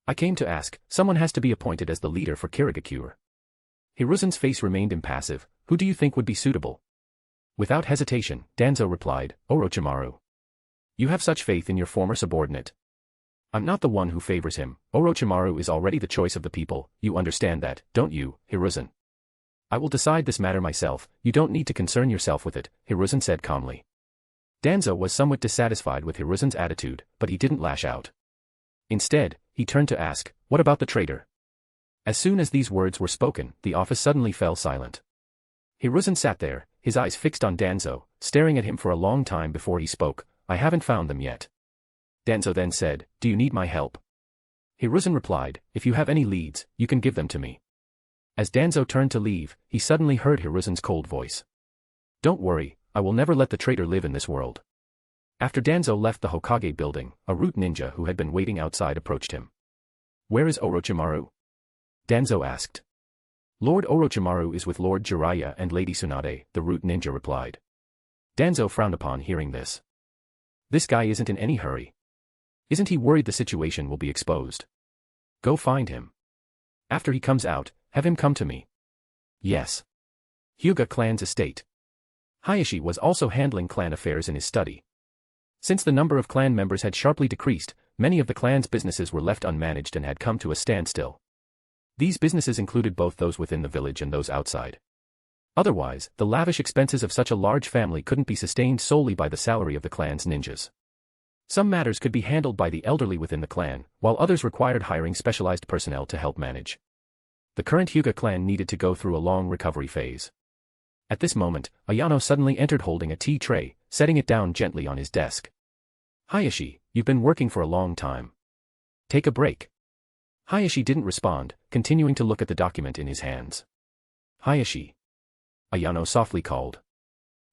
C: "I came to ask, someone has to be appointed as the leader for Kirigakure." Hiruzen's face remained impassive. "Who do you think would be suitable?" Without hesitation, Danzo replied, "Orochimaru. You have such faith in your former subordinate." "I'm not the one who favors him. Orochimaru is already the choice of the people, you understand that, don't you, Hiruzen?" "I will decide this matter myself, you don't need to concern yourself with it," Hiruzen said calmly. Danzo was somewhat dissatisfied with Hiruzen's attitude, but he didn't lash out. Instead, he turned to ask, "What about the traitor?" As soon as these words were spoken, the office suddenly fell silent. Hiruzen sat there, his eyes fixed on Danzo, staring at him for a long time before he spoke. "I haven't found them yet." Danzo then said, "Do you need my help?" Hiruzen replied, "If you have any leads, you can give them to me." As Danzo turned to leave, he suddenly heard Hiruzen's cold voice. "Don't worry, I will never let the traitor live in this world." After Danzo left the Hokage building, a root ninja who had been waiting outside approached him. "Where is Orochimaru?" Danzo asked. "Lord Orochimaru is with Lord Jiraiya and Lady Tsunade," the root ninja replied. Danzo frowned upon hearing this. This guy isn't in any hurry. Isn't he worried the situation will be exposed? Go find him. After he comes out, have him come to me. Yes. Hyuga clan's estate. Hayashi was also handling clan affairs in his study. Since the number of clan members had sharply decreased, many of the clan's businesses were left unmanaged and had come to a standstill. These businesses included both those within the village and those outside. Otherwise, the lavish expenses of such a large family couldn't be sustained solely by the salary of the clan's ninjas. Some matters could be handled by the elderly within the clan, while others required hiring specialized personnel to help manage. The current Hyuga clan needed to go through a long recovery phase. At this moment, Ayano suddenly entered holding a tea tray, setting it down gently on his desk. "Hayashi, you've been working for a long time. Take a break." Hayashi didn't respond, continuing to look at the document in his hands. "Hayashi." Ayano softly called.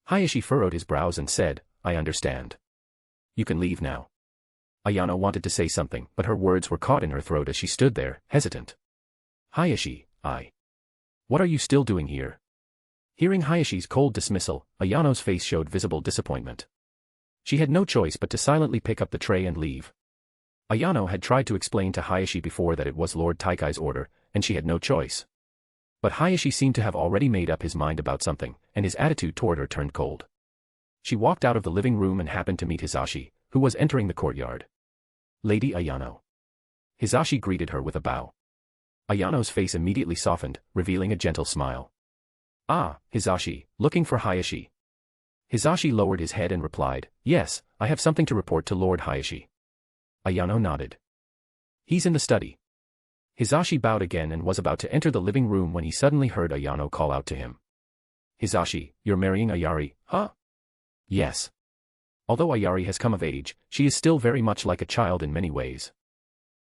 C: Hayashi furrowed his brows and said, "I understand. You can leave now." Ayano wanted to say something, but her words were caught in her throat as she stood there, hesitant. Hayashi, what are you still doing here? Hearing Hayashi's cold dismissal, Ayano's face showed visible disappointment. She had no choice but to silently pick up the tray and leave. Ayano had tried to explain to Hayashi before that it was Lord Taikai's order, and she had no choice. But Hayashi seemed to have already made up his mind about something, and his attitude toward her turned cold. She walked out of the living room and happened to meet Hisashi, who was entering the courtyard. Lady Ayano. Hisashi greeted her with a bow. Ayano's face immediately softened, revealing a gentle smile. Ah, Hisashi, looking for Hayashi. Hisashi lowered his head and replied, yes, I have something to report to Lord Hayashi. Ayano nodded. He's in the study. Hisashi bowed again and was about to enter the living room when he suddenly heard Ayano call out to him. Hisashi, you're marrying Ayari, huh? Yes. Although Ayari has come of age, she is still very much like a child in many ways.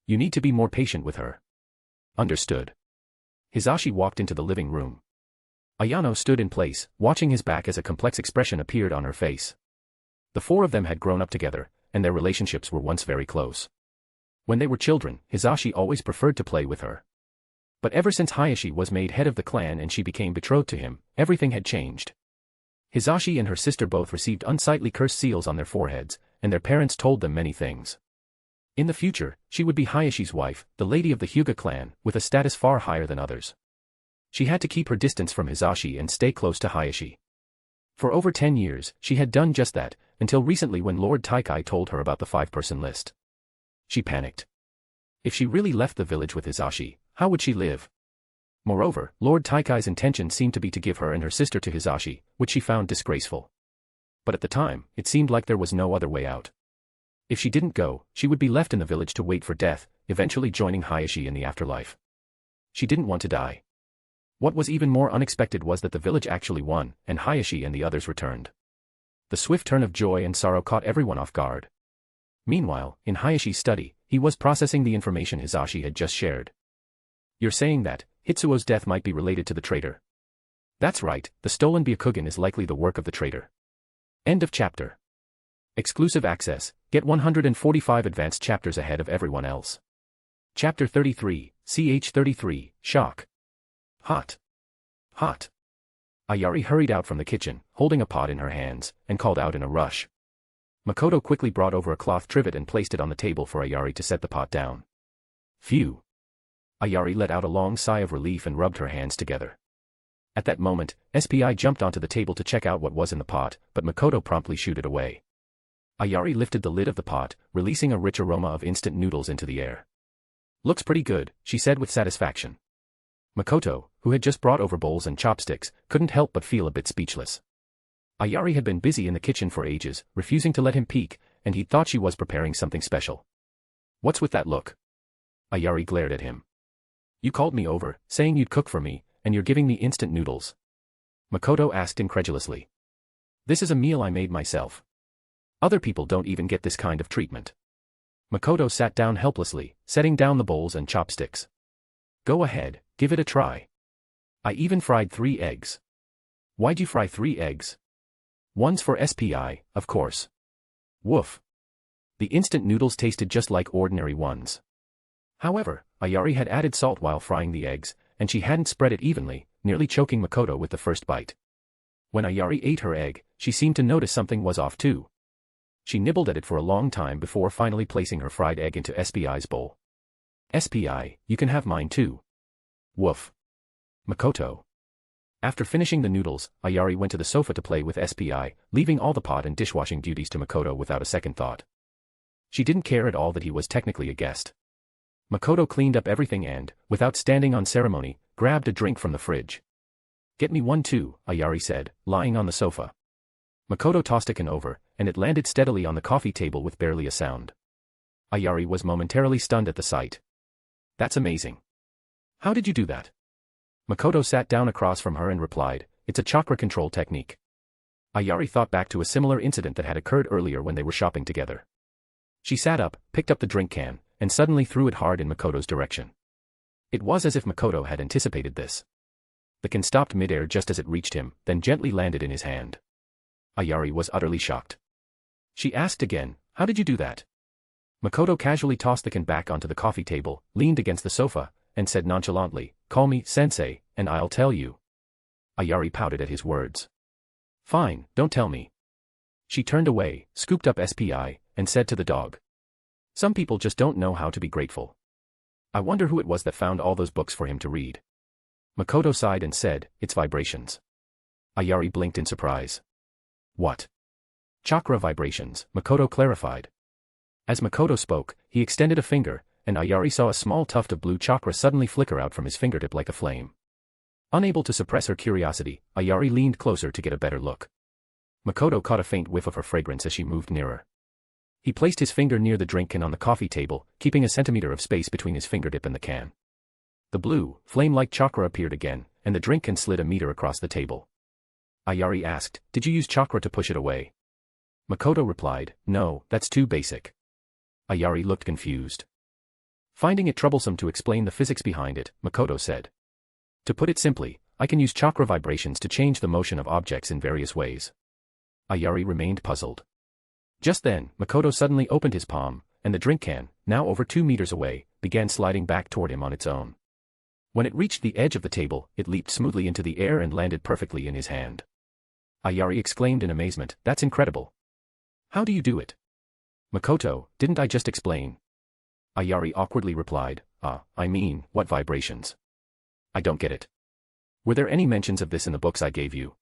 C: You need to be more patient with her. Understood. Hisashi walked into the living room. Ayano stood in place, watching his back as a complex expression appeared on her face. The four of them had grown up together, and their relationships were once very close. When they were children, Hisashi always preferred to play with her. But ever since Hayashi was made head of the clan and she became betrothed to him, everything had changed. Hisashi and her sister both received unsightly cursed seals on their foreheads, and their parents told them many things. In the future, she would be Hayashi's wife, the lady of the Hyuga clan, with a status far higher than others. She had to keep her distance from Hisashi and stay close to Hayashi. For over 10 years, she had done just that, until recently when Lord Taikai told her about the 5-person list. She panicked. If she really left the village with Hisashi, how would she live? Moreover, Lord Taikai's intention seemed to be to give her and her sister to Hisashi, which she found disgraceful. But at the time, it seemed like there was no other way out. If she didn't go, she would be left in the village to wait for death, eventually joining Hayashi in the afterlife. She didn't want to die. What was even more unexpected was that the village actually won, and Hayashi and the others returned. The swift turn of joy and sorrow caught everyone off guard. Meanwhile, in Hayashi's study, he was processing the information Hisashi had just shared. You're saying that Hitsuo's death might be related to the traitor? That's right, the stolen Byakugan is likely the work of the traitor. End of chapter. Exclusive access, get 145 advanced chapters ahead of everyone else. Chapter 33, CH33, Shock. Hot. Hot. Ayari hurried out from the kitchen, holding a pot in her hands, and called out in a rush. Makoto quickly brought over a cloth trivet and placed it on the table for Ayari to set the pot down. Phew. Ayari let out a long sigh of relief and rubbed her hands together. At that moment, SPI jumped onto the table to check out what was in the pot, but Makoto promptly shooed it away. Ayari lifted the lid of the pot, releasing a rich aroma of instant noodles into the air. Looks pretty good, she said with satisfaction. Makoto, who had just brought over bowls and chopsticks, couldn't help but feel a bit speechless. Ayari had been busy in the kitchen for ages, refusing to let him peek, and he'd thought she was preparing something special. What's with that look? Ayari glared at him. You called me over, saying you'd cook for me, and you're giving me instant noodles. Makoto asked incredulously. This is a meal I made myself. Other people don't even get this kind of treatment. Makoto sat down helplessly, setting down the bowls and chopsticks. Go ahead, give it a try. I even fried 3 eggs. Why'd you fry 3 eggs? One's for SPI, of course. Woof. The instant noodles tasted just like ordinary ones. However, Ayari had added salt while frying the eggs, and she hadn't spread it evenly, nearly choking Makoto with the first bite. When Ayari ate her egg, she seemed to notice something was off too. She nibbled at it for a long time before finally placing her fried egg into SPI's bowl. SPI, you can have mine too. Woof. Makoto. After finishing the noodles, Ayari went to the sofa to play with SPI, leaving all the pot and dishwashing duties to Makoto without a second thought. She didn't care at all that he was technically a guest. Makoto cleaned up everything and, without standing on ceremony, grabbed a drink from the fridge. Get me one too, Ayari said, lying on the sofa. Makoto tossed a can over, and it landed steadily on the coffee table with barely a sound. Ayari was momentarily stunned at the sight. That's amazing. How did you do that? Makoto sat down across from her and replied, it's a chakra control technique. Ayari thought back to a similar incident that had occurred earlier when they were shopping together. She sat up, picked up the drink can, and suddenly threw it hard in Makoto's direction. It was as if Makoto had anticipated this. The can stopped midair just as it reached him, then gently landed in his hand. Ayari was utterly shocked. She asked again, how did you do that? Makoto casually tossed the can back onto the coffee table, leaned against the sofa, and said nonchalantly, "Call me Sensei, and I'll tell you." Ayari pouted at his words. "Fine, don't tell me." She turned away, scooped up SPI, and said to the dog, "Some people just don't know how to be grateful. I wonder who it was that found all those books for him to read." Makoto sighed and said, "It's vibrations." Ayari blinked in surprise. "What?" "Chakra vibrations," Makoto clarified. As Makoto spoke, he extended a finger, and Ayari saw a small tuft of blue chakra suddenly flicker out from his fingertip like a flame. Unable to suppress her curiosity, Ayari leaned closer to get a better look. Makoto caught a faint whiff of her fragrance as she moved nearer. He placed his finger near the drink can on the coffee table, keeping a centimeter of space between his fingertip and the can. The blue, flame-like chakra appeared again, and the drink can slid a meter across the table. Ayari asked, "Did you use chakra to push it away?" Makoto replied, "No, that's too basic." Ayari looked confused. Finding it troublesome to explain the physics behind it, Makoto said, "To put it simply, I can use chakra vibrations to change the motion of objects in various ways." Ayari remained puzzled. Just then, Makoto suddenly opened his palm, and the drink can, now over 2 meters away, began sliding back toward him on its own. When it reached the edge of the table, it leaped smoothly into the air and landed perfectly in his hand. Ayari exclaimed in amazement, "That's incredible. How do you do it?" "Makoto, didn't I just explain?" Ayari awkwardly replied, I mean, what vibrations? I don't get it. Were there any mentions of this in the books I gave you?"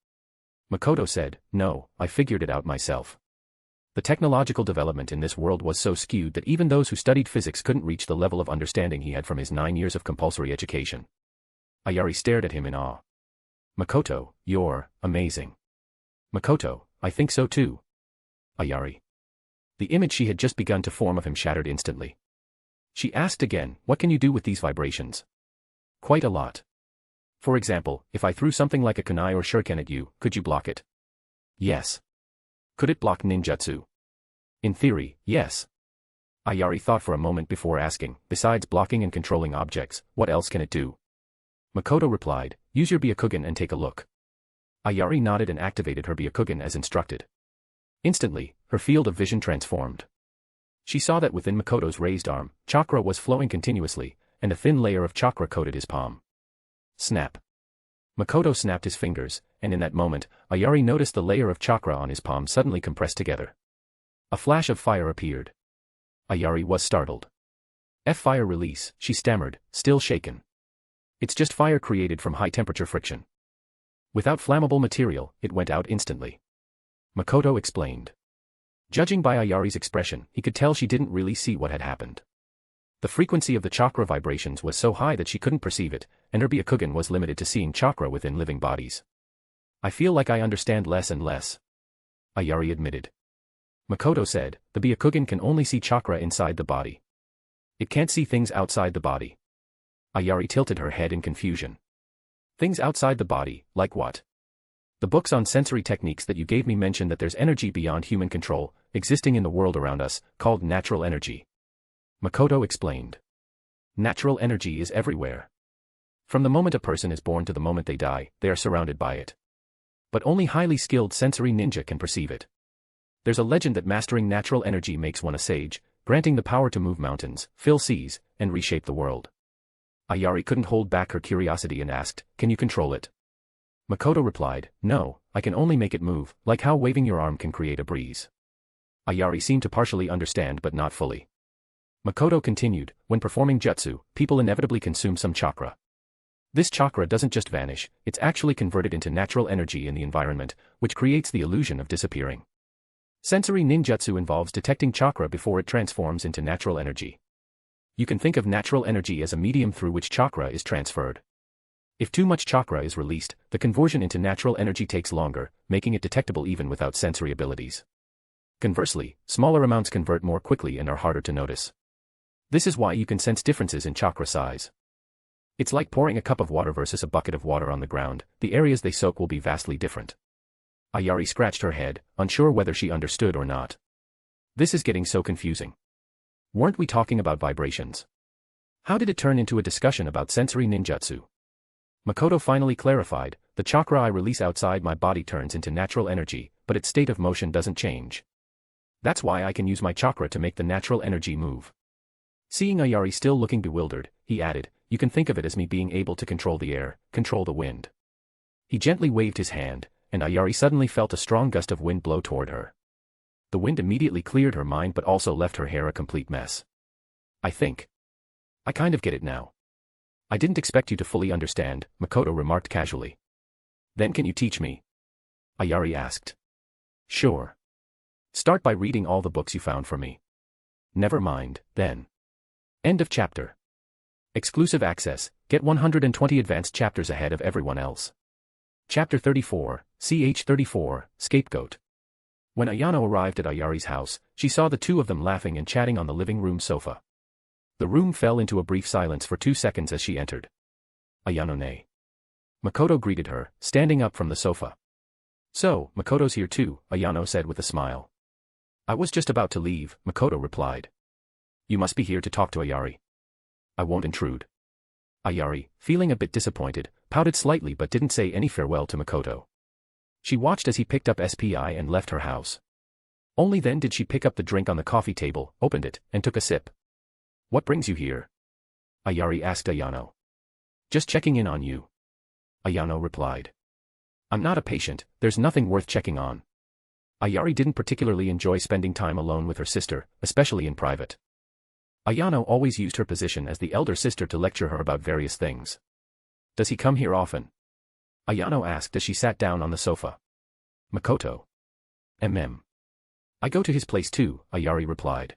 C: Makoto said, "No, I figured it out myself. The technological development in this world was so skewed that even those who studied physics couldn't reach the level of understanding he had from his 9 years of compulsory education." Ayari stared at him in awe. "Makoto, you're amazing." "Makoto, I think so too." Ayari. The image she had just begun to form of him shattered instantly. She asked again, "What can you do with these vibrations?" "Quite a lot. For example, if I threw something like a kunai or shuriken at you, could you block it?" "Yes." "Could it block ninjutsu?" "In theory, yes." Ayari thought for a moment before asking, "Besides blocking and controlling objects, what else can it do?" Makoto replied, "Use your Byakugan and take a look." Ayari nodded and activated her Byakugan as instructed. Instantly, her field of vision transformed. She saw that within Makoto's raised arm, chakra was flowing continuously, and a thin layer of chakra coated his palm. Snap. Makoto snapped his fingers, and in that moment, Ayari noticed the layer of chakra on his palm suddenly compressed together. A flash of fire appeared. Ayari was startled. "Fire release," she stammered, still shaken. "It's just fire created from high-temperature friction. Without flammable material, it went out instantly." Makoto explained. Judging by Ayari's expression, he could tell she didn't really see what had happened. The frequency of the chakra vibrations was so high that she couldn't perceive it, and her Byakugan was limited to seeing chakra within living bodies. "I feel like I understand less and less," Ayari admitted. Makoto said, "The Byakugan can only see chakra inside the body. It can't see things outside the body." Ayari tilted her head in confusion. "Things outside the body, like what?" "The books on sensory techniques that you gave me mention that there's energy beyond human control, existing in the world around us, called natural energy." Makoto explained. Natural energy is everywhere. From the moment a person is born to the moment they die, they are surrounded by it. But only highly skilled sensory ninja can perceive it. There's a legend that mastering natural energy makes one a sage, granting the power to move mountains, fill seas, and reshape the world. Ayari couldn't hold back her curiosity and asked, "Can you control it?" Makoto replied, "No, I can only make it move, like how waving your arm can create a breeze." Ayari seemed to partially understand but not fully. Makoto continued, "When performing jutsu, people inevitably consume some chakra. This chakra doesn't just vanish, it's actually converted into natural energy in the environment, which creates the illusion of disappearing. Sensory ninjutsu involves detecting chakra before it transforms into natural energy. You can think of natural energy as a medium through which chakra is transferred. If too much chakra is released, the conversion into natural energy takes longer, making it detectable even without sensory abilities. Conversely, smaller amounts convert more quickly and are harder to notice. This is why you can sense differences in chakra size. It's like pouring a cup of water versus a bucket of water on the ground, the areas they soak will be vastly different." Ayari scratched her head, unsure whether she understood or not. "This is getting so confusing. Weren't we talking about vibrations? How did it turn into a discussion about sensory ninjutsu?" Makoto finally clarified, "The chakra I release outside my body turns into natural energy, but its state of motion doesn't change. That's why I can use my chakra to make the natural energy move. Seeing Ayari still looking bewildered, he added, you can think of it as me being able to control the air, control the wind. He gently waved his hand, and Ayari suddenly felt a strong gust of wind blow toward her. The wind immediately cleared her mind but also left her hair a complete mess. I kind of get it now. I didn't expect you to fully understand, Makoto remarked casually. Then can you teach me? Ayari asked. Sure. Start by reading all the books you found for me. Never mind, then. End of chapter. Exclusive access, get 120 advanced chapters ahead of everyone else. Chapter 34, CH 34, Scapegoat. When Ayano arrived at Ayari's house, she saw the two of them laughing and chatting on the living room sofa. The room fell into a brief silence for 2 seconds as she entered. Ayano-ne. Makoto greeted her, standing up from the sofa. So, Makoto's here too, Ayano said with a smile. I was just about to leave, Makoto replied. You must be here to talk to Ayari. I won't intrude. Ayari, feeling a bit disappointed, pouted slightly but didn't say any farewell to Makoto. She watched as he picked up SPI and left her house. Only then did she pick up the drink on the coffee table, opened it, and took a sip. What brings you here? Ayari asked Ayano. Just checking in on you. Ayano replied. I'm not a patient, there's nothing worth checking on. Ayari didn't particularly enjoy spending time alone with her sister, especially in private. Ayano always used her position as the elder sister to lecture her about various things. Does he come here often? Ayano asked as she sat down on the sofa. Makoto. I go to his place too, Ayari replied.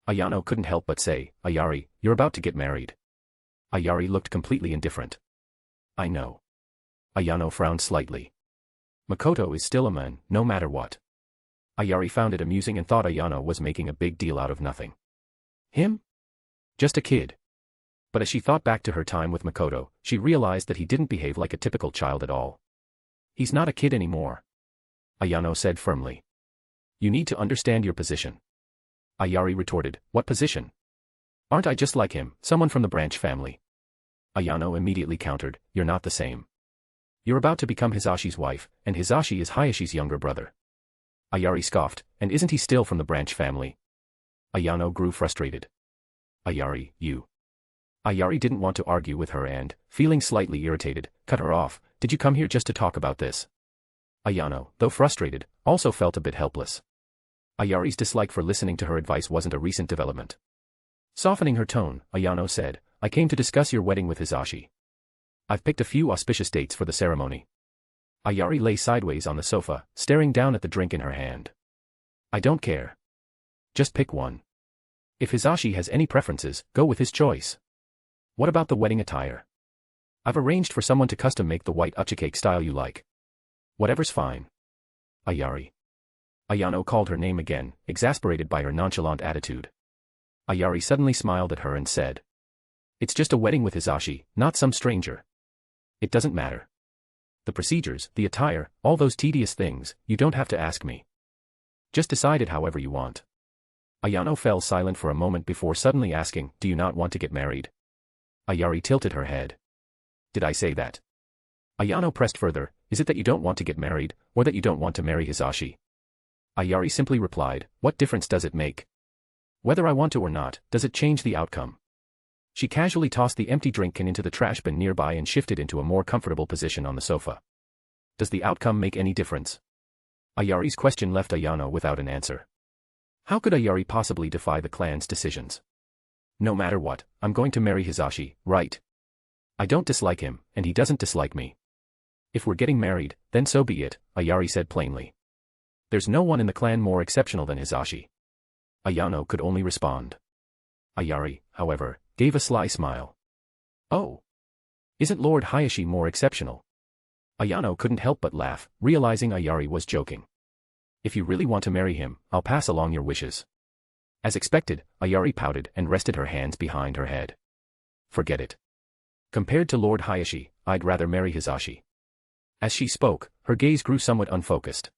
C: Ayano couldn't help but say, Ayari, you're about to get married. Ayari looked completely indifferent. I know. Ayano frowned slightly. Makoto is still a man, no matter what. Ayari found it amusing and thought Ayano was making a big deal out of nothing. Him? Just a kid. But as she thought back to her time with Makoto, she realized that he didn't behave like a typical child at all. He's not a kid anymore. Ayano said firmly. You need to understand your position. Ayari retorted, what position? Aren't I just like him, someone from the branch family? Ayano immediately countered, you're not the same. You're about to become Hisashi's wife, and Hisashi is Hayashi's younger brother. Ayari scoffed, and isn't he still from the branch family? Ayano grew frustrated. Ayari, you. Ayari didn't want to argue with her and, feeling slightly irritated, cut her off. Did you come here just to talk about this? Ayano, though frustrated, also felt a bit helpless. Ayari's dislike for listening to her advice wasn't a recent development. Softening her tone, Ayano said, I came to discuss your wedding with Hisashi. I've picked a few auspicious dates for the ceremony. Ayari lay sideways on the sofa, staring down at the drink in her hand. I don't care. Just pick one. If Hisashi has any preferences, go with his choice. What about the wedding attire? I've arranged for someone to custom make the white uchicake style you like. Whatever's fine. Ayari. Ayano called her name again, exasperated by her nonchalant attitude. Ayari suddenly smiled at her and said. It's just a wedding with Hisashi, not some stranger. It doesn't matter. The procedures, the attire, all those tedious things, you don't have to ask me. Just decide it however you want. Ayano fell silent for a moment before suddenly asking, do you not want to get married? Ayari tilted her head. Did I say that? Ayano pressed further, is it that you don't want to get married, or that you don't want to marry Hisashi? Ayari simply replied, what difference does it make? Whether I want to or not, does it change the outcome? She casually tossed the empty drink can into the trash bin nearby and shifted into a more comfortable position on the sofa. Does the outcome make any difference? Ayari's question left Ayano without an answer. How could Ayari possibly defy the clan's decisions? No matter what, I'm going to marry Hisashi, right? I don't dislike him, and he doesn't dislike me. If we're getting married, then so be it, Ayari said plainly. There's no one in the clan more exceptional than Hisashi. Ayano could only respond. Ayari, however, gave a sly smile. Oh. Isn't Lord Hayashi more exceptional? Ayano couldn't help but laugh, realizing Ayari was joking. If you really want to marry him, I'll pass along your wishes. As expected, Ayari pouted and rested her hands behind her head. Forget it. Compared to Lord Hayashi, I'd rather marry Hisashi. As she spoke, her gaze grew somewhat unfocused.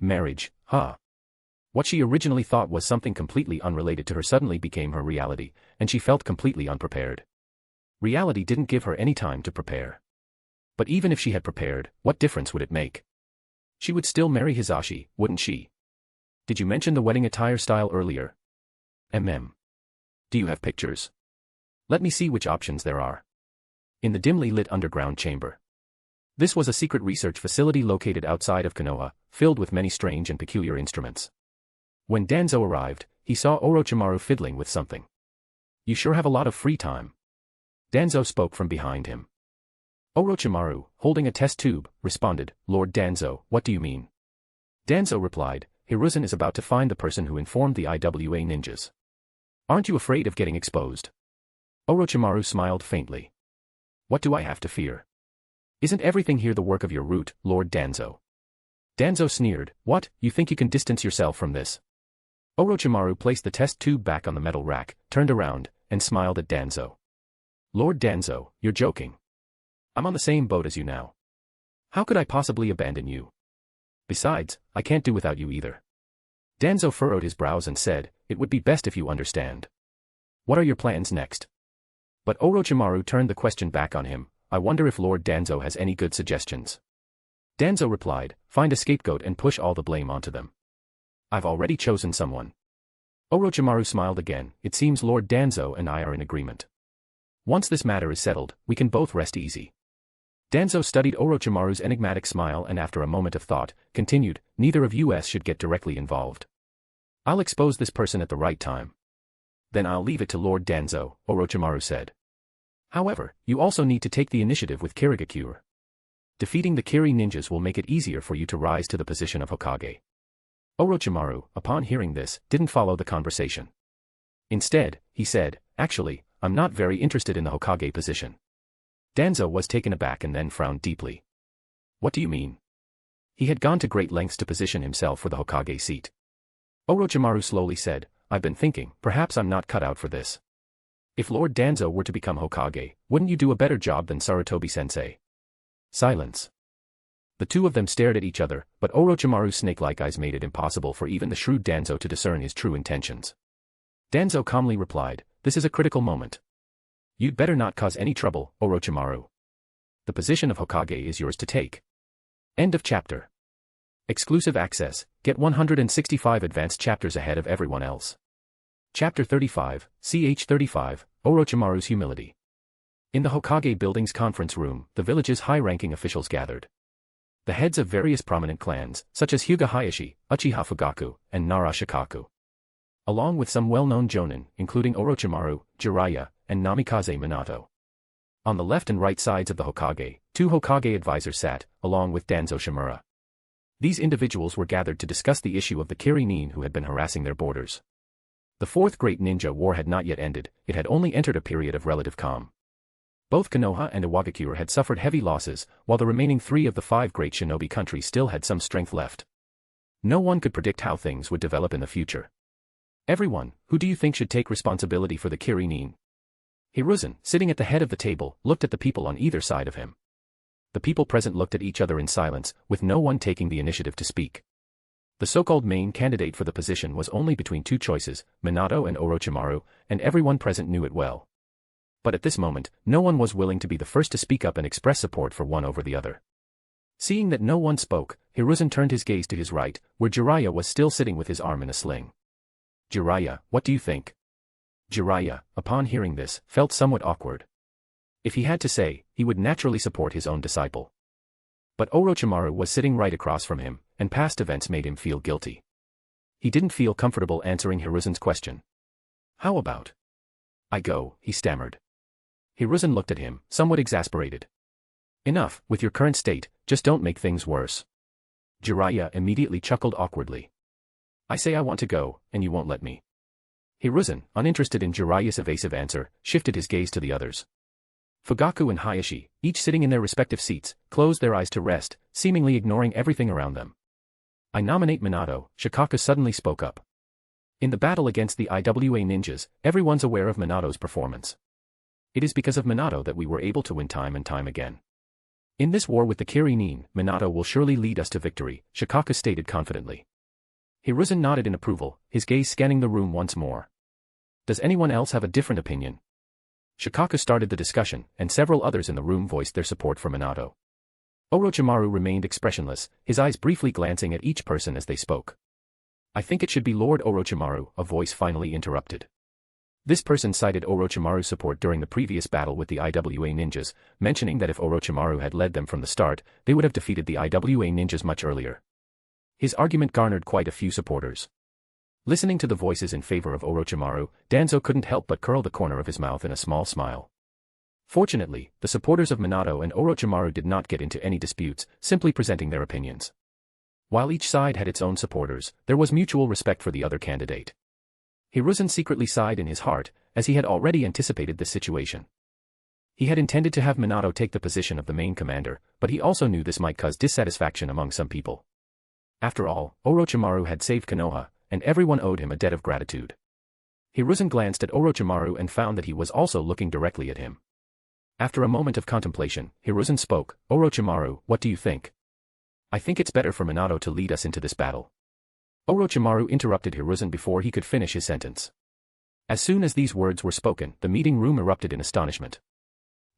C: Marriage, huh? What she originally thought was something completely unrelated to her suddenly became her reality, and she felt completely unprepared. Reality didn't give her any time to prepare. But even if she had prepared, what difference would it make? She would still marry Hisashi, wouldn't she? Did you mention the wedding attire style earlier? Do you have pictures? Let me see which options there are. In the dimly lit underground chamber. This was a secret research facility located outside of Konoha, filled with many strange and peculiar instruments. When Danzo arrived, he saw Orochimaru fiddling with something. You sure have a lot of free time. Danzo spoke from behind him. Orochimaru, holding a test tube, responded, Lord Danzo, what do you mean? Danzo replied, Hiruzen is about to find the person who informed the IWA ninjas. Aren't you afraid of getting exposed? Orochimaru smiled faintly. What do I have to fear? Isn't everything here the work of your root, Lord Danzo? Danzo sneered, what, you think you can distance yourself from this? Orochimaru placed the test tube back on the metal rack, turned around, and smiled at Danzo. Lord Danzo, you're joking. I'm on the same boat as you now. How could I possibly abandon you? Besides, I can't do without you either. Danzo furrowed his brows and said, it would be best if you understand. What are your plans next? But Orochimaru turned the question back on him, I wonder if Lord Danzo has any good suggestions. Danzo replied, find a scapegoat and push all the blame onto them. I've already chosen someone. Orochimaru smiled again, it seems Lord Danzo and I are in agreement. Once this matter is settled, we can both rest easy. Danzo studied Orochimaru's enigmatic smile and after a moment of thought, continued, neither of us should get directly involved. I'll expose this person at the right time. Then I'll leave it to Lord Danzo, Orochimaru said. However, you also need to take the initiative with Kirigakure. Defeating the Kiri ninjas will make it easier for you to rise to the position of Hokage. Orochimaru, upon hearing this, didn't follow the conversation. Instead, he said, actually, I'm not very interested in the Hokage position. Danzo was taken aback and then frowned deeply. What do you mean? He had gone to great lengths to position himself for the Hokage seat. Orochimaru slowly said, I've been thinking, perhaps I'm not cut out for this. If Lord Danzo were to become Hokage, wouldn't you do a better job than Sarutobi-sensei? Silence. The two of them stared at each other, but Orochimaru's snake-like eyes made it impossible for even the shrewd Danzo to discern his true intentions. Danzo calmly replied, this is a critical moment. You'd better not cause any trouble, Orochimaru. The position of Hokage is yours to take. End of chapter. Exclusive access, get 165 advanced chapters ahead of everyone else. Chapter 35, CH 35, Orochimaru's Humility. In the Hokage building's conference room, the village's high-ranking officials gathered. The heads of various prominent clans, such as Hyuga Hayashi, Uchiha Fugaku, and Nara Shikaku. Along with some well-known jonin, including Orochimaru, Jiraiya, and Namikaze Minato. On the left and right sides of the Hokage, two Hokage advisors sat, along with Danzo Shimura. These individuals were gathered to discuss the issue of the Kiri nin who had been harassing their borders. The Fourth Great Ninja War had not yet ended, it had only entered a period of relative calm. Both Konoha and Iwagakure had suffered heavy losses, while the remaining 3 of the 5 great shinobi countries still had some strength left. No one could predict how things would develop in the future. Everyone, who do you think should take responsibility for the Kiri nin? Hiruzen, sitting at the head of the table, looked at the people on either side of him. The people present looked at each other in silence, with no one taking the initiative to speak. The so-called main candidate for the position was only between 2 choices, Minato and Orochimaru, and everyone present knew it well. But at this moment, no one was willing to be the first to speak up and express support for one over the other. Seeing that no one spoke, Hiruzen turned his gaze to his right, where Jiraiya was still sitting with his arm in a sling. Jiraiya, what do you think? Jiraiya, upon hearing this, felt somewhat awkward. If he had to say, he would naturally support his own disciple. But Orochimaru was sitting right across from him, and past events made him feel guilty. He didn't feel comfortable answering Hiruzen's question. How about? I go, he stammered. Hiruzen looked at him, somewhat exasperated. Enough, with your current state, just don't make things worse. Jiraiya immediately chuckled awkwardly. I say I want to go, and you won't let me. Hiruzen, uninterested in Jiraiya's evasive answer, shifted his gaze to the others. Fugaku and Hayashi, each sitting in their respective seats, closed their eyes to rest, seemingly ignoring everything around them. I nominate Minato, Shikaku suddenly spoke up. In the battle against the IWA ninjas, everyone's aware of Minato's performance. It is because of Minato that we were able to win time and time again. In this war with the Kiri nin, Minato will surely lead us to victory, Shikaku stated confidently. Hiruzen nodded in approval, his gaze scanning the room once more. Does anyone else have a different opinion? Shikaku started the discussion, and several others in the room voiced their support for Minato. Orochimaru remained expressionless, his eyes briefly glancing at each person as they spoke. I think it should be Lord Orochimaru, a voice finally interrupted. This person cited Orochimaru's support during the previous battle with the IWA ninjas, mentioning that if Orochimaru had led them from the start, they would have defeated the IWA ninjas much earlier. His argument garnered quite a few supporters. Listening to the voices in favor of Orochimaru, Danzo couldn't help but curl the corner of his mouth in a small smile. Fortunately, the supporters of Minato and Orochimaru did not get into any disputes, simply presenting their opinions. While each side had its own supporters, there was mutual respect for the other candidate. Hiruzen secretly sighed in his heart, as he had already anticipated this situation. He had intended to have Minato take the position of the main commander, but he also knew this might cause dissatisfaction among some people. After all, Orochimaru had saved Konoha, and everyone owed him a debt of gratitude. Hiruzen glanced at Orochimaru and found that he was also looking directly at him. After a moment of contemplation, Hiruzen spoke, "Orochimaru, what do you think?" "I think it's better for Minato to lead us into this battle." Orochimaru interrupted Hiruzen before he could finish his sentence. As soon as these words were spoken, the meeting room erupted in astonishment.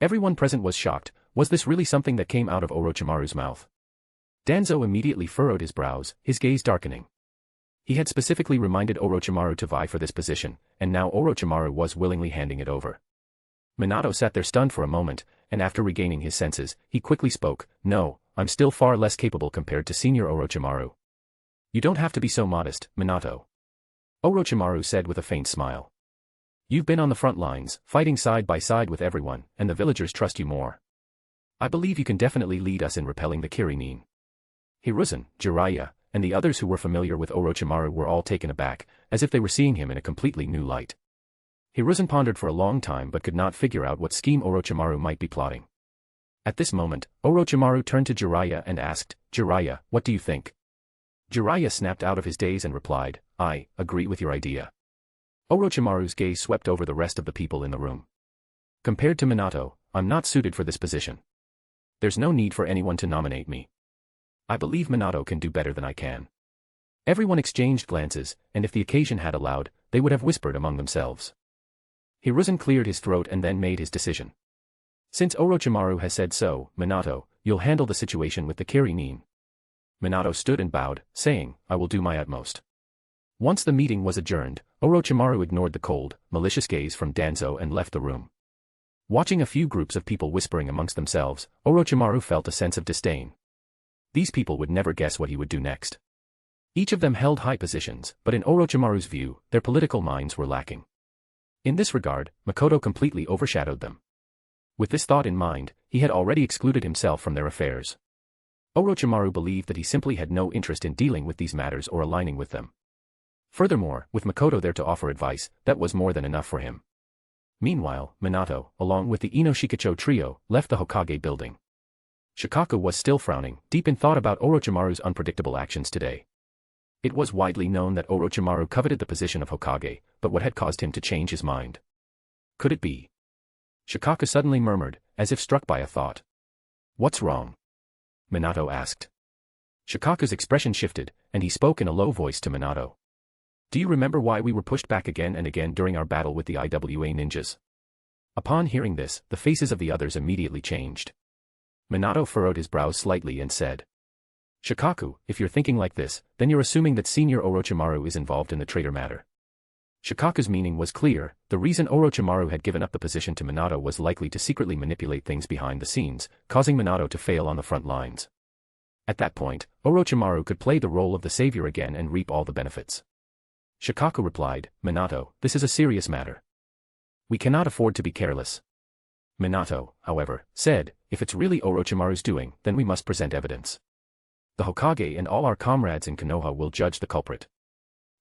C: Everyone present was shocked. Was this really something that came out of Orochimaru's mouth? Danzo immediately furrowed his brows, his gaze darkening. He had specifically reminded Orochimaru to vie for this position, and now Orochimaru was willingly handing it over. Minato sat there stunned for a moment, and after regaining his senses, he quickly spoke, "No, I'm still far less capable compared to Senior Orochimaru." "You don't have to be so modest, Minato," Orochimaru said with a faint smile. "You've been on the front lines, fighting side by side with everyone, and the villagers trust you more. I believe you can definitely lead us in repelling the Kirin." Hiruzen, Jiraiya, and the others who were familiar with Orochimaru were all taken aback, as if they were seeing him in a completely new light. Hiruzen pondered for a long time but could not figure out what scheme Orochimaru might be plotting. At this moment, Orochimaru turned to Jiraiya and asked, "Jiraiya, what do you think?" Jiraiya snapped out of his daze and replied, "I agree with your idea." Orochimaru's gaze swept over the rest of the people in the room. "Compared to Minato, I'm not suited for this position. There's no need for anyone to nominate me. I believe Minato can do better than I can." Everyone exchanged glances, and if the occasion had allowed, they would have whispered among themselves. Hiruzen cleared his throat and then made his decision. "Since Orochimaru has said so, Minato, you'll handle the situation with the Kirin." Minato stood and bowed, saying, "I will do my utmost." Once the meeting was adjourned, Orochimaru ignored the cold, malicious gaze from Danzo and left the room. Watching a few groups of people whispering amongst themselves, Orochimaru felt a sense of disdain. These people would never guess what he would do next. Each of them held high positions, but in Orochimaru's view, their political minds were lacking. In this regard, Makoto completely overshadowed them. With this thought in mind, he had already excluded himself from their affairs. Orochimaru believed that he simply had no interest in dealing with these matters or aligning with them. Furthermore, with Makoto there to offer advice, that was more than enough for him. Meanwhile, Minato, along with the Ino-Shikacho trio, left the Hokage building. Shikaku was still frowning, deep in thought about Orochimaru's unpredictable actions today. It was widely known that Orochimaru coveted the position of Hokage, but what had caused him to change his mind? Could it be? Shikaku suddenly murmured, as if struck by a thought. "What's wrong?" Minato asked. Shikaku's expression shifted, and he spoke in a low voice to Minato. "Do you remember why we were pushed back again and again during our battle with the IWA ninjas?" Upon hearing this, the faces of the others immediately changed. Minato furrowed his brows slightly and said, "Shikaku, if you're thinking like this, then you're assuming that Senior Orochimaru is involved in the traitor matter." Shikaku's meaning was clear. The reason Orochimaru had given up the position to Minato was likely to secretly manipulate things behind the scenes, causing Minato to fail on the front lines. At that point, Orochimaru could play the role of the savior again and reap all the benefits. Shikaku replied, "Minato, this is a serious matter. We cannot afford to be careless." Minato, however, said, "If it's really Orochimaru's doing, then we must present evidence. The Hokage and all our comrades in Konoha will judge the culprit.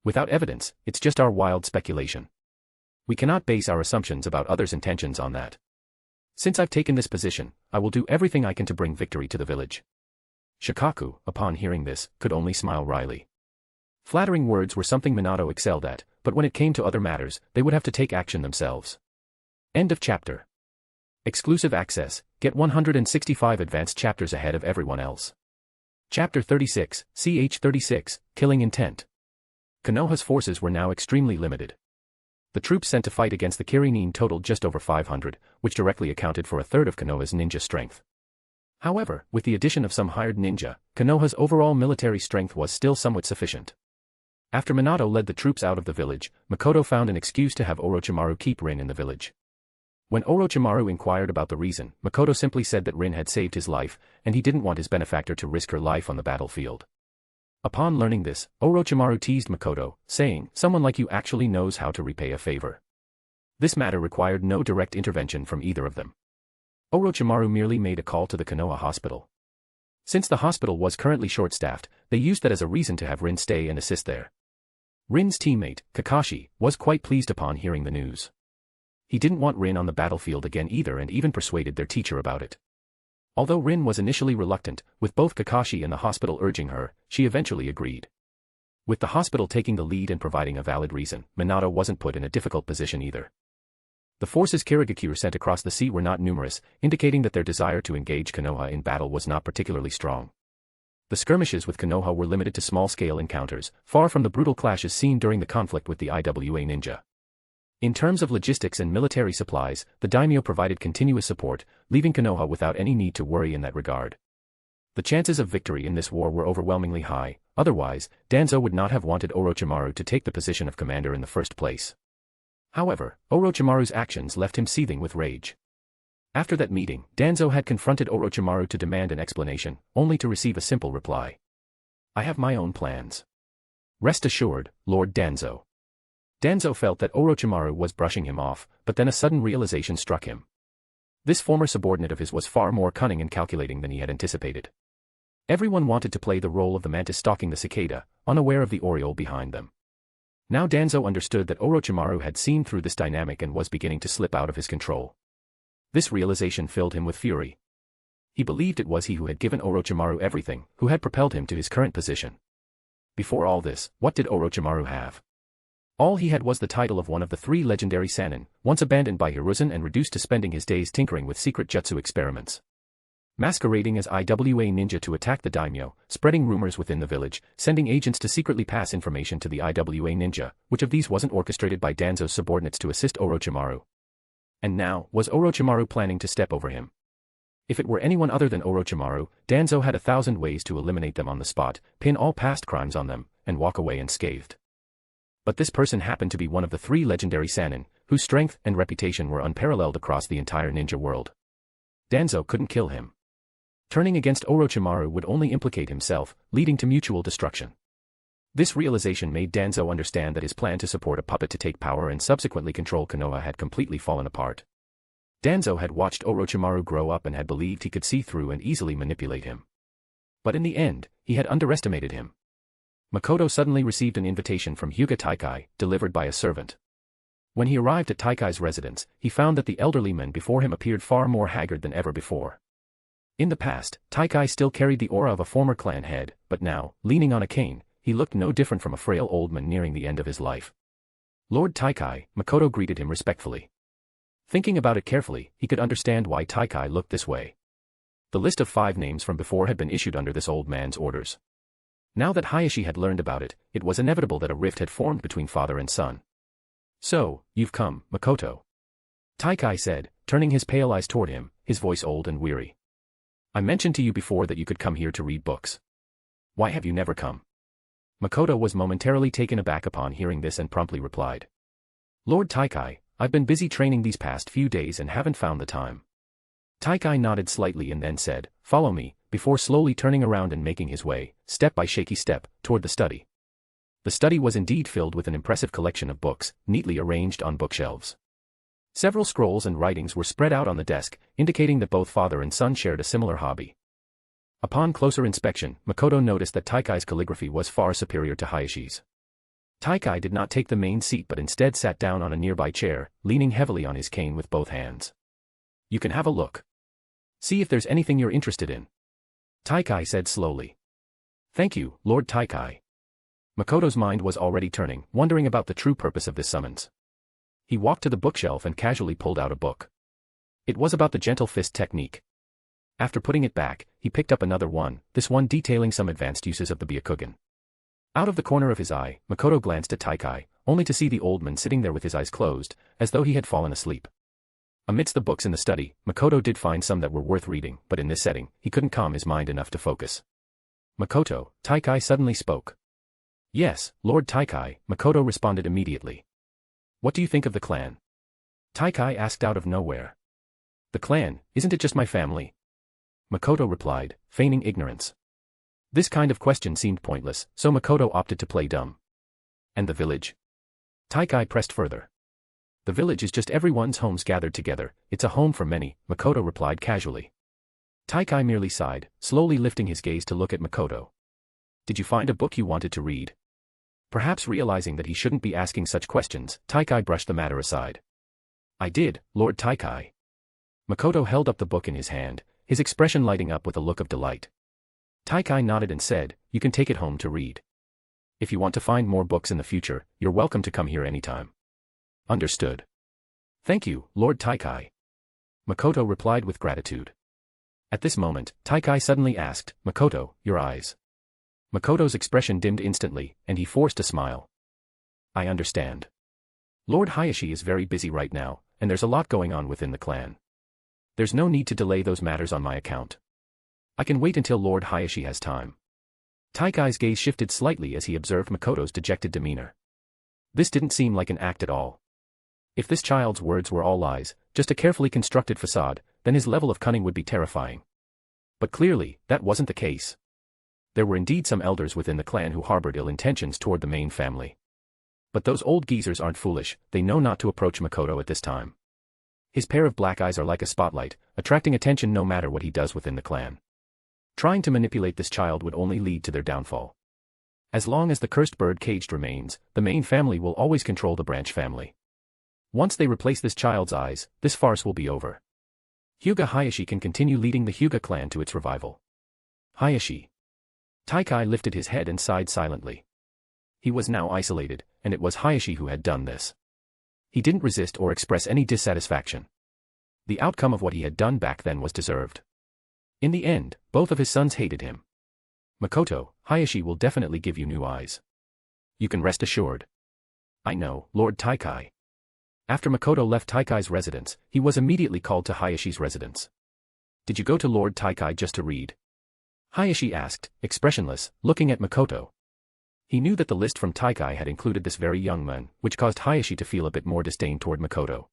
C: Without evidence, it's just our wild speculation. We cannot base our assumptions about others' intentions on that. Since I've taken this position, I will do everything I can to bring victory to the village." Shikaku, upon hearing this, could only smile wryly. Flattering words were something Minato excelled at, but when it came to other matters, they would have to take action themselves. End of chapter. Exclusive access, get 165 advanced chapters ahead of everyone else. Chapter 36, ch 36, Killing Intent. Konoha's forces were now extremely limited. The troops sent to fight against the Kirin totaled just over 500, which directly accounted for a third of Konoha's ninja strength. However, with the addition of some hired ninja, Konoha's overall military strength was still somewhat sufficient. After Minato led the troops out of the village, Makoto found an excuse to have Orochimaru keep Rin in the village. When Orochimaru inquired about the reason, Makoto simply said that Rin had saved his life, and he didn't want his benefactor to risk her life on the battlefield. Upon learning this, Orochimaru teased Makoto, saying, "Someone like you actually knows how to repay a favor." This matter required no direct intervention from either of them. Orochimaru merely made a call to the Konoha hospital. Since the hospital was currently short-staffed, they used that as a reason to have Rin stay and assist there. Rin's teammate, Kakashi, was quite pleased upon hearing the news. He didn't want Rin on the battlefield again either and even persuaded their teacher about it. Although Rin was initially reluctant, with both Kakashi and the hospital urging her, she eventually agreed. With the hospital taking the lead and providing a valid reason, Minato wasn't put in a difficult position either. The forces Kirigakure sent across the sea were not numerous, indicating that their desire to engage Konoha in battle was not particularly strong. The skirmishes with Konoha were limited to small-scale encounters, far from the brutal clashes seen during the conflict with the IWA ninja. In terms of logistics and military supplies, the daimyo provided continuous support, leaving Konoha without any need to worry in that regard. The chances of victory in this war were overwhelmingly high, otherwise, Danzo would not have wanted Orochimaru to take the position of commander in the first place. However, Orochimaru's actions left him seething with rage. After that meeting, Danzo had confronted Orochimaru to demand an explanation, only to receive a simple reply. "I have my own plans. Rest assured, Lord Danzo." Danzo felt that Orochimaru was brushing him off, but then a sudden realization struck him. This former subordinate of his was far more cunning and calculating than he had anticipated. Everyone wanted to play the role of the mantis stalking the cicada, unaware of the oriole behind them. Now Danzo understood that Orochimaru had seen through this dynamic and was beginning to slip out of his control. This realization filled him with fury. He believed it was he who had given Orochimaru everything, who had propelled him to his current position. Before all this, what did Orochimaru have? All he had was the title of one of the 3 legendary Sannin, once abandoned by Hiruzen and reduced to spending his days tinkering with secret jutsu experiments. Masquerading as IWA ninja to attack the daimyo, spreading rumors within the village, sending agents to secretly pass information to the IWA ninja, which of these wasn't orchestrated by Danzo's subordinates to assist Orochimaru? And now, was Orochimaru planning to step over him? If it were anyone other than Orochimaru, Danzo had 1,000 ways to eliminate them on the spot, pin all past crimes on them, and walk away unscathed. But this person happened to be one of the 3 legendary Sannin, whose strength and reputation were unparalleled across the entire ninja world. Danzo couldn't kill him. Turning against Orochimaru would only implicate himself, leading to mutual destruction. This realization made Danzo understand that his plan to support a puppet to take power and subsequently control Konoha had completely fallen apart. Danzo had watched Orochimaru grow up and had believed he could see through and easily manipulate him. But in the end, he had underestimated him. Makoto suddenly received an invitation from Hyuga Taikai, delivered by a servant. When he arrived at Taikai's residence, he found that the elderly man before him appeared far more haggard than ever before. In the past, Taikai still carried the aura of a former clan head, but now, leaning on a cane, he looked no different from a frail old man nearing the end of his life. "Lord Taikai," Makoto greeted him respectfully. Thinking about it carefully, he could understand why Taikai looked this way. The list of 5 names from before had been issued under this old man's orders. Now that Hayashi had learned about it, it was inevitable that a rift had formed between father and son. "So, you've come, Makoto," Taikai said, turning his pale eyes toward him, his voice old and weary. "I mentioned to you before that you could come here to read books. Why have you never come?" Makoto was momentarily taken aback upon hearing this and promptly replied. "Lord Taikai, I've been busy training these past few days and haven't found the time." Taikai nodded slightly and then said, "Follow me," before slowly turning around and making his way, step by shaky step, toward the study. The study was indeed filled with an impressive collection of books, neatly arranged on bookshelves. Several scrolls and writings were spread out on the desk, indicating that both father and son shared a similar hobby. Upon closer inspection, Makoto noticed that Taikai's calligraphy was far superior to Hayashi's. Taikai did not take the main seat but instead sat down on a nearby chair, leaning heavily on his cane with both hands. "You can have a look. See if there's anything you're interested in," Taikai said slowly. "Thank you, Lord Taikai." Makoto's mind was already turning, wondering about the true purpose of this summons. He walked to the bookshelf and casually pulled out a book. It was about the gentle fist technique. After putting it back, he picked up another one, this one detailing some advanced uses of the Byakugan. Out of the corner of his eye, Makoto glanced at Taikai, only to see the old man sitting there with his eyes closed, as though he had fallen asleep. Amidst the books in the study, Makoto did find some that were worth reading, but in this setting, he couldn't calm his mind enough to focus. "Makoto," Taikai suddenly spoke. Yes, Lord Taikai, Makoto responded immediately. What do you think of the clan? Taikai asked out of nowhere. The clan, isn't it just my family? Makoto replied, feigning ignorance. This kind of question seemed pointless, so Makoto opted to play dumb. And the village? Taikai pressed further. The village is just everyone's homes gathered together, it's a home for many, Makoto replied casually. Taikai merely sighed, slowly lifting his gaze to look at Makoto. Did you find a book you wanted to read? Perhaps realizing that he shouldn't be asking such questions, Taikai brushed the matter aside. I did, Lord Taikai. Makoto held up the book in his hand, his expression lighting up with a look of delight. Taikai nodded and said, you can take it home to read. If you want to find more books in the future, you're welcome to come here anytime. Understood. Thank you, Lord Taikai. Makoto replied with gratitude. At this moment, Taikai suddenly asked, Makoto, your eyes. Makoto's expression dimmed instantly, and he forced a smile. I understand. Lord Hayashi is very busy right now, and there's a lot going on within the clan. There's no need to delay those matters on my account. I can wait until Lord Hayashi has time. Taikai's gaze shifted slightly as he observed Makoto's dejected demeanor. This didn't seem like an act at all. If this child's words were all lies, just a carefully constructed facade, then his level of cunning would be terrifying. But clearly, that wasn't the case. There were indeed some elders within the clan who harbored ill intentions toward the main family. But those old geezers aren't foolish, they know not to approach Makoto at this time. His pair of black eyes are like a spotlight, attracting attention no matter what he does within the clan. Trying to manipulate this child would only lead to their downfall. As long as the cursed bird caged remains, the main family will always control the branch family. Once they replace this child's eyes, this farce will be over. Hyuga Hayashi can continue leading the Hyuga clan to its revival. Hayashi. Taikai lifted his head and sighed silently. He was now isolated, and it was Hayashi who had done this. He didn't resist or express any dissatisfaction. The outcome of what he had done back then was deserved. In the end, both of his sons hated him. Makoto, Hayashi will definitely give you new eyes. You can rest assured. I know, Lord Taikai. After Makoto left Taikai's residence, he was immediately called to Hayashi's residence. Did you go to Lord Taikai just to read? Hayashi asked, expressionless, looking at Makoto. He knew that the list from Taikai had included this very young man, which caused Hayashi to feel a bit more disdain toward Makoto.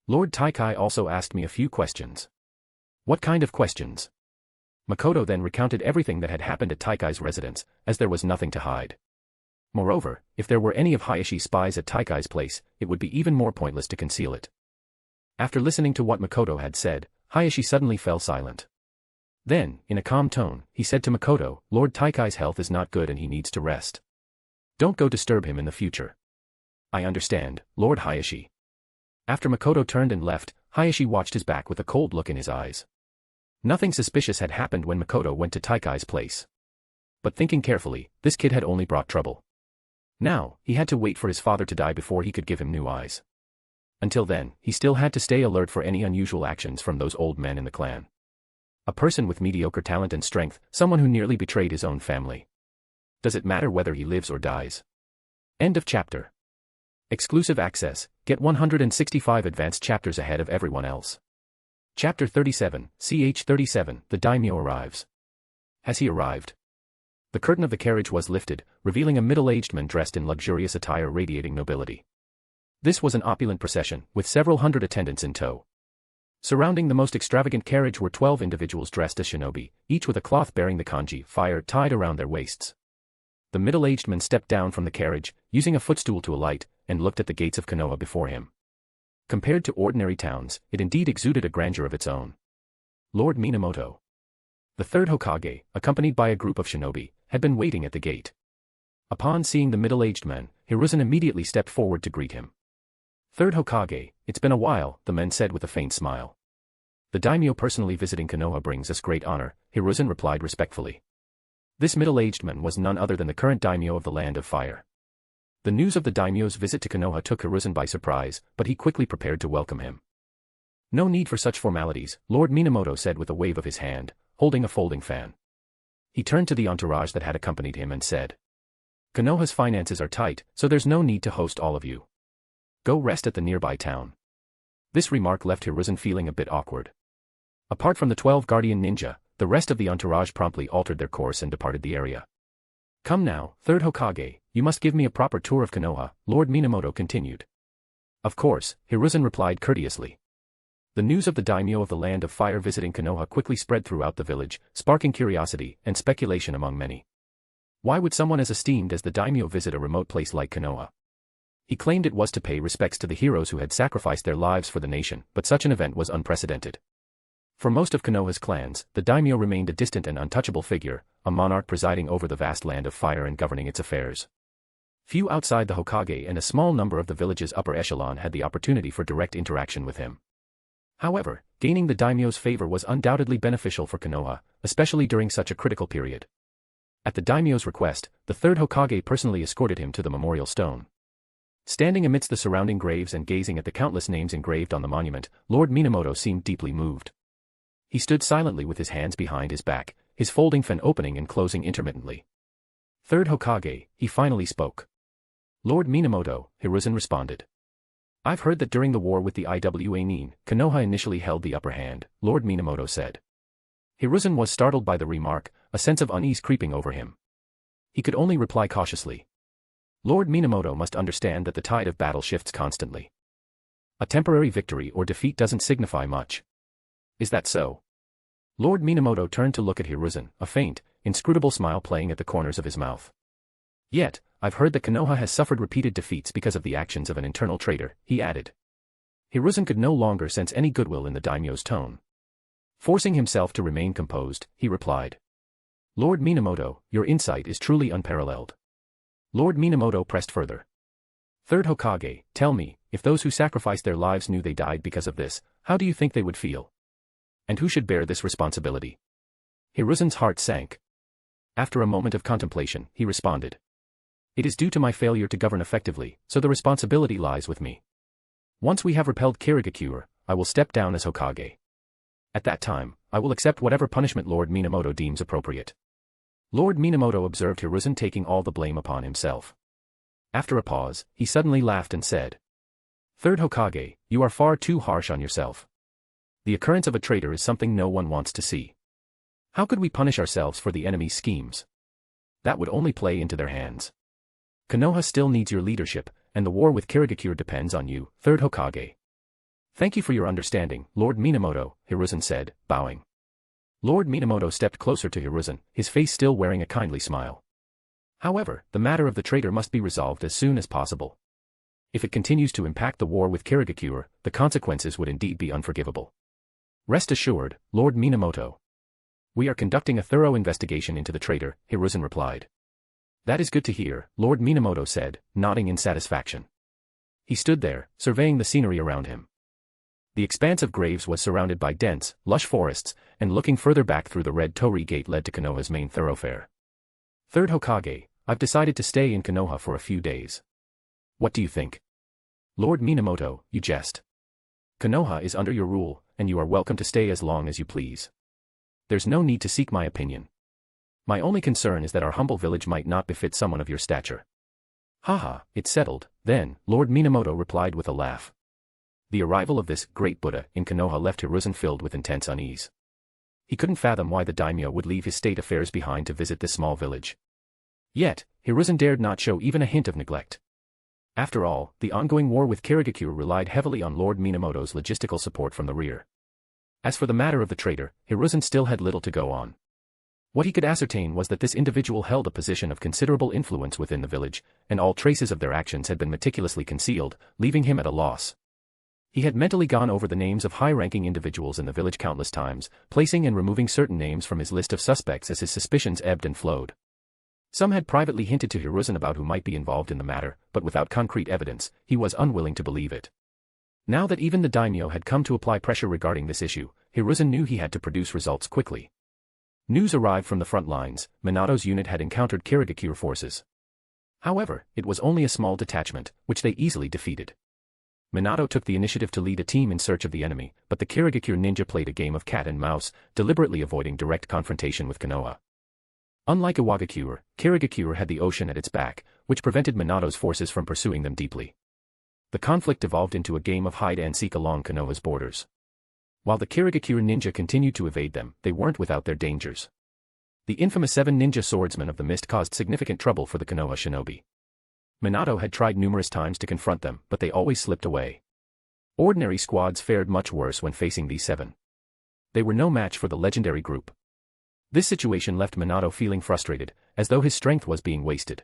C: Lord Taikai also asked me a few questions. What kind of questions? Makoto then recounted everything that had happened at Taikai's residence, as there was nothing to hide. Moreover, if there were any of Hayashi's spies at Taikai's place, it would be even more pointless to conceal it. After listening to what Makoto had said, Hayashi suddenly fell silent. Then, in a calm tone, he said to Makoto, Lord Taikai's health is not good and he needs to rest. Don't go disturb him in the future. I understand, Lord Hayashi. After Makoto turned and left, Hayashi watched his back with a cold look in his eyes. Nothing suspicious had happened when Makoto went to Taikai's place. But thinking carefully, this kid had only brought trouble. Now, he had to wait for his father to die before he could give him new eyes. Until then, he still had to stay alert for any unusual actions from those old men in the clan. A person with mediocre talent and strength, someone who nearly betrayed his own family. Does it matter whether he lives or dies? End of chapter. Exclusive access, get 165 advanced chapters ahead of everyone else. Chapter 37, CH 37, the daimyo arrives. Has he arrived? The curtain of the carriage was lifted, revealing a middle-aged man dressed in luxurious attire radiating nobility. This was an opulent procession, with several hundred attendants in tow. Surrounding the most extravagant carriage were 12 individuals dressed as shinobi, each with a cloth bearing the kanji fire tied around their waists. The middle-aged man stepped down from the carriage, using a footstool to alight, and looked at the gates of Konoha before him. Compared to ordinary towns, it indeed exuded a grandeur of its own. Lord Minamoto. The third Hokage, accompanied by a group of shinobi, had been waiting at the gate. Upon seeing the middle-aged man, Hiruzen immediately stepped forward to greet him. Third Hokage, it's been a while, the man said with a faint smile. The daimyo personally visiting Konoha brings us great honor, Hiruzen replied respectfully. This middle-aged man was none other than the current daimyo of the Land of Fire. The news of the daimyo's visit to Konoha took Hiruzen by surprise, but he quickly prepared to welcome him. No need for such formalities, Lord Minamoto said with a wave of his hand, holding a folding fan. He turned to the entourage that had accompanied him and said, Konoha's finances are tight, so there's no need to host all of you. Go rest at the nearby town. This remark left Hiruzen feeling a bit awkward. Apart from the 12 guardian ninja, the rest of the entourage promptly altered their course and departed the area. Come now, third Hokage, You must give me a proper tour of Konoha, Lord Minamoto continued. Of course, Hiruzen replied courteously. The news of the daimyo of the Land of Fire visiting Konoha quickly spread throughout the village, sparking curiosity and speculation among many. Why would someone as esteemed as the daimyo visit a remote place like Konoha? He claimed it was to pay respects to the heroes who had sacrificed their lives for the nation, but such an event was unprecedented. For most of Konoha's clans, the daimyo remained a distant and untouchable figure, a monarch presiding over the vast Land of Fire and governing its affairs. Few outside the Hokage and a small number of the village's upper echelon had the opportunity for direct interaction with him. However, gaining the daimyo's favor was undoubtedly beneficial for Konoha, especially during such a critical period. At the daimyo's request, the third Hokage personally escorted him to the memorial stone. Standing amidst the surrounding graves and gazing at the countless names engraved on the monument, Lord Minamoto seemed deeply moved. He stood silently with his hands behind his back, his folding fan opening and closing intermittently. Third Hokage, he finally spoke. Lord Minamoto, Hiruzen responded. I've heard that during the war with the Iwa Nin, Konoha initially held the upper hand, Lord Minamoto said. Hiruzen was startled by the remark, a sense of unease creeping over him. He could only reply cautiously. Lord Minamoto must understand that the tide of battle shifts constantly. A temporary victory or defeat doesn't signify much. Is that so? Lord Minamoto turned to look at Hiruzen, a faint, inscrutable smile playing at the corners of his mouth. Yet, I've heard that Konoha has suffered repeated defeats because of the actions of an internal traitor, he added. Hiruzen could no longer sense any goodwill in the daimyo's tone. Forcing himself to remain composed, he replied. Lord Minamoto, your insight is truly unparalleled. Lord Minamoto pressed further. Third Hokage, tell me, if those who sacrificed their lives knew they died because of this, how do you think they would feel? And who should bear this responsibility? Hiruzen's heart sank. After a moment of contemplation, he responded. It is due to my failure to govern effectively, so the responsibility lies with me. Once we have repelled Kirigakure, I will step down as Hokage. At that time, I will accept whatever punishment Lord Minamoto deems appropriate. Lord Minamoto observed Hiruzen taking all the blame upon himself. After a pause, he suddenly laughed and said. Third Hokage, you are far too harsh on yourself. The occurrence of a traitor is something no one wants to see. How could we punish ourselves for the enemy's schemes? That would only play into their hands. Konoha still needs your leadership, and the war with Kirigakure depends on you, Third Hokage. Thank you for your understanding, Lord Minamoto, Hiruzen said, bowing. Lord Minamoto stepped closer to Hiruzen, his face still wearing a kindly smile. However, the matter of the traitor must be resolved as soon as possible. If it continues to impact the war with Kirigakure, the consequences would indeed be unforgivable. Rest assured, Lord Minamoto. We are conducting a thorough investigation into the traitor, Hiruzen replied. That is good to hear, Lord Minamoto said, nodding in satisfaction. He stood there, surveying the scenery around him. The expanse of graves was surrounded by dense, lush forests, and looking further back through the red torii gate led to Konoha's main thoroughfare. Third Hokage, I've decided to stay in Konoha for a few days. What do you think? Lord Minamoto, you jest. Konoha is under your rule, and you are welcome to stay as long as you please. There's no need to seek my opinion. My only concern is that our humble village might not befit someone of your stature. Haha, it's settled, then, Lord Minamoto replied with a laugh. The arrival of this great Buddha in Konoha left Hiruzen filled with intense unease. He couldn't fathom why the daimyo would leave his state affairs behind to visit this small village. Yet, Hiruzen dared not show even a hint of neglect. After all, the ongoing war with Kirigakure relied heavily on Lord Minamoto's logistical support from the rear. As for the matter of the traitor, Hiruzen still had little to go on. What he could ascertain was that this individual held a position of considerable influence within the village, and all traces of their actions had been meticulously concealed, leaving him at a loss. He had mentally gone over the names of high-ranking individuals in the village countless times, placing and removing certain names from his list of suspects as his suspicions ebbed and flowed. Some had privately hinted to Hiruzen about who might be involved in the matter, but without concrete evidence, he was unwilling to believe it. Now that even the daimyo had come to apply pressure regarding this issue, Hiruzen knew he had to produce results quickly. News arrived from the front lines. Minato's unit had encountered Kirigakure forces. However, it was only a small detachment, which they easily defeated. Minato took the initiative to lead a team in search of the enemy, but the Kirigakure ninja played a game of cat and mouse, deliberately avoiding direct confrontation with Konoha. Unlike Iwagakure, Kirigakure had the ocean at its back, which prevented Minato's forces from pursuing them deeply. The conflict evolved into a game of hide-and-seek along Konoha's borders. While the Kirigakure ninja continued to evade them, they weren't without their dangers. The infamous 7 ninja swordsmen of the mist caused significant trouble for the Konoha shinobi. Minato had tried numerous times to confront them, but they always slipped away. Ordinary squads fared much worse when facing these 7. They were no match for the legendary group. This situation left Minato feeling frustrated, as though his strength was being wasted.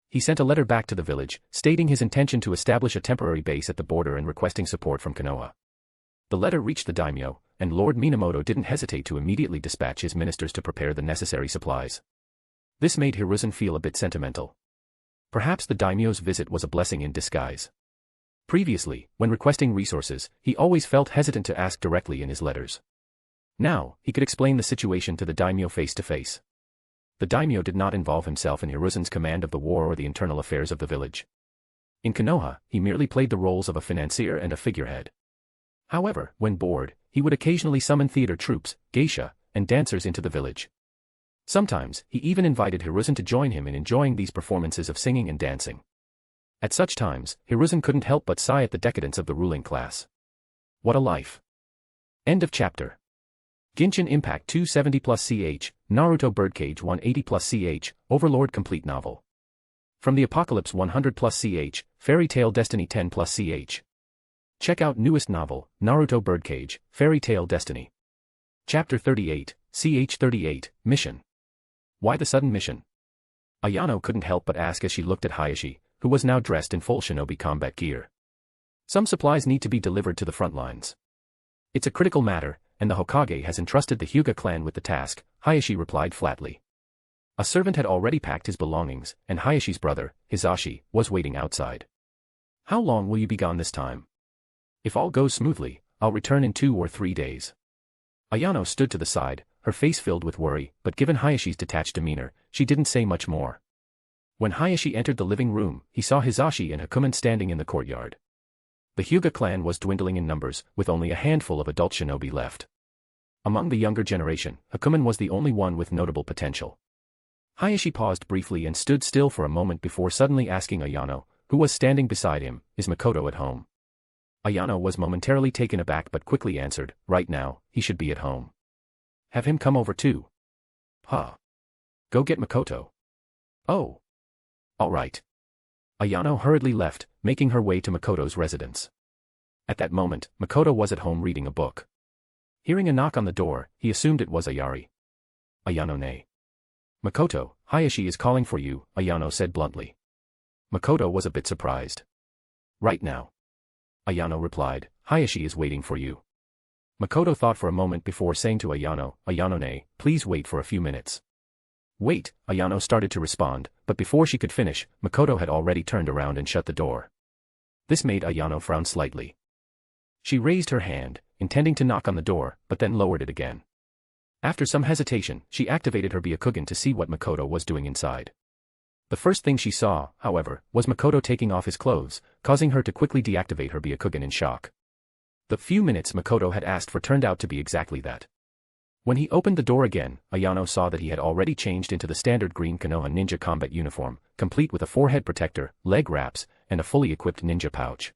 C: He sent a letter back to the village, stating his intention to establish a temporary base at the border and requesting support from Konoha. The letter reached the daimyo, and Lord Minamoto didn't hesitate to immediately dispatch his ministers to prepare the necessary supplies. This made Hiruzen feel a bit sentimental. Perhaps the daimyo's visit was a blessing in disguise. Previously, when requesting resources, he always felt hesitant to ask directly in his letters. Now, he could explain the situation to the daimyo face to face. The daimyo did not involve himself in Hiruzen's command of the war or the internal affairs of the village. In Konoha, he merely played the roles of a financier and a figurehead. However, when bored, he would occasionally summon theater troupes, geisha, and dancers into the village. Sometimes, he even invited Hiruzen to join him in enjoying these performances of singing and dancing. At such times, Hiruzen couldn't help but sigh at the decadence of the ruling class. What a life. End of chapter. Genshin Impact 270+CH, Naruto Birdcage 180+CH, Overlord Complete Novel. From the Apocalypse 100+CH, Fairy Tail Destiny 10+CH. Check out newest novel, Naruto Birdcage, Fairy Tail Destiny. Chapter 38, CH 38, Mission. Why the sudden mission? Ayano couldn't help but ask as she looked at Hayashi, who was now dressed in full shinobi combat gear. Some supplies need to be delivered to the front lines. It's a critical matter, and the Hokage has entrusted the Hyuga clan with the task, Hayashi replied flatly. A servant had already packed his belongings, and Hayashi's brother, Hizashi, was waiting outside. How long will you be gone this time? If all goes smoothly, I'll return in 2 or 3 days. Ayano stood to the side, her face filled with worry, but given Hayashi's detached demeanor, she didn't say much more. When Hayashi entered the living room, he saw Hizashi and Hakumen standing in the courtyard. The Hyuga clan was dwindling in numbers, with only a handful of adult shinobi left. Among the younger generation, Hakumen was the only one with notable potential. Hayashi paused briefly and stood still for a moment before suddenly asking Ayano, who was standing beside him, "Is Makoto at home?" Ayano was momentarily taken aback but quickly answered, "Right now, he should be at home." "Have him come over too." "Huh. Go get Makoto." "Oh. All right." Ayano hurriedly left, making her way to Makoto's residence. At that moment, Makoto was at home reading a book. Hearing a knock on the door, he assumed it was Ayari. Ayano-ne. "Makoto, Hayashi is calling for you," Ayano said bluntly. Makoto was a bit surprised. "Right now." Ayano replied, "Hayashi is waiting for you." Makoto thought for a moment before saying to Ayano, "Ayano-ne, please wait for a few minutes." "Wait," Ayano started to respond, but before she could finish, Makoto had already turned around and shut the door. This made Ayano frown slightly. She raised her hand, intending to knock on the door, but then lowered it again. After some hesitation, she activated her Byakugan to see what Makoto was doing inside. The first thing she saw, however, was Makoto taking off his clothes, causing her to quickly deactivate her Byakugan in shock. The few minutes Makoto had asked for turned out to be exactly that. When he opened the door again, Ayano saw that he had already changed into the standard green Konoha ninja combat uniform, complete with a forehead protector, leg wraps, and a fully equipped ninja pouch.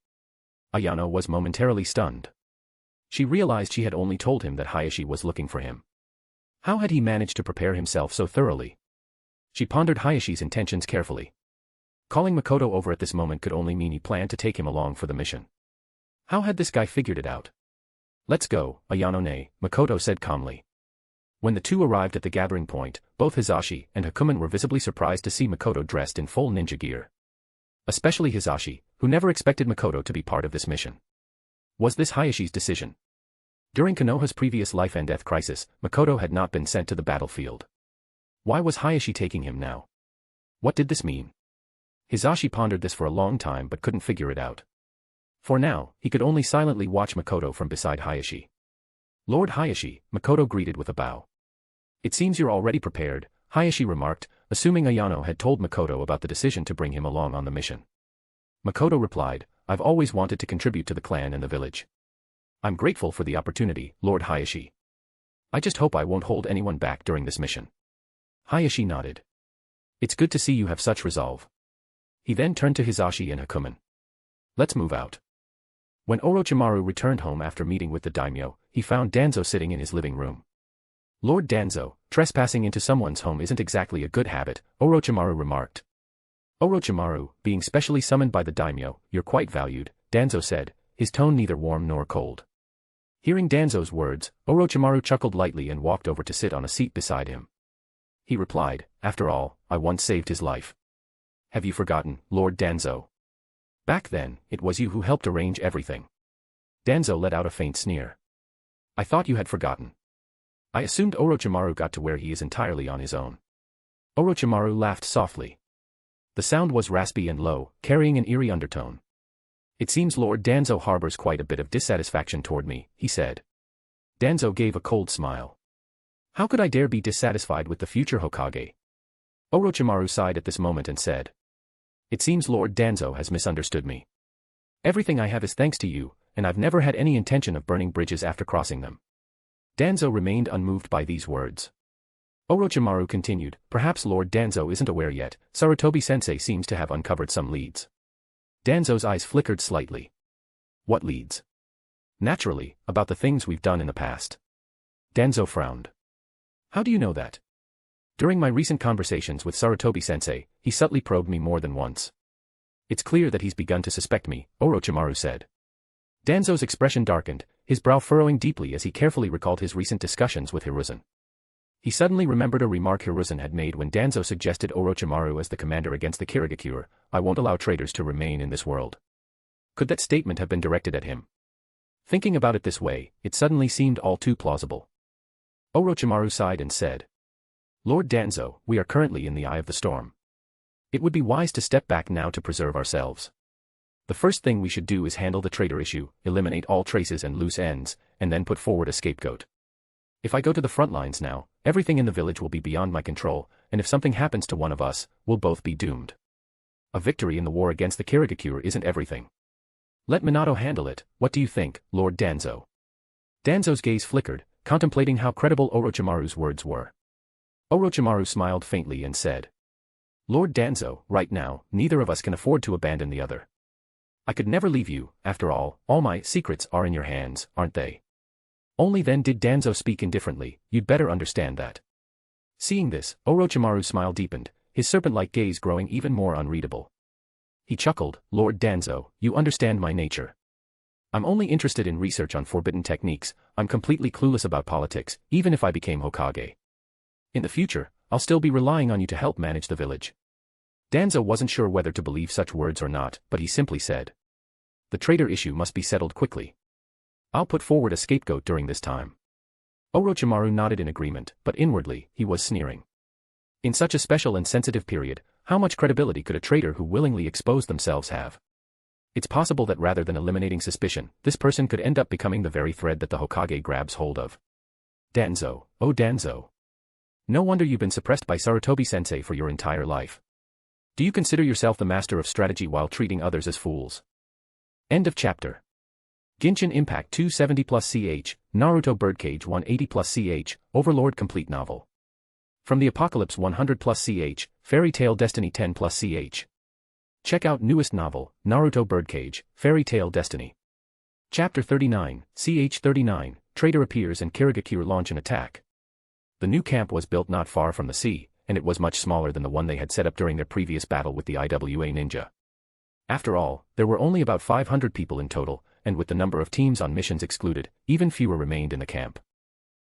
C: Ayano was momentarily stunned. She realized she had only told him that Hayashi was looking for him. How had he managed to prepare himself so thoroughly? She pondered Hayashi's intentions carefully. Calling Makoto over at this moment could only mean he planned to take him along for the mission. How had this guy figured it out? "Let's go, Ayano-ne," Makoto said calmly. When the two arrived at the gathering point, both Hizashi and Hakumen were visibly surprised to see Makoto dressed in full ninja gear. Especially Hizashi, who never expected Makoto to be part of this mission. Was this Hayashi's decision? During Konoha's previous life and death crisis, Makoto had not been sent to the battlefield. Why was Hayashi taking him now? What did this mean? Hizashi pondered this for a long time but couldn't figure it out. For now, he could only silently watch Makoto from beside Hayashi. "Lord Hayashi," Makoto greeted with a bow. "It seems you're already prepared," Hayashi remarked, assuming Ayano had told Makoto about the decision to bring him along on the mission. Makoto replied, "I've always wanted to contribute to the clan and the village. I'm grateful for the opportunity, Lord Hayashi. I just hope I won't hold anyone back during this mission." Hayashi nodded. "It's good to see you have such resolve." He then turned to Hizashi and Hakumen. "Let's move out." When Orochimaru returned home after meeting with the daimyo, he found Danzo sitting in his living room. "Lord Danzo, trespassing into someone's home isn't exactly a good habit," Orochimaru remarked. Orochimaru, being specially summoned by the daimyo, you're quite valued, Danzo said, his tone neither warm nor cold. Hearing Danzo's words, Orochimaru chuckled lightly and walked over to sit on a seat beside him. He replied, after all, I once saved his life. Have you forgotten, Lord Danzo? Back then, it was you who helped arrange everything. Danzo let out a faint sneer. I thought you had forgotten. I assumed Orochimaru got to where he is entirely on his own. Orochimaru laughed softly. The sound was raspy and low, carrying an eerie undertone. It seems Lord Danzo harbors quite a bit of dissatisfaction toward me, he said. Danzo gave a cold smile. How could I dare be dissatisfied with the future Hokage? Orochimaru sighed at this moment and said. It seems Lord Danzo has misunderstood me. Everything I have is thanks to you, and I've never had any intention of burning bridges after crossing them. Danzo remained unmoved by these words. Orochimaru continued, perhaps Lord Danzo isn't aware yet, Sarutobi-sensei seems to have uncovered some leads. Danzo's eyes flickered slightly. What leads? Naturally, about the things we've done in the past. Danzo frowned. How do you know that? During my recent conversations with Sarutobi-sensei, he subtly probed me more than once. It's clear that he's begun to suspect me, Orochimaru said. Danzo's expression darkened, his brow furrowing deeply as he carefully recalled his recent discussions with Hiruzen. He suddenly remembered a remark Hiruzen had made when Danzo suggested Orochimaru as the commander against the Kirigakure, I won't allow traitors to remain in this world. Could that statement have been directed at him? Thinking about it this way, it suddenly seemed all too plausible. Orochimaru sighed and said. Lord Danzo, we are currently in the eye of the storm. It would be wise to step back now to preserve ourselves. The first thing we should do is handle the traitor issue, eliminate all traces and loose ends, and then put forward a scapegoat. If I go to the front lines now, everything in the village will be beyond my control, and if something happens to one of us, we'll both be doomed. A victory in the war against the Kirigakure isn't everything. Let Minato handle it, what do you think, Lord Danzo? Danzo's gaze flickered, contemplating how credible Orochimaru's words were. Orochimaru smiled faintly and said. Lord Danzo, right now, neither of us can afford to abandon the other. I could never leave you, after all my secrets are in your hands, aren't they? Only then did Danzo speak indifferently, you'd better understand that. Seeing this, Orochimaru's smile deepened, his serpent-like gaze growing even more unreadable. He chuckled, Lord Danzo, you understand my nature. I'm only interested in research on forbidden techniques, I'm completely clueless about politics, even if I became Hokage. In the future, I'll still be relying on you to help manage the village. Danzo wasn't sure whether to believe such words or not, but he simply said. The traitor issue must be settled quickly. I'll put forward a scapegoat during this time. Orochimaru nodded in agreement, but inwardly, he was sneering. In such a special and sensitive period, how much credibility could a traitor who willingly exposed themselves have? It's possible that rather than eliminating suspicion, this person could end up becoming the very thread that the Hokage grabs hold of. Danzo, oh Danzo. No wonder you've been suppressed by Sarutobi-sensei for your entire life. Do you consider yourself the master of strategy while treating others as fools? End of chapter. Genshin Impact 270+CH, Naruto Birdcage 180+CH, Overlord Complete Novel. From the Apocalypse 100+CH, Fairy Tail Destiny 10+CH. Check out newest novel, Naruto Birdcage, Fairy Tail Destiny. Chapter 39, CH 39, Traitor appears and Kirigakure launch an attack. The new camp was built not far from the sea, and it was much smaller than the one they had set up during their previous battle with the IWA ninja. After all, there were only about 500 people in total, and with the number of teams on missions excluded, even fewer remained in the camp.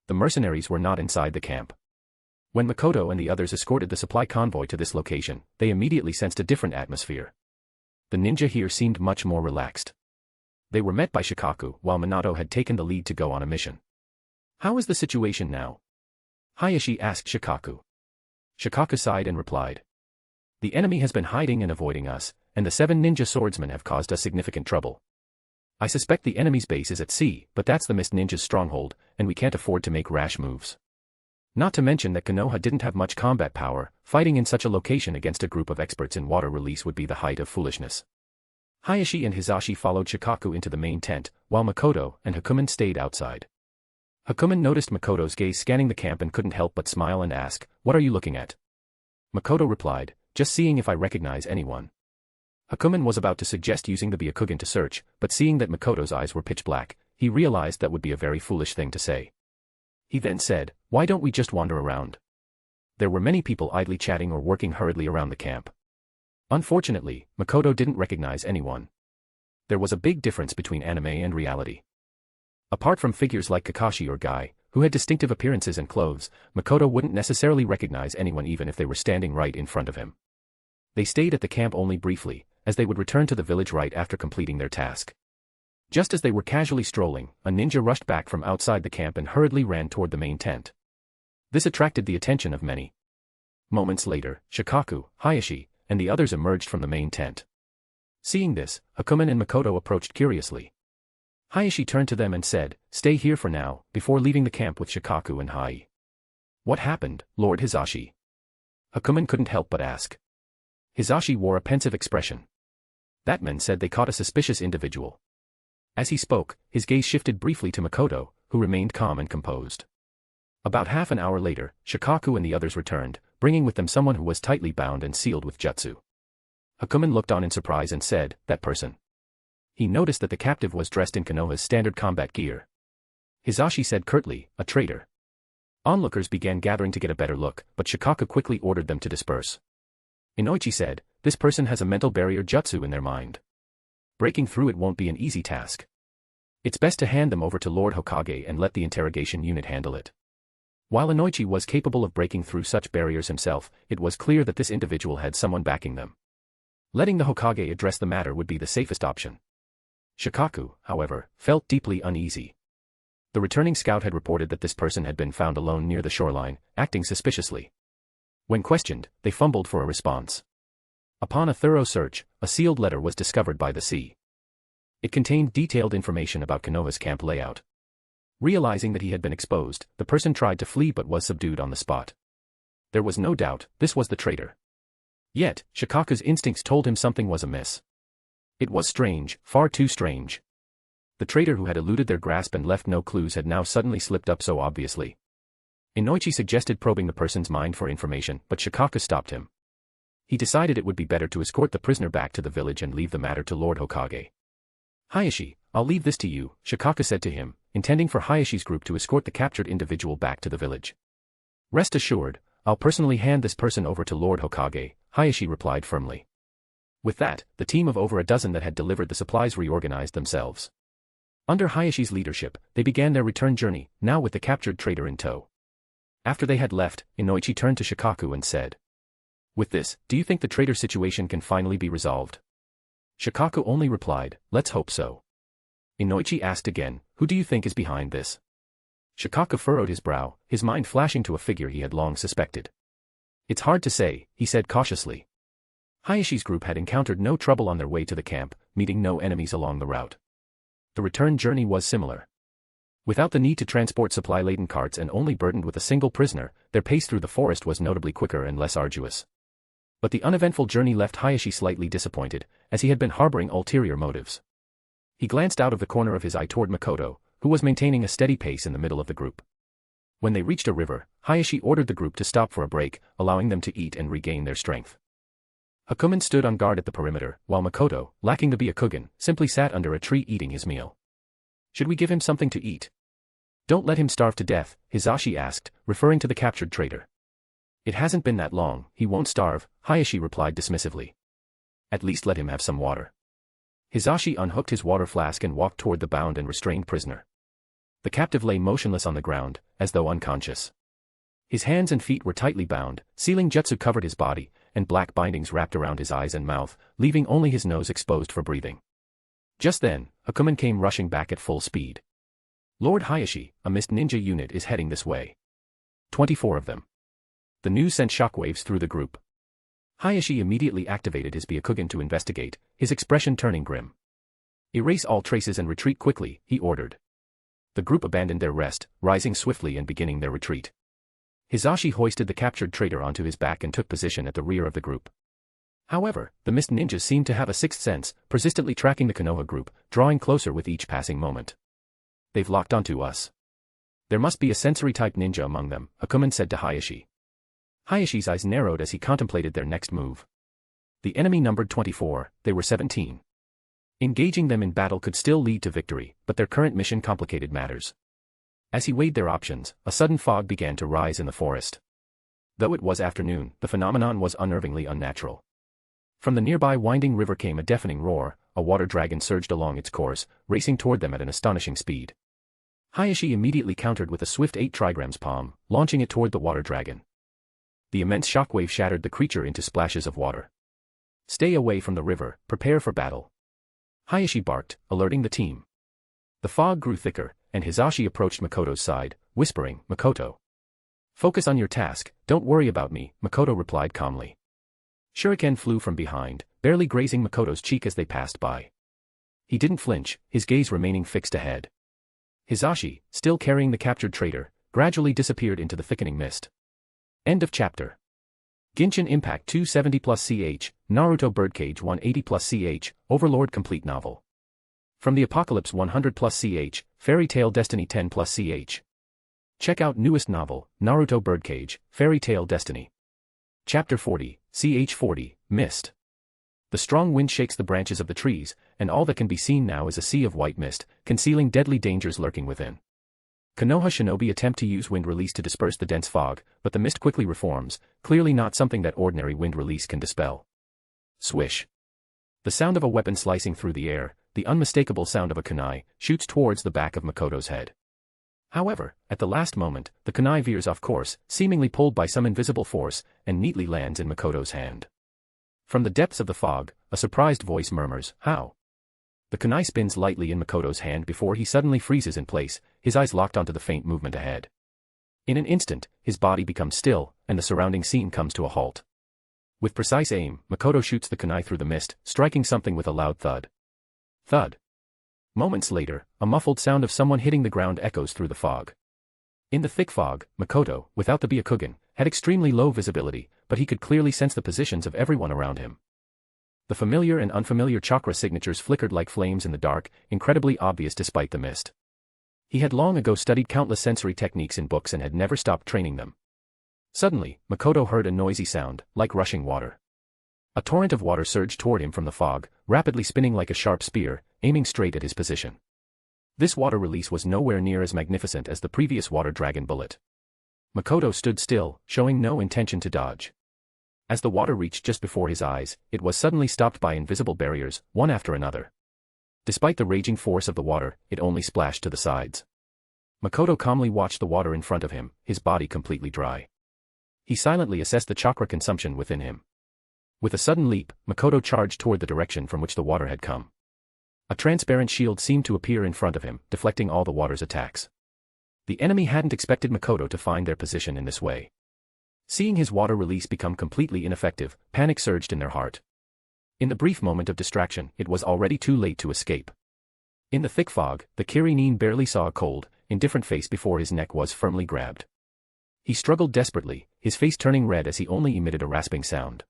C: The mercenaries were not inside the camp. When Makoto and the others escorted the supply convoy to this location, they immediately sensed a different atmosphere. The ninja here seemed much more relaxed. They were met by Shikaku, while Minato had taken the lead to go on a mission. How is the situation now? Hayashi asked Shikaku. Shikaku sighed and replied. The enemy has been hiding and avoiding us, and the 7 ninja swordsmen have caused us significant trouble. I suspect the enemy's base is at sea, but that's the Mist Ninja's stronghold, and we can't afford to make rash moves. Not to mention that Konoha didn't have much combat power, fighting in such a location against a group of experts in water release would be the height of foolishness. Hayashi and Hizashi followed Shikaku into the main tent, while Makoto and Hakumen stayed outside. Hakumen noticed Makoto's gaze scanning the camp and couldn't help but smile and ask, "What are you looking at?" Makoto replied, "Just seeing if I recognize anyone." Hakumen was about to suggest using the Byakugan to search, but seeing that Makoto's eyes were pitch black, he realized that would be a very foolish thing to say. He then said, "Why don't we just wander around?" There were many people idly chatting or working hurriedly around the camp. Unfortunately, Makoto didn't recognize anyone. There was a big difference between anime and reality. Apart from figures like Kakashi or Guy, who had distinctive appearances and clothes, Makoto wouldn't necessarily recognize anyone even if they were standing right in front of him. They stayed at the camp only briefly, as they would return to the village right after completing their task. Just as they were casually strolling, a ninja rushed back from outside the camp and hurriedly ran toward the main tent. This attracted the attention of many. Moments later, Shikaku, Hayashi, and the others emerged from the main tent. Seeing this, Hakumen and Makoto approached curiously. Hayashi turned to them and said, "Stay here for now," before leaving the camp with Shikaku and Hai. "What happened, Lord Hizashi?" Hakumen couldn't help but ask. Hizashi wore a pensive expression. "That man said they caught a suspicious individual." As he spoke, his gaze shifted briefly to Makoto, who remained calm and composed. About half an hour later, Shikaku and the others returned, bringing with them someone who was tightly bound and sealed with jutsu. Hakumen looked on in surprise and said, "That person." He noticed that the captive was dressed in Konoha's standard combat gear. Hizashi said curtly, "A traitor." Onlookers began gathering to get a better look, but Shikaku quickly ordered them to disperse. Inoichi said, "This person has a mental barrier jutsu in their mind. Breaking through it won't be an easy task. It's best to hand them over to Lord Hokage and let the interrogation unit handle it." While Inoichi was capable of breaking through such barriers himself, it was clear that this individual had someone backing them. Letting the Hokage address the matter would be the safest option. Shikaku, however, felt deeply uneasy. The returning scout had reported that this person had been found alone near the shoreline, acting suspiciously. When questioned, they fumbled for a response. Upon a thorough search, a sealed letter was discovered by the sea. It contained detailed information about Konoha's camp layout. Realizing that he had been exposed, the person tried to flee but was subdued on the spot. There was no doubt, this was the traitor. Yet, Shikaku's instincts told him something was amiss. It was strange, far too strange. The traitor who had eluded their grasp and left no clues had now suddenly slipped up so obviously. Inoichi suggested probing the person's mind for information, but Shikaku stopped him. He decided it would be better to escort the prisoner back to the village and leave the matter to Lord Hokage. "Hayashi, I'll leave this to you," Shikaku said to him, intending for Hayashi's group to escort the captured individual back to the village. "Rest assured, I'll personally hand this person over to Lord Hokage," Hayashi replied firmly. With that, the team of over a dozen that had delivered the supplies reorganized themselves. Under Hayashi's leadership, they began their return journey, now with the captured traitor in tow. After they had left, Inoichi turned to Shikaku and said, "With this, do you think the traitor situation can finally be resolved?" Shikaku only replied, "Let's hope so." Inoichi asked again, "Who do you think is behind this?" Shikaku furrowed his brow, his mind flashing to a figure he had long suspected. "It's hard to say," he said cautiously. Hayashi's group had encountered no trouble on their way to the camp, meeting no enemies along the route. The return journey was similar. Without the need to transport supply-laden carts and only burdened with a single prisoner, their pace through the forest was notably quicker and less arduous. But the uneventful journey left Hayashi slightly disappointed, as he had been harboring ulterior motives. He glanced out of the corner of his eye toward Makoto, who was maintaining a steady pace in the middle of the group. When they reached a river, Hayashi ordered the group to stop for a break, allowing them to eat and regain their strength. Hakumen stood on guard at the perimeter, while Makoto, lacking the Byakugan, simply sat under a tree eating his meal. "Should we give him something to eat?" "Don't let him starve to death," Hizashi asked, referring to the captured traitor. "It hasn't been that long, he won't starve," Hayashi replied dismissively. "At least let him have some water." Hizashi unhooked his water flask and walked toward the bound and restrained prisoner. The captive lay motionless on the ground, as though unconscious. His hands and feet were tightly bound, sealing jutsu covered his body, and black bindings wrapped around his eyes and mouth, leaving only his nose exposed for breathing. Just then, Hakumen came rushing back at full speed. "Lord Hayashi, a mist ninja unit is heading this way. 24 of them." The news sent shockwaves through the group. Hayashi immediately activated his Byakugan to investigate, his expression turning grim. "Erase all traces and retreat quickly," he ordered. The group abandoned their rest, rising swiftly and beginning their retreat. Hizashi hoisted the captured traitor onto his back and took position at the rear of the group. However, the mist ninjas seemed to have a sixth sense, persistently tracking the Konoha group, drawing closer with each passing moment. "They've locked onto us. There must be a sensory-type ninja among them," Hakumen said to Hayashi. Hayashi's eyes narrowed as he contemplated their next move. The enemy numbered 24, they were 17. Engaging them in battle could still lead to victory, but their current mission complicated matters. As he weighed their options, a sudden fog began to rise in the forest. Though it was afternoon, the phenomenon was unnervingly unnatural. From the nearby winding river came a deafening roar. A water dragon surged along its course, racing toward them at an astonishing speed. Hayashi immediately countered with a swift 8 trigrams palm, launching it toward the water dragon. The immense shockwave shattered the creature into splashes of water. "Stay away from the river, prepare for battle," Hayashi barked, alerting the team. The fog grew thicker, and Hisashi approached Makoto's side, whispering, "Makoto, focus on your task, don't worry about me," Makoto replied calmly. Shuriken flew from behind, barely grazing Makoto's cheek as they passed by. He didn't flinch, his gaze remaining fixed ahead. Hisashi, still carrying the captured traitor, gradually disappeared into the thickening mist. End of chapter. Genshin Impact 270+CH, Naruto Birdcage 180+CH, Overlord Complete Novel. From the Apocalypse 100+CH, Fairy Tail Destiny 10+CH. Check out newest novel, Naruto Birdcage, Fairy Tail Destiny. Chapter 40, CH40, Mist. The strong wind shakes the branches of the trees, and all that can be seen now is a sea of white mist, concealing deadly dangers lurking within. Konoha shinobi attempt to use wind release to disperse the dense fog, but the mist quickly reforms, clearly not something that ordinary wind release can dispel. Swish. The sound of a weapon slicing through the air, the unmistakable sound of a kunai, shoots towards the back of Makoto's head. However, at the last moment, the kunai veers off course, seemingly pulled by some invisible force, and neatly lands in Makoto's hand. From the depths of the fog, a surprised voice murmurs, "How?" The kunai spins lightly in Makoto's hand before he suddenly freezes in place, his eyes locked onto the faint movement ahead. In an instant, his body becomes still, and the surrounding scene comes to a halt. With precise aim, Makoto shoots the kunai through the mist, striking something with a loud thud. Thud. Moments later, a muffled sound of someone hitting the ground echoes through the fog. In the thick fog, Makoto, without the Byakugan, had extremely low visibility, but he could clearly sense the positions of everyone around him. The familiar and unfamiliar chakra signatures flickered like flames in the dark, incredibly obvious despite the mist. He had long ago studied countless sensory techniques in books and had never stopped training them. Suddenly, Makoto heard a noisy sound, like rushing water. A torrent of water surged toward him from the fog, rapidly spinning like a sharp spear, aiming straight at his position. This water release was nowhere near as magnificent as the previous water dragon bullet. Makoto stood still, showing no intention to dodge. As the water reached just before his eyes, it was suddenly stopped by invisible barriers, one after another. Despite the raging force of the water, it only splashed to the sides. Makoto calmly watched the water in front of him, his body completely dry. He silently assessed the chakra consumption within him. With a sudden leap, Makoto charged toward the direction from which the water had come. A transparent shield seemed to appear in front of him, deflecting all the water's attacks. The enemy hadn't expected Makoto to find their position in this way. Seeing his water release become completely ineffective, panic surged in their heart. In the brief moment of distraction, it was already too late to escape. In the thick fog, the Kirinin barely saw a cold, indifferent face before his neck was firmly grabbed. He struggled desperately, his face turning red as he only emitted a rasping sound.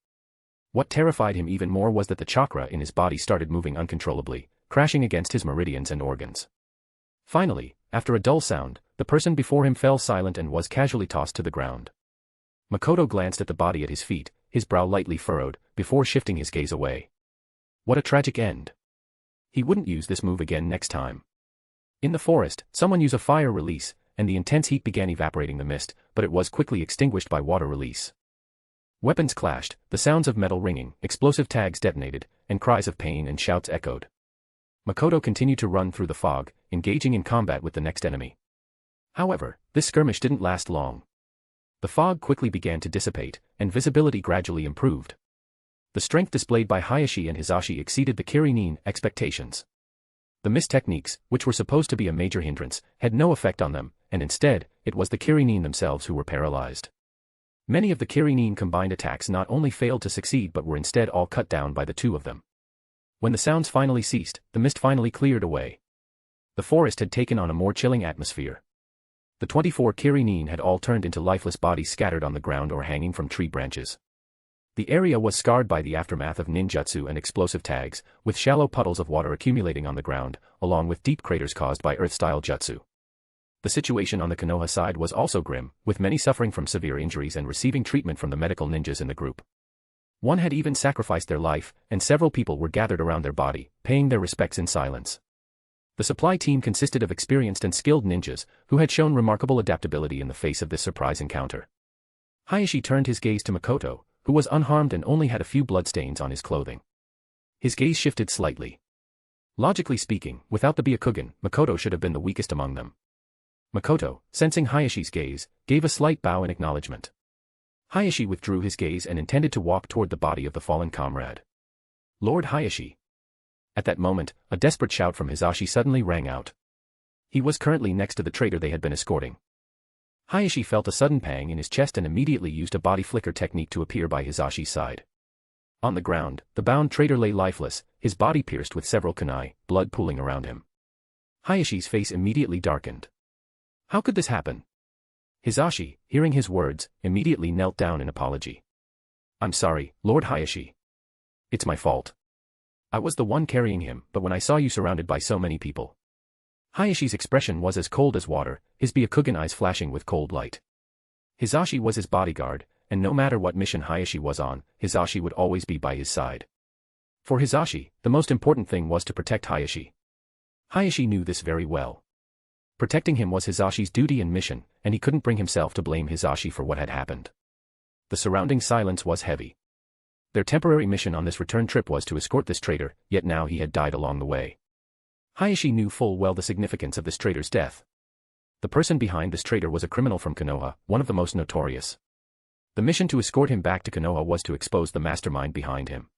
C: What terrified him even more was that the chakra in his body started moving uncontrollably, crashing against his meridians and organs. Finally, after a dull sound, the person before him fell silent and was casually tossed to the ground. Makoto glanced at the body at his feet, his brow lightly furrowed, before shifting his gaze away. What a tragic end. He wouldn't use this move again next time. In the forest, someone used a fire release, and the intense heat began evaporating the mist, but it was quickly extinguished by water release. Weapons clashed, the sounds of metal ringing, explosive tags detonated, and cries of pain and shouts echoed. Makoto continued to run through the fog, engaging in combat with the next enemy. However, this skirmish didn't last long. The fog quickly began to dissipate, and visibility gradually improved. The strength displayed by Hayashi and Hisashi exceeded the Kirinin expectations. The mist techniques, which were supposed to be a major hindrance, had no effect on them, and instead, it was the Kirinin themselves who were paralyzed. Many of the Kirinin combined attacks not only failed to succeed but were instead all cut down by the two of them. When the sounds finally ceased, the mist finally cleared away. The forest had taken on a more chilling atmosphere. The 24 Kirinin had all turned into lifeless bodies scattered on the ground or hanging from tree branches. The area was scarred by the aftermath of ninjutsu and explosive tags, with shallow puddles of water accumulating on the ground, along with deep craters caused by earth-style jutsu. The situation on the Konoha side was also grim, with many suffering from severe injuries and receiving treatment from the medical ninjas in the group. One had even sacrificed their life, and several people were gathered around their body, paying their respects in silence. The supply team consisted of experienced and skilled ninjas, who had shown remarkable adaptability in the face of this surprise encounter. Hayashi turned his gaze to Makoto, who was unharmed and only had a few bloodstains on his clothing. His gaze shifted slightly. Logically speaking, without the Byakugan, Makoto should have been the weakest among them. Makoto, sensing Hayashi's gaze, gave a slight bow in acknowledgement. Hayashi withdrew his gaze and intended to walk toward the body of the fallen comrade. Lord Hayashi. At that moment, a desperate shout from Hisashi suddenly rang out. He was currently next to the traitor they had been escorting. Hayashi felt a sudden pang in his chest and immediately used a body flicker technique to appear by Hisashi's side. On the ground, the bound traitor lay lifeless, his body pierced with several kunai, blood pooling around him. Hayashi's face immediately darkened. How could this happen? Hisashi, hearing his words, immediately knelt down in apology. I'm sorry, Lord Hayashi. It's my fault. I was the one carrying him, but when I saw you surrounded by so many people. Hayashi's expression was as cold as water, his Byakugan eyes flashing with cold light. Hisashi was his bodyguard, and no matter what mission Hayashi was on, Hisashi would always be by his side. For Hisashi, the most important thing was to protect Hayashi. Hayashi knew this very well. Protecting him was Hisashi's duty and mission, and he couldn't bring himself to blame Hisashi for what had happened. The surrounding silence was heavy. Their temporary mission on this return trip was to escort this traitor, yet now he had died along the way. Hayashi knew full well the significance of this traitor's death. The person behind this traitor was a criminal from Konoha, one of the most notorious. The mission to escort him back to Konoha was to expose the mastermind behind him.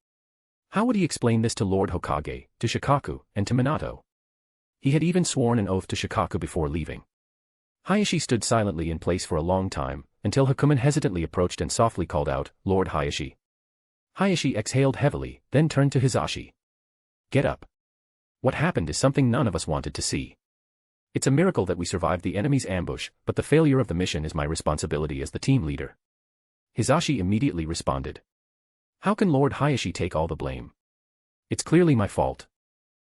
C: How would he explain this to Lord Hokage, to Shikaku, and to Minato? He had even sworn an oath to Shikaku before leaving. Hayashi stood silently in place for a long time, until Hakumen hesitantly approached and softly called out, Lord Hayashi. Hayashi exhaled heavily, then turned to Hisashi. Get up. What happened is something none of us wanted to see. It's a miracle that we survived the enemy's ambush, but the failure of the mission is my responsibility as the team leader. Hisashi immediately responded. How can Lord Hayashi take all the blame? It's clearly my fault.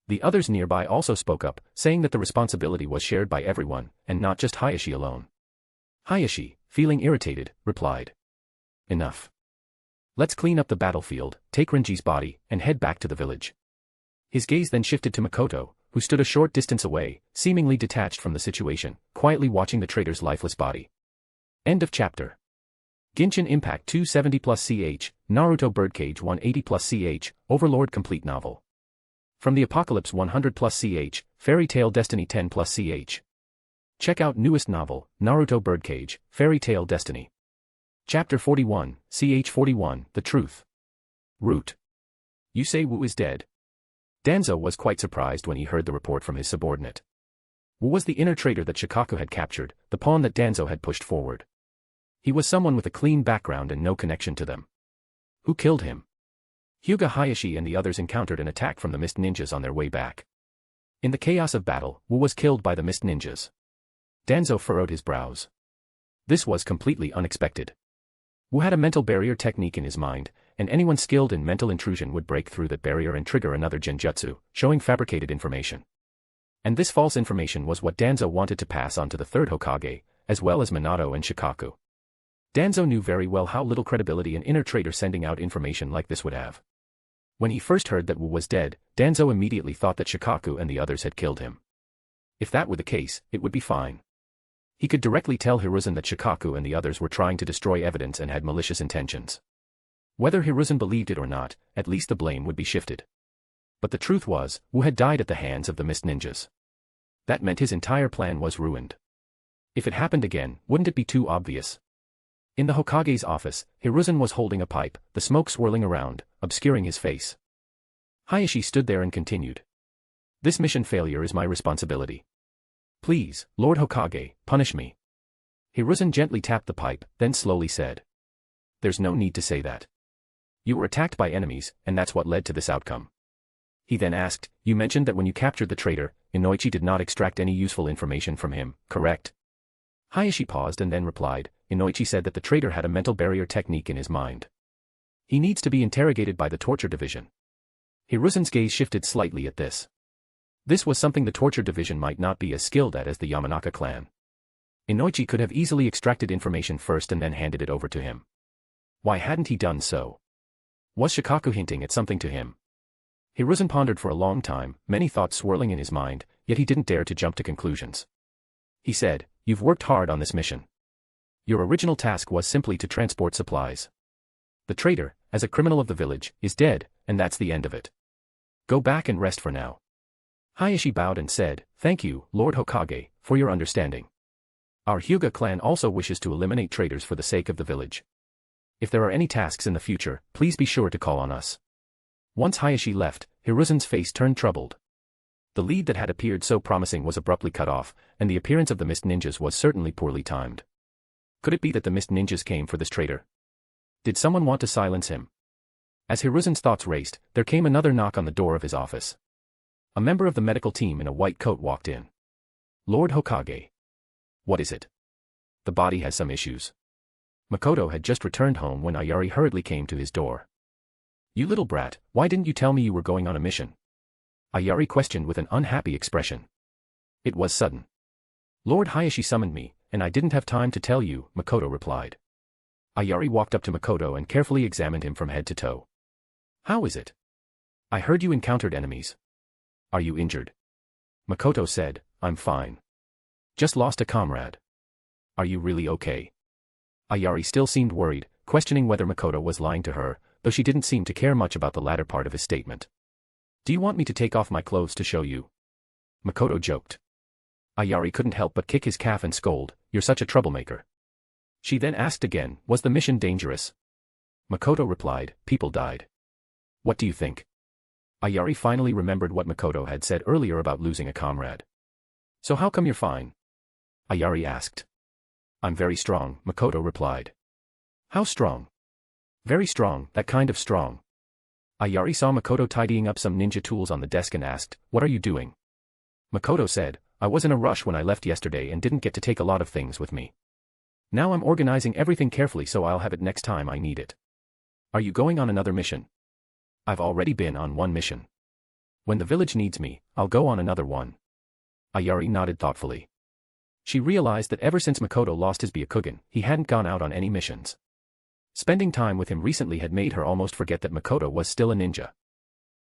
C: The others nearby also spoke up, saying that the responsibility was shared by everyone, and not just Hayashi alone. Hayashi, feeling irritated, replied. Enough. Let's clean up the battlefield, take Renji's body, and head back to the village. His gaze then shifted to Makoto, who stood a short distance away, seemingly detached from the situation, quietly watching the traitor's lifeless body. End of chapter. Genshin Impact 270+CH, Naruto Birdcage 180+CH, Overlord Complete Novel. From the Apocalypse 100+CH, Fairy Tail Destiny 10+CH. Check out newest novel, Naruto Birdcage, Fairy Tail Destiny. Chapter 41, CH 41, The Truth. Root. You say Wu is dead? Danzo was quite surprised when he heard the report from his subordinate. Wu was the inner traitor that Shikaku had captured, the pawn that Danzo had pushed forward. He was someone with a clean background and no connection to them. Who killed him? Hyuga Hayashi and the others encountered an attack from the Mist Ninjas on their way back. In the chaos of battle, Wu was killed by the Mist Ninjas. Danzo furrowed his brows. This was completely unexpected. Wu had a mental barrier technique in his mind, and anyone skilled in mental intrusion would break through that barrier and trigger another genjutsu, showing fabricated information. And this false information was what Danzo wanted to pass on to the third Hokage, as well as Minato and Shikaku. Danzo knew very well how little credibility an inner traitor sending out information like this would have. When he first heard that Wu was dead, Danzo immediately thought that Shikaku and the others had killed him. If that were the case, it would be fine. He could directly tell Hiruzen that Shikaku and the others were trying to destroy evidence and had malicious intentions. Whether Hiruzen believed it or not, at least the blame would be shifted. But the truth was, Wu had died at the hands of the Mist Ninjas. That meant his entire plan was ruined. If it happened again, wouldn't it be too obvious? In the Hokage's office, Hiruzen was holding a pipe, the smoke swirling around, obscuring his face. Hayashi stood there and continued. This mission failure is my responsibility. Please, Lord Hokage, punish me. Hiruzen gently tapped the pipe, then slowly said. There's no need to say that. You were attacked by enemies, and that's what led to this outcome. He then asked, you mentioned that when you captured the traitor, Inoichi did not extract any useful information from him, correct? Hayashi paused and then replied, Inoichi said that the traitor had a mental barrier technique in his mind. He needs to be interrogated by the torture division. Hiruzen's gaze shifted slightly at this. This was something the torture division might not be as skilled at as the Yamanaka clan. Inoichi could have easily extracted information first and then handed it over to him. Why hadn't he done so? Was Shikaku hinting at something to him? Hiruzen pondered for a long time, many thoughts swirling in his mind, yet he didn't dare to jump to conclusions. He said, you've worked hard on this mission. Your original task was simply to transport supplies. The traitor, as a criminal of the village, is dead, and that's the end of it. Go back and rest for now. Hayashi bowed and said, "Thank you, Lord Hokage, for your understanding. Our Hyuga clan also wishes to eliminate traitors for the sake of the village. If there are any tasks in the future, please be sure to call on us." Once Hayashi left, Hiruzen's face turned troubled. The lead that had appeared so promising was abruptly cut off, and the appearance of the Mist Ninjas was certainly poorly timed. Could it be that the Mist Ninjas came for this traitor? Did someone want to silence him? As Hiruzen's thoughts raced, there came another knock on the door of his office. A member of the medical team in a white coat walked in. "Lord Hokage." "What is it?" "The body has some issues." Makoto had just returned home when Ayari hurriedly came to his door. "You little brat, why didn't you tell me you were going on a mission?" Ayari questioned with an unhappy expression. "It was sudden. Lord Hayashi summoned me, and I didn't have time to tell you," Makoto replied. Ayari walked up to Makoto and carefully examined him from head to toe. "How is it? I heard you encountered enemies. Are you injured?" Makoto said, "I'm fine. Just lost a comrade." "Are you really okay?" Ayari still seemed worried, questioning whether Makoto was lying to her, though she didn't seem to care much about the latter part of his statement. "Do you want me to take off my clothes to show you?" Makoto joked. Ayari couldn't help but kick his calf and scold, "You're such a troublemaker." She then asked again, "Was the mission dangerous?" Makoto replied, "People died." "What do you think?" Ayari finally remembered what Makoto had said earlier about losing a comrade. "So how come you're fine?" Ayari asked. "I'm very strong," Makoto replied. "How strong?" "Very strong, that kind of strong." Ayari saw Makoto tidying up some ninja tools on the desk and asked, "What are you doing?" Makoto said, "I was in a rush when I left yesterday and didn't get to take a lot of things with me. Now I'm organizing everything carefully so I'll have it next time I need it." "Are you going on another mission?" "I've already been on one mission. When the village needs me, I'll go on another one." Ayari nodded thoughtfully. She realized that ever since Makoto lost his Byakugan, he hadn't gone out on any missions. Spending time with him recently had made her almost forget that Makoto was still a ninja.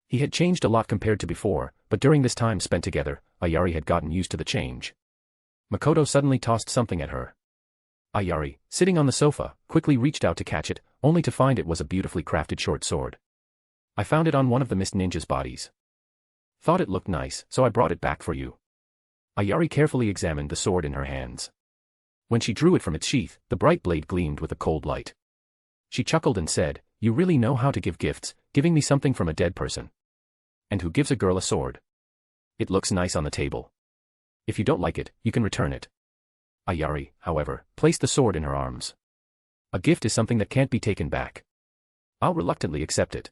C: He had changed a lot compared to before, but during this time spent together, Ayari had gotten used to the change. Makoto suddenly tossed something at her. Ayari, sitting on the sofa, quickly reached out to catch it, only to find it was a beautifully crafted short sword. "I found it on one of the Mist Ninja's bodies. Thought it looked nice, so I brought it back for you." Ayari carefully examined the sword in her hands. When she drew it from its sheath, the bright blade gleamed with a cold light. She chuckled and said, "You really know how to give gifts, giving me something from a dead person. And who gives a girl a sword? It looks nice on the table. If you don't like it, you can return it." Ayari, however, placed the sword in her arms. "A gift is something that can't be taken back. I'll reluctantly accept it."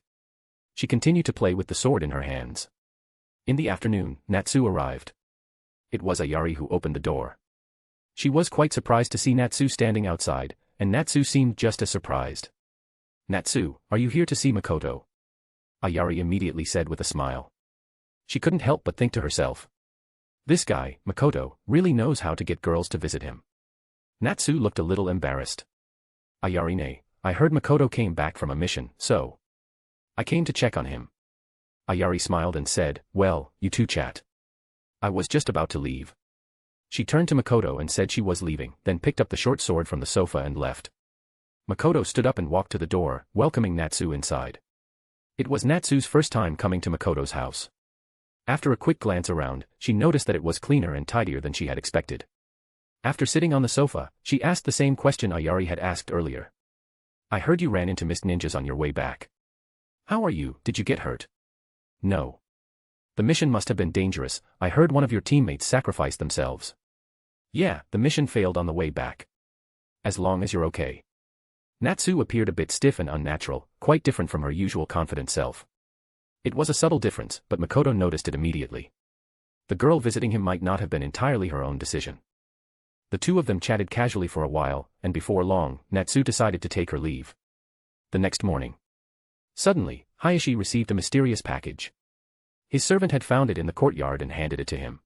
C: She continued to play with the sword in her hands. In the afternoon, Natsu arrived. It was Ayari who opened the door. She was quite surprised to see Natsu standing outside, and Natsu seemed just as surprised. "Natsu, are you here to see Makoto?" Ayari immediately said with a smile. She couldn't help but think to herself, "This guy, Makoto, really knows how to get girls to visit him." Natsu looked a little embarrassed. "Ayari-ne, I heard Makoto came back from a mission, so I came to check on him." Ayari smiled and said, "Well, you two chat. I was just about to leave." She turned to Makoto and said she was leaving, then picked up the short sword from the sofa and left. Makoto stood up and walked to the door, welcoming Natsu inside. It was Natsu's first time coming to Makoto's house. After a quick glance around, she noticed that it was cleaner and tidier than she had expected. After sitting on the sofa, she asked the same question Ayari had asked earlier. "I heard you ran into Mist Ninjas on your way back. How are you? Did you get hurt?" "No. The mission must have been dangerous. I heard one of your teammates sacrificed themselves." "Yeah, the mission failed on the way back. As long as you're okay." Natsu appeared a bit stiff and unnatural, quite different from her usual confident self. It was a subtle difference, but Makoto noticed it immediately. The girl visiting him might not have been entirely her own decision. The two of them chatted casually for a while, and before long, Natsu decided to take her leave. The next morning. Suddenly, Hayashi received a mysterious package. His servant had found it in the courtyard and handed it to him.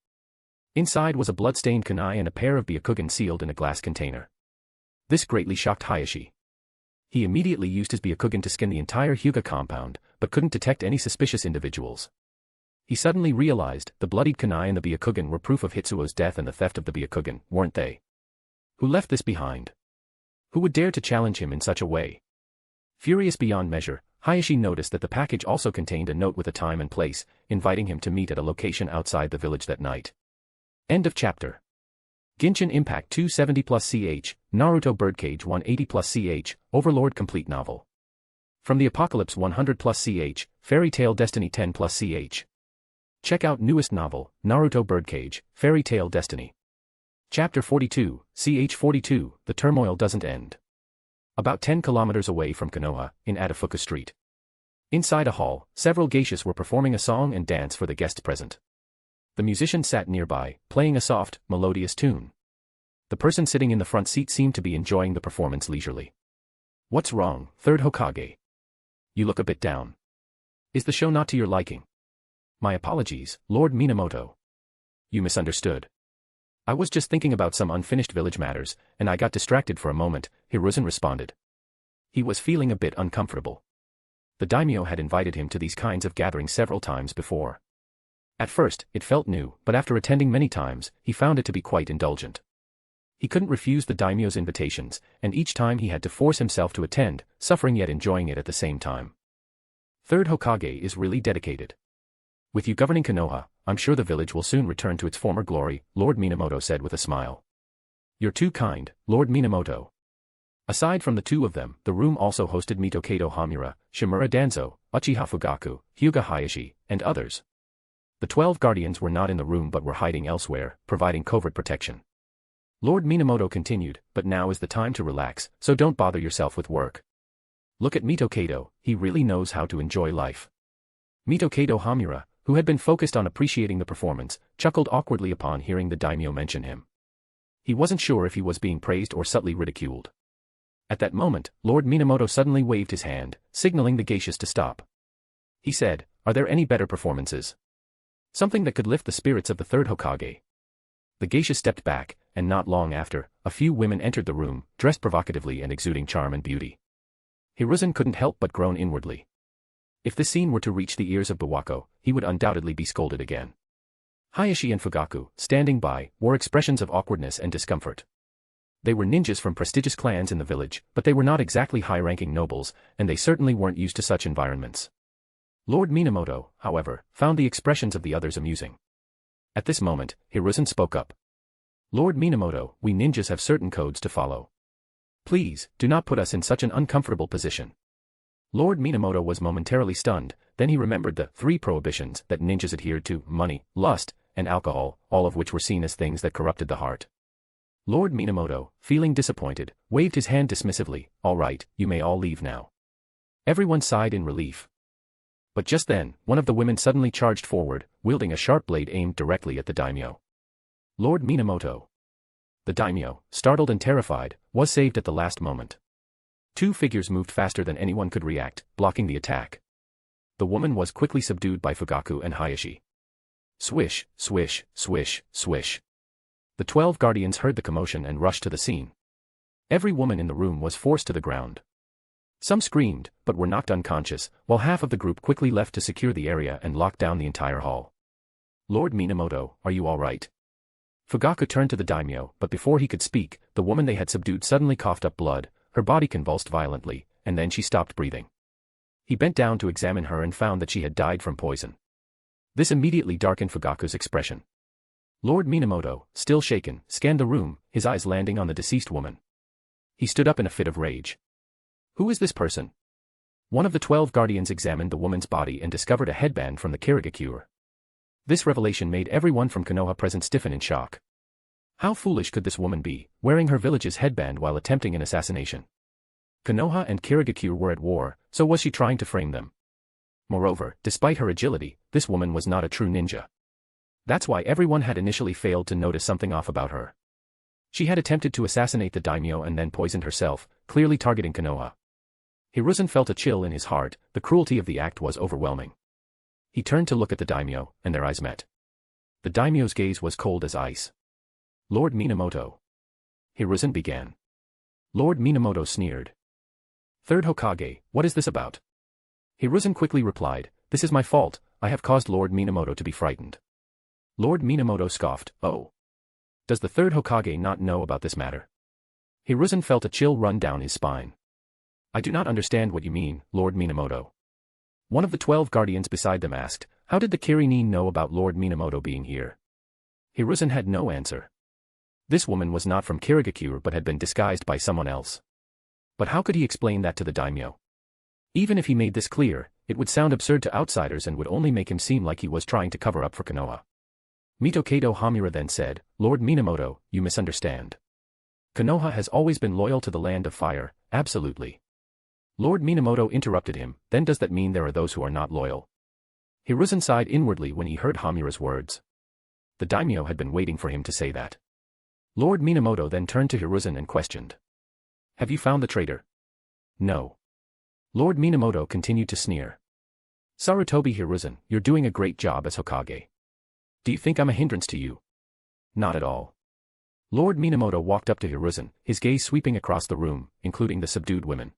C: Inside was a blood-stained kunai and a pair of Byakugan sealed in a glass container. This greatly shocked Hayashi. He immediately used his Byakugan to scan the entire Hyuga compound, but couldn't detect any suspicious individuals. He suddenly realized the bloodied kunai and the Byakugan were proof of Hitsuo's death and the theft of the Byakugan, weren't they? Who left this behind? Who would dare to challenge him in such a way? Furious beyond measure, Hayashi noticed that the package also contained a note with a time and place, inviting him to meet at a location outside the village that night. End of chapter. Genshin Impact 270 plus CH, Naruto Birdcage 180 plus CH, Overlord Complete Novel. From the Apocalypse 100 plus CH, Fairy Tail Destiny 10 plus CH. Check out newest novel, Naruto Birdcage, Fairy Tail Destiny. Chapter 42, CH 42, The Turmoil Doesn't End. About 10 kilometers away from Konoha, in Atafuka Street. Inside a hall, several geishas were performing a song and dance for the guests present. The musician sat nearby, playing a soft, melodious tune. The person sitting in the front seat seemed to be enjoying the performance leisurely. What's wrong, third Hokage? You look a bit down. Is the show not to your liking? My apologies, Lord Minamoto. You misunderstood. I was just thinking about some unfinished village matters, and I got distracted for a moment, Hiruzen responded. He was feeling a bit uncomfortable. The daimyo had invited him to these kinds of gatherings several times before. At first, it felt new, but after attending many times, he found it to be quite indulgent. He couldn't refuse the daimyo's invitations, and each time he had to force himself to attend, suffering yet enjoying it at the same time. Third Hokage is really dedicated. With you governing Konoha, I'm sure the village will soon return to its former glory, Lord Minamoto said with a smile. You're too kind, Lord Minamoto. Aside from the two of them, the room also hosted Mitokado Hamura, Shimura Danzo, Uchiha Fugaku, Hyuga Hayashi, and others. The 12 guardians were not in the room but were hiding elsewhere, providing covert protection. Lord Minamoto continued, but now is the time to relax, so don't bother yourself with work. Look at Mitokado, he really knows how to enjoy life. Mitokado Hamura, who had been focused on appreciating the performance, chuckled awkwardly upon hearing the daimyo mention him. He wasn't sure if he was being praised or subtly ridiculed. At that moment, Lord Minamoto suddenly waved his hand, signaling the geishas to stop. He said, "Are there any better performances? Something that could lift the spirits of the third Hokage." The geisha stepped back, and not long after, a few women entered the room, dressed provocatively and exuding charm and beauty. Hiruzen couldn't help but groan inwardly. If this scene were to reach the ears of Bawako, he would undoubtedly be scolded again. Hayashi and Fugaku, standing by, wore expressions of awkwardness and discomfort. They were ninjas from prestigious clans in the village, but they were not exactly high-ranking nobles, and they certainly weren't used to such environments. Lord Minamoto, however, found the expressions of the others amusing. At this moment, Hiruzen spoke up. Lord Minamoto, we ninjas have certain codes to follow. Please, do not put us in such an uncomfortable position. Lord Minamoto was momentarily stunned, then he remembered the 3 prohibitions that ninjas adhered to: money, lust, and alcohol, all of which were seen as things that corrupted the heart. Lord Minamoto, feeling disappointed, waved his hand dismissively. All right, you may all leave now. Everyone sighed in relief. But just then, one of the women suddenly charged forward, wielding a sharp blade aimed directly at the daimyo. Lord Minamoto. The daimyo, startled and terrified, was saved at the last moment. 2 figures moved faster than anyone could react, blocking the attack. The woman was quickly subdued by Fugaku and Hayashi. Swish, swish, swish, swish. The 12 guardians heard the commotion and rushed to the scene. Every woman in the room was forced to the ground. Some screamed, but were knocked unconscious, while half of the group quickly left to secure the area and lock down the entire hall. Lord Minamoto, are you all right? Fugaku turned to the daimyo, but before he could speak, the woman they had subdued suddenly coughed up blood, her body convulsed violently, and then she stopped breathing. He bent down to examine her and found that she had died from poison. This immediately darkened Fugaku's expression. Lord Minamoto, still shaken, scanned the room, his eyes landing on the deceased woman. He stood up in a fit of rage. Who is this person? One of the 12 guardians examined the woman's body and discovered a headband from the Kirigakure. This revelation made everyone from Konoha present stiffen in shock. How foolish could this woman be, wearing her village's headband while attempting an assassination? Konoha and Kirigakure were at war, so was she trying to frame them? Moreover, despite her agility, this woman was not a true ninja. That's why everyone had initially failed to notice something off about her. She had attempted to assassinate the daimyo and then poisoned herself, clearly targeting Konoha. Hiruzen felt a chill in his heart, the cruelty of the act was overwhelming. He turned to look at the daimyo, and their eyes met. The daimyo's gaze was cold as ice. Lord Minamoto. Hiruzen began. Lord Minamoto sneered. Third Hokage, what is this about? Hiruzen quickly replied, this is my fault, I have caused Lord Minamoto to be frightened. Lord Minamoto scoffed, oh. Does the third Hokage not know about this matter? Hiruzen felt a chill run down his spine. I do not understand what you mean, Lord Minamoto. One of the 12 guardians beside them asked, how did the Kirin know about Lord Minamoto being here? Hiruzen had no answer. This woman was not from Kirigakure but had been disguised by someone else. But how could he explain that to the daimyo? Even if he made this clear, it would sound absurd to outsiders and would only make him seem like he was trying to cover up for Konoha. Mitokato Hamura then said, Lord Minamoto, you misunderstand. Konoha has always been loyal to the land of fire, absolutely. Lord Minamoto interrupted him, then does that mean there are those who are not loyal? Hiruzen sighed inwardly when he heard Hamura's words. The daimyo had been waiting for him to say that. Lord Minamoto then turned to Hiruzen and questioned. Have you found the traitor? No. Lord Minamoto continued to sneer. Sarutobi Hiruzen, you're doing a great job as Hokage. Do you think I'm a hindrance to you? Not at all. Lord Minamoto walked up to Hiruzen, his gaze sweeping across the room, including the subdued women.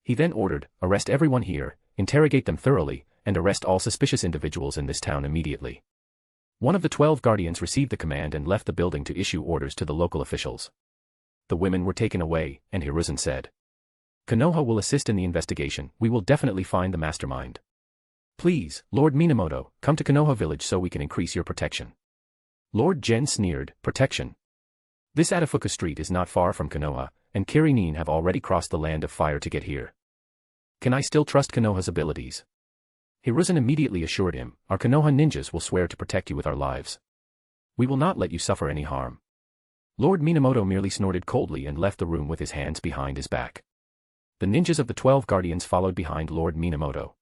C: He then ordered, arrest everyone here, interrogate them thoroughly, and arrest all suspicious individuals in this town immediately. One of the 12 guardians received the command and left the building to issue orders to the local officials. The women were taken away, and Hiruzen said, Konoha will assist in the investigation, we will definitely find the mastermind. Please, Lord Minamoto, come to Konoha village so we can increase your protection. Lord Gen sneered, protection. This Atafuka street is not far from Konoha, and Kirin have already crossed the land of fire to get here. Can I still trust Konoha's abilities? Hiruzen immediately assured him, our Konoha ninjas will swear to protect you with our lives. We will not let you suffer any harm. Lord Minamoto merely snorted coldly and left the room with his hands behind his back. The ninjas of the 12 guardians followed behind Lord Minamoto.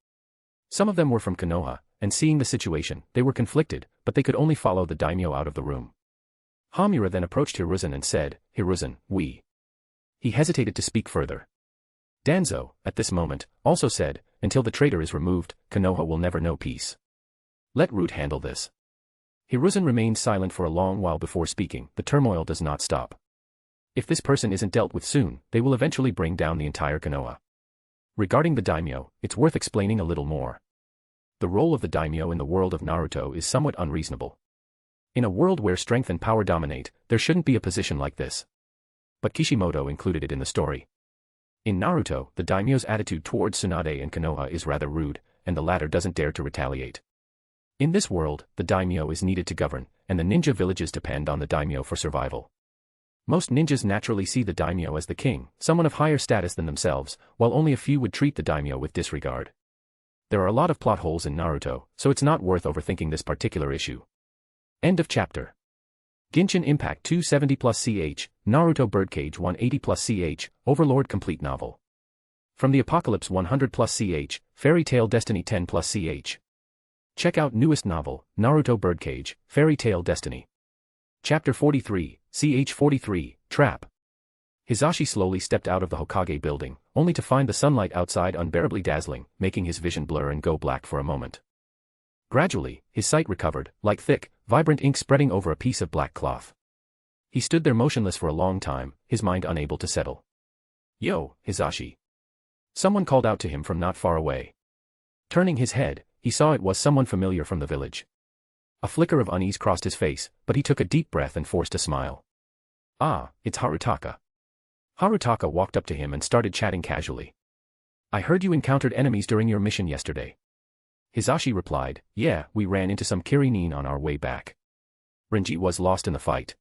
C: Some of them were from Konoha, and seeing the situation, they were conflicted, but they could only follow the daimyo out of the room. Hamura then approached Hiruzen and said, Hiruzen, we. He hesitated to speak further. Danzo, at this moment, also said, until the traitor is removed, Konoha will never know peace. Let Root handle this. Hiruzen remained silent for a long while before speaking, the turmoil does not stop. If this person isn't dealt with soon, they will eventually bring down the entire Konoha. Regarding the daimyo, it's worth explaining a little more. The role of the daimyo in the world of Naruto is somewhat unreasonable. In a world where strength and power dominate, there shouldn't be a position like this. But Kishimoto included it in the story. In Naruto, the daimyo's attitude towards Tsunade and Konoha is rather rude, and the latter doesn't dare to retaliate. In this world, the daimyo is needed to govern, and the ninja villages depend on the daimyo for survival. Most ninjas naturally see the daimyo as the king, someone of higher status than themselves, while only a few would treat the daimyo with disregard. There are a lot of plot holes in Naruto, so it's not worth overthinking this particular issue. End of chapter. Genshin Impact 270+CH, Naruto Birdcage 180+CH, Overlord Complete Novel. From the Apocalypse 100+CH, Fairy Tail Destiny 10+CH. Check out newest novel, Naruto Birdcage, Fairy Tail Destiny. Chapter 43, CH 43, Trap. Hisashi slowly stepped out of the Hokage building, only to find the sunlight outside unbearably dazzling, making his vision blur and go black for a moment. Gradually, his sight recovered, like thick, vibrant ink spreading over a piece of black cloth. He stood there motionless for a long time, his mind unable to settle. Yo, Hisashi. Someone called out to him from not far away. Turning his head, he saw it was someone familiar from the village. A flicker of unease crossed his face, but he took a deep breath and forced a smile. Ah, it's Harutaka. Harutaka walked up to him and started chatting casually. I heard you encountered enemies during your mission yesterday. Hisashi replied, yeah, we ran into some Kirin on our way back. Renji was lost in the fight.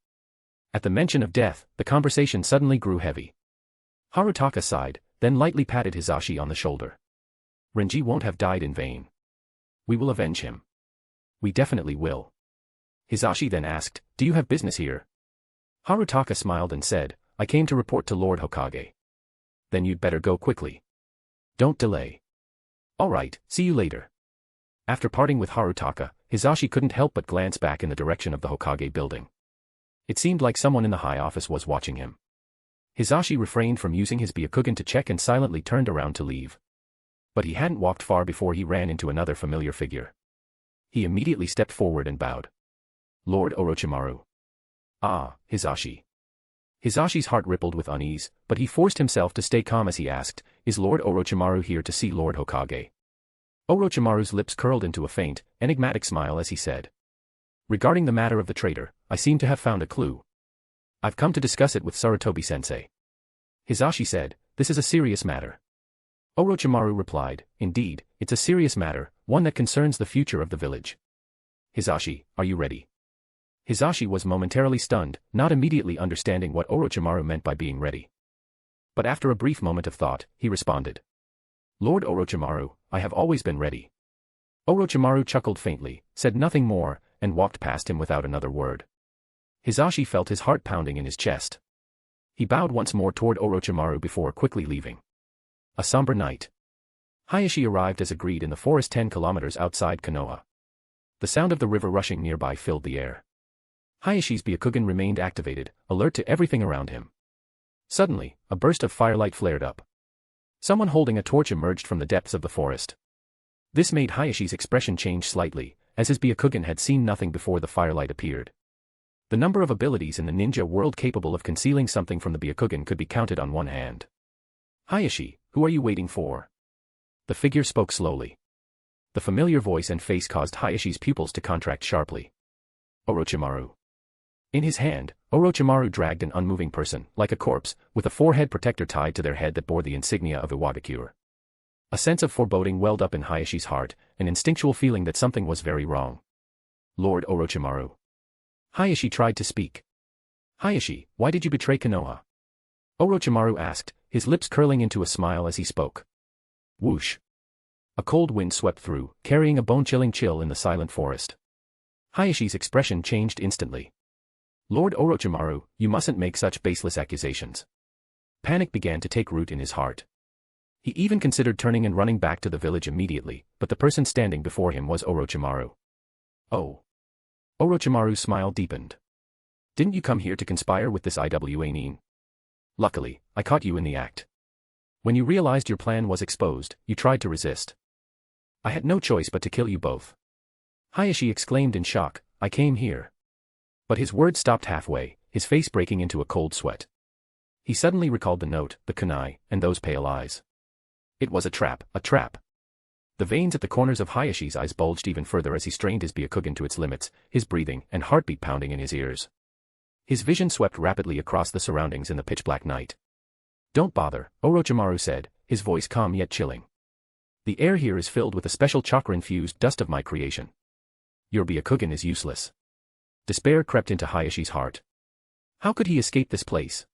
C: At the mention of death, the conversation suddenly grew heavy. Harutaka sighed, then lightly patted Hisashi on the shoulder. Renji won't have died in vain. We will avenge him. We definitely will. Hisashi then asked, do you have business here? Harutaka smiled and said, I came to report to Lord Hokage. Then you'd better go quickly. Don't delay. All right, see you later. After parting with Harutaka, Hisashi couldn't help but glance back in the direction of the Hokage building. It seemed like someone in the high office was watching him. Hisashi refrained from using his Byakugan to check and silently turned around to leave. But he hadn't walked far before he ran into another familiar figure. He immediately stepped forward and bowed. Lord Orochimaru. Ah, Hisashi. Hisashi's heart rippled with unease, but he forced himself to stay calm as he asked, is Lord Orochimaru here to see Lord Hokage? Orochimaru's lips curled into a faint, enigmatic smile as he said. Regarding the matter of the traitor, I seem to have found a clue. I've come to discuss it with Sarutobi-sensei. Hisashi said, this is a serious matter. Orochimaru replied, "Indeed, it's a serious matter, one that concerns the future of the village. Hisashi, are you ready?" Hisashi was momentarily stunned, not immediately understanding what Orochimaru meant by being ready. But after a brief moment of thought, he responded. "Lord Orochimaru, I have always been ready." Orochimaru chuckled faintly, said nothing more, and walked past him without another word. Hisashi felt his heart pounding in his chest. He bowed once more toward Orochimaru before quickly leaving. A somber night. Hayashi arrived as agreed in the forest 10 kilometers outside Konoha. The sound of the river rushing nearby filled the air. Hayashi's Byakugan remained activated, alert to everything around him. Suddenly, a burst of firelight flared up. Someone holding a torch emerged from the depths of the forest. This made Hayashi's expression change slightly, as his Byakugan had seen nothing before the firelight appeared. The number of abilities in the ninja world capable of concealing something from the Byakugan could be counted on one hand. "Hayashi, who are you waiting for?" The figure spoke slowly. The familiar voice and face caused Hayashi's pupils to contract sharply. "Orochimaru." In his hand, Orochimaru dragged an unmoving person, like a corpse, with a forehead protector tied to their head that bore the insignia of Iwagakure. A sense of foreboding welled up in Hayashi's heart, an instinctual feeling that something was very wrong. "Lord Orochimaru." Hayashi tried to speak. "Hayashi, why did you betray Konoha?" Orochimaru asked, his lips curling into a smile as he spoke. Whoosh. A cold wind swept through, carrying a bone-chilling chill in the silent forest. Hayashi's expression changed instantly. "Lord Orochimaru, you mustn't make such baseless accusations." Panic began to take root in his heart. He even considered turning and running back to the village immediately, but the person standing before him was Orochimaru. "Oh." Orochimaru's smile deepened. "Didn't you come here to conspire with this Iwa Nin? Luckily, I caught you in the act. When you realized your plan was exposed, you tried to resist. I had no choice but to kill you both." Hayashi exclaimed in shock, "I came here." But his words stopped halfway, his face breaking into a cold sweat. He suddenly recalled the note, the kunai, and those pale eyes. It was a trap, a trap. The veins at the corners of Hayashi's eyes bulged even further as he strained his Byakugan to its limits, his breathing and heartbeat pounding in his ears. His vision swept rapidly across the surroundings in the pitch-black night. "Don't bother," Orochimaru said, his voice calm yet chilling. "The air here is filled with the special chakra-infused dust of my creation. Your Byakugan is useless." Despair crept into Hayashi's heart. How could he escape this place?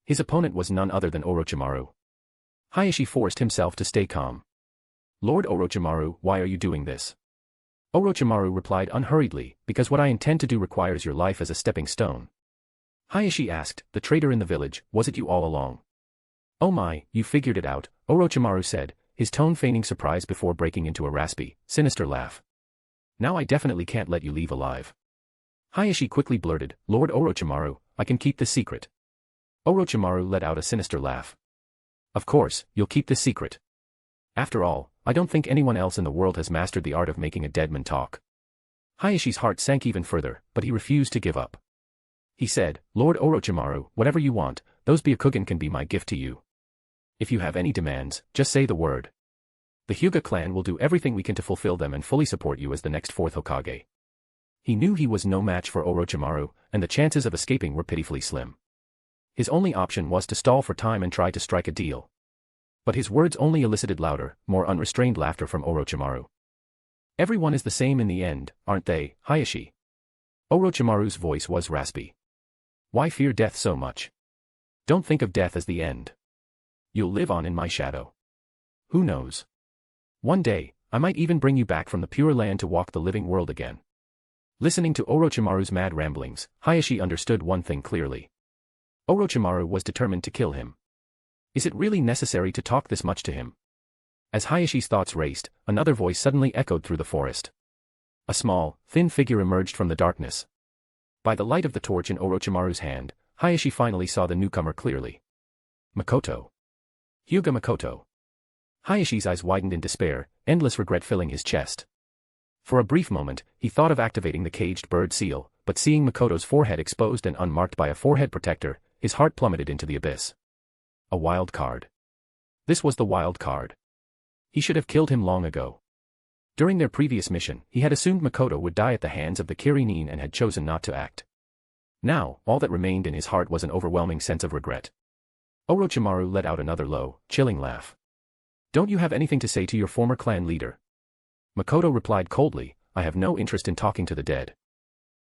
C: His opponent was none other than Orochimaru. Hayashi forced himself to stay calm. "Lord Orochimaru, why are you doing this?" Orochimaru replied unhurriedly, "Because what I intend to do requires your life as a stepping stone." Hayashi asked, "The traitor in the village, was it you all along?" "Oh my, you figured it out," Orochimaru said, his tone feigning surprise before breaking into a raspy, sinister laugh. "Now I definitely can't let you leave alive." Hayashi quickly blurted, "Lord Orochimaru, I can keep this secret." Orochimaru let out a sinister laugh. "Of course, you'll keep this secret. After all, I don't think anyone else in the world has mastered the art of making a dead man talk." Hayashi's heart sank even further, but he refused to give up. He said, "Lord Orochimaru, whatever you want, those Byakugan can be my gift to you. If you have any demands, just say the word. The Hyuga clan will do everything we can to fulfill them and fully support you as the next fourth Hokage." He knew he was no match for Orochimaru, and the chances of escaping were pitifully slim. His only option was to stall for time and try to strike a deal. But his words only elicited louder, more unrestrained laughter from Orochimaru. "Everyone is the same in the end, aren't they, Hayashi?" Orochimaru's voice was raspy. "Why fear death so much? Don't think of death as the end. You'll live on in my shadow. Who knows? One day, I might even bring you back from the Pure Land to walk the living world again." Listening to Orochimaru's mad ramblings, Hayashi understood one thing clearly. Orochimaru was determined to kill him. Is it really necessary to talk this much to him? As Hayashi's thoughts raced, another voice suddenly echoed through the forest. A small, thin figure emerged from the darkness. By the light of the torch in Orochimaru's hand, Hayashi finally saw the newcomer clearly. Makoto. Hyuga Makoto. Hayashi's eyes widened in despair, endless regret filling his chest. For a brief moment, he thought of activating the caged bird seal, but seeing Makoto's forehead exposed and unmarked by a forehead protector, his heart plummeted into the abyss. A wild card. This was the wild card. He should have killed him long ago. During their previous mission, he had assumed Makoto would die at the hands of the Kirin and had chosen not to act. Now, all that remained in his heart was an overwhelming sense of regret. Orochimaru let out another low, chilling laugh. Don't you have anything to say to your former clan leader? Makoto replied coldly, I have no interest in talking to the dead.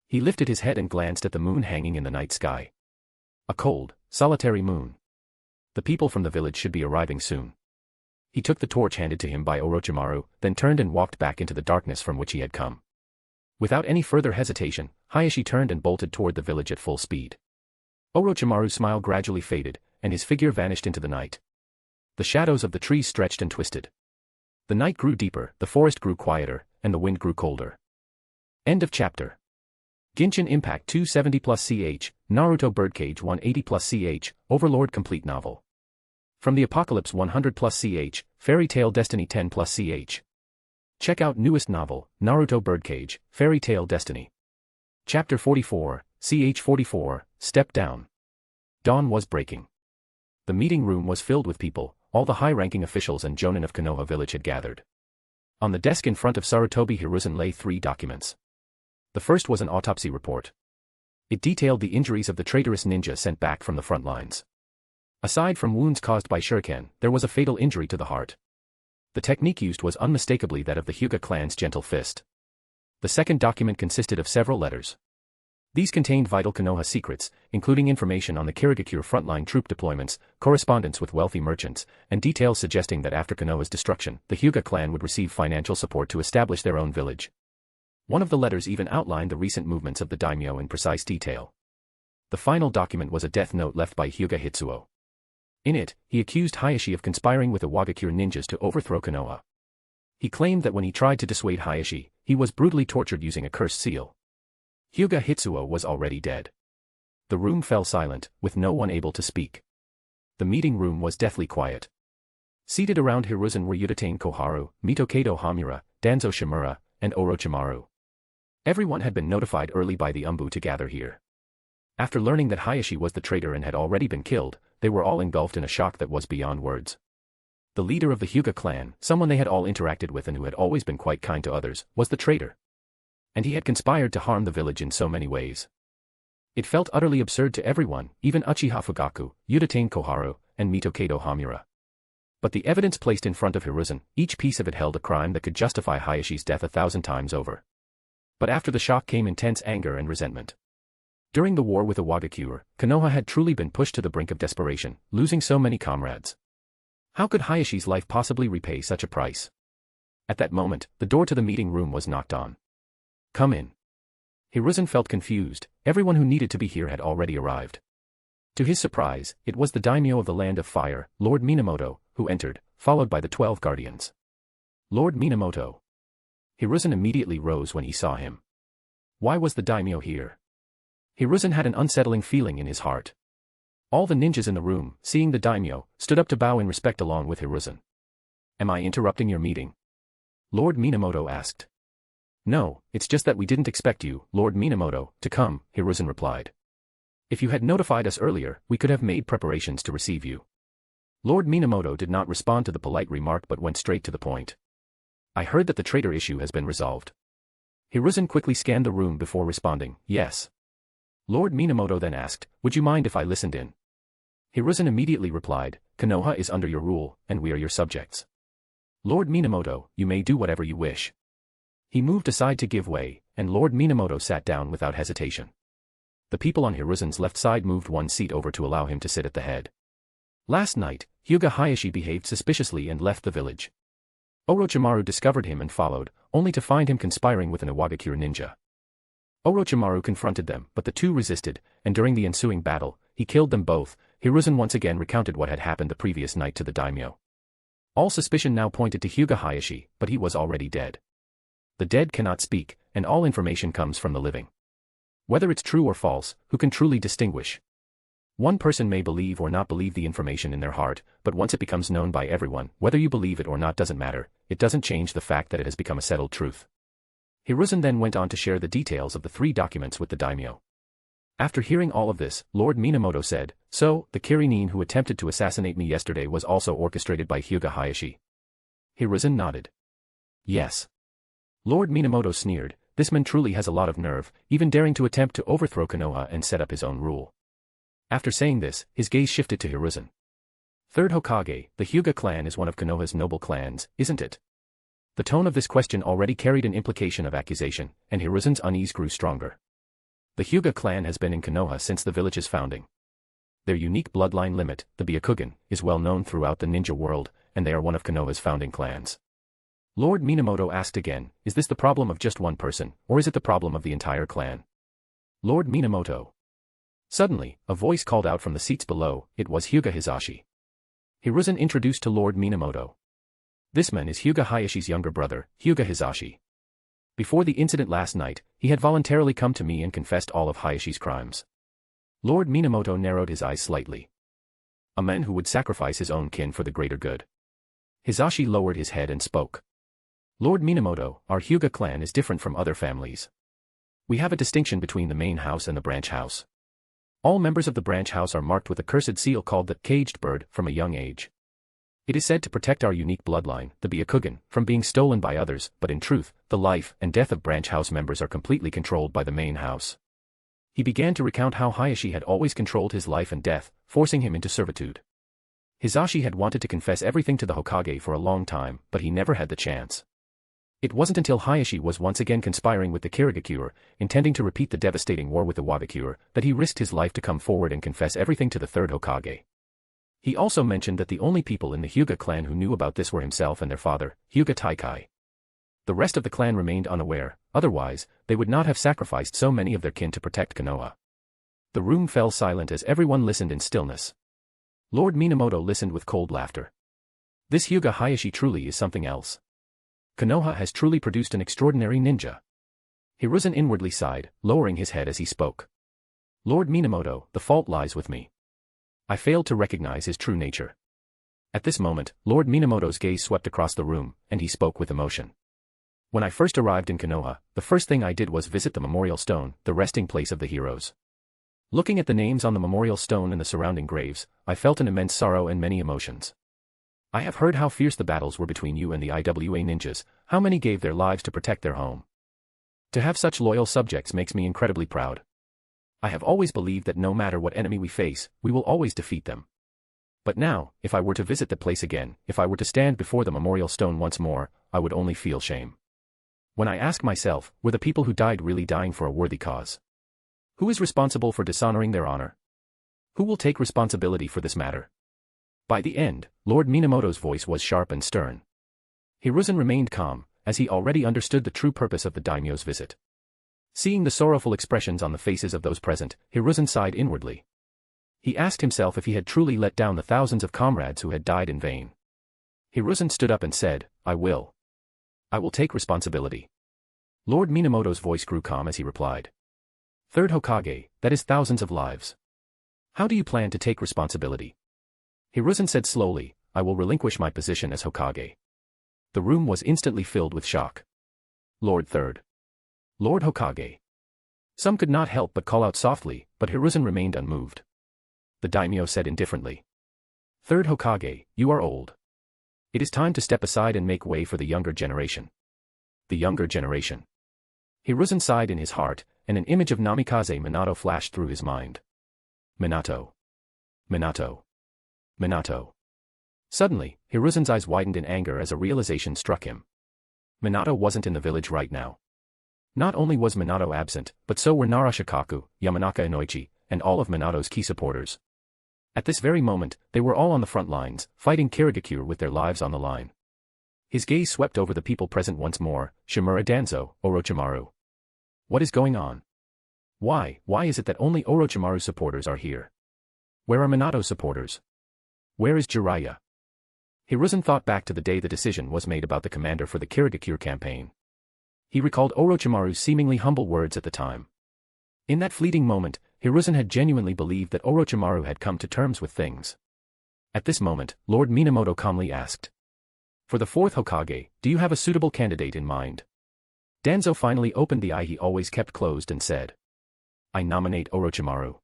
C: He lifted his head and glanced at the moon hanging in the night sky. A cold, solitary moon. The people from the village should be arriving soon. He took the torch handed to him by Orochimaru, then turned and walked back into the darkness from which he had come. Without any further hesitation, Hayashi turned and bolted toward the village at full speed. Orochimaru's smile gradually faded, and his figure vanished into the night. The shadows of the trees stretched and twisted. The night grew deeper, the forest grew quieter, and the wind grew colder. End of chapter. Genshin Impact 270+CH, Naruto Birdcage 180+CH, Overlord Complete Novel. From the Apocalypse 100+CH, Fairy Tail Destiny 10+CH. Check out newest novel, Naruto Birdcage, Fairy Tail Destiny. Chapter 44, CH 44, Step Down. Dawn was breaking. The meeting room was filled with people, all the high-ranking officials and jonin of Konoha village had gathered. On the desk in front of Sarutobi Hiruzen lay 3 documents. The first was an autopsy report. It detailed the injuries of the traitorous ninja sent back from the front lines. Aside from wounds caused by shuriken, there was a fatal injury to the heart. The technique used was unmistakably that of the Hyuga clan's gentle fist. The second document consisted of several letters. These contained vital Konoha secrets, including information on the Kirigakure frontline troop deployments, correspondence with wealthy merchants, and details suggesting that after Konoha's destruction, the Hyuga clan would receive financial support to establish their own village. One of the letters even outlined the recent movements of the daimyo in precise detail. The final document was a death note left by Hyuga Hitsuo. In it, he accused Hayashi of conspiring with the Wagakure ninjas to overthrow Konoha. He claimed that when he tried to dissuade Hayashi, he was brutally tortured using a cursed seal. Hyuga Hitsuo was already dead. The room fell silent, with no one able to speak. The meeting room was deathly quiet. Seated around Hiruzen were Udatane Koharu, Mitokedo Hamura, Danzo Shimura, and Orochimaru. Everyone had been notified early by the Umbu to gather here. After learning that Hayashi was the traitor and had already been killed, they were all engulfed in a shock that was beyond words. The leader of the Hyuga clan, someone they had all interacted with and who had always been quite kind to others, was the traitor. And he had conspired to harm the village in so many ways. It felt utterly absurd to everyone, even Uchiha Fugaku, Udatane Koharu, and Mitokedo Hamura. But the evidence placed in front of Hiruzen, each piece of it held a crime that could justify Hayashi's death 1,000 times over. But after the shock came intense anger and resentment. During the war with the Wagakure, Konoha had truly been pushed to the brink of desperation, losing so many comrades. How could Hayashi's life possibly repay such a price? At that moment, the door to the meeting room was knocked on. Come in. Hiruzen felt confused, everyone who needed to be here had already arrived. To his surprise, it was the daimyo of the Land of Fire, Lord Minamoto, who entered, followed by the 12 guardians. Lord Minamoto. Hiruzen immediately rose when he saw him. Why was the daimyo here? Hiruzen had an unsettling feeling in his heart. All the ninjas in the room, seeing the daimyo, stood up to bow in respect along with Hiruzen. Am I interrupting your meeting? Lord Minamoto asked. No, it's just that we didn't expect you, Lord Minamoto, to come, Hiruzen replied. If you had notified us earlier, we could have made preparations to receive you. Lord Minamoto did not respond to the polite remark but went straight to the point. I heard that the traitor issue has been resolved. Hiruzen quickly scanned the room before responding, yes. Lord Minamoto then asked, would you mind if I listened in? Hiruzen immediately replied, Konoha is under your rule, and we are your subjects. Lord Minamoto, you may do whatever you wish. He moved aside to give way, and Lord Minamoto sat down without hesitation. The people on Hiruzen's left side moved one seat over to allow him to sit at the head. Last night, Hyuga Hayashi behaved suspiciously and left the village. Orochimaru discovered him and followed, only to find him conspiring with an Iwagakure ninja. Orochimaru confronted them, but the two resisted, and during the ensuing battle, he killed them both. Hiruzen once again recounted what had happened the previous night to the daimyo. All suspicion now pointed to Hyuga Hayashi, but he was already dead. The dead cannot speak, and all information comes from the living. Whether it's true or false, who can truly distinguish? One person may believe or not believe the information in their heart, but once it becomes known by everyone, whether you believe it or not doesn't matter, it doesn't change the fact that it has become a settled truth. Hiruzen then went on to share the details of the 3 documents with the daimyo. After hearing all of this, Lord Minamoto said, so, the Kirinin who attempted to assassinate me yesterday was also orchestrated by Hyuga Hayashi. Hiruzen nodded. Yes. Lord Minamoto sneered, this man truly has a lot of nerve, even daring to attempt to overthrow Konoha and set up his own rule. After saying this, his gaze shifted to Hiruzen. Third Hokage, the Hyuga clan is one of Konoha's noble clans, isn't it? The tone of this question already carried an implication of accusation, and Hiruzen's unease grew stronger. The Hyuga clan has been in Konoha since the village's founding. Their unique bloodline limit, the Byakugan, is well known throughout the ninja world, and they are one of Konoha's founding clans. Lord Minamoto asked again, is this the problem of just one person, or is it the problem of the entire clan? Lord Minamoto. Suddenly, a voice called out from the seats below, it was Hyuga Hisashi. Hiruzen introduced to Lord Minamoto. This man is Hyuga Hayashi's younger brother, Hyuga Hisashi. Before the incident last night, he had voluntarily come to me and confessed all of Hayashi's crimes. Lord Minamoto narrowed his eyes slightly. A man who would sacrifice his own kin for the greater good. Hisashi lowered his head and spoke. Lord Minamoto, our Hyuga clan is different from other families. We have a distinction between the main house and the branch house. All members of the branch house are marked with a cursed seal called the caged bird from a young age. It is said to protect our unique bloodline, the Byakugan, from being stolen by others, but in truth, the life and death of branch house members are completely controlled by the main house. He began to recount how Hayashi had always controlled his life and death, forcing him into servitude. Hisashi had wanted to confess everything to the Hokage for a long time, but he never had the chance. It wasn't until Hayashi was once again conspiring with the Kirigakure, intending to repeat the devastating war with the Wagakure, that he risked his life to come forward and confess everything to the third Hokage. He also mentioned that the only people in the Hyuga clan who knew about this were himself and their father, Hyuga Taikai. The rest of the clan remained unaware, otherwise, they would not have sacrificed so many of their kin to protect Konoha. The room fell silent as everyone listened in stillness. Lord Minamoto listened with cold laughter. This Hyuga Hayashi truly is something else. Konoha has truly produced an extraordinary ninja. Hiruzen inwardly sighed, lowering his head as he spoke. Lord Minamoto, the fault lies with me. I failed to recognize his true nature. At this moment, Lord Minamoto's gaze swept across the room, and he spoke with emotion. When I first arrived in Konoha, the first thing I did was visit the memorial stone, the resting place of the heroes. Looking at the names on the memorial stone and the surrounding graves, I felt an immense sorrow and many emotions. I have heard how fierce the battles were between you and the IWA ninjas, how many gave their lives to protect their home. To have such loyal subjects makes me incredibly proud. I have always believed that no matter what enemy we face, we will always defeat them. But now, if I were to visit the place again, if I were to stand before the memorial stone once more, I would only feel shame. When I ask myself, were the people who died really dying for a worthy cause? Who is responsible for dishonoring their honor? Who will take responsibility for this matter? By the end, Lord Minamoto's voice was sharp and stern. Hiruzen remained calm, as he already understood the true purpose of the daimyo's visit. Seeing the sorrowful expressions on the faces of those present, Hiruzen sighed inwardly. He asked himself if he had truly let down the thousands of comrades who had died in vain. Hiruzen stood up and said, I will. I will take responsibility. Lord Minamoto's voice grew calm as he replied. Third Hokage, that is thousands of lives. How do you plan to take responsibility? Hiruzen said slowly, I will relinquish my position as Hokage. The room was instantly filled with shock. Lord Third. Lord Hokage. Some could not help but call out softly, but Hiruzen remained unmoved. The daimyo said indifferently. Third Hokage, you are old. It is time to step aside and make way for the younger generation. The younger generation. Hiruzen sighed in his heart, and an image of Namikaze Minato flashed through his mind. Minato. Minato. Minato. Suddenly, Hiruzen's eyes widened in anger as a realization struck him. Minato wasn't in the village right now. Not only was Minato absent, but so were Narashikaku, Yamanaka Inoichi, and all of Minato's key supporters. At this very moment, they were all on the front lines, fighting Kirigakure with their lives on the line. His gaze swept over the people present once more, Shimura Danzo, Orochimaru. What is going on? Why is it that only Orochimaru supporters are here? Where are Minato's supporters? Where is Jiraiya? Hiruzen thought back to the day the decision was made about the commander for the Kirigakure campaign. He recalled Orochimaru's seemingly humble words at the time. In that fleeting moment, Hiruzen had genuinely believed that Orochimaru had come to terms with things. At this moment, Lord Minamoto calmly asked. For the fourth Hokage, do you have a suitable candidate in mind? Danzo finally opened the eye he always kept closed and said. I nominate Orochimaru.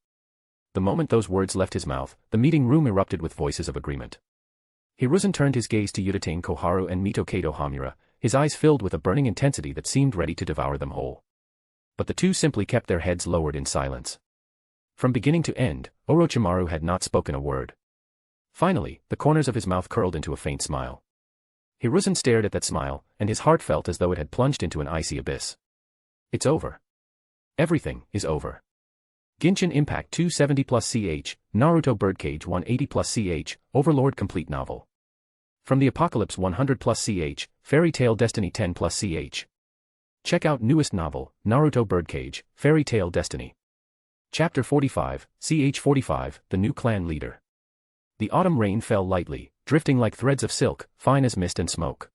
C: The moment those words left his mouth, the meeting room erupted with voices of agreement. Hiruzen turned his gaze to Udatain Koharu and Mito Kato Hamura, his eyes filled with a burning intensity that seemed ready to devour them whole. But the two simply kept their heads lowered in silence. From beginning to end, Orochimaru had not spoken a word. Finally, the corners of his mouth curled into a faint smile. Hiruzen stared at that smile, and his heart felt as though it had plunged into an icy abyss. It's over. Everything is over. Genshin Impact 270+CH, Naruto Birdcage 180+CH, Overlord Complete Novel. From the Apocalypse 100+CH, Fairy Tail Destiny 10+CH. Check out newest novel, Naruto Birdcage, Fairy Tail Destiny. Chapter 45, CH 45, The New Clan Leader. The autumn rain fell lightly, drifting like threads of silk, fine as mist and smoke.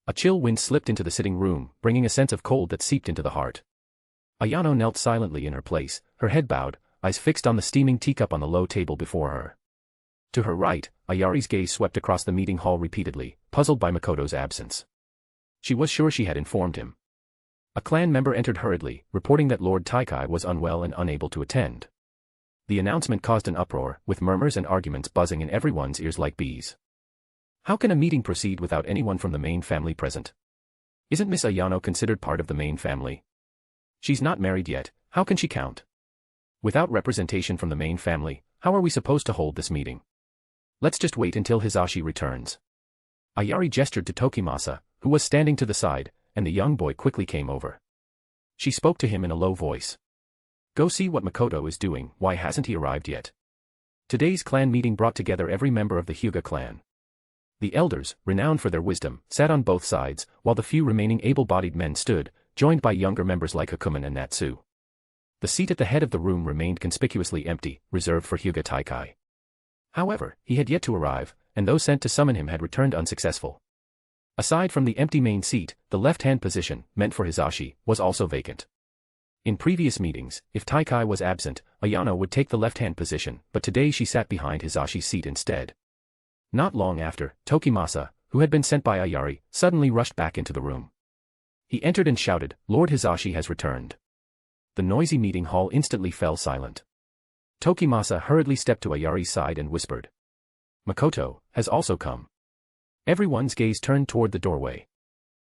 C: A chill wind slipped into the sitting room, bringing a sense of cold that seeped into the heart. Ayano knelt silently in her place, her head bowed, eyes fixed on the steaming teacup on the low table before her. To her right, Ayari's gaze swept across the meeting hall repeatedly, puzzled by Makoto's absence. She was sure she had informed him. A clan member entered hurriedly, reporting that Lord Taikai was unwell and unable to attend. The announcement caused an uproar, with murmurs and arguments buzzing in everyone's ears like bees. How can a meeting proceed without anyone from the main family present? Isn't Miss Ayano considered part of the main family? She's not married yet, how can she count? Without representation from the main family, how are we supposed to hold this meeting? Let's just wait until Hisashi returns. Ayari gestured to Tokimasa, who was standing to the side, and the young boy quickly came over. She spoke to him in a low voice. Go see what Makoto is doing, why hasn't he arrived yet? Today's clan meeting brought together every member of the Hyuga clan. The elders, renowned for their wisdom, sat on both sides, while the few remaining able-bodied men stood, joined by younger members like Hakumen and Natsu. The seat at the head of the room remained conspicuously empty, reserved for Hyuga Taikai. However, he had yet to arrive, and those sent to summon him had returned unsuccessful. Aside from the empty main seat, the left-hand position, meant for Hisashi, was also vacant. In previous meetings, if Taikai was absent, Ayano would take the left-hand position, but today she sat behind Hisashi's seat instead. Not long after, Tokimasa, who had been sent by Ayari, suddenly rushed back into the room. He entered and shouted, "Lord Hisashi has returned." The noisy meeting hall instantly fell silent. Tokimasa hurriedly stepped to Ayari's side and whispered, "Makoto has also come." Everyone's gaze turned toward the doorway.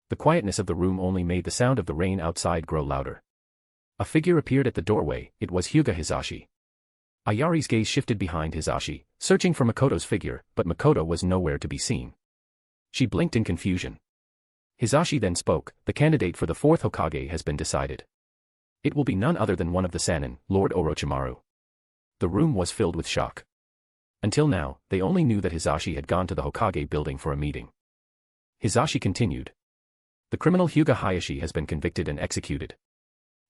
C: The quietness of the room only made the sound of the rain outside grow louder. A figure appeared at the doorway, it was Hyuga Hisashi. Ayari's gaze shifted behind Hisashi, searching for Makoto's figure, but Makoto was nowhere to be seen. She blinked in confusion. Hisashi then spoke, "The candidate for the fourth Hokage has been decided. It will be none other than one of the Sannin, Lord Orochimaru." The room was filled with shock. Until now, they only knew that Hisashi had gone to the Hokage building for a meeting. Hisashi continued. "The criminal Hyuga Hayashi has been convicted and executed.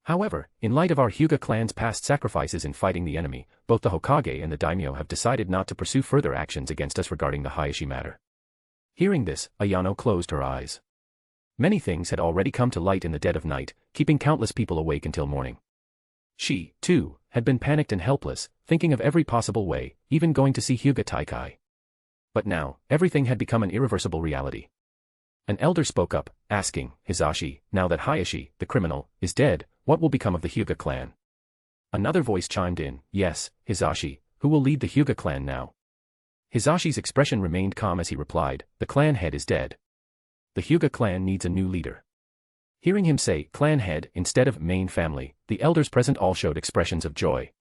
C: However, in light of our Hyuga clan's past sacrifices in fighting the enemy, both the Hokage and the daimyo have decided not to pursue further actions against us regarding the Hayashi matter." Hearing this, Ayano closed her eyes. Many things had already come to light in the dead of night, keeping countless people awake until morning. She, too, had been panicked and helpless, thinking of every possible way, even going to see Hyuga Taikai. But now, everything had become an irreversible reality. An elder spoke up, asking, "Hisashi, now that Hayashi, the criminal, is dead, what will become of the Hyuga clan?" Another voice chimed in, "Yes, Hisashi, who will lead the Hyuga clan now?" Hisashi's expression remained calm as he replied, "The clan head is dead. The Hyuga clan needs a new leader." Hearing him say clan head instead of main family, the elders present all showed expressions of joy.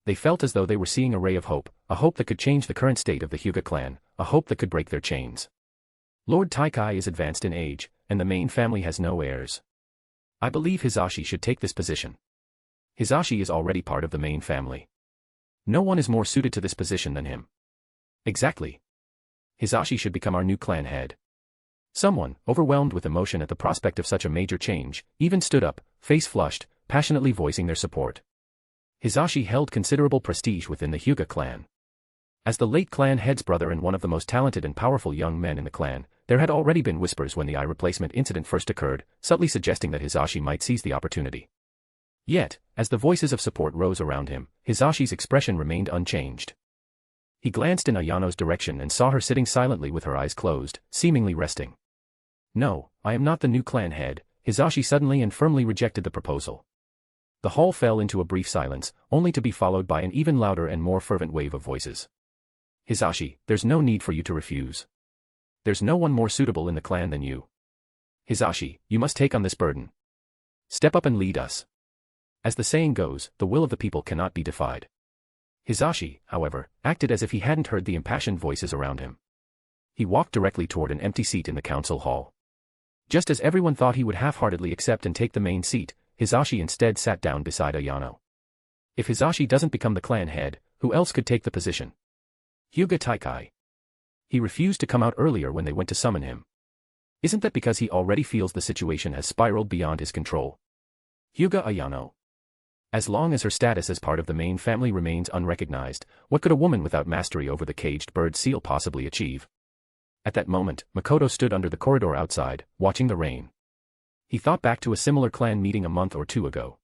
C: They felt as though they were seeing a ray of hope, a hope that could change the current state of the Hyuga clan, a hope that could break their chains. Lord Taikai is advanced in age, and the main family has no heirs. I believe Hisashi should take this position. Hisashi is already part of the main family. No one is more suited to this position than him. Exactly. Hisashi should become our new clan head. Someone, overwhelmed with emotion at the prospect of such a major change, even stood up, face flushed, passionately voicing their support. Hisashi held considerable prestige within the Hyuga clan. As the late clan head's brother and one of the most talented and powerful young men in the clan, there had already been whispers when the eye replacement incident first occurred, subtly suggesting that Hisashi might seize the opportunity. Yet, as the voices of support rose around him, Hisashi's expression remained unchanged. He glanced in Ayano's direction and saw her sitting silently with her eyes closed, seemingly resting. "No, I am not the new clan head," Hisashi suddenly and firmly rejected the proposal. The hall fell into a brief silence, only to be followed by an even louder and more fervent wave of voices. "Hisashi, there's no need for you to refuse. There's no one more suitable in the clan than you. Hisashi, you must take on this burden. Step up and lead us. As the saying goes, the will of the people cannot be defied." Hisashi, however, acted as if he hadn't heard the impassioned voices around him. He walked directly toward an empty seat in the council hall. Just as everyone thought he would half-heartedly accept and take the main seat, Hisashi instead sat down beside Ayano. If Hisashi doesn't become the clan head, who else could take the position? Hyuga Taikai. He refused to come out earlier when they went to summon him. Isn't that because he already feels the situation has spiraled beyond his control? Hyuga Ayano. As long as her status as part of the main family remains unrecognized, what could a woman without mastery over the caged bird seal possibly achieve? At that moment, Makoto stood under the corridor outside, watching the rain. He thought back to a similar clan meeting a month or two ago.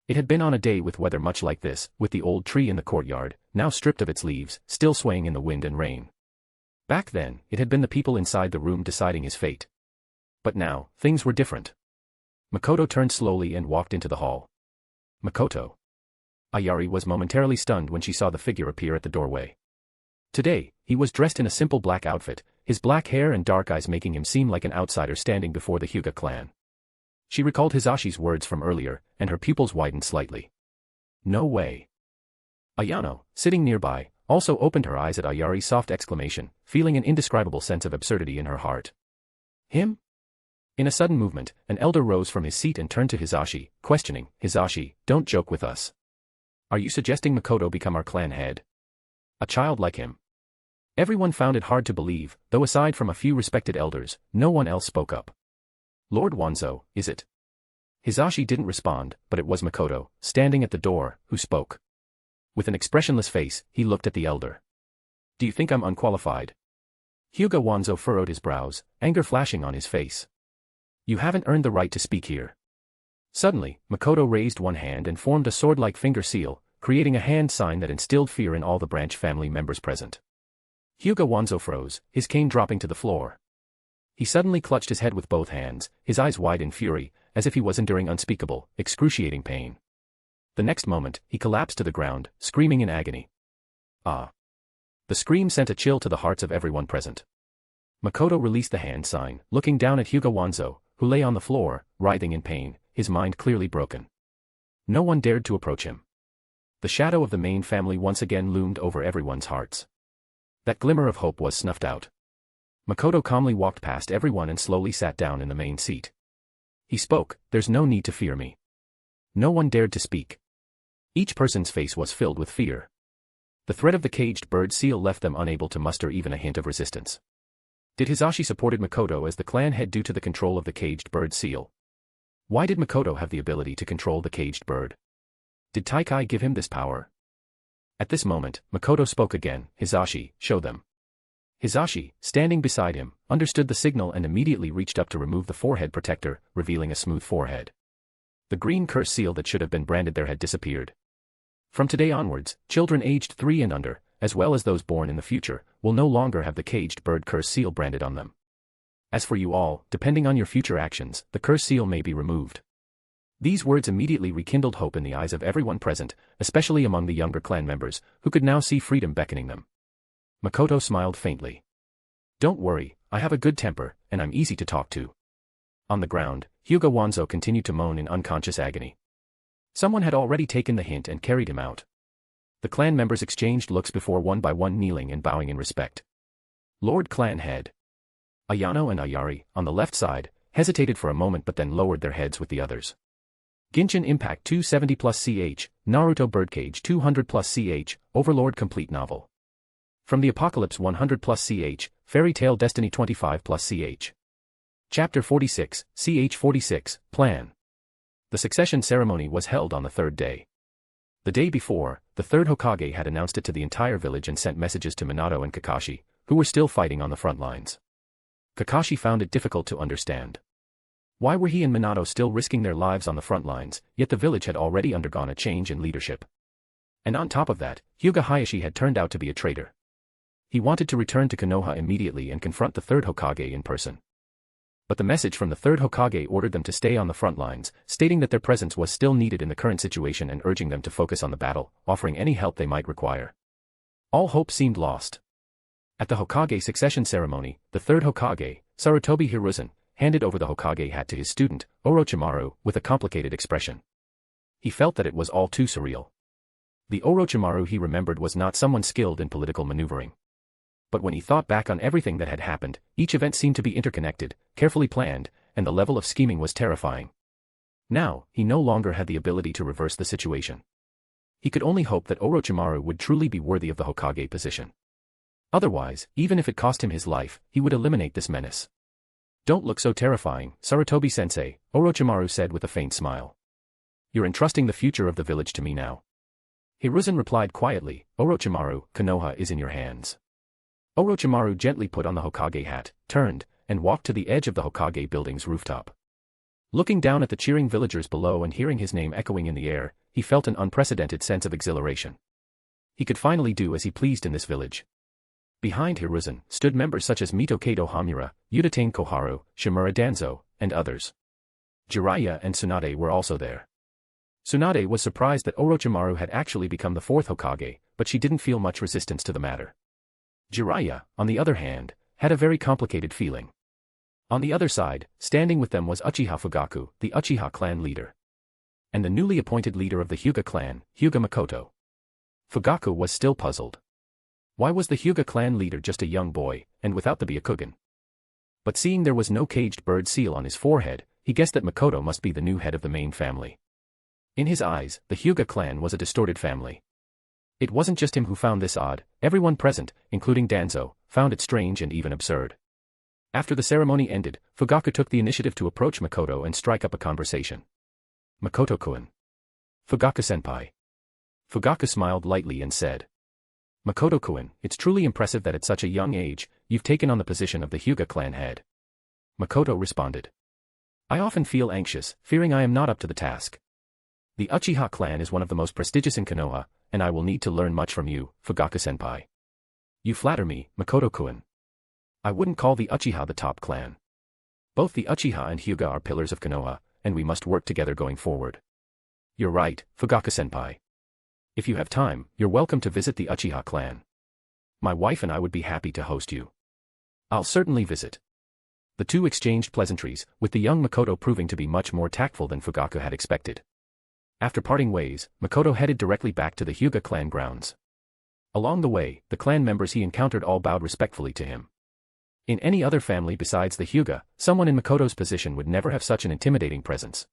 C: It had been on a day with weather much like this, with the old tree in the courtyard, now stripped of its leaves, still swaying in the wind and rain. Back then, it had been the people inside the room deciding his fate. But now, things were different. Makoto turned slowly and walked into the hall. Makoto. Ayari was momentarily stunned when she saw the figure appear at the doorway. Today, he was dressed in a simple black outfit, his black hair and dark eyes making him seem like an outsider standing before the Hyuga clan. She recalled Hisashi's words from earlier, and her pupils widened slightly. No way. Ayano, sitting nearby, also opened her eyes at Ayari's soft exclamation, feeling an indescribable sense of absurdity in her heart. Him? In a sudden movement, an elder rose from his seat and turned to Hisashi, questioning, Hisashi, don't joke with us. Are you suggesting Makoto become our clan head? A child like him? Everyone found it hard to believe, though aside from a few respected elders, no one else spoke up. Lord Wanzo, is it? Hisashi didn't respond, but it was Makoto, standing at the door, who spoke. With an expressionless face, he looked at the elder. Do you think I'm unqualified? Hyuga Wanzo furrowed his brows, anger flashing on his face. You haven't earned the right to speak here. Suddenly, Makoto raised one hand and formed a sword-like finger seal, creating a hand sign that instilled fear in all the branch family members present. Hyuga Wanzo froze, his cane dropping to the floor. He suddenly clutched his head with both hands, his eyes wide in fury, as if he was enduring unspeakable, excruciating pain. The next moment, he collapsed to the ground, screaming in agony. Ah! The scream sent a chill to the hearts of everyone present. Makoto released the hand sign, looking down at Hyuga Wanzo, who lay on the floor, writhing in pain, his mind clearly broken. No one dared to approach him. The shadow of the main family once again loomed over everyone's hearts. That glimmer of hope was snuffed out. Makoto calmly walked past everyone and slowly sat down in the main seat. He spoke, there's no need to fear me. No one dared to speak. Each person's face was filled with fear. The threat of the caged bird seal left them unable to muster even a hint of resistance. Did Hisashi supported Makoto as the clan head due to the control of the caged bird seal? Why did Makoto have the ability to control the caged bird? Did Taikai give him this power? At this moment, Makoto spoke again, Hisashi, show them. Hisashi, standing beside him, understood the signal and immediately reached up to remove the forehead protector, revealing a smooth forehead. The green curse seal that should have been branded there had disappeared. From today onwards, children aged 3 and under, as well as those born in the future, will no longer have the caged bird curse seal branded on them. As for you all, depending on your future actions, the curse seal may be removed. These words immediately rekindled hope in the eyes of everyone present, especially among the younger clan members, who could now see freedom beckoning them. Makoto smiled faintly. Don't worry, I have a good temper, and I'm easy to talk to. On the ground, Hyuga Wanzo continued to moan in unconscious agony. Someone had already taken the hint and carried him out. The clan members exchanged looks before one by one kneeling and bowing in respect. Lord Clan Head. Ayano and Ayari, on the left side, hesitated for a moment but then lowered their heads with the others. Genshin Impact 270 plus CH, Naruto Birdcage 200 plus CH, Overlord Complete Novel. From the Apocalypse 100 plus CH, Fairy Tail Destiny 25 plus CH. Chapter 46, CH 46, Plan. The succession ceremony was held on the third day. The day before, the third Hokage had announced it to the entire village and sent messages to Minato and Kakashi, who were still fighting on the front lines. Kakashi found it difficult to understand. Why were he and Minato still risking their lives on the front lines, yet the village had already undergone a change in leadership? And on top of that, Hyuga Hayashi had turned out to be a traitor. He wanted to return to Konoha immediately and confront the third Hokage in person. But the message from the third Hokage ordered them to stay on the front lines, stating that their presence was still needed in the current situation and urging them to focus on the battle, offering any help they might require. All hope seemed lost. At the Hokage succession ceremony, the third Hokage, Sarutobi Hiruzen, handed over the Hokage hat to his student, Orochimaru, with a complicated expression. He felt that it was all too surreal. The Orochimaru he remembered was not someone skilled in political maneuvering. But when he thought back on everything that had happened, each event seemed to be interconnected, carefully planned, and the level of scheming was terrifying. Now, he no longer had the ability to reverse the situation. He could only hope that Orochimaru would truly be worthy of the Hokage position. Otherwise, even if it cost him his life, he would eliminate this menace. "Don't look so terrifying, Sarutobi-sensei," Orochimaru said with a faint smile. "You're entrusting the future of the village to me now." Hiruzen replied quietly, "Orochimaru, Konoha is in your hands." Orochimaru gently put on the Hokage hat, turned, and walked to the edge of the Hokage building's rooftop. Looking down at the cheering villagers below and hearing his name echoing in the air, he felt an unprecedented sense of exhilaration. He could finally do as he pleased in this village. Behind Hiruzen stood members such as Mito Kado Hamura, Udatane Koharu, Shimura Danzo, and others. Jiraiya and Tsunade were also there. Tsunade was surprised that Orochimaru had actually become the fourth Hokage, but she didn't feel much resistance to the matter. Jiraiya, on the other hand, had a very complicated feeling. On the other side, standing with them was Uchiha Fugaku, the Uchiha clan leader. And the newly appointed leader of the Hyuga clan, Hyuga Makoto. Fugaku was still puzzled. Why was the Hyuga clan leader just a young boy, and without the Byakugan? But seeing there was no caged bird seal on his forehead, he guessed that Makoto must be the new head of the main family. In his eyes, the Hyuga clan was a distorted family. It wasn't just him who found this odd, everyone present, including Danzo, found it strange and even absurd. After the ceremony ended, Fugaku took the initiative to approach Makoto and strike up a conversation. "Makoto-kun. Fugaku-senpai." Fugaku smiled lightly and said, "Makoto-kun, it's truly impressive that at such a young age, you've taken on the position of the Hyuga clan head." Makoto responded, "I often feel anxious, fearing I am not up to the task. The Uchiha clan is one of the most prestigious in Konoha, and I will need to learn much from you, Fugaku-senpai." "You flatter me, Makoto-kun. I wouldn't call the Uchiha the top clan. Both the Uchiha and Hyuga are pillars of Konoha, and we must work together going forward." "You're right, Fugaku-senpai. If you have time, you're welcome to visit the Uchiha clan. My wife and I would be happy to host you." "I'll certainly visit." The two exchanged pleasantries, with the young Makoto proving to be much more tactful than Fugaku had expected. After parting ways, Makoto headed directly back to the Hyuga clan grounds. Along the way, the clan members he encountered all bowed respectfully to him. In any other family besides the Hyuga, someone in Makoto's position would never have such an intimidating presence.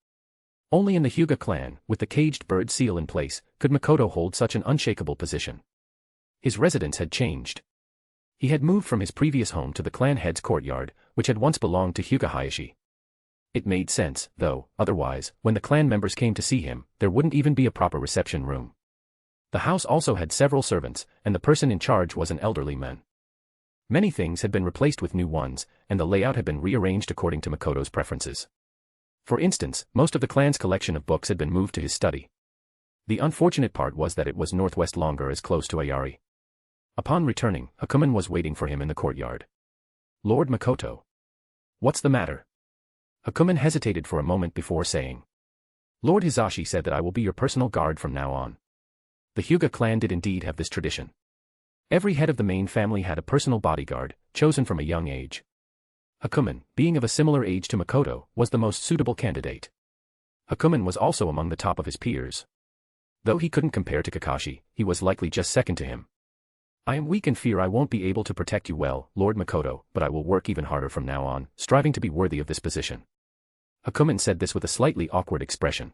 C: Only in the Hyuga clan, with the caged bird seal in place, could Makoto hold such an unshakable position. His residence had changed. He had moved from his previous home to the clan head's courtyard, which had once belonged to Hyuga Hayashi. It made sense, though, otherwise, when the clan members came to see him, there wouldn't even be a proper reception room. The house also had several servants, and the person in charge was an elderly man. Many things had been replaced with new ones, and the layout had been rearranged according to Makoto's preferences. For instance, most of the clan's collection of books had been moved to his study. The unfortunate part was that it was northwest longer as close to Ayari. Upon returning, Hakumen was waiting for him in the courtyard. "Lord Makoto. What's the matter?" Hakumen hesitated for a moment before saying, "Lord Hizashi said that I will be your personal guard from now on." The Hyuga clan did indeed have this tradition. Every head of the main family had a personal bodyguard, chosen from a young age. Hakumen, being of a similar age to Makoto, was the most suitable candidate. Hakumen was also among the top of his peers. Though he couldn't compare to Kakashi, he was likely just second to him. "I am weak and fear I won't be able to protect you well, Lord Makoto, but I will work even harder from now on, striving to be worthy of this position." Hakumen said this with a slightly awkward expression.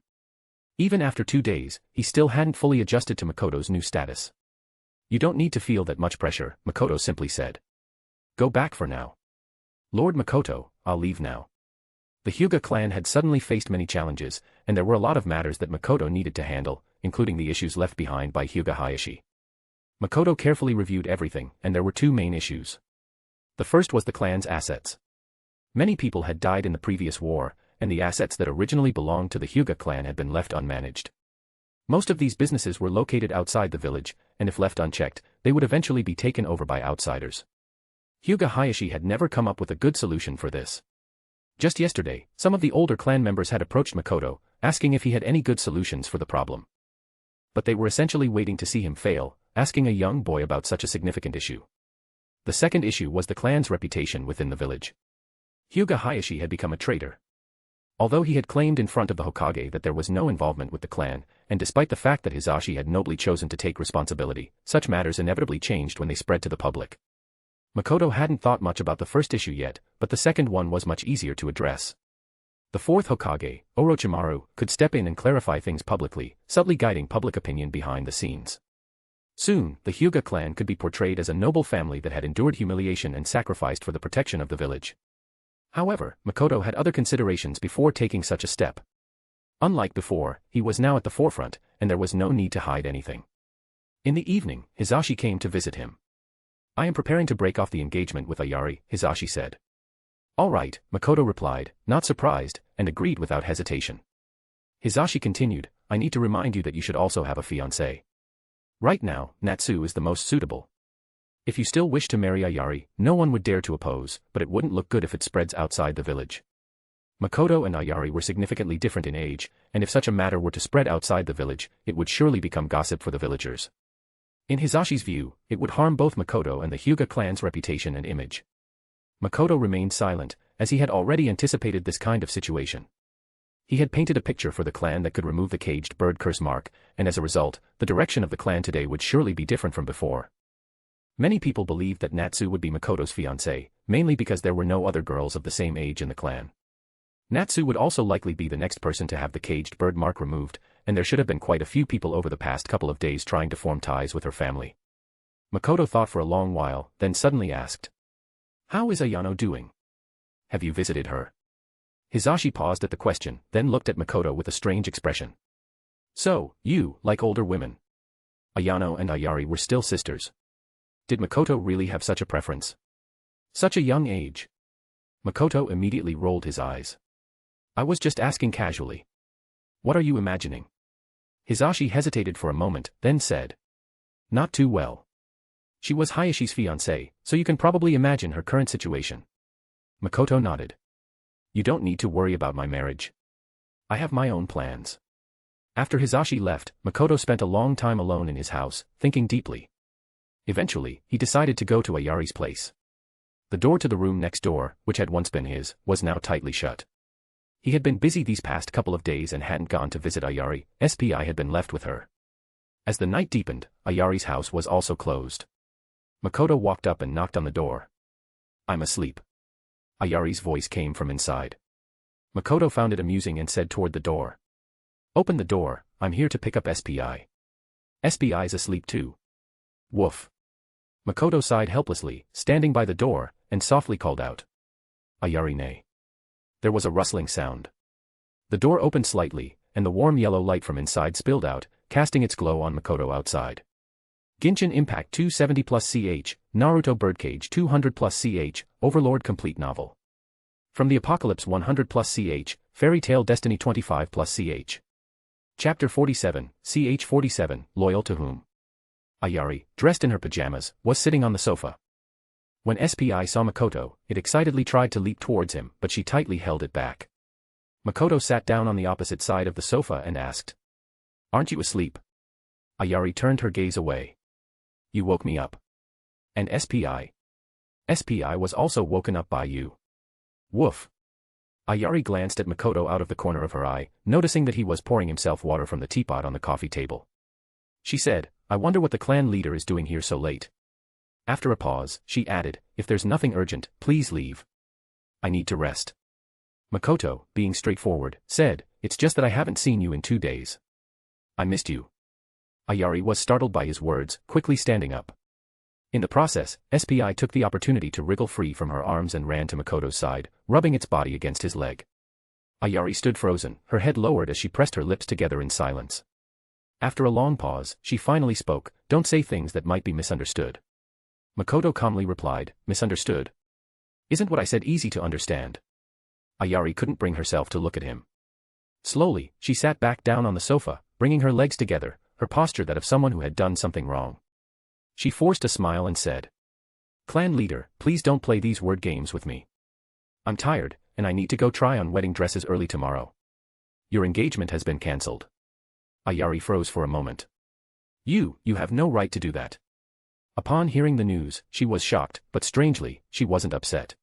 C: Even after 2 days, he still hadn't fully adjusted to Makoto's new status. "You don't need to feel that much pressure," Makoto simply said. "Go back for now." "Lord Makoto, I'll leave now." The Hyuga clan had suddenly faced many challenges, and there were a lot of matters that Makoto needed to handle, including the issues left behind by Hyuga Hayashi. Makoto carefully reviewed everything, and there were two main issues. The first was the clan's assets. Many people had died in the previous war, and the assets that originally belonged to the Hyuga clan had been left unmanaged. Most of these businesses were located outside the village, and if left unchecked, they would eventually be taken over by outsiders. Hyuga Hayashi had never come up with a good solution for this. Just yesterday, some of the older clan members had approached Makoto, asking if he had any good solutions for the problem. But they were essentially waiting to see him fail, asking a young boy about such a significant issue. The second issue was the clan's reputation within the village. Hyuga Hayashi had become a traitor. Although he had claimed in front of the Hokage that there was no involvement with the clan, and despite the fact that Hisashi had nobly chosen to take responsibility, such matters inevitably changed when they spread to the public. Makoto hadn't thought much about the first issue yet, but the second one was much easier to address. The fourth Hokage, Orochimaru, could step in and clarify things publicly, subtly guiding public opinion behind the scenes. Soon, the Hyuga clan could be portrayed as a noble family that had endured humiliation and sacrificed for the protection of the village. However, Makoto had other considerations before taking such a step. Unlike before, he was now at the forefront, and there was no need to hide anything. In the evening, Hisashi came to visit him. "I am preparing to break off the engagement with Ayari," Hisashi said. "All right," Makoto replied, not surprised, and agreed without hesitation. Hisashi continued, "I need to remind you that you should also have a fiancé. Right now, Natsu is the most suitable. If you still wish to marry Ayari, no one would dare to oppose, but it wouldn't look good if it spreads outside the village." Makoto and Ayari were significantly different in age, and if such a matter were to spread outside the village, it would surely become gossip for the villagers. In Hisashi's view, it would harm both Makoto and the Hyuga clan's reputation and image. Makoto remained silent, as he had already anticipated this kind of situation. He had painted a picture for the clan that could remove the caged bird curse mark, and as a result, the direction of the clan today would surely be different from before. Many people believed that Natsu would be Makoto's fiancé, mainly because there were no other girls of the same age in the clan. Natsu would also likely be the next person to have the caged bird mark removed, and there should have been quite a few people over the past couple of days trying to form ties with her family. Makoto thought for a long while, then suddenly asked, "How is Ayano doing? Have you visited her?" Hisashi paused at the question, then looked at Makoto with a strange expression. "So, you like older women?" Ayano and Ayari were still sisters. Did Makoto really have such a preference? Such a young age. Makoto immediately rolled his eyes. "I was just asking casually. What are you imagining?" Hisashi hesitated for a moment, then said, "Not too well. She was Hayashi's fiancé, so you can probably imagine her current situation." Makoto nodded. "You don't need to worry about my marriage. I have my own plans." After Hisashi left, Makoto spent a long time alone in his house, thinking deeply. Eventually, he decided to go to Ayari's place. The door to the room next door, which had once been his, was now tightly shut. He had been busy these past couple of days and hadn't gone to visit Ayari. SPI had been left with her. As the night deepened, Ayari's house was also closed. Makoto walked up and knocked on the door. "I'm asleep." Ayari's voice came from inside. Makoto found it amusing and said toward the door, "Open the door, I'm here to pick up SPI. SPI's asleep too." Woof. Makoto sighed helplessly, standing by the door, and softly called out, "Ayari ne." There was a rustling sound. The door opened slightly, and the warm yellow light from inside spilled out, casting its glow on Makoto outside. Genshin Impact 270+CH, Naruto Birdcage 200+CH, Overlord Complete Novel. From the Apocalypse 100+CH, Fairy Tail Destiny 25+CH. Chapter 47, CH 47, Loyal to Whom? Ayari, dressed in her pajamas, was sitting on the sofa. When SPI saw Makoto, it excitedly tried to leap towards him, but she tightly held it back. Makoto sat down on the opposite side of the sofa and asked, "Aren't you asleep?" Ayari turned her gaze away. "You woke me up." "And SPI?" "SPI was also woken up by you." Woof. Ayari glanced at Makoto out of the corner of her eye, noticing that he was pouring himself water from the teapot on the coffee table. She said, "I wonder what the clan leader is doing here so late." After a pause, she added, "If there's nothing urgent, please leave. I need to rest." Makoto, being straightforward, said, "It's just that I haven't seen you in 2 days. I missed you." Ayari was startled by his words, quickly standing up. In the process, SPI took the opportunity to wriggle free from her arms and ran to Makoto's side, rubbing its body against his leg. Ayari stood frozen, her head lowered as she pressed her lips together in silence. After a long pause, she finally spoke, "Don't say things that might be misunderstood." Makoto calmly replied, "Misunderstood? Isn't what I said easy to understand?" Ayari couldn't bring herself to look at him. Slowly, she sat back down on the sofa, bringing her legs together, her posture that of someone who had done something wrong. She forced a smile and said, "Clan leader, please don't play these word games with me. I'm tired, and I need to go try on wedding dresses early tomorrow. Your engagement has been cancelled." Ayari froze for a moment. You have no right to do that." Upon hearing the news, she was shocked, but strangely, she wasn't upset.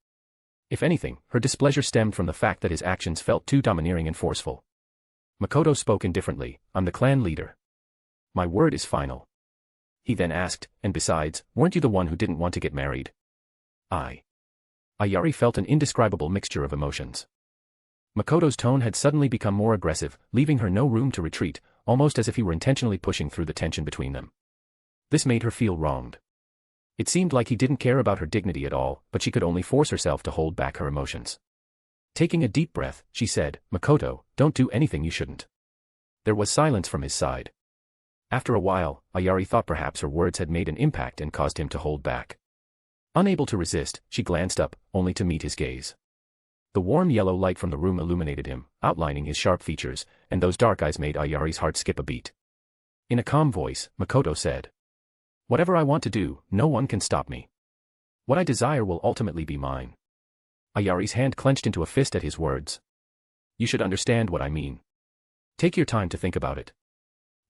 C: If anything, her displeasure stemmed from the fact that his actions felt too domineering and forceful. Makoto spoke indifferently, I'm the clan leader. My word is final. He then asked, and besides, weren't you the one who didn't want to get married? Ayari felt an indescribable mixture of emotions. Makoto's tone had suddenly become more aggressive, leaving her no room to retreat, almost as if he were intentionally pushing through the tension between them. This made her feel wronged. It seemed like he didn't care about her dignity at all, but she could only force herself to hold back her emotions. Taking a deep breath, she said, Makoto, don't do anything you shouldn't. There was silence from his side. After a while, Ayari thought perhaps her words had made an impact and caused him to hold back. Unable to resist, she glanced up, only to meet his gaze. The warm yellow light from the room illuminated him, outlining his sharp features, and those dark eyes made Ayari's heart skip a beat. In a calm voice, Makoto said, Whatever I want to do, no one can stop me. What I desire will ultimately be mine. Ayari's hand clenched into a fist at his words. You should understand what I mean. Take your time to think about it.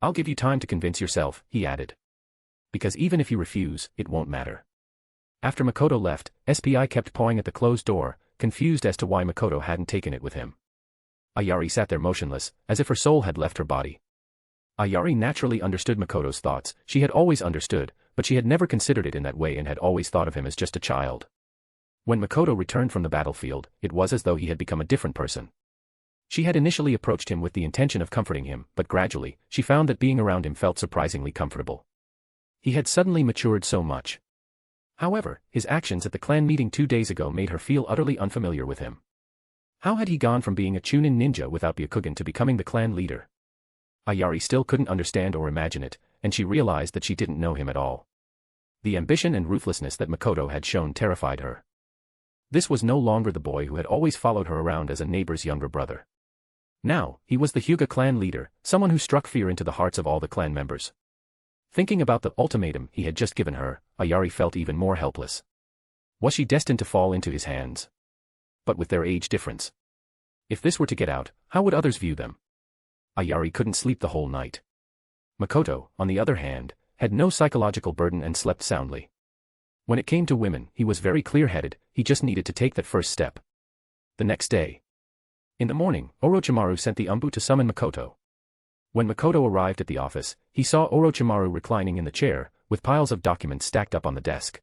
C: I'll give you time to convince yourself, he added. Because even if you refuse, it won't matter. After Makoto left, SPI kept pawing at the closed door, confused as to why Makoto hadn't taken it with him. Ayari sat there motionless, as if her soul had left her body. Ayari naturally understood Makoto's thoughts, she had always understood, but she had never considered it in that way and had always thought of him as just a child. When Makoto returned from the battlefield, it was as though he had become a different person. She had initially approached him with the intention of comforting him, but gradually, she found that being around him felt surprisingly comfortable. He had suddenly matured so much. However, his actions at the clan meeting 2 days ago made her feel utterly unfamiliar with him. How had he gone from being a Chunin ninja without Byakugan to becoming the clan leader? Ayari still couldn't understand or imagine it, and she realized that she didn't know him at all. The ambition and ruthlessness that Makoto had shown terrified her. This was no longer the boy who had always followed her around as a neighbor's younger brother. Now, he was the Hyuga clan leader, someone who struck fear into the hearts of all the clan members. Thinking about the ultimatum he had just given her, Ayari felt even more helpless. Was she destined to fall into his hands? But with their age difference. If this were to get out, how would others view them? Ayari couldn't sleep the whole night. Makoto, on the other hand, had no psychological burden and slept soundly. When it came to women, he was very clear-headed, he just needed to take that first step. The next day. In the morning, Orochimaru sent the Umbu to summon Makoto. When Makoto arrived at the office, he saw Orochimaru reclining in the chair, with piles of documents stacked up on the desk.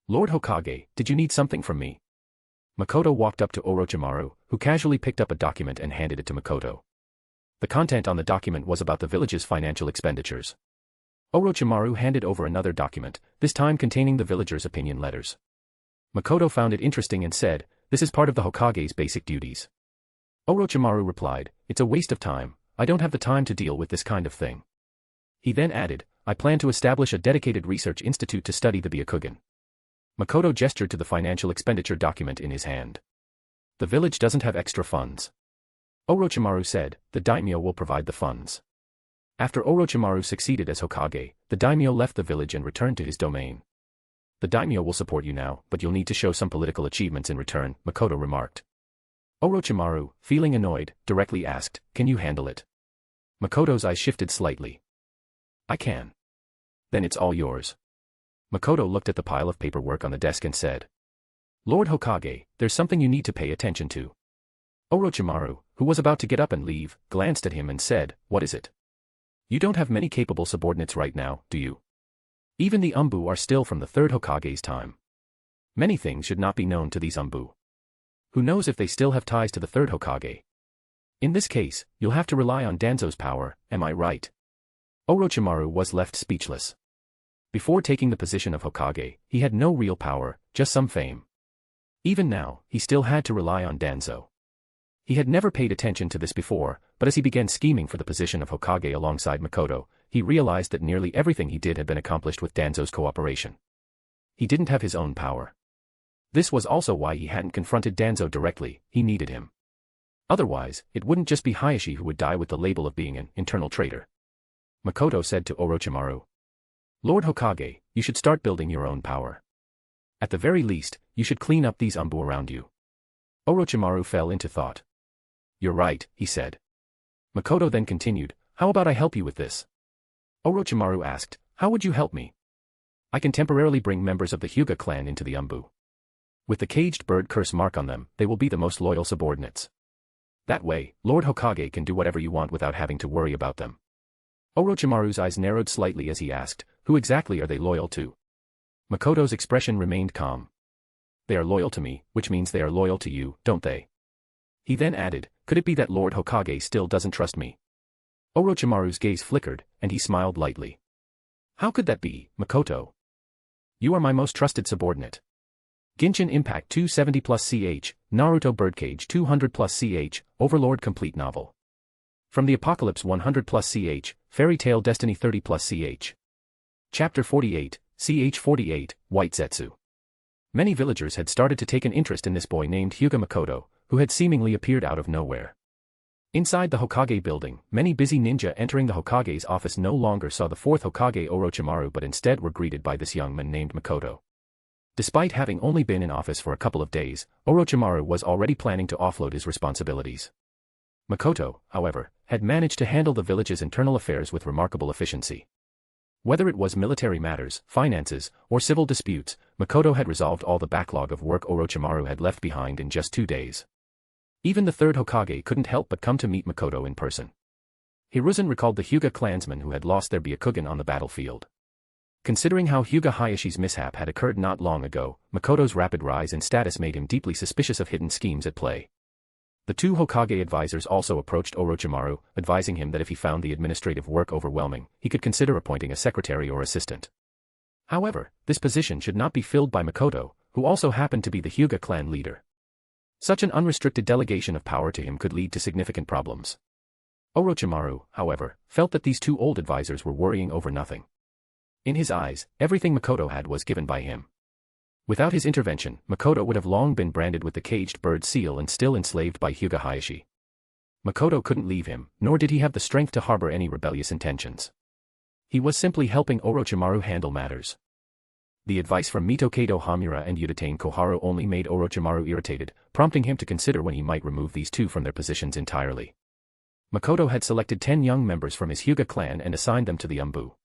C: Lord Hokage, did you need something from me? Makoto walked up to Orochimaru, who casually picked up a document and handed it to Makoto. The content on the document was about the village's financial expenditures. Orochimaru handed over another document, this time containing the villagers' opinion letters. Makoto found it interesting and said, This is part of the Hokage's basic duties. Orochimaru replied, It's a waste of time, I don't have the time to deal with this kind of thing. He then added, I plan to establish a dedicated research institute to study the Byakugan. Makoto gestured to the financial expenditure document in his hand. The village doesn't have extra funds. Orochimaru said, the daimyo will provide the funds. After Orochimaru succeeded as Hokage, the daimyo left the village and returned to his domain. The daimyo will support you now, but you'll need to show some political achievements in return, Makoto remarked. Orochimaru, feeling annoyed, directly asked, Can you handle it? Makoto's eyes shifted slightly. I can. Then it's all yours. Makoto looked at the pile of paperwork on the desk and said, Lord Hokage, there's something you need to pay attention to. Orochimaru, who was about to get up and leave, glanced at him and said, What is it? You don't have many capable subordinates right now, do you? Even the Umbu are still from the third Hokage's time. Many things should not be known to these Umbu. Who knows if they still have ties to the third Hokage? In this case, you'll have to rely on Danzo's power, am I right? Orochimaru was left speechless. Before taking the position of Hokage, he had no real power, just some fame. Even now, he still had to rely on Danzo. He had never paid attention to this before, but as he began scheming for the position of Hokage alongside Makoto, he realized that nearly everything he did had been accomplished with Danzo's cooperation. He didn't have his own power. This was also why he hadn't confronted Danzo directly, he needed him. Otherwise, it wouldn't just be Hayashi who would die with the label of being an internal traitor. Makoto said to Orochimaru. Lord Hokage, you should start building your own power. At the very least, you should clean up these Umbu around you. Orochimaru fell into thought. You're right, he said. Makoto then continued, How about I help you with this? Orochimaru asked, How would you help me? I can temporarily bring members of the Hyuga clan into the Umbu. With the caged bird curse mark on them, they will be the most loyal subordinates. That way, Lord Hokage can do whatever you want without having to worry about them. Orochimaru's eyes narrowed slightly as he asked, who exactly are they loyal to? Makoto's expression remained calm. They are loyal to me, which means they are loyal to you, don't they? He then added, could it be that Lord Hokage still doesn't trust me? Orochimaru's gaze flickered, and he smiled lightly. How could that be, Makoto? You are my most trusted subordinate. Genshin Impact 270+CH, Naruto Birdcage 200+CH, Overlord Complete Novel. From the Apocalypse 100+CH, Fairy Tail Destiny 30+CH. Chapter 48, CH 48, White Zetsu. Many villagers had started to take an interest in this boy named Hyuga Makoto, who had seemingly appeared out of nowhere. Inside the Hokage building, many busy ninja entering the Hokage's office no longer saw the fourth Hokage Orochimaru but instead were greeted by this young man named Makoto. Despite having only been in office for a couple of days, Orochimaru was already planning to offload his responsibilities. Makoto, however, had managed to handle the village's internal affairs with remarkable efficiency. Whether it was military matters, finances, or civil disputes, Makoto had resolved all the backlog of work Orochimaru had left behind in just 2 days. Even the third Hokage couldn't help but come to meet Makoto in person. Hiruzen recalled the Hyuga clansmen who had lost their Byakugan on the battlefield. Considering how Hyuga Hayashi's mishap had occurred not long ago, Makoto's rapid rise in status made him deeply suspicious of hidden schemes at play. The two Hokage advisors also approached Orochimaru, advising him that if he found the administrative work overwhelming, he could consider appointing a secretary or assistant. However, this position should not be filled by Makoto, who also happened to be the Hyuga clan leader. Such an unrestricted delegation of power to him could lead to significant problems. Orochimaru, however, felt that these two old advisors were worrying over nothing. In his eyes, everything Makoto had was given by him. Without his intervention, Makoto would have long been branded with the caged bird seal and still enslaved by Hyuga Hayashi. Makoto couldn't leave him, nor did he have the strength to harbor any rebellious intentions. He was simply helping Orochimaru handle matters. The advice from Mitokado Hamura and Udatane Koharu only made Orochimaru irritated, prompting him to consider when he might remove these two from their positions entirely. Makoto had selected 10 young members from his Hyuga clan and assigned them to the Umbu.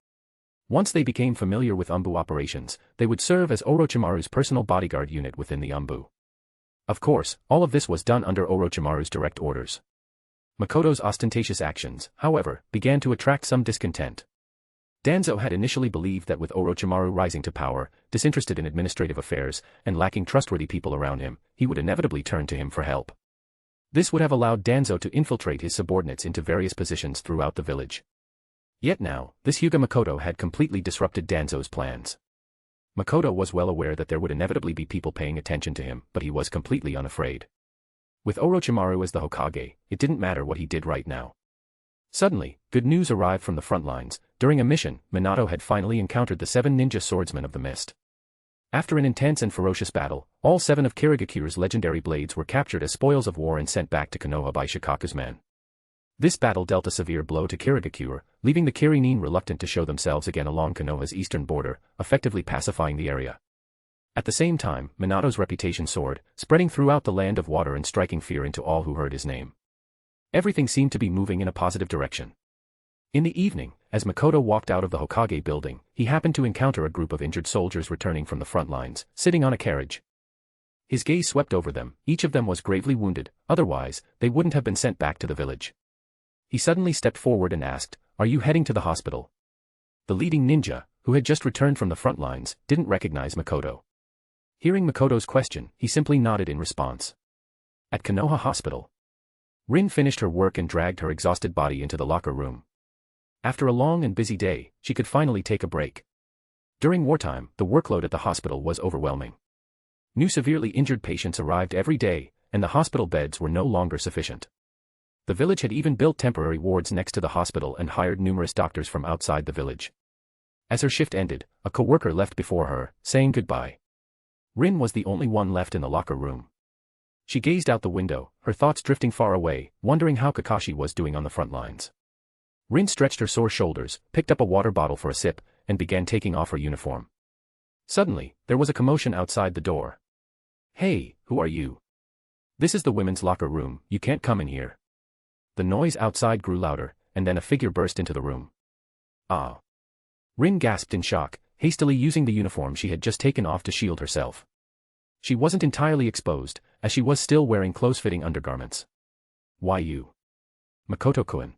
C: Once they became familiar with Umbu operations, they would serve as Orochimaru's personal bodyguard unit within the Umbu. Of course, all of this was done under Orochimaru's direct orders. Makoto's ostentatious actions, however, began to attract some discontent. Danzo had initially believed that with Orochimaru rising to power, disinterested in administrative affairs, and lacking trustworthy people around him, he would inevitably turn to him for help. This would have allowed Danzo to infiltrate his subordinates into various positions throughout the village. Yet now, this Hyuga Makoto had completely disrupted Danzo's plans. Makoto was well aware that there would inevitably be people paying attention to him, but he was completely unafraid. With Orochimaru as the Hokage, it didn't matter what he did right now. Suddenly, good news arrived from the front lines. During a mission, Minato had finally encountered the 7 ninja swordsmen of the mist. After an intense and ferocious battle, all 7 of Kirigakure's legendary blades were captured as spoils of war and sent back to Konoha by Shikaku's men. This battle dealt a severe blow to Kirigakure, leaving the Kirinin reluctant to show themselves again along Konoha's eastern border, effectively pacifying the area. At the same time, Minato's reputation soared, spreading throughout the land of water and striking fear into all who heard his name. Everything seemed to be moving in a positive direction. In the evening, as Makoto walked out of the Hokage building, he happened to encounter a group of injured soldiers returning from the front lines, sitting on a carriage. His gaze swept over them. Each of them was gravely wounded, otherwise, they wouldn't have been sent back to the village. He suddenly stepped forward and asked, "Are you heading to the hospital?" The leading ninja, who had just returned from the front lines, didn't recognize Makoto. Hearing Makoto's question, he simply nodded in response. At Konoha Hospital, Rin finished her work and dragged her exhausted body into the locker room. After a long and busy day, she could finally take a break. During wartime, the workload at the hospital was overwhelming. New severely injured patients arrived every day, and the hospital beds were no longer sufficient. The village had even built temporary wards next to the hospital and hired numerous doctors from outside the village. As her shift ended, a co-worker left before her, saying goodbye. Rin was the only one left in the locker room. She gazed out the window, her thoughts drifting far away, wondering how Kakashi was doing on the front lines. Rin stretched her sore shoulders, picked up a water bottle for a sip, and began taking off her uniform. Suddenly, there was a commotion outside the door. "Hey, who are you? This is the women's locker room, you can't come in here." The noise outside grew louder, and then a figure burst into the room. "Ah!" Rin gasped in shock, hastily using the uniform she had just taken off to shield herself. She wasn't entirely exposed, as she was still wearing close-fitting undergarments. Why you? Makoto-kun.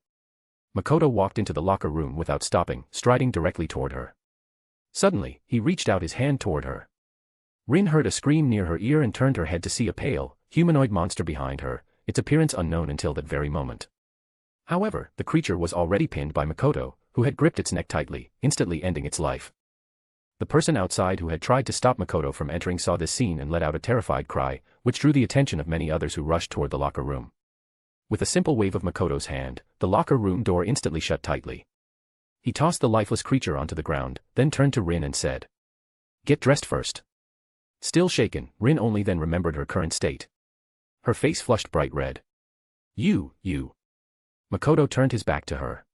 C: Makoto walked into the locker room without stopping, striding directly toward her. Suddenly, he reached out his hand toward her. Rin heard a scream near her ear and turned her head to see a pale, humanoid monster behind her, its appearance unknown until that very moment. However, the creature was already pinned by Makoto, who had gripped its neck tightly, instantly ending its life. The person outside who had tried to stop Makoto from entering saw this scene and let out a terrified cry, which drew the attention of many others who rushed toward the locker room. With a simple wave of Makoto's hand, the locker room door instantly shut tightly. He tossed the lifeless creature onto the ground, then turned to Rin and said, "Get dressed first." Still shaken, Rin only then remembered her current state. Her face flushed bright red. You. Makoto turned his back to her.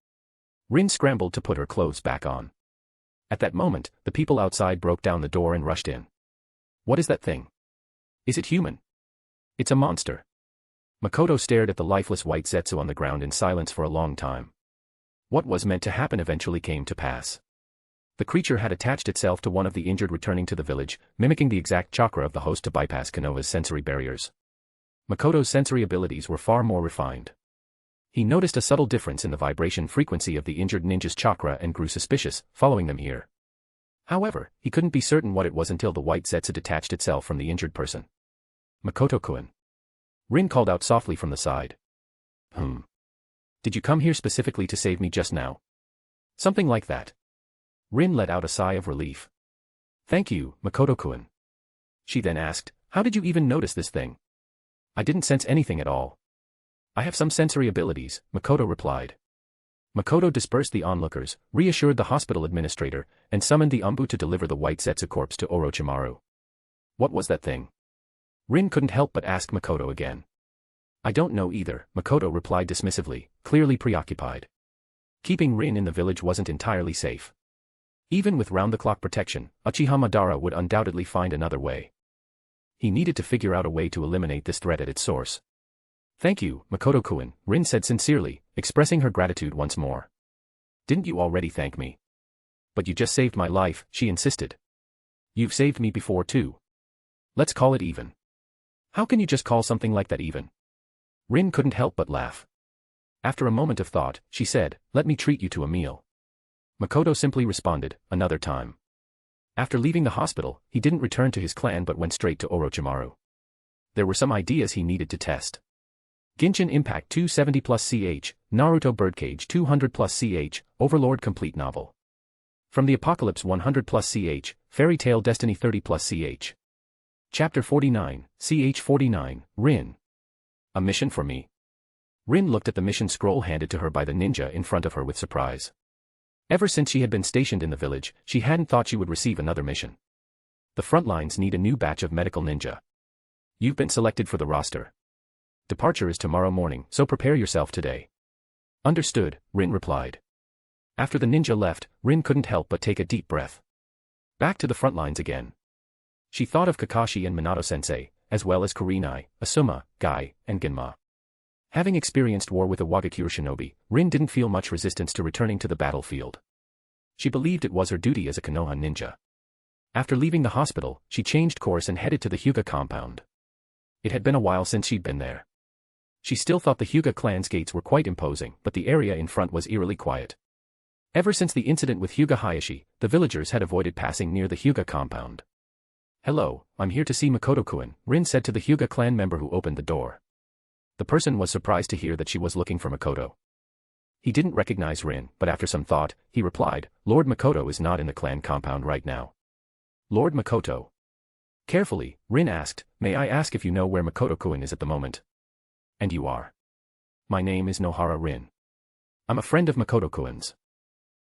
C: Rin scrambled to put her clothes back on. At that moment, the people outside broke down the door and rushed in. What is that thing? Is it human? It's a monster. Makoto stared at the lifeless white Zetsu on the ground in silence for a long time. What was meant to happen eventually came to pass. The creature had attached itself to one of the injured returning to the village, mimicking the exact chakra of the host to bypass Konoha's sensory barriers. Makoto's sensory abilities were far more refined. He noticed a subtle difference in the vibration frequency of the injured ninja's chakra and grew suspicious, following them here. However, he couldn't be certain what it was until the white Zetsu detached itself from the injured person. Makoto-kun. Rin called out softly from the side. Did you come here specifically to save me just now? Something like that. Rin let out a sigh of relief. Thank you, Makoto-kun. She then asked, how did you even notice this thing? I didn't sense anything at all. I have some sensory abilities, Makoto replied. Makoto dispersed the onlookers, reassured the hospital administrator, and summoned the Umbu to deliver the white Zetsu corpse to Orochimaru. What was that thing? Rin couldn't help but ask Makoto again. I don't know either, Makoto replied dismissively, clearly preoccupied. Keeping Rin in the village wasn't entirely safe. Even with round-the-clock protection, Uchiha Madara would undoubtedly find another way. He needed to figure out a way to eliminate this threat at its source. Thank you, Makoto-kun, Rin said sincerely, expressing her gratitude once more. Didn't you already thank me? But you just saved my life, she insisted. You've saved me before too. Let's call it even. How can you just call something like that even? Rin couldn't help but laugh. After a moment of thought, she said, let me treat you to a meal. Makoto simply responded, another time. After leaving the hospital, he didn't return to his clan but went straight to Orochimaru. There were some ideas he needed to test. Genshin Impact 270 plus CH, Naruto Birdcage 200 plus CH, Overlord Complete Novel. From the Apocalypse 100 plus CH, Fairy Tail Destiny 30 plus CH. Chapter 49, CH 49, Rin. A mission for me? Rin looked at the mission scroll handed to her by the ninja in front of her with surprise. Ever since she had been stationed in the village, she hadn't thought she would receive another mission. The front lines need a new batch of medical ninja. You've been selected for the roster. Departure is tomorrow morning, so prepare yourself today. Understood, Rin replied. After the ninja left, Rin couldn't help but take a deep breath. Back to the front lines again. She thought of Kakashi and Minato-sensei, as well as Kurenai, Asuma, Guy, and Genma. Having experienced war with a Wagakure shinobi, Rin didn't feel much resistance to returning to the battlefield. She believed it was her duty as a Konoha ninja. After leaving the hospital, she changed course and headed to the Hyuga compound. It had been a while since she'd been there. She still thought the Hyuga clan's gates were quite imposing, but the area in front was eerily quiet. Ever since the incident with Hyuga Hayashi, the villagers had avoided passing near the Hyuga compound. Hello, I'm here to see Makoto-kun, Rin said to the Hyuga clan member who opened the door. The person was surprised to hear that she was looking for Makoto. He didn't recognize Rin, but after some thought, he replied, Lord Makoto is not in the clan compound right now. Lord Makoto? Carefully, Rin asked, may I ask if you know where Makoto-kun is at the moment? And you are? My name is Nohara Rin. I'm a friend of Makoto-kun's.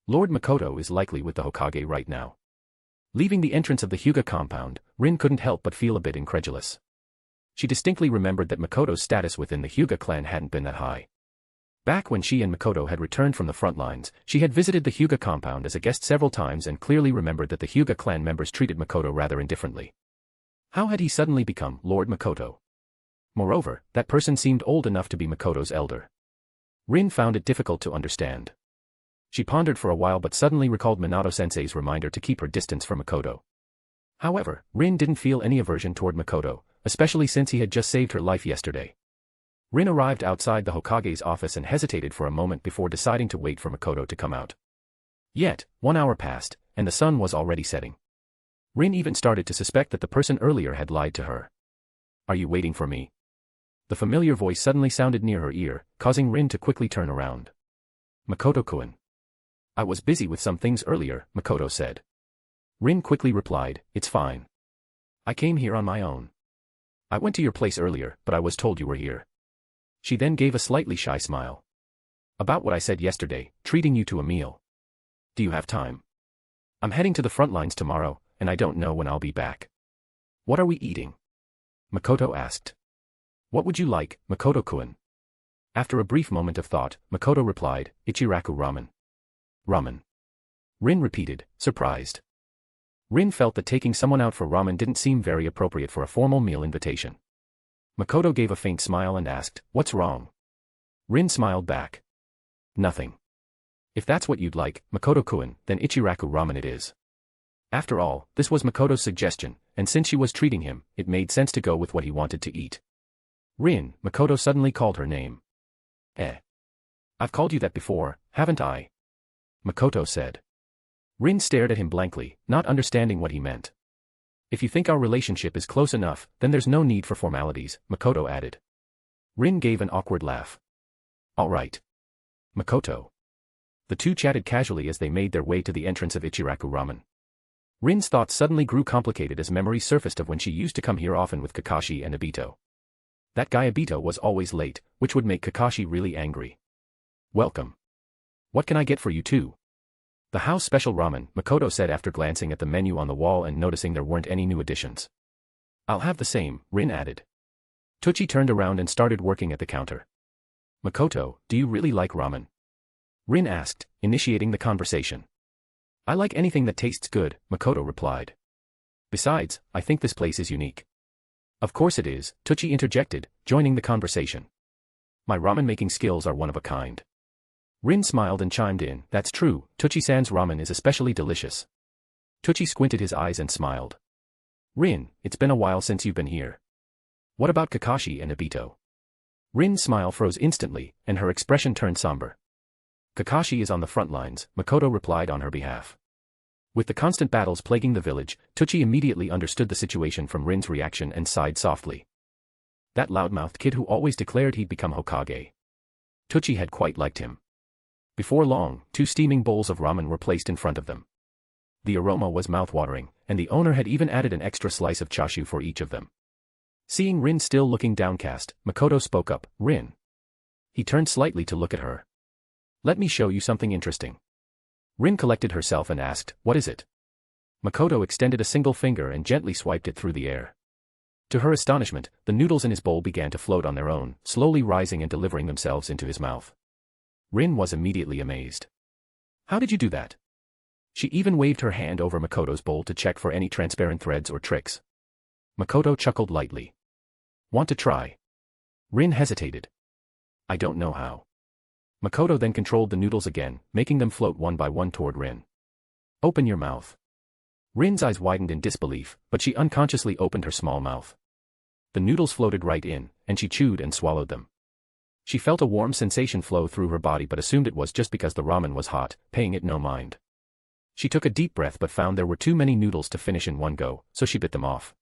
C: Lord Makoto is likely with the Hokage right now. Leaving the entrance of the Hyuga compound, Rin couldn't help but feel a bit incredulous. She distinctly remembered that Makoto's status within the Hyuga clan hadn't been that high. Back when she and Makoto had returned from the front lines, she had visited the Hyuga compound as a guest several times and clearly remembered that the Hyuga clan members treated Makoto rather indifferently. How had he suddenly become Lord Makoto? Moreover, that person seemed old enough to be Makoto's elder. Rin found it difficult to understand. She pondered for a while but suddenly recalled Minato-sensei's reminder to keep her distance from Makoto. However, Rin didn't feel any aversion toward Makoto, especially since he had just saved her life yesterday. Rin arrived outside the Hokage's office and hesitated for a moment before deciding to wait for Makoto to come out. Yet, 1 hour passed, and the sun was already setting. Rin even started to suspect that the person earlier had lied to her. "Are you waiting for me?" The familiar voice suddenly sounded near her ear, causing Rin to quickly turn around. "Makoto-kun." "I was busy with some things earlier," Makoto said. Rin quickly replied, "It's fine. I came here on my own. I went to your place earlier, but I was told you were here." She then gave a slightly shy smile. "About what I said yesterday, treating you to a meal. Do you have time? I'm heading to the front lines tomorrow, and I don't know when I'll be back." "What are we eating?" Makoto asked. "What would you like, Makoto-kun?" After a brief moment of thought, Makoto replied, "Ichiraku ramen." "Ramen?" Rin repeated, surprised. Rin felt that taking someone out for ramen didn't seem very appropriate for a formal meal invitation. Makoto gave a faint smile and asked, "What's wrong?" Rin smiled back. "Nothing. If that's what you'd like, Makoto-kun, then Ichiraku ramen it is." After all, this was Makoto's suggestion, and since she was treating him, it made sense to go with what he wanted to eat. "Rin," Makoto suddenly called her name. I've called you that before, haven't I?" Makoto said. Rin stared at him blankly, not understanding what he meant. "If you think our relationship is close enough, then there's no need for formalities," Makoto added. Rin gave an awkward laugh. "All right. Makoto." The two chatted casually as they made their way to the entrance of Ichiraku Ramen. Rin's thoughts suddenly grew complicated as memories surfaced of when she used to come here often with Kakashi and Obito. That guy Obito was always late, which would make Kakashi really angry. "Welcome. What can I get for you too?" "The house special ramen," Makoto said after glancing at the menu on the wall and noticing there weren't any new additions. "I'll have the same," Rin added. Tucci turned around and started working at the counter. "Makoto, do you really like ramen?" Rin asked, initiating the conversation. "I like anything that tastes good," Makoto replied. "Besides, I think this place is unique." "Of course it is," Tucci interjected, joining the conversation. "My ramen-making skills are one of a kind." Rin smiled and chimed in, "That's true, Tucci-san's ramen is especially delicious." Tucci squinted his eyes and smiled. "Rin, it's been a while since you've been here. What about Kakashi and Obito?" Rin's smile froze instantly, and her expression turned somber. "Kakashi is on the front lines," Makoto replied on her behalf. With the constant battles plaguing the village, Tucci immediately understood the situation from Rin's reaction and sighed softly. That loudmouthed kid who always declared he'd become Hokage. Tucci had quite liked him. Before long, 2 steaming bowls of ramen were placed in front of them. The aroma was mouth-watering, and the owner had even added an extra slice of chashu for each of them. Seeing Rin still looking downcast, Makoto spoke up, "Rin." He turned slightly to look at her. "Let me show you something interesting." Rin collected herself and asked, "What is it?" Makoto extended a single finger and gently swiped it through the air. To her astonishment, the noodles in his bowl began to float on their own, slowly rising and delivering themselves into his mouth. Rin was immediately amazed. "How did you do that?" She even waved her hand over Makoto's bowl to check for any transparent threads or tricks. Makoto chuckled lightly. "Want to try?" Rin hesitated. "I don't know how." Makoto then controlled the noodles again, making them float one by one toward Rin. "Open your mouth." Rin's eyes widened in disbelief, but she unconsciously opened her small mouth. The noodles floated right in, and she chewed and swallowed them. She felt a warm sensation flow through her body but assumed it was just because the ramen was hot, paying it no mind. She took a deep breath but found there were too many noodles to finish in one go, so she bit them off.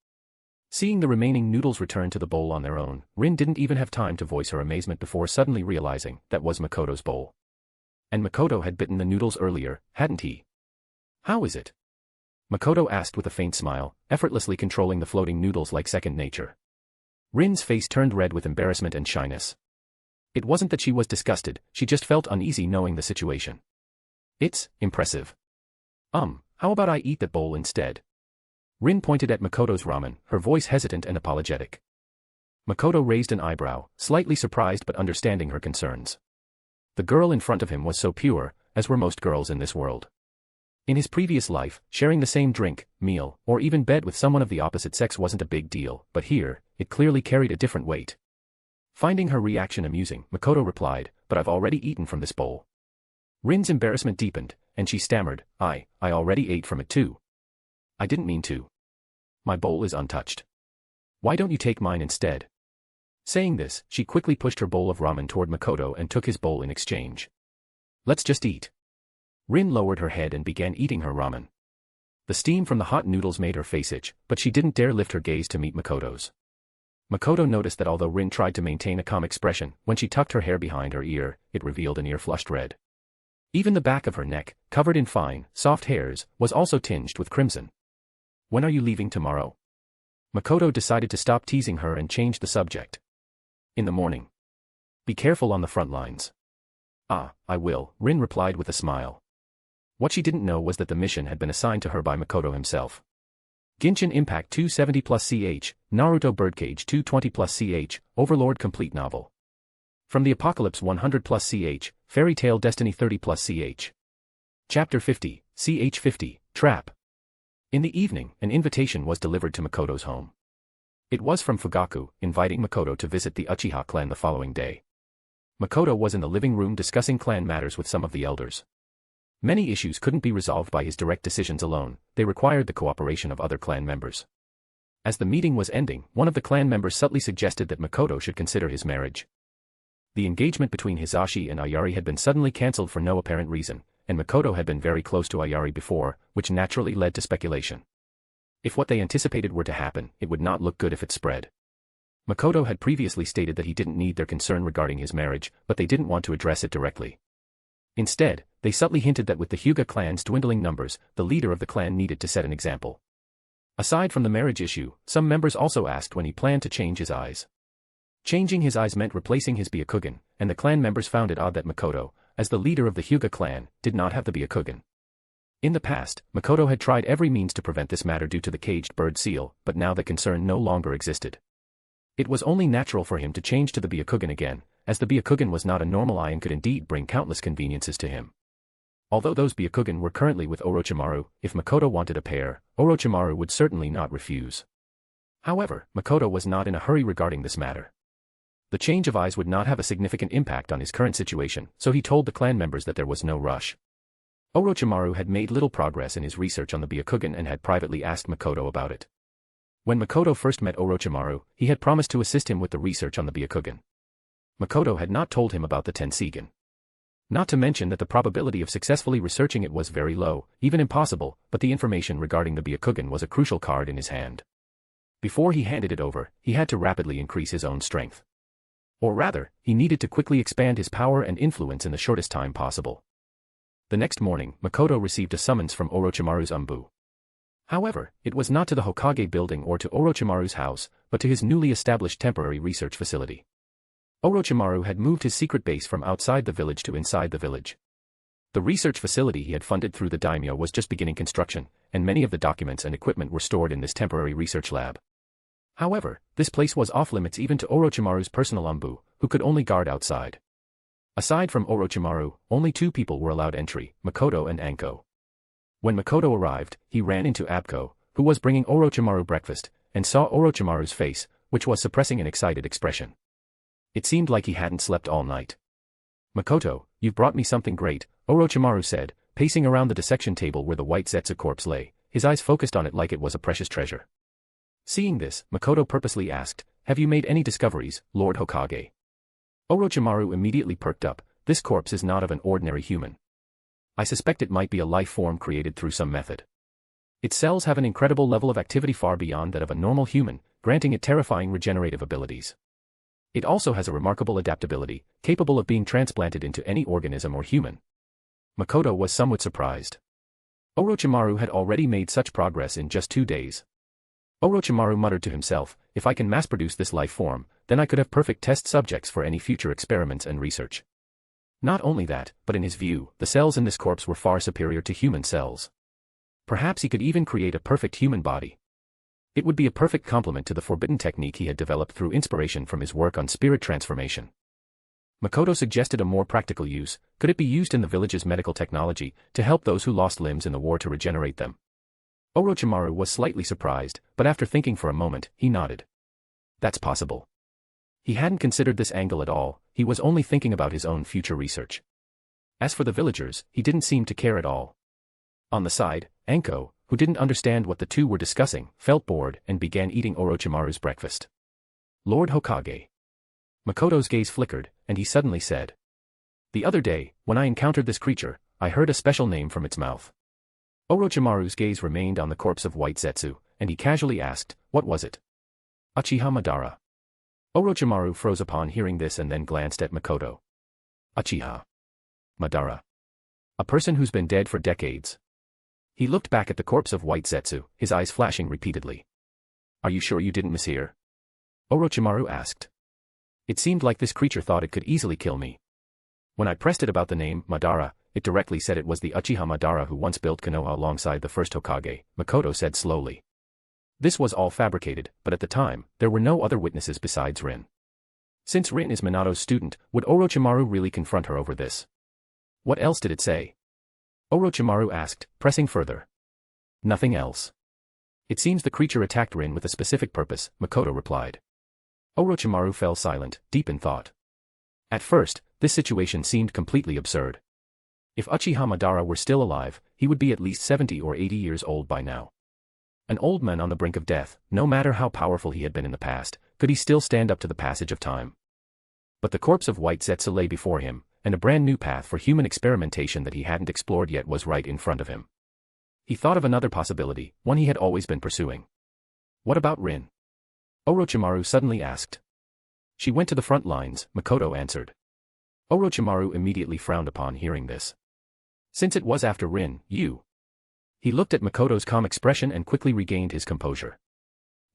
C: Seeing the remaining noodles return to the bowl on their own, Rin didn't even have time to voice her amazement before suddenly realizing that was Makoto's bowl. And Makoto had bitten the noodles earlier, hadn't he? "How is it?" Makoto asked with a faint smile, effortlessly controlling the floating noodles like second nature. Rin's face turned red with embarrassment and shyness. It wasn't that she was disgusted, she just felt uneasy knowing the situation. "It's impressive. How about I eat that bowl instead?" Rin pointed at Makoto's ramen, her voice hesitant and apologetic. Makoto raised an eyebrow, slightly surprised but understanding her concerns. The girl in front of him was so pure, as were most girls in this world. In his previous life, sharing the same drink, meal, or even bed with someone of the opposite sex wasn't a big deal, but here, it clearly carried a different weight. Finding her reaction amusing, Makoto replied, "But I've already eaten from this bowl." Rin's embarrassment deepened, and she stammered, I already ate from it too." "I didn't mean to." My bowl is untouched. Why don't you take mine instead? Saying this, she quickly pushed her bowl of ramen toward Makoto and took his bowl in exchange. Let's just eat. Rin lowered her head and began eating her ramen. The steam from the hot noodles made her face itch, but she didn't dare lift her gaze to meet Makoto's. Makoto noticed that although Rin tried to maintain a calm expression, when she tucked her hair behind her ear, it revealed an ear flushed red. Even the back of her neck, covered in fine, soft hairs, was also tinged with crimson. When are you leaving tomorrow? Makoto decided to stop teasing her and change the subject. In the morning. Be careful on the front lines. Ah, I will, Rin replied with a smile. What she didn't know was that the mission had been assigned to her by Makoto himself. Genshin Impact 270 plus CH, Naruto Birdcage 220 plus CH, Overlord Complete Novel. From the Apocalypse 100 plus CH, Fairy Tail Destiny 30 plus CH. Chapter 50, CH 50, Trap. In the evening, an invitation was delivered to Makoto's home. It was from Fugaku, inviting Makoto to visit the Uchiha clan the following day. Makoto was in the living room discussing clan matters with some of the elders. Many issues couldn't be resolved by his direct decisions alone, they required the cooperation of other clan members. As the meeting was ending, one of the clan members subtly suggested that Makoto should consider his marriage. The engagement between Hisashi and Ayari had been suddenly cancelled for no apparent reason, and Makoto had been very close to Ayari before, which naturally led to speculation. If what they anticipated were to happen, it would not look good if it spread. Makoto had previously stated that he didn't need their concern regarding his marriage, but they didn't want to address it directly. Instead, they subtly hinted that with the Hyuga clan's dwindling numbers, the leader of the clan needed to set an example. Aside from the marriage issue, some members also asked when he planned to change his eyes. Changing his eyes meant replacing his Byakugan, and the clan members found it odd that Makoto, as the leader of the Hyuga clan, did not have the Byakugan. In the past, Makoto had tried every means to prevent this matter due to the caged bird seal, but now the concern no longer existed. It was only natural for him to change to the Byakugan again, as the Byakugan was not a normal eye and could indeed bring countless conveniences to him. Although those Byakugan were currently with Orochimaru, if Makoto wanted a pair, Orochimaru would certainly not refuse. However, Makoto was not in a hurry regarding this matter. The change of eyes would not have a significant impact on his current situation, so he told the clan members that there was no rush. Orochimaru had made little progress in his research on the Byakugan and had privately asked Makoto about it. When Makoto first met Orochimaru, he had promised to assist him with the research on the Byakugan. Makoto had not told him about the Tensigan. Not to mention that the probability of successfully researching it was very low, even impossible, but the information regarding the Byakugan was a crucial card in his hand. Before he handed it over, he had to rapidly increase his own strength. Or rather, he needed to quickly expand his power and influence in the shortest time possible. The next morning, Makoto received a summons from Orochimaru's Umbu. However, it was not to the Hokage building or to Orochimaru's house, but to his newly established temporary research facility. Orochimaru had moved his secret base from outside the village to inside the village. The research facility he had funded through the daimyo was just beginning construction, and many of the documents and equipment were stored in this temporary research lab. However, this place was off-limits even to Orochimaru's personal Umbu, who could only guard outside. Aside from Orochimaru, only two people were allowed entry, Makoto and Anko. When Makoto arrived, he ran into Abko, who was bringing Orochimaru breakfast, and saw Orochimaru's face, which was suppressing an excited expression. It seemed like he hadn't slept all night. Makoto, you've brought me something great, Orochimaru said, pacing around the dissection table where the white Zetsu corpse lay, his eyes focused on it like it was a precious treasure. Seeing this, Makoto purposely asked, have you made any discoveries, Lord Hokage? Orochimaru immediately perked up, this corpse is not of an ordinary human. I suspect it might be a life form created through some method. Its cells have an incredible level of activity far beyond that of a normal human, granting it terrifying regenerative abilities. It also has a remarkable adaptability, capable of being transplanted into any organism or human. Makoto was somewhat surprised. Orochimaru had already made such progress in just 2 days. Orochimaru muttered to himself, if I can mass-produce this life form, then I could have perfect test subjects for any future experiments and research. Not only that, but in his view, the cells in this corpse were far superior to human cells. Perhaps he could even create a perfect human body. It would be a perfect complement to the forbidden technique he had developed through inspiration from his work on spirit transformation. Makoto suggested a more practical use, could it be used in the village's medical technology, to help those who lost limbs in the war to regenerate them? Orochimaru was slightly surprised, but after thinking for a moment, he nodded. That's possible. He hadn't considered this angle at all, he was only thinking about his own future research. As for the villagers, he didn't seem to care at all. On the side, Anko, who didn't understand what the two were discussing, felt bored and began eating Orochimaru's breakfast. Lord Hokage. Makoto's gaze flickered, and he suddenly said. The other day, when I encountered this creature, I heard a special name from its mouth. Orochimaru's gaze remained on the corpse of White Zetsu, and he casually asked, what was it? Uchiha Madara. Orochimaru froze upon hearing this and then glanced at Makoto. Uchiha Madara. A person who's been dead for decades. He looked back at the corpse of White Zetsu, his eyes flashing repeatedly. Are you sure you didn't mishear? Orochimaru asked. It seemed like this creature thought it could easily kill me. When I pressed it about the name, Madara, it directly said it was the Uchiha Madara who once built Konoha alongside the first Hokage, Makoto said slowly. This was all fabricated, but at the time, there were no other witnesses besides Rin. Since Rin is Minato's student, would Orochimaru really confront her over this? What else did it say? Orochimaru asked, pressing further. Nothing else. It seems the creature attacked Rin with a specific purpose, Makoto replied. Orochimaru fell silent, deep in thought. At first, this situation seemed completely absurd. If Uchiha Madara were still alive, he would be at least 70 or 80 years old by now. An old man on the brink of death, no matter how powerful he had been in the past, could he still stand up to the passage of time? But the corpse of White Zetsu lay before him, and a brand new path for human experimentation that he hadn't explored yet was right in front of him. He thought of another possibility, one he had always been pursuing. What about Rin? Orochimaru suddenly asked. She went to the front lines, Makoto answered. Orochimaru immediately frowned upon hearing this. Since it was after Rin, you. He looked at Makoto's calm expression and quickly regained his composure.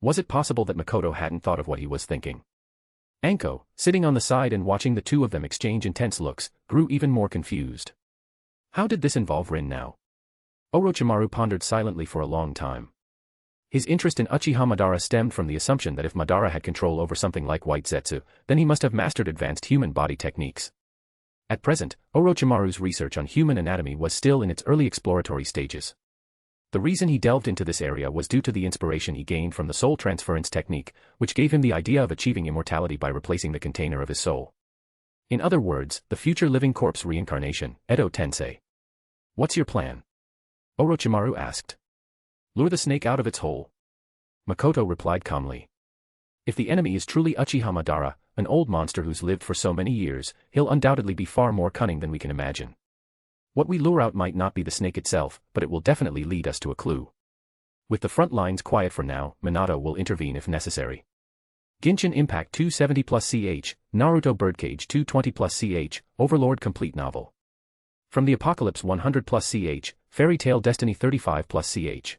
C: Was it possible that Makoto hadn't thought of what he was thinking? Anko, sitting on the side and watching the two of them exchange intense looks, grew even more confused. How did this involve Rin now? Orochimaru pondered silently for a long time. His interest in Uchiha Madara stemmed from the assumption that if Madara had control over something like White Zetsu, then he must have mastered advanced human body techniques. At present, Orochimaru's research on human anatomy was still in its early exploratory stages. The reason he delved into this area was due to the inspiration he gained from the soul transference technique, which gave him the idea of achieving immortality by replacing the container of his soul. In other words, the future living corpse reincarnation, Edo Tensei. What's your plan? Orochimaru asked. Lure the snake out of its hole. Makoto replied calmly. If the enemy is truly Uchiha Madara, an old monster who's lived for so many years, he'll undoubtedly be far more cunning than we can imagine. What we lure out might not be the snake itself, but it will definitely lead us to a clue. With the front lines quiet for now, Minato will intervene if necessary. Genshin Impact 270+CH, Naruto Birdcage 220+CH, Overlord Complete Novel. From the Apocalypse 100+CH, Fairy Tail Destiny 35+CH.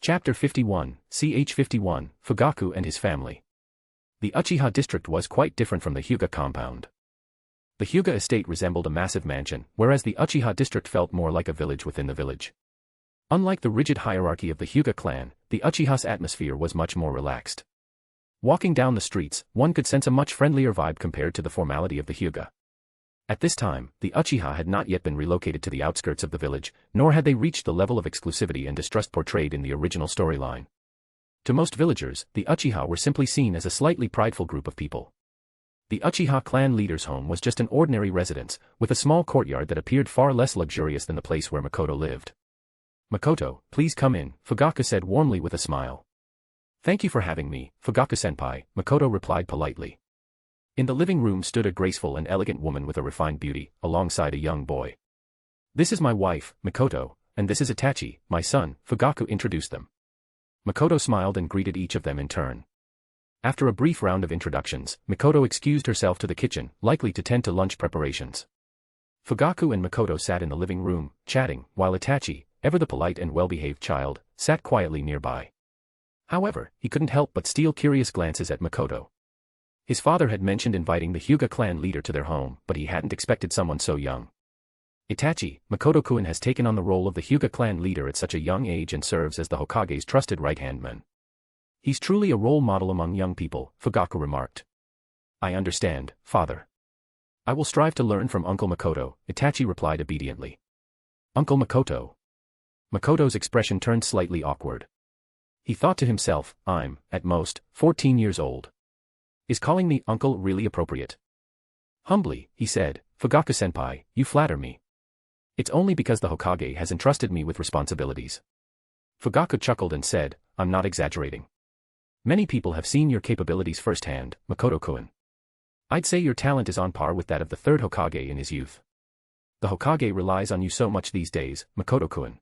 C: Chapter 51, CH 51, Fugaku and his family. The Uchiha district was quite different from the Hyuga compound. The Hyuga estate resembled a massive mansion, whereas the Uchiha district felt more like a village within the village. Unlike the rigid hierarchy of the Hyuga clan, the Uchiha's atmosphere was much more relaxed. Walking down the streets, one could sense a much friendlier vibe compared to the formality of the Hyuga. At this time, the Uchiha had not yet been relocated to the outskirts of the village, nor had they reached the level of exclusivity and distrust portrayed in the original storyline. To most villagers, the Uchiha were simply seen as a slightly prideful group of people. The Uchiha clan leader's home was just an ordinary residence, with a small courtyard that appeared far less luxurious than the place where Makoto lived. Makoto, please come in, Fugaku said warmly with a smile. Thank you for having me, Fugaku-senpai, Makoto replied politely. In the living room stood a graceful and elegant woman with a refined beauty, alongside a young boy. This is my wife, Makoto, and this is Itachi, my son, Fugaku introduced them. Makoto smiled and greeted each of them in turn. After a brief round of introductions, Makoto excused herself to the kitchen, likely to tend to lunch preparations. Fugaku and Makoto sat in the living room, chatting, while Itachi, ever the polite and well-behaved child, sat quietly nearby. However, he couldn't help but steal curious glances at Makoto. His father had mentioned inviting the Hyuga clan leader to their home, but he hadn't expected someone so young. Itachi, Makoto-kun has taken on the role of the Hyuga clan leader at such a young age and serves as the Hokage's trusted right-hand man. He's truly a role model among young people, Fugaku remarked. I understand, father. I will strive to learn from Uncle Makoto, Itachi replied obediently. Uncle Makoto. Makoto's expression turned slightly awkward. He thought to himself, I'm, at most, 14 years old. Is calling me uncle really appropriate? Humbly, he said, Fugaku-senpai, you flatter me. It's only because the Hokage has entrusted me with responsibilities. Fugaku chuckled and said, I'm not exaggerating. Many people have seen your capabilities firsthand, Makoto-kun. I'd say your talent is on par with that of the third Hokage in his youth. The Hokage relies on you so much these days, Makoto-kun.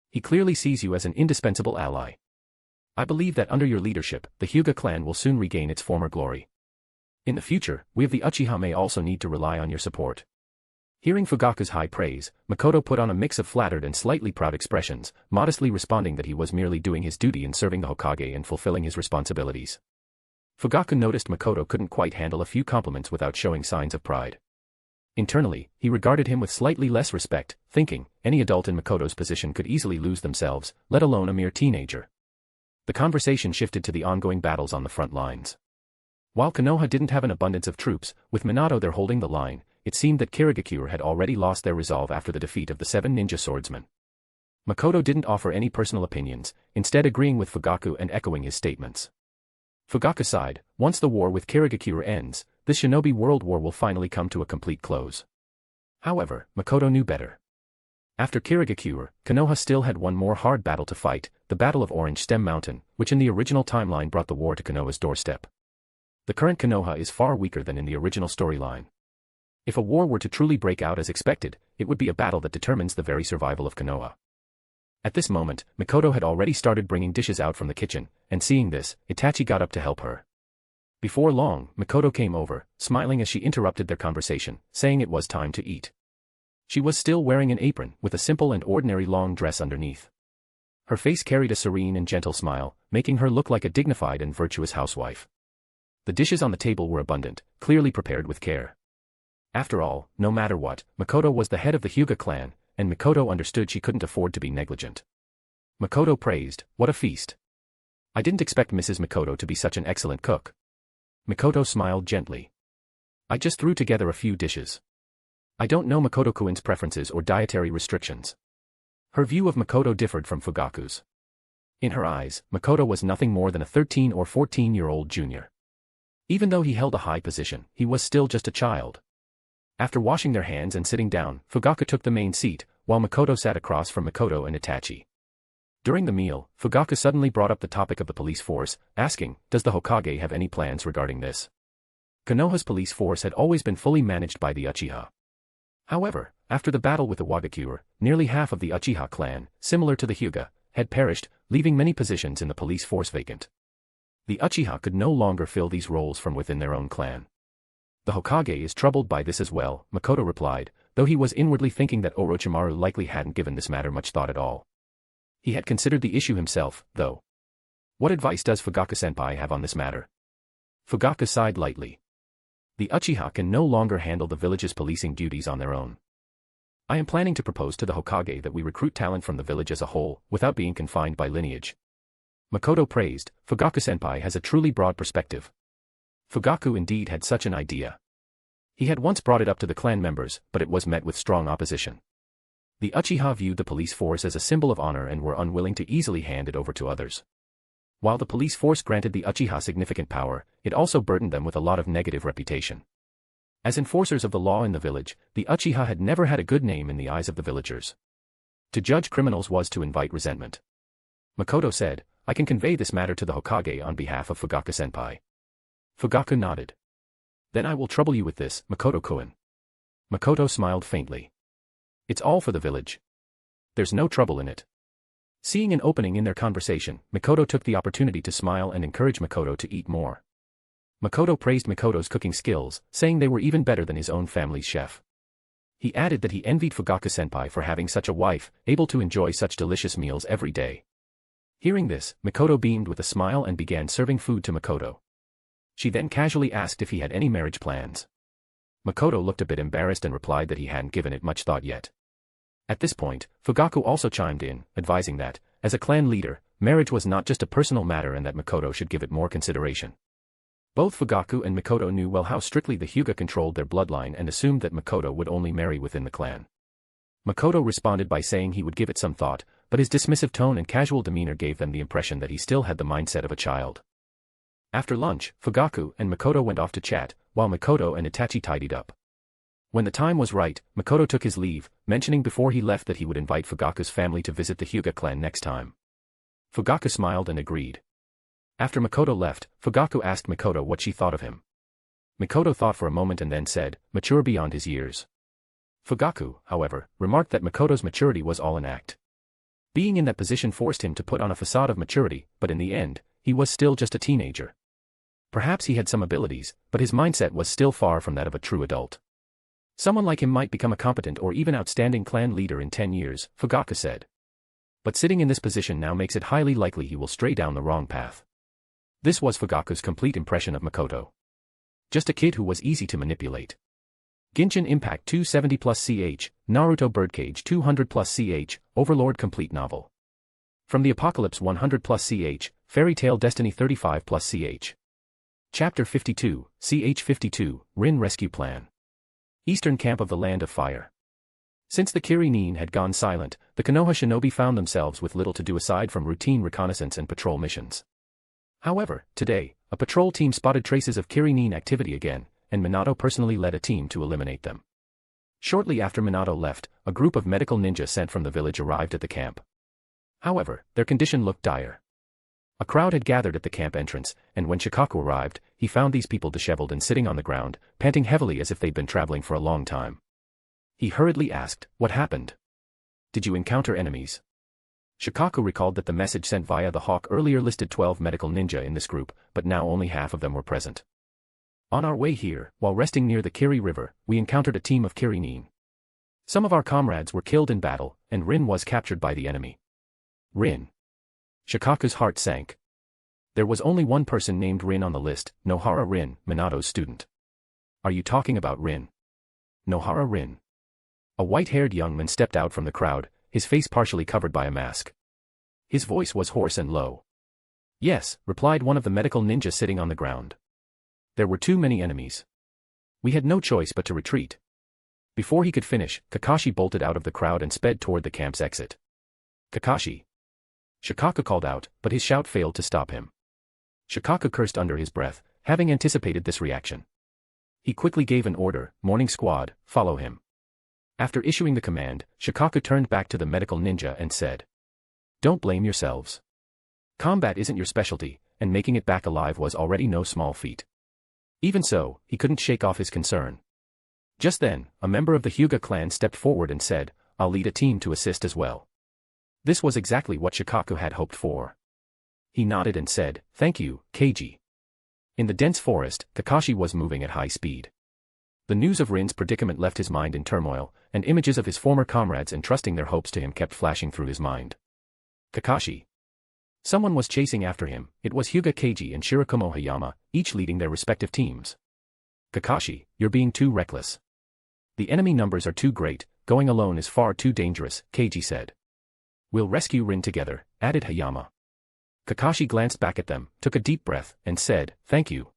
C: He clearly sees you as an indispensable ally. I believe that under your leadership, the Hyuga clan will soon regain its former glory. In the future, we of the Uchiha may also need to rely on your support. Hearing Fugaku's high praise, Makoto put on a mix of flattered and slightly proud expressions, modestly responding that he was merely doing his duty in serving the Hokage and fulfilling his responsibilities. Fugaku noticed Makoto couldn't quite handle a few compliments without showing signs of pride. Internally, he regarded him with slightly less respect, thinking, any adult in Makoto's position could easily lose themselves, let alone a mere teenager. The conversation shifted to the ongoing battles on the front lines. While Konoha didn't have an abundance of troops, with Minato there holding the line, it seemed that Kirigakure had already lost their resolve after the defeat of the 7 ninja swordsmen. Makoto didn't offer any personal opinions, instead agreeing with Fugaku and echoing his statements. Fugaku sighed, once the war with Kirigakure ends, this shinobi world war will finally come to a complete close. However, Makoto knew better. After Kirigakure, Konoha still had one more hard battle to fight, the Battle of Orange Stem Mountain, which in the original timeline brought the war to Konoha's doorstep. The current Konoha is far weaker than in the original storyline. If a war were to truly break out as expected, it would be a battle that determines the very survival of Konoha. At this moment, Makoto had already started bringing dishes out from the kitchen, and seeing this, Itachi got up to help her. Before long, Makoto came over, smiling as she interrupted their conversation, saying it was time to eat. She was still wearing an apron, with a simple and ordinary long dress underneath. Her face carried a serene and gentle smile, making her look like a dignified and virtuous housewife. The dishes on the table were abundant, clearly prepared with care. After all, no matter what, Makoto was the head of the Hyuga clan, and Makoto understood she couldn't afford to be negligent. Makoto praised, what a feast. I didn't expect Mrs. Makoto to be such an excellent cook. Makoto smiled gently. I just threw together a few dishes. I don't know Makoto-kun's preferences or dietary restrictions. Her view of Makoto differed from Fugaku's. In her eyes, Makoto was nothing more than a 13 or 14-year-old junior. Even though he held a high position, he was still just a child. After washing their hands and sitting down, Fugaku took the main seat, while Makoto sat across from Makoto and Itachi. During the meal, Fugaku suddenly brought up the topic of the police force, asking, does the Hokage have any plans regarding this? Konoha's police force had always been fully managed by the Uchiha. However, after the battle with the Wagakure, nearly half of the Uchiha clan, similar to the Hyuga, had perished, leaving many positions in the police force vacant. The Uchiha could no longer fill these roles from within their own clan. The Hokage is troubled by this as well, Makoto replied, though he was inwardly thinking that Orochimaru likely hadn't given this matter much thought at all. He had considered the issue himself, though. What advice does Fugaku-senpai have on this matter? Fugaku sighed lightly. The Uchiha can no longer handle the village's policing duties on their own. I am planning to propose to the Hokage that we recruit talent from the village as a whole, without being confined by lineage. Makoto praised, Fugaku-senpai has a truly broad perspective. Fugaku indeed had such an idea. He had once brought it up to the clan members, but it was met with strong opposition. The Uchiha viewed the police force as a symbol of honor and were unwilling to easily hand it over to others. While the police force granted the Uchiha significant power, it also burdened them with a lot of negative reputation. As enforcers of the law in the village, the Uchiha had never had a good name in the eyes of the villagers. To judge criminals was to invite resentment. Makoto said, I can convey this matter to the Hokage on behalf of Fugaku-senpai. Fugaku nodded. Then I will trouble you with this, Makoto-kun. Makoto smiled faintly. It's all for the village. There's no trouble in it. Seeing an opening in their conversation, Makoto took the opportunity to smile and encourage Makoto to eat more. Makoto praised Makoto's cooking skills, saying they were even better than his own family's chef. He added that he envied Fugaku-senpai for having such a wife, able to enjoy such delicious meals every day. Hearing this, Makoto beamed with a smile and began serving food to Makoto. She then casually asked if he had any marriage plans. Makoto looked a bit embarrassed and replied that he hadn't given it much thought yet. At this point, Fugaku also chimed in, advising that, as a clan leader, marriage was not just a personal matter and that Makoto should give it more consideration. Both Fugaku and Makoto knew well how strictly the Hyuga controlled their bloodline and assumed that Makoto would only marry within the clan. Makoto responded by saying he would give it some thought, but his dismissive tone and casual demeanor gave them the impression that he still had the mindset of a child. After lunch, Fugaku and Makoto went off to chat, while Makoto and Itachi tidied up. When the time was right, Makoto took his leave, mentioning before he left that he would invite Fugaku's family to visit the Hyuga clan next time. Fugaku smiled and agreed. After Makoto left, Fugaku asked Makoto what she thought of him. Makoto thought for a moment and then said, mature beyond his years. Fugaku, however, remarked that Makoto's maturity was all an act. Being in that position forced him to put on a facade of maturity, but in the end, he was still just a teenager. Perhaps he had some abilities, but his mindset was still far from that of a true adult. Someone like him might become a competent or even outstanding clan leader in 10 years, Fugaku said. But sitting in this position now makes it highly likely he will stray down the wrong path. This was Fugaku's complete impression of Makoto. Just a kid who was easy to manipulate. Genshin Impact 270+CH, Naruto Birdcage 200+CH, Overlord Complete Novel. From the Apocalypse 100+CH, Fairy Tail Destiny 35+CH. Chapter 52, CH 52, Rin Rescue Plan. Eastern Camp of the Land of Fire. Since the Kirin had gone silent, the Konoha shinobi found themselves with little to do aside from routine reconnaissance and patrol missions. However, today, a patrol team spotted traces of Kirin activity again, and Minato personally led a team to eliminate them. Shortly after Minato left, a group of medical ninja sent from the village arrived at the camp. However, their condition looked dire. A crowd had gathered at the camp entrance, and when Shikaku arrived, he found these people disheveled and sitting on the ground, panting heavily as if they'd been traveling for a long time. He hurriedly asked, "What happened? Did you encounter enemies?" Shikaku recalled that the message sent via the Hawk earlier listed 12 medical ninja in this group, but now only half of them were present. On our way here, while resting near the Kiri River, we encountered a team of Kirin. Some of our comrades were killed in battle, and Rin was captured by the enemy. Rin. Shikaku's heart sank. There was only one person named Rin on the list, Nohara Rin, Minato's student. Are you talking about Rin? Nohara Rin. A white-haired young man stepped out from the crowd, his face partially covered by a mask. His voice was hoarse and low. Yes, replied one of the medical ninjas sitting on the ground. There were too many enemies. We had no choice but to retreat. Before he could finish, Kakashi bolted out of the crowd and sped toward the camp's exit. Kakashi. Shikaku called out, but his shout failed to stop him. Shikaku cursed under his breath, having anticipated this reaction. He quickly gave an order, "Morning Squad, follow him." After issuing the command, Shikaku turned back to the medical ninja and said, "Don't blame yourselves. Combat isn't your specialty, and making it back alive was already no small feat." Even so, he couldn't shake off his concern. Just then, a member of the Hyuga clan stepped forward and said, "I'll lead a team to assist as well." This was exactly what Shikaku had hoped for. He nodded and said, "Thank you, Keiji." In the dense forest, Kakashi was moving at high speed. The news of Rin's predicament left his mind in turmoil, and images of his former comrades entrusting their hopes to him kept flashing through his mind. Kakashi. Someone was chasing after him. It was Hyuga Keiji and Shirakumo Hayama, each leading their respective teams. "Kakashi, you're being too reckless. The enemy numbers are too great, going alone is far too dangerous," Keiji said. "We'll rescue Rin together," added Hayama. Kakashi glanced back at them, took a deep breath, and said, "Thank you."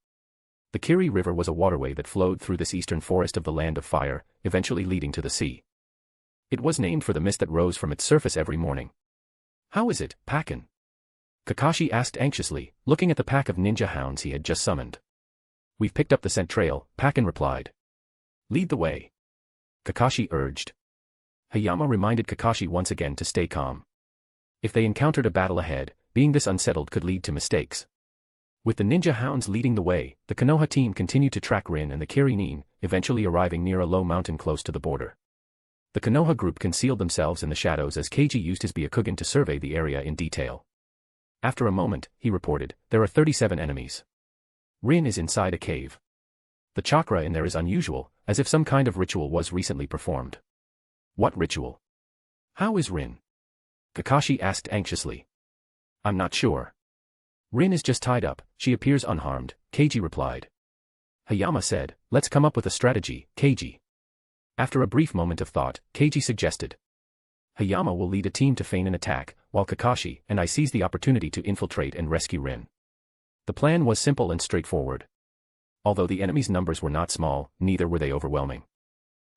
C: The Kiri River was a waterway that flowed through this eastern forest of the Land of Fire, eventually leading to the sea. It was named for the mist that rose from its surface every morning. "How is it, Pakken?" Kakashi asked anxiously, looking at the pack of ninja hounds he had just summoned. "We've picked up the scent trail," Pakken replied. "Lead the way," Kakashi urged. Hayama reminded Kakashi once again to stay calm. If they encountered a battle ahead, being this unsettled could lead to mistakes. With the ninja hounds leading the way, the Konoha team continued to track Rin and the Kirin, eventually arriving near a low mountain close to the border. The Konoha group concealed themselves in the shadows as Keiji used his Byakugan to survey the area in detail. After a moment, he reported, "There are 37 enemies. Rin is inside a cave. The chakra in there is unusual, as if some kind of ritual was recently performed." "What ritual? How is Rin?" Kakashi asked anxiously. "I'm not sure. Rin is just tied up, she appears unharmed," Keiji replied. Hayama said, "Let's come up with a strategy, Keiji." After a brief moment of thought, Keiji suggested. "Hayama will lead a team to feign an attack, while Kakashi and I seize the opportunity to infiltrate and rescue Rin." The plan was simple and straightforward. Although the enemy's numbers were not small, neither were they overwhelming.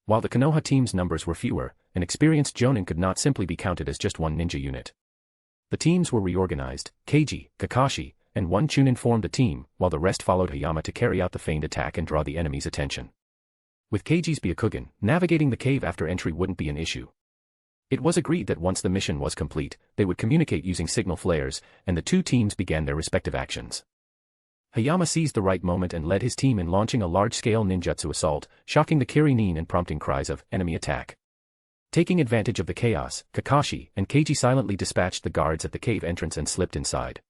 C: While the Konoha team's numbers were fewer, an experienced Jonin could not simply be counted as just one ninja unit. The teams were reorganized. Keiji, Kakashi, and one Chunin formed a team, while the rest followed Hayama to carry out the feigned attack and draw the enemy's attention. With Keiji's Byakugan, navigating the cave after entry wouldn't be an issue. It was agreed that once the mission was complete, they would communicate using signal flares, and the two teams began their respective actions. Hayama seized the right moment and led his team in launching a large-scale ninjutsu assault, shocking the Kirin and prompting cries of enemy attack. Taking advantage of the chaos, Kakashi and Keiji silently dispatched the guards at the cave entrance and slipped inside.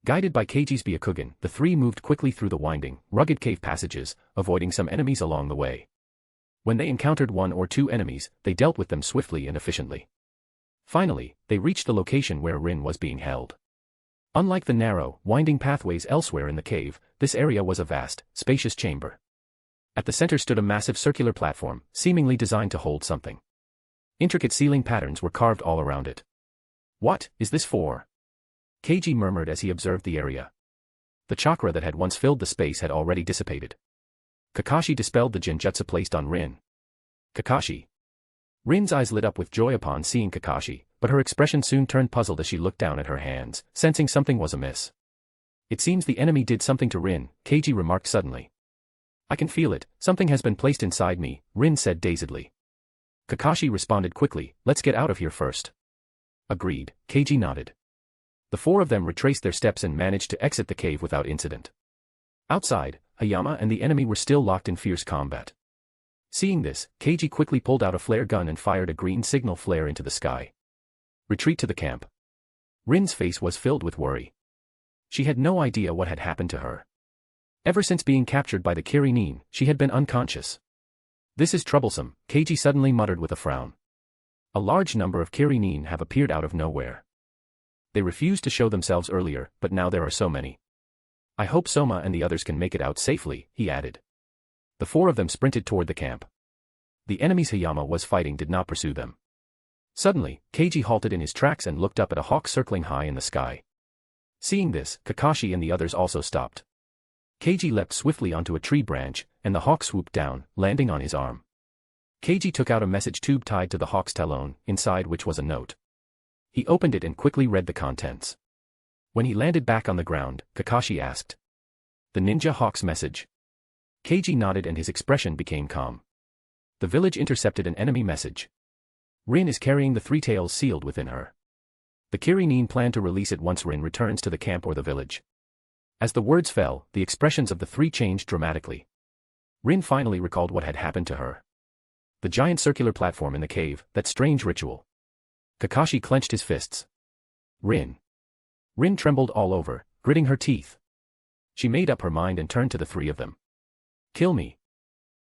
C: Guided by Keiji's Byakugan, the three moved quickly through the winding, rugged cave passages, avoiding some enemies along the way. When they encountered one or two enemies, they dealt with them swiftly and efficiently. Finally, they reached the location where Rin was being held. Unlike the narrow, winding pathways elsewhere in the cave, this area was a vast, spacious chamber. At the center stood a massive circular platform, seemingly designed to hold something. Intricate ceiling patterns were carved all around it. "What is this for?" Keiji murmured as he observed the area. The chakra that had once filled the space had already dissipated. Kakashi dispelled the genjutsu placed on Rin. "Kakashi." Rin's eyes lit up with joy upon seeing Kakashi, but her expression soon turned puzzled as she looked down at her hands, sensing something was amiss. "It seems the enemy did something to Rin," Keiji remarked suddenly. "I can feel it, something has been placed inside me," Rin said dazedly. Kakashi responded quickly, "Let's get out of here first." "Agreed," Keiji nodded. The four of them retraced their steps and managed to exit the cave without incident. Outside, Hayama and the enemy were still locked in fierce combat. Seeing this, Keiji quickly pulled out a flare gun and fired a green signal flare into the sky. "Retreat to the camp." Rin's face was filled with worry. She had no idea what had happened to her. Ever since being captured by the Kirin, she had been unconscious. "This is troublesome," Keiji suddenly muttered with a frown. "A large number of Kirin have appeared out of nowhere. They refused to show themselves earlier, but now there are so many. I hope Soma and the others can make it out safely," he added. The four of them sprinted toward the camp. The enemies Hayama was fighting did not pursue them. Suddenly, Keiji halted in his tracks and looked up at a hawk circling high in the sky. Seeing this, Kakashi and the others also stopped. Keiji leapt swiftly onto a tree branch, and the hawk swooped down, landing on his arm. Keiji took out a message tube tied to the hawk's talon, inside which was a note. He opened it and quickly read the contents. When he landed back on the ground, Kakashi asked, "The ninja hawk's message?" Keiji nodded and his expression became calm. "The village intercepted an enemy message. Rin is carrying the three tails sealed within her. The Kirin plan to release it once Rin returns to the camp or the village." As the words fell, the expressions of the three changed dramatically. Rin finally recalled what had happened to her. The giant circular platform in the cave, that strange ritual. Kakashi clenched his fists. "Rin." Rin trembled all over, gritting her teeth. She made up her mind and turned to the three of them. "Kill me.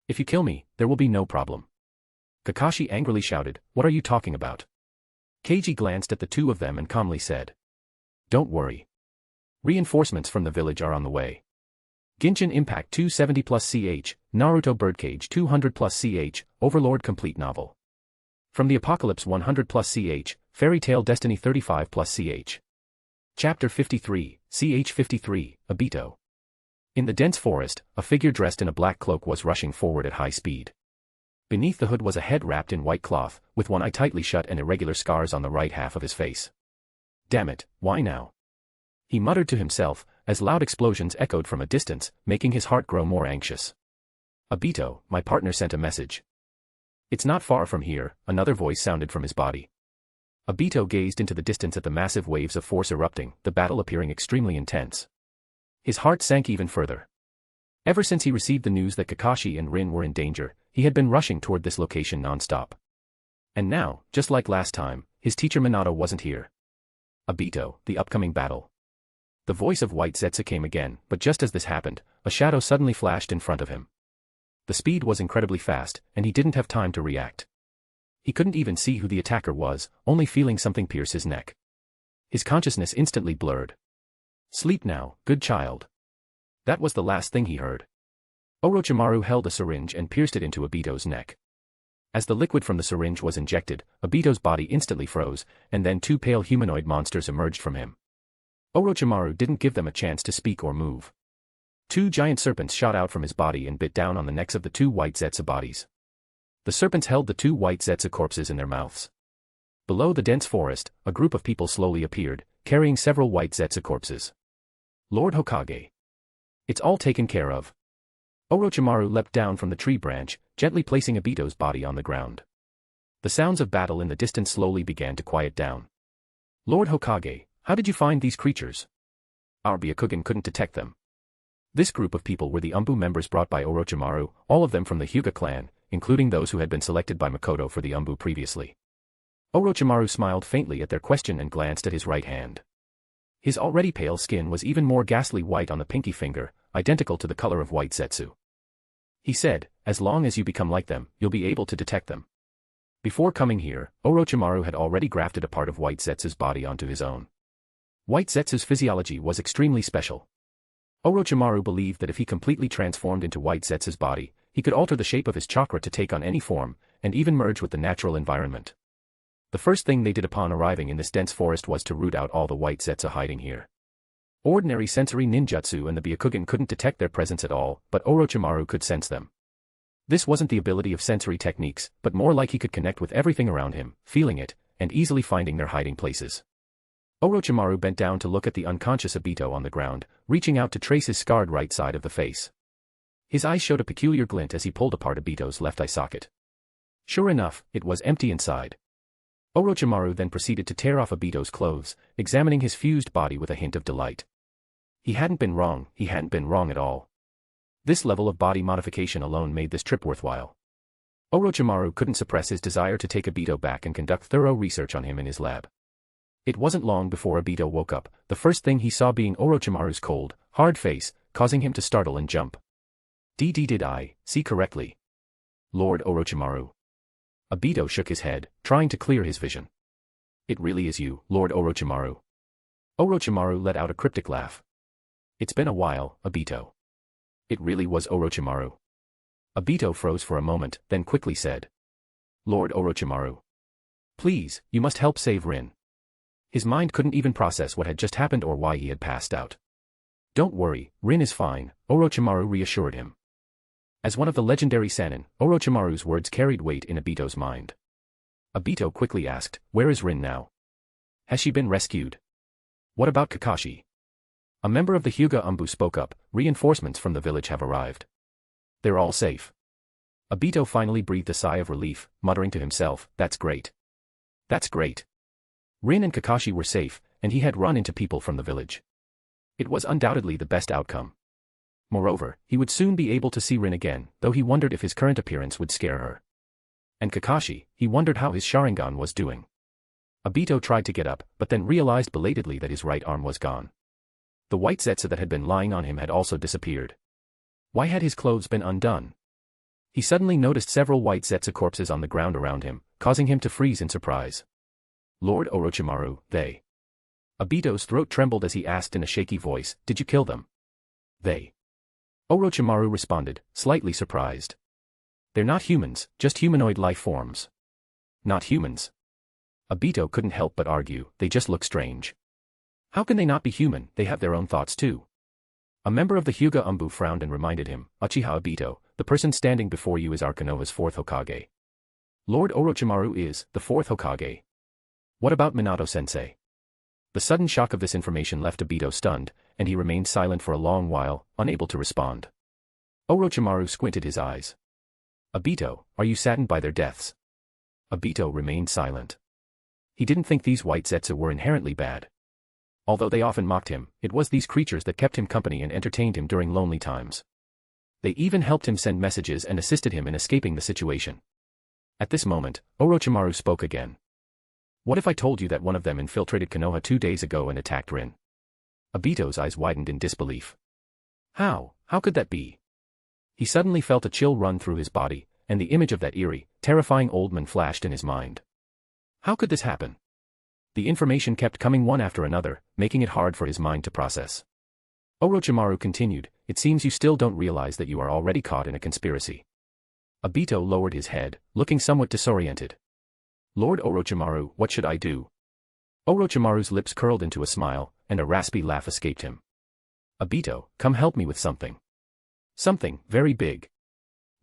C: If you kill me, there will be no problem." Kakashi angrily shouted, "What are you talking about?" Keiji glanced at the two of them and calmly said, "Don't worry. Reinforcements from the village are on the way. Genshin Impact 270 plus CH, Naruto Birdcage 200 plus CH, Overlord Complete Novel. From the Apocalypse 100 plus CH, Fairy Tail Destiny 35 plus CH. Chapter 53, CH 53, Obito. In the dense forest, a figure dressed in a black cloak was rushing forward at high speed. Beneath the hood was a head wrapped in white cloth, with one eye tightly shut and irregular scars on the right half of his face. "Damn it, why now?" he muttered to himself, as loud explosions echoed from a distance, making his heart grow more anxious. "Obito, my partner sent a message." "It's not far from here," another voice sounded from his body. Obito gazed into the distance at the massive waves of force erupting, the battle appearing extremely intense. His heart sank even further. Ever since he received the news that Kakashi and Rin were in danger, he had been rushing toward this location non-stop. And now, just like last time, his teacher Minato wasn't here. "Obito, the upcoming battle." The voice of White Zetsu came again, but just as this happened, a shadow suddenly flashed in front of him. The speed was incredibly fast, and he didn't have time to react. He couldn't even see who the attacker was, only feeling something pierce his neck. His consciousness instantly blurred. "Sleep now, good child." That was the last thing he heard. Orochimaru held a syringe and pierced it into Obito's neck. As the liquid from the syringe was injected, Obito's body instantly froze, and then two pale humanoid monsters emerged from him. Orochimaru didn't give them a chance to speak or move. Two giant serpents shot out from his body and bit down on the necks of the two white Zetsu bodies. The serpents held the two white Zetsu corpses in their mouths. Below the dense forest, a group of people slowly appeared, carrying several white Zetsu corpses. "Lord Hokage. It's all taken care of." Orochimaru leapt down from the tree branch, gently placing Obito's body on the ground. The sounds of battle in the distance slowly began to quiet down. Lord Hokage, how did you find these creatures? Our Byakugan couldn't detect them. This group of people were the Umbu members brought by Orochimaru, all of them from the Hyuga clan, including those who had been selected by Makoto for the Umbu previously. Orochimaru smiled faintly at their question and glanced at his right hand. His already pale skin was even more ghastly white on the pinky finger, identical to the color of white Zetsu. He said, as long as you become like them, you'll be able to detect them. Before coming here, Orochimaru had already grafted a part of White Zetsu's body onto his own. White Zetsu's physiology was extremely special. Orochimaru believed that if he completely transformed into White Zetsu's body, he could alter the shape of his chakra to take on any form, and even merge with the natural environment. The first thing they did upon arriving in this dense forest was to root out all the White Zetsu hiding here. Ordinary sensory ninjutsu and the Byakugan couldn't detect their presence at all, but Orochimaru could sense them. This wasn't the ability of sensory techniques, but more like he could connect with everything around him, feeling it, and easily finding their hiding places. Orochimaru bent down to look at the unconscious Obito on the ground, reaching out to trace his scarred right side of the face. His eyes showed a peculiar glint as he pulled apart Obito's left eye socket. Sure enough, it was empty inside. Orochimaru then proceeded to tear off Obito's clothes, examining his fused body with a hint of delight. He hadn't been wrong at all. This level of body modification alone made this trip worthwhile. Orochimaru couldn't suppress his desire to take Obito back and conduct thorough research on him in his lab. It wasn't long before Obito woke up, the first thing he saw being Orochimaru's cold, hard face, causing him to startle and jump. Did I see correctly? Lord Orochimaru. Obito shook his head, trying to clear his vision. It really is you, Lord Orochimaru. Orochimaru let out a cryptic laugh. It's been a while, Obito. It really was Orochimaru. Obito froze for a moment, then quickly said. Lord Orochimaru. Please, you must help save Rin. His mind couldn't even process what had just happened or why he had passed out. Don't worry, Rin is fine, Orochimaru reassured him. As one of the legendary Sannin, Orochimaru's words carried weight in Obito's mind. Obito quickly asked, where is Rin now? Has she been rescued? What about Kakashi? A member of the Hyuga Umbu spoke up, reinforcements from the village have arrived. They're all safe. Obito finally breathed a sigh of relief, muttering to himself, that's great. That's great. Rin and Kakashi were safe, and he had run into people from the village. It was undoubtedly the best outcome. Moreover, he would soon be able to see Rin again, though he wondered if his current appearance would scare her. And Kakashi, he wondered how his Sharingan was doing. Obito tried to get up, but then realized belatedly that his right arm was gone. The white zetsu that had been lying on him had also disappeared. Why had his clothes been undone? He suddenly noticed several white zetsu corpses on the ground around him, causing him to freeze in surprise. Lord Orochimaru, they. Obito's throat trembled as he asked in a shaky voice, did you kill them? They. Orochimaru responded, slightly surprised. They're not humans, just humanoid life forms. Not humans. Obito couldn't help but argue, they just look strange. How can they not be human, they have their own thoughts too. A member of the Hyuga Umbu frowned and reminded him, Uchiha Obito, the person standing before you is Arkonova's fourth Hokage. Lord Orochimaru is the fourth Hokage. What about Minato-sensei? The sudden shock of this information left Obito stunned, and he remained silent for a long while, unable to respond. Orochimaru squinted his eyes. Obito, are you saddened by their deaths? Obito remained silent. He didn't think these white zetsu were inherently bad. Although they often mocked him, it was these creatures that kept him company and entertained him during lonely times. They even helped him send messages and assisted him in escaping the situation. At this moment, Orochimaru spoke again. What if I told you that one of them infiltrated Konoha 2 days ago and attacked Rin? Obito's eyes widened in disbelief. How could that be? He suddenly felt a chill run through his body, and the image of that eerie, terrifying old man flashed in his mind. How could this happen? The information kept coming one after another, making it hard for his mind to process. Orochimaru continued, it seems you still don't realize that you are already caught in a conspiracy. Obito lowered his head, looking somewhat disoriented. Lord Orochimaru, what should I do? Orochimaru's lips curled into a smile, and a raspy laugh escaped him. Obito, come help me with something. Something very big.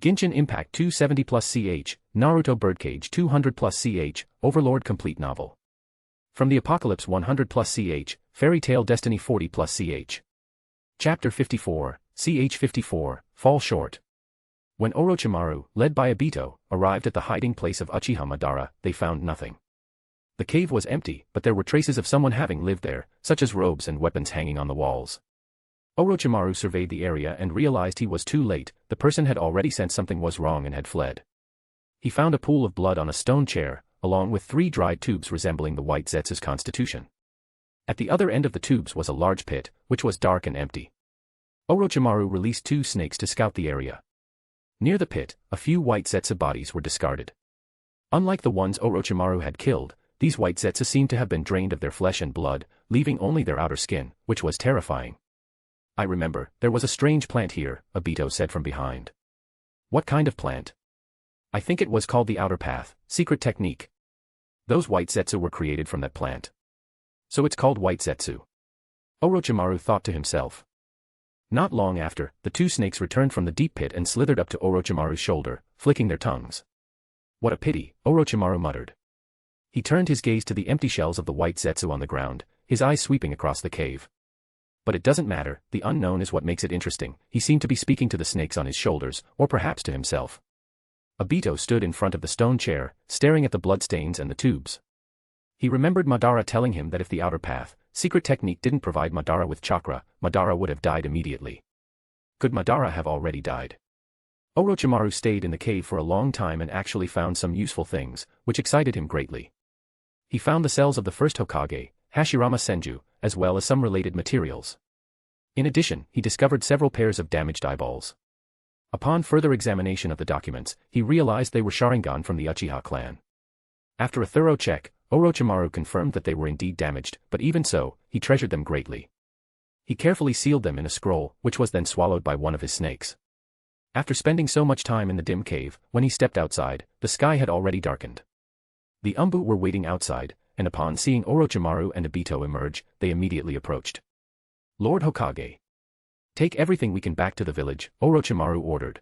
C: Genshin Impact 270 plus CH, Naruto Birdcage 200 plus CH, Overlord Complete Novel. From the Apocalypse 100 plus CH, Fairy Tail Destiny 40 plus CH. Chapter 54, CH 54, Fall Short. When Orochimaru, led by Obito, arrived at the hiding place of Uchiha Madara, they found nothing. The cave was empty, but there were traces of someone having lived there, such as robes and weapons hanging on the walls. Orochimaru surveyed the area and realized he was too late. The person had already sensed something was wrong and had fled. He found a pool of blood on a stone chair, along with 3 dried tubes resembling the white Zetsu's constitution. At the other end of the tubes was a large pit, which was dark and empty. Orochimaru released 2 snakes to scout the area. Near the pit, a few white Zetsu bodies were discarded. Unlike the ones Orochimaru had killed, these white Zetsu seemed to have been drained of their flesh and blood, leaving only their outer skin, which was terrifying. I remember, there was a strange plant here, Obito said from behind. What kind of plant? I think it was called the Outer Path, secret technique. Those white Zetsu were created from that plant. So it's called white Zetsu. Orochimaru thought to himself. Not long after, the 2 snakes returned from the deep pit and slithered up to Orochimaru's shoulder, flicking their tongues. What a pity, Orochimaru muttered. He turned his gaze to the empty shells of the white Zetsu on the ground, his eyes sweeping across the cave. But it doesn't matter, the unknown is what makes it interesting. He seemed to be speaking to the snakes on his shoulders, or perhaps to himself. Obito stood in front of the stone chair, staring at the bloodstains and the tubes. He remembered Madara telling him that if the Outer Path, secret technique didn't provide Madara with chakra, Madara would have died immediately. Could Madara have already died? Orochimaru stayed in the cave for a long time and actually found some useful things, which excited him greatly. He found the cells of the first Hokage, Hashirama Senju, as well as some related materials. In addition, he discovered several pairs of damaged eyeballs. Upon further examination of the documents, he realized they were Sharingan from the Uchiha clan. After a thorough check, Orochimaru confirmed that they were indeed damaged, but even so, he treasured them greatly. He carefully sealed them in a scroll, which was then swallowed by one of his snakes. After spending so much time in the dim cave, when he stepped outside, the sky had already darkened. The Umbu were waiting outside, and upon seeing Orochimaru and Obito emerge, they immediately approached. Lord Hokage. Take everything we can back to the village, Orochimaru ordered.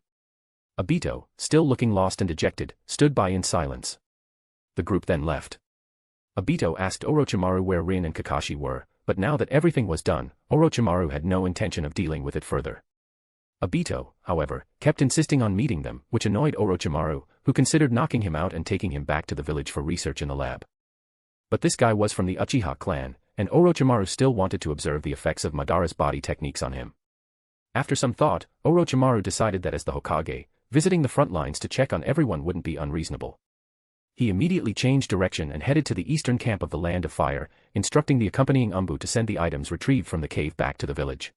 C: Obito, still looking lost and dejected, stood by in silence. The group then left. Obito asked Orochimaru where Rin and Kakashi were, but now that everything was done, Orochimaru had no intention of dealing with it further. Obito, however, kept insisting on meeting them, which annoyed Orochimaru, who considered knocking him out and taking him back to the village for research in the lab. But this guy was from the Uchiha clan, and Orochimaru still wanted to observe the effects of Madara's body techniques on him. After some thought, Orochimaru decided that as the Hokage, visiting the front lines to check on everyone wouldn't be unreasonable. He immediately changed direction and headed to the eastern camp of the Land of Fire, instructing the accompanying Umbu to send the items retrieved from the cave back to the village.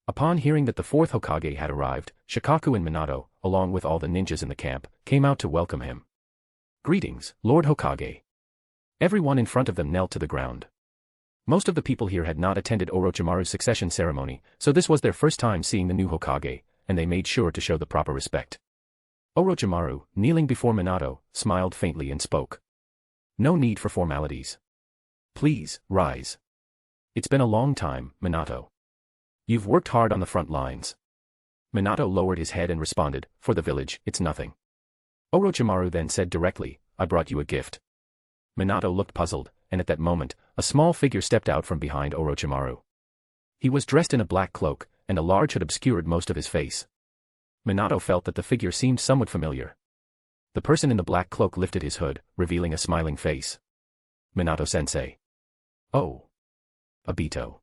C: Upon hearing that the 4th Hokage had arrived, Shikaku and Minato, along with all the ninjas in the camp, came out to welcome him. Greetings, Lord Hokage. Everyone in front of them knelt to the ground. Most of the people here had not attended Orochimaru's succession ceremony, so this was their first time seeing the new Hokage, and they made sure to show the proper respect. Orochimaru, kneeling before Minato, smiled faintly and spoke. No need for formalities. Please, rise. It's been a long time, Minato. You've worked hard on the front lines. Minato lowered his head and responded, for the village, it's nothing. Orochimaru then said directly, I brought you a gift. Minato looked puzzled, and at that moment, a small figure stepped out from behind Orochimaru. He was dressed in a black cloak, and a large hood obscured most of his face. Minato felt that the figure seemed somewhat familiar. The person in the black cloak lifted his hood, revealing a smiling face. Minato-sensei. Oh. Obito.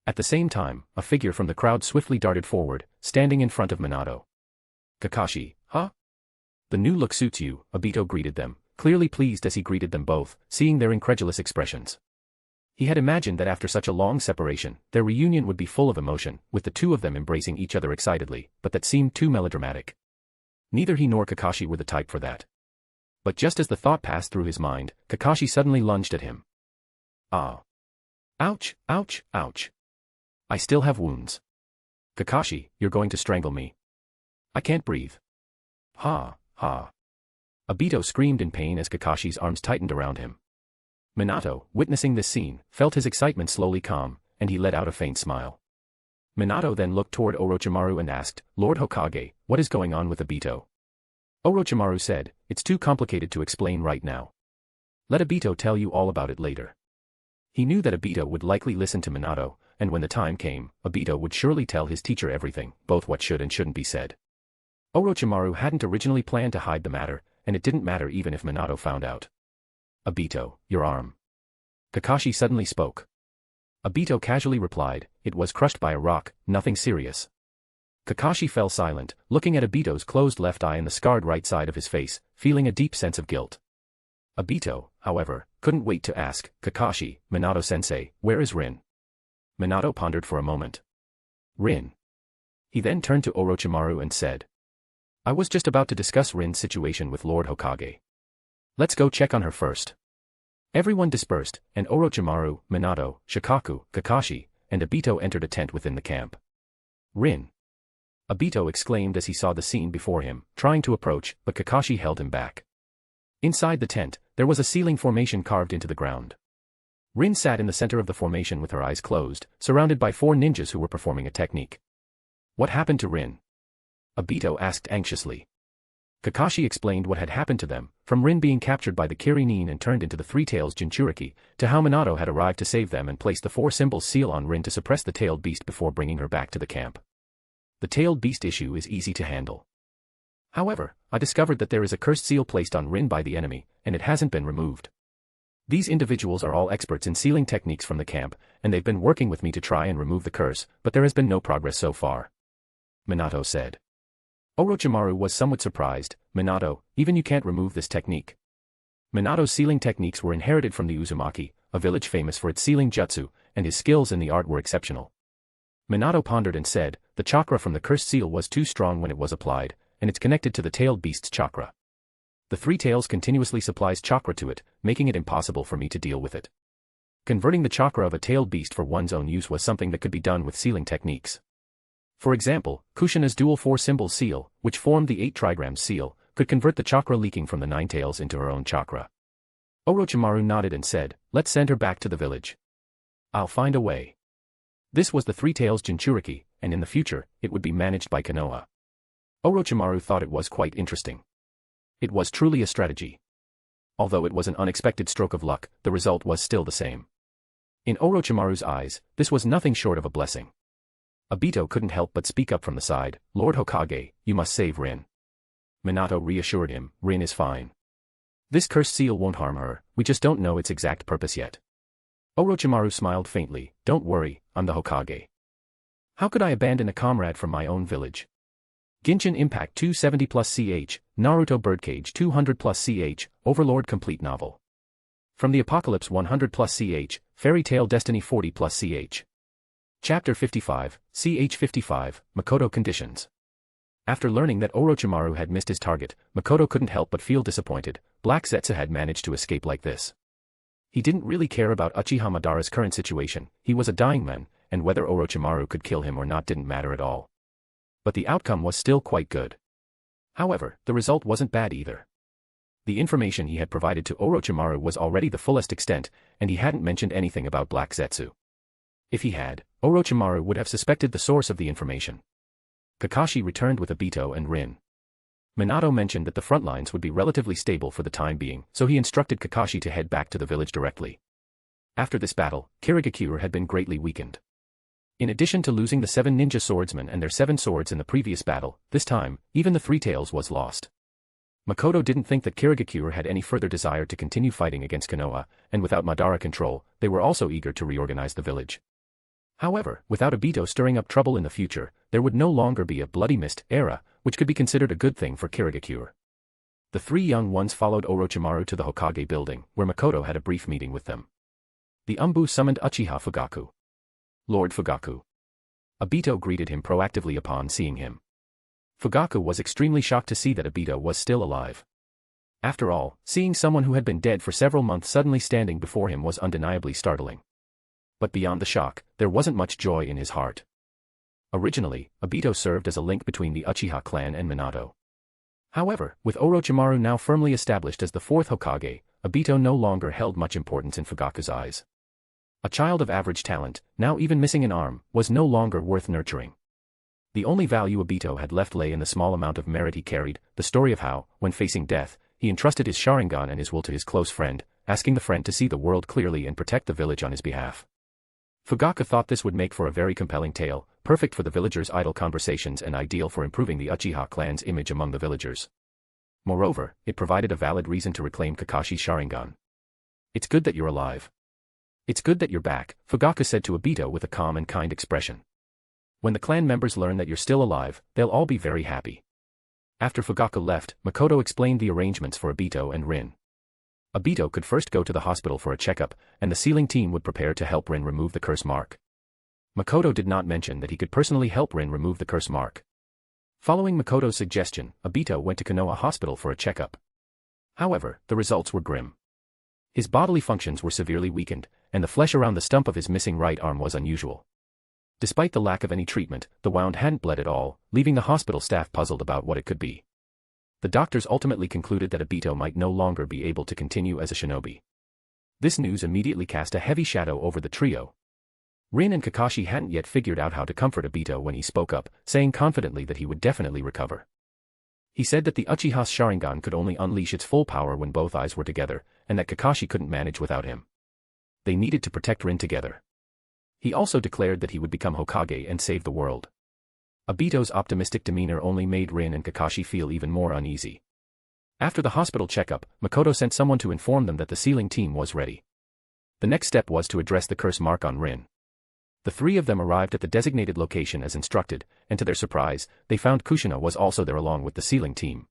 C: At the same time, a figure from the crowd swiftly darted forward, standing in front of Minato. Kakashi, huh? The new look suits you, Obito greeted them, clearly pleased as he greeted them both, seeing their incredulous expressions. He had imagined that after such a long separation, their reunion would be full of emotion, with the two of them embracing each other excitedly, but that seemed too melodramatic. Neither he nor Kakashi were the type for that. But just as the thought passed through his mind, Kakashi suddenly lunged at him. Ah. Ouch, ouch, ouch. I still have wounds. Kakashi, you're going to strangle me. I can't breathe. Ha, ha. Obito screamed in pain as Kakashi's arms tightened around him. Minato, witnessing this scene, felt his excitement slowly calm, and he let out a faint smile. Minato then looked toward Orochimaru and asked, Lord Hokage, what is going on with Obito? Orochimaru said, it's too complicated to explain right now. Let Obito tell you all about it later. He knew that Obito would likely listen to Minato, and when the time came, Obito would surely tell his teacher everything, both what should and shouldn't be said. Orochimaru hadn't originally planned to hide the matter, and it didn't matter even if Minato found out. "Obito, your arm." Kakashi suddenly spoke. Obito casually replied, "It was crushed by a rock, nothing serious." Kakashi fell silent, looking at Obito's closed left eye and the scarred right side of his face, feeling a deep sense of guilt. Obito, however, couldn't wait to ask, "Kakashi, Minato-sensei, where is Rin?" Minato pondered for a moment. "Rin." He then turned to Orochimaru and said, "I was just about to discuss Rin's situation with Lord Hokage. Let's go check on her first." Everyone dispersed, and Orochimaru, Minato, Shikaku, Kakashi, and Obito entered a tent within the camp. "Rin!" Obito exclaimed as he saw the scene before him, trying to approach, but Kakashi held him back. Inside the tent, there was a ceiling formation carved into the ground. Rin sat in the center of the formation with her eyes closed, surrounded by 4 ninjas who were performing a technique. "What happened to Rin?" Obito asked anxiously. Kakashi explained what had happened to them, from Rin being captured by the Kirin and turned into the Three Tails Jinchuriki, to how Minato had arrived to save them and placed the 4 symbols seal on Rin to suppress the tailed beast before bringing her back to the camp. The tailed beast issue is easy to handle. However, I discovered that there is a cursed seal placed on Rin by the enemy, and it hasn't been removed. These individuals are all experts in sealing techniques from the camp, and they've been working with me to try and remove the curse, but there has been no progress so far," Minato said. Orochimaru was somewhat surprised. "Minato, even you can't remove this technique." Minato's sealing techniques were inherited from the Uzumaki, a village famous for its sealing jutsu, and his skills in the art were exceptional. Minato pondered and said, "The chakra from the cursed seal was too strong when it was applied, and it's connected to the tailed beast's chakra. The Three Tails continuously supplies chakra to it, making it impossible for me to deal with it. Converting the chakra of a tailed beast for one's own use was something that could be done with sealing techniques. For example, Kushina's dual 4-symbol seal, which formed the 8 trigrams seal, could convert the chakra leaking from the 9 tails into her own chakra." Orochimaru nodded and said, "Let's send her back to the village. I'll find a way." This was the Three Tails Jinchuriki, and in the future, it would be managed by Konoha. Orochimaru thought it was quite interesting. It was truly a strategy. Although it was an unexpected stroke of luck, the result was still the same. In Orochimaru's eyes, this was nothing short of a blessing. Obito couldn't help but speak up from the side, "Lord Hokage, you must save Rin." Minato reassured him, "Rin is fine. This cursed seal won't harm her, we just don't know its exact purpose yet." Orochimaru smiled faintly, "Don't worry, I'm the Hokage. How could I abandon a comrade from my own village?" Genshin Impact 270+CH, Naruto Birdcage 200+CH, Overlord Complete Novel. From the Apocalypse 100+CH, Fairy Tail Destiny 40+CH. Chapter 55, CH 55, Makoto Conditions. After learning that Orochimaru had missed his target, Makoto couldn't help but feel disappointed. Black Zetsu had managed to escape like this. He didn't really care about Uchiha Madara's current situation, he was a dying man, and whether Orochimaru could kill him or not didn't matter at all. But the outcome was still quite good. However, the result wasn't bad either. The information he had provided to Orochimaru was already the fullest extent, and he hadn't mentioned anything about Black Zetsu. If he had, Orochimaru would have suspected the source of the information. Kakashi returned with Obito and Rin. Minato mentioned that the front lines would be relatively stable for the time being, so he instructed Kakashi to head back to the village directly. After this battle, Kirigakure had been greatly weakened. In addition to losing the 7 ninja swordsmen and their 7 swords in the previous battle, this time, even the Three Tails was lost. Makoto didn't think that Kirigakure had any further desire to continue fighting against Konoha, and without Madara control, they were also eager to reorganize the village. However, without Obito stirring up trouble in the future, there would no longer be a Bloody Mist era, which could be considered a good thing for Kirigakure. The 3 young ones followed Orochimaru to the Hokage building, where Makoto had a brief meeting with them. The Umbu summoned Uchiha Fugaku. "Lord Fugaku." Obito greeted him proactively upon seeing him. Fugaku was extremely shocked to see that Obito was still alive. After all, seeing someone who had been dead for several months suddenly standing before him was undeniably startling. But beyond the shock, there wasn't much joy in his heart. Originally, Obito served as a link between the Uchiha clan and Minato. However, with Orochimaru now firmly established as the 4th Hokage, Obito no longer held much importance in Fugaku's eyes. A child of average talent, now even missing an arm, was no longer worth nurturing. The only value Obito had left lay in the small amount of merit he carried, the story of how, when facing death, he entrusted his Sharingan and his will to his close friend, asking the friend to see the world clearly and protect the village on his behalf. Fugaka thought this would make for a very compelling tale, perfect for the villagers' idle conversations and ideal for improving the Uchiha clan's image among the villagers. Moreover, it provided a valid reason to reclaim Kakashi's Sharingan. It's good that you're alive. It's good that you're back, Fugaka said to Obito with a calm and kind expression. When the clan members learn that you're still alive, they'll all be very happy. After Fugaka left, Makoto explained the arrangements for Obito and Rin. Obito could first go to the hospital for a checkup, and the sealing team would prepare to help Rin remove the curse mark. Makoto did not mention that he could personally help Rin remove the curse mark. Following Makoto's suggestion, Obito went to Konoha Hospital for a checkup. However, the results were grim. His bodily functions were severely weakened, and the flesh around the stump of his missing right arm was unusual. Despite the lack of any treatment, the wound hadn't bled at all, leaving the hospital staff puzzled about what it could be. The doctors ultimately concluded that Obito might no longer be able to continue as a shinobi. This news immediately cast a heavy shadow over the trio. Rin and Kakashi hadn't yet figured out how to comfort Obito when he spoke up, saying confidently that he would definitely recover. He said that the Uchiha's Sharingan could only unleash its full power when both eyes were together, and that Kakashi couldn't manage without him. They needed to protect Rin together. He also declared that he would become Hokage and save the world. Obito's optimistic demeanor only made Rin and Kakashi feel even more uneasy. After the hospital checkup, Makoto sent someone to inform them that the sealing team was ready. The next step was to address the curse mark on Rin. The three of them arrived at the designated location as instructed, and to their surprise, they found Kushina was also there along with the sealing team.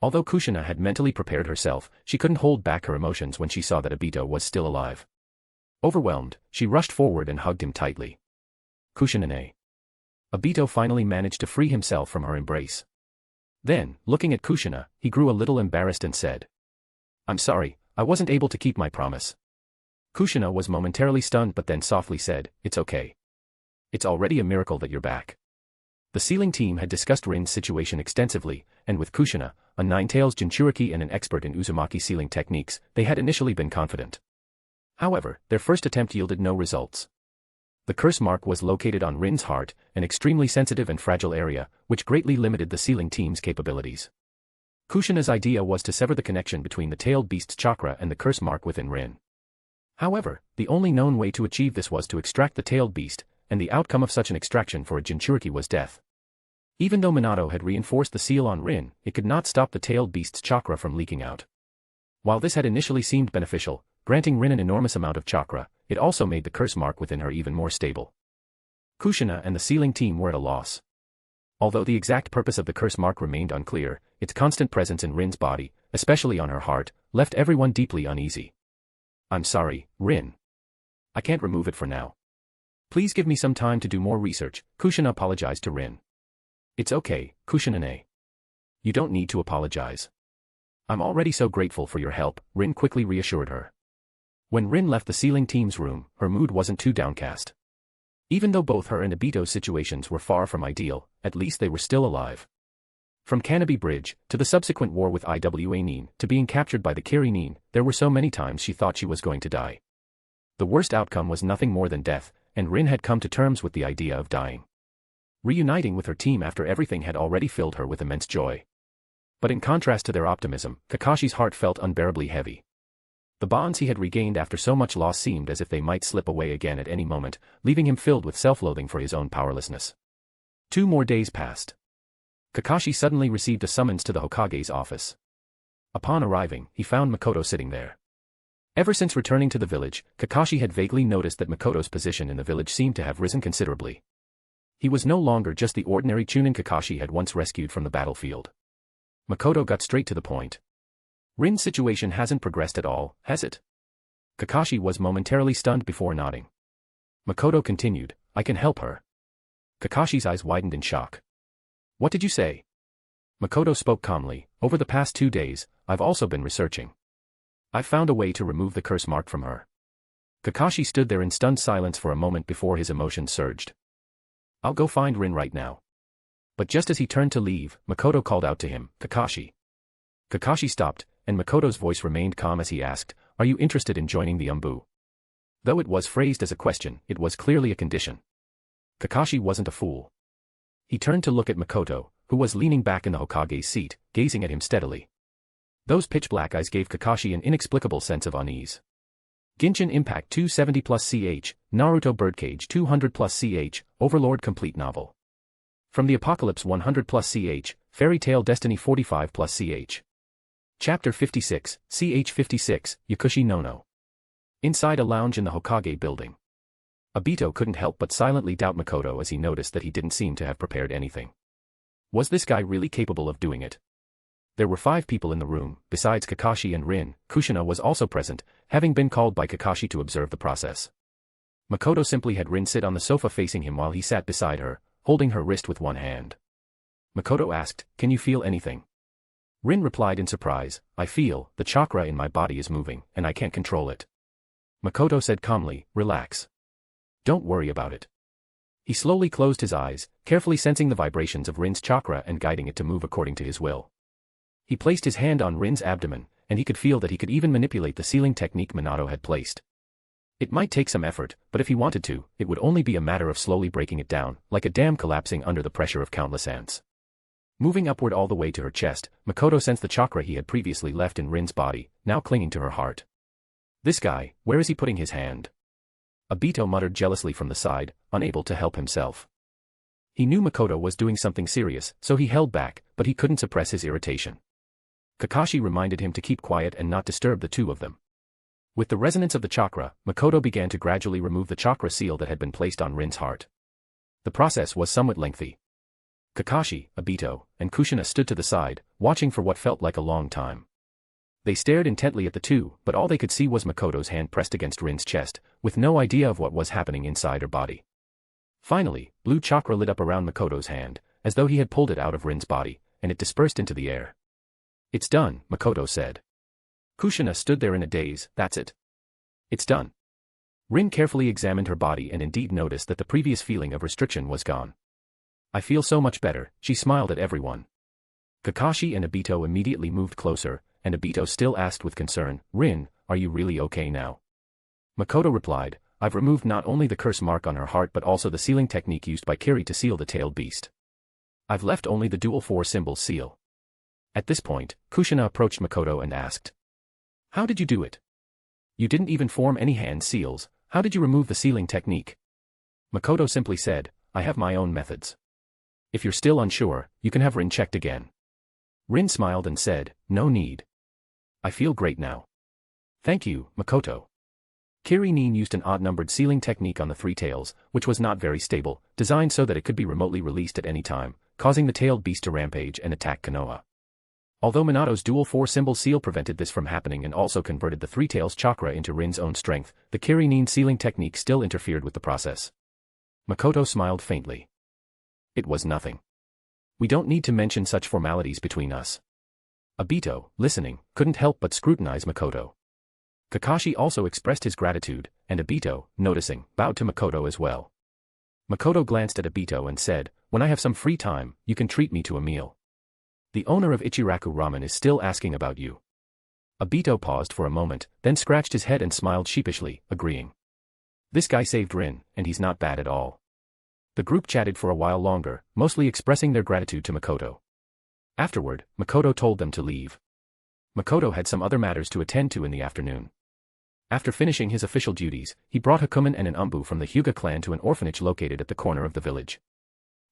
C: Although Kushina had mentally prepared herself, she couldn't hold back her emotions when she saw that Obito was still alive. Overwhelmed, she rushed forward and hugged him tightly. Kushina-ne. Obito finally managed to free himself from her embrace. Then, looking at Kushina, he grew a little embarrassed and said, "I'm sorry, I wasn't able to keep my promise." Kushina was momentarily stunned but then softly said, "It's okay. It's already a miracle that you're back." The sealing team had discussed Rin's situation extensively, and with Kushina, a nine-tails Jinchuriki and an expert in Uzumaki sealing techniques, they had initially been confident. However, their first attempt yielded no results. The curse mark was located on Rin's heart, an extremely sensitive and fragile area, which greatly limited the sealing team's capabilities. Kushina's idea was to sever the connection between the tailed beast's chakra and the curse mark within Rin. However, the only known way to achieve this was to extract the tailed beast, and the outcome of such an extraction for a Jinchuriki was death. Even though Minato had reinforced the seal on Rin, it could not stop the tailed beast's chakra from leaking out. While this had initially seemed beneficial, granting Rin an enormous amount of chakra, it also made the curse mark within her even more stable. Kushina and the sealing team were at a loss. Although the exact purpose of the curse mark remained unclear, its constant presence in Rin's body, especially on her heart, left everyone deeply uneasy. "I'm sorry, Rin. I can't remove it for now. Please give me some time to do more research," Kushina apologized to Rin. "It's okay, Kushina-ne. You don't need to apologize. I'm already so grateful for your help," Rin quickly reassured her. When Rin left the sealing team's room, her mood wasn't too downcast. Even though both her and Obito's situations were far from ideal, at least they were still alive. From Kanabi Bridge, to the subsequent war with Iwa Nin, to being captured by the Kiri Nin, there were so many times she thought she was going to die. The worst outcome was nothing more than death, and Rin had come to terms with the idea of dying. Reuniting with her team after everything had already filled her with immense joy. But in contrast to their optimism, Kakashi's heart felt unbearably heavy. The bonds he had regained after so much loss seemed as if they might slip away again at any moment, leaving him filled with self-loathing for his own powerlessness. 2 more days passed. Kakashi suddenly received a summons to the Hokage's office. Upon arriving, he found Makoto sitting there. Ever since returning to the village, Kakashi had vaguely noticed that Makoto's position in the village seemed to have risen considerably. He was no longer just the ordinary Chunin Kakashi had once rescued from the battlefield. Makoto got straight to the point. "Rin's situation hasn't progressed at all, has it?" Kakashi was momentarily stunned before nodding. Makoto continued, "I can help her." Kakashi's eyes widened in shock. "What did you say?" Makoto spoke calmly, "Over the past 2 days, I've also been researching. I've found a way to remove the curse mark from her." Kakashi stood there in stunned silence for a moment before his emotions surged. "I'll go find Rin right now." But just as he turned to leave, Makoto called out to him, "Kakashi." Kakashi stopped, and Makoto's voice remained calm as he asked, "Are you interested in joining the Umbu?" Though it was phrased as a question, it was clearly a condition. Kakashi wasn't a fool. He turned to look at Makoto, who was leaning back in the Hokage's seat, gazing at him steadily. Those pitch-black eyes gave Kakashi an inexplicable sense of unease. Genshin Impact 270 plus CH, Naruto Birdcage 200 plus CH, Overlord Complete Novel. From the Apocalypse 100 plus CH, Fairy Tail Destiny 45 plus CH. Chapter 56, CH 56, Yakushi no. Inside a lounge in the Hokage building. Obito couldn't help but silently doubt Makoto as he noticed that he didn't seem to have prepared anything. Was this guy really capable of doing it? There were 5 people in the room, besides Kakashi and Rin. Kushina was also present, having been called by Kakashi to observe the process. Makoto simply had Rin sit on the sofa facing him while he sat beside her, holding her wrist with one hand. Makoto asked, "Can you feel anything?" Rin replied in surprise, "I feel, the chakra in my body is moving, and I can't control it." Makoto said calmly, "Relax. Don't worry about it." He slowly closed his eyes, carefully sensing the vibrations of Rin's chakra and guiding it to move according to his will. He placed his hand on Rin's abdomen, and he could feel that he could even manipulate the sealing technique Minato had placed. It might take some effort, but if he wanted to, it would only be a matter of slowly breaking it down, like a dam collapsing under the pressure of countless ants. Moving upward all the way to her chest, Makoto sensed the chakra he had previously left in Rin's body, now clinging to her heart. This guy, where is he putting his hand? Obito muttered jealously from the side, unable to help himself. He knew Makoto was doing something serious, so he held back, but he couldn't suppress his irritation. Kakashi reminded him to keep quiet and not disturb the two of them. With the resonance of the chakra, Makoto began to gradually remove the chakra seal that had been placed on Rin's heart. The process was somewhat lengthy. Kakashi, Obito, and Kushina stood to the side, watching for what felt like a long time. They stared intently at the two, but all they could see was Makoto's hand pressed against Rin's chest, with no idea of what was happening inside her body. Finally, blue chakra lit up around Makoto's hand, as though he had pulled it out of Rin's body, and it dispersed into the air. "It's done," Makoto said. Kushina stood there in a daze. "That's it. It's done." Rin carefully examined her body and indeed noticed that the previous feeling of restriction was gone. "I feel so much better," she smiled at everyone. Kakashi and Obito immediately moved closer, and Obito still asked with concern, "Rin, are you really okay now?" Makoto replied, "I've removed not only the curse mark on her heart but also the sealing technique used by Kiri to seal the tailed beast. I've left only the dual 4 symbol seal." At this point, Kushina approached Makoto and asked, "How did you do it? You didn't even form any hand seals, how did you remove the sealing technique?" Makoto simply said, "I have my own methods. If you're still unsure, you can have Rin checked again." Rin smiled and said, "No need. I feel great now. Thank you, Makoto." Kiri-nin used an odd-numbered sealing technique on the 3 tails, which was not very stable, designed so that it could be remotely released at any time, causing the tailed beast to rampage and attack Konoha. Although Minato's dual 4 symbol seal prevented this from happening and also converted the 3 tails chakra into Rin's own strength, the Kiri-nin sealing technique still interfered with the process. Makoto smiled faintly. "It was nothing. We don't need to mention such formalities between us." Obito, listening, couldn't help but scrutinize Makoto. Kakashi also expressed his gratitude, and Obito, noticing, bowed to Makoto as well. Makoto glanced at Obito and said, "When I have some free time, you can treat me to a meal. The owner of Ichiraku Ramen is still asking about you." Obito paused for a moment, then scratched his head and smiled sheepishly, agreeing. This guy saved Rin, and he's not bad at all. The group chatted for a while longer, mostly expressing their gratitude to Makoto. Afterward, Makoto told them to leave. Makoto had some other matters to attend to in the afternoon. After finishing his official duties, he brought Hakumen and an Umbu from the Hyuga clan to an orphanage located at the corner of the village.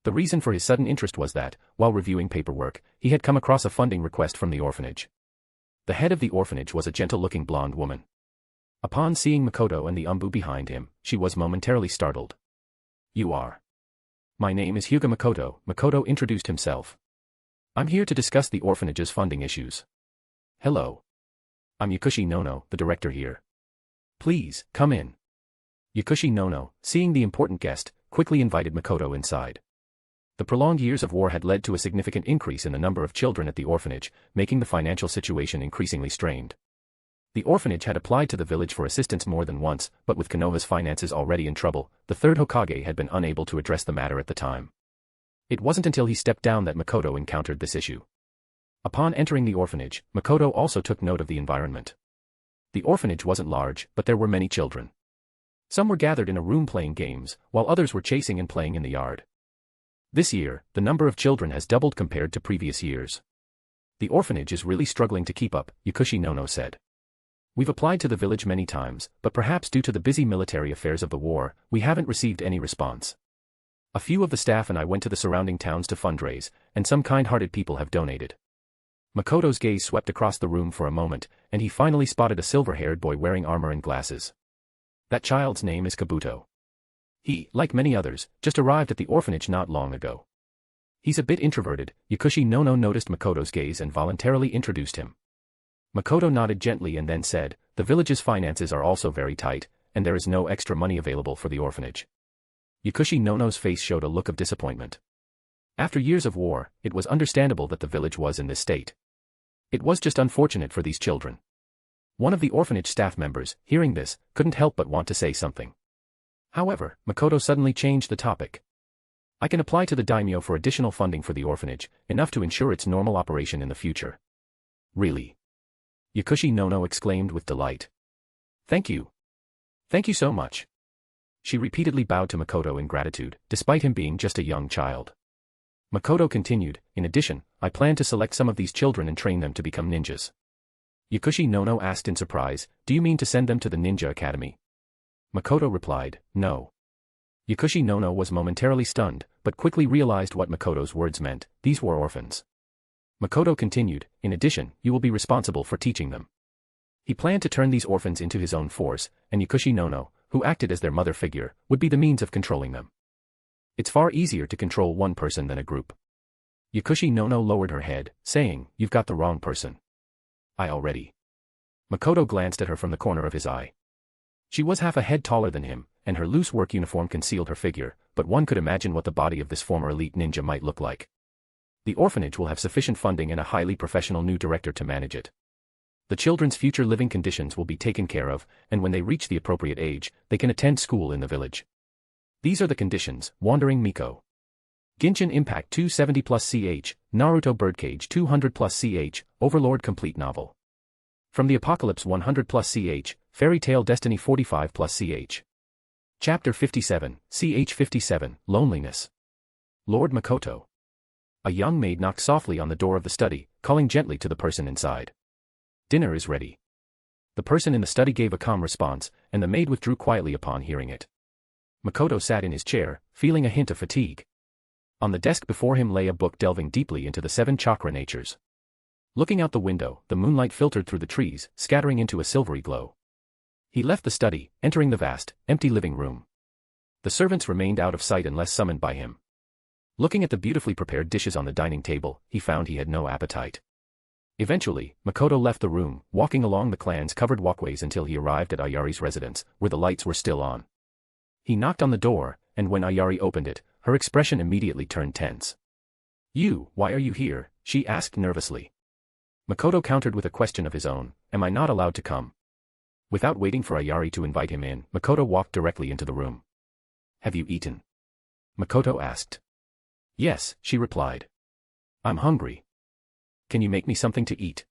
C: The reason for his sudden interest was that, while reviewing paperwork, he had come across a funding request from the orphanage. The head of the orphanage was a gentle-looking blonde woman. Upon seeing Makoto and the Umbu behind him, she was momentarily startled. "You are?" "My name is Hyuga Makoto," Makoto introduced himself. "I'm here to discuss the orphanage's funding issues." "Hello. I'm Yakushi no, the director here. Please, come in." Yakushi no, seeing the important guest, quickly invited Makoto inside. The prolonged years of war had led to a significant increase in the number of children at the orphanage, making the financial situation increasingly strained. The orphanage had applied to the village for assistance more than once, but with Konoha's finances already in trouble, the third Hokage had been unable to address the matter at the time. It wasn't until he stepped down that Makoto encountered this issue. Upon entering the orphanage, Makoto also took note of the environment. The orphanage wasn't large, but there were many children. Some were gathered in a room playing games, while others were chasing and playing in the yard. This year, the number of children has doubled compared to previous years. The orphanage is really struggling to keep up, Yakushi no said. We've applied to the village many times, but perhaps due to the busy military affairs of the war, we haven't received any response. A few of the staff and I went to the surrounding towns to fundraise, and some kind-hearted people have donated. Makoto's gaze swept across the room for a moment, and he finally spotted a silver-haired boy wearing armor and glasses. That child's name is Kabuto. He, like many others, just arrived at the orphanage not long ago. He's a bit introverted. Yakushi Nono noticed Makoto's gaze and voluntarily introduced him. Makoto nodded gently and then said, "The village's finances are also very tight, and there is no extra money available for the orphanage." Yakushi Nono's face showed a look of disappointment. After years of war, it was understandable that the village was in this state. It was just unfortunate for these children. One of the orphanage staff members, hearing this, couldn't help but want to say something. However, Makoto suddenly changed the topic. "I can apply to the daimyo for additional funding for the orphanage, enough to ensure its normal operation in the future." "Really?" Yakushi Nono exclaimed with delight. "Thank you. Thank you so much." She repeatedly bowed to Makoto in gratitude, despite him being just a young child. Makoto continued, "In addition, I plan to select some of these children and train them to become ninjas." Yakushi Nono asked in surprise, "Do you mean to send them to the ninja academy?" Makoto replied, "No." Yakushi Nono was momentarily stunned, but quickly realized what Makoto's words meant. These were orphans. Makoto continued, "In addition, you will be responsible for teaching them." He planned to turn these orphans into his own force, and Yakushi Nono, who acted as their mother figure, would be the means of controlling them. It's far easier to control one person than a group. Yakushi Nono lowered her head, saying, "You've got the wrong person." "I already." Makoto glanced at her from the corner of his eye. She was half a head taller than him, and her loose work uniform concealed her figure, but one could imagine what the body of this former elite ninja might look like. The orphanage will have sufficient funding and a highly professional new director to manage it. The children's future living conditions will be taken care of, and when they reach the appropriate age, they can attend school in the village. These are the conditions: Wandering Miko. Genshin Impact 270+CH, Naruto Birdcage 200+CH, Overlord Complete Novel. From the Apocalypse 100+CH, Fairy Tail Destiny 45+CH. Chapter 57, CH 57, Loneliness. Lord Makoto. A young maid knocked softly on the door of the study, calling gently to the person inside. "Dinner is ready." The person in the study gave a calm response, and the maid withdrew quietly upon hearing it. Makoto sat in his chair, feeling a hint of fatigue. On the desk before him lay a book delving deeply into the 7 chakra natures. Looking out the window, the moonlight filtered through the trees, scattering into a silvery glow. He left the study, entering the vast, empty living room. The servants remained out of sight unless summoned by him. Looking at the beautifully prepared dishes on the dining table, he found he had no appetite. Eventually, Makoto left the room, walking along the clan's covered walkways until he arrived at Ayari's residence, where the lights were still on. He knocked on the door, and when Ayari opened it, her expression immediately turned tense. Why are you here?" she asked nervously. Makoto countered with a question of his own, "Am I not allowed to come?" Without waiting for Ayari to invite him in, Makoto walked directly into the room. "Have you eaten?" Makoto asked. "Yes," she replied. "I'm hungry." "Can you make me something to eat?"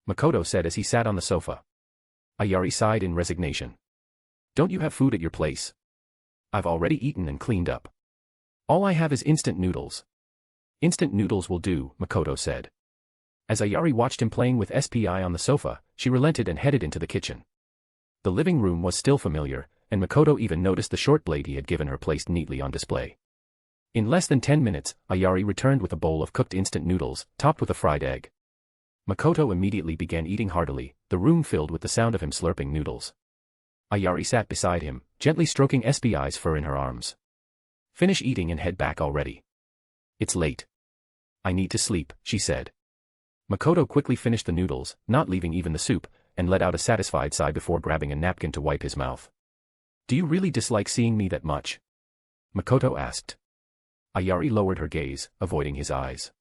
C: Makoto said as he sat on the sofa. Ayari sighed in resignation. "Don't you have food at your place?" "I've already eaten and cleaned up. All I have is instant noodles." "Instant noodles will do," Makoto said. As Ayari watched him playing with SPI on the sofa, she relented and headed into the kitchen. The living room was still familiar, and Makoto even noticed the short blade he had given her placed neatly on display. In less than 10 minutes, Ayari returned with a bowl of cooked instant noodles, topped with a fried egg. Makoto immediately began eating heartily, the room filled with the sound of him slurping noodles. Ayari sat beside him, gently stroking SPI's fur in her arms. "Finish eating and head back already. It's late. I need to sleep," she said. Makoto quickly finished the noodles, not leaving even the soup, and let out a satisfied sigh before grabbing a napkin to wipe his mouth. "Do you really dislike seeing me that much?" Makoto asked. Ayari lowered her gaze, avoiding his eyes.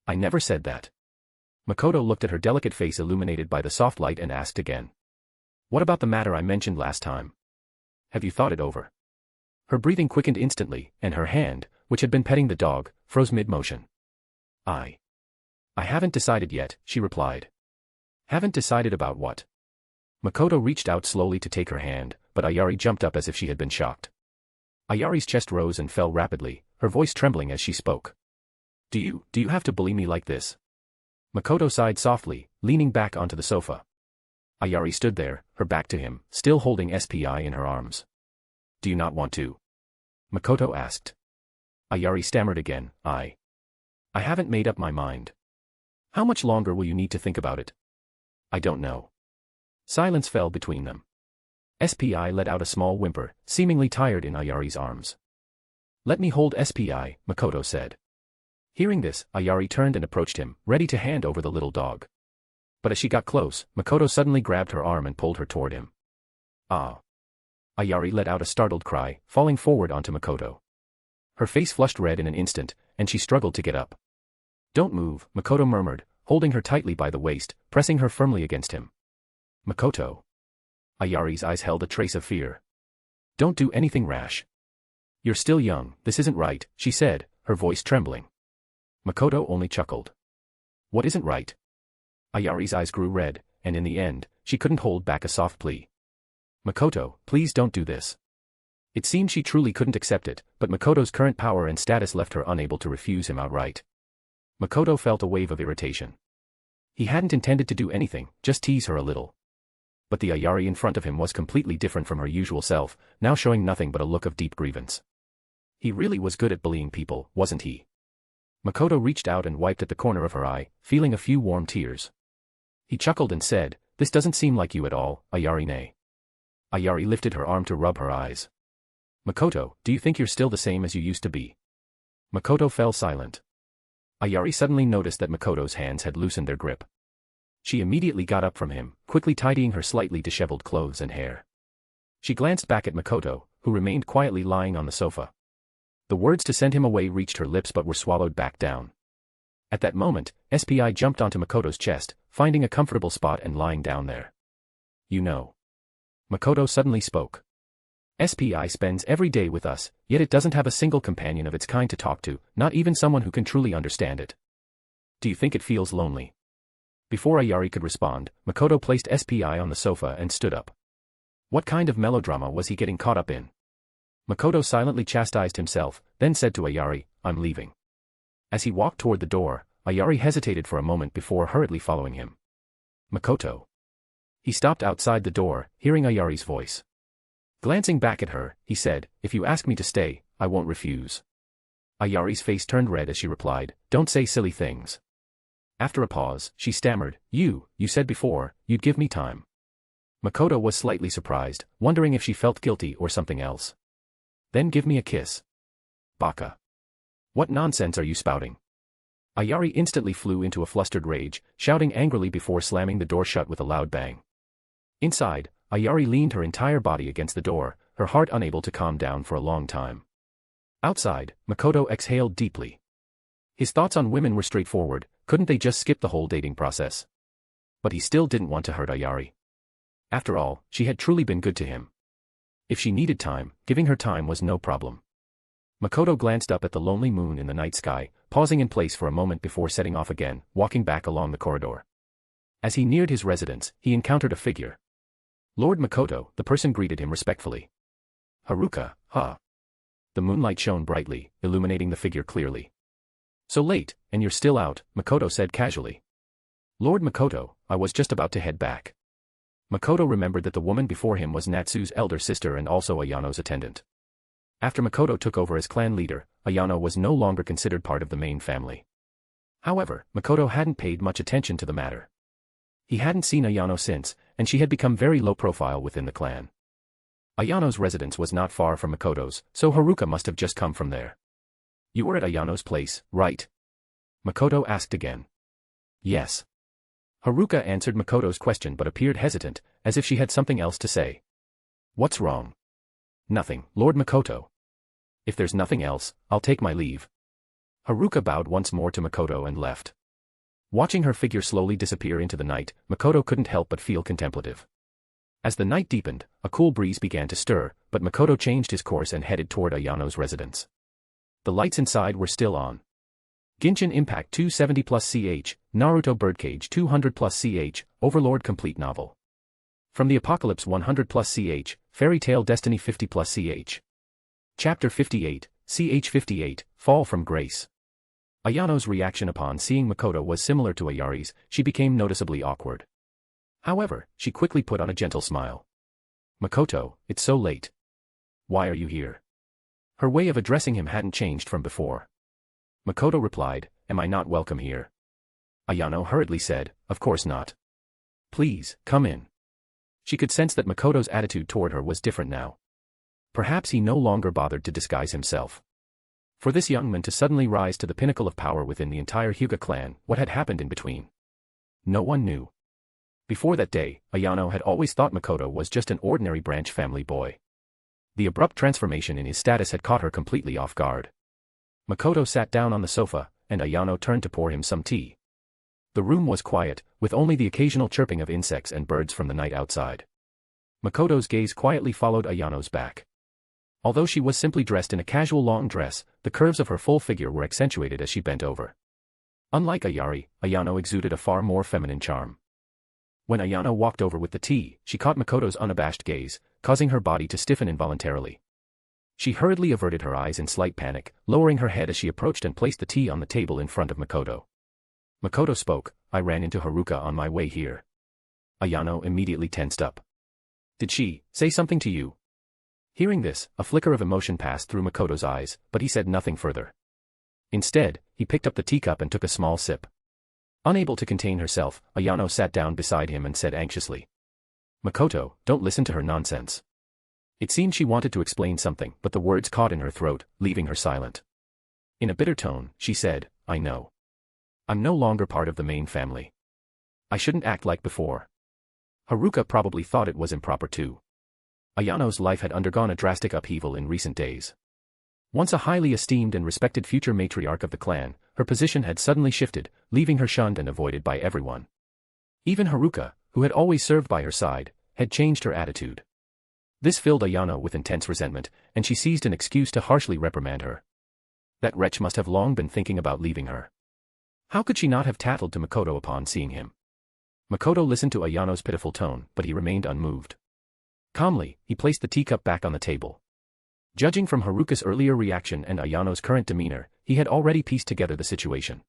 C: "I never said that." Makoto looked at her delicate face illuminated by the soft light and asked again. "What about the matter I mentioned last time? Have you thought it over?" Her breathing quickened instantly, and her hand, which had been petting the dog, froze mid-motion. I haven't decided yet," she replied. "Haven't decided about what?" Makoto reached out slowly to take her hand, but Ayari jumped up as if she had been shocked. Ayari's chest rose and fell rapidly, her voice trembling as she spoke. Do you have to bully me like this?" Makoto sighed softly, leaning back onto the sofa. Ayari stood there, her back to him, still holding SPI in her arms. Do you not want to? Makoto asked. Ayari stammered again, I haven't made up my mind. How much longer will you need to think about it? I don't know. Silence fell between them. SPI let out a small whimper, seemingly tired in Ayari's arms. Let me hold SPI, Makoto said. Hearing this, Ayari turned and approached him, ready to hand over the little dog. But as she got close, Makoto suddenly grabbed her arm and pulled her toward him. Ah! Ayari let out a startled cry, falling forward onto Makoto. Her face flushed red in an instant, and she struggled to get up. Don't move, Makoto murmured, holding her tightly by the waist, pressing her firmly against him. Makoto. Ayari's eyes held a trace of fear. Don't do anything rash. You're still young, this isn't right, she said, her voice trembling. Makoto only chuckled. What isn't right? Ayari's eyes grew red, and in the end, she couldn't hold back a soft plea. Makoto, please don't do this. It seemed she truly couldn't accept it, but Makoto's current power and status left her unable to refuse him outright. Makoto felt a wave of irritation. He hadn't intended to do anything, just tease her a little. But the Ayari in front of him was completely different from her usual self, now showing nothing but a look of deep grievance. He really was good at bullying people, wasn't he? Makoto reached out and wiped at the corner of her eye, feeling a few warm tears. He chuckled and said, This doesn't seem like you at all, Ayari-ne. Ayari lifted her arm to rub her eyes. Makoto, do you think you're still the same as you used to be? Makoto fell silent. Ayari suddenly noticed that Makoto's hands had loosened their grip. She immediately got up from him, quickly tidying her slightly disheveled clothes and hair. She glanced back at Makoto, who remained quietly lying on the sofa. The words to send him away reached her lips but were swallowed back down. At that moment, SPI jumped onto Makoto's chest, finding a comfortable spot and lying down there. You know. Makoto suddenly spoke. SPI spends every day with us, yet it doesn't have a single companion of its kind to talk to, not even someone who can truly understand it. Do you think it feels lonely? Before Ayari could respond, Makoto placed SPI on the sofa and stood up. What kind of melodrama was he getting caught up in? Makoto silently chastised himself, then said to Ayari, I'm leaving. As he walked toward the door, Ayari hesitated for a moment before hurriedly following him. Makoto. He stopped outside the door, hearing Ayari's voice. Glancing back at her, he said, If you ask me to stay, I won't refuse. Ayari's face turned red as she replied, Don't say silly things. After a pause, she stammered, You said before, you'd give me time. Makoto was slightly surprised, wondering if she felt guilty or something else. Then give me a kiss. Baka. What nonsense are you spouting? Ayari instantly flew into a flustered rage, shouting angrily before slamming the door shut with a loud bang. Inside, Ayari leaned her entire body against the door, her heart unable to calm down for a long time. Outside, Makoto exhaled deeply. His thoughts on women were straightforward, couldn't they just skip the whole dating process? But he still didn't want to hurt Ayari. After all, she had truly been good to him. If she needed time, giving her time was no problem. Makoto glanced up at the lonely moon in the night sky, pausing in place for a moment before setting off again, walking back along the corridor. As he neared his residence, he encountered a figure. Lord Makoto, the person greeted him respectfully. Haruka, huh? The moonlight shone brightly, illuminating the figure clearly. So late, and you're still out, Makoto said casually. Lord Makoto, I was just about to head back. Makoto remembered that the woman before him was Natsu's elder sister and also Ayano's attendant. After Makoto took over as clan leader, Ayano was no longer considered part of the main family. However, Makoto hadn't paid much attention to the matter. He hadn't seen Ayano since, and she had become very low profile within the clan. Ayano's residence was not far from Makoto's, so Haruka must have just come from there. You were at Ayano's place, right? Makoto asked again. Yes. Haruka answered Makoto's question but appeared hesitant, as if she had something else to say. What's wrong? Nothing, Lord Makoto. If there's nothing else, I'll take my leave. Haruka bowed once more to Makoto and left. Watching her figure slowly disappear into the night, Makoto couldn't help but feel contemplative. As the night deepened, a cool breeze began to stir, but Makoto changed his course and headed toward Ayano's residence. The lights inside were still on. Genshin Impact 270+CH, Naruto Birdcage 200+CH, Overlord Complete Novel. From the Apocalypse 100+CH, Fairy Tail Destiny 50+CH. Chapter 58, CH 58, Fall from Grace. Ayano's reaction upon seeing Makoto was similar to Ayari's, she became noticeably awkward. However, she quickly put on a gentle smile. Makoto, it's so late. Why are you here? Her way of addressing him hadn't changed from before. Makoto replied, am I not welcome here? Ayano hurriedly said, of course not. Please, come in. She could sense that Makoto's attitude toward her was different now. Perhaps he no longer bothered to disguise himself. For this young man to suddenly rise to the pinnacle of power within the entire Hyuga clan, what had happened in between? No one knew. Before that day, Ayano had always thought Makoto was just an ordinary branch family boy. The abrupt transformation in his status had caught her completely off guard. Makoto sat down on the sofa, and Ayano turned to pour him some tea. The room was quiet, with only the occasional chirping of insects and birds from the night outside. Makoto's gaze quietly followed Ayano's back. Although she was simply dressed in a casual long dress, the curves of her full figure were accentuated as she bent over. Unlike Ayari, Ayano exuded a far more feminine charm. When Ayano walked over with the tea, she caught Makoto's unabashed gaze, causing her body to stiffen involuntarily. She hurriedly averted her eyes in slight panic, lowering her head as she approached and placed the tea on the table in front of Makoto. Makoto spoke, I ran into Haruka on my way here. Ayano immediately tensed up. Did she say something to you? Hearing this, a flicker of emotion passed through Makoto's eyes, but he said nothing further. Instead, he picked up the teacup and took a small sip. Unable to contain herself, Ayano sat down beside him and said anxiously. Makoto, don't listen to her nonsense. It seemed she wanted to explain something, but the words caught in her throat, leaving her silent. In a bitter tone, she said, I know. I'm no longer part of the main family. I shouldn't act like before. Haruka probably thought it was improper too. Ayano's life had undergone a drastic upheaval in recent days. Once a highly esteemed and respected future matriarch of the clan, her position had suddenly shifted, leaving her shunned and avoided by everyone. Even Haruka, who had always served by her side, had changed her attitude. This filled Ayano with intense resentment, and she seized an excuse to harshly reprimand her. That wretch must have long been thinking about leaving her. How could she not have tattled to Makoto upon seeing him? Makoto listened to Ayano's pitiful tone, but he remained unmoved. Calmly, he placed the teacup back on the table. Judging from Haruka's earlier reaction and Ayano's current demeanor, he had already pieced together the situation.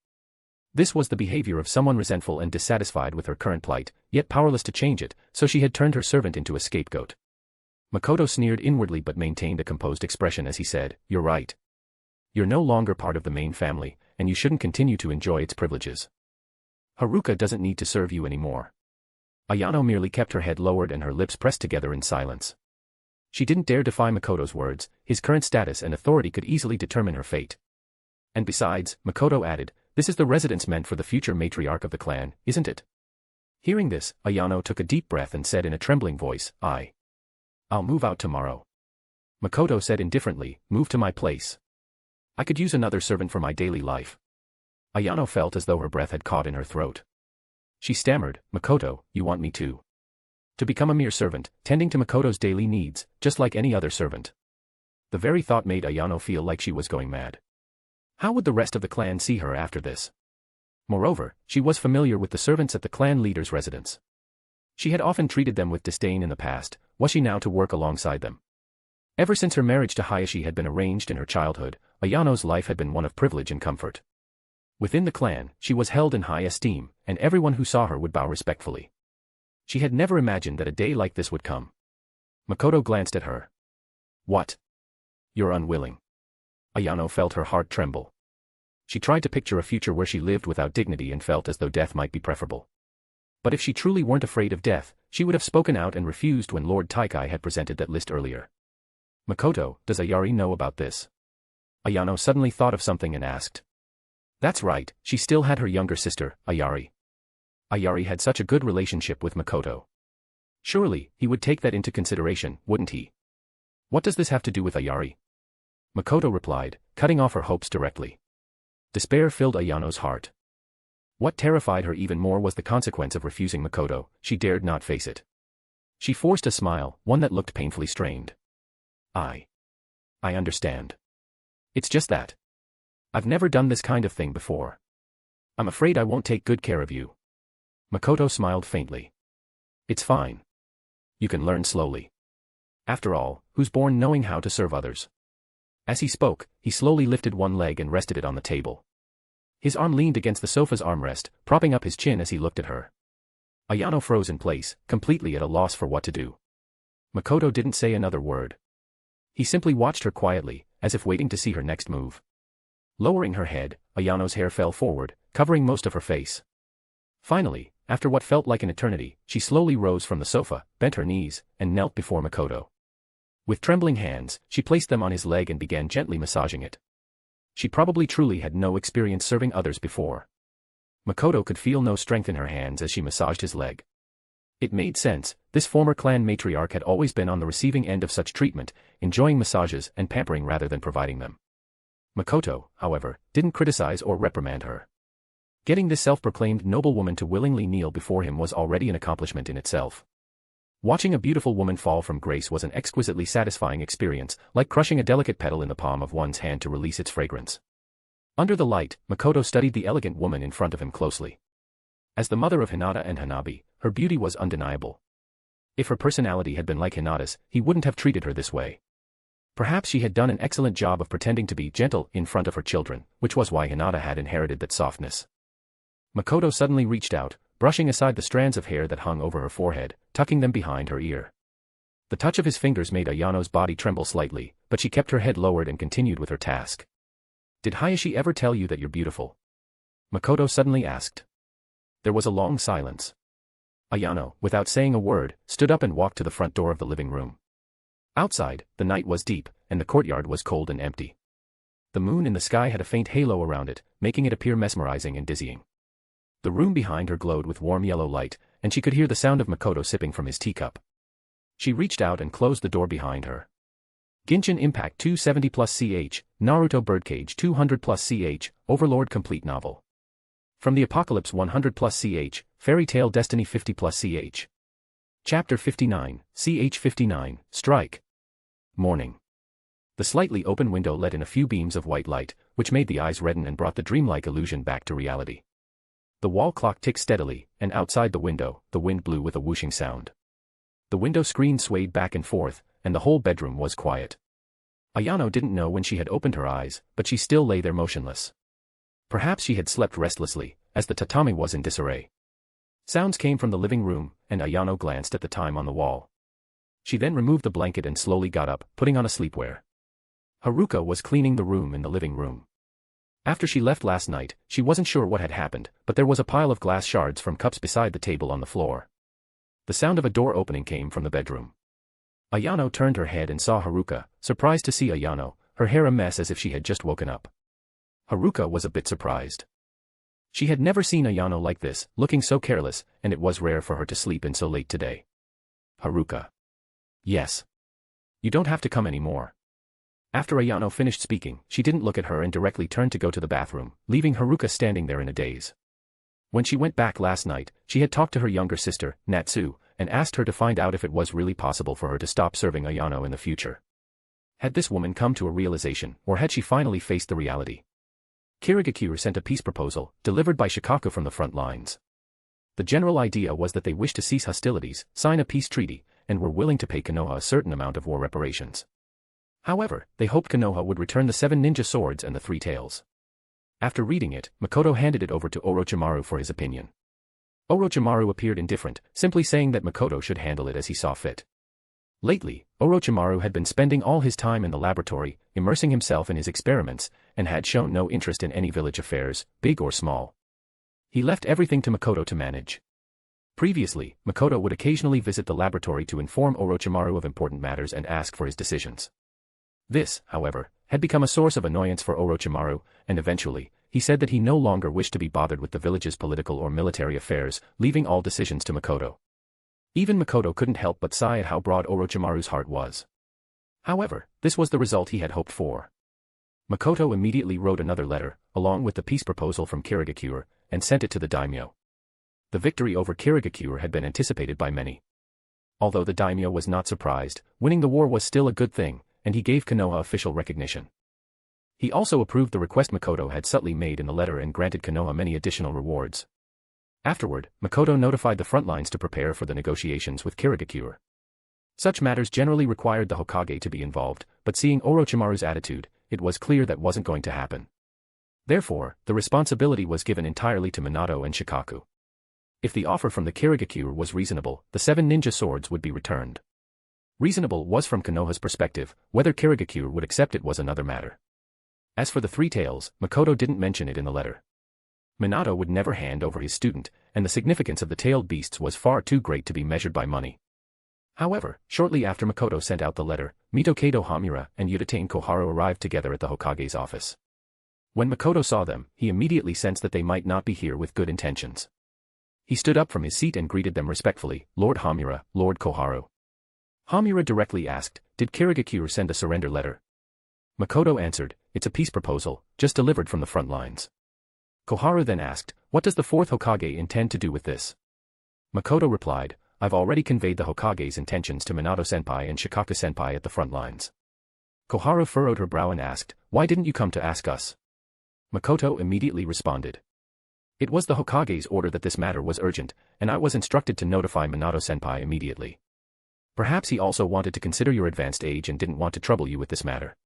C: This was the behavior of someone resentful and dissatisfied with her current plight, yet powerless to change it, so she had turned her servant into a scapegoat. Makoto sneered inwardly but maintained a composed expression as he said, You're right. You're no longer part of the main family, and you shouldn't continue to enjoy its privileges. Haruka doesn't need to serve you anymore. Ayano merely kept her head lowered and her lips pressed together in silence. She didn't dare defy Makoto's words, his current status and authority could easily determine her fate. And besides, Makoto added, this is the residence meant for the future matriarch of the clan, isn't it? Hearing this, Ayano took a deep breath and said in a trembling voice, I'll move out tomorrow. Makoto said indifferently, move to my place. I could use another servant for my daily life. Ayano felt as though her breath had caught in her throat. She stammered, Makoto, you want me to become a mere servant, tending to Makoto's daily needs, just like any other servant. The very thought made Ayano feel like she was going mad. How would the rest of the clan see her after this? Moreover, she was familiar with the servants at the clan leader's residence. She had often treated them with disdain in the past, was she now to work alongside them? Ever since her marriage to Hayashi had been arranged in her childhood, Ayano's life had been one of privilege and comfort. Within the clan, she was held in high esteem, and everyone who saw her would bow respectfully. She had never imagined that a day like this would come. Makoto glanced at her. What? You're unwilling. Ayano felt her heart tremble. She tried to picture a future where she lived without dignity and felt as though death might be preferable. But if she truly weren't afraid of death, she would have spoken out and refused when Lord Taikai had presented that list earlier. Makoto, does Ayari know about this? Ayano suddenly thought of something and asked. That's right, she still had her younger sister, Ayari. Ayari had such a good relationship with Makoto. Surely, he would take that into consideration, wouldn't he? What does this have to do with Ayari? Makoto replied, cutting off her hopes directly. Despair filled Ayano's heart. What terrified her even more was the consequence of refusing Makoto. She dared not face it. She forced a smile, one that looked painfully strained. I understand. It's just that I've never done this kind of thing before. I'm afraid I won't take good care of you. Makoto smiled faintly. It's fine. You can learn slowly. After all, who's born knowing how to serve others? As he spoke, he slowly lifted one leg and rested it on the table. His arm leaned against the sofa's armrest, propping up his chin as he looked at her. Ayano froze in place, completely at a loss for what to do. Makoto didn't say another word. He simply watched her quietly, as if waiting to see her next move. Lowering her head, Ayano's hair fell forward, covering most of her face. Finally, after what felt like an eternity, she slowly rose from the sofa, bent her knees, and knelt before Makoto. With trembling hands, she placed them on his leg and began gently massaging it. She probably truly had no experience serving others before. Makoto could feel no strength in her hands as she massaged his leg. It made sense, this former clan matriarch had always been on the receiving end of such treatment, enjoying massages and pampering rather than providing them. Makoto, however, didn't criticize or reprimand her. Getting this self-proclaimed noblewoman to willingly kneel before him was already an accomplishment in itself. Watching a beautiful woman fall from grace was an exquisitely satisfying experience, like crushing a delicate petal in the palm of one's hand to release its fragrance. Under the light, Makoto studied the elegant woman in front of him closely. As the mother of Hinata and Hanabi, her beauty was undeniable. If her personality had been like Hinata's, he wouldn't have treated her this way. Perhaps she had done an excellent job of pretending to be gentle in front of her children, which was why Hinata had inherited that softness. Makoto suddenly reached out, brushing aside the strands of hair that hung over her forehead, tucking them behind her ear. The touch of his fingers made Ayano's body tremble slightly, but she kept her head lowered and continued with her task. "Did Hayashi ever tell you that you're beautiful?" Makoto suddenly asked. There was a long silence. Ayano, without saying a word, stood up and walked to the front door of the living room. Outside, the night was deep, and the courtyard was cold and empty. The moon in the sky had a faint halo around it, making it appear mesmerizing and dizzying. The room behind her glowed with warm yellow light, and she could hear the sound of Makoto sipping from his teacup. She reached out and closed the door behind her. Genshin Impact 270+CH, Naruto Birdcage 200+CH, Overlord Complete Novel. From the Apocalypse 100+CH, Fairy Tale Destiny 50+CH. Chapter 59, CH 59, Strike. Morning. The slightly open window let in a few beams of white light, which made the eyes redden and brought the dreamlike illusion back to reality. The wall clock ticked steadily, and outside the window, the wind blew with a whooshing sound. The window screen swayed back and forth, and the whole bedroom was quiet. Ayano didn't know when she had opened her eyes, but she still lay there motionless. Perhaps she had slept restlessly, as the tatami was in disarray. Sounds came from the living room, and Ayano glanced at the time on the wall. She then removed the blanket and slowly got up, putting on a sleepwear. Haruka was cleaning the room in the living room. After she left last night, she wasn't sure what had happened, but there was a pile of glass shards from cups beside the table on the floor. The sound of a door opening came from the bedroom. Ayano turned her head and saw Haruka, surprised to see Ayano, her hair a mess as if she had just woken up. Haruka was a bit surprised. She had never seen Ayano like this, looking so careless, and it was rare for her to sleep in so late today. Haruka. Yes. You don't have to come anymore. After Ayano finished speaking, she didn't look at her and directly turned to go to the bathroom, leaving Haruka standing there in a daze. When she went back last night, she had talked to her younger sister, Natsu, and asked her to find out if it was really possible for her to stop serving Ayano in the future. Had this woman come to a realization, or had she finally faced the reality? Kirigakure sent a peace proposal, delivered by Shikaku from the front lines. The general idea was that they wished to cease hostilities, sign a peace treaty, and were willing to pay Konoha a certain amount of war reparations. However, they hoped Konoha would return the 7 ninja swords and the 3 tails. After reading it, Makoto handed it over to Orochimaru for his opinion. Orochimaru appeared indifferent, simply saying that Makoto should handle it as he saw fit. Lately, Orochimaru had been spending all his time in the laboratory, immersing himself in his experiments, and had shown no interest in any village affairs, big or small. He left everything to Makoto to manage. Previously, Makoto would occasionally visit the laboratory to inform Orochimaru of important matters and ask for his decisions. This, however, had become a source of annoyance for Orochimaru, and eventually, he said that he no longer wished to be bothered with the village's political or military affairs, leaving all decisions to Makoto. Even Makoto couldn't help but sigh at how broad Orochimaru's heart was. However, this was the result he had hoped for. Makoto immediately wrote another letter, along with the peace proposal from Kirigakure, and sent it to the daimyo. The victory over Kirigakure had been anticipated by many. Although the daimyo was not surprised, winning the war was still a good thing, and he gave Konoha official recognition. He also approved the request Makoto had subtly made in the letter and granted Konoha many additional rewards. Afterward, Makoto notified the front lines to prepare for the negotiations with Kirigakure. Such matters generally required the Hokage to be involved, but seeing Orochimaru's attitude, it was clear that wasn't going to happen. Therefore, the responsibility was given entirely to Minato and Shikaku. If the offer from the Kirigakure was reasonable, the 7 ninja swords would be returned. Reasonable was from Konoha's perspective, whether Kirigakure would accept it was another matter. As for the 3 taels, Makoto didn't mention it in the letter. Minato would never hand over his student, and the significance of the tailed beasts was far too great to be measured by money. However, shortly after Makoto sent out the letter, Mitokado Hamura and Udatain Koharu arrived together at the Hokage's office. When Makoto saw them, he immediately sensed that they might not be here with good intentions. He stood up from his seat and greeted them respectfully, "Lord Hamura, Lord Koharu." Hamura directly asked, "Did Kirigakure send a surrender letter?" Makoto answered, "It's a peace proposal, just delivered from the front lines." Koharu then asked, "What does the 4th Hokage intend to do with this?" Makoto replied, "I've already conveyed the Hokage's intentions to Minato-senpai and Shikaka-senpai at the front lines." Koharu furrowed her brow and asked, "Why didn't you come to ask us?" Makoto immediately responded, "It was the Hokage's order that this matter was urgent, and I was instructed to notify Minato-senpai immediately. Perhaps he also wanted to consider your advanced age and didn't want to trouble you with this matter."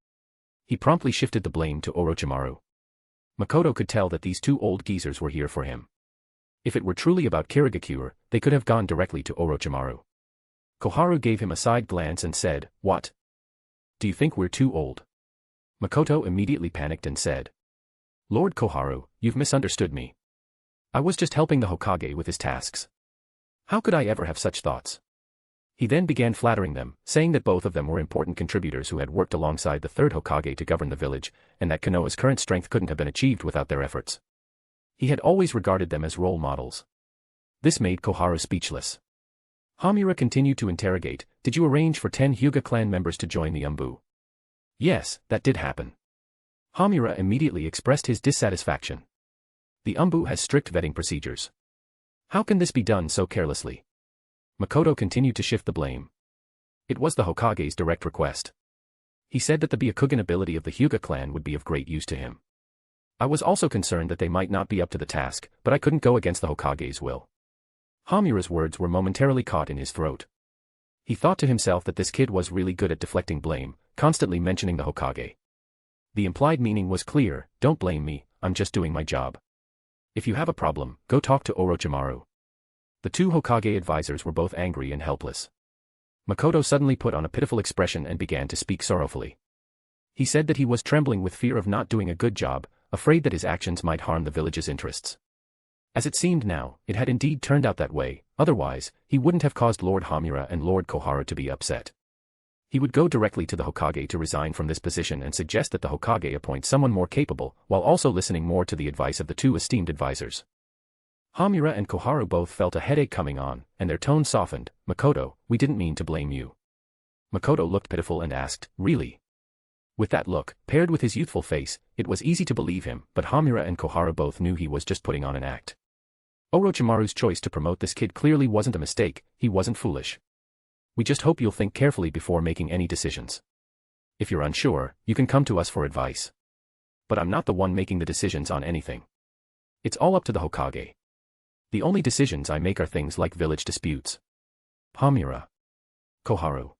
C: He promptly shifted the blame to Orochimaru. Makoto could tell that these 2 old geezers were here for him. If it were truly about Kirigakure, they could have gone directly to Orochimaru. Koharu gave him a side glance and said, "What? Do you think we're too old?" Makoto immediately panicked and said, "Lord Koharu, you've misunderstood me. I was just helping the Hokage with his tasks. How could I ever have such thoughts?" He then began flattering them, saying that both of them were important contributors who had worked alongside the 3rd Hokage to govern the village, and that Konoha's current strength couldn't have been achieved without their efforts. He had always regarded them as role models. This made Koharu speechless. Hamura continued to interrogate, "Did you arrange for 10 Hyuga clan members to join the Umbu?" "Yes, that did happen." Hamura immediately expressed his dissatisfaction. "The Umbu has strict vetting procedures. How can this be done so carelessly?" Makoto continued to shift the blame. "It was the Hokage's direct request. He said that the Byakugan ability of the Hyuga clan would be of great use to him. I was also concerned that they might not be up to the task, but I couldn't go against the Hokage's will." Hamura's words were momentarily caught in his throat. He thought to himself that this kid was really good at deflecting blame, constantly mentioning the Hokage. The implied meaning was clear, "Don't blame me, I'm just doing my job. If you have a problem, go talk to Orochimaru." The 2 Hokage advisors were both angry and helpless. Makoto suddenly put on a pitiful expression and began to speak sorrowfully. He said that he was trembling with fear of not doing a good job, afraid that his actions might harm the village's interests. As it seemed now, it had indeed turned out that way, otherwise, he wouldn't have caused Lord Hamura and Lord Koharu to be upset. He would go directly to the Hokage to resign from this position and suggest that the Hokage appoint someone more capable, while also listening more to the advice of the 2 esteemed advisors. Hamura and Koharu both felt a headache coming on, and their tone softened. "Makoto, we didn't mean to blame you." Makoto looked pitiful and asked, "Really?" With that look, paired with his youthful face, it was easy to believe him, but Hamura and Koharu both knew he was just putting on an act. Orochimaru's choice to promote this kid clearly wasn't a mistake, he wasn't foolish. "We just hope you'll think carefully before making any decisions. If you're unsure, you can come to us for advice. But I'm not the one making the decisions on anything. It's all up to the Hokage. The only decisions I make are things like village disputes." Hamura. Koharu.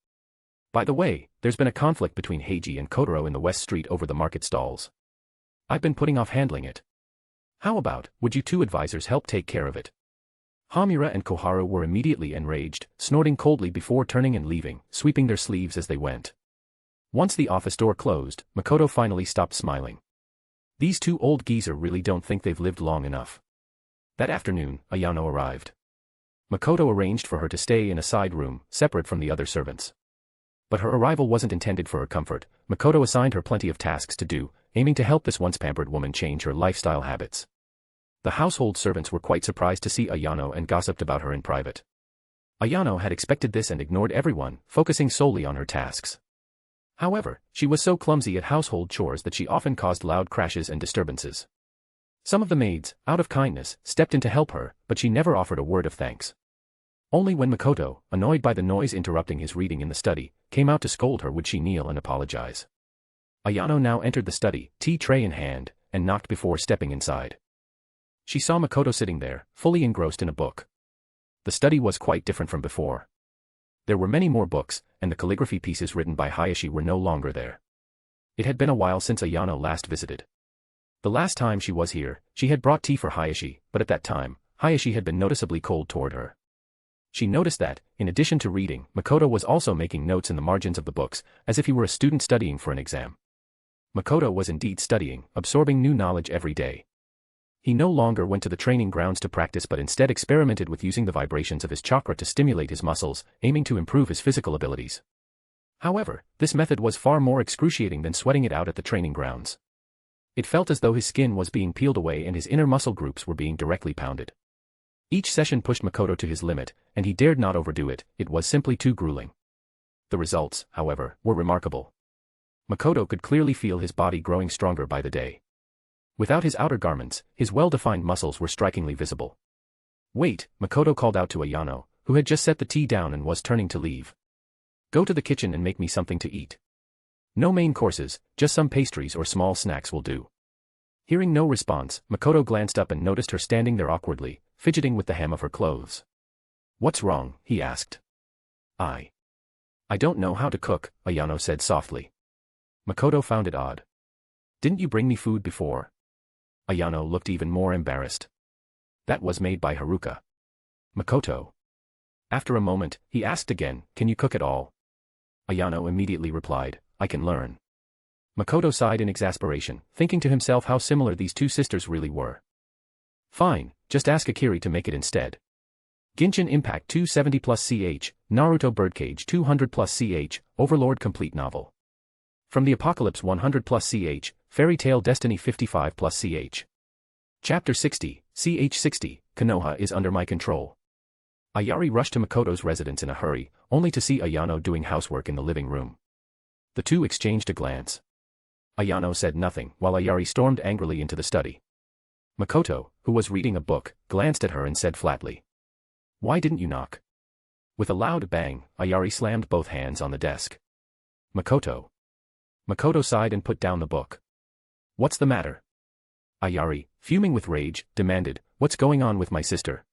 C: "By the way, there's been a conflict between Heiji and Kotaro in the West Street over the market stalls. I've been putting off handling it. How about, would you 2 advisors help take care of it?" Hamura and Koharu were immediately enraged, snorting coldly before turning and leaving, sweeping their sleeves as they went. Once the office door closed, Makoto finally stopped smiling. These 2 old geezer really don't think they've lived long enough. That afternoon, Ayano arrived. Makoto arranged for her to stay in a side room, separate from the other servants. But her arrival wasn't intended for her comfort. Makoto assigned her plenty of tasks to do, aiming to help this once pampered woman change her lifestyle habits. The household servants were quite surprised to see Ayano and gossiped about her in private. Ayano had expected this and ignored everyone, focusing solely on her tasks. However, she was so clumsy at household chores that she often caused loud crashes and disturbances. Some of the maids, out of kindness, stepped in to help her, but she never offered a word of thanks. Only when Makoto, annoyed by the noise interrupting his reading in the study, came out to scold her would she kneel and apologize. Ayano now entered the study, tea tray in hand, and knocked before stepping inside. She saw Makoto sitting there, fully engrossed in a book. The study was quite different from before. There were many more books, and the calligraphy pieces written by Hayashi were no longer there. It had been a while since Ayano last visited. The last time she was here, she had brought tea for Hayashi, but at that time, Hayashi had been noticeably cold toward her. She noticed that, in addition to reading, Makoto was also making notes in the margins of the books, as if he were a student studying for an exam. Makoto was indeed studying, absorbing new knowledge every day. He no longer went to the training grounds to practice but instead experimented with using the vibrations of his chakra to stimulate his muscles, aiming to improve his physical abilities. However, this method was far more excruciating than sweating it out at the training grounds. It felt as though his skin was being peeled away and his inner muscle groups were being directly pounded. Each session pushed Makoto to his limit, and he dared not overdo it, it was simply too grueling. The results, however, were remarkable. Makoto could clearly feel his body growing stronger by the day. Without his outer garments, his well-defined muscles were strikingly visible. "Wait," Makoto called out to Ayano, who had just set the tea down and was turning to leave. "Go to the kitchen and make me something to eat. No main courses, just some pastries or small snacks will do." Hearing no response, Makoto glanced up and noticed her standing there awkwardly, fidgeting with the hem of her clothes. "What's wrong?" he asked. I don't know how to cook," Ayano said softly. Makoto found it odd. "Didn't you bring me food before?" Ayano looked even more embarrassed. "That was made by Haruka." "Makoto." After a moment, he asked again, "Can you cook at all?" Ayano immediately replied, "I can learn." Makoto sighed in exasperation, thinking to himself how similar these two sisters really were. "Fine, just ask Akiri to make it instead." Genshin Impact 270+CH, Naruto Birdcage 200+CH, Overlord Complete Novel. From the Apocalypse 100+CH, Fairy Tail Destiny 55+CH. Chapter 60, CH 60, Konoha is under my control. Ayari rushed to Makoto's residence in a hurry, only to see Ayano doing housework in the living room. The two exchanged a glance. Ayano said nothing, while Ayari stormed angrily into the study. Makoto, who was reading a book, glanced at her and said flatly, "Why didn't you knock?" With a loud bang, Ayari slammed both hands on the desk. "Makoto." Makoto sighed and put down the book. "What's the matter?" Ayari, fuming with rage, demanded, "What's going on with my sister?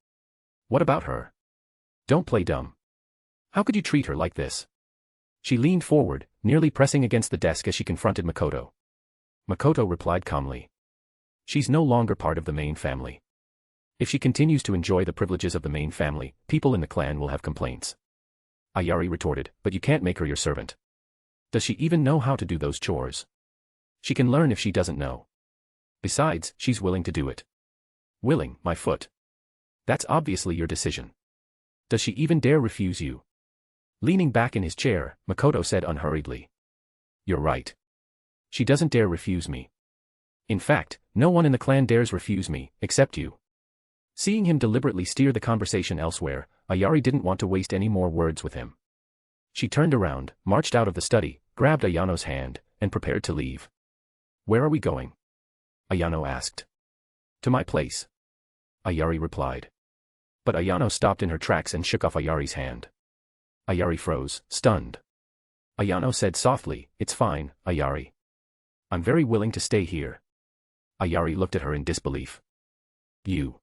C: What about her? Don't play dumb. How could you treat her like this?" She leaned forward, nearly pressing against the desk as she confronted Makoto. Makoto replied calmly, "She's no longer part of the main family. If she continues to enjoy the privileges of the main family, people in the clan will have complaints." Ayari retorted, "But you can't make her your servant. Does she even know how to do those chores? She can learn if she doesn't know. Besides, she's willing to do it." "Willing, my foot. That's obviously your decision. Does she even dare refuse you?" Leaning back in his chair, Makoto said unhurriedly, "You're right. She doesn't dare refuse me. In fact, no one in the clan dares refuse me, except you." Seeing him deliberately steer the conversation elsewhere, Ayari didn't want to waste any more words with him. She turned around, marched out of the study, grabbed Ayano's hand, and prepared to leave. "Where are we going?" Ayano asked. "To my place," Ayari replied. But Ayano stopped in her tracks and shook off Ayari's hand. Ayari froze, stunned. Ayano said softly, "It's fine, Ayari. I'm very willing to stay here." Ayari looked at her in disbelief. "You?"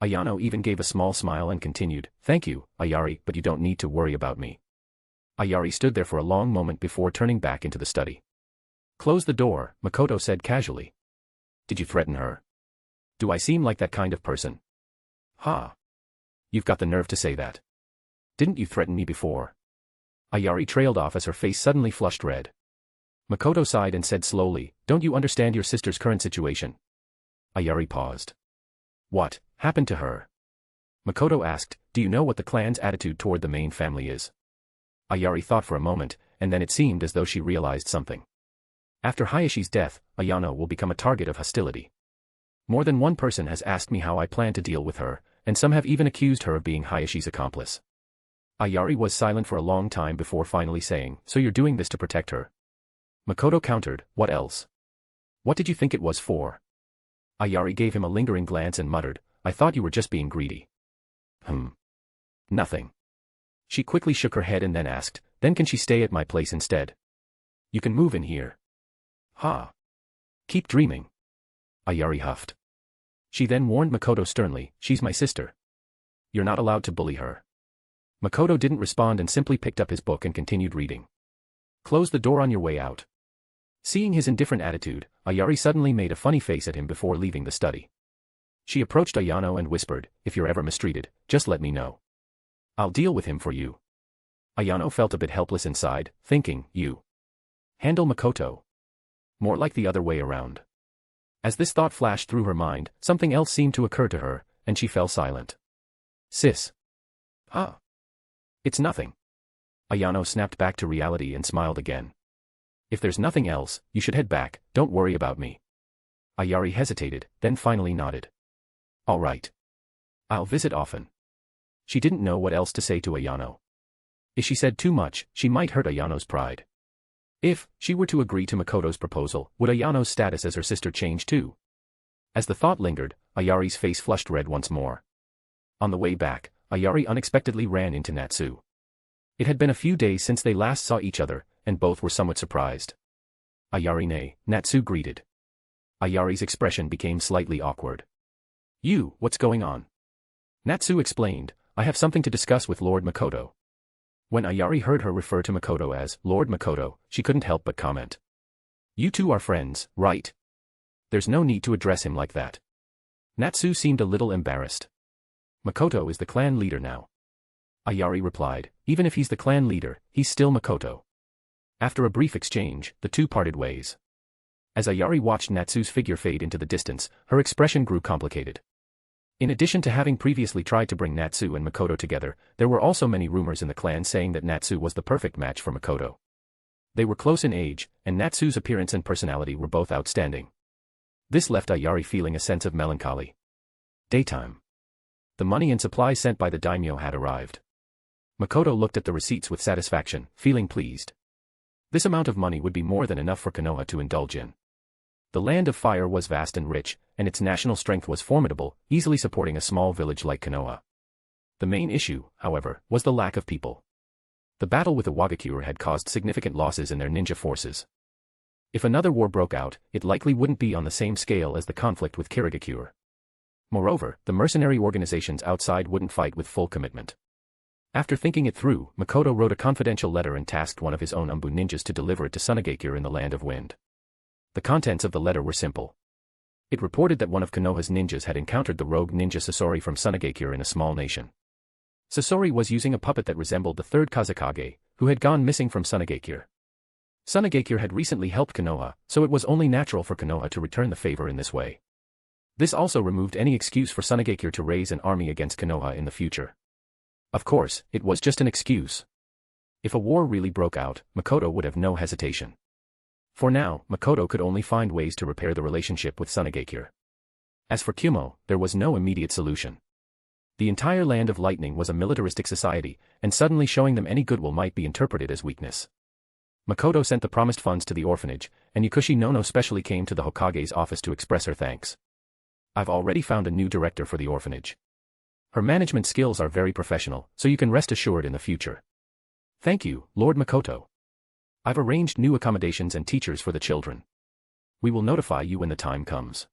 C: Ayano even gave a small smile and continued, "Thank you, Ayari, but you don't need to worry about me." Ayari stood there for a long moment before turning back into the study. "Close the door," Makoto said casually. "Did you threaten her? Do I seem like that kind of person?" "Ha! You've got the nerve to say that. Didn't you threaten me before?" Ayari trailed off as her face suddenly flushed red. Makoto sighed and said slowly, "Don't you understand your sister's current situation?" Ayari paused. "What happened to her?" Makoto asked, "Do you know what the clan's attitude toward the main family is?" Ayari thought for a moment, and then it seemed as though she realized something. "After Hayashi's death, Ayano will become a target of hostility. More than one person has asked me how I plan to deal with her, and some have even accused her of being Hayashi's accomplice." Ayari was silent for a long time before finally saying, "So you're doing this to protect her?" Makoto countered, "What else? What did you think it was for?" Ayari gave him a lingering glance and muttered, "I thought you were just being greedy." Nothing." She quickly shook her head and then asked, "Then can she stay at my place instead? You can move in here." "Ha! Keep dreaming." Ayari huffed. She then warned Makoto sternly, "She's my sister. You're not allowed to bully her." Makoto didn't respond and simply picked up his book and continued reading. "Close the door on your way out." Seeing his indifferent attitude, Ayari suddenly made a funny face at him before leaving the study. She approached Ayano and whispered, if you're ever mistreated, just let me know. I'll deal with him for you. Ayano felt a bit helpless inside, thinking, you handle Makoto. More like the other way around. As this thought flashed through her mind, something else seemed to occur to her, and she fell silent. Sis. Ah. It's nothing. Ayano snapped back to reality and smiled again. If there's nothing else, you should head back, don't worry about me. Ayari hesitated, then finally nodded. All right. I'll visit often. She didn't know what else to say to Ayano. If she said too much, she might hurt Ayano's pride. If she were to agree to Makoto's proposal, would Ayano's status as her sister change too? As the thought lingered, Ayari's face flushed red once more. On the way back, Ayari unexpectedly ran into Natsu. It had been a few days since they last saw each other, and both were somewhat surprised. Ayari-ne, Natsu greeted. Ayari's expression became slightly awkward. What's going on? Natsu explained, I have something to discuss with Lord Makoto. When Ayari heard her refer to Makoto as Lord Makoto, she couldn't help but comment. You two are friends, right? There's no need to address him like that. Natsu seemed a little embarrassed. Makoto is the clan leader now. Ayari replied, even if he's the clan leader, he's still Makoto. After a brief exchange, the two parted ways. As Ayari watched Natsu's figure fade into the distance, her expression grew complicated. In addition to having previously tried to bring Natsu and Makoto together, there were also many rumors in the clan saying that Natsu was the perfect match for Makoto. They were close in age, and Natsu's appearance and personality were both outstanding. This left Ayari feeling a sense of melancholy. Daytime. The money and supplies sent by the daimyo had arrived. Makoto looked at the receipts with satisfaction, feeling pleased. This amount of money would be more than enough for Konoha to indulge in. The land of fire was vast and rich, and its national strength was formidable, easily supporting a small village like Konoha. The main issue, however, was the lack of people. The battle with the Wagakure had caused significant losses in their ninja forces. If another war broke out, it likely wouldn't be on the same scale as the conflict with Kirigakure. Moreover, the mercenary organizations outside wouldn't fight with full commitment. After thinking it through, Makoto wrote a confidential letter and tasked one of his own Umbu ninjas to deliver it to Sunagakure in the Land of Wind. The contents of the letter were simple. It reported that one of Konoha's ninjas had encountered the rogue ninja Sasori from Sunagakure in a small nation. Sasori was using a puppet that resembled the third Kazekage, who had gone missing from Sunagakure. Sunagakure had recently helped Konoha, so it was only natural for Konoha to return the favor in this way. This also removed any excuse for Sunagakure to raise an army against Konoha in the future. Of course, it was just an excuse. If a war really broke out, Makoto would have no hesitation. For now, Makoto could only find ways to repair the relationship with Sunagakure. As for Kumo, there was no immediate solution. The entire Land of Lightning was a militaristic society, and suddenly showing them any goodwill might be interpreted as weakness. Makoto sent the promised funds to the orphanage, and Yukushi Nono specially came to the Hokage's office to express her thanks. I've already found a new director for the orphanage. Her management skills are very professional, so you can rest assured in the future. Thank you, Lord Makoto. I've arranged new accommodations and teachers for the children. We will notify you when the time comes.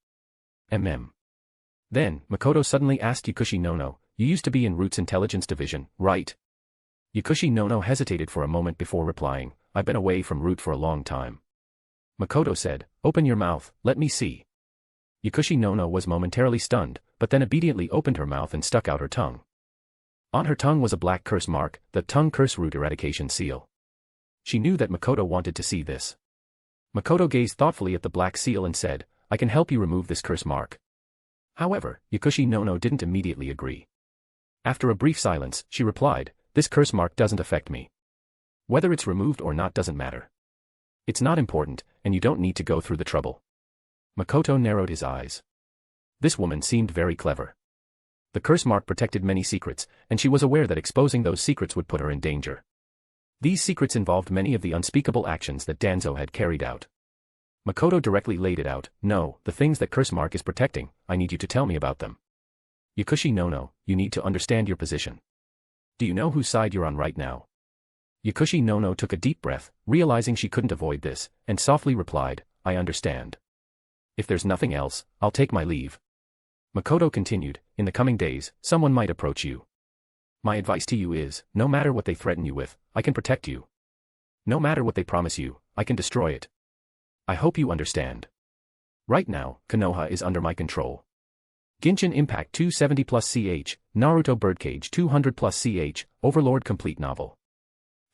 C: Then, Makoto suddenly asked Yukushi Nono, you used to be in Root's intelligence division, right? Yukushi Nono hesitated for a moment before replying, I've been away from Root for a long time. Makoto said, open your mouth, let me see. Yukushi Nono was momentarily stunned, but then obediently opened her mouth and stuck out her tongue. On her tongue was a black curse mark, the tongue curse root eradication seal. She knew that Makoto wanted to see this. Makoto gazed thoughtfully at the black seal and said, I can help you remove this curse mark. However, Yukushi Nono didn't immediately agree. After a brief silence, she replied, this curse mark doesn't affect me. Whether it's removed or not doesn't matter. It's not important, and you don't need to go through the trouble. Makoto narrowed his eyes. This woman seemed very clever. The curse mark protected many secrets, and she was aware that exposing those secrets would put her in danger. These secrets involved many of the unspeakable actions that Danzo had carried out. Makoto directly laid it out, no, the things that curse mark is protecting, I need you to tell me about them. Yukushi Nono, you need to understand your position. Do you know whose side you're on right now? Yukushi Nono took a deep breath, realizing she couldn't avoid this, and softly replied, I understand. If there's nothing else, I'll take my leave. Makoto continued, in the coming days, someone might approach you. My advice to you is, no matter what they threaten you with, I can protect you. No matter what they promise you, I can destroy it. I hope you understand. Right now, Konoha is under my control. Genshin Impact 270 plus CH, Naruto Birdcage 200 plus CH, Overlord Complete Novel.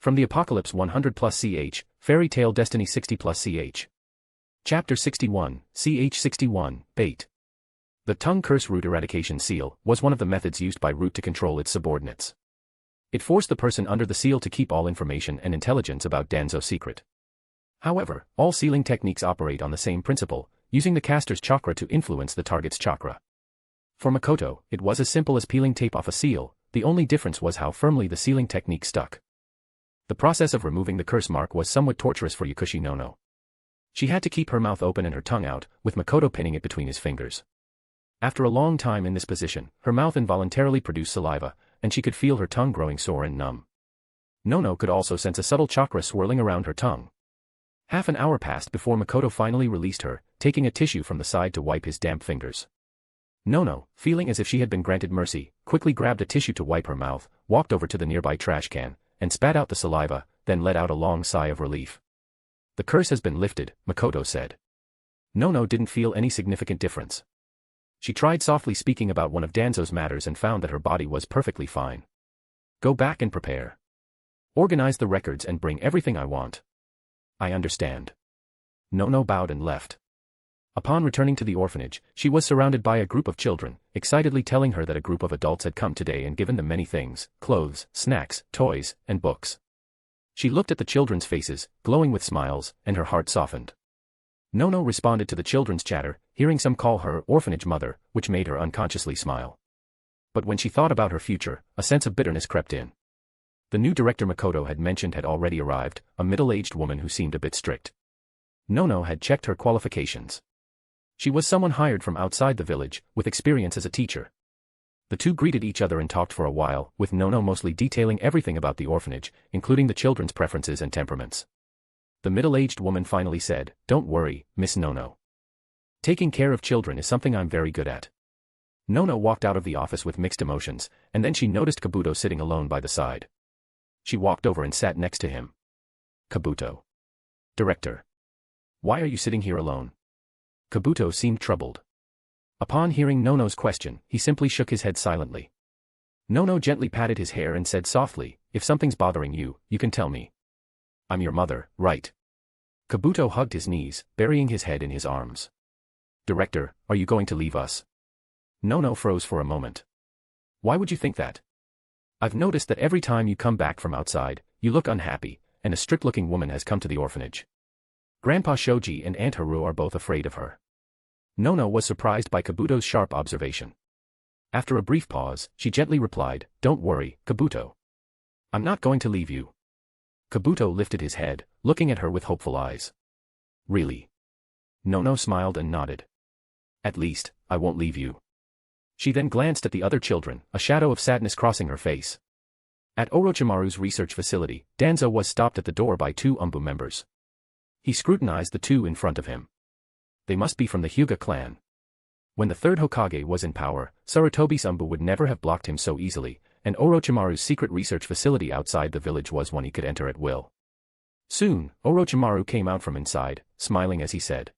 C: From the Apocalypse 100 plus CH, Fairy Tail Destiny 60 plus CH. Chapter 61, CH 61, Bait. The Tongue Curse Root Eradication Seal was one of the methods used by Root to control its subordinates. It forced the person under the seal to keep all information and intelligence about Danzo's secret. However, all sealing techniques operate on the same principle, using the caster's chakra to influence the target's chakra. For Makoto, it was as simple as peeling tape off a seal, the only difference was how firmly the sealing technique stuck. The process of removing the curse mark was somewhat torturous for Yakushi Nono. She had to keep her mouth open and her tongue out, with Makoto pinning it between his fingers. After a long time in this position, her mouth involuntarily produced saliva, and she could feel her tongue growing sore and numb. Nono could also sense a subtle chakra swirling around her tongue. Half an hour passed before Makoto finally released her, taking a tissue from the side to wipe his damp fingers. Nono, feeling as if she had been granted mercy, quickly grabbed a tissue to wipe her mouth, walked over to the nearby trash can, and spat out the saliva, then let out a long sigh of relief. The curse has been lifted, Makoto said. Nono didn't feel any significant difference. She tried softly speaking about one of Danzo's matters and found that her body was perfectly fine. Go back and prepare. Organize the records and bring everything I want. I understand. Nono bowed and left. Upon returning to the orphanage, she was surrounded by a group of children, excitedly telling her that a group of adults had come today and given them many things, clothes, snacks, toys, and books. She looked at the children's faces, glowing with smiles, and her heart softened. Nono responded to the children's chatter, hearing some call her orphanage mother, which made her unconsciously smile. But when she thought about her future, a sense of bitterness crept in. The new director Makoto had mentioned had already arrived, a middle-aged woman who seemed a bit strict. Nono had checked her qualifications. She was someone hired from outside the village, with experience as a teacher. The two greeted each other and talked for a while, with Nono mostly detailing everything about the orphanage, including the children's preferences and temperaments. The middle-aged woman finally said, "Don't worry, Miss Nono. Taking care of children is something I'm very good at." Nono walked out of the office with mixed emotions, and then she noticed Kabuto sitting alone by the side. She walked over and sat next to him. Kabuto. Director. Why are you sitting here alone? Kabuto seemed troubled. Upon hearing Nono's question, he simply shook his head silently. Nono gently patted his hair and said softly, "If something's bothering you, you can tell me. I'm your mother, right?" Kabuto hugged his knees, burying his head in his arms. "Director, are you going to leave us?" Nono froze for a moment. "Why would you think that? I've noticed that every time you come back from outside, you look unhappy, and a strict-looking woman has come to the orphanage. Grandpa Shoji and Aunt Haru are both afraid of her." Nono was surprised by Kabuto's sharp observation. After a brief pause, she gently replied, "Don't worry, Kabuto. I'm not going to leave you." Kabuto lifted his head, looking at her with hopeful eyes. "Really?" Nono smiled and nodded. "At least, I won't leave you." She then glanced at the other children, a shadow of sadness crossing her face. At Orochimaru's research facility, Danzo was stopped at the door by two Umbu members. He scrutinized the two in front of him. They must be from the Hyuga clan. When the third Hokage was in power, Sarutobi's Umbu would never have blocked him so easily, and Orochimaru's secret research facility outside the village was one he could enter at will. Soon, Orochimaru came out from inside, smiling as he said,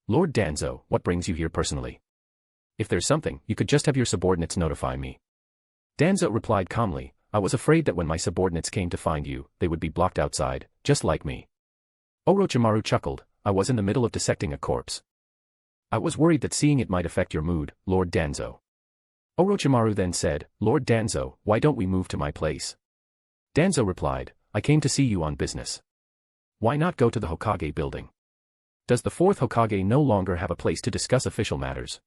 C: "Lord Danzo, what brings you here personally? If there's something, you could just have your subordinates notify me." Danzo replied calmly, "I was afraid that when my subordinates came to find you, they would be blocked outside, just like me." Orochimaru chuckled, "I was in the middle of dissecting a corpse. I was worried that seeing it might affect your mood, Lord Danzo." Orochimaru then said, "Lord Danzo, why don't we move to my place?" Danzo replied, "I came to see you on business. Why not go to the Hokage building? Does the fourth Hokage no longer have a place to discuss official matters?"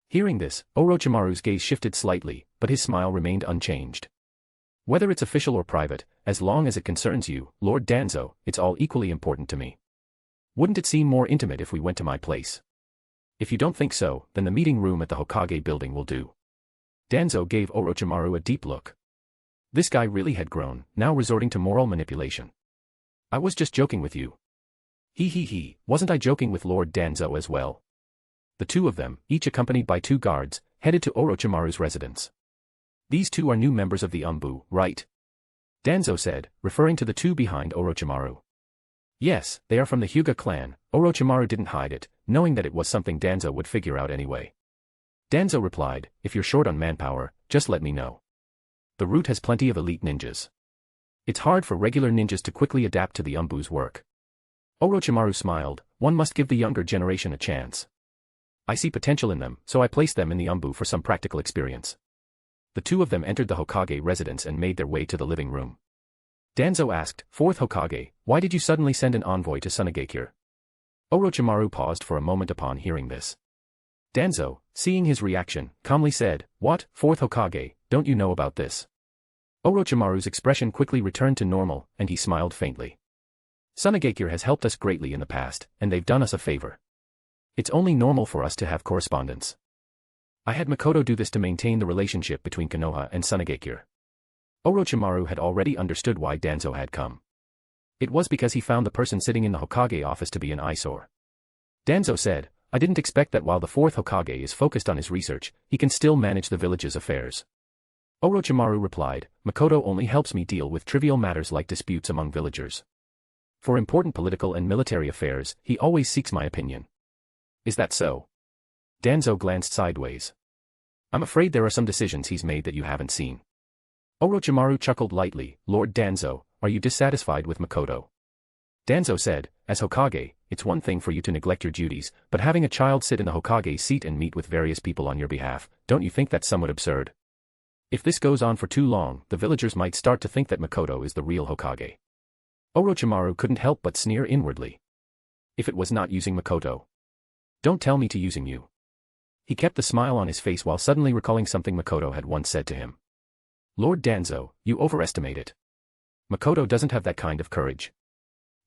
C: Hearing this, Orochimaru's gaze shifted slightly, but his smile remained unchanged. "Whether it's official or private, as long as it concerns you, Lord Danzo, it's all equally important to me. Wouldn't it seem more intimate if we went to my place? If you don't think so, then the meeting room at the Hokage building will do." Danzo gave Orochimaru a deep look. This guy really had grown, now resorting to moral manipulation. "I was just joking with you." He, wasn't I joking with Lord Danzo as well?" The two of them, each accompanied by two guards, headed to Orochimaru's residence. "These two are new members of the Umbu, right?" Danzo said, referring to the two behind Orochimaru. "Yes, they are from the Hyuga clan." Orochimaru didn't hide it, knowing that it was something Danzo would figure out anyway. Danzo replied, if you're short on manpower, just let me know. The route has plenty of elite ninjas. It's hard for regular ninjas to quickly adapt to the Umbu's work. Orochimaru smiled, one must give the younger generation a chance. I see potential in them, so I placed them in the Umbu for some practical experience. The two of them entered the Hokage residence and made their way to the living room. Danzo asked, Fourth Hokage, why did you suddenly send an envoy to Tsunagakure? Orochimaru paused for a moment upon hearing this. Danzo, seeing his reaction, calmly said, What, Fourth Hokage, don't you know about this? Orochimaru's expression quickly returned to normal, and he smiled faintly. Tsunagakure has helped us greatly in the past, and they've done us a favor. It's only normal for us to have correspondence. I had Makoto do this to maintain the relationship between Konoha and Tsunagakure. Orochimaru had already understood why Danzo had come. It was because he found the person sitting in the Hokage office to be an eyesore. Danzo said, I didn't expect that while the fourth Hokage is focused on his research, he can still manage the village's affairs. Orochimaru replied, Makoto only helps me deal with trivial matters like disputes among villagers. For important political and military affairs, he always seeks my opinion. Is that so? Danzo glanced sideways. I'm afraid there are some decisions he's made that you haven't seen. Orochimaru chuckled lightly, Lord Danzo, are you dissatisfied with Makoto? Danzo said, as Hokage, it's one thing for you to neglect your duties, but having a child sit in the Hokage's seat and meet with various people on your behalf, don't you think that's somewhat absurd? If this goes on for too long, the villagers might start to think that Makoto is the real Hokage. Orochimaru couldn't help but sneer inwardly. If it was not using Makoto. Don't tell me to using you. He kept the smile on his face while suddenly recalling something Makoto had once said to him. Lord Danzo, you overestimate it. Makoto doesn't have that kind of courage.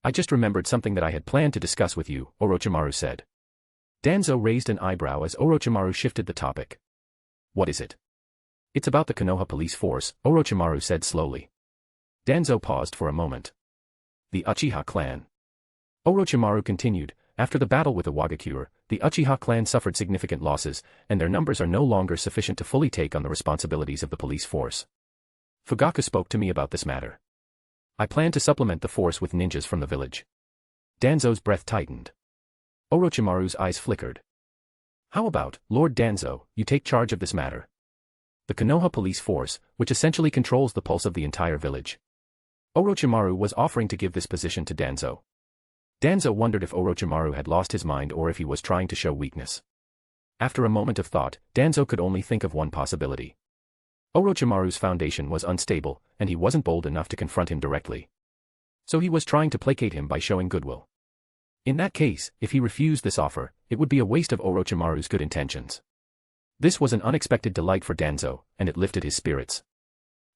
C: I just remembered something that I had planned to discuss with you, Orochimaru said. Danzo raised an eyebrow as Orochimaru shifted the topic. What is it? It's about the Konoha police force, Orochimaru said slowly. Danzo paused for a moment. The Uchiha clan. Orochimaru continued, after the battle with the Wagakure, the Uchiha clan suffered significant losses, and their numbers are no longer sufficient to fully take on the responsibilities of the police force. Fugaku spoke to me about this matter. I plan to supplement the force with ninjas from the village. Danzo's breath tightened. Orochimaru's eyes flickered. How about, Lord Danzo, you take charge of this matter? The Konoha police force, which essentially controls the pulse of the entire village. Orochimaru was offering to give this position to Danzo. Danzo wondered if Orochimaru had lost his mind or if he was trying to show weakness. After a moment of thought, Danzo could only think of one possibility. Orochimaru's foundation was unstable, and he wasn't bold enough to confront him directly. So he was trying to placate him by showing goodwill. In that case, if he refused this offer, it would be a waste of Orochimaru's good intentions. This was an unexpected delight for Danzo, and it lifted his spirits.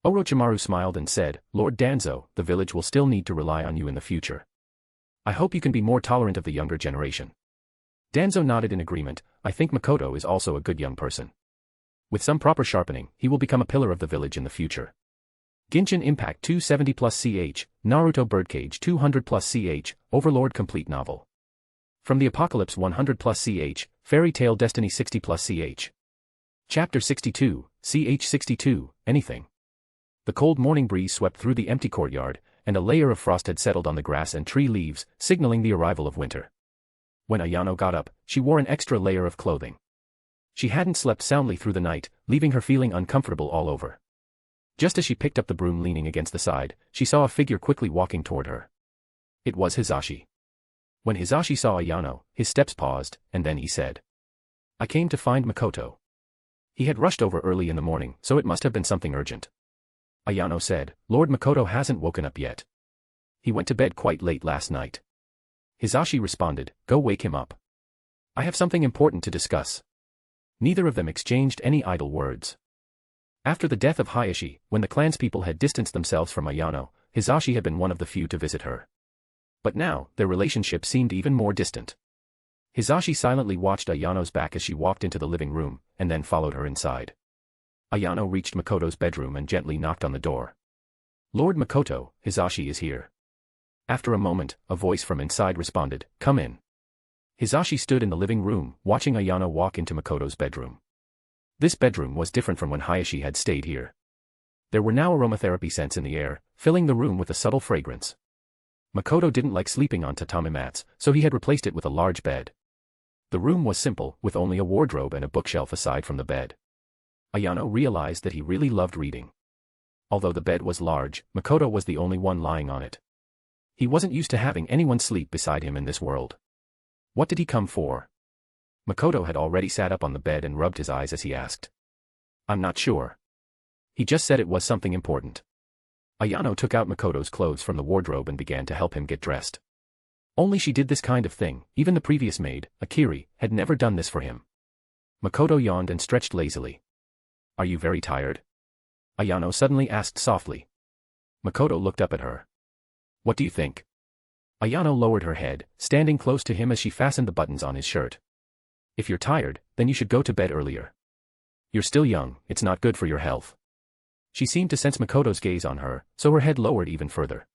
C: Orochimaru smiled and said, Lord Danzo, the village will still need to rely on you in the future. I hope you can be more tolerant of the younger generation. Danzo nodded in agreement. I think Makoto is also a good young person. With some proper sharpening, he will become a pillar of the village in the future. Genshin Impact 270+CH, Naruto Birdcage 200+CH, Overlord Complete Novel. From the Apocalypse 100+CH, Fairy Tail Destiny 60+CH. Chapter 62, CH 62, Anything. The cold morning breeze swept through the empty courtyard, and a layer of frost had settled on the grass and tree leaves, signaling the arrival of winter. When Ayano got up, she wore an extra layer of clothing. She hadn't slept soundly through the night, leaving her feeling uncomfortable all over. Just as she picked up the broom leaning against the side, she saw a figure quickly walking toward her. It was Hisashi. When Hisashi saw Ayano, his steps paused, and then he said, I came to find Makoto. He had rushed over early in the morning, so it must have been something urgent. Ayano said, Lord Makoto hasn't woken up yet. He went to bed quite late last night. Hisashi responded, Go wake him up. I have something important to discuss. Neither of them exchanged any idle words. After the death of Hayashi, when the clanspeople had distanced themselves from Ayano, Hisashi had been one of the few to visit her. But now, their relationship seemed even more distant. Hisashi silently watched Ayano's back as she walked into the living room, and then followed her inside. Ayano reached Makoto's bedroom and gently knocked on the door. Lord Makoto, Hisashi is here. After a moment, a voice from inside responded, Come in. Hisashi stood in the living room, watching Ayano walk into Makoto's bedroom. This bedroom was different from when Hayashi had stayed here. There were now aromatherapy scents in the air, filling the room with a subtle fragrance. Makoto didn't like sleeping on tatami mats, so he had replaced it with a large bed. The room was simple, with only a wardrobe and a bookshelf aside from the bed. Ayano realized that he really loved reading. Although the bed was large, Makoto was the only one lying on it. He wasn't used to having anyone sleep beside him in this world. What did he come for? Makoto had already sat up on the bed and rubbed his eyes as he asked. I'm not sure. He just said it was something important. Ayano took out Makoto's clothes from the wardrobe and began to help him get dressed. Only she did this kind of thing, even the previous maid, Akiri, had never done this for him. Makoto yawned and stretched lazily. Are you very tired? Ayano suddenly asked softly. Makoto looked up at her. What do you think? Ayano lowered her head, standing close to him as she fastened the buttons on his shirt. If you're tired, then you should go to bed earlier. You're still young, it's not good for your health. She seemed to sense Makoto's gaze on her, so her head lowered even further.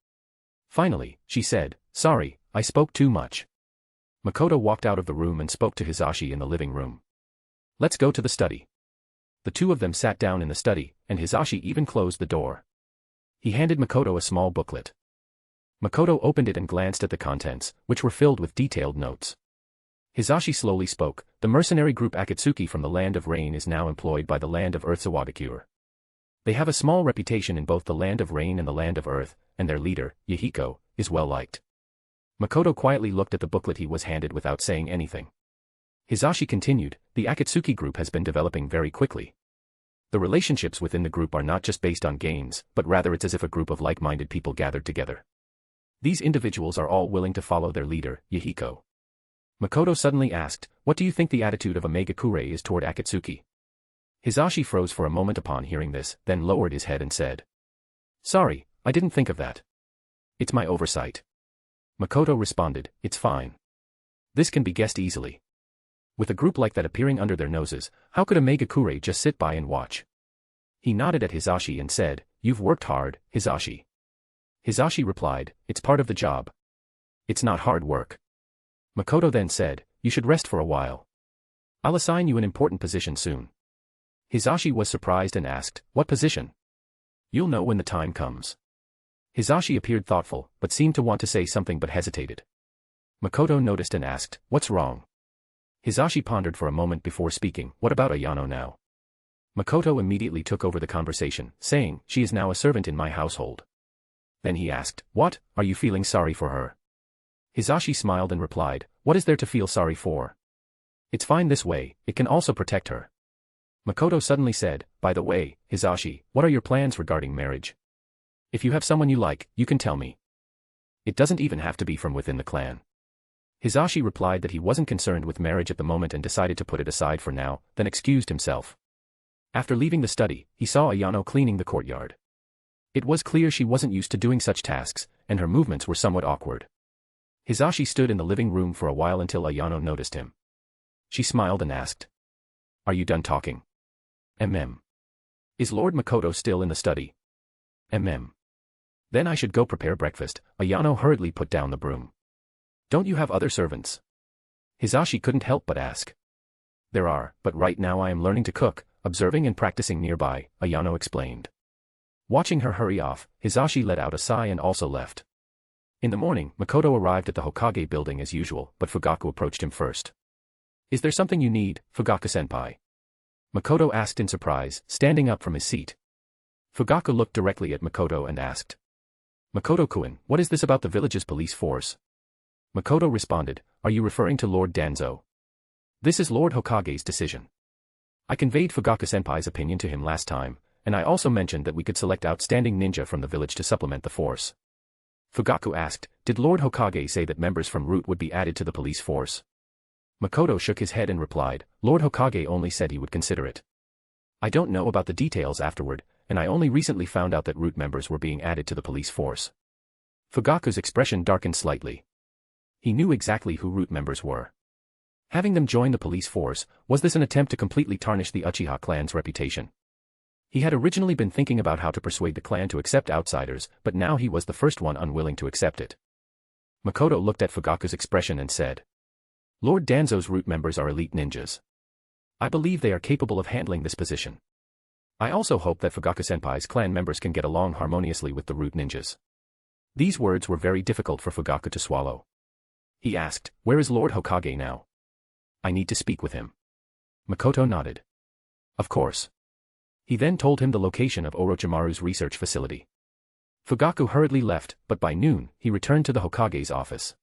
C: Finally, she said, sorry, I spoke too much. Makoto walked out of the room and spoke to Hisashi in the living room. Let's go to the study. The two of them sat down in the study, and Hisashi even closed the door. He handed Makoto a small booklet. Makoto opened it and glanced at the contents, which were filled with detailed notes. Hisashi slowly spoke, the mercenary group Akatsuki from the Land of Rain is now employed by the Land of Earth's Awadakure. They have a small reputation in both the Land of Rain and the Land of Earth, and their leader, Yahiko, is well liked. Makoto quietly looked at the booklet he was handed without saying anything. Hisashi continued, the Akatsuki group has been developing very quickly. The relationships within the group are not just based on games, but rather it's as if a group of like-minded people gathered together. These individuals are all willing to follow their leader, Yahiko. Makoto suddenly asked, what do you think the attitude of a Megakure is toward Akatsuki? Hisashi froze for a moment upon hearing this, then lowered his head and said. Sorry, I didn't think of that. It's my oversight. Makoto responded, it's fine. This can be guessed easily. With a group like that appearing under their noses, how could a Megakure just sit by and watch? He nodded at Hisashi and said, you've worked hard, Hisashi. Hisashi replied, it's part of the job. It's not hard work. Makoto then said, you should rest for a while. I'll assign you an important position soon. Hisashi was surprised and asked, what position? You'll know when the time comes. Hisashi appeared thoughtful, but seemed to want to say something but hesitated. Makoto noticed and asked, what's wrong? Hisashi pondered for a moment before speaking, what about Ayano now? Makoto immediately took over the conversation, saying, she is now a servant in my household. Then he asked, what, are you feeling sorry for her? Hisashi smiled and replied, what is there to feel sorry for? It's fine this way, it can also protect her. Makoto suddenly said, by the way, Hisashi, what are your plans regarding marriage? If you have someone you like, you can tell me. It doesn't even have to be from within the clan. Hisashi replied that he wasn't concerned with marriage at the moment and decided to put it aside for now, then excused himself. After leaving the study, he saw Ayano cleaning the courtyard. It was clear she wasn't used to doing such tasks, and her movements were somewhat awkward. Hisashi stood in the living room for a while until Ayano noticed him. She smiled and asked. Are you done talking? Is Lord Makoto still in the study? Then I should go prepare breakfast. Ayano hurriedly put down the broom. Don't you have other servants? Hisashi couldn't help but ask. There are, but right now I am learning to cook, observing and practicing nearby, Ayano explained. Watching her hurry off, Hisashi let out a sigh and also left. In the morning, Makoto arrived at the Hokage building as usual, but Fugaku approached him first. Is there something you need, Fugaku-senpai? Makoto asked in surprise, standing up from his seat. Fugaku looked directly at Makoto and asked. Makoto-kun, what is this about the village's police force? Makoto responded, are you referring to Lord Danzo? This is Lord Hokage's decision. I conveyed Fugaku-senpai's opinion to him last time, and I also mentioned that we could select outstanding ninja from the village to supplement the force. Fugaku asked, did Lord Hokage say that members from Root would be added to the police force? Makoto shook his head and replied, Lord Hokage only said he would consider it. I don't know about the details afterward, and I only recently found out that Root members were being added to the police force. Fugaku's expression darkened slightly. He knew exactly who Root members were. Having them join the police force, was this an attempt to completely tarnish the Uchiha clan's reputation? He had originally been thinking about how to persuade the clan to accept outsiders, but now he was the first one unwilling to accept it. Makoto looked at Fugaku's expression and said. Lord Danzo's Root members are elite ninjas. I believe they are capable of handling this position. I also hope that Fugaku-senpai's clan members can get along harmoniously with the Root ninjas. These words were very difficult for Fugaku to swallow. He asked, where is Lord Hokage now? I need to speak with him. Makoto nodded. Of course. He then told him the location of Orochimaru's research facility. Fugaku hurriedly left, but by noon, he returned to the Hokage's office.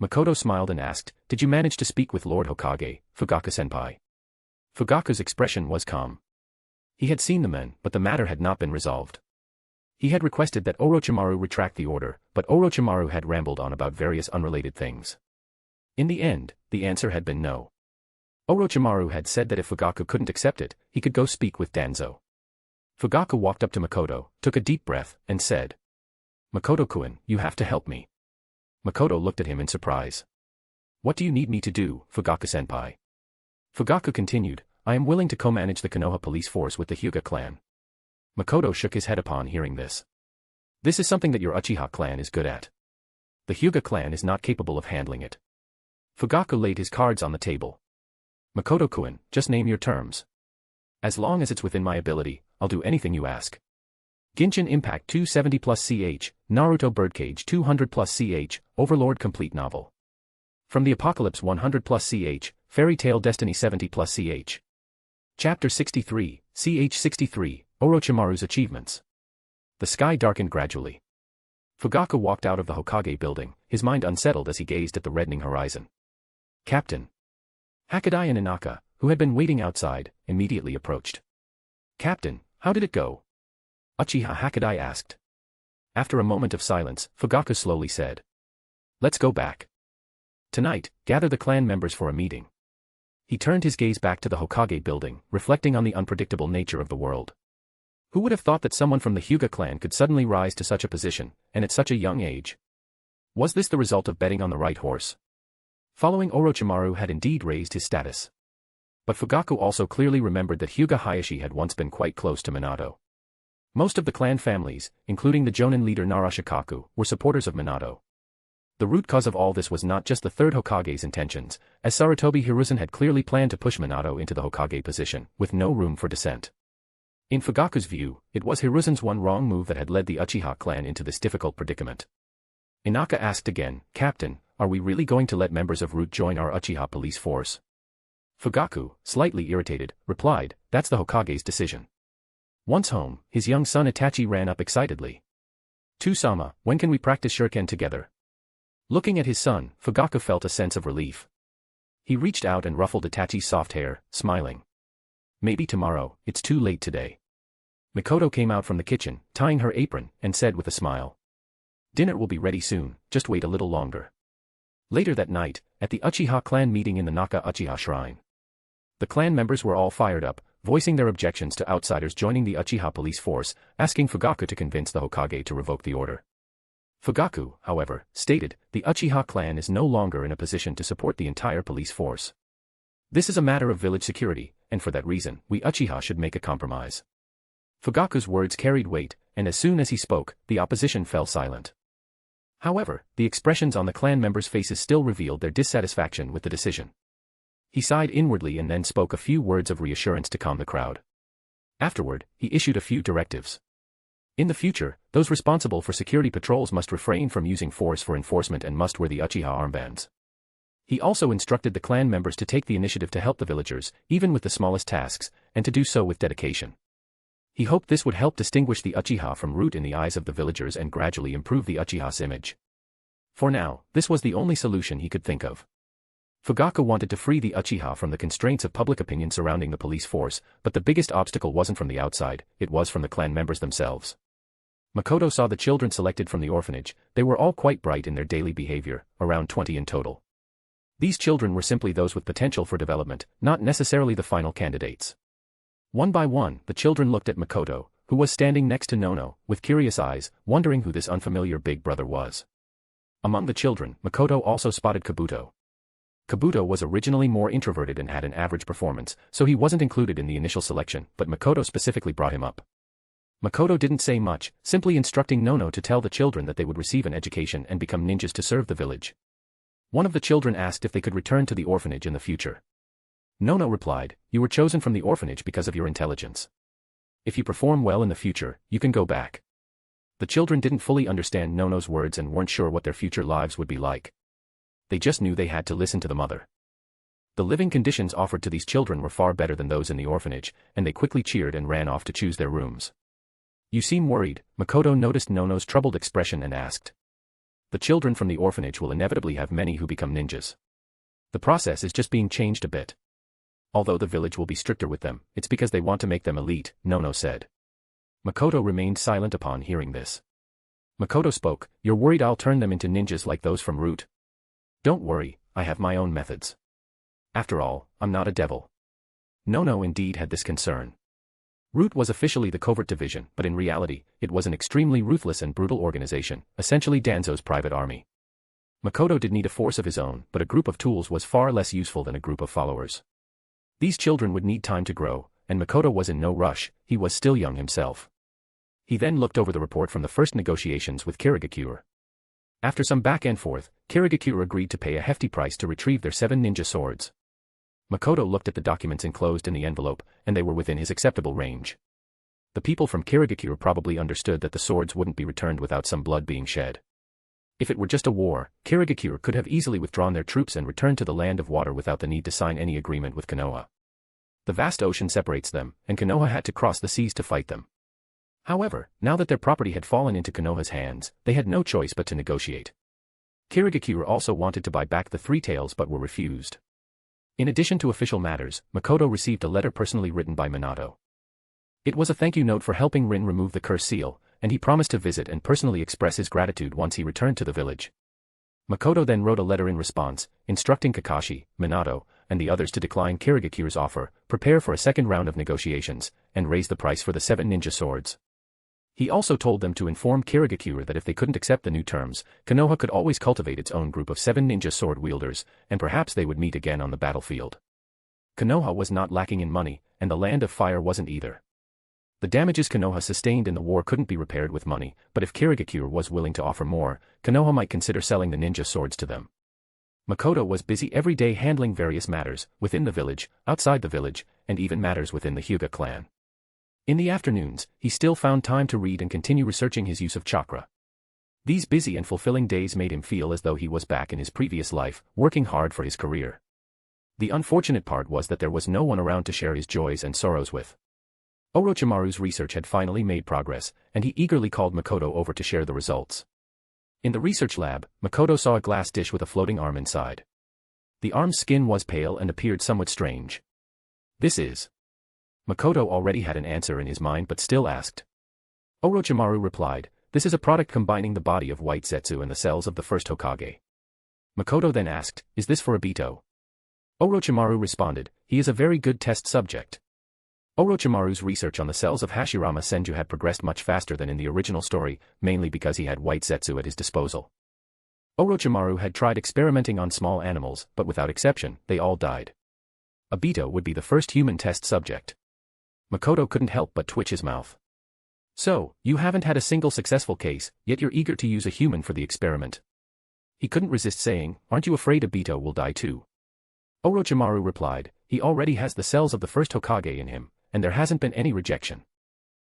C: Makoto smiled and asked, "Did you manage to speak with Lord Hokage, Fugaku-senpai?" Fugaku's expression was calm. He had seen the men, but the matter had not been resolved. He had requested that Orochimaru retract the order, but Orochimaru had rambled on about various unrelated things. In the end, the answer had been no. Orochimaru had said that if Fugaku couldn't accept it, he could go speak with Danzo. Fugaku walked up to Makoto, took a deep breath, and said, "Makoto-kun, you have to help me." Makoto looked at him in surprise. "What do you need me to do, Fugaku-senpai?" Fugaku continued, "I am willing to co-manage the Konoha police force with the Hyuga clan." Makoto shook his head upon hearing this. "This is something that your Uchiha clan is good at. The Hyuga clan is not capable of handling it." Fugaku laid his cards on the table. "Makoto-kun, just name your terms. As long as it's within my ability, I'll do anything you ask." Genshin Impact 270 plus CH, Naruto Birdcage 200 plus CH, Overlord Complete Novel. From the Apocalypse 100 plus CH, Fairy Tail Destiny 70 plus CH. Chapter 63, CH 63, Orochimaru's Achievements. The sky darkened gradually. Fugaku walked out of the Hokage building, his mind unsettled as he gazed at the reddening horizon. Captain Hakadai and Inaka, who had been waiting outside, immediately approached. "Captain, how did it go?" Uchiha Hakadai asked. After a moment of silence, Fugaku slowly said, "Let's go back. Tonight, gather the clan members for a meeting." He turned his gaze back to the Hokage building, reflecting on the unpredictable nature of the world. Who would have thought that someone from the Hyuga clan could suddenly rise to such a position, and at such a young age? Was this the result of betting on the right horse? Following Orochimaru had indeed raised his status. But Fugaku also clearly remembered that Hyuga Hayashi had once been quite close to Minato. Most of the clan families, including the Jonin leader Narashikaku, were supporters of Minato. The root cause of all this was not just the third Hokage's intentions, as Sarutobi Hiruzen had clearly planned to push Minato into the Hokage position, with no room for dissent. In Fugaku's view, it was Hiruzen's one wrong move that had led the Uchiha clan into this difficult predicament. Inaka asked again, "Captain, are we really going to let members of Root join our Uchiha police force?" Fugaku, slightly irritated, replied, "That's the Hokage's decision." Once home, his young son Itachi ran up excitedly. "Two-sama, when can we practice shuriken together?" Looking at his son, Fugaku felt a sense of relief. He reached out and ruffled Itachi's soft hair, smiling. "Maybe tomorrow, it's too late today." Makoto came out from the kitchen, tying her apron, and said with a smile, "Dinner will be ready soon, just wait a little longer." Later that night, at the Uchiha clan meeting in the Naka Uchiha shrine. The clan members were all fired up, voicing their objections to outsiders joining the Uchiha police force, asking Fugaku to convince the Hokage to revoke the order. Fugaku, however, stated, the Uchiha clan is no longer in a position to support the entire police force. This is a matter of village security, and for that reason, we Uchiha should make a compromise. Fugaku's words carried weight, and as soon as he spoke, the opposition fell silent. However, the expressions on the clan members' faces still revealed their dissatisfaction with the decision. He sighed inwardly and then spoke a few words of reassurance to calm the crowd. Afterward, he issued a few directives. In the future, those responsible for security patrols must refrain from using force for enforcement and must wear the Uchiha armbands. He also instructed the clan members to take the initiative to help the villagers, even with the smallest tasks, and to do so with dedication. He hoped this would help distinguish the Uchiha from Root in the eyes of the villagers and gradually improve the Uchiha's image. For now, this was the only solution he could think of. Fugaku wanted to free the Uchiha from the constraints of public opinion surrounding the police force, but the biggest obstacle wasn't from the outside, it was from the clan members themselves. Makoto saw the children selected from the orphanage. They were all quite bright in their daily behavior, around 20 in total. These children were simply those with potential for development, not necessarily the final candidates. One by one, the children looked at Makoto, who was standing next to Nono, with curious eyes, wondering who this unfamiliar big brother was. Among the children, Makoto also spotted Kabuto. Kabuto was originally more introverted and had an average performance, so he wasn't included in the initial selection, but Makoto specifically brought him up. Makoto didn't say much, simply instructing Nono to tell the children that they would receive an education and become ninjas to serve the village. One of the children asked if they could return to the orphanage in the future. Nono replied, "You were chosen from the orphanage because of your intelligence. If you perform well in the future, you can go back." The children didn't fully understand Nono's words and weren't sure what their future lives would be like. They just knew they had to listen to the mother. The living conditions offered to these children were far better than those in the orphanage, and they quickly cheered and ran off to choose their rooms. You seem worried. Makoto noticed Nono's troubled expression and asked. The children from the orphanage will inevitably have many who become ninjas. The process is just being changed a bit. Although the village will be stricter with them, it's because they want to make them elite, Nono said. Makoto remained silent upon hearing this. Makoto spoke, you're worried I'll turn them into ninjas like those from Root? Don't worry, I have my own methods. After all, I'm not a devil. Nono indeed had this concern. Root was officially the covert division, but in reality, it was an extremely ruthless and brutal organization, essentially Danzo's private army. Makoto did need a force of his own, but a group of tools was far less useful than a group of followers. These children would need time to grow, and Makoto was in no rush, he was still young himself. He then looked over the report from the first negotiations with Kirigakure. After some back and forth, Kirigakure agreed to pay a hefty price to retrieve their 7 ninja swords. Makoto looked at the documents enclosed in the envelope, and they were within his acceptable range. The people from Kirigakure probably understood that the swords wouldn't be returned without some blood being shed. If it were just a war, Kirigakure could have easily withdrawn their troops and returned to the land of water without the need to sign any agreement with Konoha. The vast ocean separates them, and Konoha had to cross the seas to fight them. However, now that their property had fallen into Konoha's hands, they had no choice but to negotiate. Kirigakure also wanted to buy back the 3 tails but were refused. In addition to official matters, Makoto received a letter personally written by Minato. It was a thank you note for helping Rin remove the curse seal, and he promised to visit and personally express his gratitude once he returned to the village. Makoto then wrote a letter in response, instructing Kakashi, Minato, and the others to decline Kirigakure's offer, prepare for a second round of negotiations, and raise the price for the 7 ninja swords. He also told them to inform Kirigakure that if they couldn't accept the new terms, Konoha could always cultivate its own group of 7 ninja sword wielders, and perhaps they would meet again on the battlefield. Konoha was not lacking in money, and the Land of Fire wasn't either. The damages Konoha sustained in the war couldn't be repaired with money, but if Kirigakure was willing to offer more, Konoha might consider selling the ninja swords to them. Makoto was busy every day handling various matters, within the village, outside the village, and even matters within the Hyuga clan. In the afternoons, he still found time to read and continue researching his use of chakra. These busy and fulfilling days made him feel as though he was back in his previous life, working hard for his career. The unfortunate part was that there was no one around to share his joys and sorrows with. Orochimaru's research had finally made progress, and he eagerly called Makoto over to share the results. In the research lab, Makoto saw a glass dish with a floating arm inside. The arm's skin was pale and appeared somewhat strange. This is... Makoto already had an answer in his mind but still asked. Orochimaru replied, this is a product combining the body of White Zetsu and the cells of the first Hokage. Makoto then asked, is this for Obito? Orochimaru responded, he is a very good test subject. Orochimaru's research on the cells of Hashirama Senju had progressed much faster than in the original story, mainly because he had White Zetsu at his disposal. Orochimaru had tried experimenting on small animals, but without exception, they all died. Obito would be the first human test subject. Makoto couldn't help but twitch his mouth. So, you haven't had a single successful case, yet you're eager to use a human for the experiment. He couldn't resist saying, aren't you afraid Obito will die too? Orochimaru replied, he already has the cells of the first Hokage in him, and there hasn't been any rejection.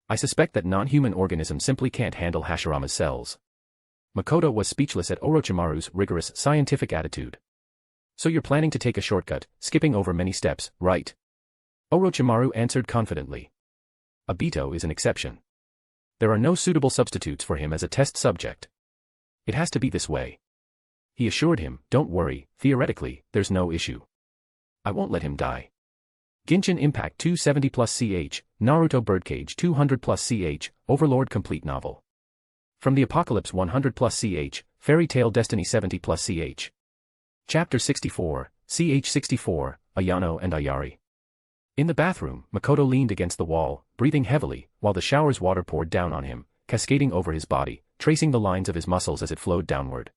C: I suspect that non-human organisms simply can't handle Hashirama's cells. Makoto was speechless at Orochimaru's rigorous, scientific attitude. So you're planning to take a shortcut, skipping over many steps, right? Orochimaru answered confidently. Obito is an exception. There are no suitable substitutes for him as a test subject. It has to be this way. He assured him, don't worry, theoretically, there's no issue. I won't let him die. Genshin Impact 270+CH, Naruto Birdcage 200+CH, Overlord Complete Novel. From the Apocalypse 100+CH, Fairy Tail Destiny 70+CH. Chapter 64, CH64, Ayano and Ayari. In the bathroom, Makoto leaned against the wall, breathing heavily, while the shower's water poured down on him, cascading over his body, tracing the lines of his muscles as it flowed downward.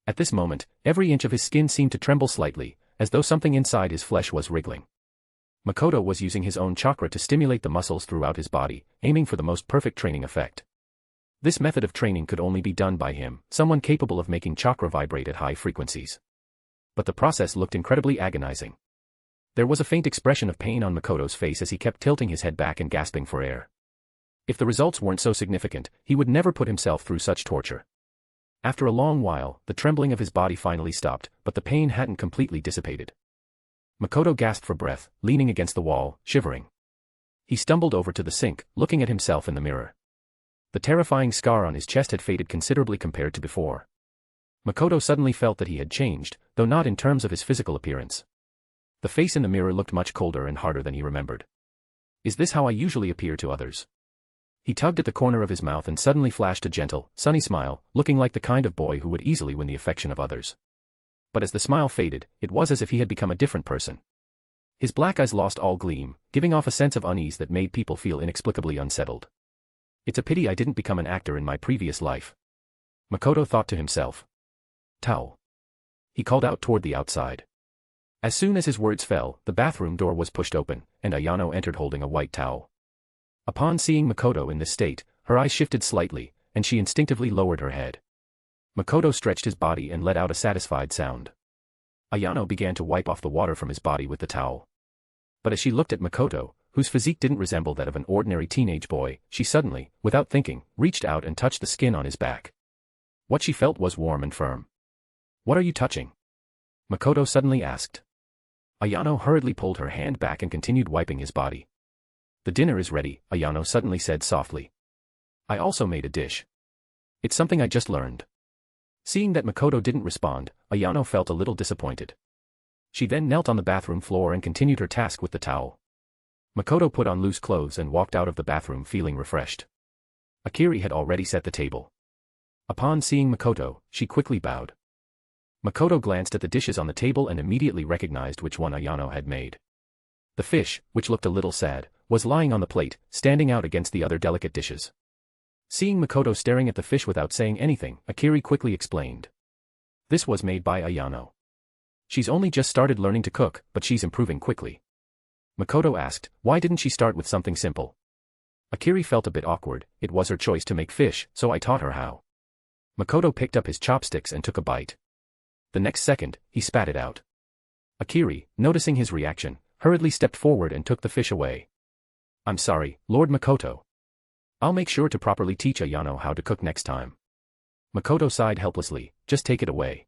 C: At this moment, every inch of his skin seemed to tremble slightly, as though something inside his flesh was wriggling. Makoto was using his own chakra to stimulate the muscles throughout his body, aiming for the most perfect training effect. This method of training could only be done by him, someone capable of making chakra vibrate at high frequencies. But the process looked incredibly agonizing. There was a faint expression of pain on Makoto's face as he kept tilting his head back and gasping for air. If the results weren't so significant, he would never put himself through such torture. After a long while, the trembling of his body finally stopped, but the pain hadn't completely dissipated. Makoto gasped for breath, leaning against the wall, shivering. He stumbled over to the sink, looking at himself in the mirror. The terrifying scar on his chest had faded considerably compared to before. Makoto suddenly felt that he had changed, though not in terms of his physical appearance. The face in the mirror looked much colder and harder than he remembered. Is this how I usually appear to others? He tugged at the corner of his mouth and suddenly flashed a gentle, sunny smile, looking like the kind of boy who would easily win the affection of others. But as the smile faded, it was as if he had become a different person. His black eyes lost all gleam, giving off a sense of unease that made people feel inexplicably unsettled. It's a pity I didn't become an actor in my previous life, Makoto thought to himself. Towel. He called out toward the outside. As soon as his words fell, the bathroom door was pushed open, and Ayano entered holding a white towel. Upon seeing Makoto in this state, her eyes shifted slightly, and she instinctively lowered her head. Makoto stretched his body and let out a satisfied sound. Ayano began to wipe off the water from his body with the towel. But as she looked at Makoto, whose physique didn't resemble that of an ordinary teenage boy, she suddenly, without thinking, reached out and touched the skin on his back. What she felt was warm and firm. What are you touching? Makoto suddenly asked. Ayano hurriedly pulled her hand back and continued wiping his body. The dinner is ready, Ayano suddenly said softly. I also made a dish. It's something I just learned. Seeing that Makoto didn't respond, Ayano felt a little disappointed. She then knelt on the bathroom floor and continued her task with the towel. Makoto put on loose clothes and walked out of the bathroom feeling refreshed. Akiri had already set the table. Upon seeing Makoto, she quickly bowed. Makoto glanced at the dishes on the table and immediately recognized which one Ayano had made. The fish, which looked a little sad, was lying on the plate, standing out against the other delicate dishes. Seeing Makoto staring at the fish without saying anything, Akiri quickly explained. This was made by Ayano. She's only just started learning to cook, but she's improving quickly. Makoto asked, why didn't she start with something simple? Akiri felt a bit awkward. It was her choice to make fish, so I taught her how. Makoto picked up his chopsticks and took a bite. The next second, he spat it out. Akiri, noticing his reaction, hurriedly stepped forward and took the fish away. I'm sorry, Lord Makoto. I'll make sure to properly teach Ayano how to cook next time. Makoto sighed helplessly, just take it away.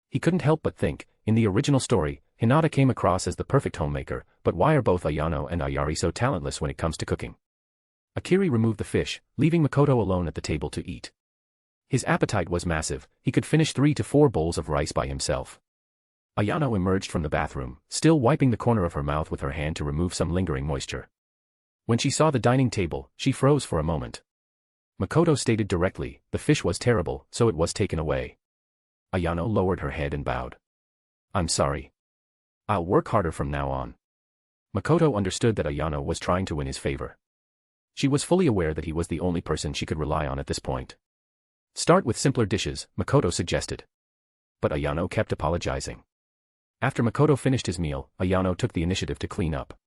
C: He couldn't help but think, in the original story, Hinata came across as the perfect homemaker, but why are both Ayano and Ayari so talentless when it comes to cooking? Akiri removed the fish, leaving Makoto alone at the table to eat. His appetite was massive, he could finish 3 to 4 bowls of rice by himself. Ayano emerged from the bathroom, still wiping the corner of her mouth with her hand to remove some lingering moisture. When she saw the dining table, she froze for a moment. Makoto stated directly, the fish was terrible, so it was taken away. Ayano lowered her head and bowed. I'm sorry. I'll work harder from now on. Makoto understood that Ayano was trying to win his favor. She was fully aware that he was the only person she could rely on at this point. Start with simpler dishes, Makoto suggested. But Ayano kept apologizing. After Makoto finished his meal, Ayano took the initiative to clean up.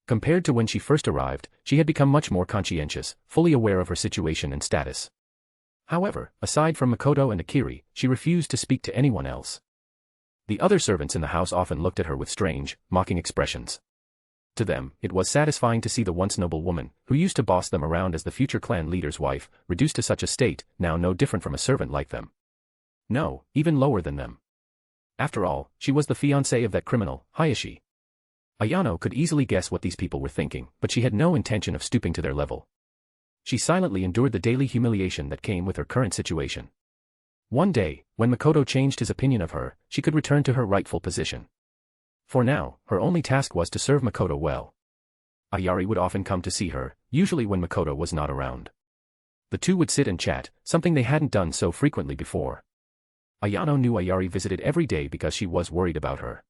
C: Compared to when she first arrived, she had become much more conscientious, fully aware of her situation and status. However, aside from Makoto and Akiri, she refused to speak to anyone else. The other servants in the house often looked at her with strange, mocking expressions. To them, it was satisfying to see the once noble woman, who used to boss them around as the future clan leader's wife, reduced to such a state, now no different from a servant like them. No, even lower than them. After all, she was the fiancée of that criminal, Hayashi. Ayano could easily guess what these people were thinking, but she had no intention of stooping to their level. She silently endured the daily humiliation that came with her current situation. One day, when Makoto changed his opinion of her, she could return to her rightful position. For now, her only task was to serve Makoto well. Ayari would often come to see her, usually when Makoto was not around. The two would sit and chat, something they hadn't done so frequently before. Ayano knew Ayari visited every day because she was worried about her.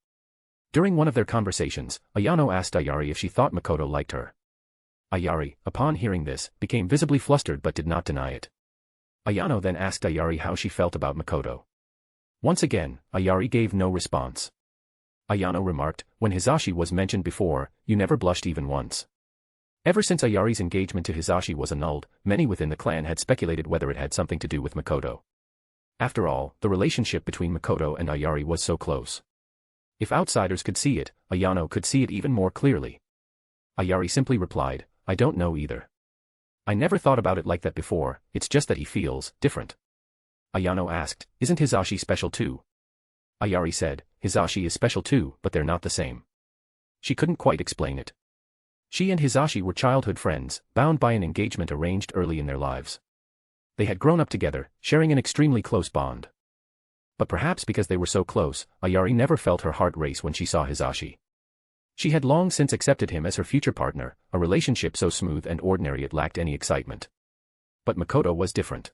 C: During one of their conversations, Ayano asked Ayari if she thought Makoto liked her. Ayari, upon hearing this, became visibly flustered but did not deny it. Ayano then asked Ayari how she felt about Makoto. Once again, Ayari gave no response. Ayano remarked, when Hisashi was mentioned before, you never blushed even once. Ever since Ayari's engagement to Hisashi was annulled, many within the clan had speculated whether it had something to do with Makoto. After all, the relationship between Makoto and Ayari was so close. If outsiders could see it, Ayano could see it even more clearly. Ayari simply replied, I don't know either. I never thought about it like that before, it's just that he feels different. Ayano asked, isn't Hisashi special too? Ayari said, Hisashi is special too, but they're not the same. She couldn't quite explain it. She and Hisashi were childhood friends, bound by an engagement arranged early in their lives. They had grown up together, sharing an extremely close bond. But perhaps because they were so close, Ayari never felt her heart race when she saw Hisashi. She had long since accepted him as her future partner, a relationship so smooth and ordinary it lacked any excitement. But Makoto was different.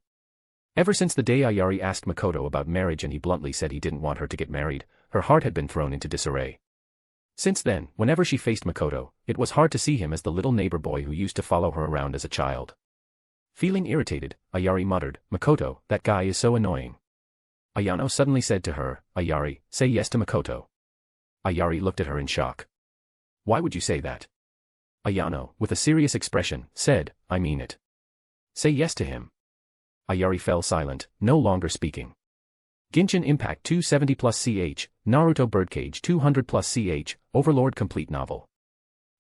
C: Ever since the day Ayari asked Makoto about marriage and he bluntly said he didn't want her to get married, her heart had been thrown into disarray. Since then, whenever she faced Makoto, it was hard to see him as the little neighbor boy who used to follow her around as a child. Feeling irritated, Ayari muttered, Makoto, that guy is so annoying. Ayano suddenly said to her, Ayari, say yes to Makoto. Ayari looked at her in shock. Why would you say that? Ayano, with a serious expression, said, I mean it. Say yes to him. Ayari fell silent, no longer speaking. Genshin Impact 270 plus CH, Naruto Birdcage 200 plus CH, Overlord Complete Novel.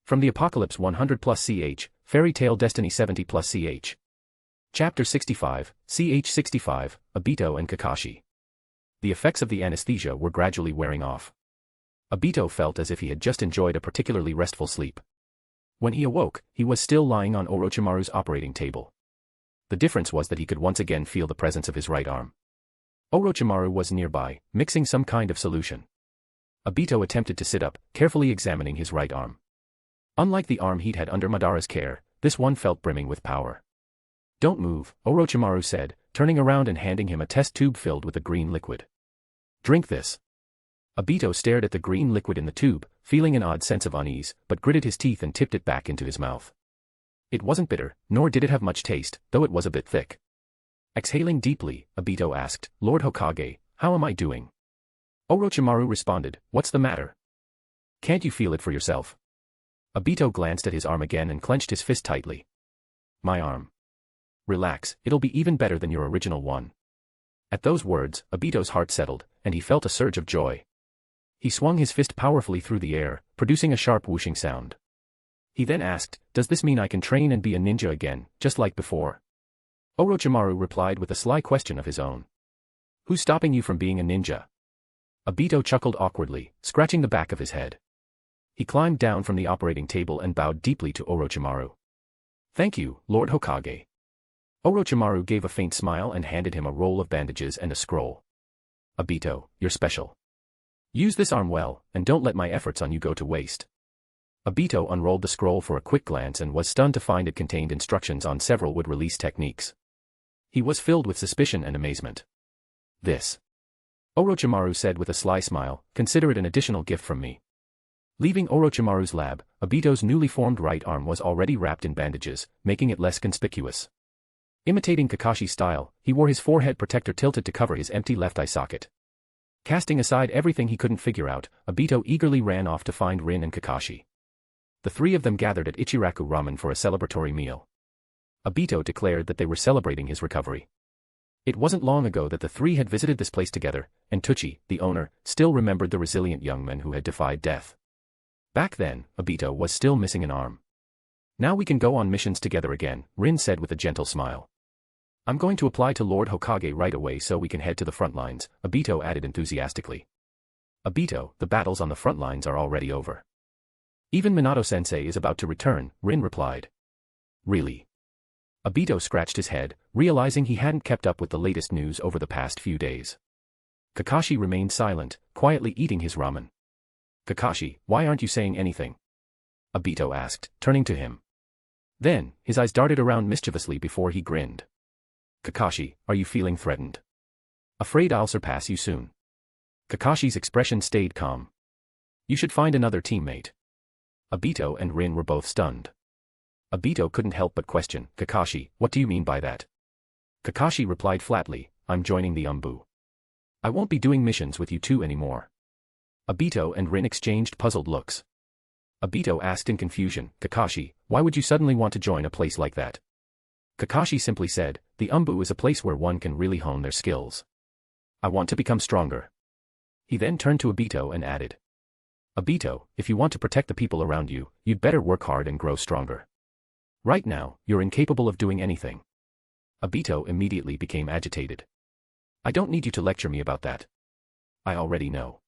C: From the Apocalypse 100 plus CH, Fairy Tail Destiny 70 plus CH. Chapter 65, CH 65, Obito and Kakashi. The effects of the anesthesia were gradually wearing off. Obito felt as if he had just enjoyed a particularly restful sleep. When he awoke, he was still lying on Orochimaru's operating table. The difference was that he could once again feel the presence of his right arm. Orochimaru was nearby, mixing some kind of solution. Obito attempted to sit up, carefully examining his right arm. Unlike the arm he'd had under Madara's care, this one felt brimming with power. Don't move, Orochimaru said, turning around and handing him a test tube filled with a green liquid. Drink this. Obito stared at the green liquid in the tube, feeling an odd sense of unease, but gritted his teeth and tipped it back into his mouth. It wasn't bitter, nor did it have much taste, though it was a bit thick. Exhaling deeply, Obito asked, Lord Hokage, how am I doing? Orochimaru responded, what's the matter? Can't you feel it for yourself? Obito glanced at his arm again and clenched his fist tightly. My arm. Relax, it'll be even better than your original one. At those words, Obito's heart settled, and he felt a surge of joy. He swung his fist powerfully through the air, producing a sharp whooshing sound. He then asked, does this mean I can train and be a ninja again, just like before? Orochimaru replied with a sly question of his own. Who's stopping you from being a ninja? Obito chuckled awkwardly, scratching the back of his head. He climbed down from the operating table and bowed deeply to Orochimaru. Thank you, Lord Hokage. Orochimaru gave a faint smile and handed him a roll of bandages and a scroll. Obito, you're special. Use this arm well, and don't let my efforts on you go to waste. Obito unrolled the scroll for a quick glance and was stunned to find it contained instructions on several would-release techniques. He was filled with suspicion and amazement. This. Orochimaru said with a sly smile, consider it an additional gift from me. Leaving Orochimaru's lab, Obito's newly formed right arm was already wrapped in bandages, making it less conspicuous. Imitating Kakashi's style, he wore his forehead protector tilted to cover his empty left eye socket. Casting aside everything he couldn't figure out, Obito eagerly ran off to find Rin and Kakashi. The three of them gathered at Ichiraku Ramen for a celebratory meal. Obito declared that they were celebrating his recovery. It wasn't long ago that the three had visited this place together, and Tucci, the owner, still remembered the resilient young men who had defied death. Back then, Obito was still missing an arm. Now we can go on missions together again, Rin said with a gentle smile. I'm going to apply to Lord Hokage right away so we can head to the front lines, Obito added enthusiastically. Obito, the battles on the front lines are already over. Even Minato-sensei is about to return, Rin replied. Really? Obito scratched his head, realizing he hadn't kept up with the latest news over the past few days. Kakashi remained silent, quietly eating his ramen. Kakashi, why aren't you saying anything? Obito asked, turning to him. Then, his eyes darted around mischievously before he grinned. Kakashi, are you feeling threatened? Afraid I'll surpass you soon. Kakashi's expression stayed calm. You should find another teammate. Obito and Rin were both stunned. Obito couldn't help but question, Kakashi, what do you mean by that? Kakashi replied flatly, I'm joining the Umbu. I won't be doing missions with you two anymore. Obito and Rin exchanged puzzled looks. Obito asked in confusion, Kakashi, why would you suddenly want to join a place like that? Kakashi simply said, the Umbu is a place where one can really hone their skills. I want to become stronger. He then turned to Obito and added. Obito, if you want to protect the people around you, you'd better work hard and grow stronger. Right now, you're incapable of doing anything. Obito immediately became agitated. I don't need you to lecture me about that. I already know.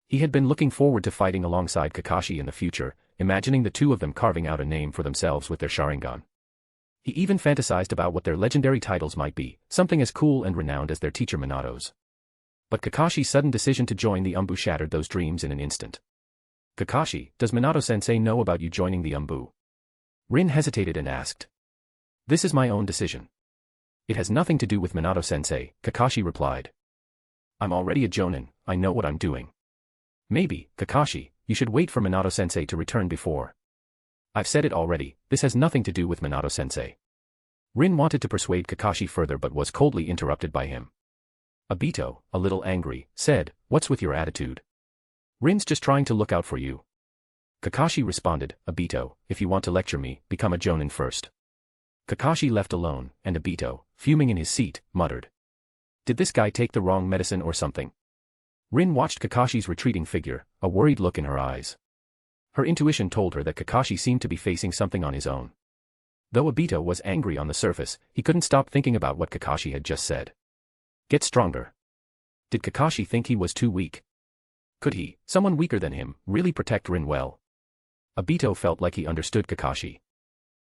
C: He had been looking forward to fighting alongside Kakashi in the future, imagining the two of them carving out a name for themselves with their Sharingan. He even fantasized about what their legendary titles might be, something as cool and renowned as their teacher Minato's. But Kakashi's sudden decision to join the Umbu shattered those dreams in an instant. Kakashi, does Minato-sensei know about you joining the Umbu? Rin hesitated and asked. This is my own decision. It has nothing to do with Minato-sensei, Kakashi replied. I'm already a Jonin, I know what I'm doing. Maybe, Kakashi, you should wait for Minato-sensei to return before. I've said it already, this has nothing to do with Minato-sensei. Rin wanted to persuade Kakashi further but was coldly interrupted by him. Obito, a little angry, said, what's with your attitude? Rin's just trying to look out for you. Kakashi responded, Obito, if you want to lecture me, become a Jonin first. Kakashi left alone, and Obito, fuming in his seat, muttered. Did this guy take the wrong medicine or something? Rin watched Kakashi's retreating figure, a worried look in her eyes. Her intuition told her that Kakashi seemed to be facing something on his own. Though Obito was angry on the surface, he couldn't stop thinking about what Kakashi had just said. Get stronger. Did Kakashi think he was too weak? Could he, someone weaker than him, really protect Rin well? Obito felt like he understood Kakashi.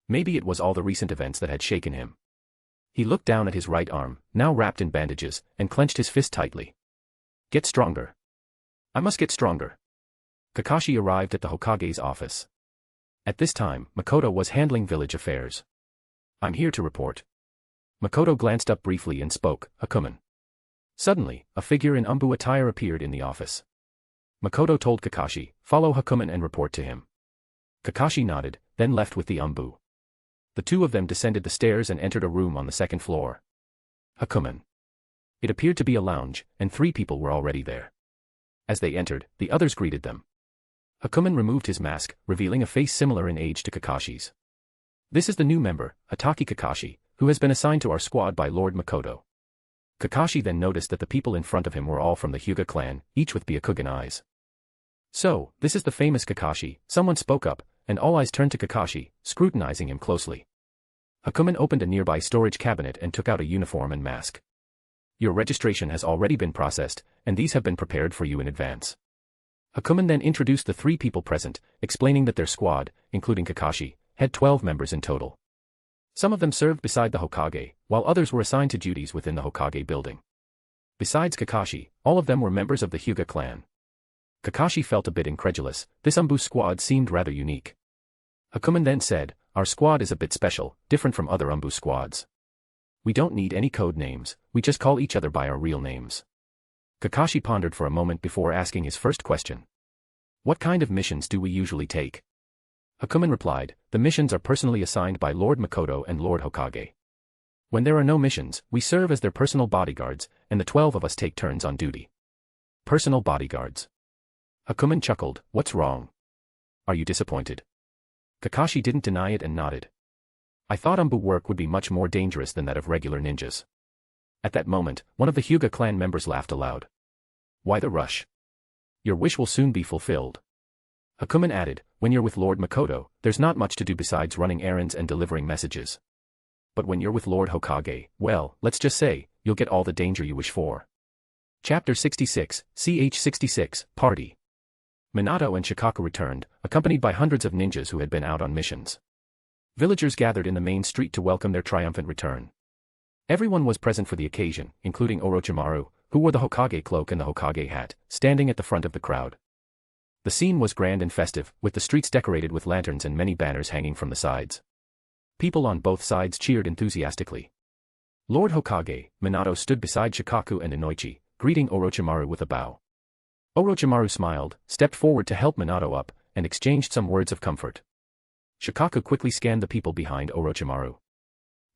C: Maybe it was all the recent events that had shaken him. He looked down at his right arm, now wrapped in bandages, and clenched his fist tightly. Get stronger. I must get stronger. Kakashi arrived at the Hokage's office. At this time, Makoto was handling village affairs. I'm here to report. Makoto glanced up briefly and spoke, Hakumen. Suddenly, a figure in Umbu attire appeared in the office. Makoto told Kakashi, follow Hakumen and report to him. Kakashi nodded, then left with the Umbu. The two of them descended the stairs and entered a room on the second floor. Hakumen. It appeared to be a lounge, and 3 people were already there. As they entered, the others greeted them. Hakumen removed his mask, revealing a face similar in age to Kakashi's. This is the new member, Hatake Kakashi, who has been assigned to our squad by Lord Makoto. Kakashi then noticed that the people in front of him were all from the Hyuga clan, each with Byakugan eyes. So, this is the famous Kakashi, someone spoke up, and all eyes turned to Kakashi, scrutinizing him closely. Hakumen opened a nearby storage cabinet and took out a uniform and mask. Your registration has already been processed, and these have been prepared for you in advance. Hakumen then introduced the 3 people present, explaining that their squad, including Kakashi, had 12 members in total. Some of them served beside the Hokage, while others were assigned to duties within the Hokage building. Besides Kakashi, all of them were members of the Hyuga clan. Kakashi felt a bit incredulous, this Umbu squad seemed rather unique. Hakumen then said, our squad is a bit special, different from other Umbu squads. We don't need any code names, we just call each other by our real names. Kakashi pondered for a moment before asking his first question. What kind of missions do we usually take? Hakumen replied, the missions are personally assigned by Lord Makoto and Lord Hokage. When there are no missions, we serve as their personal bodyguards, and the 12 of us take turns on duty. Personal bodyguards. Hakumen chuckled, what's wrong? Are you disappointed? Kakashi didn't deny it and nodded. I thought Umbu work would be much more dangerous than that of regular ninjas. At that moment, one of the Hyuga clan members laughed aloud. Why the rush? Your wish will soon be fulfilled. Hakumen added, when you're with Lord Makoto, there's not much to do besides running errands and delivering messages. But when you're with Lord Hokage, well, let's just say, you'll get all the danger you wish for. Chapter 66, CH 66, Party. Minato and Shikaku returned, accompanied by hundreds of ninjas who had been out on missions. Villagers gathered in the main street to welcome their triumphant return. Everyone was present for the occasion, including Orochimaru, who wore the Hokage cloak and the Hokage hat, standing at the front of the crowd. The scene was grand and festive, with the streets decorated with lanterns and many banners hanging from the sides. People on both sides cheered enthusiastically. Lord Hokage, Minato stood beside Shikaku and Inoichi, greeting Orochimaru with a bow. Orochimaru smiled, stepped forward to help Minato up, and exchanged some words of comfort. Shikaku quickly scanned the people behind Orochimaru.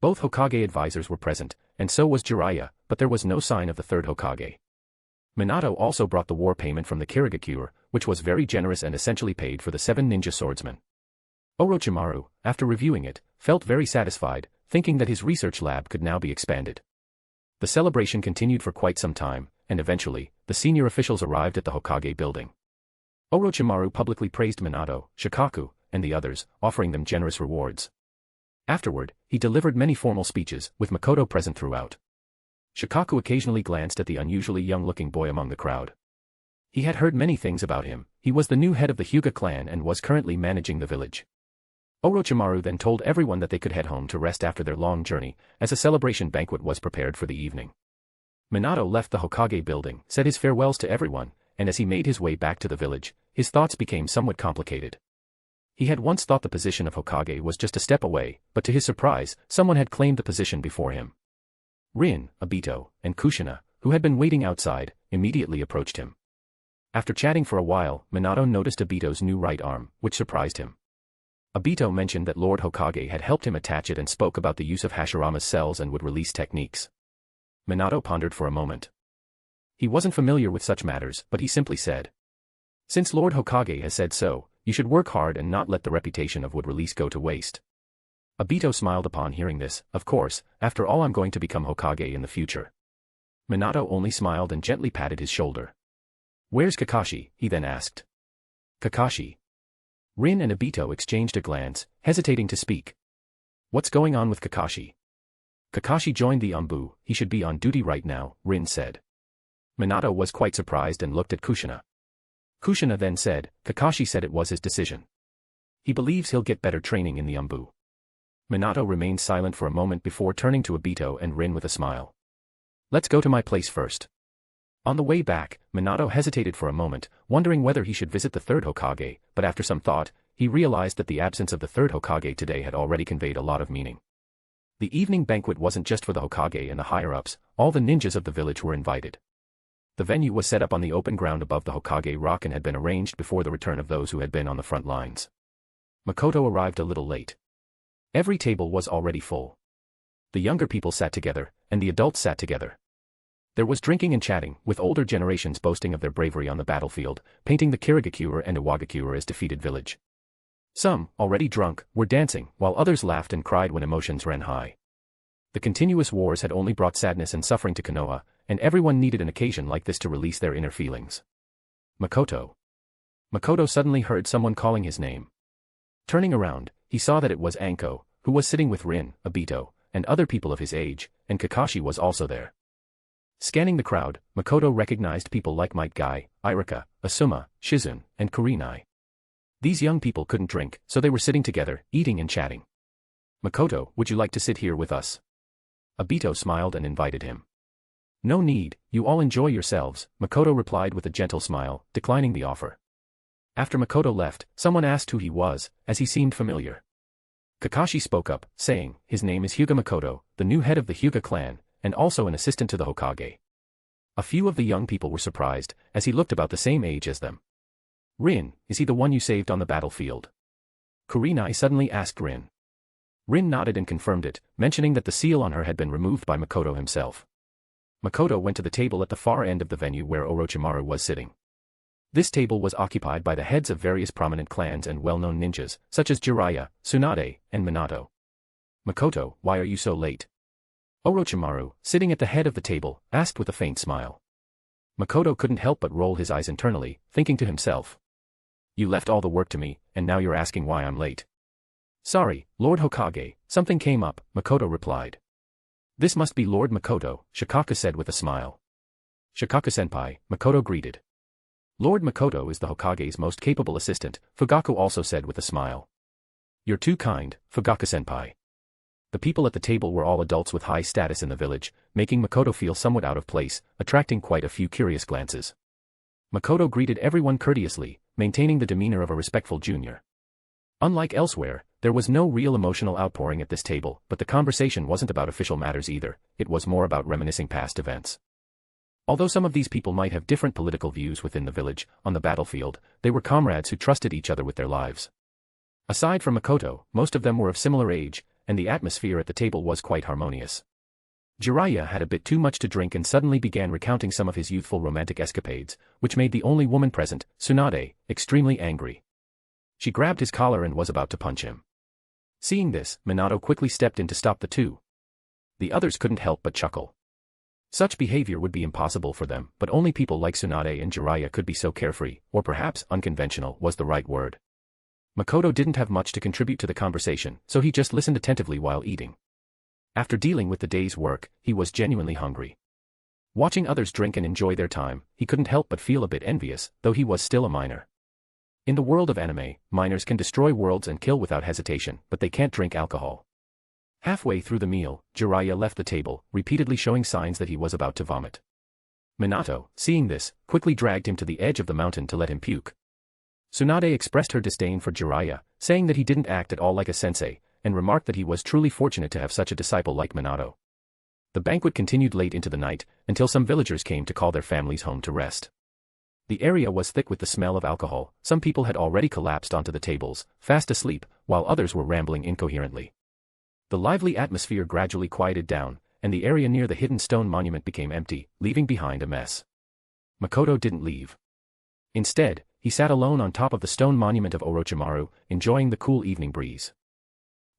C: Both Hokage advisors were present, and so was Jiraiya, but there was no sign of the third Hokage. Minato also brought the war payment from the Kirigakure, which was very generous and essentially paid for the 7 ninja swordsmen. Orochimaru, after reviewing it, felt very satisfied, thinking that his research lab could now be expanded. The celebration continued for quite some time, and eventually, the senior officials arrived at the Hokage building. Orochimaru publicly praised Minato, Shikaku, and the others, offering them generous rewards. Afterward, he delivered many formal speeches, with Makoto present throughout. Shikaku occasionally glanced at the unusually young-looking boy among the crowd. He had heard many things about him. He was the new head of the Hyuga clan and was currently managing the village. Orochimaru then told everyone that they could head home to rest after their long journey, as a celebration banquet was prepared for the evening. Minato left the Hokage building, said his farewells to everyone, and as he made his way back to the village, his thoughts became somewhat complicated. He had once thought the position of Hokage was just a step away, but to his surprise, someone had claimed the position before him. Rin, Obito, and Kushina, who had been waiting outside, immediately approached him. After chatting for a while, Minato noticed Obito's new right arm, which surprised him. Obito mentioned that Lord Hokage had helped him attach it and spoke about the use of Hashirama's cells and would release techniques. Minato pondered for a moment. He wasn't familiar with such matters, but he simply said, "Since Lord Hokage has said so, you should work hard and not let the reputation of wood release go to waste." Obito smiled upon hearing this. Of course, after all, I'm going to become Hokage in the future. Minato only smiled and gently patted his shoulder. "Where's Kakashi?" he then asked. "Kakashi?" Rin and Obito exchanged a glance, hesitating to speak. "What's going on with Kakashi?" "Kakashi joined the Anbu, he should be on duty right now," Rin said. Minato was quite surprised and looked at Kushina. Kushina then said, "Kakashi said it was his decision. He believes he'll get better training in the Anbu." Minato remained silent for a moment before turning to Obito and Rin with a smile. "Let's go to my place first." On the way back, Minato hesitated for a moment, wondering whether he should visit the third Hokage, but after some thought, he realized that the absence of the third Hokage today had already conveyed a lot of meaning. The evening banquet wasn't just for the Hokage and the higher-ups, all the ninjas of the village were invited. The venue was set up on the open ground above the Hokage rock and had been arranged before the return of those who had been on the front lines. Makoto arrived a little late. Every table was already full. The younger people sat together, and the adults sat together. There was drinking and chatting, with older generations boasting of their bravery on the battlefield, painting the Kirigakure and Iwagakure as defeated village. Some, already drunk, were dancing, while others laughed and cried when emotions ran high. The continuous wars had only brought sadness and suffering to Konoha, and everyone needed an occasion like this to release their inner feelings. Makoto. Makoto suddenly heard someone calling his name. Turning around, he saw that it was Anko, who was sitting with Rin, Obito, and other people of his age, and Kakashi was also there. Scanning the crowd, Makoto recognized people like Might Guy, Irika, Asuma, Shizune, and Kurenai. These young people couldn't drink, so they were sitting together, eating and chatting. "Makoto, would you like to sit here with us?" Obito smiled and invited him. "No need, you all enjoy yourselves," Makoto replied with a gentle smile, declining the offer. After Makoto left, someone asked who he was, as he seemed familiar. Kakashi spoke up, saying, his name is Hyuga Makoto, the new head of the Hyuga clan, and also an assistant to the Hokage. A few of the young people were surprised, as he looked about the same age as them. "Rin, is he the one you saved on the battlefield?" Kurenai suddenly asked Rin. Rin nodded and confirmed it, mentioning that the seal on her had been removed by Makoto himself. Makoto went to the table at the far end of the venue where Orochimaru was sitting. This table was occupied by the heads of various prominent clans and well-known ninjas, such as Jiraiya, Tsunade, and Minato. "Makoto, why are you so late?" Orochimaru, sitting at the head of the table, asked with a faint smile. Makoto couldn't help but roll his eyes internally, thinking to himself. "You left all the work to me, and now you're asking why I'm late." "Sorry, Lord Hokage, something came up," Makoto replied. "This must be Lord Makoto," Shikaka said with a smile. "Shikaka-senpai," Makoto greeted. "Lord Makoto is the Hokage's most capable assistant," Fugaku also said with a smile. "You're too kind, Fugaku-senpai." The people at the table were all adults with high status in the village, making Makoto feel somewhat out of place, attracting quite a few curious glances. Makoto greeted everyone courteously, maintaining the demeanor of a respectful junior. Unlike elsewhere, there was no real emotional outpouring at this table, but the conversation wasn't about official matters either, it was more about reminiscing past events. Although some of these people might have different political views within the village, on the battlefield, they were comrades who trusted each other with their lives. Aside from Makoto, most of them were of similar age, and the atmosphere at the table was quite harmonious. Jiraiya had a bit too much to drink and suddenly began recounting some of his youthful romantic escapades, which made the only woman present, Tsunade, extremely angry. She grabbed his collar and was about to punch him. Seeing this, Minato quickly stepped in to stop the two. The others couldn't help but chuckle. Such behavior would be impossible for them, but only people like Tsunade and Jiraiya could be so carefree, or perhaps unconventional was the right word. Makoto didn't have much to contribute to the conversation, so he just listened attentively while eating. After dealing with the day's work, he was genuinely hungry. Watching others drink and enjoy their time, he couldn't help but feel a bit envious, though he was still a minor. In the world of anime, minors can destroy worlds and kill without hesitation, but they can't drink alcohol. Halfway through the meal, Jiraiya left the table, repeatedly showing signs that he was about to vomit. Minato, seeing this, quickly dragged him to the edge of the mountain to let him puke. Tsunade expressed her disdain for Jiraiya, saying that he didn't act at all like a sensei, and remarked that he was truly fortunate to have such a disciple like Minato. The banquet continued late into the night, until some villagers came to call their families home to rest. The area was thick with the smell of alcohol. Some people had already collapsed onto the tables, fast asleep, while others were rambling incoherently. The lively atmosphere gradually quieted down, and the area near the hidden stone monument became empty, leaving behind a mess. Makoto didn't leave. Instead, he sat alone on top of the stone monument of Orochimaru, enjoying the cool evening breeze.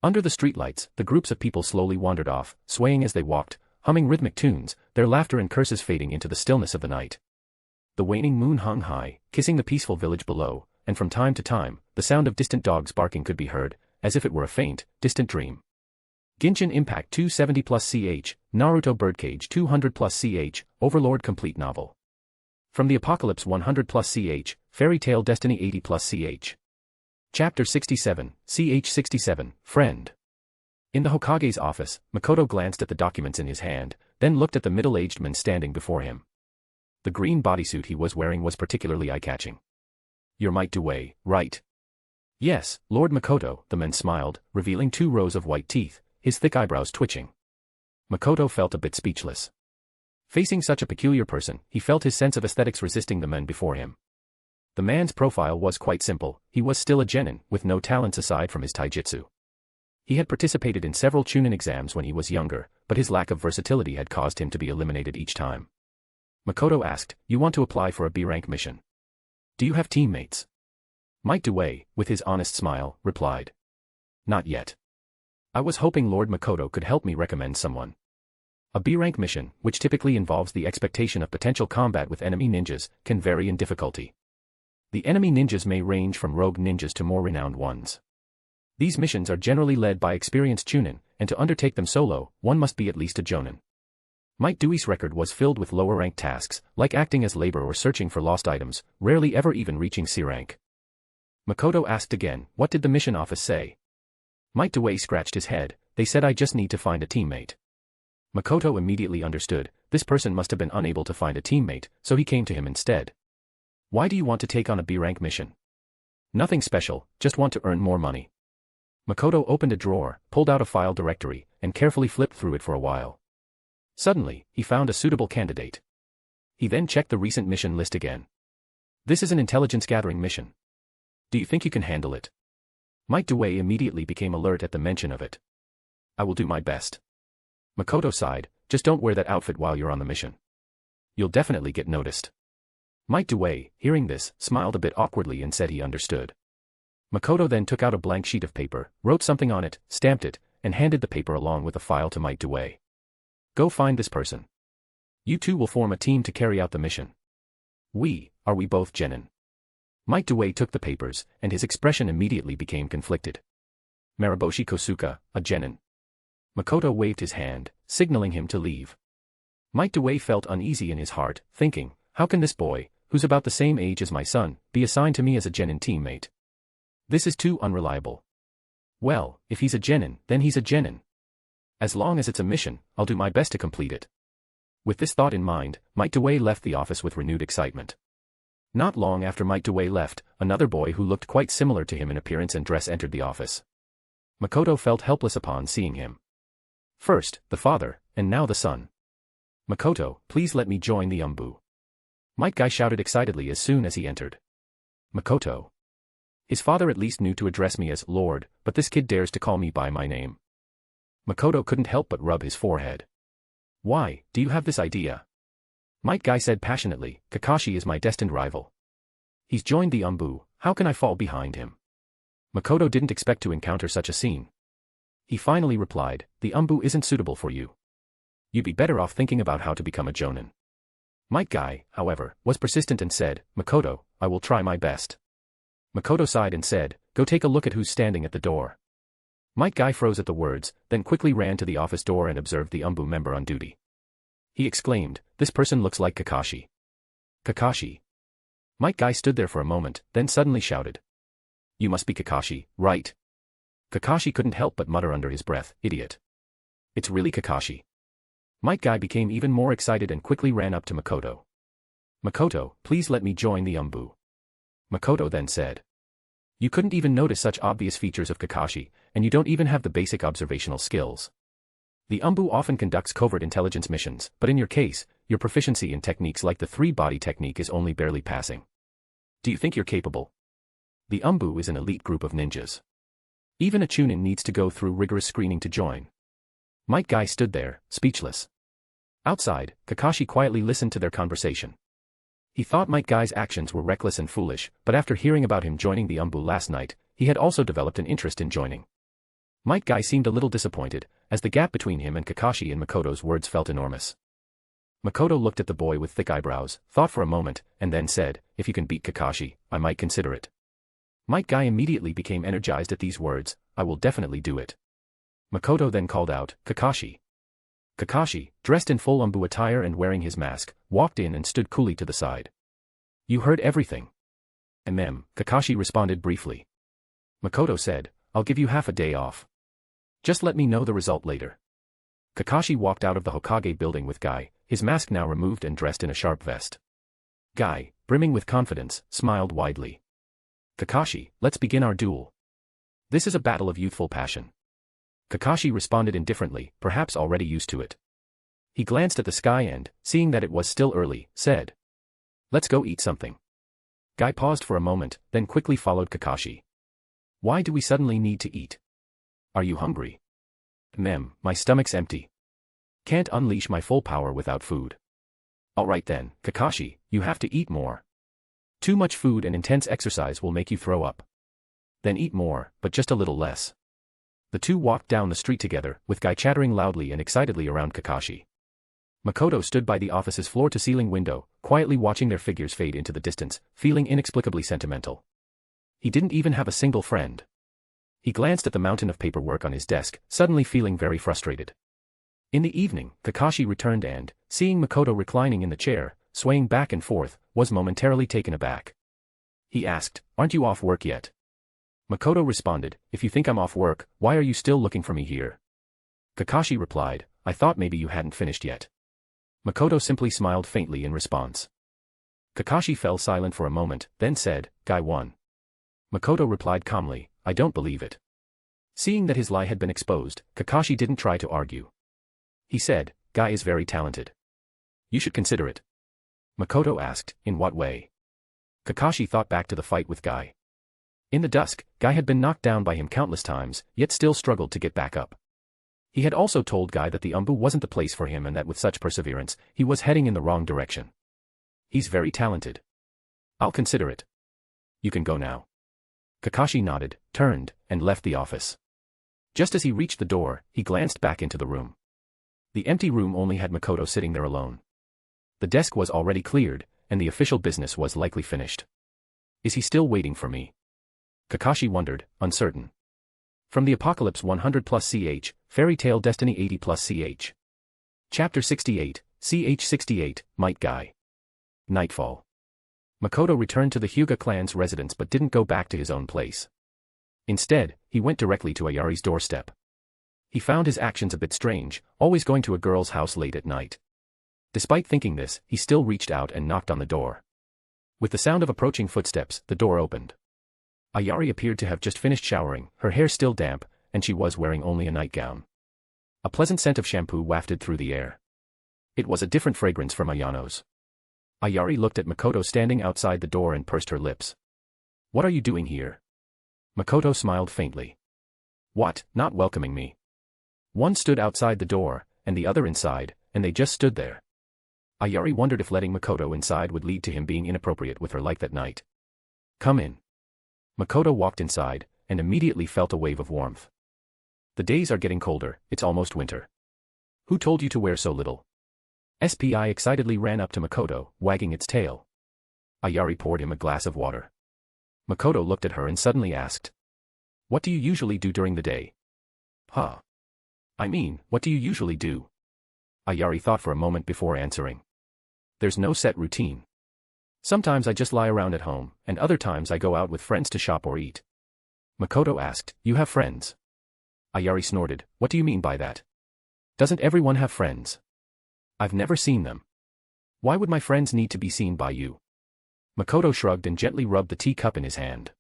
C: Under the streetlights, the groups of people slowly wandered off, swaying as they walked, humming rhythmic tunes, their laughter and curses fading into the stillness of the night. The waning moon hung high, kissing the peaceful village below, and from time to time, the sound of distant dogs barking could be heard, as if it were a faint, distant dream. Genshin Impact 270+CH, Naruto Birdcage 200+CH, Overlord Complete Novel. From the Apocalypse 100+CH, Fairy Tail Destiny 80+CH. Chapter 67, CH 67, Friend. In the Hokage's office, Makoto glanced at the documents in his hand, then looked at the middle-aged man standing before him. The green bodysuit he was wearing was particularly eye-catching. "You're Might Dewey, right?" "Yes, Lord Makoto," the man smiled, revealing 2 rows of white teeth, his thick eyebrows twitching. Makoto felt a bit speechless. Facing such a peculiar person, he felt his sense of aesthetics resisting the men before him. The man's profile was quite simple. He was still a genin, with no talents aside from his taijutsu. He had participated in several chunin exams when he was younger, but his lack of versatility had caused him to be eliminated each time. Makoto asked, "You want to apply for a B-rank mission? Do you have teammates?" Might Dewey, with his honest smile, replied, "Not yet. I was hoping Lord Makoto could help me recommend someone." A B-rank mission, which typically involves the expectation of potential combat with enemy ninjas, can vary in difficulty. The enemy ninjas may range from rogue ninjas to more renowned ones. These missions are generally led by experienced chunin, and to undertake them solo, one must be at least a jonin. Might Dewey's record was filled with lower-ranked tasks, like acting as labor or searching for lost items, rarely ever even reaching C rank. Makoto asked again, "What did the mission office say?" Might Dewey scratched his head. "They said I just need to find a teammate." Makoto immediately understood, this person must have been unable to find a teammate, so he came to him instead. "Why do you want to take on a B-rank mission?" "Nothing special, just want to earn more money." Makoto opened a drawer, pulled out a file directory, and carefully flipped through it for a while. Suddenly, he found a suitable candidate. He then checked the recent mission list again. "This is an intelligence-gathering mission. Do you think you can handle it?" Might Dewey immediately became alert at the mention of it. "I will do my best." Makoto sighed, "Just don't wear that outfit while you're on the mission. You'll definitely get noticed." Might Dewey, hearing this, smiled a bit awkwardly and said he understood. Makoto then took out a blank sheet of paper, wrote something on it, stamped it, and handed the paper along with the file to Might Dewey. "Go find this person. You two will form a team to carry out the mission." Are we both genin?" Might Dewey took the papers, and his expression immediately became conflicted. "Mariboshi Kosuka, a genin." Makoto waved his hand, signaling him to leave. Might Dewey felt uneasy in his heart, thinking, how can this boy, who's about the same age as my son, be assigned to me as a genin teammate? This is too unreliable. Well, if he's a genin, then he's a genin. As long as it's a mission, I'll do my best to complete it. With this thought in mind, Might Dewey left the office with renewed excitement. Not long after Might Dewey left, another boy who looked quite similar to him in appearance and dress entered the office. Makoto felt helpless upon seeing him. First, the father, and now the son. "Makoto, please let me join the Umbu." Might Guy shouted excitedly as soon as he entered. "Makoto." His father at least knew to address me as Lord, but this kid dares to call me by my name. Makoto couldn't help but rub his forehead. "Why, do you have this idea?" Might Guy said passionately, "Kakashi is my destined rival. He's joined the Umbu, how can I fall behind him?" Makoto didn't expect to encounter such a scene. He finally replied, "The Umbu isn't suitable for you. You'd be better off thinking about how to become a jonin." Might Guy, however, was persistent and said, "Makoto, I will try my best." Makoto sighed and said, "Go take a look at who's standing at the door." Might Guy froze at the words, then quickly ran to the office door and observed the Umbu member on duty. He exclaimed, "This person looks like Kakashi." Kakashi. Might Guy stood there for a moment, then suddenly shouted. "You must be Kakashi, right?" Kakashi couldn't help but mutter under his breath, "Idiot. It's really Kakashi." Might Guy became even more excited and quickly ran up to Makoto. "Makoto, please let me join the Umbu." Makoto then said. "You couldn't even notice such obvious features of Kakashi, and you don't even have the basic observational skills. The Umbu often conducts covert intelligence missions, but in your case, your proficiency in techniques like the three-body technique is only barely passing. Do you think you're capable? The Umbu is an elite group of ninjas. Even a Chunin needs to go through rigorous screening to join." Might Guy stood there, speechless. Outside, Kakashi quietly listened to their conversation. He thought Might Guy's actions were reckless and foolish, but after hearing about him joining the Umbu last night, he had also developed an interest in joining. Might Guy seemed a little disappointed, as the gap between him and Kakashi in Makoto's words felt enormous. Makoto looked at the boy with thick eyebrows, thought for a moment, and then said, "If you can beat Kakashi, I might consider it." Might Guy immediately became energized at these words, "I will definitely do it." Makoto then called out, "Kakashi." Kakashi, dressed in full Umbu attire and wearing his mask, walked in and stood coolly to the side. "You heard everything." Kakashi responded briefly. Makoto said, "I'll give you half a day off. Just let me know the result later." Kakashi walked out of the Hokage building with Guy, his mask now removed and dressed in a sharp vest. Guy, brimming with confidence, smiled widely. "Kakashi, let's begin our duel. This is a battle of youthful passion." Kakashi responded indifferently, perhaps already used to it. He glanced at the sky and, seeing that it was still early, said, "Let's go eat something." Guy paused for a moment, then quickly followed Kakashi. "Why do we suddenly need to eat? Are you hungry?" My stomach's empty. Can't unleash my full power without food." "Alright then, Kakashi, you have to eat more. Too much food and intense exercise will make you throw up. Then eat more, but just a little less." The two walked down the street together, with Guy chattering loudly and excitedly around Kakashi. Makoto stood by the office's floor-to-ceiling window, quietly watching their figures fade into the distance, feeling inexplicably sentimental. He didn't even have a single friend. He glanced at the mountain of paperwork on his desk, suddenly feeling very frustrated. In the evening, Kakashi returned and, seeing Makoto reclining in the chair, swaying back and forth, was momentarily taken aback. He asked, "Aren't you off work yet?" Makoto responded, "If you think I'm off work, why are you still looking for me here?" Kakashi replied, "I thought maybe you hadn't finished yet." Makoto simply smiled faintly in response. Kakashi fell silent for a moment, then said, "Guy won." Makoto replied calmly, "I don't believe it." Seeing that his lie had been exposed, Kakashi didn't try to argue. He said, "Guy is very talented. You should consider it." Makoto asked, "In what way?" Kakashi thought back to the fight with Guy. In the dusk, Guy had been knocked down by him countless times, yet still struggled to get back up. He had also told Guy that the Umbu wasn't the place for him and that with such perseverance, he was heading in the wrong direction. He's very talented. I'll consider it. You can go now. Kakashi nodded, turned, and left the office. Just as he reached the door, he glanced back into the room. The empty room only had Makoto sitting there alone. The desk was already cleared, and the official business was likely finished. Is he still waiting for me? Kakashi wondered, uncertain. From the Apocalypse 100+CH, Fairy Tale Destiny 80+CH. Chapter 68, CH68, Might Guy. Nightfall. Makoto returned to the Hyuga clan's residence but didn't go back to his own place. Instead, he went directly to Ayari's doorstep. He found his actions a bit strange, always going to a girl's house late at night. Despite thinking this, he still reached out and knocked on the door. With the sound of approaching footsteps, the door opened. Ayari appeared to have just finished showering, her hair still damp, and she was wearing only a nightgown. A pleasant scent of shampoo wafted through the air. It was a different fragrance from Ayano's. Ayari looked at Makoto standing outside the door and pursed her lips. "What are you doing here?" Makoto smiled faintly. "What, not welcoming me?" One stood outside the door, and the other inside, and they just stood there. Ayari wondered if letting Makoto inside would lead to him being inappropriate with her like that night. "Come in." Makoto walked inside, and immediately felt a wave of warmth. "The days are getting colder, it's almost winter. Who told you to wear so little?" SPI excitedly ran up to Makoto, wagging its tail. Ayari poured him a glass of water. Makoto looked at her and suddenly asked, "What do you usually do during the day?" "Huh? I mean, what do you usually do?" Ayari thought for a moment before answering. There's no set routine. Sometimes I just lie around at home, and other times I go out with friends to shop or eat. Makoto asked, you have friends? Ayari snorted, what do you mean by that? Doesn't everyone have friends? I've never seen them. Why would my friends need to be seen by you? Makoto shrugged and gently rubbed the teacup in his hand.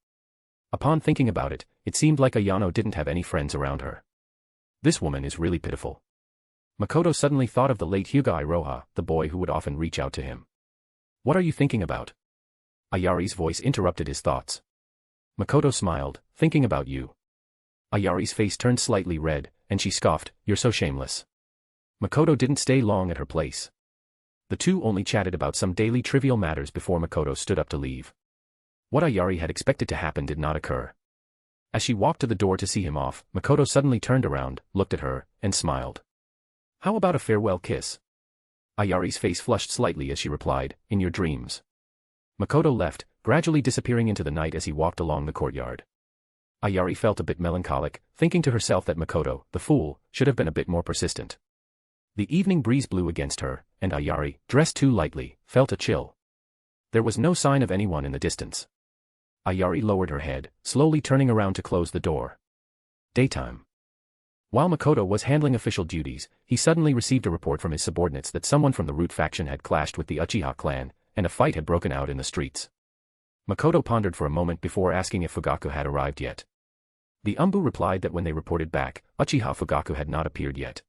C: Upon thinking about it, it seemed like Ayano didn't have any friends around her. This woman is really pitiful. Makoto suddenly thought of the late Hyuga Iroha, the boy who would often reach out to him. What are you thinking about? Ayari's voice interrupted his thoughts. Makoto smiled, thinking about you. Ayari's face turned slightly red, and she scoffed, you're so shameless. Makoto didn't stay long at her place. The two only chatted about some daily trivial matters before Makoto stood up to leave. What Ayari had expected to happen did not occur. As she walked to the door to see him off, Makoto suddenly turned around, looked at her, and smiled. How about a farewell kiss? Ayari's face flushed slightly as she replied, in your dreams. Makoto left, gradually disappearing into the night as he walked along the courtyard. Ayari felt a bit melancholic, thinking to herself that Makoto, the fool, should have been a bit more persistent. The evening breeze blew against her, and Ayari, dressed too lightly, felt a chill. There was no sign of anyone in the distance. Ayari lowered her head, slowly turning around to close the door. Daytime. While Makoto was handling official duties, he suddenly received a report from his subordinates that someone from the Root faction had clashed with the Uchiha clan, and a fight had broken out in the streets. Makoto pondered for a moment before asking if Fugaku had arrived yet. The Umbu replied that when they reported back, Uchiha Fugaku had not appeared yet.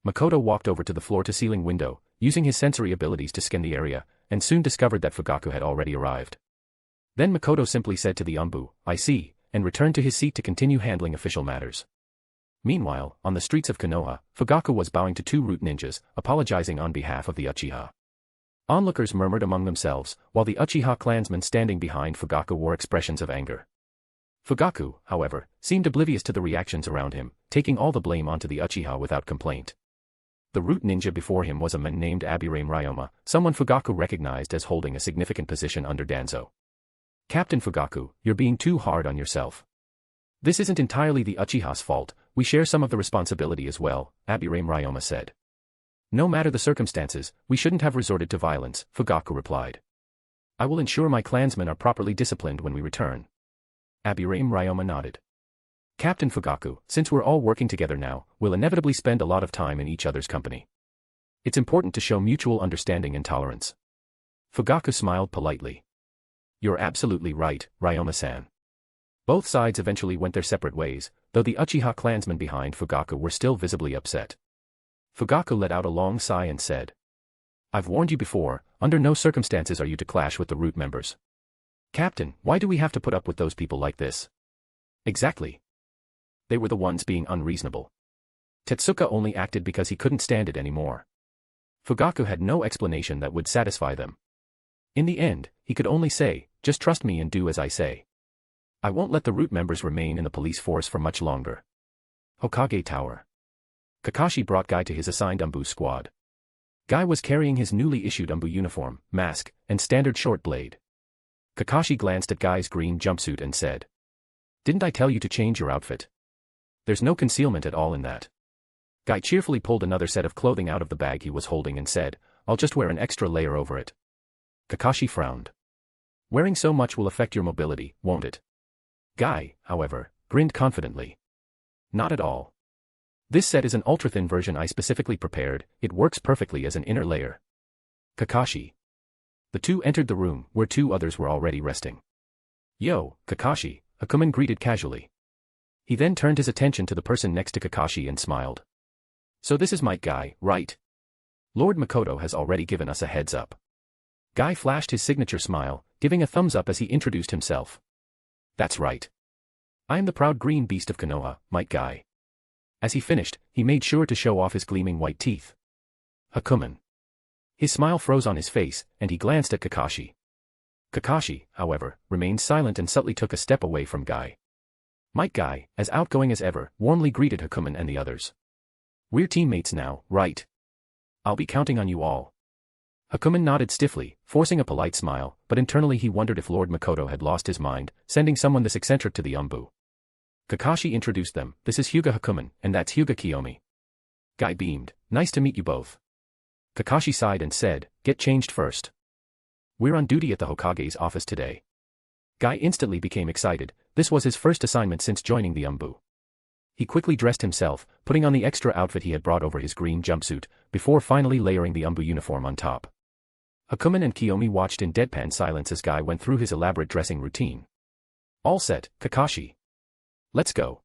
C: Makoto walked over to the floor-to-ceiling window, using his sensory abilities to scan the area, and soon discovered that Fugaku had already arrived. Then Makoto simply said to the Umbu, I see, and returned to his seat to continue handling official matters. Meanwhile, on the streets of Konoha, Fugaku was bowing to two Root ninjas, apologizing on behalf of the Uchiha. Onlookers murmured among themselves, while the Uchiha clansmen standing behind Fugaku wore expressions of anger. Fugaku, however, seemed oblivious to the reactions around him, taking all the blame onto the Uchiha without complaint. The Root ninja before him was a man named Abirame Ryoma, someone Fugaku recognized as holding a significant position under Danzo. Captain Fugaku, you're being too hard on yourself. This isn't entirely the Uchiha's fault, we share some of the responsibility as well, Abirame Ryoma said. No matter the circumstances, we shouldn't have resorted to violence, Fugaku replied. I will ensure my clansmen are properly disciplined when we return. Abirame Ryoma nodded. Captain Fugaku, since we're all working together now, we'll inevitably spend a lot of time in each other's company. It's important to show mutual understanding and tolerance. Fugaku smiled politely. You're absolutely right, Ryoma-san. Both sides eventually went their separate ways, though the Uchiha clansmen behind Fugaku were still visibly upset. Fugaku let out a long sigh and said, I've warned you before, under no circumstances are you to clash with the Root members. Captain, why do we have to put up with those people like this? Exactly. They were the ones being unreasonable. Tetsuka only acted because he couldn't stand it anymore. Fugaku had no explanation that would satisfy them. In the end, he could only say, just trust me and do as I say. I won't let the Root members remain in the police force for much longer. Hokage Tower. Kakashi brought Guy to his assigned Umbu squad. Guy was carrying his newly issued Umbu uniform, mask, and standard short blade. Kakashi glanced at Guy's green jumpsuit and said, Didn't I tell you to change your outfit? There's no concealment at all in that. Guy cheerfully pulled another set of clothing out of the bag he was holding and said, I'll just wear an extra layer over it. Kakashi frowned. Wearing so much will affect your mobility, won't it? Guy, however, grinned confidently. Not at all. This set is an ultra-thin version I specifically prepared, it works perfectly as an inner layer. Kakashi. The two entered the room, where two others were already resting. Yo, Kakashi, Hakumen greeted casually. He then turned his attention to the person next to Kakashi and smiled. So this is my Guy, right? Lord Makoto has already given us a heads up. Guy flashed his signature smile, giving a thumbs up as he introduced himself. That's right. I am the proud green beast of Konoha, Might Guy. As he finished, he made sure to show off his gleaming white teeth. Hakumen. His smile froze on his face, and he glanced at Kakashi. Kakashi, however, remained silent and subtly took a step away from Guy. Might Guy, as outgoing as ever, warmly greeted Hakumen and the others. We're teammates now, right? I'll be counting on you all. Hakumen nodded stiffly, forcing a polite smile, but internally he wondered if Lord Makoto had lost his mind, sending someone this eccentric to the Umbu. Kakashi introduced them, this is Hyuga Hakumen, and that's Hyuga Kiyomi. Guy beamed, Nice to meet you both. Kakashi sighed and said, get changed first. We're on duty at the Hokage's office today. Guy instantly became excited. This was his first assignment since joining the UMBU. He quickly dressed himself, putting on the extra outfit he had brought over his green jumpsuit, before finally layering the UMBU uniform on top. Hakumen and Kiyomi watched in deadpan silence as Guy went through his elaborate dressing routine. All set, Kakashi. Let's go.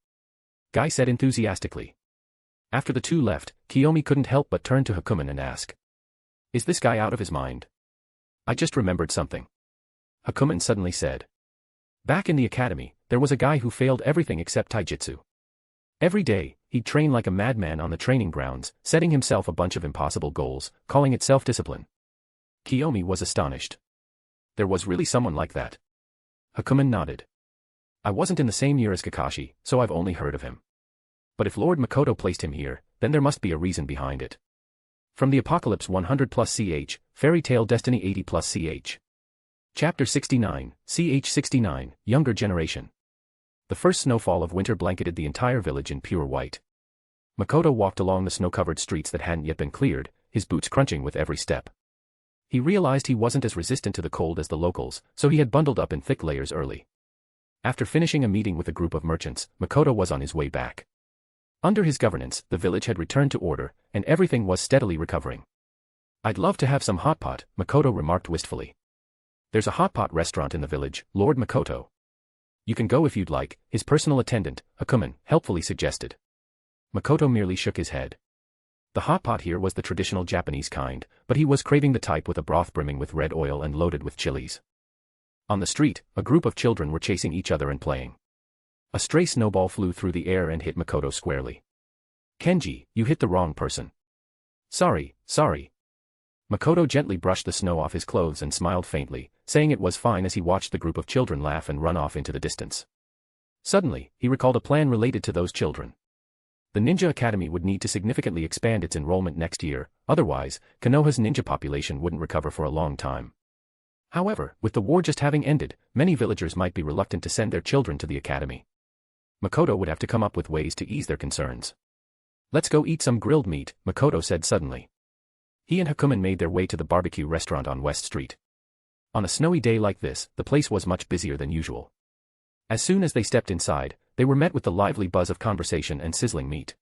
C: Guy said enthusiastically. After the two left, Kiyomi couldn't help but turn to Hakumen and ask. Is this guy out of his mind? I just remembered something. Hakumen suddenly said. Back in the academy, there was a guy who failed everything except taijutsu. Every day, he'd train like a madman on the training grounds, setting himself a bunch of impossible goals, calling it self-discipline. Kiyomi was astonished. There was really someone like that. Hakumen nodded. I wasn't in the same year as Kakashi, so I've only heard of him. But if Lord Makoto placed him here, then there must be a reason behind it. From the Apocalypse 100+CH, Fairy Tale Destiny 80+CH. Chapter 69, CH69, Younger Generation. The first snowfall of winter blanketed the entire village in pure white. Makoto walked along the snow-covered streets that hadn't yet been cleared, his boots crunching with every step. He realized he wasn't as resistant to the cold as the locals, so he had bundled up in thick layers early. After finishing a meeting with a group of merchants, Makoto was on his way back. Under his governance, the village had returned to order, and everything was steadily recovering. I'd love to have some hot pot, Makoto remarked wistfully. There's a hot pot restaurant in the village, Lord Makoto. You can go if you'd like, his personal attendant, Hakumen, helpfully suggested. Makoto merely shook his head. The hot pot here was the traditional Japanese kind, but he was craving the type with a broth brimming with red oil and loaded with chilies. On the street, a group of children were chasing each other and playing. A stray snowball flew through the air and hit Makoto squarely. Kenji, you hit the wrong person. Sorry. Makoto gently brushed the snow off his clothes and smiled faintly, saying it was fine as he watched the group of children laugh and run off into the distance. Suddenly, he recalled a plan related to those children. The Ninja Academy would need to significantly expand its enrollment next year, otherwise, Konoha's ninja population wouldn't recover for a long time. However, with the war just having ended, many villagers might be reluctant to send their children to the academy. Makoto would have to come up with ways to ease their concerns. Let's go eat some grilled meat, Makoto said suddenly. He and Hakumen made their way to the barbecue restaurant on West Street. On a snowy day like this, the place was much busier than usual. As soon as they stepped inside, they were met with the lively buzz of conversation and sizzling meat.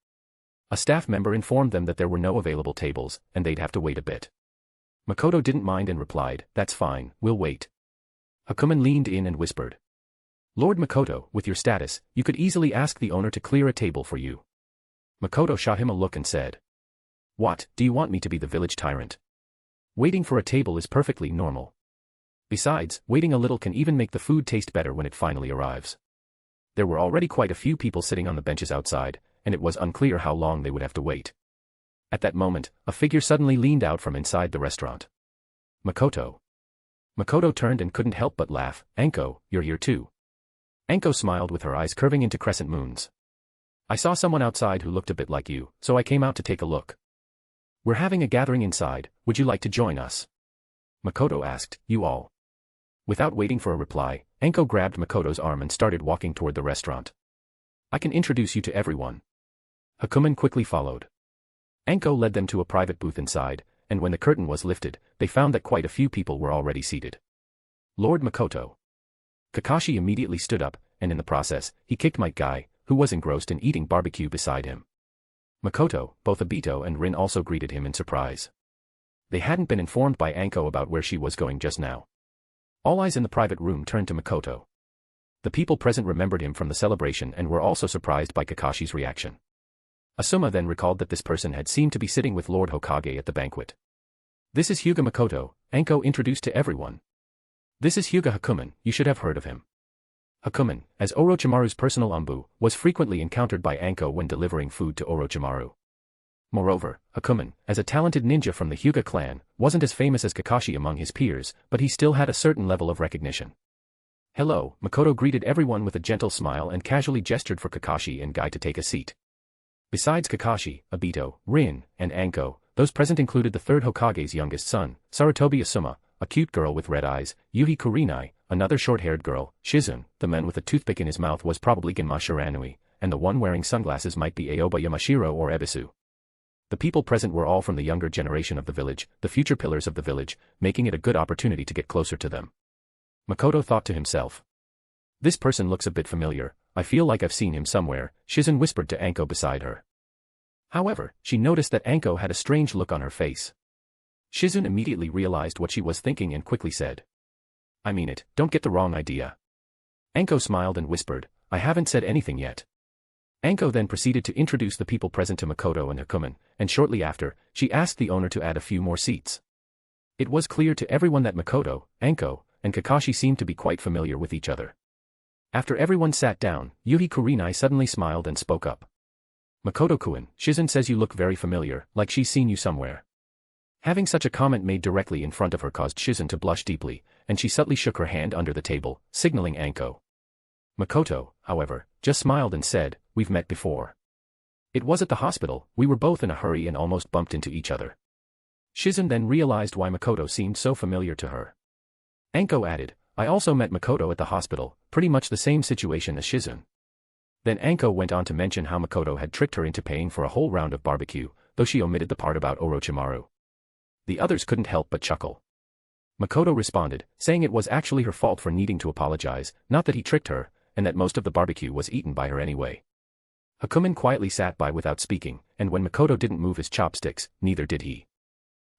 C: A staff member informed them that there were no available tables, and they'd have to wait a bit. Makoto didn't mind and replied, that's fine, we'll wait. Hakumen leaned in and whispered. Lord Makoto, with your status, you could easily ask the owner to clear a table for you. Makoto shot him a look and said. What, do you want me to be the village tyrant? Waiting for a table is perfectly normal. Besides, waiting a little can even make the food taste better when it finally arrives. There were already quite a few people sitting on the benches outside, and it was unclear how long they would have to wait. At that moment, a figure suddenly leaned out from inside the restaurant. Makoto. Makoto turned and couldn't help but laugh. Anko, you're here too. Anko smiled with her eyes curving into crescent moons. I saw someone outside who looked a bit like you, so I came out to take a look. We're having a gathering inside, would you like to join us? Makoto asked, you all. Without waiting for a reply, Anko grabbed Makoto's arm and started walking toward the restaurant. I can introduce you to everyone. Hakumen quickly followed. Anko led them to a private booth inside, and when the curtain was lifted, they found that quite a few people were already seated. Lord Makoto. Kakashi immediately stood up, and in the process, he kicked Might Guy, who was engrossed in eating barbecue beside him. Makoto, both Obito and Rin also greeted him in surprise. They hadn't been informed by Anko about where she was going just now. All eyes in the private room turned to Makoto. The people present remembered him from the celebration and were also surprised by Kakashi's reaction. Asuma then recalled that this person had seemed to be sitting with Lord Hokage at the banquet. This is Hyuga Makoto, Anko introduced to everyone. This is Hyuga Hakumen, you should have heard of him. Hakumen, as Orochimaru's personal umbu, was frequently encountered by Anko when delivering food to Orochimaru. Moreover, Hakumen, as a talented ninja from the Hyuga clan, wasn't as famous as Kakashi among his peers, but he still had a certain level of recognition. Hello, Makoto greeted everyone with a gentle smile and casually gestured for Kakashi and Guy to take a seat. Besides Kakashi, Obito, Rin, and Anko, those present included the third Hokage's youngest son, Sarutobi Asuma, a cute girl with red eyes, Yuhi Kurinai, another short-haired girl, Shizun, the man with a toothpick in his mouth was probably Genma Shiranui, and the one wearing sunglasses might be Aoba Yamashiro or Ebisu. The people present were all from the younger generation of the village, the future pillars of the village, making it a good opportunity to get closer to them. Makoto thought to himself. This person looks a bit familiar, I feel like I've seen him somewhere, Shizen whispered to Anko beside her. However, she noticed that Anko had a strange look on her face. Shizen immediately realized what she was thinking and quickly said. I mean it, don't get the wrong idea. Anko smiled and whispered, I haven't said anything yet. Anko then proceeded to introduce the people present to Makoto and Hakumen, and shortly after, she asked the owner to add a few more seats. It was clear to everyone that Makoto, Anko, and Kakashi seemed to be quite familiar with each other. After everyone sat down, Yuhi Kurenai suddenly smiled and spoke up. Makoto-kun, Shizen says you look very familiar, like she's seen you somewhere. Having such a comment made directly in front of her caused Shizen to blush deeply, and she subtly shook her hand under the table, signaling Anko. Makoto, however, just smiled and said, we've met before. It was at the hospital, we were both in a hurry and almost bumped into each other. Shizen then realized why Makoto seemed so familiar to her. Anko added, I also met Makoto at the hospital, pretty much the same situation as Shizen. Then Anko went on to mention how Makoto had tricked her into paying for a whole round of barbecue, though she omitted the part about Orochimaru. The others couldn't help but chuckle. Makoto responded, saying it was actually her fault for needing to apologize, not that he tricked her, and that most of the barbecue was eaten by her anyway. Hakumen quietly sat by without speaking, and when Makoto didn't move his chopsticks, neither did he.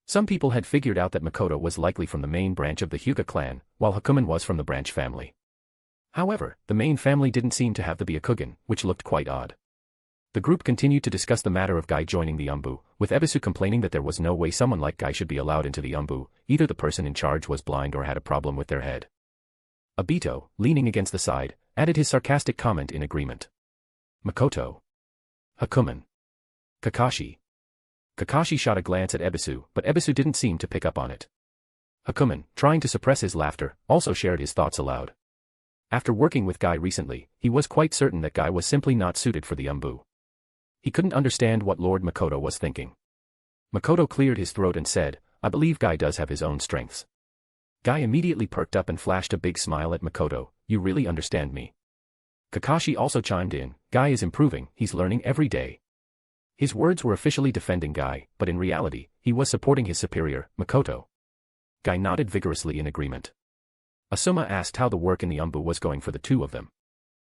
C: Some people had figured out that Makoto was likely from the main branch of the Hyuga clan, while Hakumen was from the branch family. However, the main family didn't seem to have the Byakugan, which looked quite odd. The group continued to discuss the matter of Guy joining the Umbu, with Ebisu complaining that there was no way someone like Guy should be allowed into the Umbu, either the person in charge was blind or had a problem with their head. Obito, leaning against the side, added his sarcastic comment in agreement. Makoto. Hakumen. Kakashi. Kakashi shot a glance at Ebisu, but Ebisu didn't seem to pick up on it. Hakumen, trying to suppress his laughter, also shared his thoughts aloud. After working with Guy recently, he was quite certain that Guy was simply not suited for the Umbu. He couldn't understand what Lord Makoto was thinking. Makoto cleared his throat and said, I believe Guy does have his own strengths. Guy immediately perked up and flashed a big smile at Makoto, you really understand me. Kakashi also chimed in, Guy is improving, he's learning every day. His words were officially defending Guy, but in reality, he was supporting his superior, Makoto. Guy nodded vigorously in agreement. Asuma asked how the work in the Umbu was going for the two of them.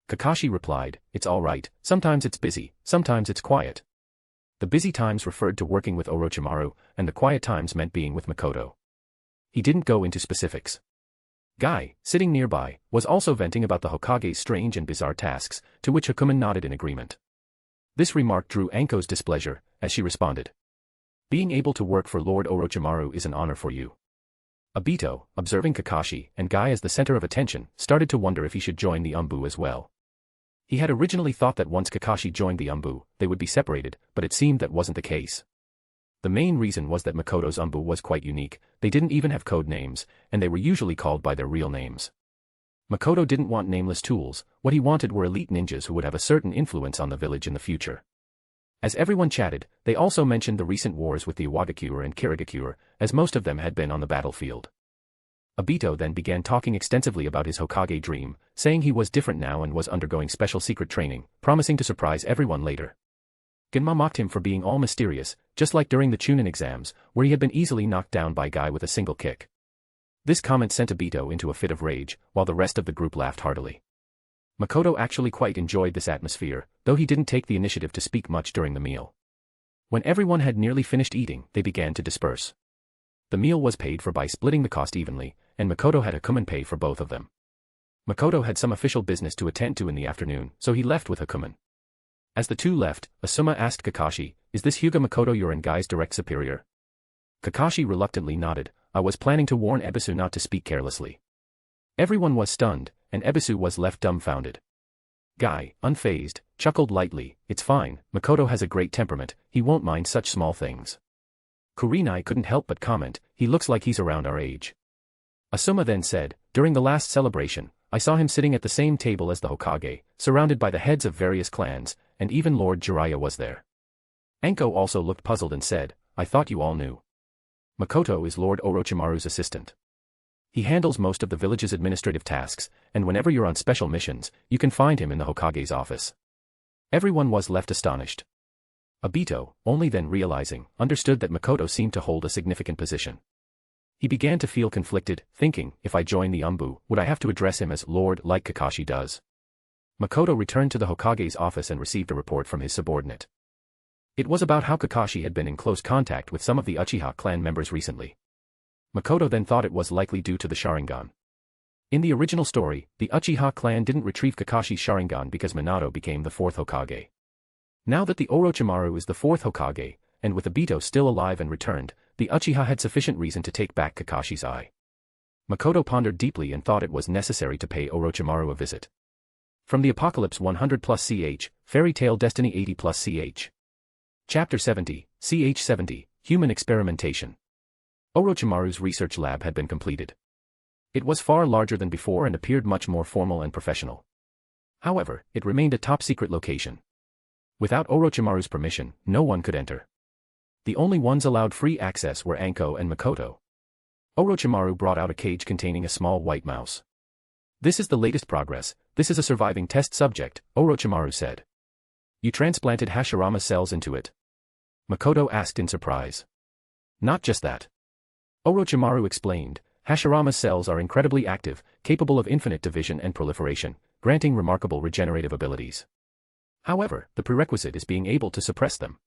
C: Kakashi replied, it's all right, sometimes it's busy, sometimes it's quiet. The busy times referred to working with Orochimaru, and the quiet times meant being with Makoto. He didn't go into specifics. Guy, sitting nearby, was also venting about the Hokage's strange and bizarre tasks, to which Hakumen nodded in agreement. This remark drew Anko's displeasure, as she responded. Being able to work for Lord Orochimaru is an honor for you. Obito, observing Kakashi and Guy as the center of attention, started to wonder if he should join the Umbu as well. He had originally thought that once Kakashi joined the Umbu, they would be separated, but it seemed that wasn't the case. The main reason was that Makoto's Umbu was quite unique, they didn't even have code names, and they were usually called by their real names. Makoto didn't want nameless tools, what he wanted were elite ninjas who would have a certain influence on the village in the future. As everyone chatted, they also mentioned the recent wars with the Iwagakure and Kirigakure, as most of them had been on the battlefield. Obito then began talking extensively about his Hokage dream, saying he was different now and was undergoing special secret training, promising to surprise everyone later. Genma mocked him for being all mysterious, just like during the Chunin exams, where he had been easily knocked down by Guy with a single kick. This comment sent Obito into a fit of rage, while the rest of the group laughed heartily. Makoto actually quite enjoyed this atmosphere, though he didn't take the initiative to speak much during the meal. When everyone had nearly finished eating, they began to disperse. The meal was paid for by splitting the cost evenly, and Makoto had Hakumen pay for both of them. Makoto had some official business to attend to in the afternoon, so he left with Hakumen. As the two left, Asuma asked Kakashi, is this Hyuga Makoto your and Guy's direct superior? Kakashi reluctantly nodded, I was planning to warn Ebisu not to speak carelessly. Everyone was stunned, and Ebisu was left dumbfounded. Guy, unfazed, chuckled lightly, it's fine, Makoto has a great temperament, he won't mind such small things. Kurenai couldn't help but comment, he looks like he's around our age. Asuma then said, during the last celebration, I saw him sitting at the same table as the Hokage, surrounded by the heads of various clans, and even Lord Jiraiya was there. Anko also looked puzzled and said, I thought you all knew. Makoto is Lord Orochimaru's assistant. He handles most of the village's administrative tasks, and whenever you're on special missions, you can find him in the Hokage's office. Everyone was left astonished. Obito, only then realizing, understood that Makoto seemed to hold a significant position. He began to feel conflicted, thinking, if I join the Umbu, would I have to address him as Lord like Kakashi does? Makoto returned to the Hokage's office and received a report from his subordinate. It was about how Kakashi had been in close contact with some of the Uchiha clan members recently. Makoto then thought it was likely due to the Sharingan. In the original story, the Uchiha clan didn't retrieve Kakashi's Sharingan because Minato became the fourth Hokage. Now that the Orochimaru is the fourth Hokage, and with Obito still alive and returned, the Uchiha had sufficient reason to take back Kakashi's eye. Makoto pondered deeply and thought it was necessary to pay Orochimaru a visit. From the Apocalypse 100+ch, Fairy Tale Destiny 80+ch. Chapter 70, ch 70, Human Experimentation. Orochimaru's research lab had been completed. It was far larger than before and appeared much more formal and professional. However, it remained a top-secret location. Without Orochimaru's permission, no one could enter. The only ones allowed free access were Anko and Makoto. Orochimaru brought out a cage containing a small white mouse. This is the latest progress, this is a surviving test subject, Orochimaru said. You transplanted Hashirama cells into it? Makoto asked in surprise. Not just that. Orochimaru explained, Hashirama cells are incredibly active, capable of infinite division and proliferation, granting remarkable regenerative abilities. However, the prerequisite is being able to suppress them.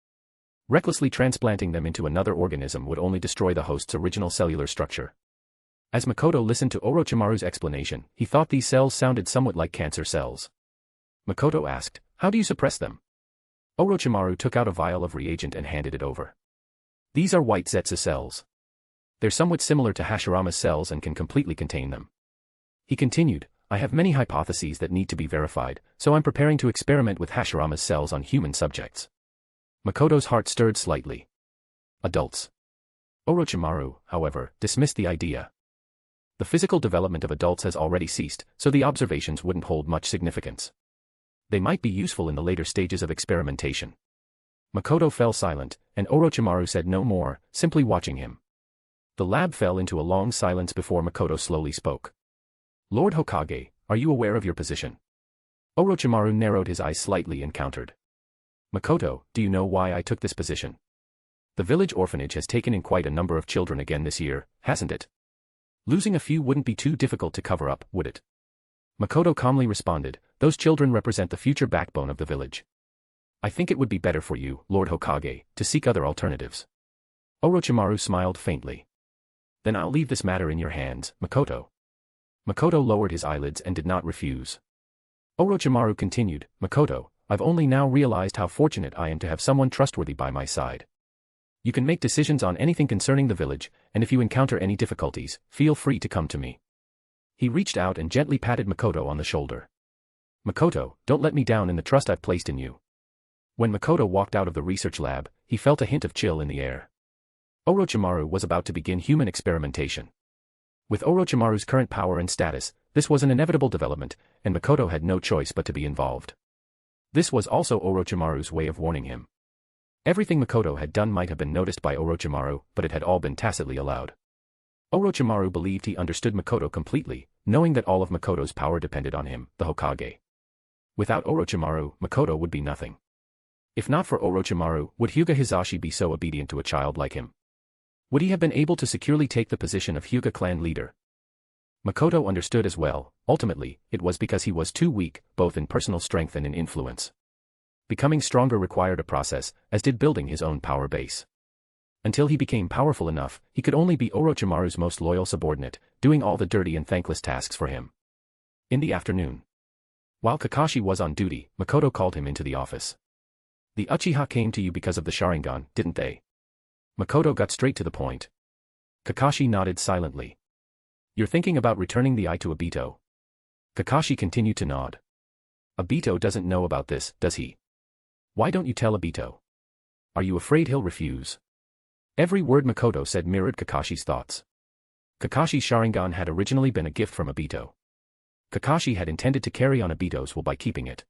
C: Recklessly transplanting them into another organism would only destroy the host's original cellular structure. As Makoto listened to Orochimaru's explanation, he thought these cells sounded somewhat like cancer cells. Makoto asked, how do you suppress them? Orochimaru took out a vial of reagent and handed it over. These are white Zetsu cells. They're somewhat similar to Hashirama's cells and can completely contain them. He continued, I have many hypotheses that need to be verified, so I'm preparing to experiment with Hashirama's cells on human subjects. Makoto's heart stirred slightly. Adults. Orochimaru, however, dismissed the idea. The physical development of adults has already ceased, so the observations wouldn't hold much significance. They might be useful in the later stages of experimentation. Makoto fell silent, and Orochimaru said no more, simply watching him. The lab fell into a long silence before Makoto slowly spoke. Lord Hokage, are you aware of your position? Orochimaru narrowed his eyes slightly and countered. Makoto, do you know why I took this position? The village orphanage has taken in quite a number of children again this year, hasn't it? Losing a few wouldn't be too difficult to cover up, would it? Makoto calmly responded, those children represent the future backbone of the village. I think it would be better for you, Lord Hokage, to seek other alternatives. Orochimaru smiled faintly. Then I'll leave this matter in your hands, Makoto. Makoto lowered his eyelids and did not refuse. Orochimaru continued, Makoto, I've only now realized how fortunate I am to have someone trustworthy by my side. You can make decisions on anything concerning the village, and if you encounter any difficulties, feel free to come to me. He reached out and gently patted Makoto on the shoulder. Makoto, don't let me down in the trust I've placed in you. When Makoto walked out of the research lab, he felt a hint of chill in the air. Orochimaru was about to begin human experimentation. With Orochimaru's current power and status, this was an inevitable development, and Makoto had no choice but to be involved. This was also Orochimaru's way of warning him. Everything Makoto had done might have been noticed by Orochimaru, but it had all been tacitly allowed. Orochimaru believed he understood Makoto completely, knowing that all of Makoto's power depended on him, the Hokage. Without Orochimaru, Makoto would be nothing. If not for Orochimaru, would Hyuga Hizashi be so obedient to a child like him? Would he have been able to securely take the position of Hyuga clan leader? Makoto understood as well, ultimately, it was because he was too weak, both in personal strength and in influence. Becoming stronger required a process, as did building his own power base. Until he became powerful enough, he could only be Orochimaru's most loyal subordinate, doing all the dirty and thankless tasks for him. In the afternoon. While Kakashi was on duty, Makoto called him into the office. The Uchiha came to you because of the Sharingan, didn't they? Makoto got straight to the point. Kakashi nodded silently. You're thinking about returning the eye to Obito? Kakashi continued to nod. Obito doesn't know about this, does he? Why don't you tell Obito? Are you afraid he'll refuse? Every word Makoto said mirrored Kakashi's thoughts. Kakashi's Sharingan had originally been a gift from Obito. Kakashi had intended to carry on Obito's will by keeping it.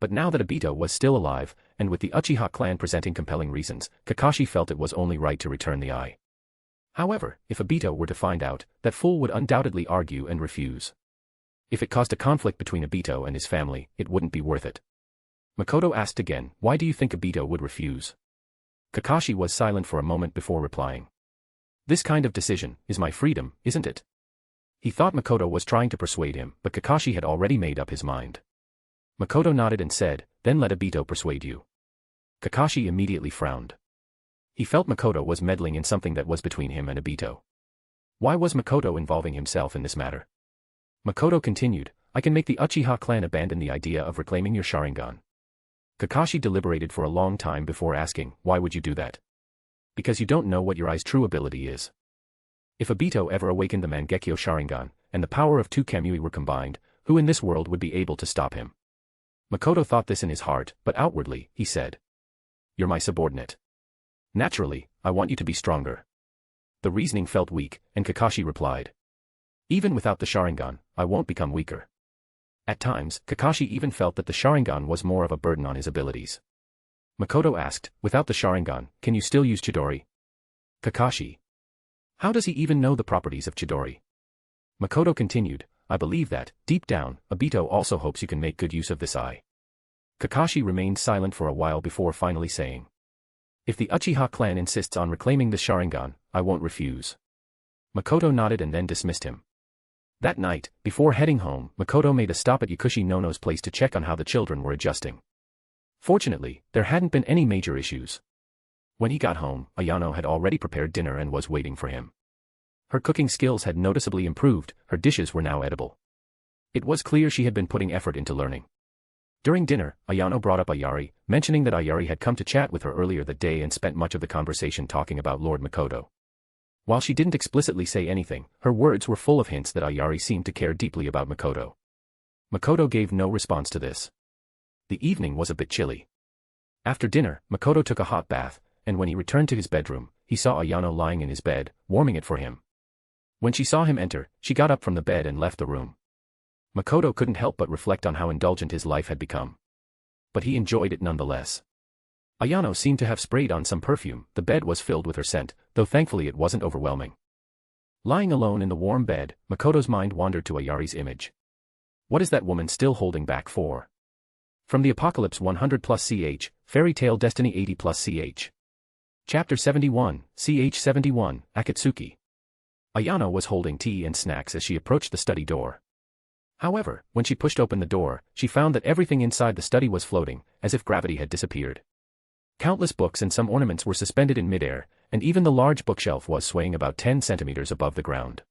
C: But now that Obito was still alive, and with the Uchiha clan presenting compelling reasons, Kakashi felt it was only right to return the eye. However, if Obito were to find out, that fool would undoubtedly argue and refuse. If it caused a conflict between Obito and his family, it wouldn't be worth it. Makoto asked again, why do you think Obito would refuse? Kakashi was silent for a moment before replying. This kind of decision is my freedom, isn't it? He thought Makoto was trying to persuade him, but Kakashi had already made up his mind. Makoto nodded and said, then let Obito persuade you. Kakashi immediately frowned. He felt Makoto was meddling in something that was between him and Obito. Why was Makoto involving himself in this matter? Makoto continued, I can make the Uchiha clan abandon the idea of reclaiming your Sharingan. Kakashi deliberated for a long time before asking, why would you do that? Because you don't know what your eye's true ability is. If Obito ever awakened the Mangekyo Sharingan, and the power of two Kamui were combined, who in this world would be able to stop him? Makoto thought this in his heart, but outwardly, he said. You're my subordinate. Naturally, I want you to be stronger. The reasoning felt weak, and Kakashi replied. Even without the Sharingan, I won't become weaker. At times, Kakashi even felt that the Sharingan was more of a burden on his abilities. Makoto asked, without the Sharingan, can you still use Chidori? Kakashi. How does he even know the properties of Chidori? Makoto continued, I believe that, deep down, Obito also hopes you can make good use of this eye. Kakashi remained silent for a while before finally saying. If the Uchiha clan insists on reclaiming the Sharingan, I won't refuse. Makoto nodded and then dismissed him. That night, before heading home, Makoto made a stop at Yakushi Nono's place to check on how the children were adjusting. Fortunately, there hadn't been any major issues. When he got home, Ayano had already prepared dinner and was waiting for him. Her cooking skills had noticeably improved, her dishes were now edible. It was clear she had been putting effort into learning. During dinner, Ayano brought up Ayari, mentioning that Ayari had come to chat with her earlier that day and spent much of the conversation talking about Lord Makoto. While she didn't explicitly say anything, her words were full of hints that Ayari seemed to care deeply about Makoto. Makoto gave no response to this. The evening was a bit chilly. After dinner, Makoto took a hot bath, and when he returned to his bedroom, he saw Ayano lying in his bed, warming it for him. When she saw him enter, she got up from the bed and left the room. Makoto couldn't help but reflect on how indulgent his life had become. But he enjoyed it nonetheless. Ayano seemed to have sprayed on some perfume, the bed was filled with her scent, though thankfully it wasn't overwhelming. Lying alone in the warm bed, Makoto's mind wandered to Ayari's image. What is that woman still holding back for? From the Apocalypse 100+CH, Fairy Tale Destiny 80+CH. Chapter 71, CH 71, Akatsuki. Ayano was holding tea and snacks as she approached the study door. However, when she pushed open the door, she found that everything inside the study was floating, as if gravity had disappeared. Countless books and some ornaments were suspended in midair, and even the large bookshelf was swaying about 10 centimeters above the ground.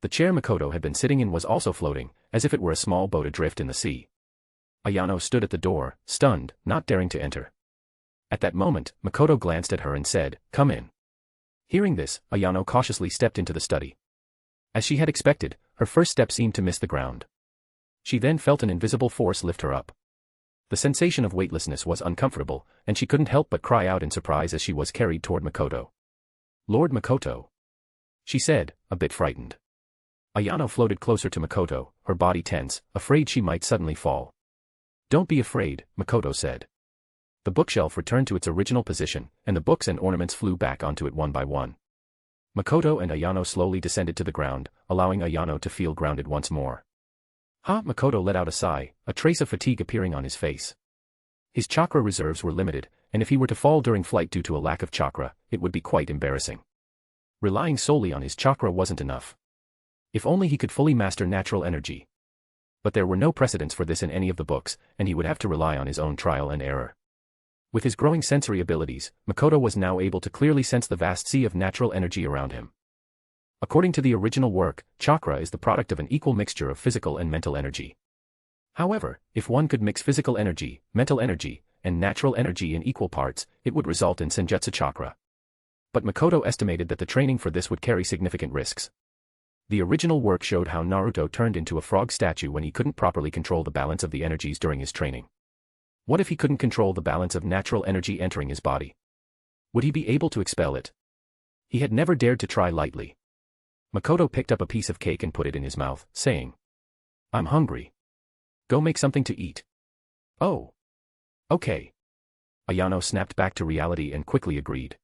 C: The chair Makoto had been sitting in was also floating, as if it were a small boat adrift in the sea. Ayano stood at the door, stunned, not daring to enter. At that moment, Makoto glanced at her and said, "Come in." Hearing this, Ayano cautiously stepped into the study. As she had expected, her first step seemed to miss the ground. She then felt an invisible force lift her up. The sensation of weightlessness was uncomfortable, and she couldn't help but cry out in surprise as she was carried toward Makoto. "Lord Makoto," she said, a bit frightened. Ayano floated closer to Makoto, her body tense, afraid she might suddenly fall. "Don't be afraid," Makoto said. The bookshelf returned to its original position, and the books and ornaments flew back onto it one by one. Makoto and Ayano slowly descended to the ground, allowing Ayano to feel grounded once more. Makoto let out a sigh, a trace of fatigue appearing on his face. His chakra reserves were limited, and if he were to fall during flight due to a lack of chakra, it would be quite embarrassing. Relying solely on his chakra wasn't enough. If only he could fully master natural energy. But there were no precedents for this in any of the books, and he would have to rely on his own trial and error. With his growing sensory abilities, Makoto was now able to clearly sense the vast sea of natural energy around him. According to the original work, chakra is the product of an equal mixture of physical and mental energy. However, if one could mix physical energy, mental energy, and natural energy in equal parts, it would result in Senjutsu chakra. But Makoto estimated that the training for this would carry significant risks. The original work showed how Naruto turned into a frog statue when he couldn't properly control the balance of the energies during his training. What if he couldn't control the balance of natural energy entering his body? Would he be able to expel it? He had never dared to try lightly. Makoto picked up a piece of cake and put it in his mouth, saying, "I'm hungry. Go make something to eat." "Oh. Okay." Ayano snapped back to reality and quickly agreed.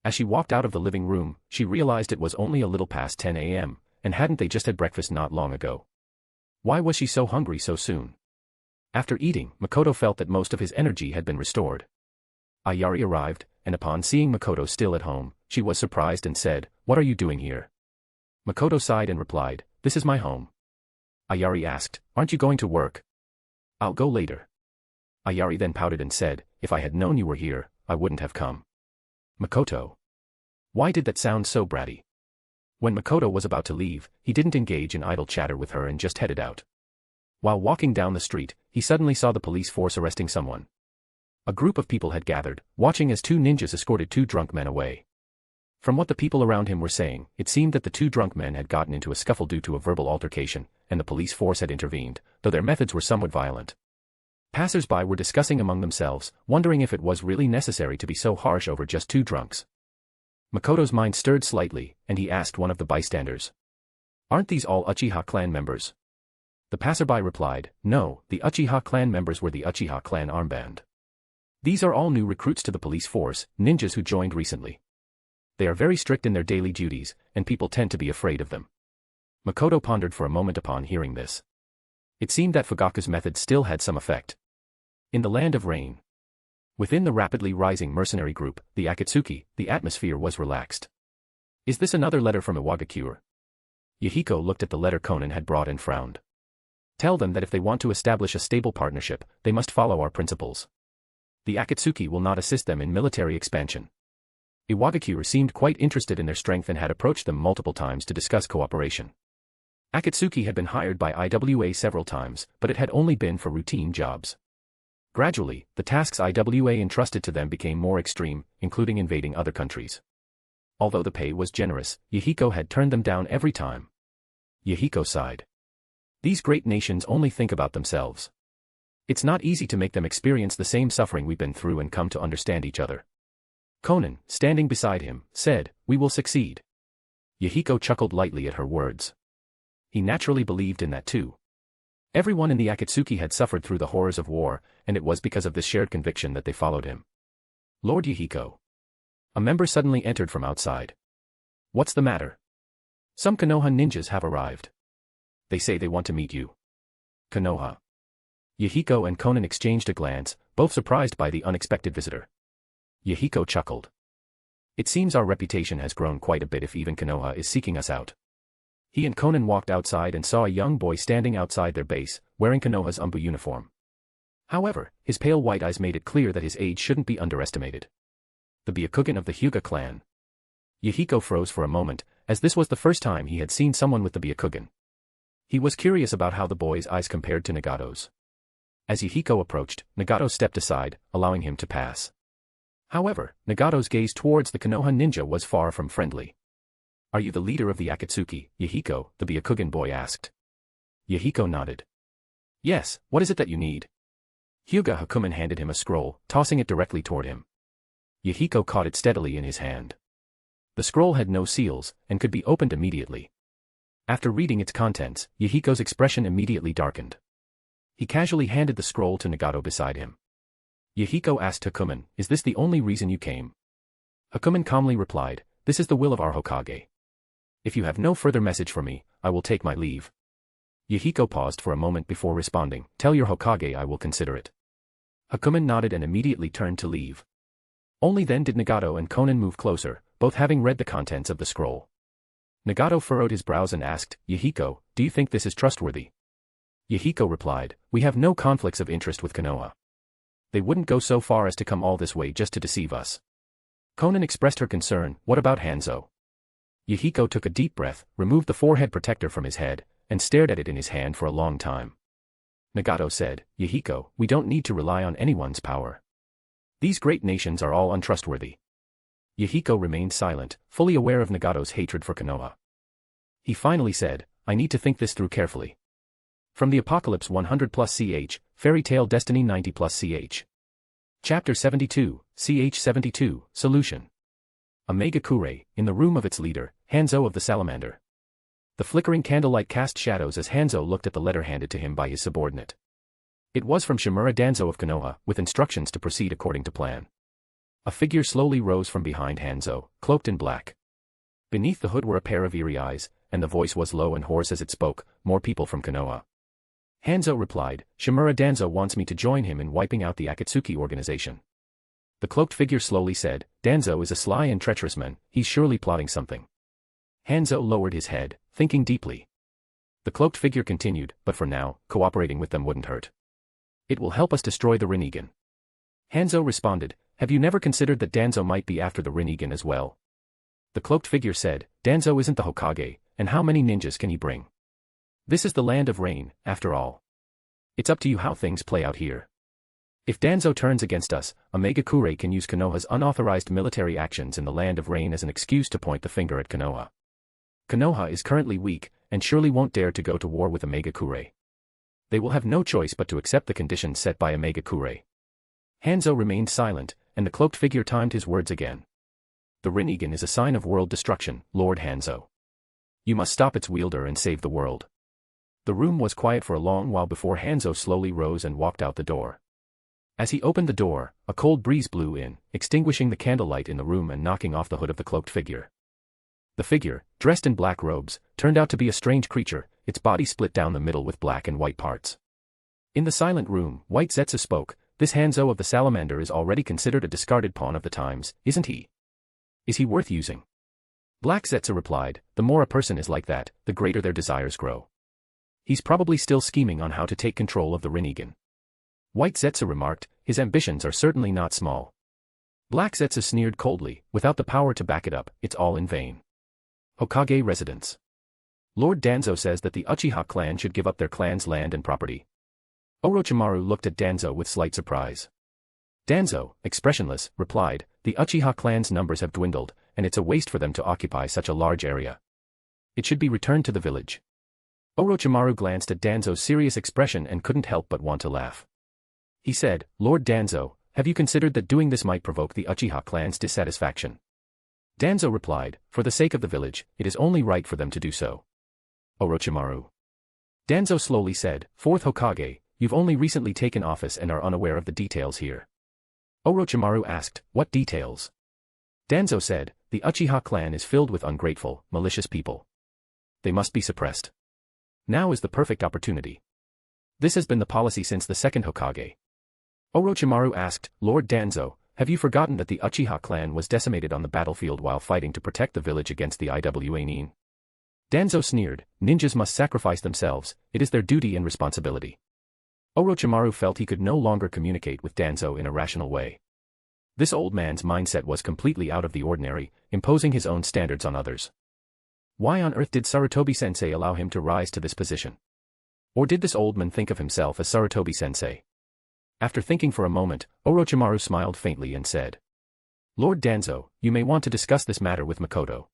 C: As she walked out of the living room, she realized it was only a little past 10 a.m., and hadn't they just had breakfast not long ago? Why was she so hungry so soon? After eating, Makoto felt that most of his energy had been restored. Ayari arrived, and upon seeing Makoto still at home, she was surprised and said, "What are you doing here?" Makoto sighed and replied, "This is my home." Ayari asked, "Aren't you going to work?" "I'll go later." Ayari then pouted and said, "If I had known you were here, I wouldn't have come." Makoto. Why did that sound so bratty? When Makoto was about to leave, he didn't engage in idle chatter with her and just headed out. While walking down the street, he suddenly saw the police force arresting someone. A group of people had gathered, watching as two ninjas escorted two drunk men away. From what the people around him were saying, it seemed that the two drunk men had gotten into a scuffle due to a verbal altercation, and the police force had intervened, though their methods were somewhat violent. Passers-by were discussing among themselves, wondering if it was really necessary to be so harsh over just two drunks. Makoto's mind stirred slightly, and he asked one of the bystanders, "Aren't these all Uchiha clan members?" The passerby replied, "No, the Uchiha clan members were the Uchiha clan armband. These are all new recruits to the police force, ninjas who joined recently. They are very strict in their daily duties, and people tend to be afraid of them." Makoto pondered for a moment upon hearing this. It seemed that Fugaku's method still had some effect. In the land of rain. Within the rapidly rising mercenary group, the Akatsuki, the atmosphere was relaxed. "Is this another letter from Iwagakure?" Yahiko looked at the letter Konan had brought and frowned. "Tell them that if they want to establish a stable partnership, they must follow our principles. The Akatsuki will not assist them in military expansion." Iwagakure seemed quite interested in their strength and had approached them multiple times to discuss cooperation. Akatsuki had been hired by IWA several times, but it had only been for routine jobs. Gradually, the tasks IWA entrusted to them became more extreme, including invading other countries. Although the pay was generous, Yahiko had turned them down every time. Yahiko sighed. "These great nations only think about themselves. It's not easy to make them experience the same suffering we've been through and come to understand each other." Konan, standing beside him, said, "We will succeed." Yahiko chuckled lightly at her words. He naturally believed in that too. Everyone in the Akatsuki had suffered through the horrors of war, and it was because of this shared conviction that they followed him. "Lord Yahiko." A member suddenly entered from outside. "What's the matter?" "Some Konoha ninjas have arrived. They say they want to meet you." "Konoha?" Yahiko and Konan exchanged a glance, both surprised by the unexpected visitor. Yahiko chuckled. "It seems our reputation has grown quite a bit if even Konoha is seeking us out." He and Konan walked outside and saw a young boy standing outside their base, wearing Konoha's Umbu uniform. However, his pale white eyes made it clear that his age shouldn't be underestimated. The Byakugan of the Hyuga clan. Yahiko froze for a moment, as this was the first time he had seen someone with the Byakugan. He was curious about how the boy's eyes compared to Nagato's. As Yahiko approached, Nagato stepped aside, allowing him to pass. However, Nagato's gaze towards the Konoha ninja was far from friendly. "Are you the leader of the Akatsuki, Yahiko?" the Byakugan boy asked. Yahiko nodded. "Yes, what is it that you need?" Hyuga Hakumen handed him a scroll, tossing it directly toward him. Yahiko caught it steadily in his hand. The scroll had no seals, and could be opened immediately. After reading its contents, Yahiko's expression immediately darkened. He casually handed the scroll to Nagato beside him. Yahiko asked Hakumen, "Is this the only reason you came?" Hakumen calmly replied, "This is the will of our Hokage. If you have no further message for me, I will take my leave." Yahiko paused for a moment before responding, "Tell your Hokage I will consider it." Hakumen nodded and immediately turned to leave. Only then did Nagato and Konan move closer, both having read the contents of the scroll. Nagato furrowed his brows and asked, "Yahiko, do you think this is trustworthy?" Yahiko replied, "We have no conflicts of interest with Konoha. They wouldn't go so far as to come all this way just to deceive us." Konan expressed her concern, "What about Hanzo?" Yahiko took a deep breath, removed the forehead protector from his head, and stared at it in his hand for a long time. Nagato said, "Yahiko, we don't need to rely on anyone's power. These great nations are all untrustworthy." Yahiko remained silent, fully aware of Nagato's hatred for Konoha. He finally said, "I need to think this through carefully." From the Apocalypse 100+CH, Fairy Tale Destiny 90+CH. Chapter 72, CH 72, Solution. A Megakure, in the room of its leader, Hanzo of the Salamander. The flickering candlelight cast shadows as Hanzo looked at the letter handed to him by his subordinate. It was from Shimura Danzo of Konoha, with instructions to proceed according to plan. A figure slowly rose from behind Hanzo, cloaked in black. Beneath the hood were a pair of eerie eyes, and the voice was low and hoarse as it spoke, "More people from Konoha." Hanzo replied, Shimura Danzo wants me to join him in wiping out the Akatsuki organization. The cloaked figure slowly said, Danzo is a sly and treacherous man, he's surely plotting something. Hanzo lowered his head, thinking deeply. The cloaked figure continued, but for now, cooperating with them wouldn't hurt. It will help us destroy the Rinnegan. Hanzo responded, have you never considered that Danzo might be after the Rinnegan as well? The cloaked figure said, Danzo isn't the Hokage, and how many ninjas can he bring? This is the land of rain, after all. It's up to you how things play out here. If Danzo turns against us, Omega Kure can use Konoha's unauthorized military actions in the land of rain as an excuse to point the finger at Konoha. Konoha is currently weak, and surely won't dare to go to war with Omega Kure. They will have no choice but to accept the conditions set by Omega Kure. Hanzo remained silent, and the cloaked figure timed his words again. The Rinnegan is a sign of world destruction, Lord Hanzo. You must stop its wielder and save the world. The room was quiet for a long while before Hanzo slowly rose and walked out the door. As he opened the door, a cold breeze blew in, extinguishing the candlelight in the room and knocking off the hood of the cloaked figure. The figure, dressed in black robes, turned out to be a strange creature, its body split down the middle with black and white parts. In the silent room, White Zetsu spoke, this Hanzo of the Salamander is already considered a discarded pawn of the times, isn't he? Is he worth using? Black Zetsu replied, the more a person is like that, the greater their desires grow. He's probably still scheming on how to take control of the Rinnegan. White Zetsu remarked, his ambitions are certainly not small. Black Zetsu sneered coldly, without the power to back it up, it's all in vain. Hokage residence. Lord Danzo says that the Uchiha clan should give up their clan's land and property. Orochimaru looked at Danzo with slight surprise. Danzo, expressionless, replied, the Uchiha clan's numbers have dwindled, and it's a waste for them to occupy such a large area. It should be returned to the village. Orochimaru glanced at Danzo's serious expression and couldn't help but want to laugh. He said, Lord Danzo, have you considered that doing this might provoke the Uchiha clan's dissatisfaction? Danzo replied, for the sake of the village, it is only right for them to do so. Orochimaru. Danzo slowly said, Fourth Hokage, you've only recently taken office and are unaware of the details here. Orochimaru asked, what details? Danzo said, the Uchiha clan is filled with ungrateful, malicious people. They must be suppressed. Now is the perfect opportunity. This has been the policy since the second Hokage. Orochimaru asked, Lord Danzo, have you forgotten that the Uchiha clan was decimated on the battlefield while fighting to protect the village against the Iwa Nin? Danzo sneered, ninjas must sacrifice themselves, it is their duty and responsibility. Orochimaru felt he could no longer communicate with Danzo in a rational way. This old man's mindset was completely out of the ordinary, imposing his own standards on others. Why on earth did Sarutobi-sensei allow him to rise to this position? Or did this old man think of himself as Sarutobi-sensei? After thinking for a moment, Orochimaru smiled faintly and said, Lord Danzo, you may want to discuss this matter with Makoto.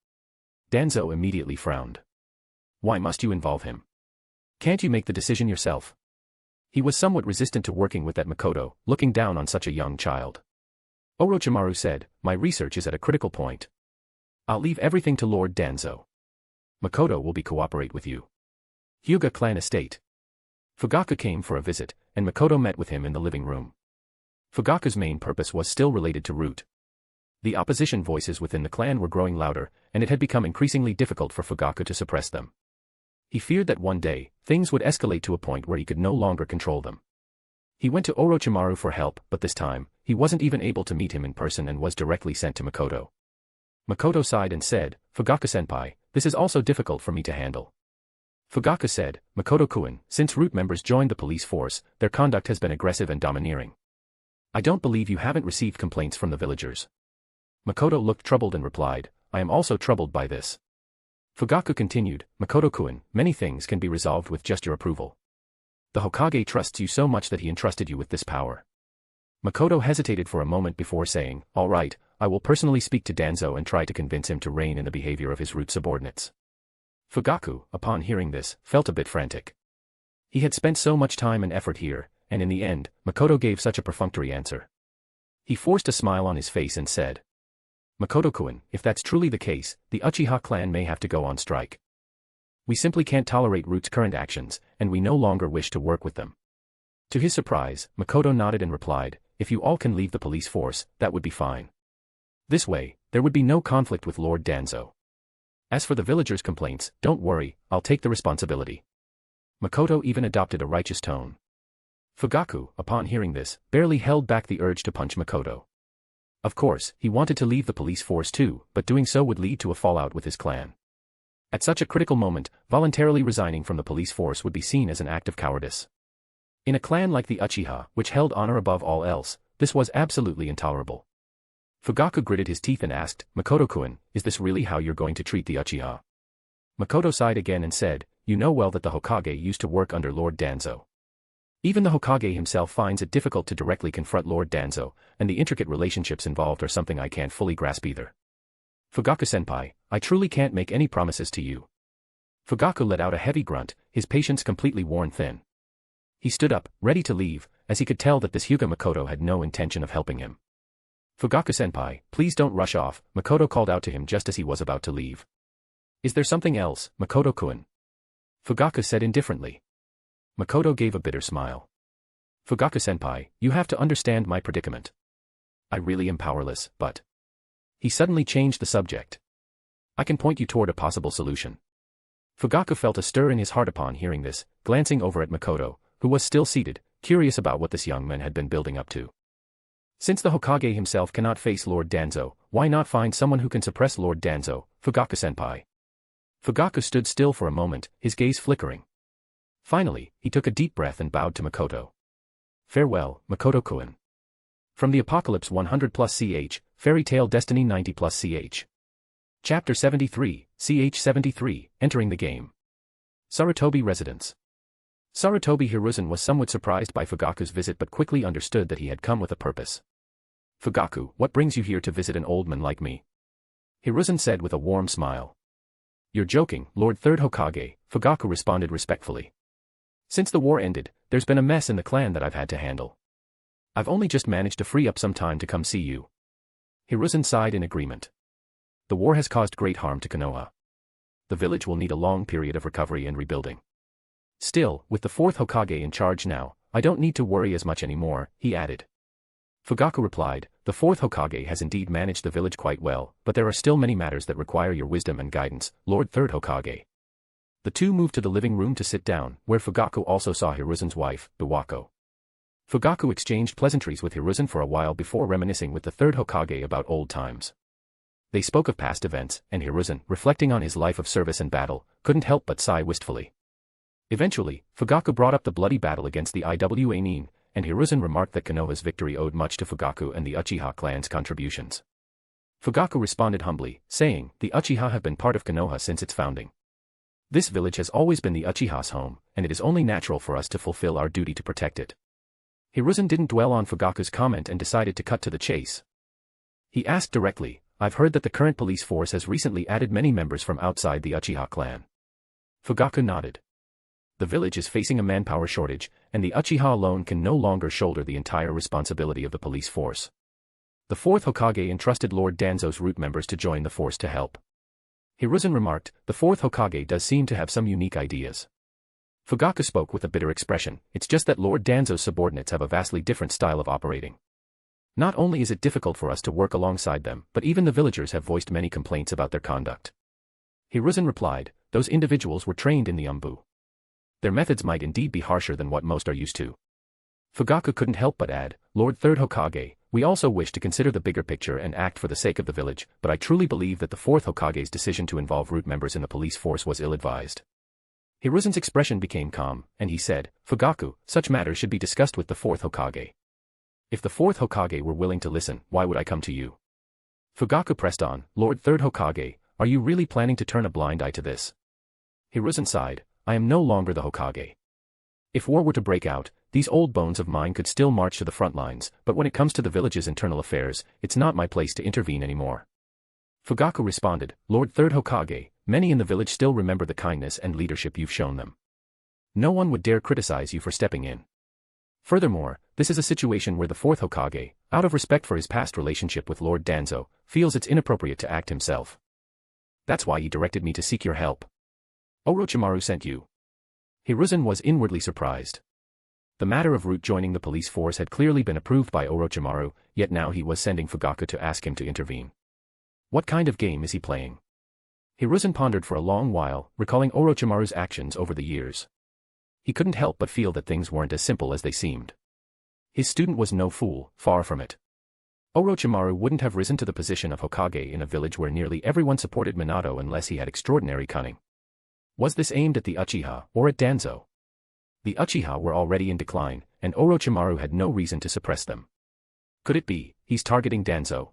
C: Danzo immediately frowned. Why must you involve him? Can't you make the decision yourself? He was somewhat resistant to working with that Makoto, looking down on such a young child. Orochimaru said, my research is at a critical point. I'll leave everything to Lord Danzo. Makoto will cooperate with you. Hyuga clan estate. Fugaku came for a visit, and Makoto met with him in the living room. Fugaku's main purpose was still related to Root. The opposition voices within the clan were growing louder, and it had become increasingly difficult for Fugaku to suppress them. He feared that one day, things would escalate to a point where he could no longer control them. He went to Orochimaru for help, but this time, he wasn't even able to meet him in person and was directly sent to Makoto. Makoto sighed and said, Fugaku-senpai, this is also difficult for me to handle. Fugaku said, Makoto-kun, since Root members joined the police force, their conduct has been aggressive and domineering. I don't believe you haven't received complaints from the villagers. Makoto looked troubled and replied, I am also troubled by this. Fugaku continued, Makoto-kun, many things can be resolved with just your approval. The Hokage trusts you so much that he entrusted you with this power. Makoto hesitated for a moment before saying, all right, I will personally speak to Danzo and try to convince him to rein in the behavior of his Root subordinates. Fugaku, upon hearing this, felt a bit frantic. He had spent so much time and effort here, and in the end, Makoto gave such a perfunctory answer. He forced a smile on his face and said, Makoto-kun, if that's truly the case, the Uchiha clan may have to go on strike. We simply can't tolerate Root's current actions, and we no longer wish to work with them. To his surprise, Makoto nodded and replied, if you all can leave the police force, that would be fine. This way, there would be no conflict with Lord Danzo. As for the villagers' complaints, don't worry, I'll take the responsibility. Makoto even adopted a righteous tone. Fugaku, upon hearing this, barely held back the urge to punch Makoto. Of course, he wanted to leave the police force too, but doing so would lead to a fallout with his clan. At such a critical moment, voluntarily resigning from the police force would be seen as an act of cowardice. In a clan like the Uchiha, which held honor above all else, this was absolutely intolerable. Fugaku gritted his teeth and asked, "Makoto-kun, is this really how you're going to treat the Uchiha?" Makoto sighed again and said, "You know well that the Hokage used to work under Lord Danzo. Even the Hokage himself finds it difficult to directly confront Lord Danzo, and the intricate relationships involved are something I can't fully grasp either. Fugaku-senpai, I truly can't make any promises to you." Fugaku let out a heavy grunt, his patience completely worn thin. He stood up, ready to leave, as he could tell that this Hyuga Makoto had no intention of helping him. "Fugaku-senpai, please don't rush off," Makoto called out to him just as he was about to leave. "Is there something else, Makoto-kun?" Fugaku said indifferently. Makoto gave a bitter smile. "Fugaku-senpai, you have to understand my predicament. I really am powerless, but..." He suddenly changed the subject. "I can point you toward a possible solution." Fugaku felt a stir in his heart upon hearing this, glancing over at Makoto, who was still seated, curious about what this young man had been building up to. Since the Hokage himself cannot face Lord Danzo, why not find someone who can suppress Lord Danzo, Fugaku-senpai? Fugaku stood still for a moment, his gaze flickering. Finally, he took a deep breath and bowed to Makoto. "Farewell, Makoto-kun. From the Apocalypse 100+ch, Fairy Tale Destiny 90+ch. Chapter 73, ch 73, Entering the Game. Sarutobi Residence. Sarutobi Hiruzen was somewhat surprised by Fugaku's visit but quickly understood that he had come with a purpose. "Fugaku, what brings you here to visit an old man like me?" Hiruzen said with a warm smile. "You're joking, Lord Third Hokage," Fugaku responded respectfully. "Since the war ended, there's been a mess in the clan that I've had to handle. I've only just managed to free up some time to come see you." Hiruzen sighed in agreement. "The war has caused great harm to Konoha. The village will need a long period of recovery and rebuilding. Still, with the fourth Hokage in charge now, I don't need to worry as much anymore," he added. Fugaku replied, "The fourth Hokage has indeed managed the village quite well, but there are still many matters that require your wisdom and guidance, Lord Third Hokage." The two moved to the living room to sit down, where Fugaku also saw Hiruzen's wife, Biwako. Fugaku exchanged pleasantries with Hiruzen for a while before reminiscing with the third Hokage about old times. They spoke of past events, and Hiruzen, reflecting on his life of service and battle, couldn't help but sigh wistfully. Eventually, Fugaku brought up the bloody battle against the Iwa Nin, and Hiruzen remarked that Konoha's victory owed much to Fugaku and the Uchiha clan's contributions. Fugaku responded humbly, saying, "The Uchiha have been part of Konoha since its founding. This village has always been the Uchiha's home, and it is only natural for us to fulfill our duty to protect it." Hiruzen didn't dwell on Fugaku's comment and decided to cut to the chase. He asked directly, "I've heard that the current police force has recently added many members from outside the Uchiha clan." Fugaku nodded. "The village is facing a manpower shortage, and the Uchiha alone can no longer shoulder the entire responsibility of the police force. The fourth Hokage entrusted Lord Danzo's root members to join the force to help." Hiruzen remarked, "The fourth Hokage does seem to have some unique ideas." Fugaku spoke with a bitter expression, "It's just that Lord Danzo's subordinates have a vastly different style of operating. Not only is it difficult for us to work alongside them, but even the villagers have voiced many complaints about their conduct." Hiruzen replied, "Those individuals were trained in the Umbu. Their methods might indeed be harsher than what most are used to." Fugaku couldn't help but add, "Lord Third Hokage, we also wish to consider the bigger picture and act for the sake of the village, but I truly believe that the fourth Hokage's decision to involve root members in the police force was ill-advised." Hiruzen's expression became calm, and he said, "Fugaku, such matters should be discussed with the fourth Hokage. If the fourth Hokage were willing to listen, why would I come to you?" Fugaku pressed on, "Lord Third Hokage, are you really planning to turn a blind eye to this?" Hiruzen sighed, "I am no longer the Hokage. If war were to break out, these old bones of mine could still march to the front lines, but when it comes to the village's internal affairs, it's not my place to intervene anymore." Fugaku responded, "Lord Third Hokage, many in the village still remember the kindness and leadership you've shown them. No one would dare criticize you for stepping in. Furthermore, this is a situation where the fourth Hokage, out of respect for his past relationship with Lord Danzo, feels it's inappropriate to act himself. That's why he directed me to seek your help. Orochimaru sent you." Hiruzen was inwardly surprised. The matter of Root joining the police force had clearly been approved by Orochimaru, yet now he was sending Fugaku to ask him to intervene. What kind of game is he playing? Hiruzen pondered for a long while, recalling Orochimaru's actions over the years. He couldn't help but feel that things weren't as simple as they seemed. His student was no fool, far from it. Orochimaru wouldn't have risen to the position of Hokage in a village where nearly everyone supported Minato unless he had extraordinary cunning. Was this aimed at the Uchiha, or at Danzo? The Uchiha were already in decline, and Orochimaru had no reason to suppress them. Could it be, he's targeting Danzo?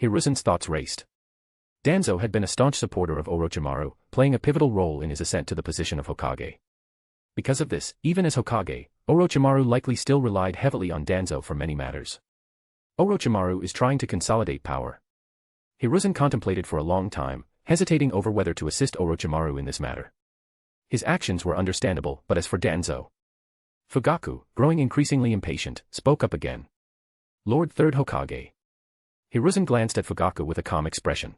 C: Hiruzen's thoughts raced. Danzo had been a staunch supporter of Orochimaru, playing a pivotal role in his ascent to the position of Hokage. Because of this, even as Hokage, Orochimaru likely still relied heavily on Danzo for many matters. Orochimaru is trying to consolidate power. Hiruzen contemplated for a long time, hesitating over whether to assist Orochimaru in this matter. His actions were understandable, but as for Danzo... Fugaku, growing increasingly impatient, spoke up again. Lord Third Hokage. Hiruzen glanced at Fugaku with a calm expression.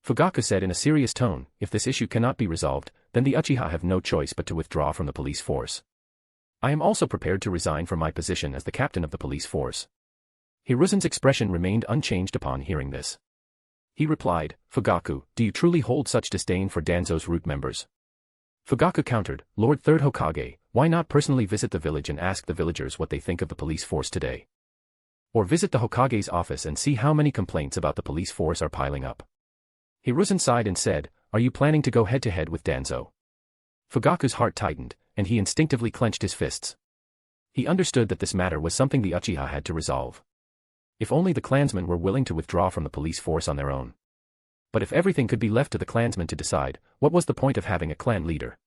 C: Fugaku said in a serious tone, if this issue cannot be resolved, then the Uchiha have no choice but to withdraw from the police force. I am also prepared to resign from my position as the captain of the police force. Hiruzen's expression remained unchanged upon hearing this. He replied, Fugaku, do you truly hold such disdain for Danzo's root members? Fugaku countered, Lord Third Hokage, why not personally visit the village and ask the villagers what they think of the police force today? Or visit the Hokage's office and see how many complaints about the police force are piling up. Hiruzen sighed and said, are you planning to go head-to-head with Danzo? Fugaku's heart tightened, and he instinctively clenched his fists. He understood that this matter was something the Uchiha had to resolve. If only the clansmen were willing to withdraw from the police force on their own. But if everything could be left to the clansmen to decide, what was the point of having a clan leader?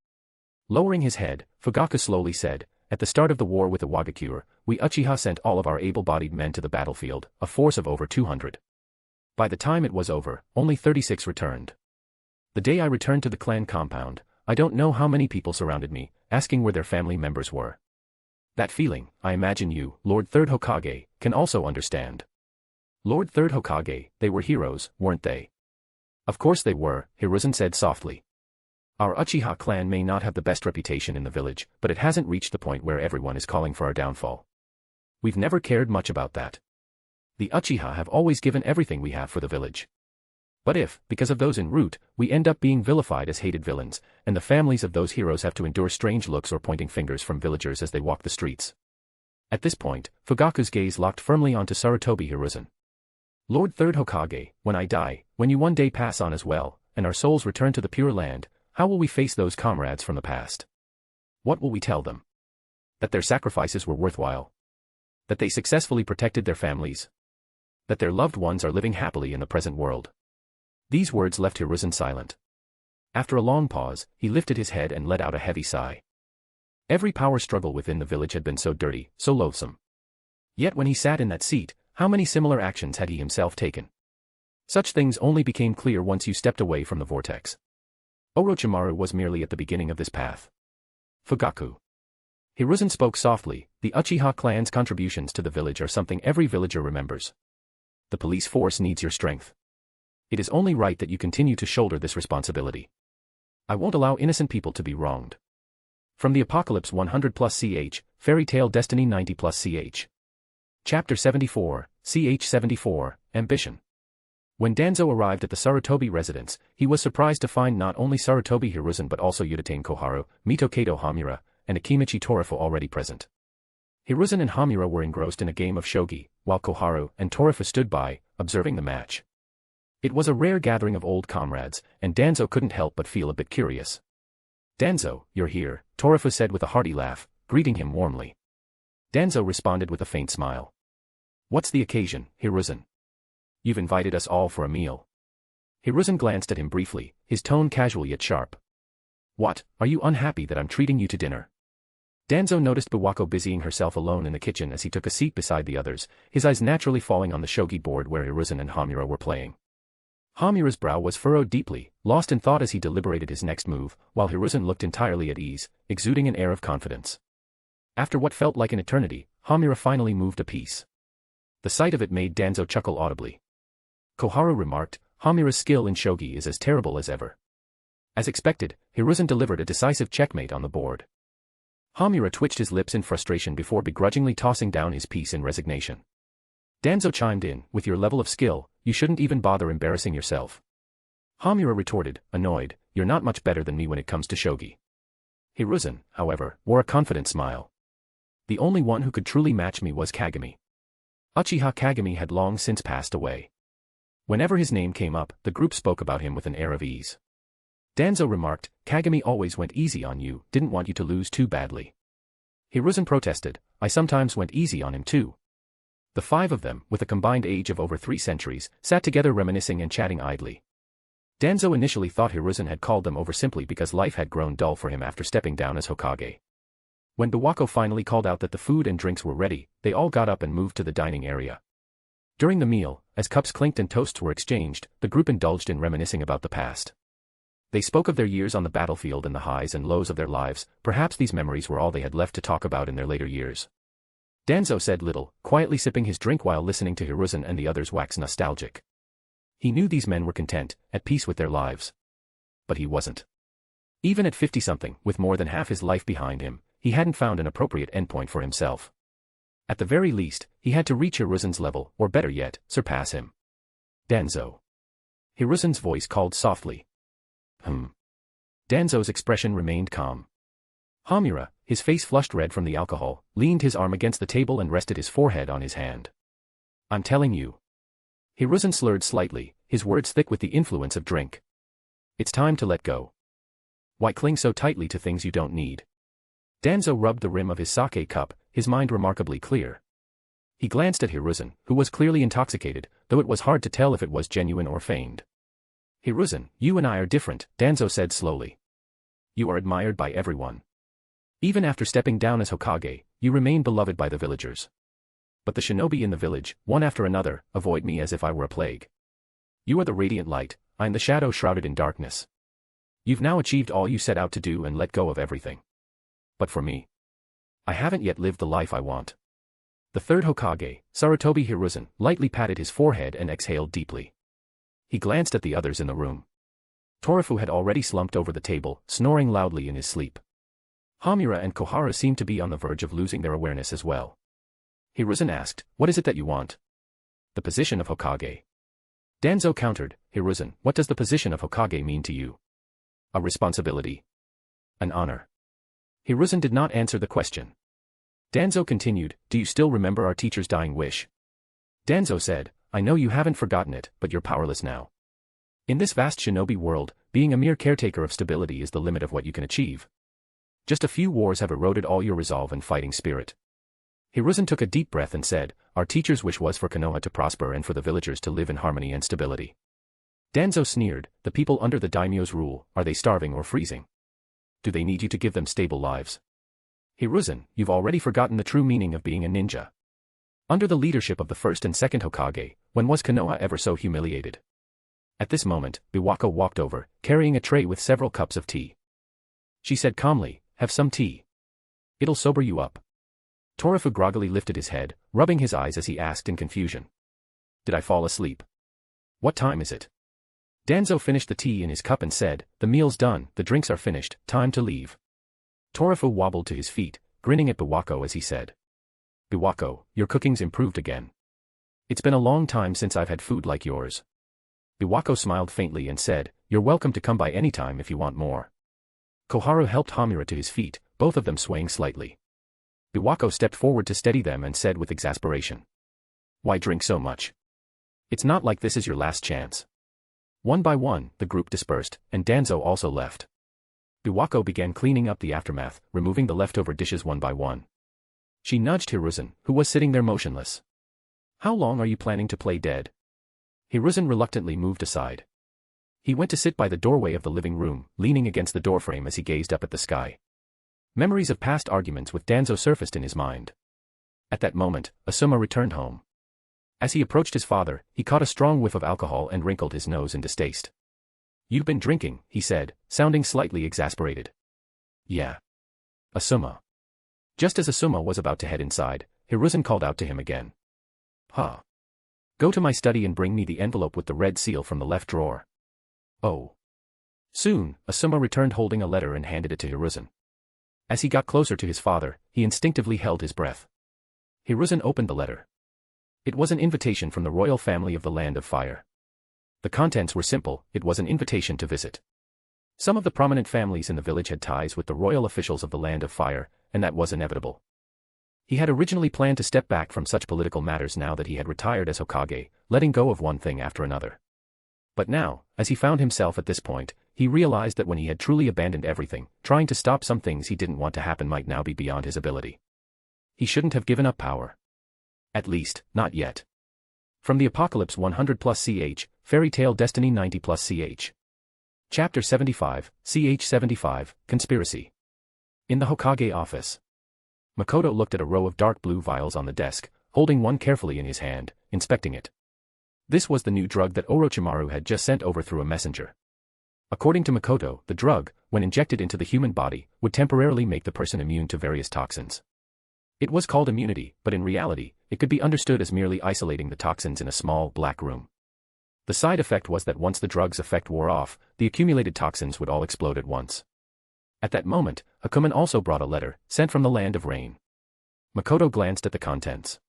C: Lowering his head, Fugaku slowly said, at the start of the war with the Wagakure, we Uchiha sent all of our able-bodied men to the battlefield, a force of over 200. By the time it was over, only 36 returned. The day I returned to the clan compound, I don't know how many people surrounded me, asking where their family members were. That feeling, I imagine you, Lord Third Hokage, can also understand. Lord Third Hokage, they were heroes, weren't they? Of course they were, Hiruzen said softly. Our Uchiha clan may not have the best reputation in the village, but it hasn't reached the point where everyone is calling for our downfall. We've never cared much about that. The Uchiha have always given everything we have for the village. But if, because of those en route, we end up being vilified as hated villains, and the families of those heroes have to endure strange looks or pointing fingers from villagers as they walk the streets. At this point, Fugaku's gaze locked firmly onto Sarutobi Hiruzen. Lord Third Hokage, when I die, when you one day pass on as well, and our souls return to the Pure Land, how will we face those comrades from the past? What will we tell them? That their sacrifices were worthwhile. That they successfully protected their families. That their loved ones are living happily in the present world. These words left Hiruzen silent. After a long pause, he lifted his head and let out a heavy sigh. Every power struggle within the village had been so dirty, so loathsome. Yet when he sat in that seat, how many similar actions had he himself taken? Such things only became clear once you stepped away from the vortex. Orochimaru was merely at the beginning of this path. Fugaku. Hiruzen spoke softly, the Uchiha clan's contributions to the village are something every villager remembers. The police force needs your strength. It is only right that you continue to shoulder this responsibility. I won't allow innocent people to be wronged. From the Apocalypse 100+ ch, Fairy Tale Destiny 90+ ch. Chapter 74, ch 74, Ambition. When Danzo arrived at the Sarutobi residence, he was surprised to find not only Sarutobi Hiruzen but also Udatain Koharu, Mito Kato Hamura, and Akimichi Torifu already present. Hiruzen and Hamura were engrossed in a game of shogi, while Koharu and Torifu stood by, observing the match. It was a rare gathering of old comrades, and Danzo couldn't help but feel a bit curious. Danzo, you're here, Torifu said with a hearty laugh, greeting him warmly. Danzo responded with a faint smile. What's the occasion, Hiruzen? You've invited us all for a meal. Hiruzen glanced at him briefly, his tone casual yet sharp. What, are you unhappy that I'm treating you to dinner? Danzo noticed Biwako busying herself alone in the kitchen as he took a seat beside the others, his eyes naturally falling on the shogi board where Hiruzen and Hamura were playing. Hamura's brow was furrowed deeply, lost in thought as he deliberated his next move, while Hiruzen looked entirely at ease, exuding an air of confidence. After what felt like an eternity, Hamura finally moved a piece. The sight of it made Danzo chuckle audibly. Koharu remarked, Hamura's skill in shogi is as terrible as ever. As expected, Hiruzen delivered a decisive checkmate on the board. Hamura twitched his lips in frustration before begrudgingly tossing down his piece in resignation. Danzo chimed in, with your level of skill, you shouldn't even bother embarrassing yourself. Hamura retorted, annoyed, you're not much better than me when it comes to shogi. Hiruzen, however, wore a confident smile. The only one who could truly match me was Kagami. Uchiha Kagami had long since passed away. Whenever his name came up, the group spoke about him with an air of ease. Danzo remarked, Kagami always went easy on you, didn't want you to lose too badly. Hiruzen protested, I sometimes went easy on him too. The five of them, with a combined age of over 3 centuries, sat together reminiscing and chatting idly. Danzo initially thought Hiruzen had called them over simply because life had grown dull for him after stepping down as Hokage. When Biwako finally called out that the food and drinks were ready, they all got up and moved to the dining area. During the meal, as cups clinked and toasts were exchanged, the group indulged in reminiscing about the past. They spoke of their years on the battlefield and the highs and lows of their lives. Perhaps these memories were all they had left to talk about in their later years. Danzo said little, quietly sipping his drink while listening to Hiruzen and the others wax nostalgic. He knew these men were content, at peace with their lives. But he wasn't. Even at 50-something, with more than half his life behind him, he hadn't found an appropriate endpoint for himself. At the very least, he had to reach Hiruzen's level, or better yet, surpass him. Danzo. Hiruzen's voice called softly. Danzo's expression remained calm. Hamura, his face flushed red from the alcohol, leaned his arm against the table and rested his forehead on his hand. I'm telling you. Hiruzen slurred slightly, his words thick with the influence of drink. It's time to let go. Why cling so tightly to things you don't need? Danzo rubbed the rim of his sake cup, his mind remarkably clear. He glanced at Hiruzen, who was clearly intoxicated, though it was hard to tell if it was genuine or feigned. Hiruzen, you and I are different, Danzo said slowly. You are admired by everyone. Even after stepping down as Hokage, you remain beloved by the villagers. But the shinobi in the village, one after another, avoid me as if I were a plague. You are the radiant light, I am the shadow shrouded in darkness. You've now achieved all you set out to do and let go of everything. But for me, I haven't yet lived the life I want. The third Hokage, Sarutobi Hiruzen, lightly patted his forehead and exhaled deeply. He glanced at the others in the room. Torifu had already slumped over the table, snoring loudly in his sleep. Hamura and Koharu seemed to be on the verge of losing their awareness as well. Hiruzen asked, what is it that you want? The position of Hokage. Danzo countered, Hiruzen, what does the position of Hokage mean to you? A responsibility. An honor. Hiruzen did not answer the question. Danzo continued, do you still remember our teacher's dying wish? Danzo said, I know you haven't forgotten it, but you're powerless now. In this vast shinobi world, being a mere caretaker of stability is the limit of what you can achieve. Just a few wars have eroded all your resolve and fighting spirit. Hiruzen took a deep breath and said, our teacher's wish was for Konoha to prosper and for the villagers to live in harmony and stability. Danzo sneered, the people under the daimyo's rule, are they starving or freezing? Do they need you to give them stable lives? Hiruzen, you've already forgotten the true meaning of being a ninja. Under the leadership of the first and second Hokage, when was Konoha ever so humiliated? At this moment, Biwako walked over, carrying a tray with several cups of tea. She said calmly, have some tea. It'll sober you up. Torifu groggily lifted his head, rubbing his eyes as he asked in confusion. Did I fall asleep? What time is it? Danzo finished the tea in his cup and said, the meal's done, the drinks are finished, time to leave. Torifu wobbled to his feet, grinning at Biwako as he said. Biwako, your cooking's improved again. It's been a long time since I've had food like yours. Biwako smiled faintly and said, you're welcome to come by any time if you want more. Koharu helped Hamura to his feet, both of them swaying slightly. Biwako stepped forward to steady them and said with exasperation. Why drink so much? It's not like this is your last chance. One by one, the group dispersed, and Danzo also left. Biwako began cleaning up the aftermath, removing the leftover dishes one by one. She nudged Hiruzen, who was sitting there motionless. How long are you planning to play dead? Hiruzen reluctantly moved aside. He went to sit by the doorway of the living room, leaning against the doorframe as he gazed up at the sky. Memories of past arguments with Danzo surfaced in his mind. At that moment, Asuma returned home. As he approached his father, he caught a strong whiff of alcohol and wrinkled his nose in distaste. You've been drinking, he said, sounding slightly exasperated. Yeah. Asuma. Just as Asuma was about to head inside, Hiruzen called out to him again. Huh. Go to my study and bring me the envelope with the red seal from the left drawer. Oh. Soon, Asuma returned holding a letter and handed it to Hiruzen. As he got closer to his father, he instinctively held his breath. Hiruzen opened the letter. It was an invitation from the royal family of the Land of Fire. The contents were simple, it was an invitation to visit. Some of the prominent families in the village had ties with the royal officials of the Land of Fire, and that was inevitable. He had originally planned to step back from such political matters now that he had retired as Hokage, letting go of one thing after another. But now, as he found himself at this point, he realized that when he had truly abandoned everything, trying to stop some things he didn't want to happen might now be beyond his ability. He shouldn't have given up power. At least, not yet. From the Apocalypse 100+ch, Fairy Tale Destiny 90+ch. Chapter 75, ch 75, Conspiracy. In the Hokage office. Makoto looked at a row of dark blue vials on the desk, holding one carefully in his hand, inspecting it. This was the new drug that Orochimaru had just sent over through a messenger. According to Makoto, the drug, when injected into the human body, would temporarily make the person immune to various toxins. It was called immunity, but in reality, it could be understood as merely isolating the toxins in a small, black room. The side effect was that once the drug's effect wore off, the accumulated toxins would all explode at once. At that moment, Hakumen also brought a letter, sent from the Land of Rain. Makoto glanced at the contents.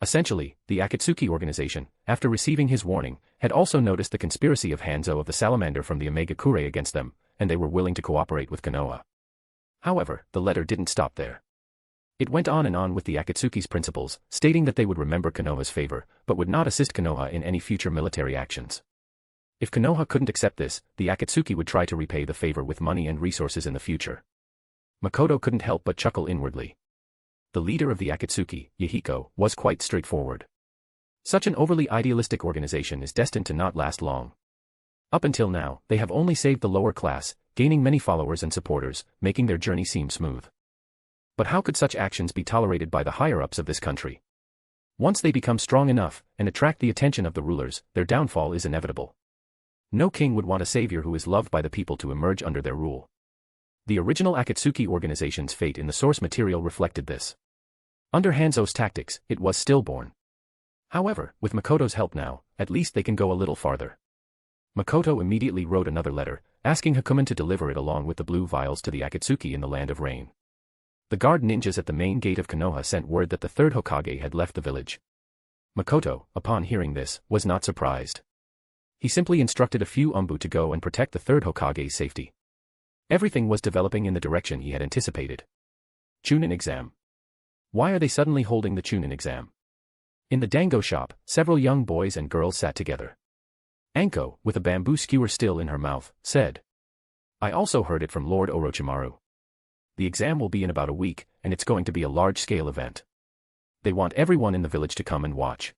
C: Essentially, the Akatsuki organization, after receiving his warning, had also noticed the conspiracy of Hanzo of the Salamander from the Omega Kure against them, and they were willing to cooperate with Konoha. However, the letter didn't stop there. It went on and on with the Akatsuki's principles, stating that they would remember Konoha's favor, but would not assist Konoha in any future military actions. If Konoha couldn't accept this, the Akatsuki would try to repay the favor with money and resources in the future. Makoto couldn't help but chuckle inwardly. The leader of the Akatsuki, Yahiko, was quite straightforward. Such an overly idealistic organization is destined to not last long. Up until now, they have only saved the lower class, gaining many followers and supporters, making their journey seem smooth. But how could such actions be tolerated by the higher-ups of this country? Once they become strong enough, and attract the attention of the rulers, their downfall is inevitable. No king would want a savior who is loved by the people to emerge under their rule. The original Akatsuki organization's fate in the source material reflected this. Under Hanzo's tactics, it was stillborn. However, with Makoto's help now, at least they can go a little farther. Makoto immediately wrote another letter, asking Hakumen to deliver it along with the blue vials to the Akatsuki in the Land of Rain. The guard ninjas at the main gate of Konoha sent word that the third Hokage had left the village. Makoto, upon hearing this, was not surprised. He simply instructed a few Umbu to go and protect the third Hokage's safety. Everything was developing in the direction he had anticipated. Chunin exam. Why are they suddenly holding the Chunin exam? In the dango shop, several young boys and girls sat together. Anko, with a bamboo skewer still in her mouth, said. I also heard it from Lord Orochimaru. The exam will be in about a week, and it's going to be a large-scale event. They want everyone in the village to come and watch.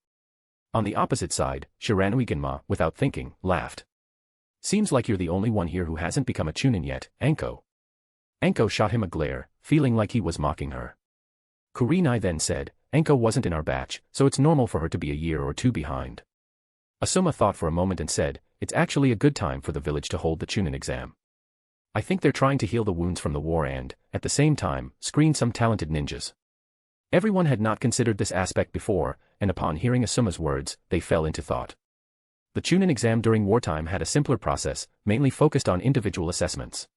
C: On the opposite side, Shiranui Genma, without thinking, laughed. Seems like you're the only one here who hasn't become a Chunin yet, Anko. Anko shot him a glare, feeling like he was mocking her. Kurenai then said, Anko wasn't in our batch, so it's normal for her to be a year or two behind. Asuma thought for a moment and said, it's actually a good time for the village to hold the Chunin exam. I think they're trying to heal the wounds from the war and, at the same time, screen some talented ninjas. Everyone had not considered this aspect before, and upon hearing Asuma's words, they fell into thought. The Chunin exam during wartime had a simpler process, mainly focused on individual assessments.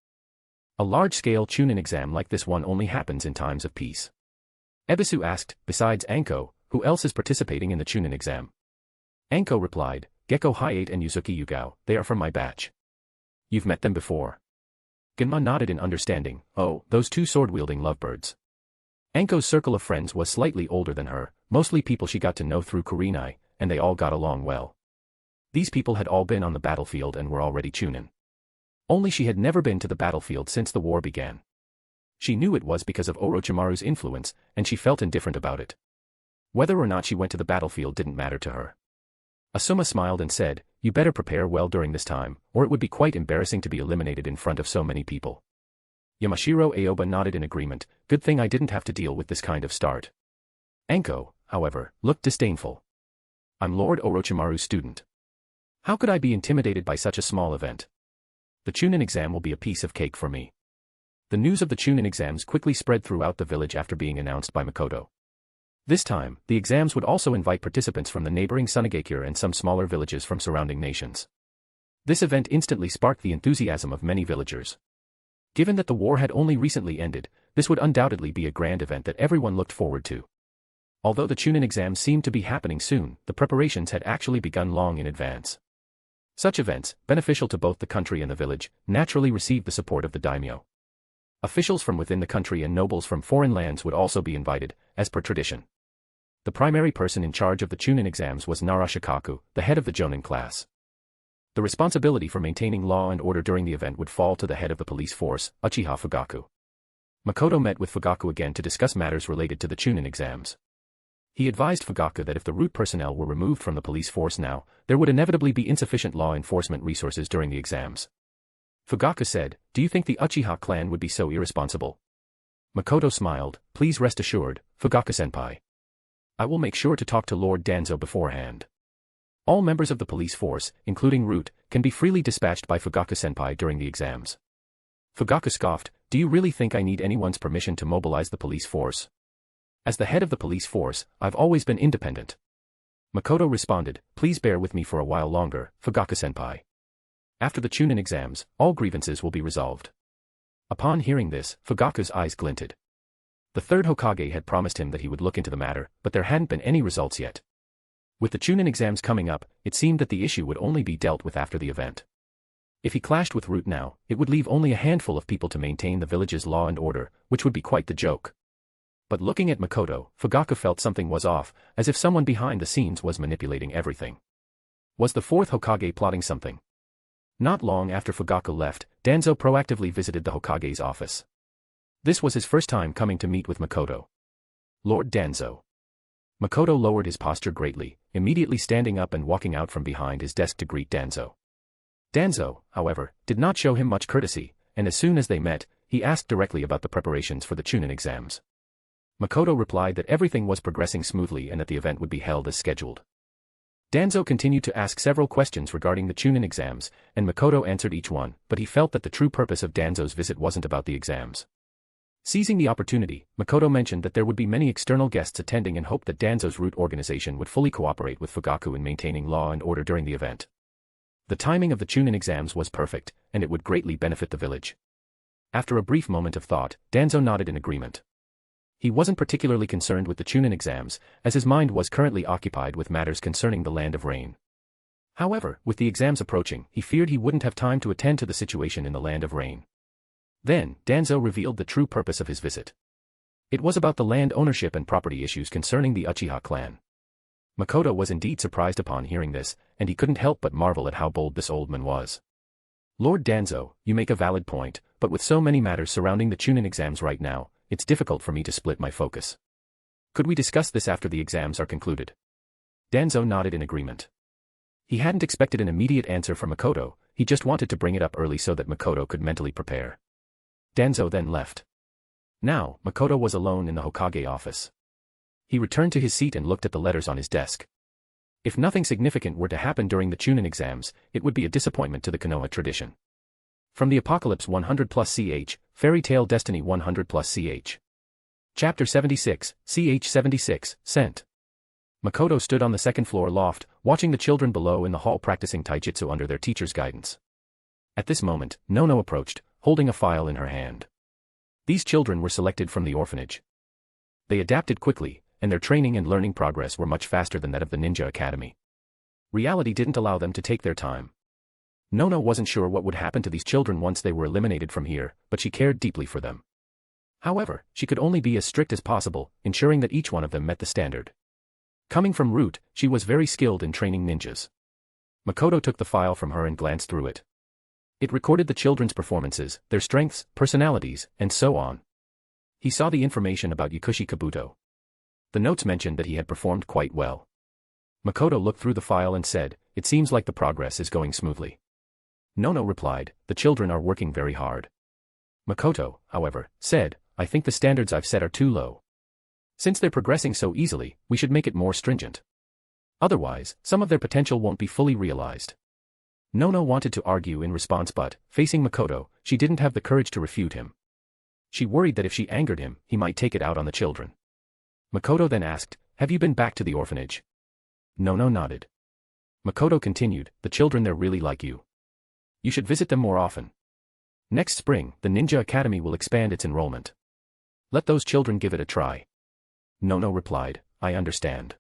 C: A large-scale Chunin exam like this one only happens in times of peace. Ebisu asked, besides Anko, who else is participating in the Chunin exam? Anko replied, Gekko Hyate and Yuzuki Yugao, they are from my batch. You've met them before. Genma nodded in understanding, oh, those two sword-wielding lovebirds. Anko's circle of friends was slightly older than her, mostly people she got to know through Kurenai, and they all got along well. These people had all been on the battlefield and were already Chunin. Only she had never been to the battlefield since the war began. She knew it was because of Orochimaru's influence, and she felt indifferent about it. Whether or not she went to the battlefield didn't matter to her. Asuma smiled and said, you better prepare well during this time, or it would be quite embarrassing to be eliminated in front of so many people. Yamashiro Aoba nodded in agreement, good thing I didn't have to deal with this kind of start. Anko, however, looked disdainful. I'm Lord Orochimaru's student. How could I be intimidated by such a small event? The Chunin exam will be a piece of cake for me. The news of the Chunin exams quickly spread throughout the village after being announced by Makoto. This time, the exams would also invite participants from the neighboring Sunagakure and some smaller villages from surrounding nations. This event instantly sparked the enthusiasm of many villagers. Given that the war had only recently ended, this would undoubtedly be a grand event that everyone looked forward to. Although the Chunin exams seemed to be happening soon, the preparations had actually begun long in advance. Such events, beneficial to both the country and the village, naturally received the support of the daimyo. Officials from within the country and nobles from foreign lands would also be invited, as per tradition. The primary person in charge of the Chunin exams was Narashikaku, the head of the Jonin class. The responsibility for maintaining law and order during the event would fall to the head of the police force, Uchiha Fugaku. Makoto met with Fugaku again to discuss matters related to the Chunin exams. He advised Fugaku that if the root personnel were removed from the police force now, there would inevitably be insufficient law enforcement resources during the exams. Fugaku said, "Do you think the Uchiha clan would be so irresponsible?" Makoto smiled, "Please rest assured, Fugaku-senpai. I will make sure to talk to Lord Danzo beforehand. All members of the police force, including Root, can be freely dispatched by Fugaku-senpai during the exams." Fugaku scoffed, "Do you really think I need anyone's permission to mobilize the police force? As the head of the police force, I've always been independent." Makoto responded, "Please bear with me for a while longer, Fugaku-senpai. After the Chunin exams, all grievances will be resolved." Upon hearing this, Fugaku's eyes glinted. The third Hokage had promised him that he would look into the matter, but there hadn't been any results yet. With the Chunin exams coming up, it seemed that the issue would only be dealt with after the event. If he clashed with Root now, it would leave only a handful of people to maintain the village's law and order, which would be quite the joke. But looking at Makoto, Fugaku felt something was off, as if someone behind the scenes was manipulating everything. Was the fourth Hokage plotting something? Not long after Fugaku left, Danzo proactively visited the Hokage's office. This was his first time coming to meet with Makoto. "Lord Danzo." Makoto lowered his posture greatly, immediately standing up and walking out from behind his desk to greet Danzo. Danzo, however, did not show him much courtesy, and as soon as they met, he asked directly about the preparations for the Chunin exams. Makoto replied that everything was progressing smoothly and that the event would be held as scheduled. Danzo continued to ask several questions regarding the Chunin exams, and Makoto answered each one, but he felt that the true purpose of Danzo's visit wasn't about the exams. Seizing the opportunity, Makoto mentioned that there would be many external guests attending and hoped that Danzo's root organization would fully cooperate with Fugaku in maintaining law and order during the event. The timing of the Chunin exams was perfect, and it would greatly benefit the village. After a brief moment of thought, Danzo nodded in agreement. He wasn't particularly concerned with the Chunin exams, as his mind was currently occupied with matters concerning the Land of Rain. However, with the exams approaching, he feared he wouldn't have time to attend to the situation in the Land of Rain. Then, Danzo revealed the true purpose of his visit. It was about the land ownership and property issues concerning the Uchiha clan. Makoto was indeed surprised upon hearing this, and he couldn't help but marvel at how bold this old man was. "Lord Danzo, you make a valid point, but with so many matters surrounding the Chunin exams right now, it's difficult for me to split my focus. Could we discuss this after the exams are concluded?" Danzo nodded in agreement. He hadn't expected an immediate answer from Makoto, he just wanted to bring it up early so that Makoto could mentally prepare. Danzo then left. Now, Makoto was alone in the Hokage office. He returned to his seat and looked at the letters on his desk. If nothing significant were to happen during the Chunin exams, it would be a disappointment to the Konoha tradition. From the Apocalypse 100+CH, Fairy Tale Destiny 100+CH. Chapter 76, CH 76, Sent. Makoto stood on the second-floor loft, watching the children below in the hall practicing taijutsu under their teacher's guidance. At this moment, Nono approached, holding a file in her hand. These children were selected from the orphanage. They adapted quickly, and their training and learning progress were much faster than that of the ninja academy. Reality didn't allow them to take their time. Nono wasn't sure what would happen to these children once they were eliminated from here, but she cared deeply for them. However, she could only be as strict as possible, ensuring that each one of them met the standard. Coming from Root, she was very skilled in training ninjas. Makoto took the file from her and glanced through it. It recorded the children's performances, their strengths, personalities, and so on. He saw the information about Yakushi Kabuto. The notes mentioned that he had performed quite well. Makoto looked through the file and said, "It seems like the progress is going smoothly." Nono replied, "The children are working very hard." Makoto, however, said, "I think the standards I've set are too low. Since they're progressing so easily, we should make it more stringent. Otherwise, some of their potential won't be fully realized." Nono wanted to argue in response but, facing Makoto, she didn't have the courage to refute him. She worried that if she angered him, he might take it out on the children. Makoto then asked, "Have you been back to the orphanage?" Nono nodded. Makoto continued, "The children there really like you. You should visit them more often. Next spring, the Ninja Academy will expand its enrollment. Let those children give it a try." Nono replied, "I understand."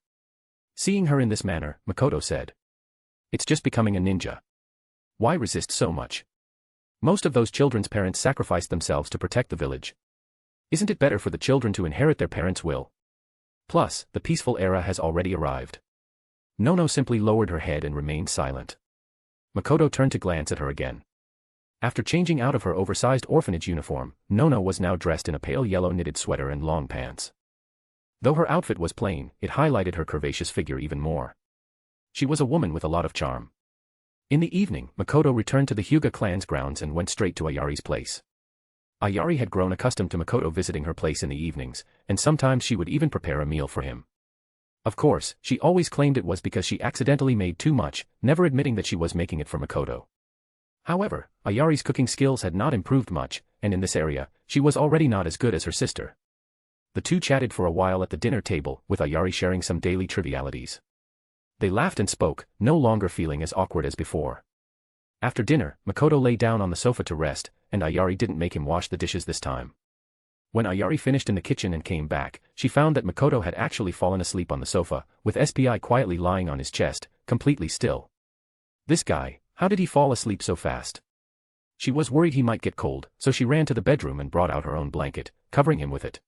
C: Seeing her in this manner, Makoto said, "It's just becoming a ninja. Why resist so much? Most of those children's parents sacrificed themselves to protect the village. Isn't it better for the children to inherit their parents' will? Plus, the peaceful era has already arrived. Nono simply lowered her head and remained silent. Makoto turned to glance at her again. After changing out of her oversized orphanage uniform, Nono was now dressed in a pale yellow knitted sweater and long pants. Though her outfit was plain, it highlighted her curvaceous figure even more. She was a woman with a lot of charm. In the evening, Makoto returned to the Hyuga clan's grounds and went straight to Ayari's place. Ayari had grown accustomed to Makoto visiting her place in the evenings, and sometimes she would even prepare a meal for him. Of course, she always claimed it was because she accidentally made too much, never admitting that she was making it for Makoto. However, Ayari's cooking skills had not improved much, and in this area, she was already not as good as her sister. The two chatted for a while at the dinner table, with Ayari sharing some daily trivialities. They laughed and spoke, no longer feeling as awkward as before. After dinner, Makoto lay down on the sofa to rest, and Ayari didn't make him wash the dishes this time. When Ayari finished in the kitchen and came back, she found that Makoto had actually fallen asleep on the sofa, with SPI quietly lying on his chest, completely still. This guy, how did he fall asleep so fast? She was worried he might get cold, so she ran to the bedroom and brought out her own blanket, covering him with it.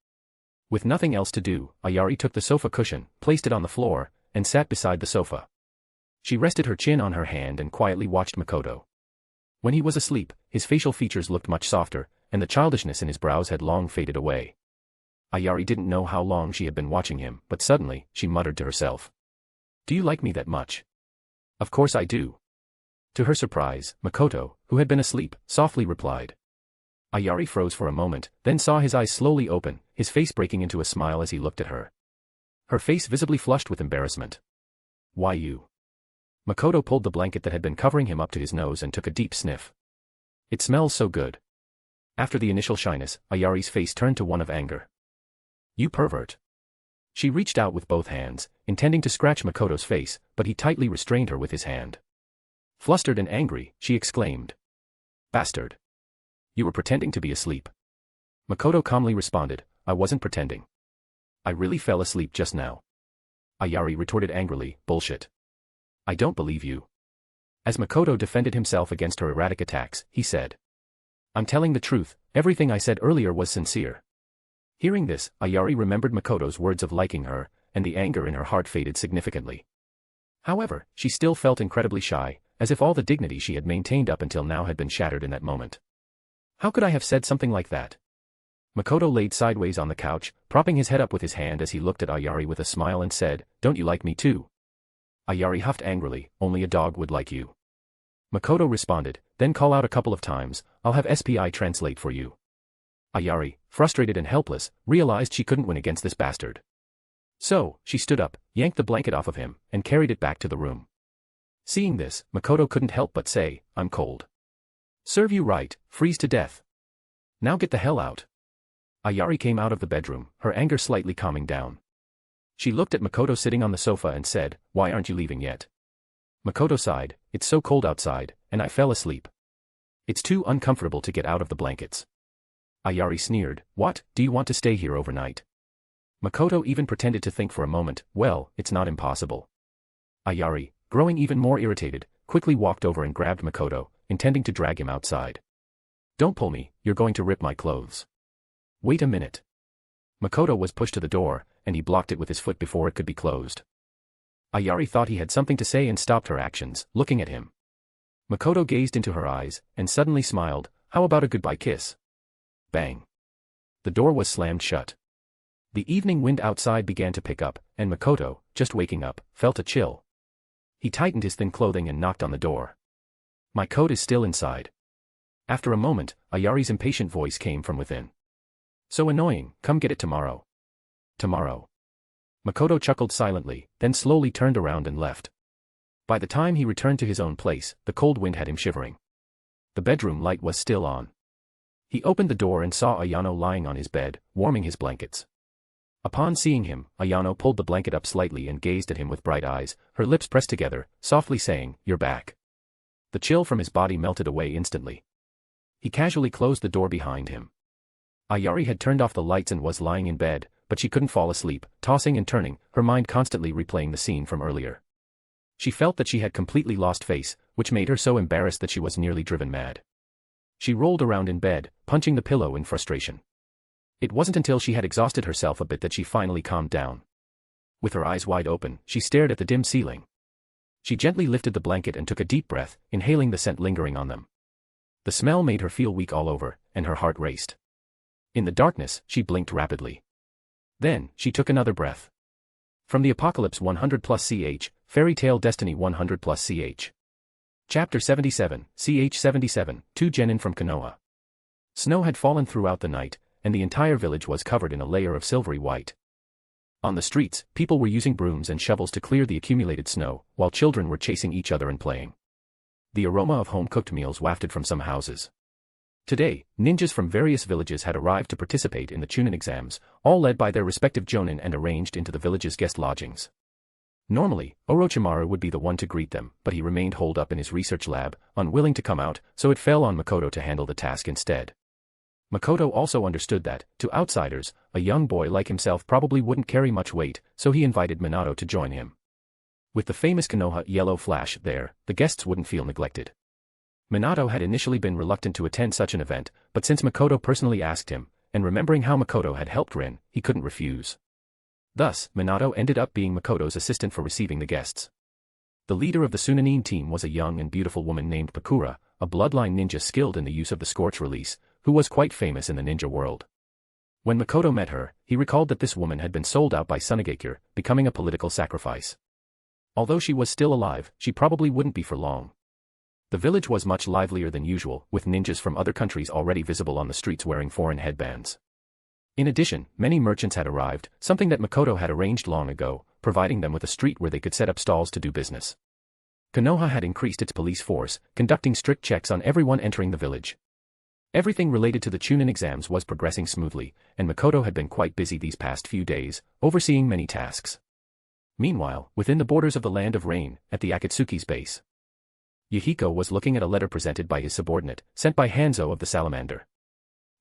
C: With nothing else to do, Ayari took the sofa cushion, placed it on the floor, and sat beside the sofa. She rested her chin on her hand and quietly watched Makoto. When he was asleep, his facial features looked much softer, and the childishness in his brows had long faded away. Ayari didn't know how long she had been watching him, but suddenly, she muttered to herself. "Do you like me that much?" "Of course I do." To her surprise, Makoto, who had been asleep, softly replied. Ayari froze for a moment, then saw his eyes slowly open, his face breaking into a smile as he looked at her. Her face visibly flushed with embarrassment. "Why you?" Makoto pulled the blanket that had been covering him up to his nose and took a deep sniff. "It smells so good." After the initial shyness, Ayari's face turned to one of anger. "You pervert." She reached out with both hands, intending to scratch Makoto's face, but he tightly restrained her with his hand. Flustered and angry, she exclaimed. "Bastard. You were pretending to be asleep." Makoto calmly responded, "I wasn't pretending. I really fell asleep just now." Ayari retorted angrily, "Bullshit. I don't believe you." As Makoto defended himself against her erratic attacks, he said, "I'm telling the truth, everything I said earlier was sincere." Hearing this, Ayari remembered Makoto's words of liking her, and the anger in her heart faded significantly. However, she still felt incredibly shy, as if all the dignity she had maintained up until now had been shattered in that moment. How could I have said something like that? Makoto laid sideways on the couch, propping his head up with his hand as he looked at Ayari with a smile and said, "Don't you like me too?" Ayari huffed angrily, "Only a dog would like you." Makoto responded, "Then call out a couple of times, I'll have SPI translate for you." Ayari, frustrated and helpless, realized she couldn't win against this bastard. So, she stood up, yanked the blanket off of him, and carried it back to the room. Seeing this, Makoto couldn't help but say, "I'm cold." "Serve you right, freeze to death. Now get the hell out." Ayari came out of the bedroom, her anger slightly calming down. She looked at Makoto sitting on the sofa and said, "Why aren't you leaving yet?" Makoto sighed, "It's so cold outside, and I fell asleep. It's too uncomfortable to get out of the blankets." Ayari sneered, "What, do you want to stay here overnight?" Makoto even pretended to think for a moment, "Well, it's not impossible." Ayari, growing even more irritated, quickly walked over and grabbed Makoto, intending to drag him outside. "Don't pull me, you're going to rip my clothes." "Wait a minute." Makoto was pushed to the door, and he blocked it with his foot before it could be closed. Ayari thought he had something to say and stopped her actions, looking at him. Makoto gazed into her eyes, and suddenly smiled, "How about a goodbye kiss?" Bang. The door was slammed shut. The evening wind outside began to pick up, and Makoto, just waking up, felt a chill. He tightened his thin clothing and knocked on the door. "My coat is still inside." After a moment, Ayari's impatient voice came from within. "So annoying, come get it tomorrow." "Tomorrow." Makoto chuckled silently, then slowly turned around and left. By the time he returned to his own place, the cold wind had him shivering. The bedroom light was still on. He opened the door and saw Ayano lying on his bed, warming his blankets. Upon seeing him, Ayano pulled the blanket up slightly and gazed at him with bright eyes, her lips pressed together, softly saying, "You're back." The chill from his body melted away instantly. He casually closed the door behind him. Ayari had turned off the lights and was lying in bed, but she couldn't fall asleep, tossing and turning, her mind constantly replaying the scene from earlier. She felt that she had completely lost face, which made her so embarrassed that she was nearly driven mad. She rolled around in bed, punching the pillow in frustration. It wasn't until she had exhausted herself a bit that she finally calmed down. With her eyes wide open, she stared at the dim ceiling. She gently lifted the blanket and took a deep breath, inhaling the scent lingering on them. The smell made her feel weak all over, and her heart raced. In the darkness, she blinked rapidly. Then, she took another breath. From the Apocalypse 100+ch, Fairy Tale Destiny 100+ch. Chapter 77, ch 77, 2 Genin from Konoha. Snow had fallen throughout the night, and the entire village was covered in a layer of silvery white. On the streets, people were using brooms and shovels to clear the accumulated snow, while children were chasing each other and playing. The aroma of home-cooked meals wafted from some houses. Today, ninjas from various villages had arrived to participate in the Chunin exams, all led by their respective jonin and arranged into the village's guest lodgings. Normally, Orochimaru would be the one to greet them, but he remained holed up in his research lab, unwilling to come out, so it fell on Makoto to handle the task instead. Makoto also understood that, to outsiders, a young boy like himself probably wouldn't carry much weight, so he invited Minato to join him. With the famous Konoha yellow flash there, the guests wouldn't feel neglected. Minato had initially been reluctant to attend such an event, but since Makoto personally asked him, and remembering how Makoto had helped Rin, he couldn't refuse. Thus, Minato ended up being Makoto's assistant for receiving the guests. The leader of the Sunanin team was a young and beautiful woman named Pakura, a bloodline ninja skilled in the use of the Scorch Release, who was quite famous in the ninja world. When Makoto met her, he recalled that this woman had been sold out by Sunagakure, becoming a political sacrifice. Although she was still alive, she probably wouldn't be for long. The village was much livelier than usual, with ninjas from other countries already visible on the streets wearing foreign headbands. In addition, many merchants had arrived, something that Makoto had arranged long ago, providing them with a street where they could set up stalls to do business. Konoha had increased its police force, conducting strict checks on everyone entering the village. Everything related to the Chunin exams was progressing smoothly, and Makoto had been quite busy these past few days, overseeing many tasks. Meanwhile, within the borders of the Land of Rain, at the Akatsuki's base, Yahiko was looking at a letter presented by his subordinate, sent by Hanzo of the Salamander.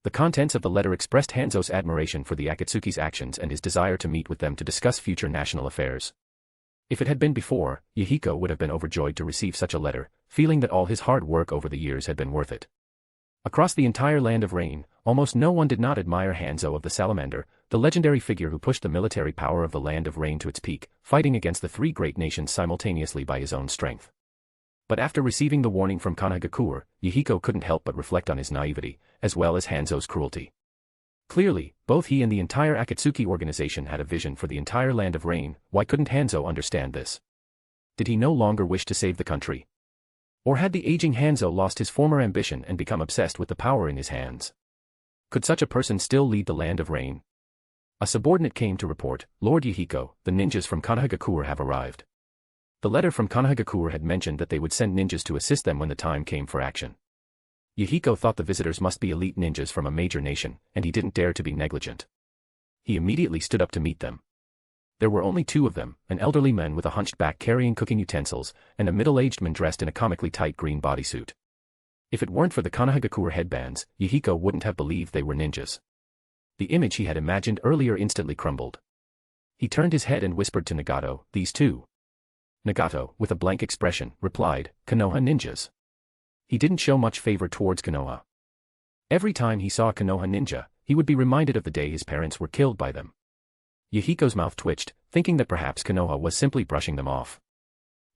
C: The contents of the letter expressed Hanzo's admiration for the Akatsuki's actions and his desire to meet with them to discuss future national affairs. If it had been before, Yahiko would have been overjoyed to receive such a letter, feeling that all his hard work over the years had been worth it. Across the entire Land of Rain, almost no one did not admire Hanzo of the Salamander, the legendary figure who pushed the military power of the Land of Rain to its peak, fighting against the three great nations simultaneously by his own strength. But after receiving the warning from Konohagakure, Yahiko couldn't help but reflect on his naivety, as well as Hanzo's cruelty. Clearly, both he and the entire Akatsuki organization had a vision for the entire Land of Rain. Why couldn't Hanzo understand this? Did he no longer wish to save the country? Or had the aging Hanzo lost his former ambition and become obsessed with the power in his hands? Could such a person still lead the Land of Rain? A subordinate came to report, "Lord Yahiko, the ninjas from Konohagakure have arrived." The letter from Konohagakure had mentioned that they would send ninjas to assist them when the time came for action. Yahiko thought the visitors must be elite ninjas from a major nation, and he didn't dare to be negligent. He immediately stood up to meet them. There were only two of them, an elderly man with a hunched back carrying cooking utensils, and a middle-aged man dressed in a comically tight green bodysuit. If it weren't for the Konohagakure headbands, Yahiko wouldn't have believed they were ninjas. The image he had imagined earlier instantly crumbled. He turned his head and whispered to Nagato, "These two." Nagato, with a blank expression, replied, "Konoha ninjas." He didn't show much favor towards Konoha. Every time he saw a Konoha ninja, he would be reminded of the day his parents were killed by them. Yahiko's mouth twitched, thinking that perhaps Konoha was simply brushing them off.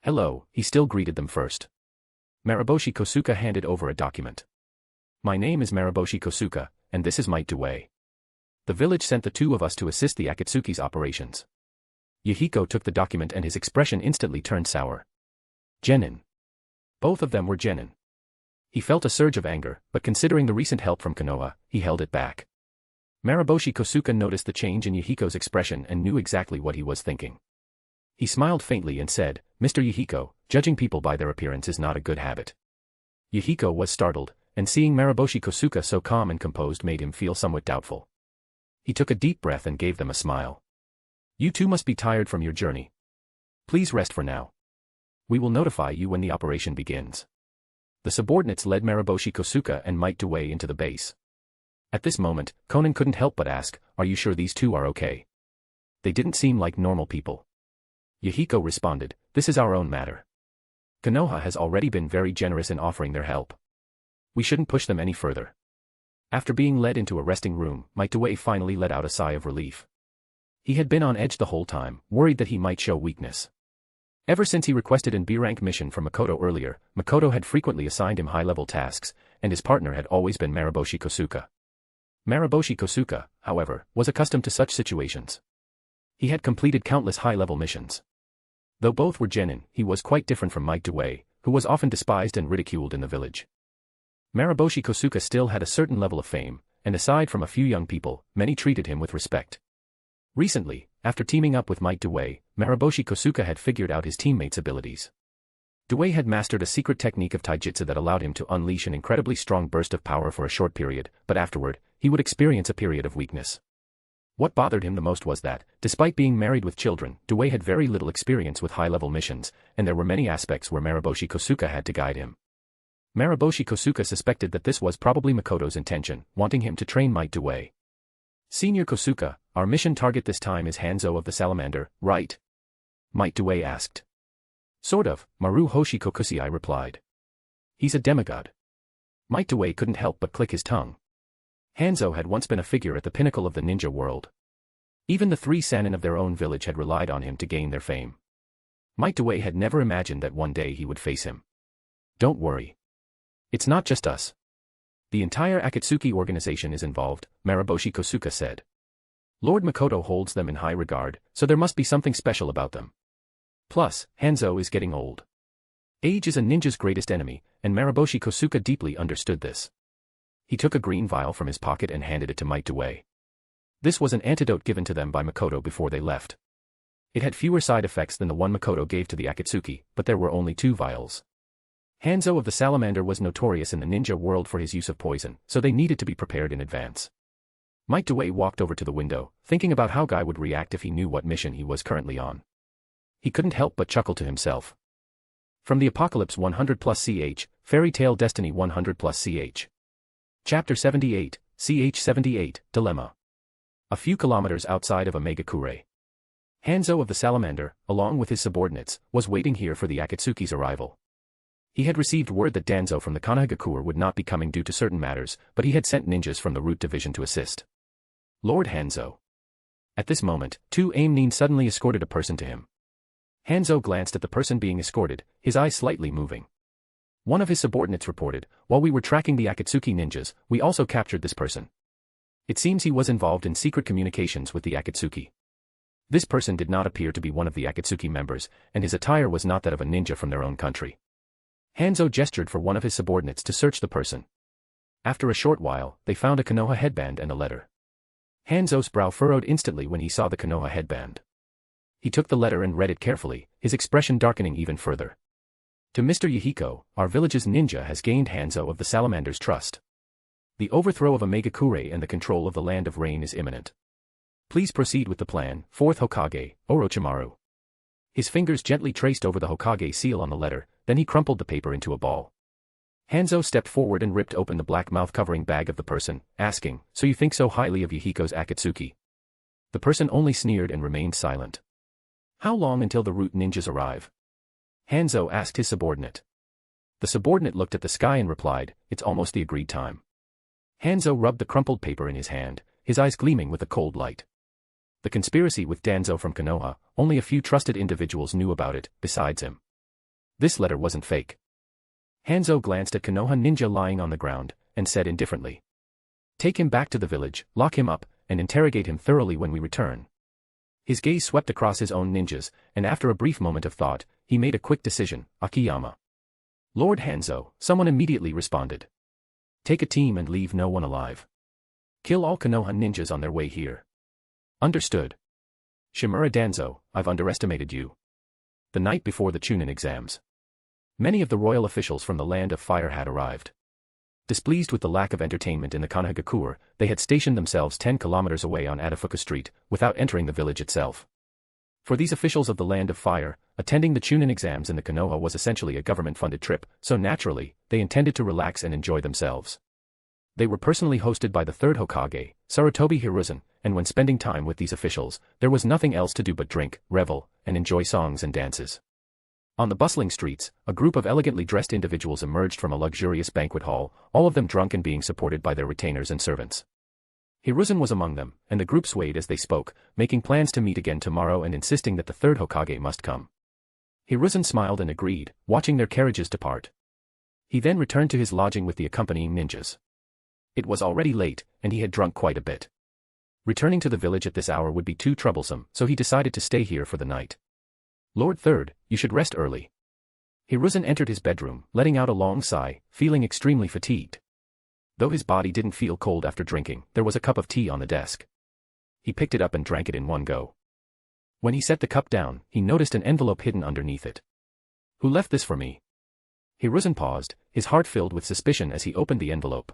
C: "Hello," he still greeted them first. Mariboshi Kosuka handed over a document. "My name is Mariboshi Kosuka, and this is Might Due. The village sent the two of us to assist the Akatsuki's operations." Yahiko took the document and his expression instantly turned sour. Genin. Both of them were genin. He felt a surge of anger, but considering the recent help from Konoha, he held it back. Mariboshi Kosuka noticed the change in Yahiko's expression and knew exactly what he was thinking. He smiled faintly and said, "Mr. Yahiko, judging people by their appearance is not a good habit." Yahiko was startled, and seeing Mariboshi Kosuka so calm and composed made him feel somewhat doubtful. He took a deep breath and gave them a smile. "You two must be tired from your journey. Please rest for now. We will notify you when the operation begins." The subordinates led Mariboshi Kosuka and Might Due into the base. At this moment, Conan couldn't help but ask, "Are you sure these two are okay? They didn't seem like normal people." Yahiko responded, "This is our own matter. Konoha has already been very generous in offering their help. We shouldn't push them any further. After being led into a resting room, Might Dewey finally let out a sigh of relief. He had been on edge the whole time, worried that he might show weakness. Ever since he requested an B-rank mission from Makoto earlier, Makoto had frequently assigned him high-level tasks, and his partner had always been Mariboshi Kosuka. Mariboshi Kosuka, however, was accustomed to such situations. He had completed countless high-level missions. Though both were genin, he was quite different from Might Dewey, who was often despised and ridiculed in the village. Mariboshi Kosuka still had a certain level of fame, and aside from a few young people, many treated him with respect. Recently, after teaming up with Might Dewey, Mariboshi Kosuka had figured out his teammates' abilities. Dewey had mastered a secret technique of taijutsu that allowed him to unleash an incredibly strong burst of power for a short period, but afterward, he would experience a period of weakness. What bothered him the most was that, despite being married with children, Dewey had very little experience with high-level missions, and there were many aspects where Mariboshi Kosuka had to guide him. Mariboshi Kosuka suspected that this was probably Makoto's intention, wanting him to train Might Dewey. Senior Kosuka, our mission target this time is Hanzo of the Salamander, right? Might Dewey asked. Sort of, Maru Hoshi Kokusei replied. He's a demigod. Might Dewey couldn't help but click his tongue. Hanzo had once been a figure at the pinnacle of the ninja world. Even the three Sannin of their own village had relied on him to gain their fame. Might Dewey had never imagined that one day he would face him. Don't worry. It's not just us. The entire Akatsuki organization is involved, Mariboshi Kosuka said. Lord Makoto holds them in high regard, so there must be something special about them. Plus, Hanzo is getting old. Age is a ninja's greatest enemy, and Mariboshi Kosuka deeply understood this. He took a green vial from his pocket and handed it to Might Dewey. This was an antidote given to them by Makoto before they left. It had fewer side effects than the one Makoto gave to the Akatsuki, but there were only 2 vials. Hanzo of the Salamander was notorious in the ninja world for his use of poison, so they needed to be prepared in advance. Might Dewey walked over to the window, thinking about how Guy would react if he knew what mission he was currently on. He couldn't help but chuckle to himself. From the Apocalypse 100+ ch, Fairy Tale Destiny 100+ ch. Chapter 78, ch 78, Dilemma. A few kilometers outside of Omegakure. Hanzo of the Salamander, along with his subordinates, was waiting here for the Akatsuki's arrival. He had received word that Danzo from the Konohagakure would not be coming due to certain matters, but he had sent ninjas from the Root Division to assist. Lord Hanzo. At this moment, 2 Aimnin suddenly escorted a person to him. Hanzo glanced at the person being escorted, his eyes slightly moving. One of his subordinates reported, while we were tracking the Akatsuki ninjas, we also captured this person. It seems he was involved in secret communications with the Akatsuki. This person did not appear to be one of the Akatsuki members, and his attire was not that of a ninja from their own country. Hanzo gestured for one of his subordinates to search the person. After a short while, they found a Konoha headband and a letter. Hanzo's brow furrowed instantly when he saw the Konoha headband. He took the letter and read it carefully, his expression darkening even further. To Mr. Yahiko, our village's ninja has gained Hanzo of the Salamander's trust. The overthrow of Omegakure and the control of the Land of Rain is imminent. Please proceed with the plan, 4th Hokage, Orochimaru. His fingers gently traced over the Hokage seal on the letter, then he crumpled the paper into a ball. Hanzo stepped forward and ripped open the black mouth-covering bag of the person, asking, "So you think so highly of Yahiko's Akatsuki?" The person only sneered and remained silent. How long until the Root ninjas arrive? Hanzo asked his subordinate. The subordinate looked at the sky and replied, "It's almost the agreed time." Hanzo rubbed the crumpled paper in his hand, his eyes gleaming with a cold light. The conspiracy with Danzo from Konoha, only a few trusted individuals knew about it, besides him. This letter wasn't fake. Hanzo glanced at Konoha ninja lying on the ground, and said indifferently. "Take him back to the village, lock him up, and interrogate him thoroughly when we return." His gaze swept across his own ninjas, and after a brief moment of thought, he made a quick decision, Akiyama. "Lord Hanzo," someone immediately responded. "Take a team and leave no one alive. Kill all Konoha ninjas on their way here." "Understood. Shimura Danzo, I've underestimated you." The night before the Chunin exams. Many of the royal officials from the Land of Fire had arrived. Displeased with the lack of entertainment in the Konohagakure, they had stationed themselves 10 kilometers away on Adafuka Street, without entering the village itself. For these officials of the Land of Fire, attending the Chunin exams in the Konoha was essentially a government-funded trip, so naturally, they intended to relax and enjoy themselves. They were personally hosted by the 3rd Hokage, Sarutobi Hiruzen, and when spending time with these officials, there was nothing else to do but drink, revel, and enjoy songs and dances. On the bustling streets, a group of elegantly dressed individuals emerged from a luxurious banquet hall, all of them drunk and being supported by their retainers and servants. Hiruzen was among them, and the group swayed as they spoke, making plans to meet again tomorrow and insisting that the third Hokage must come. Hiruzen smiled and agreed, watching their carriages depart. He then returned to his lodging with the accompanying ninjas. It was already late, and he had drunk quite a bit. Returning to the village at this hour would be too troublesome, so he decided to stay here for the night. Lord Third, you should rest early. Hiruzen entered his bedroom, letting out a long sigh, feeling extremely fatigued. Though his body didn't feel cold after drinking, there was a cup of tea on the desk. He picked it up and drank it in one go. When he set the cup down, he noticed an envelope hidden underneath it. Who left this for me? Hiruzen paused, his heart filled with suspicion as he opened the envelope.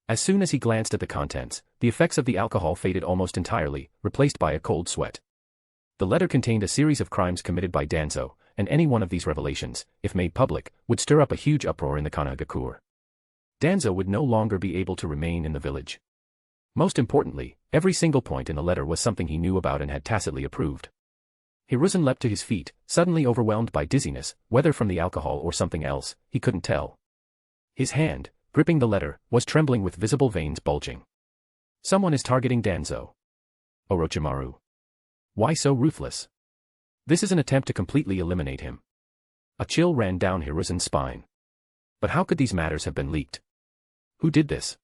C: As soon as he glanced at the contents, the effects of the alcohol faded almost entirely, replaced by a cold sweat. The letter contained a series of crimes committed by Danzo, and any one of these revelations, if made public, would stir up a huge uproar in the Konohagakure. Danzo would no longer be able to remain in the village. Most importantly, every single point in the letter was something he knew about and had tacitly approved. Hiruzen leapt to his feet, suddenly overwhelmed by dizziness, whether from the alcohol or something else, he couldn't tell. His hand, gripping the letter, was trembling with visible veins bulging. Someone is targeting Danzo. Orochimaru. Why so ruthless? This is an attempt to completely eliminate him. A chill ran down Hiruzen's spine. But how could these matters have been leaked? Who did this?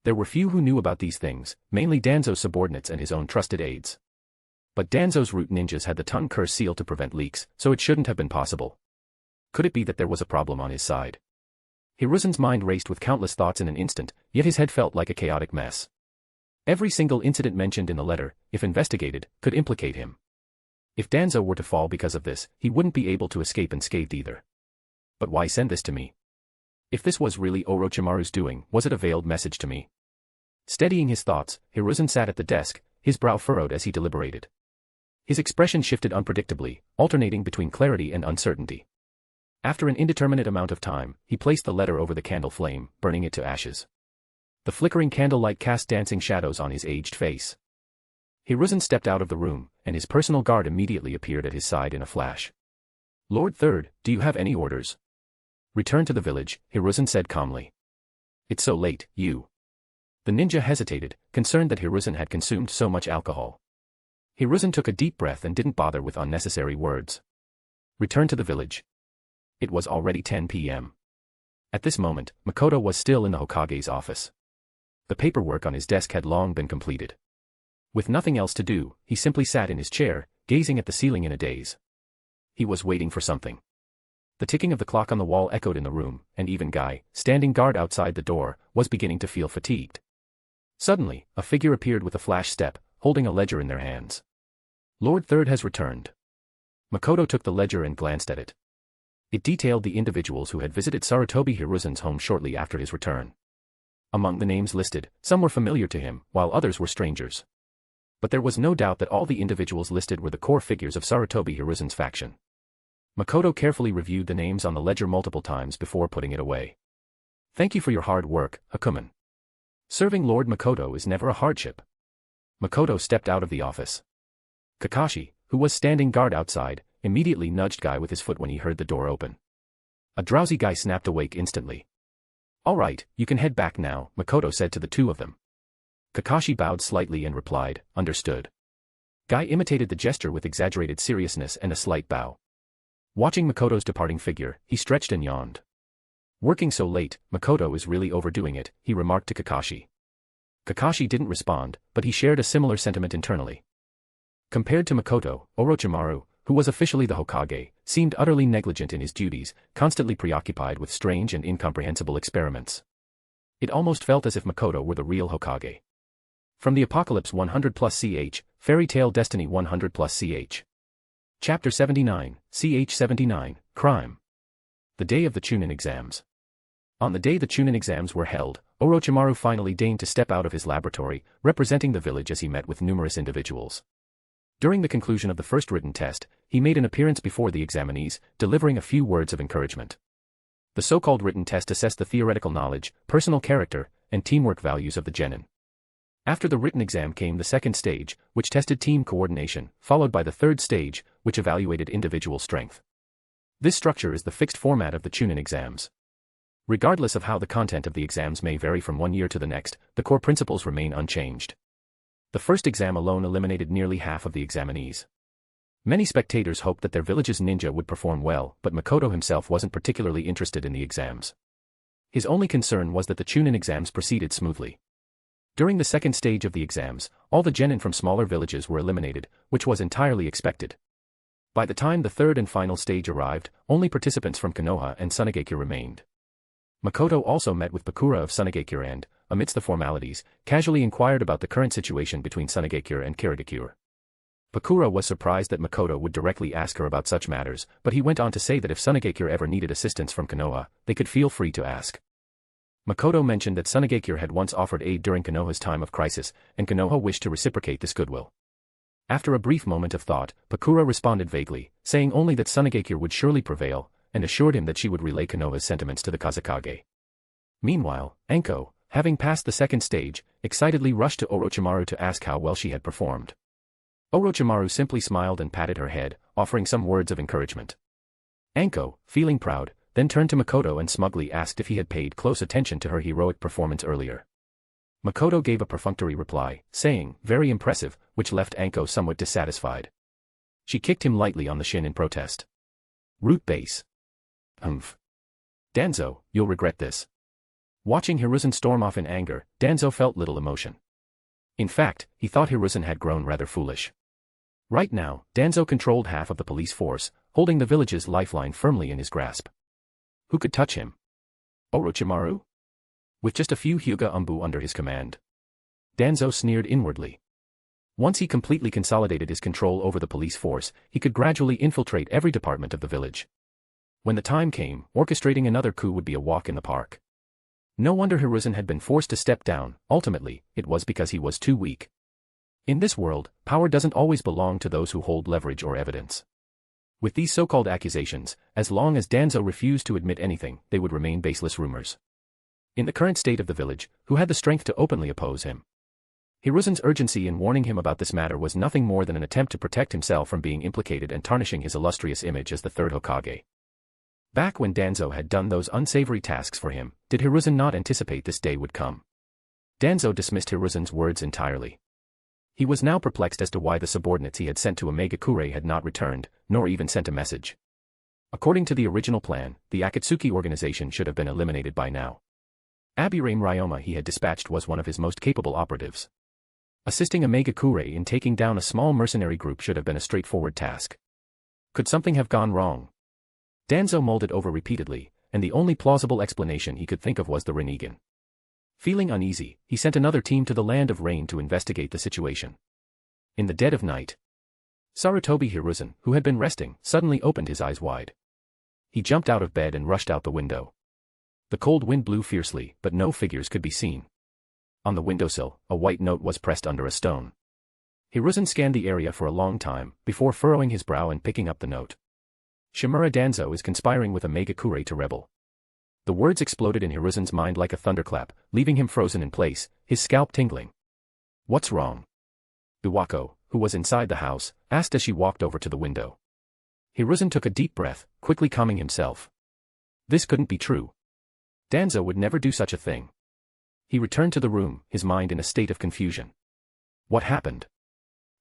C: There were few who knew about these things, mainly Danzo's subordinates and his own trusted aides. But Danzo's root ninjas had the Ton Curse seal to prevent leaks, so it shouldn't have been possible. Could it be that there was a problem on his side? Hiruzen's mind raced with countless thoughts in an instant, yet his head felt like a chaotic mess. Every single incident mentioned in the letter, if investigated, could implicate him. If Danzo were to fall because of this, he wouldn't be able to escape unscathed either. But why send this to me? If this was really Orochimaru's doing, was it a veiled message to me? Steadying his thoughts, Hiruzen sat at the desk, his brow furrowed as he deliberated. His expression shifted unpredictably, alternating between clarity and uncertainty. After an indeterminate amount of time, he placed the letter over the candle flame, burning it to ashes. The flickering candlelight cast dancing shadows on his aged face. Hiruzen stepped out of the room, and his personal guard immediately appeared at his side in a flash. Lord Third, do you have any orders? Return to the village, Hiruzen said calmly. It's so late, you. The ninja hesitated, concerned that Hiruzen had consumed so much alcohol. Hiruzen took a deep breath and didn't bother with unnecessary words. Return to the village. It was already 10 p.m. At this moment, Makoto was still in the Hokage's office. The paperwork on his desk had long been completed. With nothing else to do, he simply sat in his chair, gazing at the ceiling in a daze. He was waiting for something. The ticking of the clock on the wall echoed in the room, and even Guy, standing guard outside the door, was beginning to feel fatigued. Suddenly, a figure appeared with a flash step, holding a ledger in their hands. Lord Third has returned. Makoto took the ledger and glanced at it. It detailed the individuals who had visited Sarutobi Hiruzen's home shortly after his return. Among the names listed, some were familiar to him, while others were strangers. But there was no doubt that all the individuals listed were the core figures of Sarutobi Hiruzen's faction. Makoto carefully reviewed the names on the ledger multiple times before putting it away. Thank you for your hard work, Hakumen. Serving Lord Makoto is never a hardship. Makoto stepped out of the office. Kakashi, who was standing guard outside, immediately nudged Guy with his foot when he heard the door open. A drowsy Guy snapped awake instantly. All right, you can head back now, Makoto said to the two of them. Kakashi bowed slightly and replied, understood. Guy imitated the gesture with exaggerated seriousness and a slight bow. Watching Makoto's departing figure, he stretched and yawned. Working so late, Makoto is really overdoing it, he remarked to Kakashi. Kakashi didn't respond, but he shared a similar sentiment internally. Compared to Makoto, Orochimaru, who was officially the Hokage, seemed utterly negligent in his duties, constantly preoccupied with strange and incomprehensible experiments. It almost felt as if Makoto were the real Hokage. From the Apocalypse 100+CH, Fairy Tale Destiny 100+CH. Chapter 79, CH 79, Crime. The day of the Chunin exams. On the day the Chunin exams were held, Orochimaru finally deigned to step out of his laboratory, representing the village as he met with numerous individuals. During the conclusion of the first written test, he made an appearance before the examinees, delivering a few words of encouragement. The so-called written test assessed the theoretical knowledge, personal character, and teamwork values of the genin. After the written exam came the second stage, which tested team coordination, followed by the third stage, which evaluated individual strength. This structure is the fixed format of the Chunin exams. Regardless of how the content of the exams may vary from one year to the next, the core principles remain unchanged. The first exam alone eliminated nearly half of the examinees. Many spectators hoped that their village's ninja would perform well, but Makoto himself wasn't particularly interested in the exams. His only concern was that the Chunin exams proceeded smoothly. During the second stage of the exams, all the genin from smaller villages were eliminated, which was entirely expected. By the time the third and final stage arrived, only participants from Konoha and Sunagekure remained. Makoto also met with Bakura of Sunagekure and, amidst the formalities, casually inquired about the current situation between Sunagekure and Kirigakure. Bakura was surprised that Makoto would directly ask her about such matters, but he went on to say that if Sunagekure ever needed assistance from Konoha, they could feel free to ask. Makoto mentioned that Sunagekure had once offered aid during Konoha's time of crisis, and Konoha wished to reciprocate this goodwill. After a brief moment of thought, Bakura responded vaguely, saying only that Sunagekure would surely prevail, and assured him that she would relay Konoha's sentiments to the Kazekage. Meanwhile, Anko, having passed the second stage, excitedly rushed to Orochimaru to ask how well she had performed. Orochimaru simply smiled and patted her head, offering some words of encouragement. Anko, feeling proud, then turned to Makoto and smugly asked if he had paid close attention to her heroic performance earlier. Makoto gave a perfunctory reply, saying, "Very impressive," which left Anko somewhat dissatisfied. She kicked him lightly on the shin in protest. Root base. Humph. Danzo, you'll regret this. Watching Hiruzen storm off in anger, Danzo felt little emotion. In fact, he thought Hiruzen had grown rather foolish. Right now, Danzo controlled half of the police force, holding the village's lifeline firmly in his grasp. Who could touch him? Orochimaru? With just a few Hyuga Umbu under his command. Danzo sneered inwardly. Once he completely consolidated his control over the police force, he could gradually infiltrate every department of the village. When the time came, orchestrating another coup would be a walk in the park. No wonder Hiruzen had been forced to step down. Ultimately, it was because he was too weak. In this world, power doesn't always belong to those who hold leverage or evidence. With these so-called accusations, as long as Danzo refused to admit anything, they would remain baseless rumors. In the current state of the village, who had the strength to openly oppose him? Hiruzen's urgency in warning him about this matter was nothing more than an attempt to protect himself from being implicated and tarnishing his illustrious image as the third Hokage. Back when Danzo had done those unsavory tasks for him, did Hiruzen not anticipate this day would come? Danzo dismissed Hiruzen's words entirely. He was now perplexed as to why the subordinates he had sent to Omegakure had not returned, nor even sent a message. According to the original plan, the Akatsuki organization should have been eliminated by now. Abirame Ryoma he had dispatched was one of his most capable operatives. Assisting Omegakure in taking down a small mercenary group should have been a straightforward task. Could something have gone wrong? Danzo mulled it over repeatedly, and the only plausible explanation he could think of was the Rinnegan. Feeling uneasy, he sent another team to the Land of Rain to investigate the situation. In the dead of night, Sarutobi Hiruzen, who had been resting, suddenly opened his eyes wide. He jumped out of bed and rushed out the window. The cold wind blew fiercely, but no figures could be seen. On the windowsill, a white note was pressed under a stone. Hiruzen scanned the area for a long time, before furrowing his brow and picking up the note. Shimura Danzo is conspiring with Omegakure to rebel. The words exploded in Hiruzen's mind like a thunderclap, leaving him frozen in place, his scalp tingling. What's wrong? Biwako, who was inside the house, asked as she walked over to the window. Hiruzen took a deep breath, quickly calming himself. This couldn't be true. Danzo would never do such a thing. He returned to the room, his mind in a state of confusion. What happened?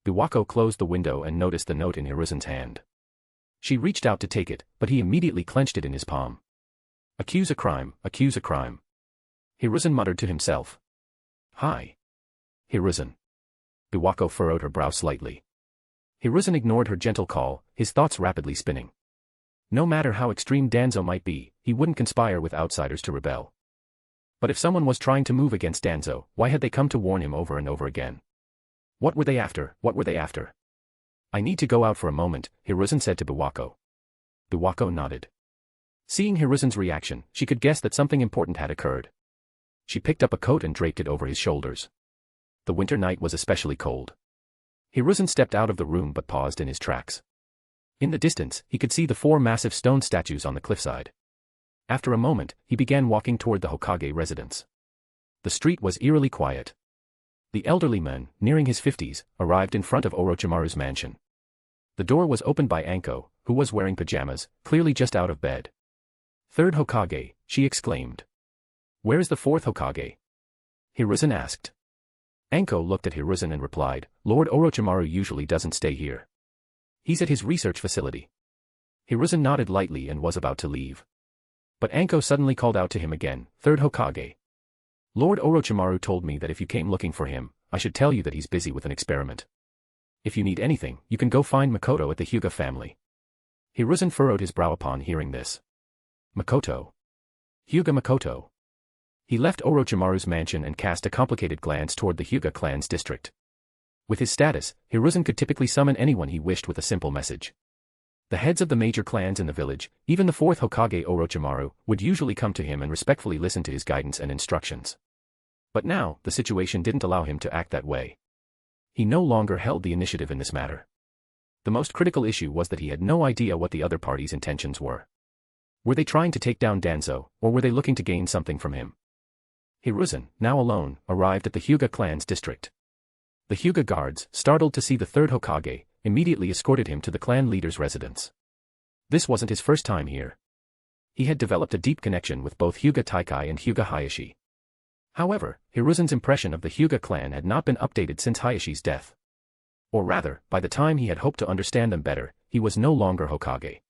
C: Biwako closed the window and noticed the note in Hiruzen's hand. She reached out to take it, but he immediately clenched it in his palm. Accuse a crime, accuse a crime. Hiruzen muttered to himself. Hi. Hiruzen. Biwako furrowed her brow slightly. Hiruzen ignored her gentle call, his thoughts rapidly spinning. No matter how extreme Danzo might be, he wouldn't conspire with outsiders to rebel. But if someone was trying to move against Danzo, why had they come to warn him over and over again? What were they after? What were they after? I need to go out for a moment, Hiruzen said to Biwako. Biwako nodded. Seeing Hiruzen's reaction, she could guess that something important had occurred. She picked up a coat and draped it over his shoulders. The winter night was especially cold. Hiruzen stepped out of the room but paused in his tracks. In the distance, he could see the 4 massive stone statues on the cliffside. After a moment, he began walking toward the Hokage residence. The street was eerily quiet. The elderly man, nearing his 50s, arrived in front of Orochimaru's mansion. The door was opened by Anko, who was wearing pajamas, clearly just out of bed. "Third Hokage," she exclaimed. "Where's the fourth Hokage?" Hiruzen asked. Anko looked at Hiruzen and replied, "Lord Orochimaru usually doesn't stay here. He's at his research facility." Hiruzen nodded lightly and was about to leave. But Anko suddenly called out to him again, "Third Hokage. Lord Orochimaru told me that if you came looking for him, I should tell you that he's busy with an experiment. If you need anything, you can go find Makoto at the Hyuga family." Hiruzen furrowed his brow upon hearing this. Makoto. Hyuga Makoto. He left Orochimaru's mansion and cast a complicated glance toward the Hyuga clan's district. With his status, Hiruzen could typically summon anyone he wished with a simple message. The heads of the major clans in the village, even the fourth Hokage Orochimaru, would usually come to him and respectfully listen to his guidance and instructions. But now, the situation didn't allow him to act that way. He no longer held the initiative in this matter. The most critical issue was that he had no idea what the other party's intentions were. Were they trying to take down Danzo, or were they looking to gain something from him? Hiruzen, now alone, arrived at the Hyuga clan's district. The Hyuga guards, startled to see the third Hokage, immediately escorted him to the clan leader's residence. This wasn't his first time here. He had developed a deep connection with both Hyuga Taikai and Hyuga Hayashi. However, Hiruzen's impression of the Hyuga clan had not been updated since Hayashi's death. Or rather, by the time he had hoped to understand them better, he was no longer Hokage.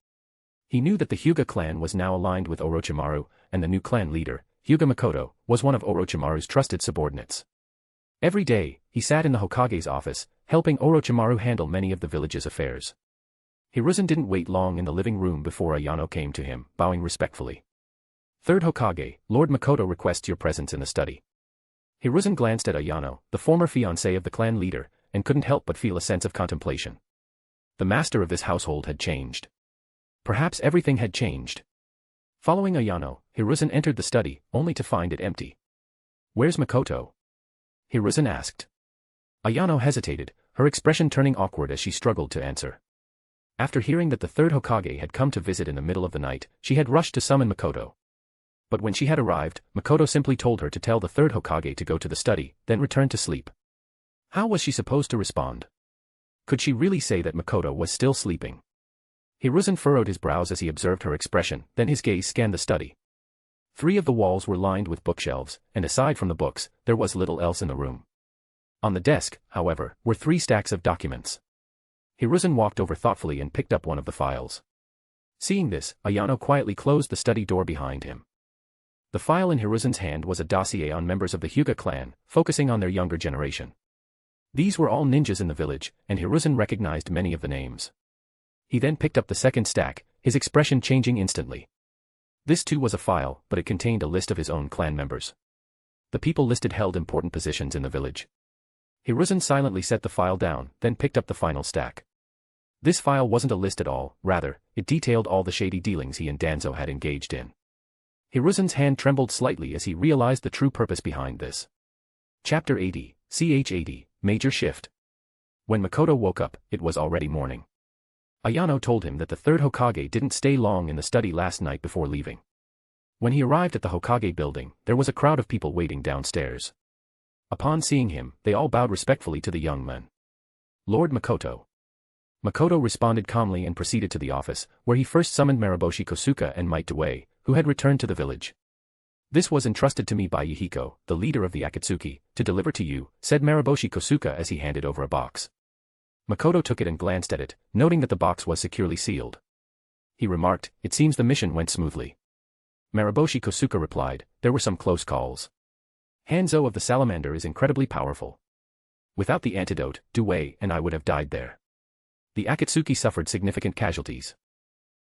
C: He knew that the Hyuga clan was now aligned with Orochimaru, and the new clan leader, Hyuga Makoto, was one of Orochimaru's trusted subordinates. Every day, he sat in the Hokage's office, helping Orochimaru handle many of the village's affairs. Hiruzen didn't wait long in the living room before Ayano came to him, bowing respectfully. "Third Hokage, Lord Makoto requests your presence in the study." Hiruzen glanced at Ayano, the former fiancé of the clan leader, and couldn't help but feel a sense of contemplation. The master of this household had changed. Perhaps everything had changed. Following Ayano, Hiruzen entered the study, only to find it empty. "Where's Makoto?" Hiruzen asked. Ayano hesitated, her expression turning awkward as she struggled to answer. After hearing that the third Hokage had come to visit in the middle of the night, she had rushed to summon Makoto. But when she had arrived, Makoto simply told her to tell the third Hokage to go to the study, then return to sleep. How was she supposed to respond? Could she really say that Makoto was still sleeping? Hiruzen furrowed his brows as he observed her expression, then his gaze scanned the study. 3 of the walls were lined with bookshelves, and aside from the books, there was little else in the room. On the desk, however, were 3 stacks of documents. Hiruzen walked over thoughtfully and picked up one of the files. Seeing this, Ayano quietly closed the study door behind him. The file in Hiruzen's hand was a dossier on members of the Hyuga clan, focusing on their younger generation. These were all ninjas in the village, and Hiruzen recognized many of the names. He then picked up the second stack, his expression changing instantly. This too was a file, but it contained a list of his own clan members. The people listed held important positions in the village. Hiruzen silently set the file down, then picked up the final stack. This file wasn't a list at all, rather, it detailed all the shady dealings he and Danzo had engaged in. Hiruzen's hand trembled slightly as he realized the true purpose behind this. Chapter 80, Ch 80, Major Shift. When Makoto woke up, it was already morning. Ayano told him that the third Hokage didn't stay long in the study last night before leaving. When he arrived at the Hokage building, there was a crowd of people waiting downstairs. Upon seeing him, they all bowed respectfully to the young man. "Lord Makoto." Makoto responded calmly and proceeded to the office, where he first summoned Maraboshi Kosuka and Might Dewey, who had returned to the village. "This was entrusted to me by Yahiko, the leader of the Akatsuki, to deliver to you," said Maraboshi Kosuka as he handed over a box. Makoto took it and glanced at it, noting that the box was securely sealed. He remarked, "It seems the mission went smoothly." Maraboshi Kosuka replied, "There were some close calls. Hanzo of the Salamander is incredibly powerful. Without the antidote, Dewey and I would have died there. The Akatsuki suffered significant casualties.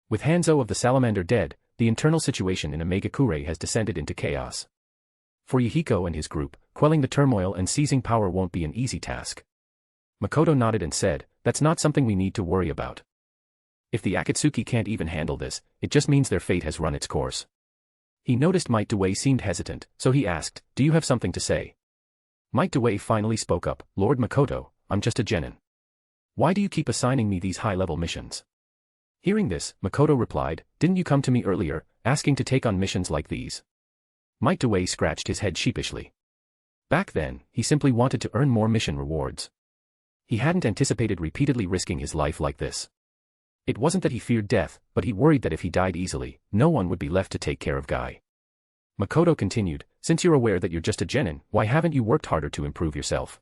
C: With Hanzo of the Salamander dead, the internal situation in Omegakure has descended into chaos. For Yahiko and his group, quelling the turmoil and seizing power won't be an easy task." Makoto nodded and said, "That's not something we need to worry about. If the Akatsuki can't even handle this, it just means their fate has run its course." He noticed Might Dewey seemed hesitant, so he asked, "Do you have something to say?" Might Dewey finally spoke up, "Lord Makoto, I'm just a genin. Why do you keep assigning me these high-level missions?" Hearing this, Makoto replied, "Didn't you come to me earlier, asking to take on missions like these?" Might Dewey scratched his head sheepishly. Back then, he simply wanted to earn more mission rewards. He hadn't anticipated repeatedly risking his life like this. It wasn't that he feared death, but he worried that if he died easily, no one would be left to take care of Guy. Makoto continued, since you're aware that you're just a genin, why haven't you worked harder to improve yourself?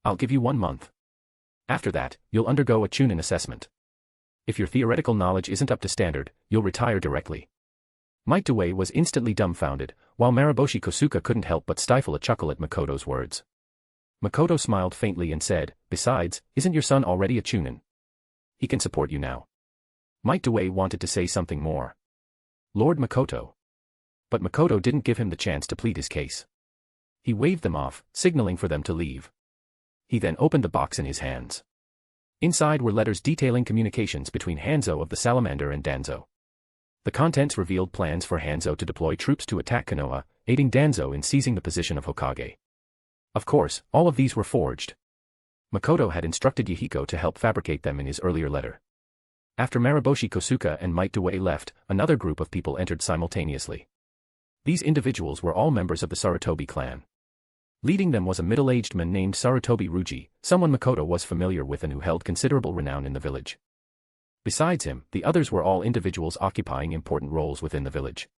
C: I'll give you 1 month. After that, you'll undergo a Chunin assessment. If your theoretical knowledge isn't up to standard, you'll retire directly. Might Dewey was instantly dumbfounded, while Mariboshi Kosuka couldn't help but stifle a chuckle at Makoto's words. Makoto smiled faintly and said, besides, isn't your son already a Chunin? He can support you now. Might Dewey wanted to say something more. Lord Makoto. But Makoto didn't give him the chance to plead his case. He waved them off, signaling for them to leave. He then opened the box in his hands. Inside were letters detailing communications between Hanzo of the Salamander and Danzo. The contents revealed plans for Hanzo to deploy troops to attack Konoha, aiding Danzo in seizing the position of Hokage. Of course, all of these were forged. Makoto had instructed Yahiko to help fabricate them in his earlier letter. After Mariboshi Kosuka and Might Dewey left, another group of people entered simultaneously. These individuals were all members of the Sarutobi clan. Leading them was a middle-aged man named Sarutobi Ruji, someone Makoto was familiar with and who held considerable renown in the village. Besides him, the others were all individuals occupying important roles within the village.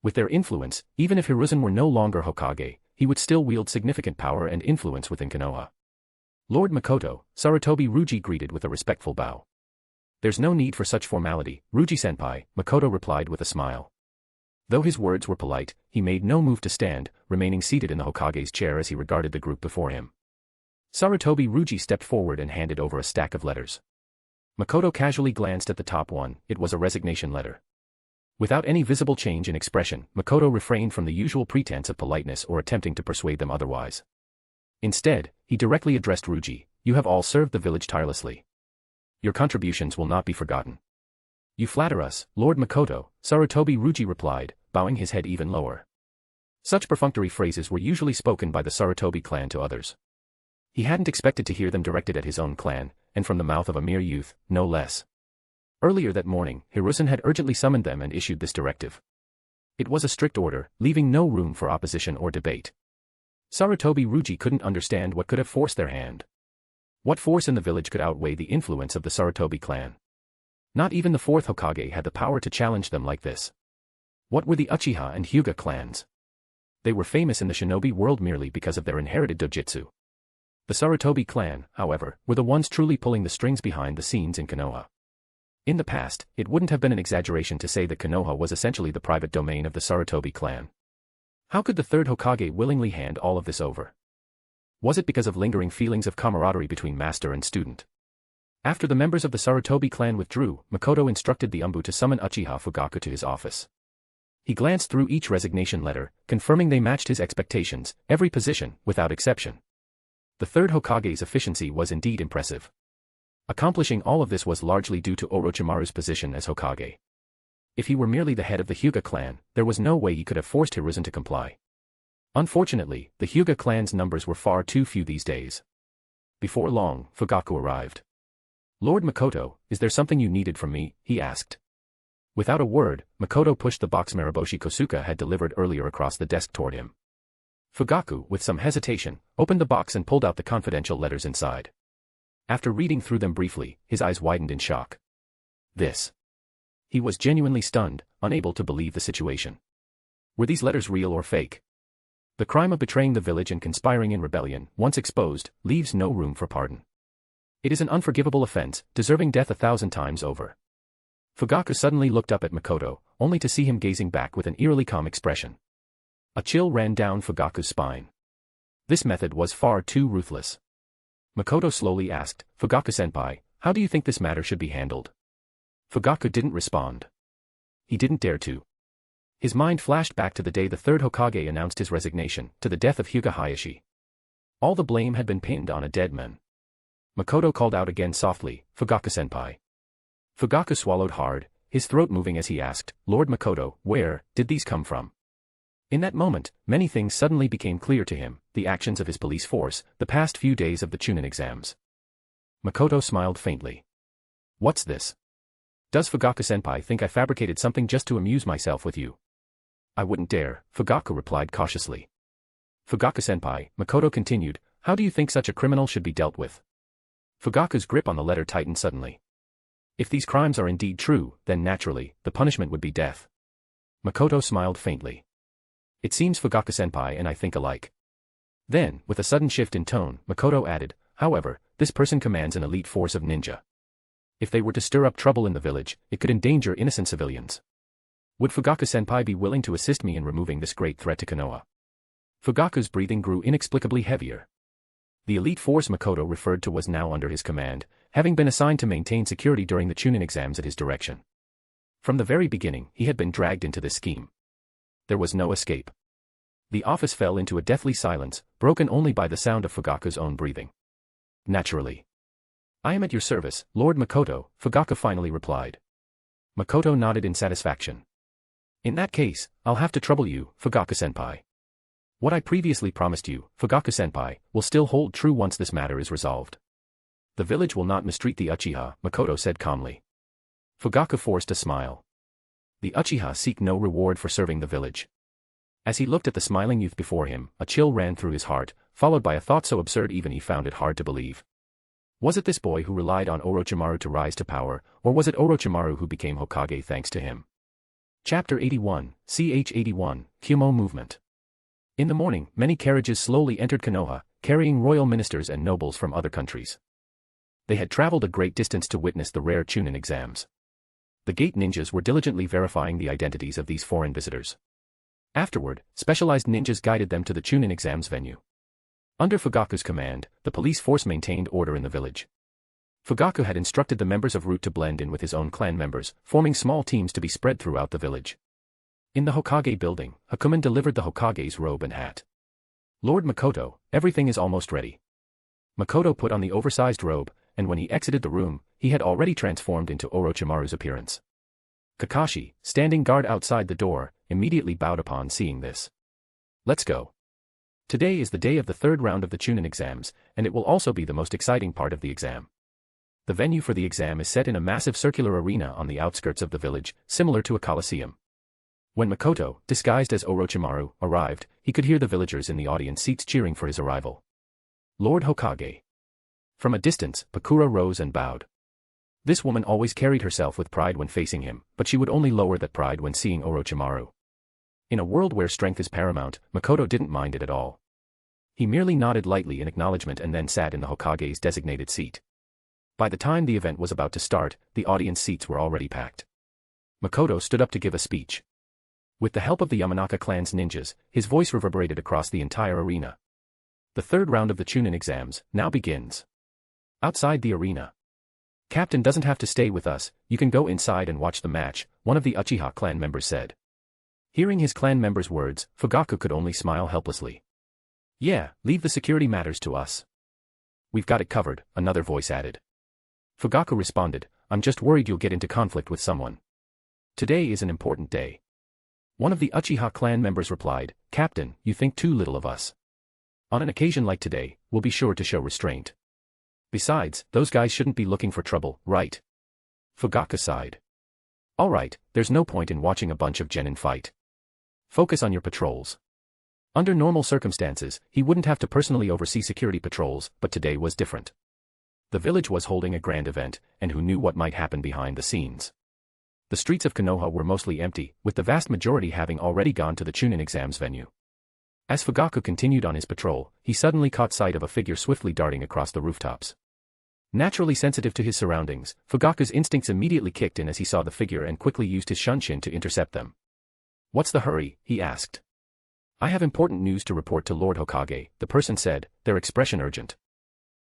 C: With their influence, even if Hiruzen were no longer Hokage, he would still wield significant power and influence within Konoha. Lord Makoto, Sarutobi Ruji greeted with a respectful bow. There's no need for such formality, Ruji-senpai, Makoto replied with a smile. Though his words were polite, he made no move to stand, remaining seated in the Hokage's chair as he regarded the group before him. Sarutobi Ruji stepped forward and handed over a stack of letters. Makoto casually glanced at the top one. It was a resignation letter. Without any visible change in expression, Makoto refrained from the usual pretense of politeness or attempting to persuade them otherwise. Instead, he directly addressed Ruji, you have all served the village tirelessly. Your contributions will not be forgotten. You flatter us, Lord Makoto, Sarutobi Ruji replied, bowing his head even lower. Such perfunctory phrases were usually spoken by the Sarutobi clan to others. He hadn't expected to hear them directed at his own clan, and from the mouth of a mere youth, no less. Earlier that morning, Hiruzen had urgently summoned them and issued this directive. It was a strict order, leaving no room for opposition or debate. Sarutobi Ruji couldn't understand what could have forced their hand. What force in the village could outweigh the influence of the Sarutobi clan? Not even the fourth Hokage had the power to challenge them like this. What were the Uchiha and Hyuga clans? They were famous in the shinobi world merely because of their inherited dojutsu. The Sarutobi clan, however, were the ones truly pulling the strings behind the scenes in Konoha. In the past, it wouldn't have been an exaggeration to say that Konoha was essentially the private domain of the Sarutobi clan. How could the third Hokage willingly hand all of this over? Was it because of lingering feelings of camaraderie between master and student? After the members of the Sarutobi clan withdrew, Makoto instructed the Umbu to summon Uchiha Fugaku to his office. He glanced through each resignation letter, confirming they matched his expectations, every position, without exception. The third Hokage's efficiency was indeed impressive. Accomplishing all of this was largely due to Orochimaru's position as Hokage. If he were merely the head of the Hyuga clan, there was no way he could have forced Hiruzen to comply. Unfortunately, the Hyuga clan's numbers were far too few these days. Before long, Fugaku arrived. Lord Makoto, is there something you needed from me? He asked. Without a word, Makoto pushed the box Mariboshi Kosuka had delivered earlier across the desk toward him. Fugaku, with some hesitation, opened the box and pulled out the confidential letters inside. After reading through them briefly, his eyes widened in shock. This. He was genuinely stunned, unable to believe the situation. Were these letters real or fake? The crime of betraying the village and conspiring in rebellion, once exposed, leaves no room for pardon. It is an unforgivable offense, deserving death 1,000 times over. Fugaku suddenly looked up at Makoto, only to see him gazing back with an eerily calm expression. A chill ran down Fugaku's spine. This method was far too ruthless. Makoto slowly asked, Fugaku-senpai, how do you think this matter should be handled? Fugaku didn't respond. He didn't dare to. His mind flashed back to the day the third Hokage announced his resignation, to the death of Hyuga Hayashi. All the blame had been pinned on a dead man. Makoto called out again softly, Fugaku-senpai. Fugaku swallowed hard, his throat moving as he asked, Lord Makoto, where did these come from? In that moment, many things suddenly became clear to him, the actions of his police force, the past few days of the Chunin exams. Makoto smiled faintly. What's this? Does Fugaku-senpai think I fabricated something just to amuse myself with you? I wouldn't dare, Fugaku replied cautiously. Fugaku-senpai, Makoto continued, how do you think such a criminal should be dealt with? Fugaku's grip on the letter tightened suddenly. If these crimes are indeed true, then naturally, the punishment would be death. Makoto smiled faintly. It seems Fugaku-senpai and I think alike. Then, with a sudden shift in tone, Makoto added, however, this person commands an elite force of ninja. If they were to stir up trouble in the village, it could endanger innocent civilians. Would Fugaku-senpai be willing to assist me in removing this great threat to Konoha? Fugaku's breathing grew inexplicably heavier. The elite force Makoto referred to was now under his command, having been assigned to maintain security during the Chunin exams at his direction. From the very beginning, he had been dragged into this scheme. There was no escape. The office fell into a deathly silence, broken only by the sound of Fugaku's own breathing. Naturally. I am at your service, Lord Makoto, Fugaku finally replied. Makoto nodded in satisfaction. In that case, I'll have to trouble you, Fugaku-senpai. What I previously promised you, Fugaku-senpai, will still hold true once this matter is resolved. The village will not mistreat the Uchiha, Makoto said calmly. Fugaku forced a smile. The Uchiha seek no reward for serving the village. As he looked at the smiling youth before him, a chill ran through his heart, followed by a thought so absurd even he found it hard to believe. Was it this boy who relied on Orochimaru to rise to power, or was it Orochimaru who became Hokage thanks to him? Chapter 81, Ch 81, Kumo Movement. In the morning, many carriages slowly entered Konoha, carrying royal ministers and nobles from other countries. They had traveled a great distance to witness the rare Chunin exams. The gate ninjas were diligently verifying the identities of these foreign visitors. Afterward, specialized ninjas guided them to the Chunin exams venue. Under Fugaku's command, the police force maintained order in the village. Fugaku had instructed the members of Root to blend in with his own clan members, forming small teams to be spread throughout the village. In the Hokage building, Hakumen delivered the Hokage's robe and hat. Lord Makoto, everything is almost ready. Makoto put on the oversized robe, and when he exited the room, he had already transformed into Orochimaru's appearance. Kakashi, standing guard outside the door, immediately bowed upon seeing this. Let's go. Today is the day of the third round of the Chunin exams, and it will also be the most exciting part of the exam. The venue for the exam is set in a massive circular arena on the outskirts of the village, similar to a coliseum. When Makoto, disguised as Orochimaru, arrived, he could hear the villagers in the audience seats cheering for his arrival. Lord Hokage. From a distance, Bakura rose and bowed. This woman always carried herself with pride when facing him, but she would only lower that pride when seeing Orochimaru. In a world where strength is paramount, Makoto didn't mind it at all. He merely nodded lightly in acknowledgement and then sat in the Hokage's designated seat. By the time the event was about to start, the audience seats were already packed. Makoto stood up to give a speech. With the help of the Yamanaka clan's ninjas, his voice reverberated across the entire arena. The third round of the Chunin exams now begins. Outside the arena. Captain doesn't have to stay with us, you can go inside and watch the match, one of the Uchiha clan members said. Hearing his clan member's words, Fugaku could only smile helplessly. Yeah, leave the security matters to us. We've got it covered, another voice added. Fugaku responded, I'm just worried you'll get into conflict with someone. Today is an important day. One of the Uchiha clan members replied, Captain, you think too little of us. On an occasion like today, we'll be sure to show restraint. Besides, those guys shouldn't be looking for trouble, right? Fugaku sighed. Alright, there's no point in watching a bunch of genin fight. Focus on your patrols. Under normal circumstances, he wouldn't have to personally oversee security patrols, but today was different. The village was holding a grand event, and who knew what might happen behind the scenes. The streets of Konoha were mostly empty, with the vast majority having already gone to the Chunin exams venue. As Fugaku continued on his patrol, he suddenly caught sight of a figure swiftly darting across the rooftops. Naturally sensitive to his surroundings, Fugaku's instincts immediately kicked in as he saw the figure and quickly used his shunshin to intercept them. What's the hurry? He asked. I have important news to report to Lord Hokage, the person said, their expression urgent.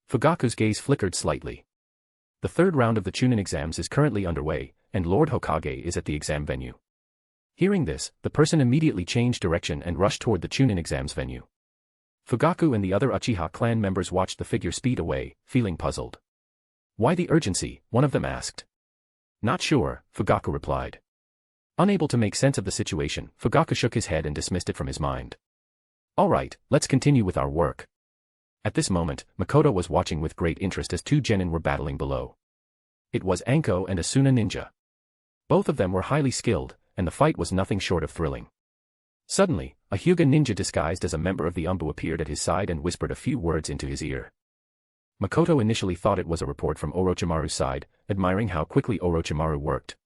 C: Fugaku's gaze flickered slightly. The third round of the Chunin exams is currently underway, and Lord Hokage is at the exam venue. Hearing this, the person immediately changed direction and rushed toward the Chunin exams venue. Fugaku and the other Uchiha clan members watched the figure speed away, feeling puzzled. Why the urgency? One of them asked. Not sure, Fugaku replied. Unable to make sense of the situation, Fugaku shook his head and dismissed it from his mind. Alright, let's continue with our work. At this moment, Makoto was watching with great interest as two genin were battling below. It was Anko and Asuna ninja. Both of them were highly skilled, and the fight was nothing short of thrilling. Suddenly, a Hyuga ninja disguised as a member of the Umbu appeared at his side and whispered a few words into his ear. Makoto initially thought it was a report from Orochimaru's side, admiring how quickly Orochimaru worked.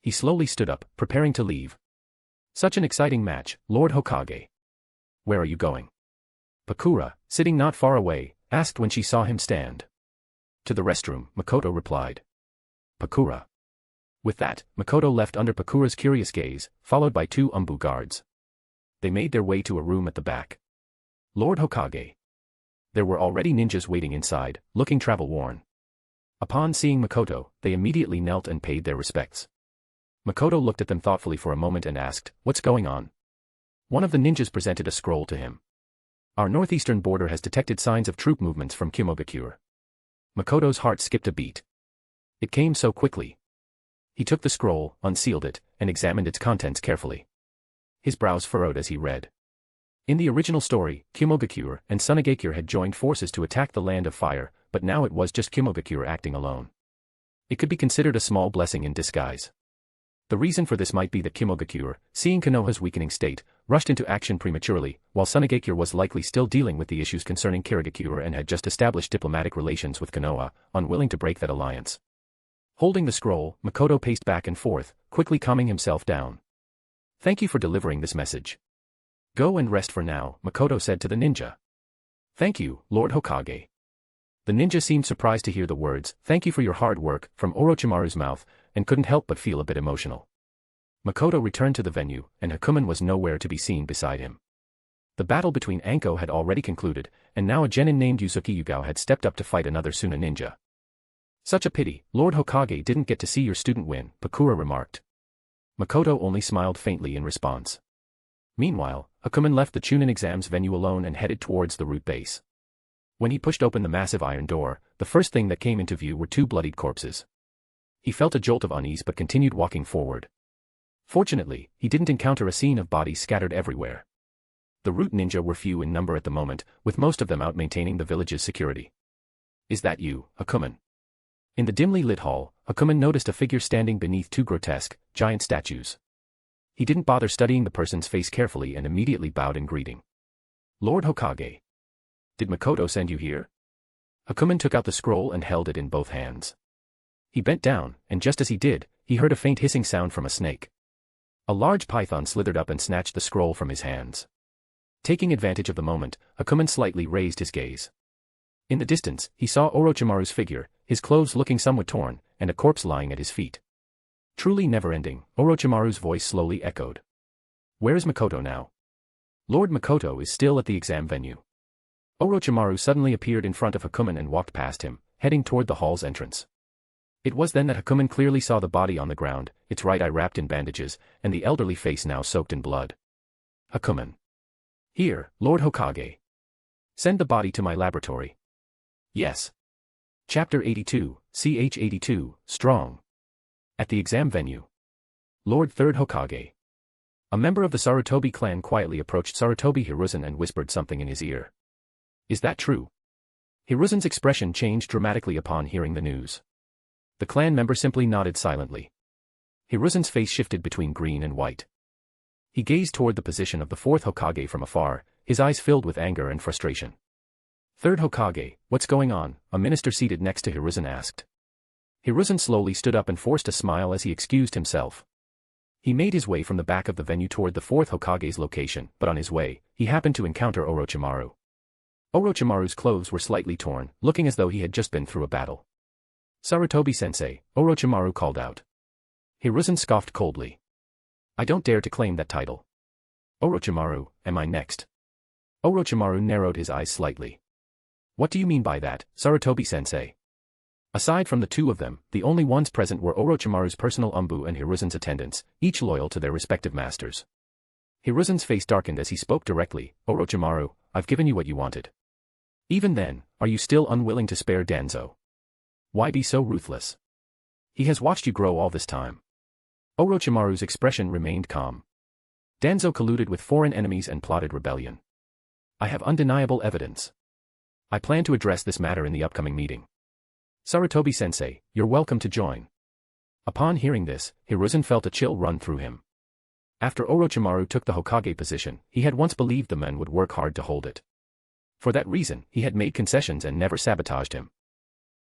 C: He slowly stood up, preparing to leave. Such an exciting match, Lord Hokage. Where are you going? Pakura, sitting not far away, asked when she saw him stand. To the restroom, Makoto replied. Pakura. With that, Makoto left under Pakura's curious gaze, followed by 2 Umbu guards. They made their way to a room at the back. Lord Hokage. There were already ninjas waiting inside, looking travel-worn. Upon seeing Makoto, they immediately knelt and paid their respects. Makoto looked at them thoughtfully for a moment and asked, "What's going on?" One of the ninjas presented a scroll to him. "Our northeastern border has detected signs of troop movements from Kyomogakure." Makoto's heart skipped a beat. It came so quickly. He took the scroll, unsealed it, and examined its contents carefully. His brows furrowed as he read. In the original story, Kyomogakure and Sunagakure had joined forces to attack the Land of Fire, but now it was just Kyomogakure acting alone. It could be considered a small blessing in disguise. The reason for this might be that Kyomogakure, seeing Konoha's weakening state, rushed into action prematurely, while Sunagakure was likely still dealing with the issues concerning Kirigakure and had just established diplomatic relations with Konoha, unwilling to break that alliance. Holding the scroll, Makoto paced back and forth, quickly calming himself down. "Thank you for delivering this message. Go and rest for now," Makoto said to the ninja. "Thank you, Lord Hokage." The ninja seemed surprised to hear the words, "Thank you for your hard work," from Orochimaru's mouth, and couldn't help but feel a bit emotional. Makoto returned to the venue, and Hakumen was nowhere to be seen beside him. The battle between Anko had already concluded, and now a genin named Yusuke Yugao had stepped up to fight another Suna ninja. "Such a pity, Lord Hokage didn't get to see your student win," Pakura remarked. Makoto only smiled faintly in response. Meanwhile, Hakumen left the Chunin exams venue alone and headed towards the route base. When he pushed open the massive iron door, the first thing that came into view were 2 bloodied corpses. He felt a jolt of unease but continued walking forward. Fortunately, he didn't encounter a scene of bodies scattered everywhere. The root ninja were few in number at the moment, with most of them out maintaining the village's security. "Is that you, Hakumen?" In the dimly lit hall, Hakumen noticed a figure standing beneath 2 grotesque, giant statues. He didn't bother studying the person's face carefully and immediately bowed in greeting. "Lord Hokage. Did Makoto send you here?" Hakumen took out the scroll and held it in both hands. He bent down, and just as he did, he heard a faint hissing sound from a snake. A large python slithered up and snatched the scroll from his hands. Taking advantage of the moment, Hakumen slightly raised his gaze. In the distance, he saw Orochimaru's figure, his clothes looking somewhat torn, and a corpse lying at his feet. Truly never-ending, Orochimaru's voice slowly echoed. "Where is Makoto now?" "Lord Makoto is still at the exam venue." Orochimaru suddenly appeared in front of Hakumen and walked past him, heading toward the hall's entrance. It was then that Hakumen clearly saw the body on the ground, its right eye wrapped in bandages, and the elderly face now soaked in blood. Hakumen. "Here, Lord Hokage. Send the body to my laboratory." "Yes." Chapter 82, Ch 82, Strong. At the exam venue. Lord Third Hokage. A member of the Sarutobi clan quietly approached Sarutobi Hiruzen and whispered something in his ear. "Is that true?" Hiruzen's expression changed dramatically upon hearing the news. The clan member simply nodded silently. Hiruzen's face shifted between green and white. He gazed toward the position of the 4th Hokage from afar, his eyes filled with anger and frustration. "Third Hokage, what's going on?" a minister seated next to Hiruzen asked. Hiruzen slowly stood up and forced a smile as he excused himself. He made his way from the back of the venue toward the 4th Hokage's location, but on his way, he happened to encounter Orochimaru. Orochimaru's clothes were slightly torn, looking as though he had just been through a battle. "Sarutobi-sensei," Orochimaru called out. Hiruzen scoffed coldly. "I don't dare to claim that title." "Orochimaru, am I next?" Orochimaru narrowed his eyes slightly. "What do you mean by that, Sarutobi-sensei?" Aside from the 2 of them, the only ones present were Orochimaru's personal Umbu and Hiruzen's attendants, each loyal to their respective masters. Hiruzen's face darkened as he spoke directly. "Orochimaru, I've given you what you wanted. Even then, are you still unwilling to spare Danzo? Why be so ruthless? He has watched you grow all this time." Orochimaru's expression remained calm. "Danzo colluded with foreign enemies and plotted rebellion. I have undeniable evidence. I plan to address this matter in the upcoming meeting. Sarutobi-sensei, you're welcome to join." Upon hearing this, Hiruzen felt a chill run through him. After Orochimaru took the Hokage position, he had once believed the men would work hard to hold it. For that reason, he had made concessions and never sabotaged him.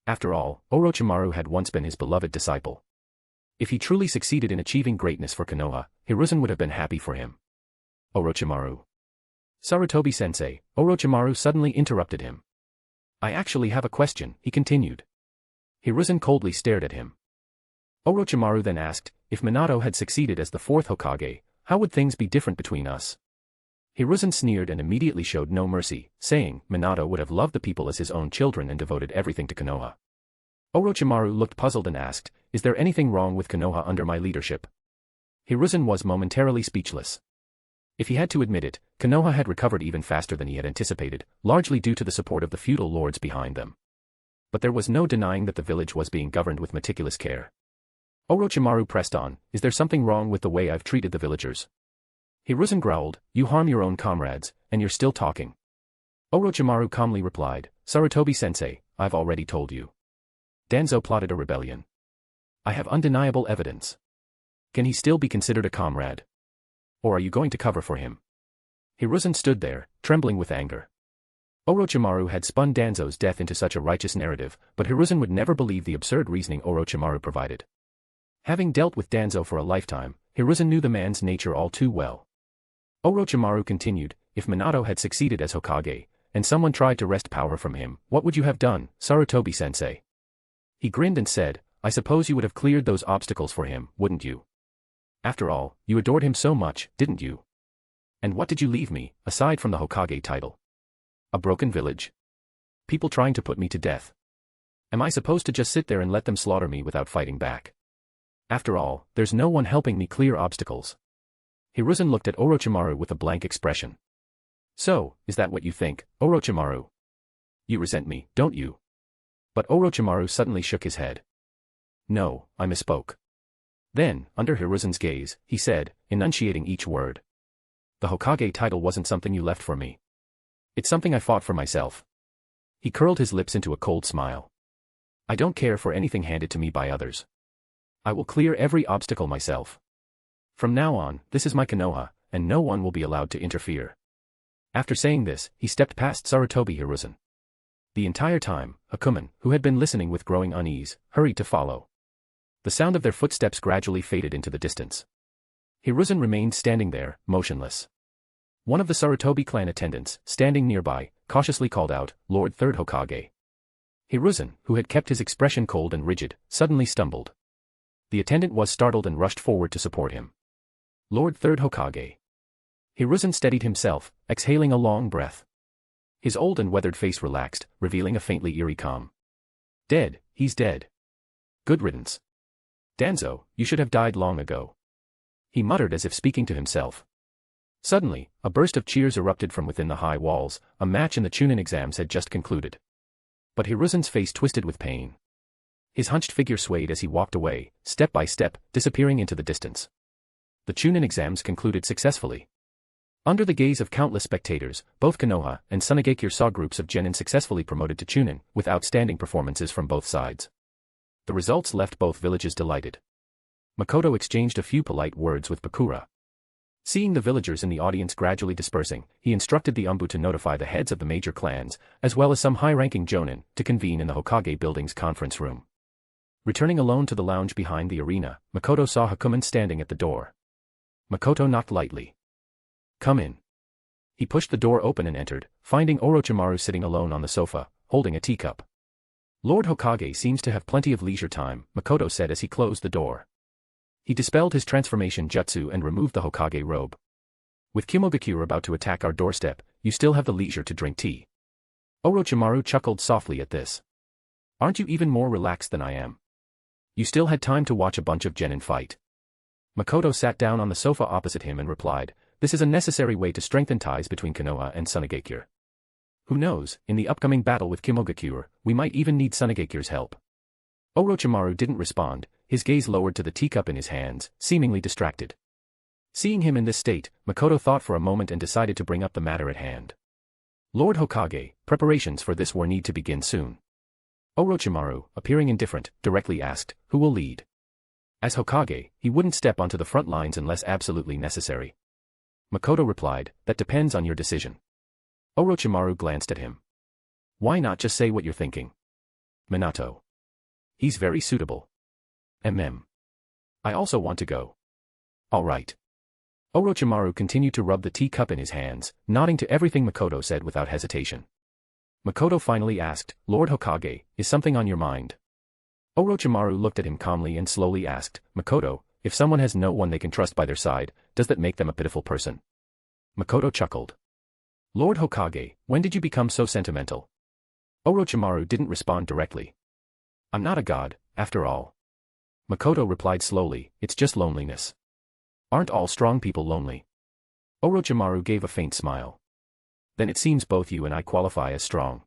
C: After all, Orochimaru had once been his beloved disciple. If he truly succeeded in achieving greatness for Konoha, Hiruzen would have been happy for him. Orochimaru. Sarutobi-sensei, Orochimaru suddenly interrupted him. I actually have a question, he continued. Hiruzen coldly stared at him. Orochimaru then asked, if Minato had succeeded as the fourth Hokage, how would things be different between us? Hiruzen sneered and immediately showed no mercy, saying, Minato would have loved the people as his own children and devoted everything to Konoha. Orochimaru looked puzzled and asked, is there anything wrong with Konoha under my leadership? Hiruzen was momentarily speechless. If he had to admit it, Konoha had recovered even faster than he had anticipated, largely due to the support of the feudal lords behind them. But there was no denying that the village was being governed with meticulous care. Orochimaru pressed on, is there something wrong with the way I've treated the villagers? Hiruzen growled, you harm your own comrades, and you're still talking. Orochimaru calmly replied, Sarutobi-sensei, I've already told you. Danzo plotted a rebellion. I have undeniable evidence. Can he still be considered a comrade? Or are you going to cover for him? Hiruzen stood there, trembling with anger. Orochimaru had spun Danzo's death into such a righteous narrative, but Hiruzen would never believe the absurd reasoning Orochimaru provided. Having dealt with Danzo for a lifetime, Hiruzen knew the man's nature all too well. Orochimaru continued, if Minato had succeeded as Hokage, and someone tried to wrest power from him, what would you have done, Sarutobi-sensei? He grinned and said, I suppose you would have cleared those obstacles for him, wouldn't you? After all, you adored him so much, didn't you? And what did you leave me, aside from the Hokage title? A broken village? People trying to put me to death. Am I supposed to just sit there and let them slaughter me without fighting back? After all, there's no one helping me clear obstacles. Hiruzen looked at Orochimaru with a blank expression. So, is that what you think, Orochimaru? You resent me, don't you? But Orochimaru suddenly shook his head. No, I misspoke. Then, under Hiruzen's gaze, he said, enunciating each word. The Hokage title wasn't something you left for me. It's something I fought for myself. He curled his lips into a cold smile. I don't care for anything handed to me by others. I will clear every obstacle myself. From now on, this is my Konoha, and no one will be allowed to interfere. After saying this, he stepped past Sarutobi Hiruzen. The entire time, Hakumen, who had been listening with growing unease, hurried to follow. The sound of their footsteps gradually faded into the distance. Hiruzen remained standing there, motionless. One of the Sarutobi clan attendants, standing nearby, cautiously called out, Lord Third Hokage. Hiruzen, who had kept his expression cold and rigid, suddenly stumbled. The attendant was startled and rushed forward to support him. Lord Third Hokage. Hiruzen steadied himself, exhaling a long breath. His old and weathered face relaxed, revealing a faintly eerie calm. Dead, he's dead. Good riddance. Danzo, you should have died long ago. He muttered as if speaking to himself. Suddenly, a burst of cheers erupted from within the high walls. A match in the Chunin exams had just concluded. But Hiruzen's face twisted with pain. His hunched figure swayed as he walked away, step by step, disappearing into the distance. The Chunin exams concluded successfully. Under the gaze of countless spectators, both Konoha and Tsunagakure saw groups of genin successfully promoted to Chunin, with outstanding performances from both sides. The results left both villages delighted. Makoto exchanged a few polite words with Bakura. Seeing the villagers in the audience gradually dispersing, he instructed the Umbu to notify the heads of the major clans, as well as some high-ranking jonin, to convene in the Hokage building's conference room. Returning alone to the lounge behind the arena, Makoto saw Hakumen standing at the door. Makoto knocked lightly. Come in. He pushed the door open and entered, finding Orochimaru sitting alone on the sofa, holding a teacup. Lord Hokage seems to have plenty of leisure time, Makoto said as he closed the door. He dispelled his transformation jutsu and removed the Hokage robe. With Kimogakure about to attack our doorstep, you still have the leisure to drink tea. Orochimaru chuckled softly at this. Aren't you even more relaxed than I am? You still had time to watch a bunch of genin fight. Makoto sat down on the sofa opposite him and replied, this is a necessary way to strengthen ties between Konoha and Tsunagakure. Who knows, in the upcoming battle with Kimogakure, we might even need Tsunaгаkure's help. Orochimaru didn't respond, his gaze lowered to the teacup in his hands, seemingly distracted. Seeing him in this state, Makoto thought for a moment and decided to bring up the matter at hand. Lord Hokage, preparations for this war need to begin soon. Orochimaru, appearing indifferent, directly asked, who will lead? As Hokage, he wouldn't step onto the front lines unless absolutely necessary. Makoto replied, that depends on your decision. Orochimaru glanced at him. Why not just say what you're thinking? Minato. He's very suitable. I also want to go. All right. Orochimaru continued to rub the teacup in his hands, nodding to everything Makoto said without hesitation. Makoto finally asked, Lord Hokage, is something on your mind? Orochimaru looked at him calmly and slowly asked, Makoto, if someone has no one they can trust by their side, does that make them a pitiful person? Makoto chuckled. Lord Hokage, when did you become so sentimental? Orochimaru didn't respond directly. I'm not a god, after all. Makoto replied slowly, it's just loneliness. Aren't all strong people lonely? Orochimaru gave a faint smile. Then it seems both you and I qualify as strong.